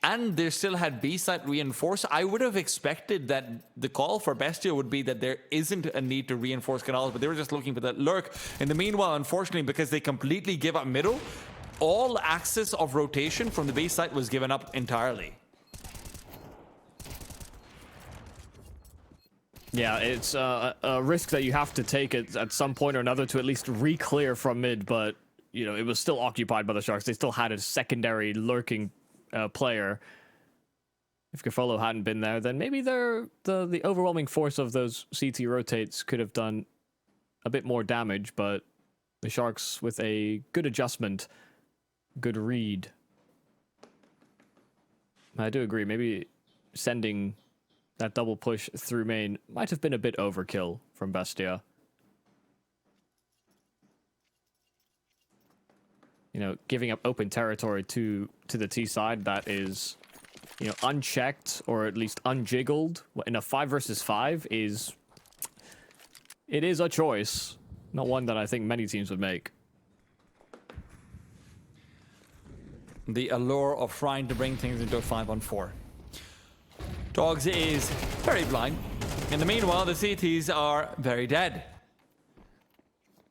and they still had B-site reinforced, I would have expected that the call for Bestia would be that there isn't a need to reinforce canals, but they were just looking for that lurk. In the meanwhile, unfortunately, because they completely give up middle, all access of rotation from the B-site was given up entirely. Yeah, it's a risk that you have to take at some point or another to at least re-clear from mid, but, you know, it was still occupied by the Sharks. They still had a secondary lurking player. If Gafolo hadn't been there, then maybe the overwhelming force of those CT rotates could have done a bit more damage, but the Sharks with a good adjustment, good read. I do agree, maybe sending that double push through main might have been a bit overkill from Bestia. You know, giving up open territory to the T side that is, you know, unchecked or at least unjiggled in a 5 versus 5 is a choice, not one that I think many teams would make. The allure of trying to bring things into a 5-on-4. Dogs is very blind. In the meanwhile, the CTs are very dead.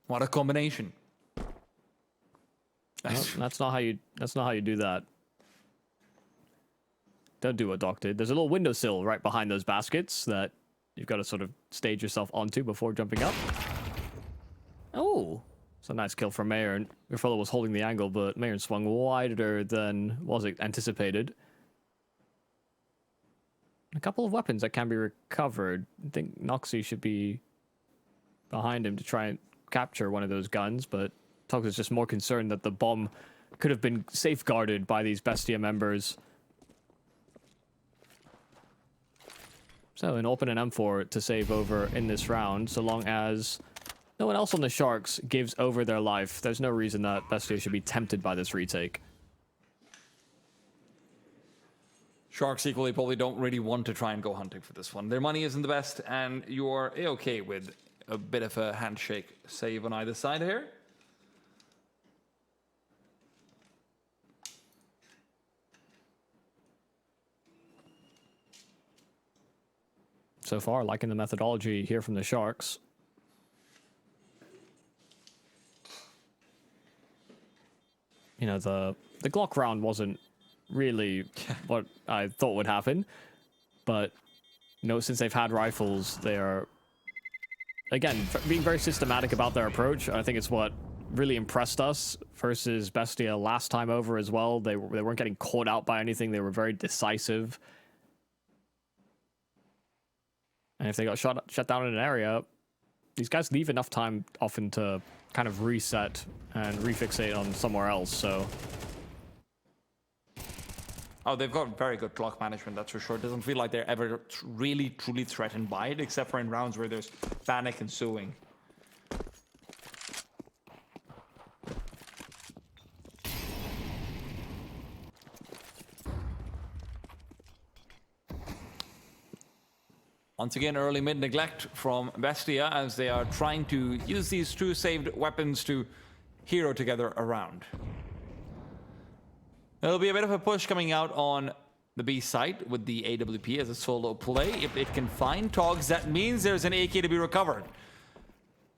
What a combination. Well, that's not how you do that. Don't do what Doc did. There's a little windowsill right behind those baskets that you've got to sort of stage yourself onto before jumping up. Oh, it's a nice kill from Mayern. Your fellow was holding the angle, but Mayern swung wider than was anticipated. A couple of weapons that can be recovered. I think Noxy should be behind him to try and capture one of those guns, but Togs is just more concerned that the bomb could have been safeguarded by these Bestia members. So an open and M4 to save over in this round, so long as No one else on the Sharks gives over their life. There's no reason that Bestia should be tempted by this retake. Sharks equally probably don't really want to try and go hunting for this one. Their money isn't the best, and you're A-okay with a bit of a handshake save on either side here. So far, liking the methodology here from the Sharks. You know, the Glock round wasn't really what I thought would happen, but you know, since they've had rifles, they are again being very systematic about their approach. I think it's what really impressed us versus Bestia last time over as well. They weren't getting caught out by anything. They were very decisive, and if they got shut down in an area, these guys leave enough time often to kind of reset and refixate on somewhere else. So. Oh, they've got very good clock management, that's for sure. It doesn't feel like they're ever really, truly threatened by it, except for in rounds where there's panic ensuing. Once again, early mid neglect from Bestia as they are trying to use these two saved weapons to hero together around. There'll be a bit of a push coming out on the B site with the AWP as a solo play. If it can find Togs, that means there's an AK to be recovered.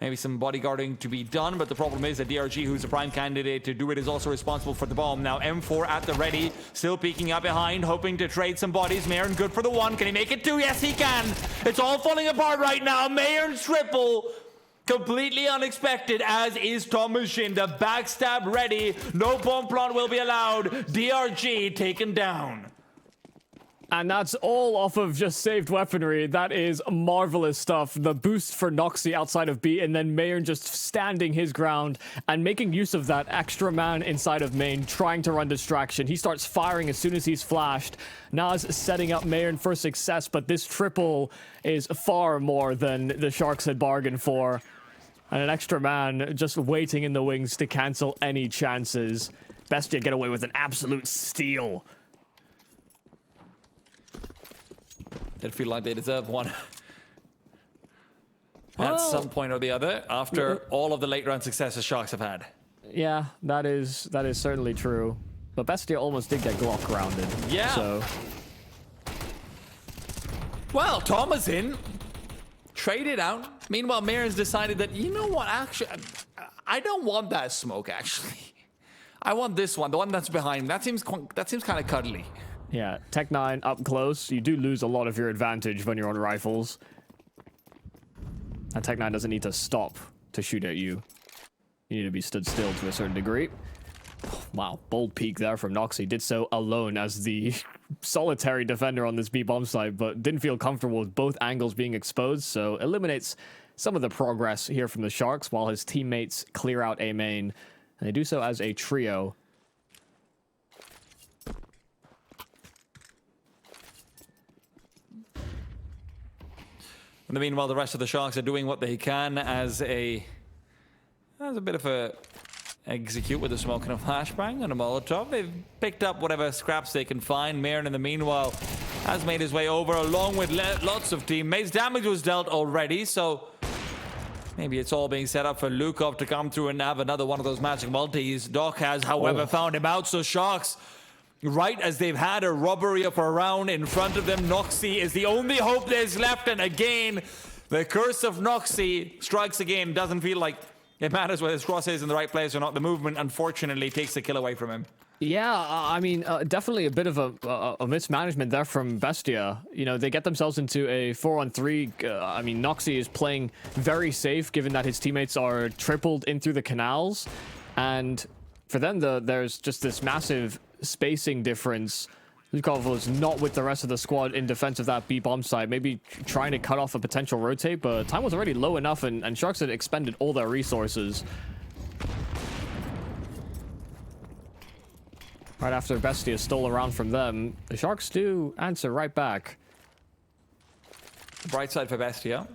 Maybe some bodyguarding to be done, but the problem is that DRG, who's a prime candidate to do it, is also responsible for the bomb. Now M4 at the ready, still peeking out behind, hoping to trade some bodies. Mayern good for the one. Can he make it two? Yes, he can. It's all falling apart right now. Mayern's triple. Completely unexpected, as is Thomas Shin. The backstab ready. No bomb plant will be allowed. DRG taken down. And that's all off of just saved weaponry. That is marvelous stuff. The boost for Noxy outside of B, and then Mayern just standing his ground and making use of that extra man inside of main, trying to run distraction. He starts firing as soon as he's flashed. Nas setting up Mayern for success, but this triple is far more than the Sharks had bargained for. And an extra man just waiting in the wings to cancel any chances. Bestia get away with an absolute steal. They feel like they deserve one at some point or the other after all of the late round successes Sharks have had. Yeah, that is certainly true. But Bestia almost did get Glock grounded. Yeah. So. Well, Tom is in. Traded out. Meanwhile, Mayern's decided that, you know what, actually, I don't want that smoke, actually. I want this one, the one that's behind. That seems kind of cuddly. Yeah, Tech9 up close. You do lose a lot of your advantage when you're on rifles. And Tech9 doesn't need to stop to shoot at you. You need to be stood still to a certain degree. Wow, bold peek there from Noxy. Did so alone as the solitary defender on this B-bomb site, but didn't feel comfortable with both angles being exposed, so eliminates some of the progress here from the Sharks while his teammates clear out A main. And they do so as a trio. In the meanwhile, the rest of the Sharks are doing what they can as a bit of a execute with a smoke and a flashbang and a Molotov. They've picked up whatever scraps they can find. Mayern, in the meanwhile, has made his way over along with lots of teammates. Damage was dealt already, so maybe it's all being set up for Lukov to come through and have another one of those magic multis. Doc has, however, found him out, so Sharks, right as they've had a robbery of a round in front of them, Noxy is the only hope there's left, and again, the curse of Noxy strikes again. Doesn't feel like it matters whether his cross is in the right place or not. The movement, unfortunately, takes the kill away from him. Yeah, I mean, definitely a bit of a mismanagement there from Bestia. You know, they get themselves into a 4-on-3. I mean, Noxy is playing very safe, given that his teammates are tripled in through the canals. And for them, there's just this massive spacing difference. Lukov was not with the rest of the squad in defense of that B-bomb site, maybe trying to cut off a potential rotate, but time was already low enough, and Sharks had expended all their resources. Right after Bestia stole around from them, the Sharks do answer right back. The bright side for Bestia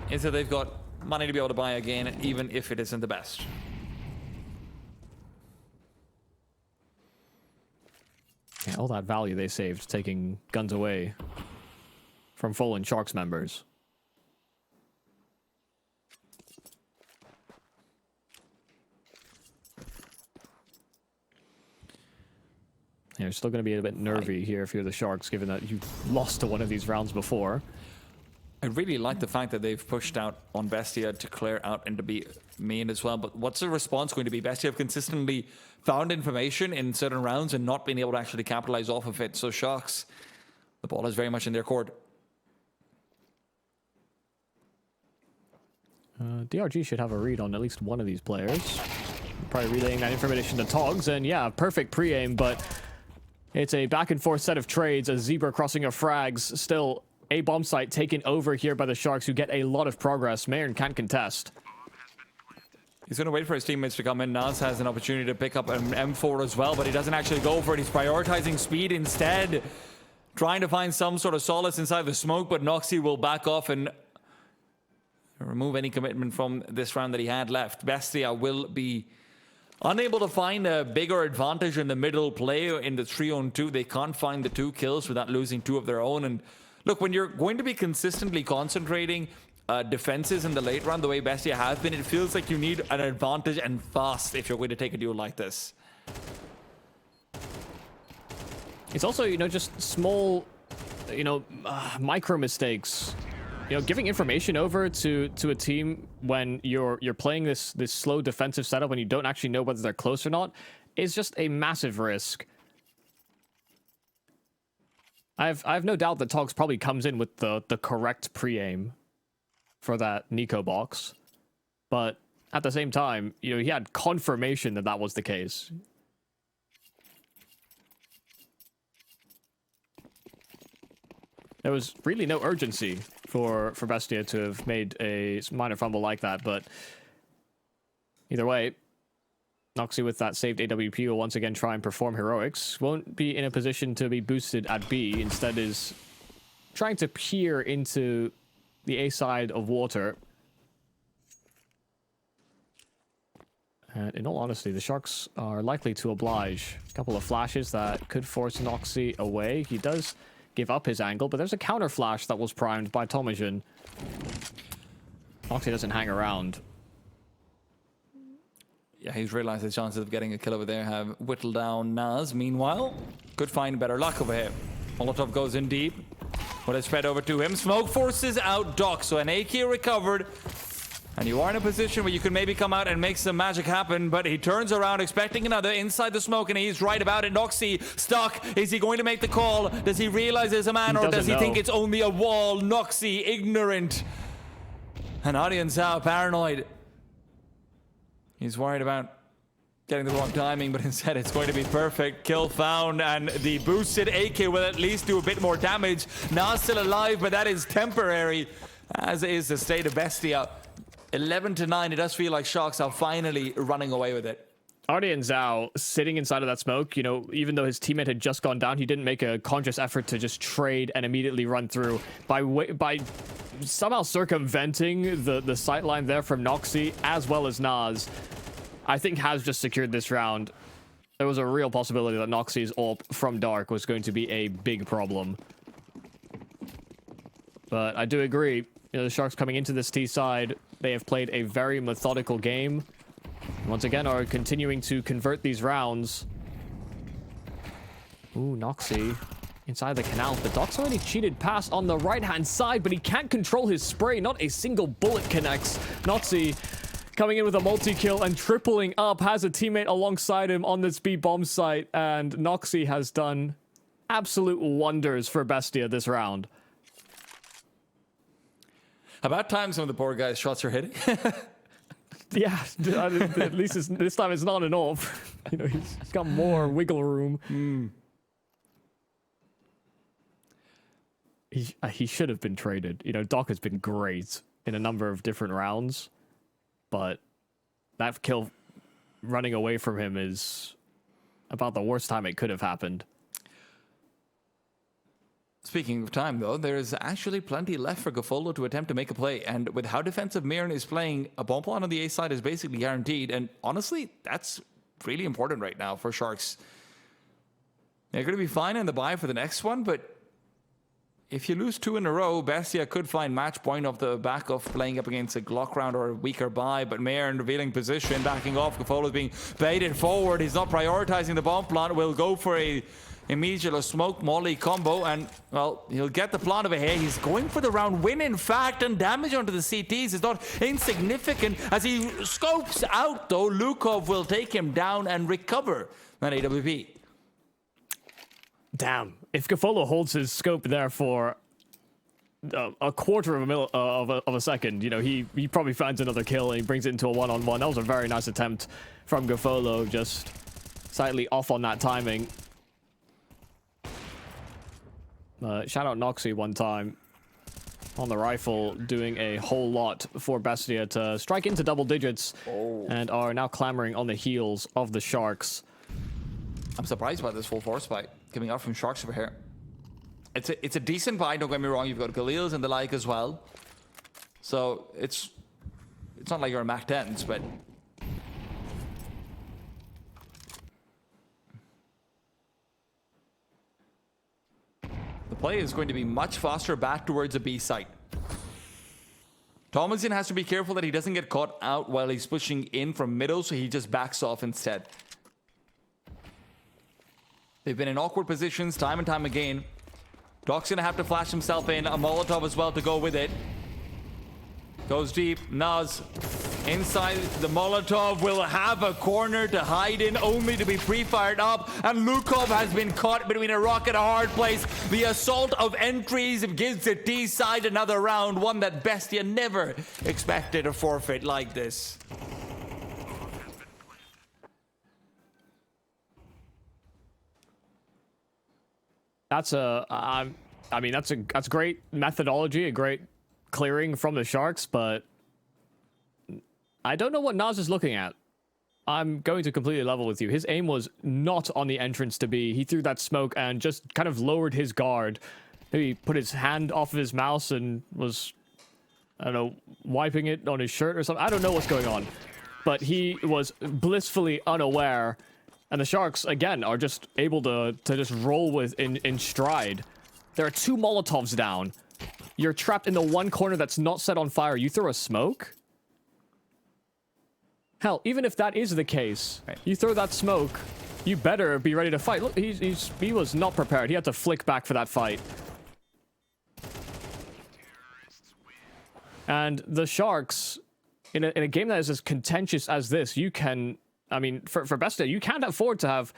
is that they've got money to be able to buy again, even if it isn't the best. Yeah, all that value they saved taking guns away from fallen Sharks members. Yeah, you're still going to be a bit nervy here if you're the Sharks, given that you lost to one of these rounds before. I really like the fact that they've pushed out on Bestia to clear out and to be main as well. But what's the response going to be? Bestia have consistently found information in certain rounds and not been able to actually capitalize off of it. So Sharks, the ball is very much in their court. DRG should have a read on at least one of these players. Probably relaying that information to Togs, and yeah, perfect pre-aim, but it's a back and forth set of trades, a Zebra crossing of frags, still a bomb site taken over here by the Sharks, who get a lot of progress. Mayern can't contest. He's going to wait for his teammates to come in. Nas has an opportunity to pick up an M4 as well, but he doesn't actually go for it. He's prioritizing speed instead, trying to find some sort of solace inside the smoke, but Noxy will back off and remove any commitment from this round that he had left. Bestia will be unable to find a bigger advantage in the middle play in the 3-on-2. They can't find the 2 kills without losing 2 of their own. And look, when you're going to be consistently concentrating defenses in the late round the way Bestia have been, it feels like you need an advantage and fast if you're going to take a duel like this. It's also, you know, just small, you know, micro mistakes. You know, giving information over to a team when you're playing this slow defensive setup and you don't actually know whether they're close or not is just a massive risk. I have no doubt that Togs probably comes in with the correct pre-aim for that Nico box, but at the same time, you know, he had confirmation that that was the case. There was really no urgency for Bestia to have made a minor fumble like that, but either way, Noxy with that saved AWP will once again try and perform heroics. Won't be in a position to be boosted at B, instead is trying to peer into the A side of water. And in all honesty, the Sharks are likely to oblige. A couple of flashes that could force Noxy away. He does give up his angle, but there's a counter flash that was primed by Tomajan. Noxy doesn't hang around. Yeah, he's realized his chances of getting a kill over there have whittled down. Nas, meanwhile, could find better luck over here. Molotov goes in deep. What is spread over to him? Smoke forces out Doc, so an AK recovered. And you are in a position where you can maybe come out and make some magic happen, but he turns around expecting another inside the smoke, and he's right about it. Noxy stuck. Is he going to make the call? Does he realize there's a man, or does he think it's only a wall? Noxy, ignorant. And audience out, paranoid. He's worried about getting the wrong timing, but instead it's going to be perfect. Kill found, and the boosted AK will at least do a bit more damage. Nas still alive, but that is temporary, as is the state of Bestia. 11-9, it does feel like Sharks are finally running away with it. Artie and Zhao sitting inside of that smoke, you know, even though his teammate had just gone down, he didn't make a conscious effort to just trade and immediately run through. By somehow circumventing the sightline there from Noxy, as well as Nas, I think has just secured this round. There was a real possibility that Noxy's ult from Dark was going to be a big problem. But I do agree, you know, the Sharks coming into this T side, they have played a very methodical game. Once again, are continuing to convert these rounds. Ooh, Noxy inside the canal. The Doc's already cheated past on the right-hand side, but he can't control his spray. Not a single bullet connects. Noxy coming in with a multi-kill and tripling up. Has a teammate alongside him on this B bomb site. And Noxy has done absolute wonders for Bestia this round. About time some of the poor guys' shots are hitting. Yeah, at least this time it's not an off. You know, he's got more wiggle room. He should have been traded. You know, Doc has been great in a number of different rounds, but that kill running away from him is about the worst time it could have happened. Speaking of time, though, there's actually plenty left for Gafolo to attempt to make a play. And with how defensive Mirren is playing, a bomb plant on the A side is basically guaranteed. And honestly, that's really important right now for Sharks. They're going to be fine in the bye for the next one, but if you lose 2 in a row, Bestia could find match point off the back of playing up against a Glock round or a weaker bye, but Mirren revealing position, backing off. Gafolo is being baited forward. He's not prioritizing the bomb plant. Will go for a immediate smoke molly combo, and well, he'll get the plant over here. He's going for the round win, in fact, and damage onto the CTs is not insignificant. As he scopes out, though, Lukov will take him down and recover that AWP. Damn. If Gafolo holds his scope there for a quarter of a second, you know, he probably finds another kill and he brings it into a one-on-one. That was a very nice attempt from Gafolo, just slightly off on that timing. Shout out Noxy one time on the rifle, doing a whole lot for Bestia to strike into double digits and are now clamoring on the heels of the Sharks. I'm surprised by this full force fight coming out from Sharks over here. It's a decent buy, don't get me wrong. You've got Galils and the like as well. So it's not like you're a Mac 10s, but the play is going to be much faster back towards a B site. Tomlinson has to be careful that he doesn't get caught out while he's pushing in from middle, so he just backs off instead. They've been in awkward positions time and time again. Doc's gonna have to flash himself in. A Molotov as well to go with it. Goes deep. Naz inside the Molotov will have a corner to hide in, only to be pre-fired up. And Lukov has been caught between a rock and a hard place. The assault of entries gives the T side another round, one that Bestia never expected a forfeit like this. That's that's great methodology, a great clearing from the Sharks, but I don't know what Naz is looking at. I'm going to completely level with you. His aim was not on the entrance to B. He threw that smoke and just kind of lowered his guard. Maybe put his hand off of his mouse and was, I don't know, wiping it on his shirt or something. I don't know what's going on. But he was blissfully unaware. And the Sharks, again, are just able to just roll with in stride. There are 2 Molotovs down. You're trapped in the one corner that's not set on fire. You throw a smoke? Hell, even if that is the case, you throw that smoke, you better be ready to fight. Look, he was not prepared. He had to flick back for that fight. And the Sharks, in a game that is as contentious as this, you can... I mean, for Bestia, you can't afford to have,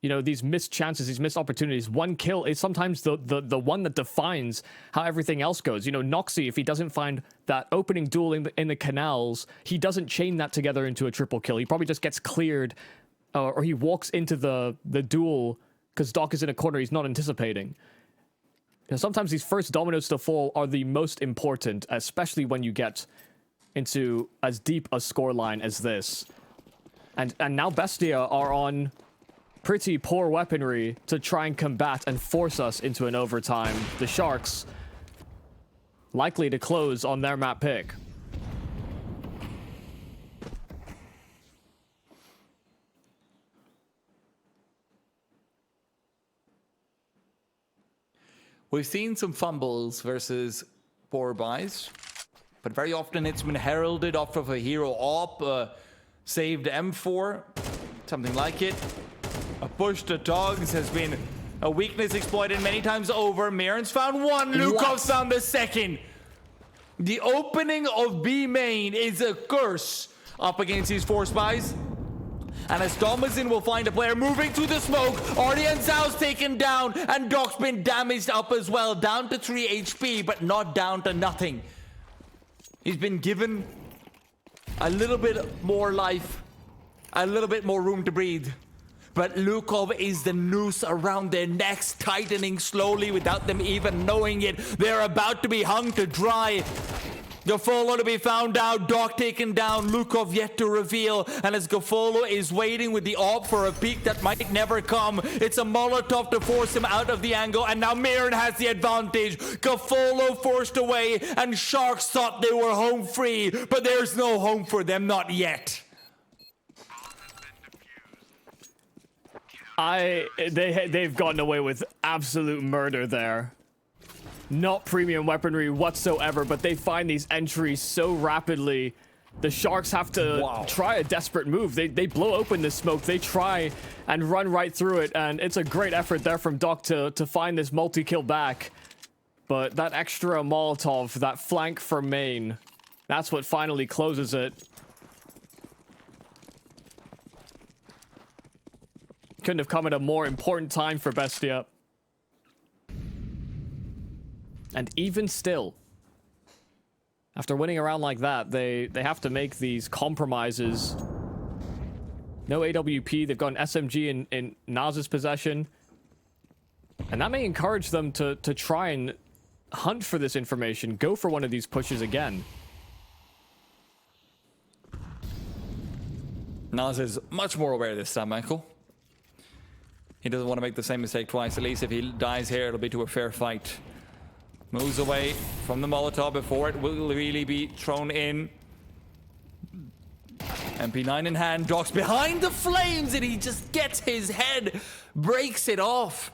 you know, these missed chances, these missed opportunities. One kill is sometimes the one that defines how everything else goes. You know, Noxy, if he doesn't find that opening duel in the canals, he doesn't chain that together into a triple kill. He probably just gets cleared, or he walks into the duel because Doc is in a corner he's not anticipating. You know, sometimes these first dominoes to fall are the most important, especially when you get into as deep a scoreline as this. And now Bestia are on pretty poor weaponry to try and combat and force us into an overtime. The Sharks likely to close on their map pick. We've seen some fumbles versus poor buys, but very often it's been heralded off of a hero op, saved M4, something like it. A push to dogs has been a weakness exploited many times over. Mirren's found one, Lukov's found the second. The opening of B main is a curse up against these 4 spies. And as Thomason will find a player moving through the smoke, Ardian Zhao's taken down, and Doc's been damaged up as well, down to 3 HP, but not down to nothing. He's been given a little bit more life, a little bit more room to breathe. But Lukov is the noose around their necks, tightening slowly without them even knowing it. They're about to be hung to dry. Gafolo to be found out, Doc taken down, Lukov yet to reveal, and as Gafolo is waiting with the AWP for a peek that might never come, it's a Molotov to force him out of the angle, and now Mirren has the advantage. Gafolo forced away, and Sharks thought they were home free, but there's no home for them, not yet. They've gotten away with absolute murder there. Not premium weaponry whatsoever, but they find these entries so rapidly. The Sharks have to try a desperate move. They blow open the smoke. They try and run right through it, and it's a great effort there from Doc to find this multi-kill back. But that extra Molotov, that flank for main, that's what finally closes it. Couldn't have come at a more important time for Bestia. And even still, after winning a round like that, they have to make these compromises. No AWP, they've got an SMG in Naz's possession. And that may encourage them to try and hunt for this information, go for one of these pushes again. Naz is much more aware this time, Michael. He doesn't want to make the same mistake twice. At least if he dies here, it'll be to a fair fight. Moves away from the Molotov before it will really be thrown in. MP9 in hand, Doc's behind the flames, and he just gets his head, breaks it off,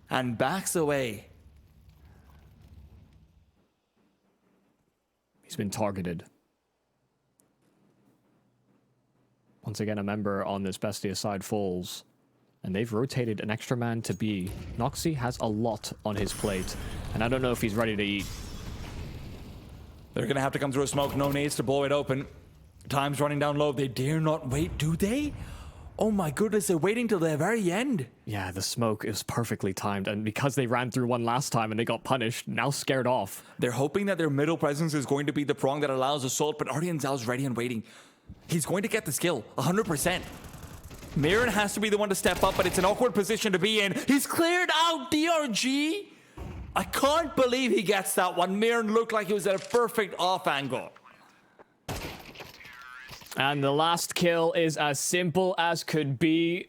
and backs away. He's been targeted. Once again, a member on this Bestia side falls. And they've rotated an extra man to B. Noxy has a lot on his plate, and I don't know if he's ready to eat. They're gonna have to come through a smoke, no needs to blow it open. Time's running down low, they dare not wait, do they? Oh my goodness, they're waiting till the very end. Yeah, the smoke is perfectly timed, and because they ran through one last time and they got punished, now scared off. They're hoping that their middle presence is going to be the prong that allows assault, but Ardian Zhao's ready and waiting. He's going to get the skill, 100%. Mirren has to be the one to step up, but it's an awkward position to be in. He's cleared out DRG. I can't believe he gets that one. Mirren looked like he was at a perfect off angle. And the last kill is as simple as could be.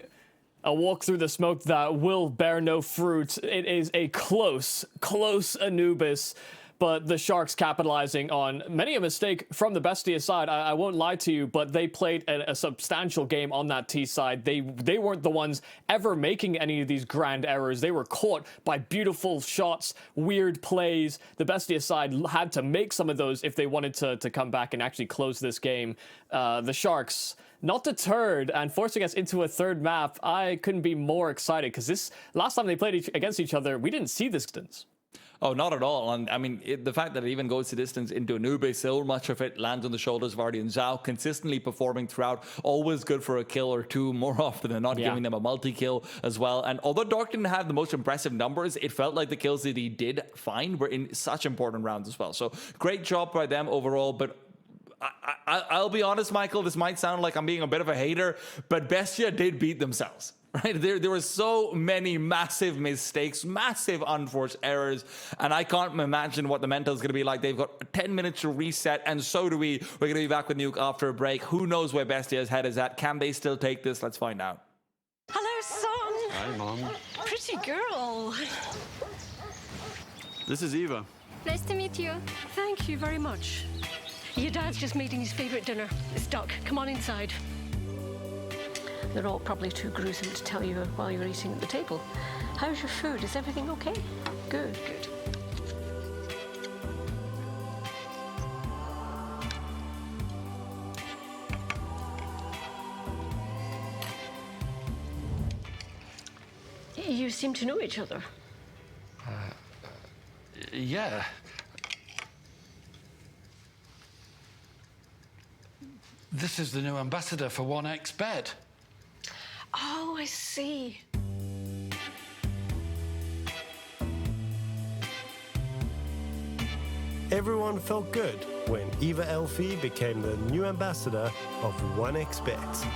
A walk through the smoke that will bear no fruit. It is a close Anubis. But the Sharks capitalizing on many a mistake from the Bestia side. I won't lie to you, but they played a substantial game on that T side. They weren't the ones ever making any of these grand errors. They were caught by beautiful shots, weird plays. The Bestia side had to make some of those if they wanted to come back and actually close this game. The Sharks, not deterred and forcing us into a third map. I couldn't be more excited because this last time they played against each other, we didn't see this distance. Oh, not at all. And I mean, the fact that it even goes the distance into Anubis, so much of it lands on the shoulders of Ardian Zhao, consistently performing throughout, always good for a kill or two, more often than not, giving them a multi-kill as well. And although Dark didn't have the most impressive numbers, it felt like the kills that he did find were in such important rounds as well. So great job by them overall, but I'll be honest, Michael, this might sound like I'm being a bit of a hater, but Bestia did beat themselves. Right, there were so many massive mistakes, massive unforced errors, and I can't imagine what the mental is going to be like. They've got 10 minutes to reset, and so do we. We're going to be back with Nuke after a break. Who knows where Bestia's head is at? Can they still take this? Let's find out. Hello, son. Hi, Mom. Pretty girl. This is Eva. Nice to meet you. Thank you very much. Your dad's just making his favorite dinner. It's duck. Come on inside. They're all probably too gruesome to tell you while you're eating at the table. How's your food? Is everything okay? Good, good. You seem to know each other. Yeah. This is the new ambassador for 1xBet. Oh, I see. Everyone felt good when Eva Elfie became the new ambassador of 1xBet.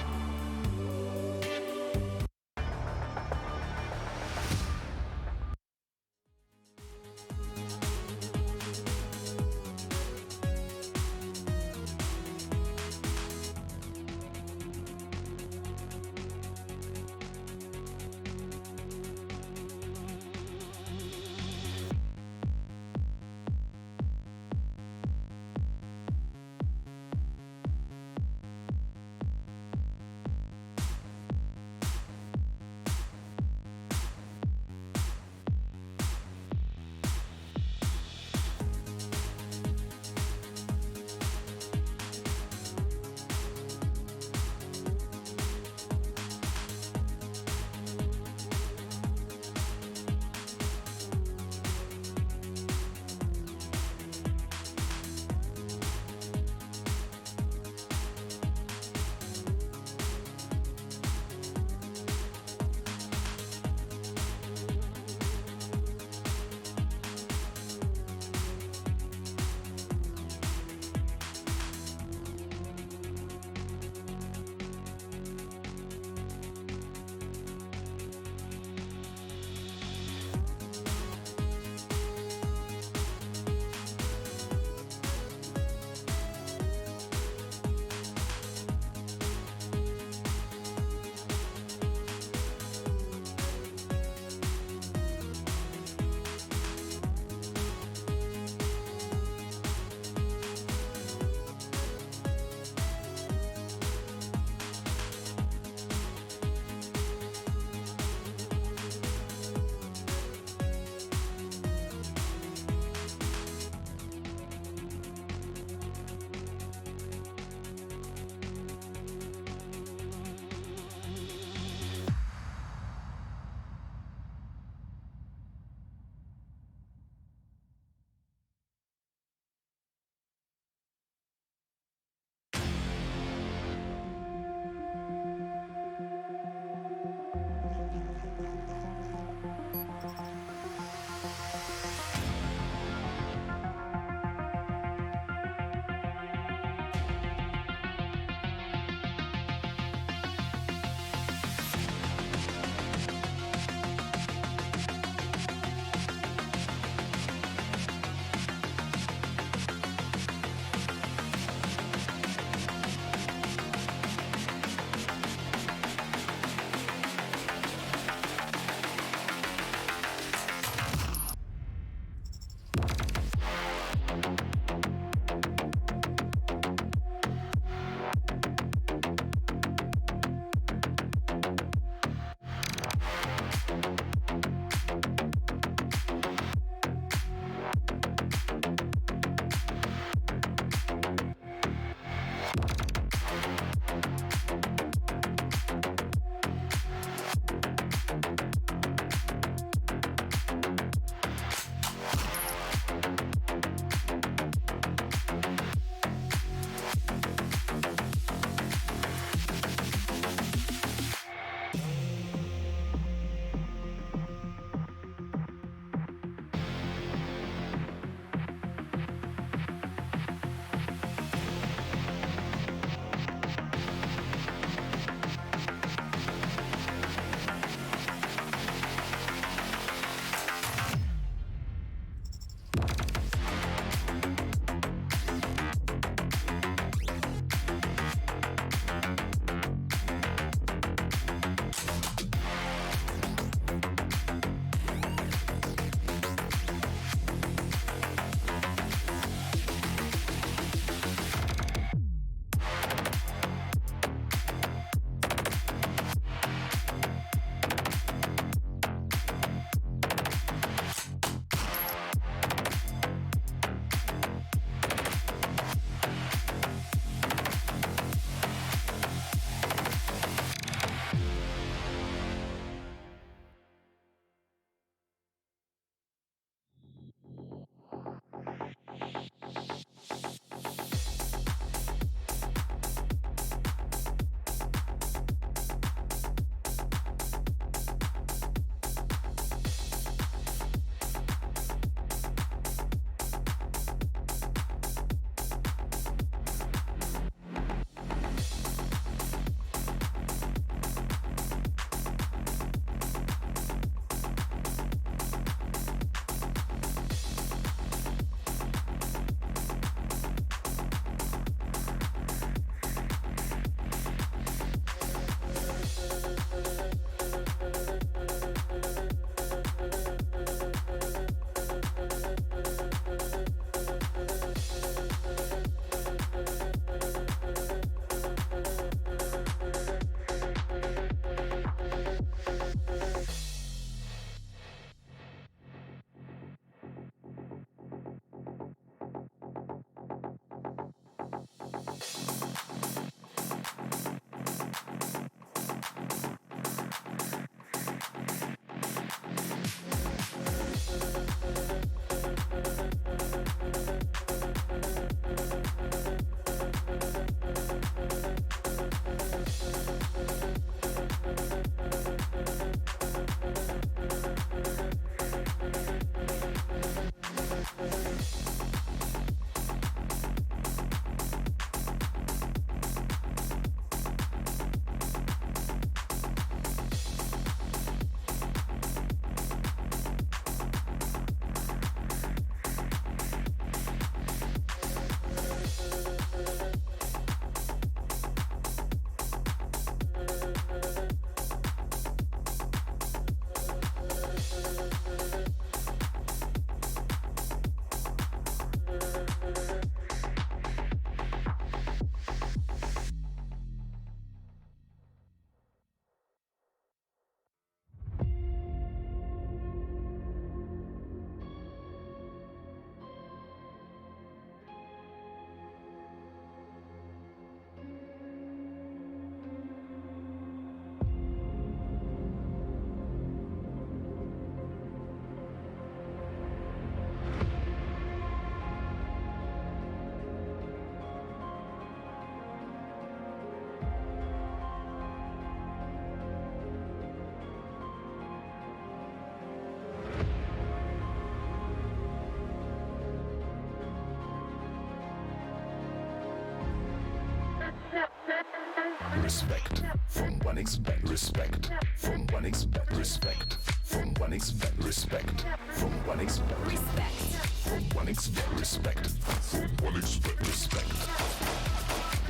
respect. From 1xbet, respect. From 1xbet, respect. From 1xbet, respect. From 1xbet, respect. From 1xbet, respect. From 1xbet, respect.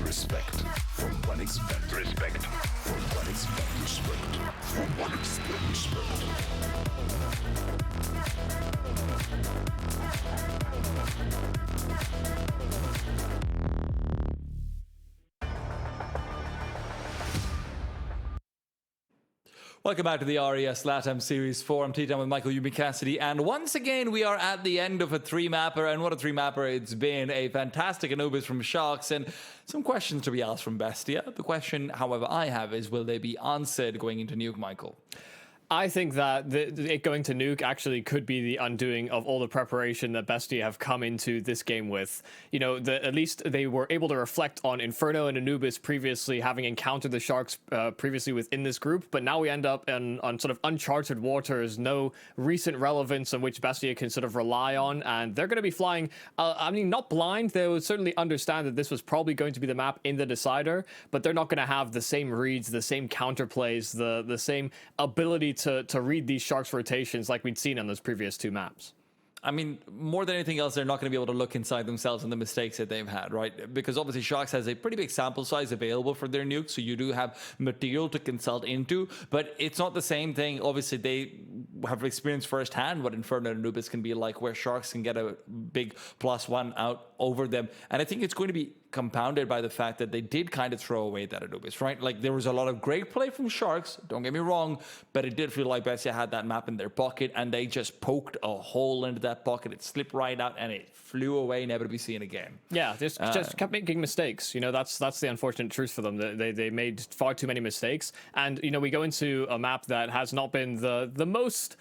Respect. From 1xbet, respect. From 1xbet, respect. From 1xbet, respect. Welcome back to the RES LATAM Series 4. I'm T-Town with Michael Yubi Cassidy, and once again we are at the end of a three-mapper, and what a three-mapper it's been. A fantastic Anubis from Sharks, and some questions to be asked from Bestia. The question, however, I have is, will they be answered going into Nuke, Michael? I think that it going to Nuke actually could be the undoing of all the preparation that Bestia have come into this game with. You know, at least they were able to reflect on Inferno and Anubis previously, having encountered the Sharks previously within this group, but now we end up on sort of uncharted waters, no recent relevance on which Bestia can sort of rely on, and they're going to be flying, I mean, not blind. They would certainly understand that this was probably going to be the map in the decider, but they're not going to have the same reads, the same counterplays, the same ability to read these Sharks rotations like we'd seen on those previous two maps. I mean, more than anything else, they're not going to be able to look inside themselves and the mistakes that they've had, right? Because obviously Sharks has a pretty big sample size available for their nukes, so you do have material to consult into, but it's not the same thing. Obviously, they have experienced firsthand what Inferno and Anubis can be like, where Sharks can get a big +1 out over them. And I think it's going to be compounded by the fact that they did kind of throw away that Anubis, right? Like, there was a lot of great play from Sharks, don't get me wrong, but it did feel like Bestia had that map in their pocket, and they just poked a hole into that pocket. It slipped right out, and it flew away, never to be seen again. Yeah, just kept making mistakes. You know, that's the unfortunate truth for them. They made far too many mistakes, and you know, we go into a map that has not been the most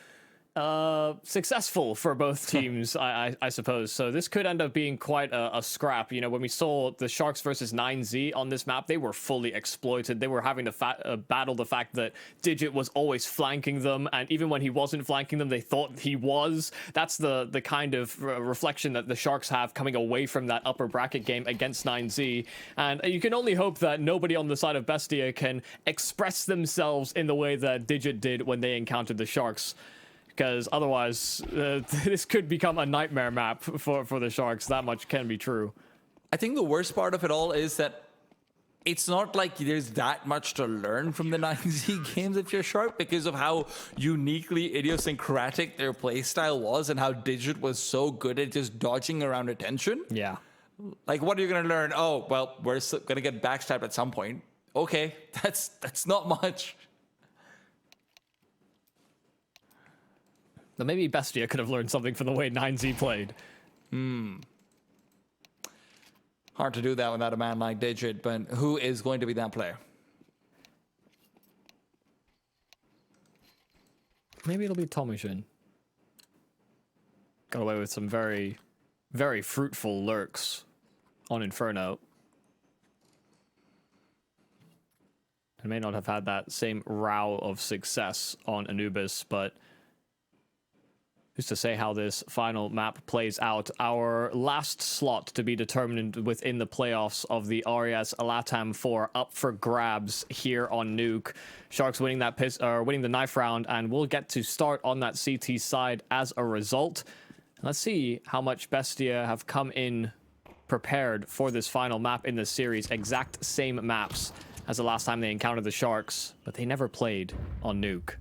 successful for both teams, I suppose. So this could end up being quite a scrap. You know, when we saw the Sharks versus 9Z on this map, they were fully exploited. They were having to battle the fact that Digit was always flanking them, and even when he wasn't flanking them, they thought he was. That's the kind of reflection that the Sharks have coming away from that upper bracket game against 9Z. And you can only hope that nobody on the side of Bestia can express themselves in the way that Digit did when they encountered the Sharks. Because otherwise, this could become a nightmare map for the Sharks. That much can be true. I think the worst part of it all is that it's not like there's that much to learn from the 9Z games if you're Shark, because of how uniquely idiosyncratic their playstyle was and how Digit was so good at just dodging around attention. Yeah. Like, what are you going to learn? Oh, well, we're going to get backstabbed at some point. Okay, that's not much. But maybe Bestia could have learned something from the way 9Z played. Hard to do that without a man like Digit, but who is going to be that player? Maybe it'll be Tomishin. Got away with some very, very fruitful lurks on Inferno. And may not have had that same row of success on Anubis, but who's to say how this final map plays out? Our last slot to be determined within the playoffs of the RES LATAM 4 up for grabs here on Nuke. Sharks winning that winning the knife round, and we'll get to start on that CT side as a result. Let's see how much Bestia have come in prepared for this final map in the series. Exact same maps as the last time they encountered the Sharks, but they never played on Nuke.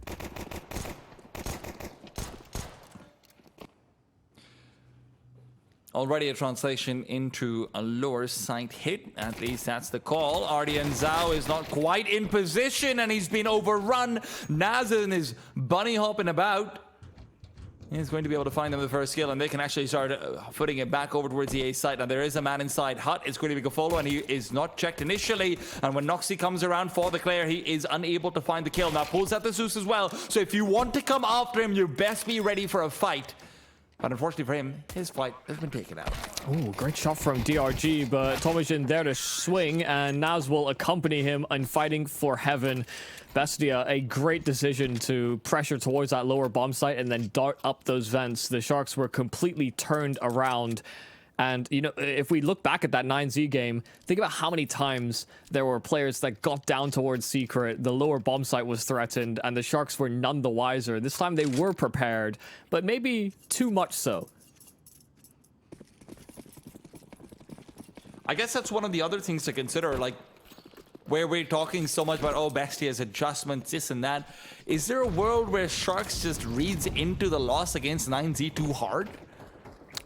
Already a translation into a lower site hit. At least that's the call. Ardian Zhao is not quite in position, and he's been overrun. Nazan is bunny hopping about. He's going to be able to find them the first kill, and they can actually start footing it back over towards the A site. Now, there is a man inside Hut. It's going to be Gafolo, and he is not checked initially. And when Noxy comes around for the clear, he is unable to find the kill. Now, pulls out the Zeus as well. So if you want to come after him, you best be ready for a fight. But unfortunately for him, his flight has been taken out. Oh, great shot from DRG, but Tomishin there to swing, and Naz will accompany him in fighting for heaven. Bestia, a great decision to pressure towards that lower bomb site and then dart up those vents. The Sharks were completely turned around, And, you know, if we look back at that 9Z game, think about how many times there were players that got down towards Secret, the lower bomb site was threatened, and the Sharks were none the wiser. This time they were prepared, but maybe too much so. I guess that's one of the other things to consider, like, where we're talking so much about, oh, Bestia's adjustments, this and that. Is there a world where Sharks just reads into the loss against 9Z too hard?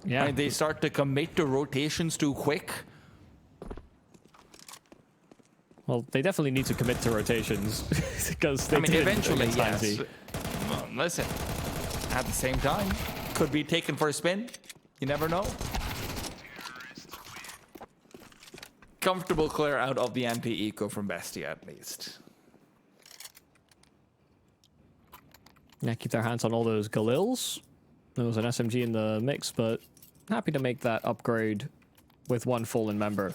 Yeah. And they start to commit to rotations too quick? Well, they definitely need to commit to rotations because they did eventually, against yes. 9Z. Well, listen, at the same time, could be taken for a spin. You never know. Comfortable clear out of the anti-eco from Bestia, at least. Yeah, keep their hands on all those Galils. There was an SMG in the mix, but happy to make that upgrade with one fallen member.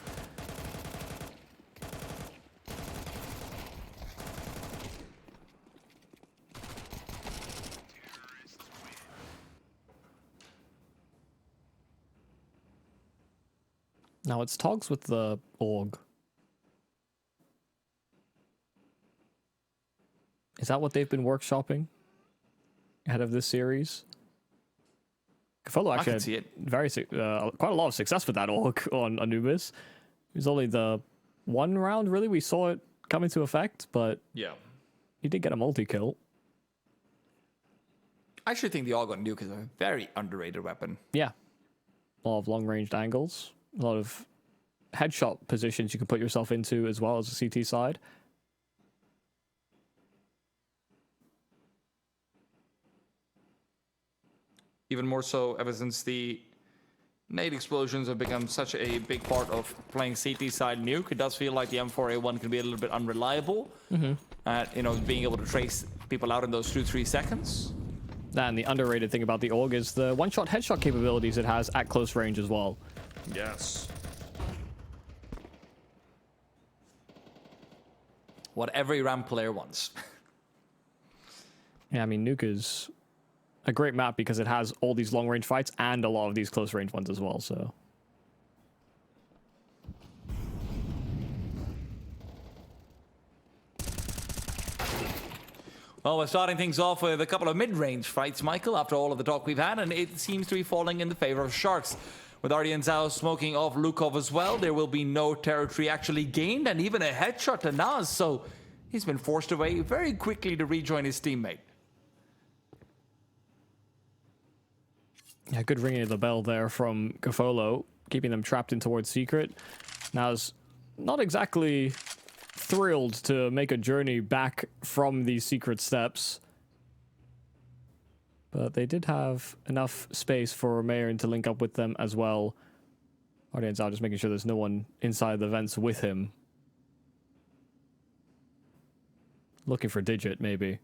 Now it's Togs with the AUG. Is that what they've been workshopping ahead of this series? Kafolo actually had quite a lot of success with that AUG on Anubis. It was only the one round, really, we saw it come into effect, but yeah, he did get a multi-kill. I actually think the AUG on Nuke is a very underrated weapon. Yeah. A lot of long-ranged angles. A lot of headshot positions you can put yourself into as well as the CT side. Even more so ever since the nade explosions have become such a big part of playing CT side Nuke. It does feel like the M4A1 can be a little bit unreliable at, you know, being able to trace people out in those 2-3 seconds. And the underrated thing about the AUG is the one-shot headshot capabilities it has at close range as well. Yes. What every ramp player wants. Yeah, I mean, Nuke is a great map because it has all these long-range fights and a lot of these close-range ones as well, so... Well, we're starting things off with a couple of mid-range fights, Michael, after all of the talk we've had, and it seems to be falling in the favor of Sharks. With Ardian Zhao smoking off Lukov as well, there will be no territory actually gained, and even a headshot to Naz, so he's been forced away very quickly to rejoin his teammate. Yeah, good ringing of the bell there from Gafolo, keeping them trapped in towards Secret. Naz not exactly thrilled to make a journey back from these Secret steps. But they did have enough space for Mayern to link up with them as well. Ardian Zhao just making sure there's no one inside the vents with him. Looking for Digit, maybe.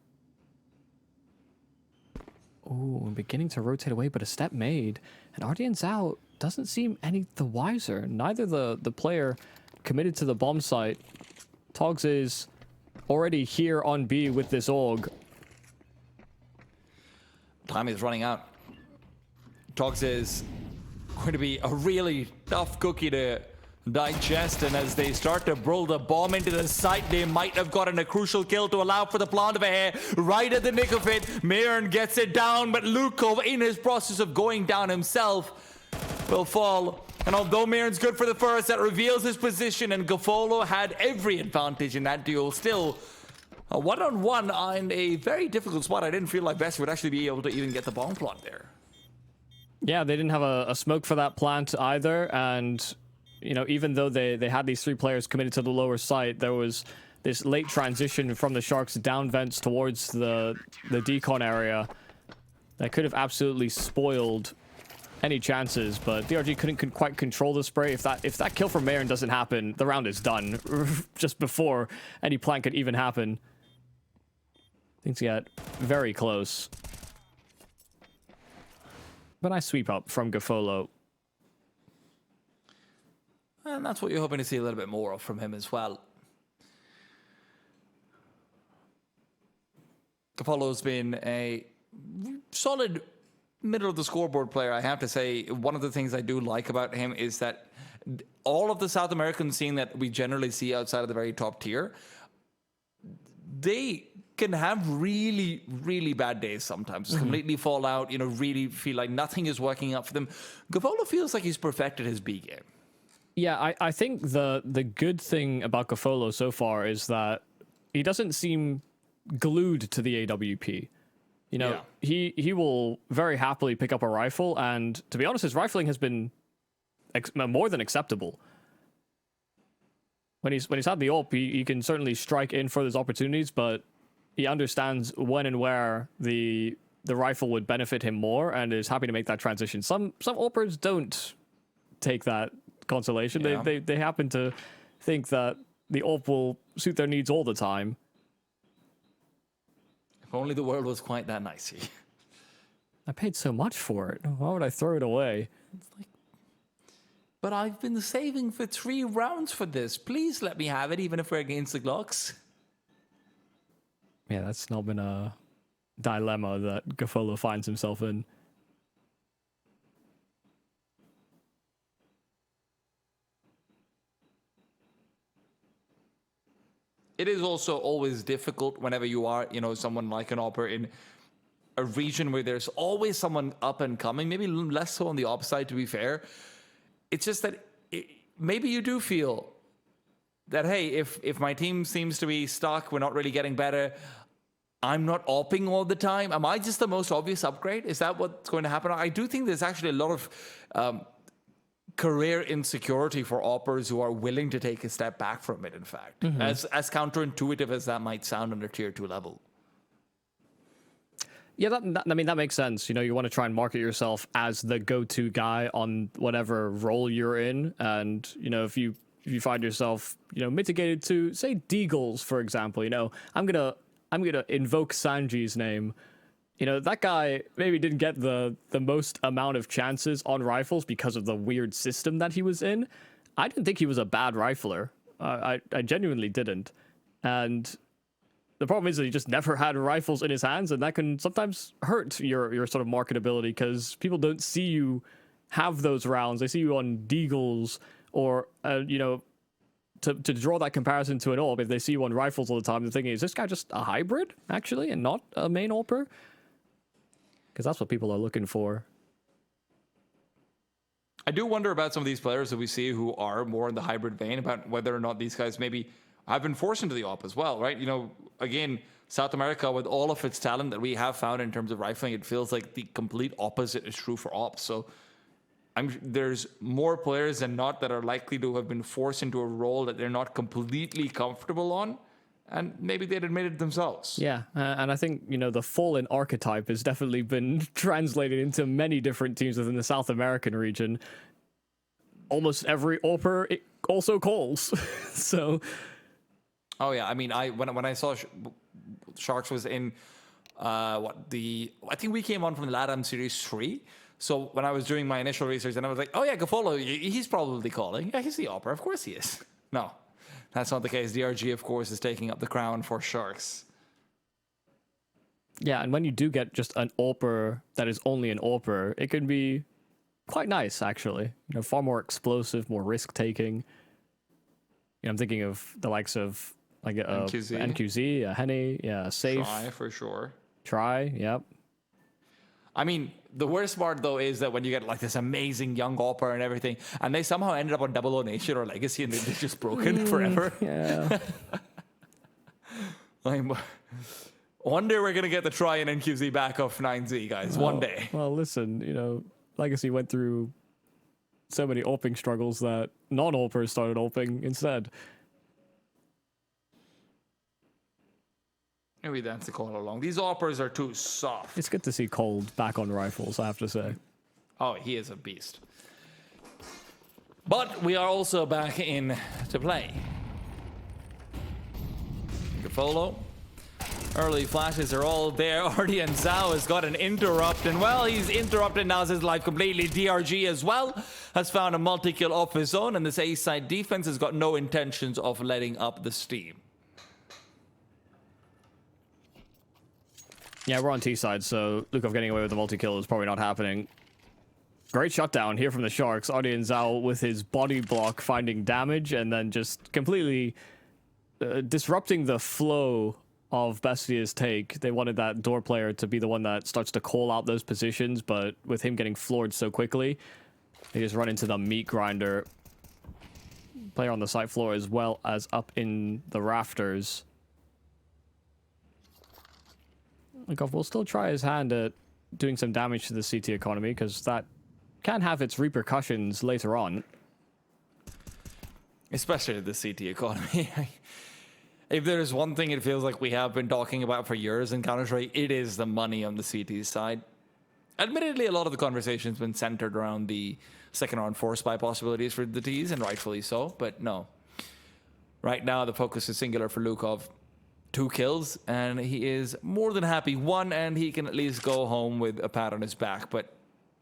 Ooh, I'm beginning to rotate away, but a step made. And Ardian Zhao doesn't seem any the wiser. Neither the player committed to the bomb site. Togs is already here on B with this AUG. Time is running out. Togs is going to be a really tough cookie to digest, and as they start to roll the bomb into the site, they might have gotten a crucial kill to allow for the plant of a hair right at the nick of it. Mayern gets it down, but Lukov, in his process of going down himself, will fall. And although Mayern's good for the first, that reveals his position, and Gafolo had every advantage in that duel. Still, a one-on-one in a very difficult spot. I didn't feel like Bestia would actually be able to even get the bomb plant there. Yeah, they didn't have a smoke for that plant either, and you know, even though they had these three players committed to the lower site, there was this late transition from the Sharks down vents towards the decon area that could have absolutely spoiled any chances, but DRG couldn't quite control the spray. If that kill from Mayern doesn't happen, the round is done just before any plant could even happen. Things get very close. But nice sweep up from Gafolo. And that's what you're hoping to see a little bit more of from him as well. Gafolo's been a solid middle of the scoreboard player, I have to say, one of the things I do like about him is that all of the South American scene that we generally see outside of the very top tier, they can have really, really bad days sometimes. Just completely fall out, really feel like nothing is working out for them. Gavolo feels like he's perfected his B game. Yeah, I think the good thing about Gafolo so far is that he doesn't seem glued to the AWP. He will very happily pick up a rifle, and to be honest, his rifling has been more than acceptable. When he's had the AWP, he can certainly strike in for those opportunities, but he understands when and where the rifle would benefit him more, and is happy to make that transition. Some AWPers don't take that consolation. Yeah. They happen to think that the AWP will suit their needs all the time. If only the world was quite that nicey. I paid so much for it. Why would I throw it away? It's like, but I've been saving for 3 rounds for this. Please let me have it, even if we're against the Glocks. Yeah, that's not been a dilemma that Gafolo finds himself in. It is also always difficult whenever you are, someone like an AWPer in a region where there's always someone up and coming, maybe less so on the AWP side, to be fair. It's just that maybe you do feel that, hey, if my team seems to be stuck, we're not really getting better, I'm not AWPing all the time. Am I just the most obvious upgrade? Is that what's going to happen? I do think there's actually a lot of career insecurity for AWPers who are willing to take a step back from it, in fact. As counterintuitive as that might sound on a tier 2 level. Yeah, that makes sense. You want to try and market yourself as the go-to guy on whatever role you're in. And, if you find yourself, mitigated to, say, Deagles, for example, I'm going to invoke Sanji's name. That guy maybe didn't get the most amount of chances on rifles because of the weird system that he was in. I didn't think he was a bad rifler. I genuinely didn't. And the problem is that he just never had rifles in his hands, and that can sometimes hurt your sort of marketability because people don't see you have those rounds. They see you on Deagles or, to draw that comparison to an AWP, if they see you on rifles all the time, they're thinking, is this guy just a hybrid, actually, and not a main AWPer? Because that's what people are looking for. I do wonder about some of these players that we see who are more in the hybrid vein, about whether or not these guys maybe have been forced into the AWP as well, right? Again, South America, with all of its talent that we have found in terms of rifling, it feels like the complete opposite is true for AWP. So there's more players than not that are likely to have been forced into a role that they're not completely comfortable on. And maybe they'd admit it themselves. Yeah, and I think, the fallen archetype has definitely been translated into many different teams within the South American region. Almost every AWPer also calls. So... Oh, yeah. I mean, when I saw Sharks was in, I think we came on from the LATAM Series 3. So when I was doing my initial research, and I was like, oh, yeah, Gafolo, he's probably calling. Yeah, he's the AWPer. Of course he is. No. That's not the case. DRG, of course, is taking up the crown for Sharks. Yeah, and when you do get just an AWPer that is only an AWPer, it can be quite nice, actually. Far more explosive, more risk-taking. I'm thinking of the likes of like NQZ, Henny, Safe. Try, for sure. Try, yep. I mean, the worst part, though, is that when you get like this amazing young AWPer and everything, and they somehow ended up on Double O Nation or Legacy, and they're just broken forever. Yeah. One day we're going to get the Try and NQZ back off 9Z, guys. One day. Well, listen, Legacy went through so many AWPing struggles that non-AWPers started AWPing instead. Maybe that's the call along. These AWPers are too soft. It's good to see Cold back on rifles, I have to say. Oh, he is a beast. But we are also back in to play. Gafolo. Early flashes are all there. Artie and Zhao has got an interrupt, and well, he's interrupted now his life completely. DRG as well has found a multi-kill off his own, and this A-side defense has got no intentions of letting up the steam. Yeah, we're on T side, so Lukov getting away with the multi-kill is probably not happening. Great shutdown here from the Sharks. Audience Zhao with his body block finding damage and then just completely disrupting the flow of Bestia's take. They wanted that door player to be the one that starts to call out those positions, but with him getting floored so quickly, they just run into the meat grinder. Player on the site floor as well as up in the rafters. Lukov will still try his hand at doing some damage to the CT economy, because that can have its repercussions later on. Especially the CT economy. If there's one thing it feels like we have been talking about for years in Counter-Strike, it is the money on the CT side. Admittedly, a lot of the conversation's been centered around the second round force buy possibilities for the Ts, and rightfully so, but no. Right now, the focus is singular for Lukov. 2 kills, and he is more than happy. 1, and he can at least go home with a pat on his back, but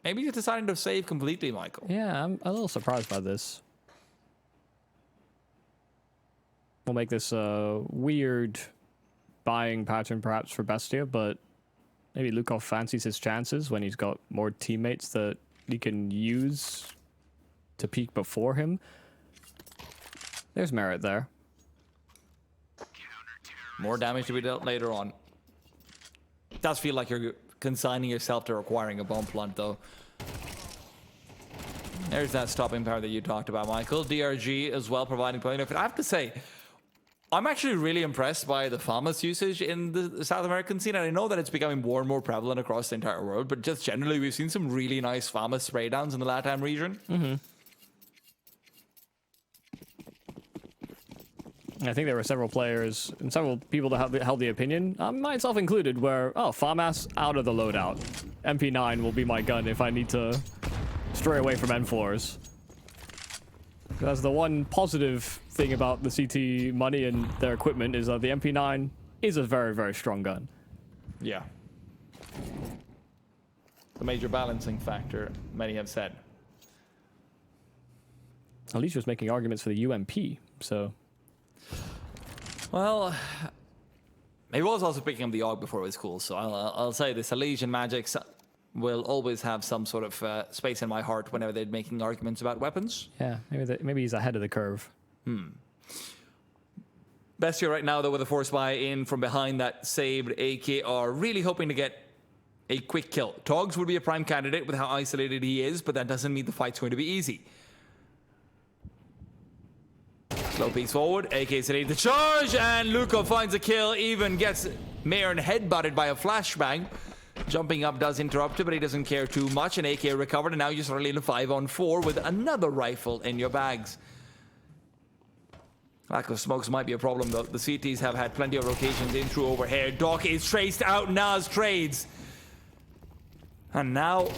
maybe he's deciding to save completely, Michael. Yeah, I'm a little surprised by this. We'll make this a weird buying pattern perhaps for Bestia, but maybe Lukov fancies his chances when he's got more teammates that he can use to peek before him. There's merit there. More damage to be dealt later on. It does feel like you're consigning yourself to requiring a bomb plant, though. There's that stopping power that you talked about, Michael. DRG as well, providing play. I have to say, I'm actually really impressed by the FAMAS usage in the South American scene, and I know that it's becoming more and more prevalent across the entire world, but just generally, we've seen some really nice FAMAS spray downs in the LATAM region. Mm-hmm. I think there were several players and several people that held the opinion, myself included, where, oh, FAMAS out of the loadout. MP9 will be my gun if I need to stray away from N4s. That's the one positive thing about the CT money and their equipment, is that the MP9 is a very, very strong gun. Yeah. The major balancing factor, many have said. Alicia was making arguments for the UMP, so... Well, he was also picking up the AUG before it was cool, so I'll say this. Elysian Magics will always have some sort of space in my heart whenever they're making arguments about weapons. Yeah, maybe he's ahead of the curve. Bestia right now, though, with a force buy in from behind that saved AK, are really hoping to get a quick kill. Togs would be a prime candidate with how isolated he is, but that doesn't mean the fight's going to be easy. Slow piece forward, AK's ready to charge, and Lukov finds a kill, even gets Mayern headbutted by a flashbang. Jumping up does interrupt it, but he doesn't care too much, and AK recovered, and now you're suddenly in a 5-on-4 with another rifle in your bags. Lack of smokes might be a problem, though. The CTs have had plenty of rotations in through over here. Doc is traced out, Nas trades. And now,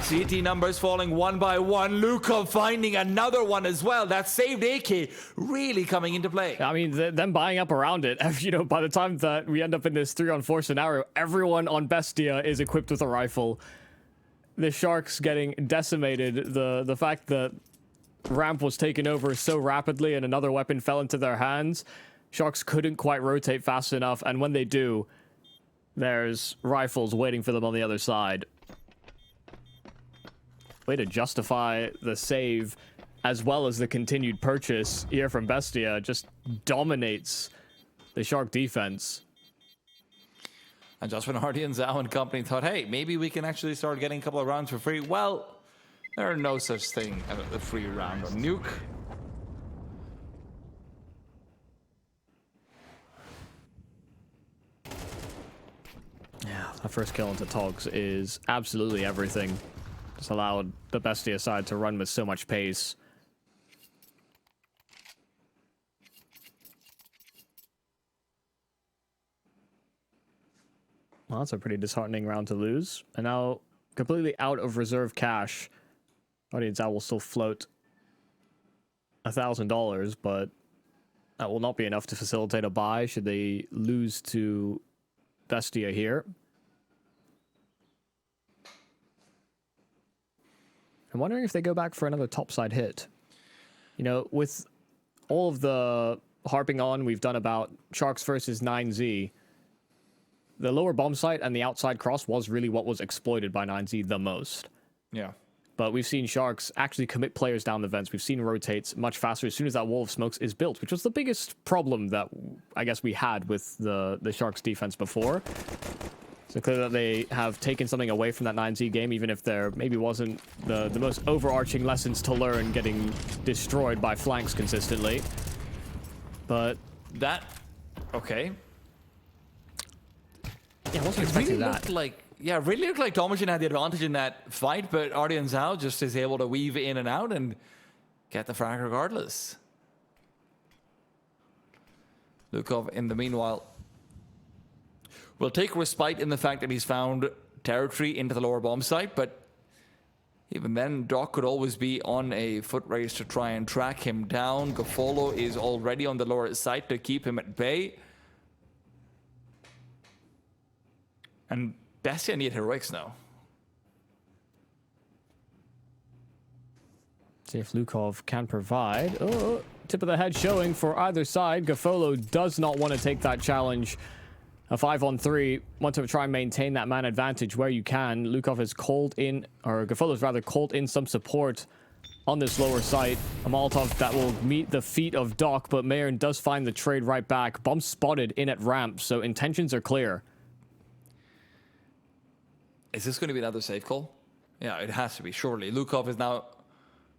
CT numbers falling one by one. Lukov finding another one as well. That saved AK really coming into play. I mean, them buying up around it, you know, by the time that we end up in this 3-on-4 scenario, everyone on Bestia is equipped with a rifle. The Sharks getting decimated. The fact that ramp was taken over so rapidly and another weapon fell into their hands, Sharks couldn't quite rotate fast enough, and when they do, there's rifles waiting for them on the other side. Way to justify the save as well as the continued purchase here from Bestia. Just dominates the Shark defense. And just when Hardy and Zhao and company thought, hey, maybe we can actually start getting a couple of rounds for free, well, there are no such thing as a free round on Nuke. Yeah, that first kill into Togs is absolutely everything. Just allowed the Bestia side to run with so much pace. Well, that's a pretty disheartening round to lose. And now, completely out of reserve cash. Audience Out will still float $1,000, but that will not be enough to facilitate a buy should they lose to Bestia here. I'm wondering if they go back for another topside hit. You know, with all of the harping on we've done about Sharks versus 9Z, the lower bomb site and the outside cross was really what was exploited by 9Z the most. Yeah. But we've seen Sharks actually commit players down the vents. We've seen rotates much faster as soon as that wall of smokes is built, which was the biggest problem that I guess we had with the Sharks defense before. So clear that they have taken something away from that 9Z game, even if there maybe wasn't the most overarching lessons to learn getting destroyed by flanks consistently. But that... Okay. Yeah, I wasn't expecting that. Really looked like Domijan had the advantage in that fight, but Ardian Zhao just is able to weave in and out and get the frag regardless. Lukov, in the meanwhile, will take respite in the fact that he's found territory into the lower bomb site, but even then, Doc could always be on a foot race to try and track him down. Gafolo is already on the lower site to keep him at bay. And Bestia need heroics now. See if Lukov can provide. Oh, tip of the head showing for either side. Gafolo does not want to take that challenge. A 5-on-3, want to try and maintain that man advantage where you can. Lukov has called in, or Gafolo's rather called in some support on this lower site. A Molotov that will meet the feet of Doc, but Mayern does find the trade right back. Bomb spotted in at ramp, so intentions are clear. Is this going to be another safe call? Yeah, it has to be, surely. Lukov is now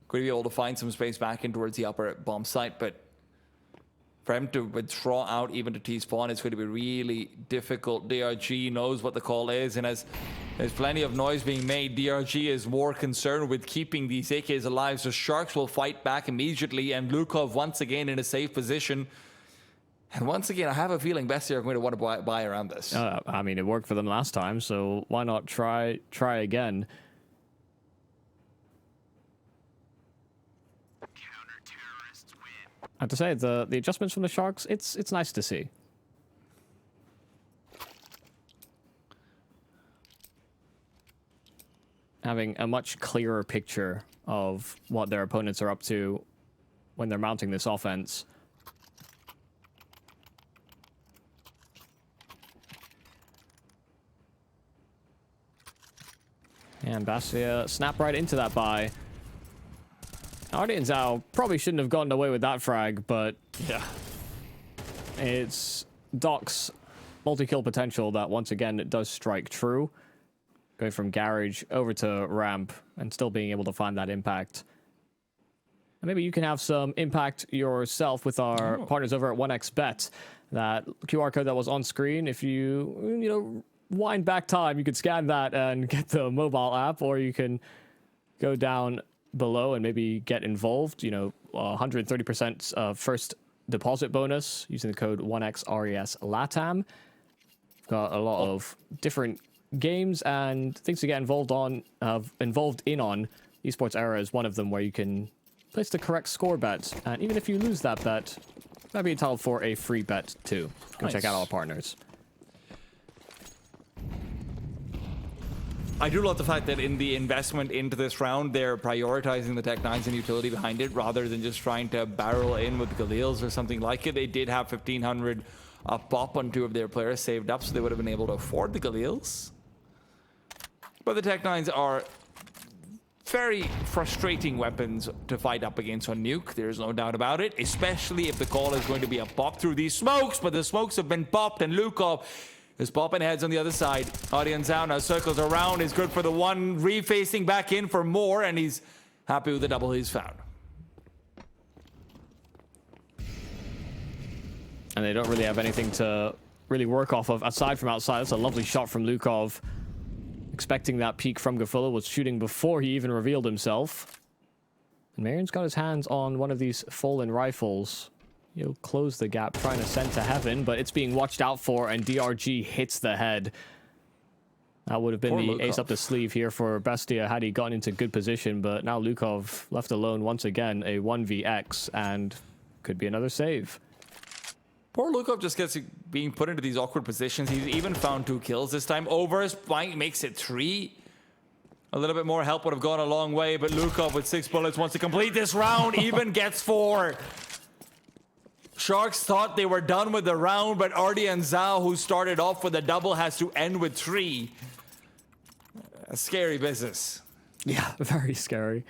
going to be able to find some space back in towards the upper bomb site, but for him to withdraw out even to T-spawn, it's going to be really difficult. DRG knows what the call is, and as there's plenty of noise being made, DRG is more concerned with keeping these AKs alive, so Sharks will fight back immediately, and Lukov once again in a safe position. And once again, I have a feeling Bestia are going to want to buy around this. I mean, it worked for them last time, so why not try again? I have to say, the adjustments from the Sharks, it's nice to see. Having a much clearer picture of what their opponents are up to when they're mounting this offense. And Bastia snap right into that buy. Ardian Zhao probably shouldn't have gotten away with that frag, but yeah. It's Doc's multi-kill potential that once again it does strike true. Going from garage over to ramp and still being able to find that impact. And maybe you can have some impact yourself with our partners over at 1xBet. That QR code that was on screen, if you wind back time, you could scan that and get the mobile app, or you can go down below and maybe get involved. 130% first deposit bonus using the code 1XRES LATAM. We've got a lot of different games and things to get involved in on. Esports Era is one of them where you can place the correct score bet, and even if you lose that bet, that'd be entitled for a free bet too. Go check out our partners. I do love the fact that in the investment into this round, they're prioritizing the Tech-9s and utility behind it rather than just trying to barrel in with Galils or something like it. They did have 1,500 pop on 2 of their players saved up, so they would have been able to afford the Galils. But the Tech-9s are very frustrating weapons to fight up against on Nuke. There's no doubt about it, especially if the call is going to be a pop through these smokes, but the smokes have been popped, and Lukov is popping heads on the other side. Ardian Zhao now circles around, is good for the one, refacing back in for more, and he's happy with the double he's found. And they don't really have anything to really work off of aside from outside. That's a lovely shot from Lukov. Expecting that peek from Gafula, was shooting before he even revealed himself. And Marion's got his hands on one of these fallen rifles. He'll close the gap, trying to send to heaven, but it's being watched out for, and DRG hits the head. That would have been the ace up the sleeve here for Bestia had he gotten into good position, but now Lukov left alone once again, a 1vx, and could be another save. Poor Lukov just gets being put into these awkward positions. He's even found 2 kills this time. Over his flank makes it 3. A little bit more help would have gone a long way, but Lukov with 6 bullets wants to complete this round, even gets 4. Sharks thought they were done with the round, but Artie and Zhao, who started off with a double, has to end with 3. A scary business. Yeah, very scary.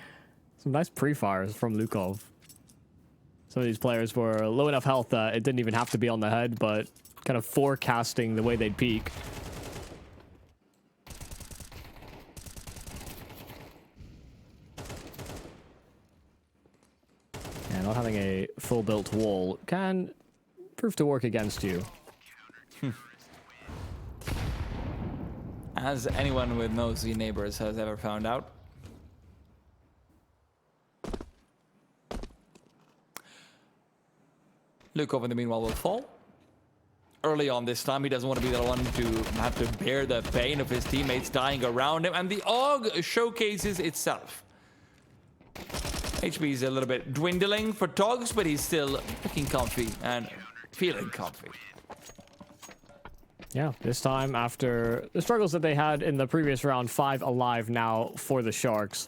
Some nice pre-fires from Lukov. Some of these players were low enough health that it didn't even have to be on the head, but kind of forecasting the way they'd peak. And not having a full-built wall can prove to work against you. As anyone with nosy neighbors has ever found out. Lukov, in the meanwhile, will fall. Early on this time, he doesn't want to be the one to have to bear the pain of his teammates dying around him, and the AUG showcases itself. HP is a little bit dwindling for Togs, but he's still looking comfy and feeling comfy. Yeah, this time after the struggles that they had in the previous round, 5 alive now for the Sharks.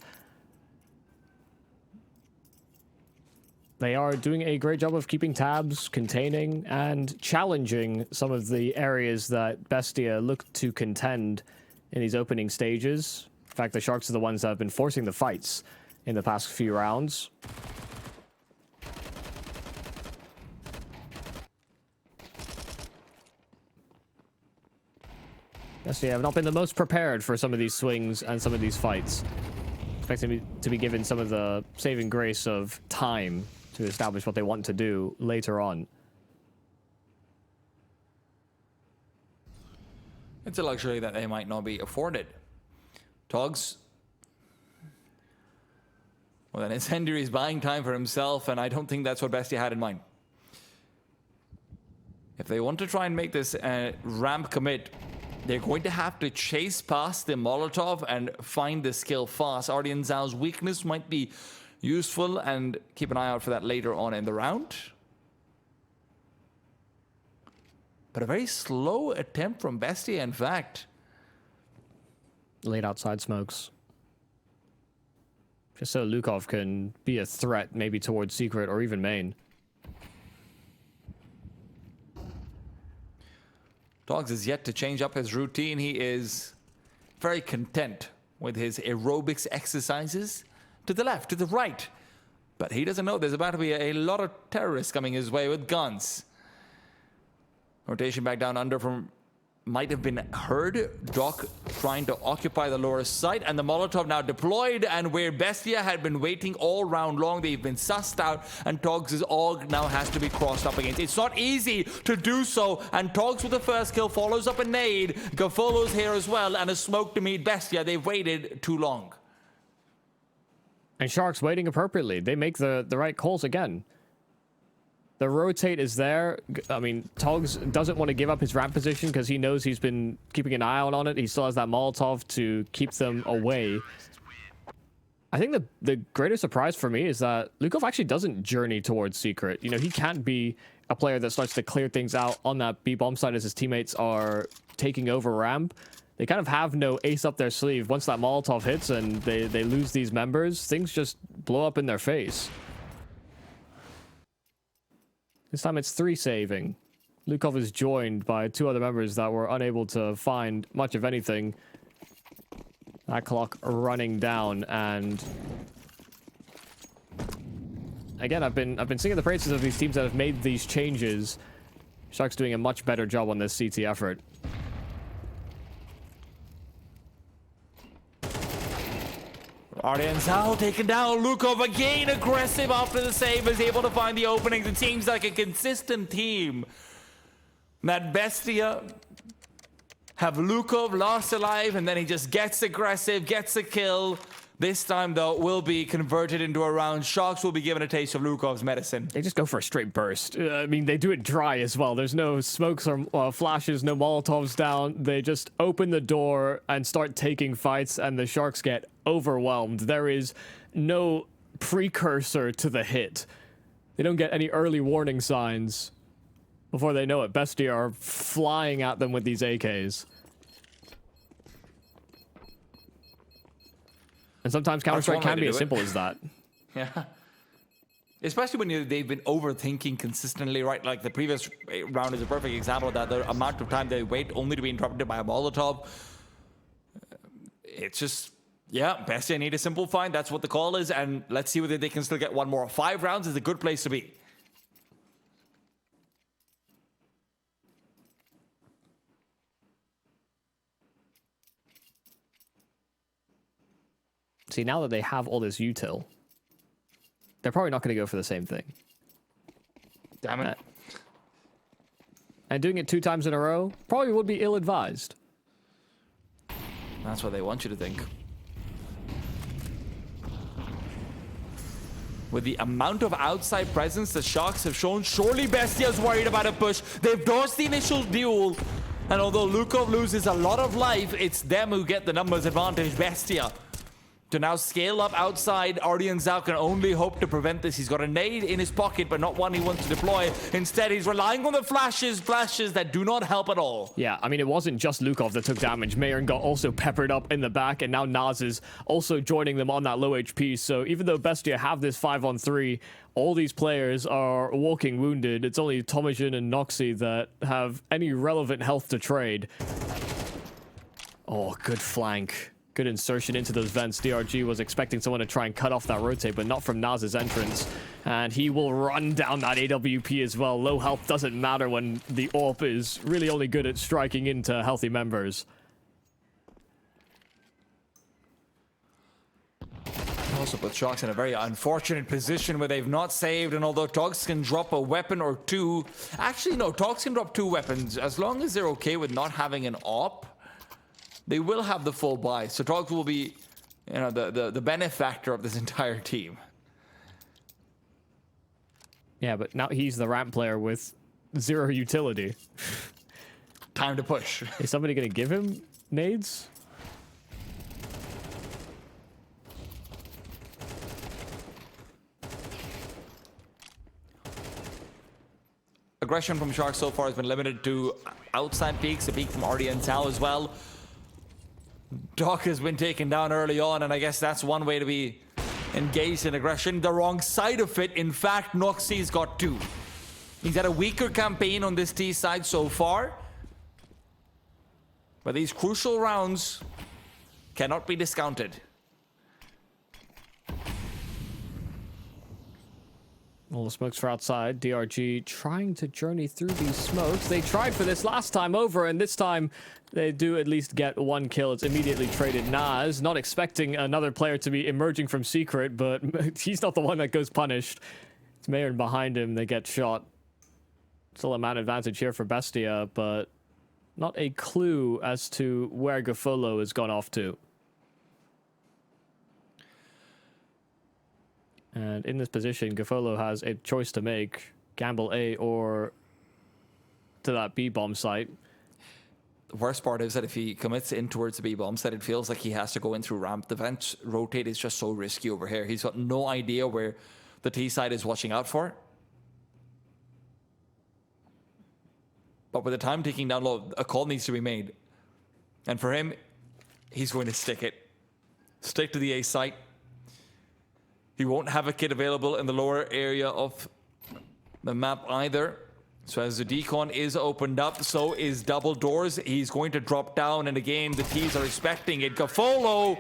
They are doing a great job of keeping tabs, containing, and challenging some of the areas that Bestia looked to contend in these opening stages. In fact, the Sharks are the ones that have been forcing the fights in the past few rounds. Bestia have not been the most prepared for some of these swings and some of these fights. Expecting to be given some of the saving grace of time to establish what they want to do later on. It's a luxury that they might not be afforded. Togs, well, then Incendiary is buying time for himself, and I don't think that's what Bestia had in mind. If they want to try and make this ramp commit, they're going to have to chase past the Molotov and find the skill fast. Artie Zhao's weakness might be useful, and keep an eye out for that later on in the round. But a very slow attempt from Bestia, in fact. Late outside smokes. Just so Lukov can be a threat, maybe towards Secret or even main. Dogs is yet to change up his routine. He is very content with his aerobics exercises. To the left, to the right. But he doesn't know there's about to be a lot of terrorists coming his way with guns. Rotation back down under from might have been heard. Doc trying to occupy the lower site, and the Molotov now deployed, and where Bestia had been waiting all round long, they've been sussed out, and Togs' AUG now has to be crossed up against. It's not easy to do so, and Togs with the first kill follows up a nade. Gafolo's here as well, and a smoke to meet Bestia. They've waited too long. And Sharks waiting appropriately. They make the right calls again. The rotate is there. I mean, Togs doesn't want to give up his ramp position because he knows he's been keeping an eye out on it. He still has that Molotov to keep them away. I think the greater surprise for me is that Lukov actually doesn't journey towards Secret. You know, he can't be a player that starts to clear things out on that B-bomb side as his teammates are taking over ramp. They kind of have no ace up their sleeve. Once that Molotov hits and they lose these members, things just blow up in their face. This time it's 3 saving. Lukov is joined by 2 other members that were unable to find much of anything. That clock running down, and again, I've been singing the praises of these teams that have made these changes. Sharks doing a much better job on this CT effort. Artie Zhao taken down. Lukov again aggressive after the save, is able to find the openings. It seems like a consistent team. That Bestia have Lukov lost alive, and then he just gets aggressive, gets a kill. This time, though, will be converted into a round. Sharks will be given a taste of Lukov's medicine. They just go for a straight burst. I mean, they do it dry as well. There's no smokes or flashes, no Molotovs down. They just open the door and start taking fights, and the Sharks get overwhelmed. There is no precursor to the hit. They don't get any early warning signs. Before they know it, Bestia are flying at them with these AKs. And sometimes Counter-Strike can be as simple as that. Yeah. Especially when they've been overthinking consistently, right? Like the previous round is a perfect example of that. The amount of time they wait only to be interrupted by a Molotov. It's just, yeah, Bestia need a simple find. That's what the call is. And let's see whether they can still get one more. 5 rounds is a good place to be. See, now that they have all this util, they're probably not going to go for the same thing. Damn it. And doing it 2 times in a row probably would be ill-advised. That's what they want you to think. With the amount of outside presence the Sharks have shown, surely Bestia's worried about a push. They've dodged the initial duel. And although Lukov loses a lot of life, it's them who get the numbers advantage. Bestia to now scale up outside. Ardian Zhao can only hope to prevent this. He's got a nade in his pocket, but not one he wants to deploy. Instead, he's relying on the flashes that do not help at all. Yeah, I mean, it wasn't just Lukov that took damage. Mayern got also peppered up in the back, and now Naz is also joining them on that low HP. So even though Bestia have this 5-on-3, all these players are walking wounded. It's only Tomijin and Noxy that have any relevant health to trade. Oh, good flank. Good insertion into those vents. DRG was expecting someone to try and cut off that rotate, but not from Naz's entrance. And he will run down that AWP as well. Low health doesn't matter when the AWP is really only good at striking into healthy members. Also put Sharks in a very unfortunate position where they've not saved, and although Togs can drop a weapon or two... Actually, no, Togs can drop 2 weapons. As long as they're okay with not having an AWP, they will have the full buy. So Togs will be, you know, the benefactor of this entire team. Yeah, but now he's the ramp player with 0 utility. Time to push. Is somebody going to give him nades? Aggression from Sharks so far has been limited to outside peaks, a peak from Ardian Zhao as well. Doc has been taken down early on, and I guess that's one way to be engaged in aggression. The wrong side of it, in fact, Noxy's got 2. He's had a weaker campaign on this T side so far, but these crucial rounds cannot be discounted. All the smokes for outside. DRG trying to journey through these smokes. They tried for this last time over, and this time they do at least get 1 kill. It's immediately traded. Naz, not expecting another player to be emerging from secret, but he's not the one that goes punished. It's Mayern behind him. They get shot. Still a man advantage here for Bestia, but not a clue as to where Gafolo has gone off to. And in this position, Gafolo has a choice to make. Gamble A or to that B-bomb site. The worst part is that if he commits in towards the B-bomb site, it feels like he has to go in through ramp. The vent rotate is just so risky over here. He's got no idea where the T side is watching out for. But with the time ticking down low, a call needs to be made. And for him, he's going to stick it. Stick to the A site. He won't have a kit available in the lower area of the map either. So as the decon is opened up, so is double doors. He's going to drop down, and again, the T's are expecting it. Gafolo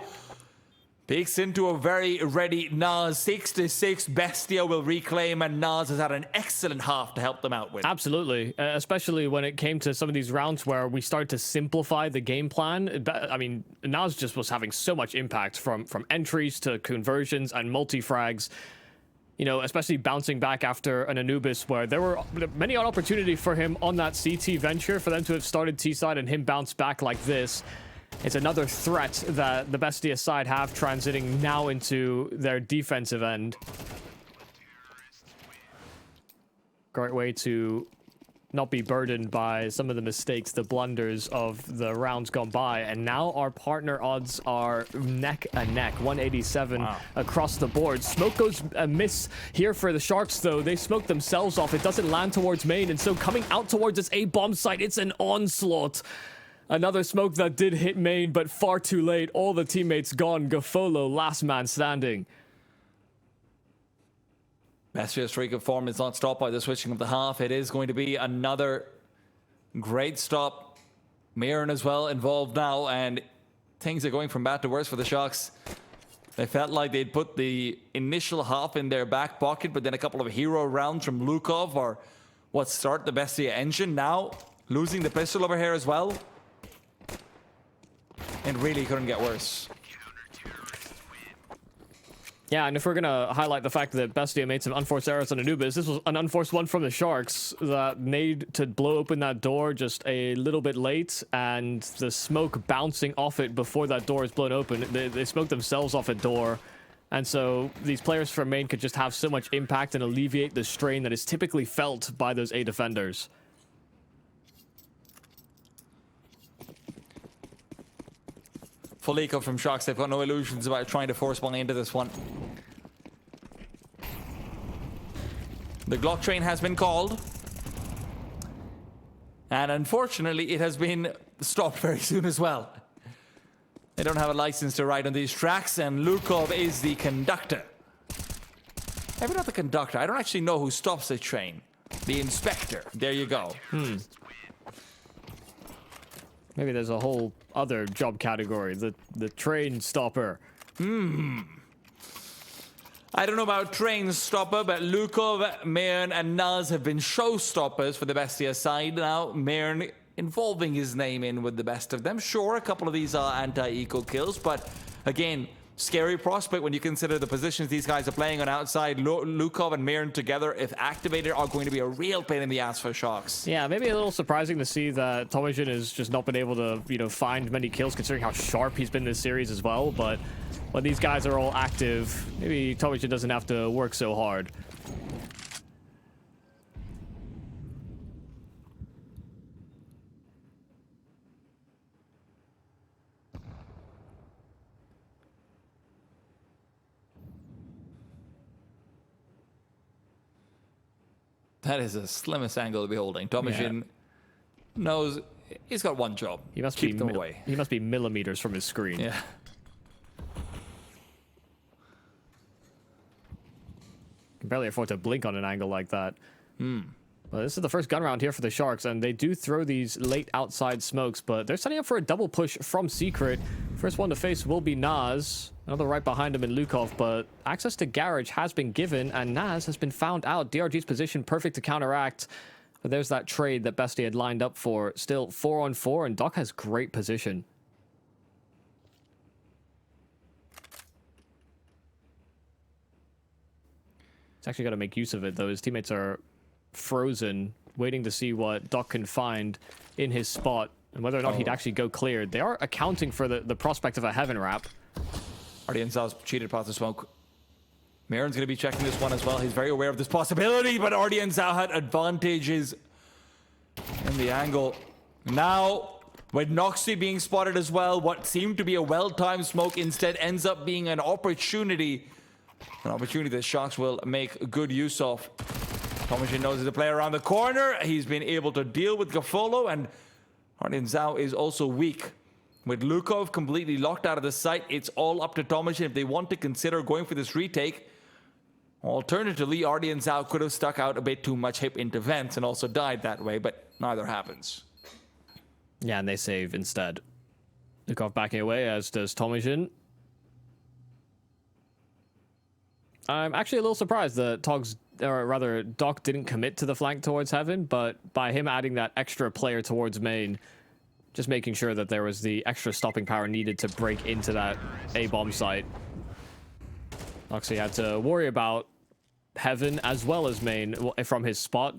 peeks into a very ready Naz. 6-6, Bestia will reclaim, and Naz has had an excellent half to help them out with. Absolutely, especially when it came to some of these rounds where we started to simplify the game plan. I mean, Naz just was having so much impact from entries to conversions and multi-frags. You know, especially bouncing back after an Anubis where there were many an opportunity for him on that CT venture for them to have started T-side and him bounce back like this. It's another threat that the Bestia side have transiting now into their defensive end. Great way to not be burdened by some of the mistakes, the blunders of the rounds gone by. And now our partner odds are neck and neck, 187 across the board. Smoke goes a miss here for the Sharks, though. They smoke themselves off. It doesn't land towards main, and so coming out towards this A-bomb site, it's an onslaught. Another smoke that did hit main, but far too late. All the teammates gone. Gafolo, last man standing. Bestia's streak of form is not stopped by the switching of the half. It is going to be another great stop. Mirren as well involved now, and things are going from bad to worse for the Sharks. They felt like they'd put the initial half in their back pocket, but then a couple of hero rounds from Lukov are what start the Bestia engine. Now, losing the pistol over here as well. And really couldn't get worse. Yeah, and if we're gonna highlight the fact that Bestia made some unforced errors on Anubis, this was an unforced one from the Sharks that made to blow open that door just a little bit late, and the smoke bouncing off it before that door is blown open. They smoked themselves off a door, and so these players from main could just have so much impact and alleviate the strain that is typically felt by those A defenders. Full eco from Sharks. They've got no illusions about trying to force one into this one. The Glock train has been called. And unfortunately, it has been stopped very soon as well. They don't have a license to ride on these tracks, and Lukov is the conductor. Maybe not the conductor. I don't actually know who stops the train. The inspector. There you go. Maybe there's a whole other job category, the train stopper. I don't know about train stopper, but Lukov, Mern, and Naz have been showstoppers for the Bestia side. Now, Mern involving his name in with the best of them. Sure, a couple of these are anti-eco kills, but again, scary prospect when you consider the positions these guys are playing on outside. Lukov and Mern together, if activated, are going to be a real pain in the ass for Sharks. Yeah, maybe a little surprising to see that Tomijin has just not been able to, find many kills, considering how sharp he's been this series as well. But when these guys are all active, maybe Tomijin doesn't have to work so hard. That is the slimmest angle to be holding. Tomijin knows he's got one job. He must keep them away. He must be millimeters from his screen. Yeah. Can barely afford to blink on an angle like that. Well, this is the first gun round here for the Sharks, and they do throw these late outside smokes, but they're setting up for a double push from Secret. First one to face will be Naz. Another right behind him in Lukov, but access to Garage has been given, and Naz has been found out. DRG's position perfect to counteract. But there's that trade that Bestia had lined up for. Still 4-on-4, and Doc has great position. He's actually got to make use of it, though. His teammates are frozen, waiting to see what Doc can find in his spot, and whether or not he'd actually go cleared. They are accounting for the prospect of a heaven wrap. Ardian Zhao's cheated past the smoke. Maren's going to be checking this one as well. He's very aware of this possibility, but Ardian Zhao had advantages in the angle. Now, with Noxy being spotted as well, what seemed to be a well-timed smoke instead ends up being an opportunity. An opportunity that Sharks will make good use of. Tomijin knows there's a player around the corner. He's been able to deal with Gafolo, and Ardian Zhao is also weak. With Lukov completely locked out of the site, it's all up to Tomijin if they want to consider going for this retake. Alternatively, Ardian Zhao could have stuck out a bit too much hip into vents and also died that way, but neither happens. Yeah, and they save instead. Lukov backing away, as does Tomijin. I'm actually a little surprised that Doc didn't commit to the flank towards Heaven, but by him adding that extra player towards main, just making sure that there was the extra stopping power needed to break into that A-bomb site. Noxy had to worry about Heaven as well as main from his spot.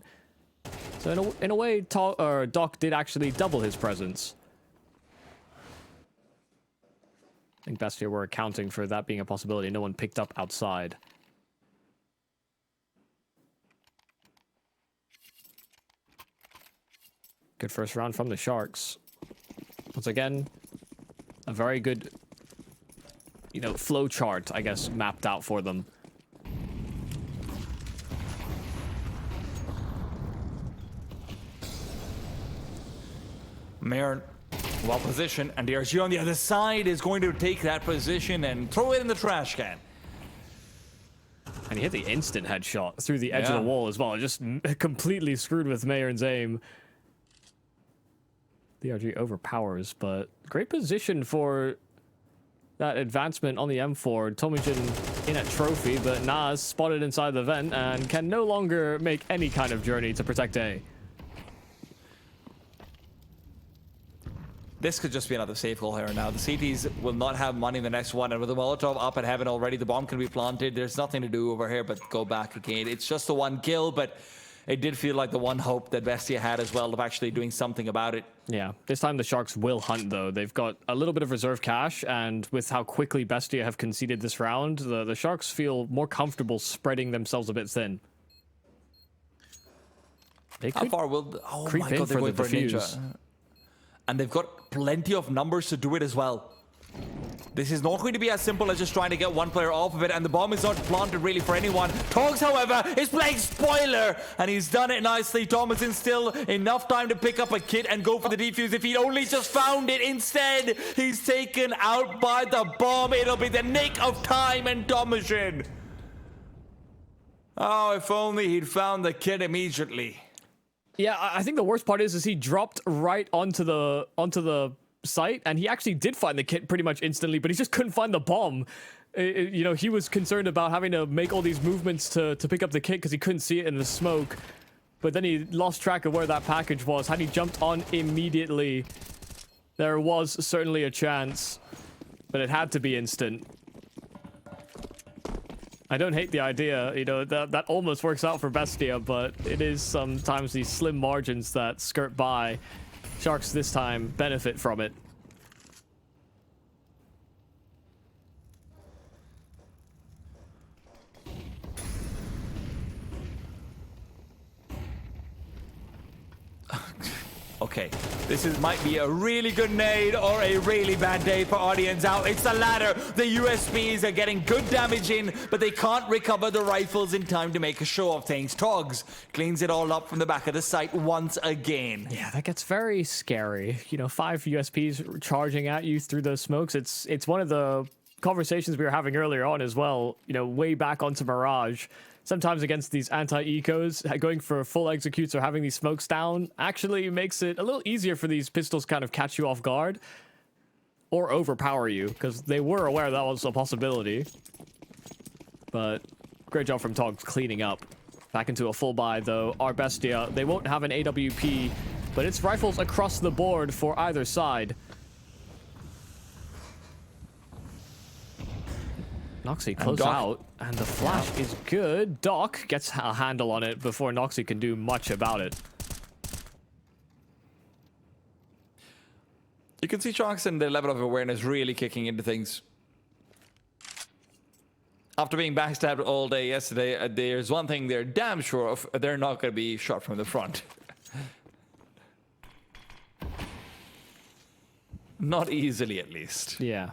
So in a way, Doc did actually double his presence. I think Bestia were accounting for that being a possibility. No one picked up outside. Good first round from the Sharks. Once again, a very good, flow chart, I guess, mapped out for them. Maren, well positioned, and DRG on the other side is going to take that position and throw it in the trash can. And he hit the instant headshot through the edge of the wall as well. Just completely screwed with Mayern's aim. The RG overpowers, but great position for that advancement on the M4. Tomijin in at trophy, but Nas spotted inside the vent and can no longer make any kind of journey to protect A. This could just be another safe goal here now. The CTs will not have money in the next one, and with the Molotov up at heaven already, the bomb can be planted. There's nothing to do over here but go back again. It's just the one kill, but it did feel like the one hope that Bestia had as well of actually doing something about it. Yeah, this time the Sharks will hunt, though. They've got a little bit of reserve cash, and with how quickly Bestia have conceded this round, the Sharks feel more comfortable spreading themselves a bit thin. They How far will... Oh creep my in god, they're for going the for a ninja. defuse. And they've got plenty of numbers to do it as well. This is not going to be as simple as just trying to get one player off of it, and the bomb is not planted really for anyone. Togs, however, is playing spoiler, and he's done it nicely. Thomason still enough time to pick up a kit and go for the defuse if he'd only just found it. Instead, he's taken out by the bomb. It'll be the nick of time and Thomason. Oh, if only he'd found the kit immediately. Yeah, I think the worst part is he dropped right onto the site, and he actually did find the kit pretty much instantly, but he just couldn't find the bomb. You know, he was concerned about having to make all these movements to pick up the kit because he couldn't see it in the smoke. But then he lost track of where that package was. Had he jumped on immediately, there was certainly a chance, but it had to be instant. I don't hate the idea, you know, that almost works out for Bestia, but it is sometimes these slim margins that skirt by. Sharks this time benefit from it. Okay, might be a really good nade or a really bad day for audience out. It's the latter. The USBs are getting good damage in, but they can't recover the rifles in time to make a show of things. Togs cleans it all up from the back of the site once again. Yeah, that gets very scary. You know, 5 USPs charging at you through those smokes. It's one of the conversations we were having earlier on as well, you know, way back onto Mirage. Sometimes against these anti-ecos, going for full executes or having these smokes down actually makes it a little easier for these pistols kind of catch you off guard or overpower you, because they were aware that was a possibility. But great job from Togs cleaning up. Back into a full buy, though. Our Bestia, they won't have an AWP, but it's rifles across the board for either side. Noxy close out, and the flash is good. Doc gets a handle on it before Noxy can do much about it. You can see Sharks and their level of awareness really kicking into things. After being backstabbed all day yesterday, there's one thing they're damn sure of. They're not going to be shot from the front. Not easily, at least. Yeah.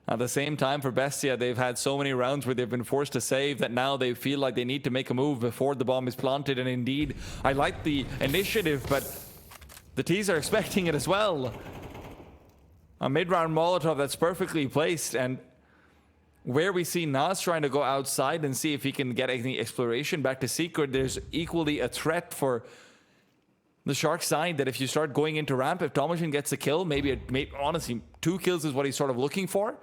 At the same time, for Bestia, they've had so many rounds where they've been forced to save that now they feel like they need to make a move before the bomb is planted. And indeed, I like the initiative, but the T's are expecting it as well. A mid-round Molotov that's perfectly placed, and where we see Nas trying to go outside and see if he can get any exploration back to Secret, there's equally a threat for the Sharks side that if you start going into ramp, if Tomijin gets a kill, honestly, 2 kills is what he's sort of looking for.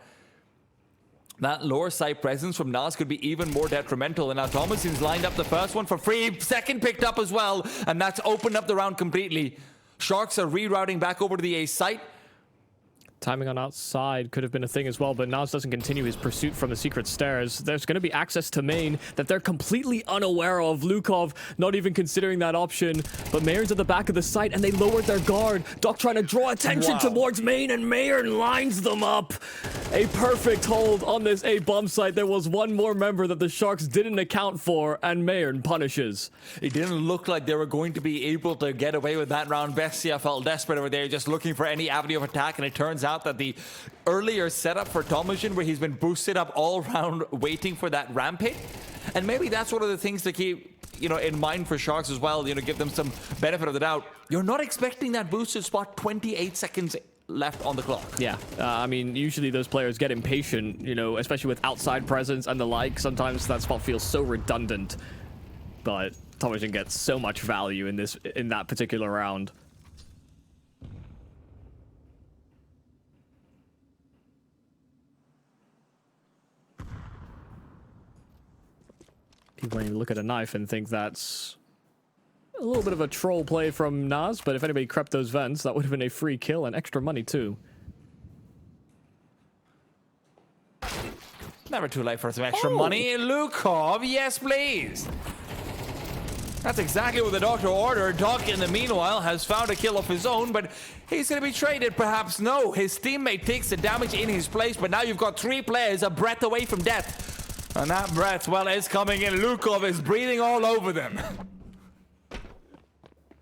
That lower side presence from Nas could be even more detrimental. And now Tomijin's lined up the first one for free. Second picked up as well. And that's opened up the round completely. Sharks are rerouting back over to the A site. Timing on outside could have been a thing as well, but Nas doesn't continue his pursuit from the secret stairs. There's going to be access to main that they're completely unaware of. Lukov not even considering that option, but Mayern's at the back of the site and they lowered their guard. Doc trying to draw attention towards main, and Mayern lines them up. A perfect hold on this A bomb site. There was one more member that the Sharks didn't account for, and Mayern punishes. It didn't look like they were going to be able to get away with that round. Bestia felt desperate over there, just looking for any avenue of attack, and it turns out that the earlier setup for Tomijin, where he's been boosted up all round waiting for that ramp hit, and maybe that's one of the things to keep, you know, in mind for Sharks as well, you know, give them some benefit of the doubt. You're not expecting that boosted spot 28 seconds left on the clock. Yeah, I mean, usually those players get impatient, you know, especially with outside presence and the like. Sometimes that spot feels so redundant, but Tomajan gets so much value in that particular round. People may look at a knife and think that's a little bit of a troll play from Nas, but if anybody crept those vents, that would have been a free kill and extra money too. Never too late for some extra money. Lukov, yes please. That's exactly what the doctor ordered. Doc, in the meanwhile, has found a kill of his own, but he's going to be traded, perhaps. No, his teammate takes the damage in his place, but now you've got 3 players a breath away from death. And that breath, well, is coming in. Lukov is breathing all over them.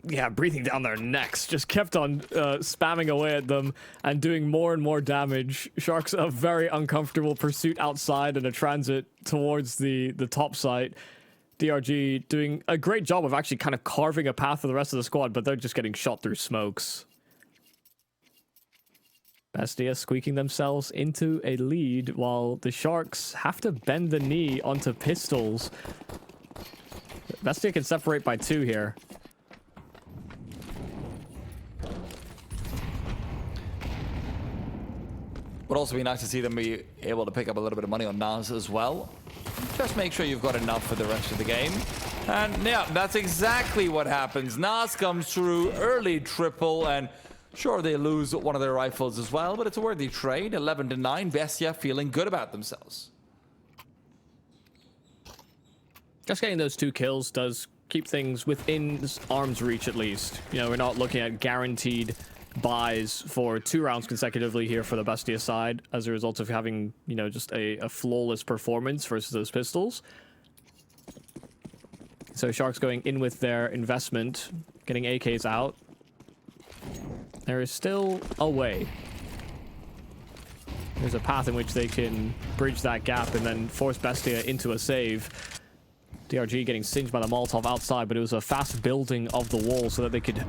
Yeah, breathing down their necks. Just kept on spamming away at them and doing more and more damage. Sharks a very uncomfortable pursuit outside and a transit towards the top site. DRG doing a great job of actually kind of carving a path for the rest of the squad, but they're just getting shot through smokes. Bestia squeaking themselves into a lead while the Sharks have to bend the knee onto pistols. Bestia can separate by 2 here. Would also be nice to see them be able to pick up a little bit of money on Nas as well. Just make sure you've got enough for the rest of the game. And yeah, that's exactly what happens. Nas comes through, early triple, and sure, they lose one of their rifles as well, but it's a worthy trade. 11-9, Bestia feeling good about themselves. Just getting those 2 kills does keep things within arm's reach at least. You know, we're not looking at guaranteed buys for 2 rounds consecutively here for the Bestia side as a result of having, you know, just a flawless performance versus those pistols. So Sharks going in with their investment, getting AKs out. There is still a way. There's a path in which they can bridge that gap and then force Bestia into a save. DRG getting singed by the Molotov outside, but it was a fast building of the wall so that they could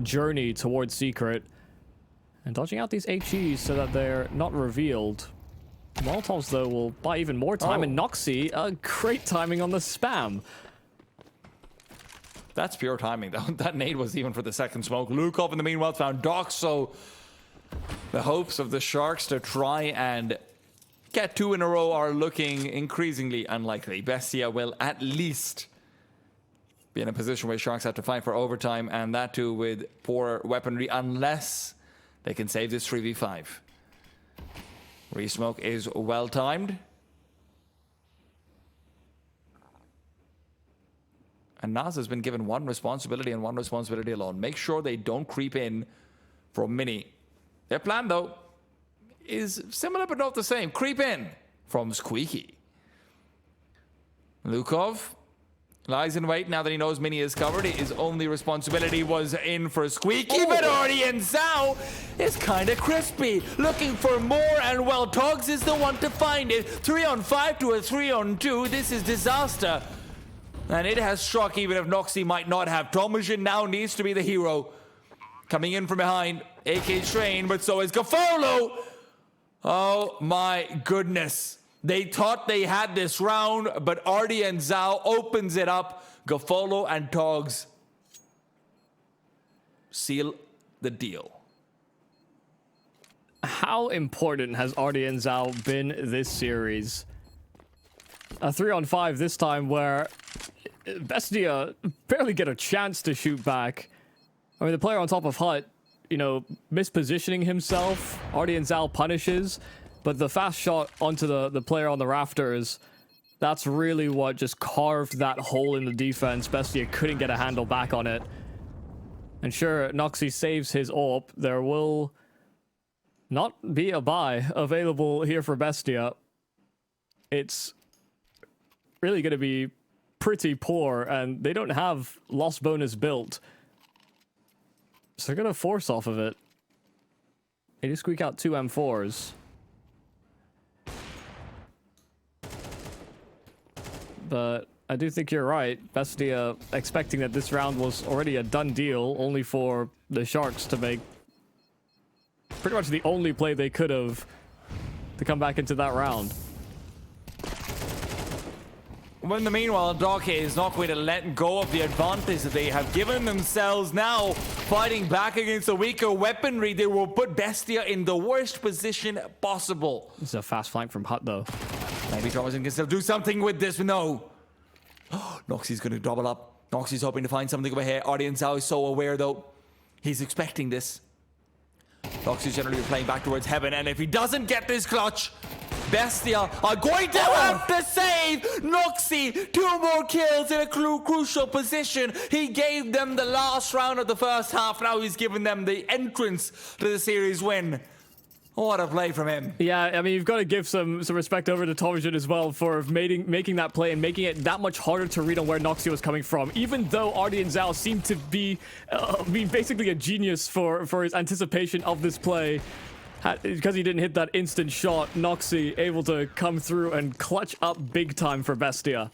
journey towards Secret. And dodging out these HEs so that they're not revealed. Molotovs, though, will buy even more time, and Noxy, great timing on the spam. That's pure timing, though. That nade was even for the second smoke. Lukov, in the meanwhile, found Doc, so the hopes of the Sharks to try and get 2 in a row are looking increasingly unlikely. Bestia will at least be in a position where Sharks have to fight for overtime, and that too with poor weaponry, unless they can save this 3v5. Resmoke is well timed. And Nas has been given one responsibility and one responsibility alone. Make sure they don't creep in from Mini. Their plan, though, is similar but not the same. Creep in from Squeaky. Lukov lies in wait now that he knows Mini is covered. His only responsibility was in for Squeaky, but Ardian Zhao is kind of crispy, looking for more, and well, Togs is the one to find it. 3-on-5 to a 3-on-2. This is disaster. And it has struck even if Noxy might not have. Tomajan now needs to be the hero. Coming in from behind, AK Train, but so is Gafolo. Oh my goodness. They thought they had this round, but Ardi and Zhao opens it up. Gafolo and Togs seal the deal. How important has Ardi and Zhao been this series? A 3-on-5 this time where Bestia barely get a chance to shoot back. I mean, the player on top of Hut, you know, mispositioning himself. Ardi and Zhao punishes, but the fast shot onto the player on the rafters, that's really what just carved that hole in the defense. Bestia couldn't get a handle back on it. And sure, Noxy saves his AWP. There will not be a buy available here for Bestia. It's really going to be pretty poor, and they don't have loss bonus built. So they're going to force off of it. They do squeak out 2 M4s. But I do think you're right. Bestia expecting that this round was already a done deal, only for the Sharks to make pretty much the only play they could have to come back into that round. Well, in the meanwhile, Doc is not going to let go of the advantage that they have given themselves now. Fighting back against the weaker weaponry, they will put Bestia in the worst position possible. This is a fast flank from Hut, though. Maybe Thomason can still do something with this, but no. Noxie's going to double up. Noxie's hoping to find something over here. Audience now is so aware, though. He's expecting this. Noxie's generally playing back towards heaven, and if he doesn't get this clutch, Bestia are going to have to save Noxie. 2 more kills in a crucial position. He gave them the last round of the first half. Now he's given them the entrance to the series win. What a play from him. Yeah, I mean, you've got to give some respect over to Tomajan as well for making that play and making it that much harder to read on where Noxie was coming from. Even though Ardian Zhao seemed to be basically a genius for his anticipation of this play, because he didn't hit that instant shot, Noxie able to come through and clutch up big time for Bestia.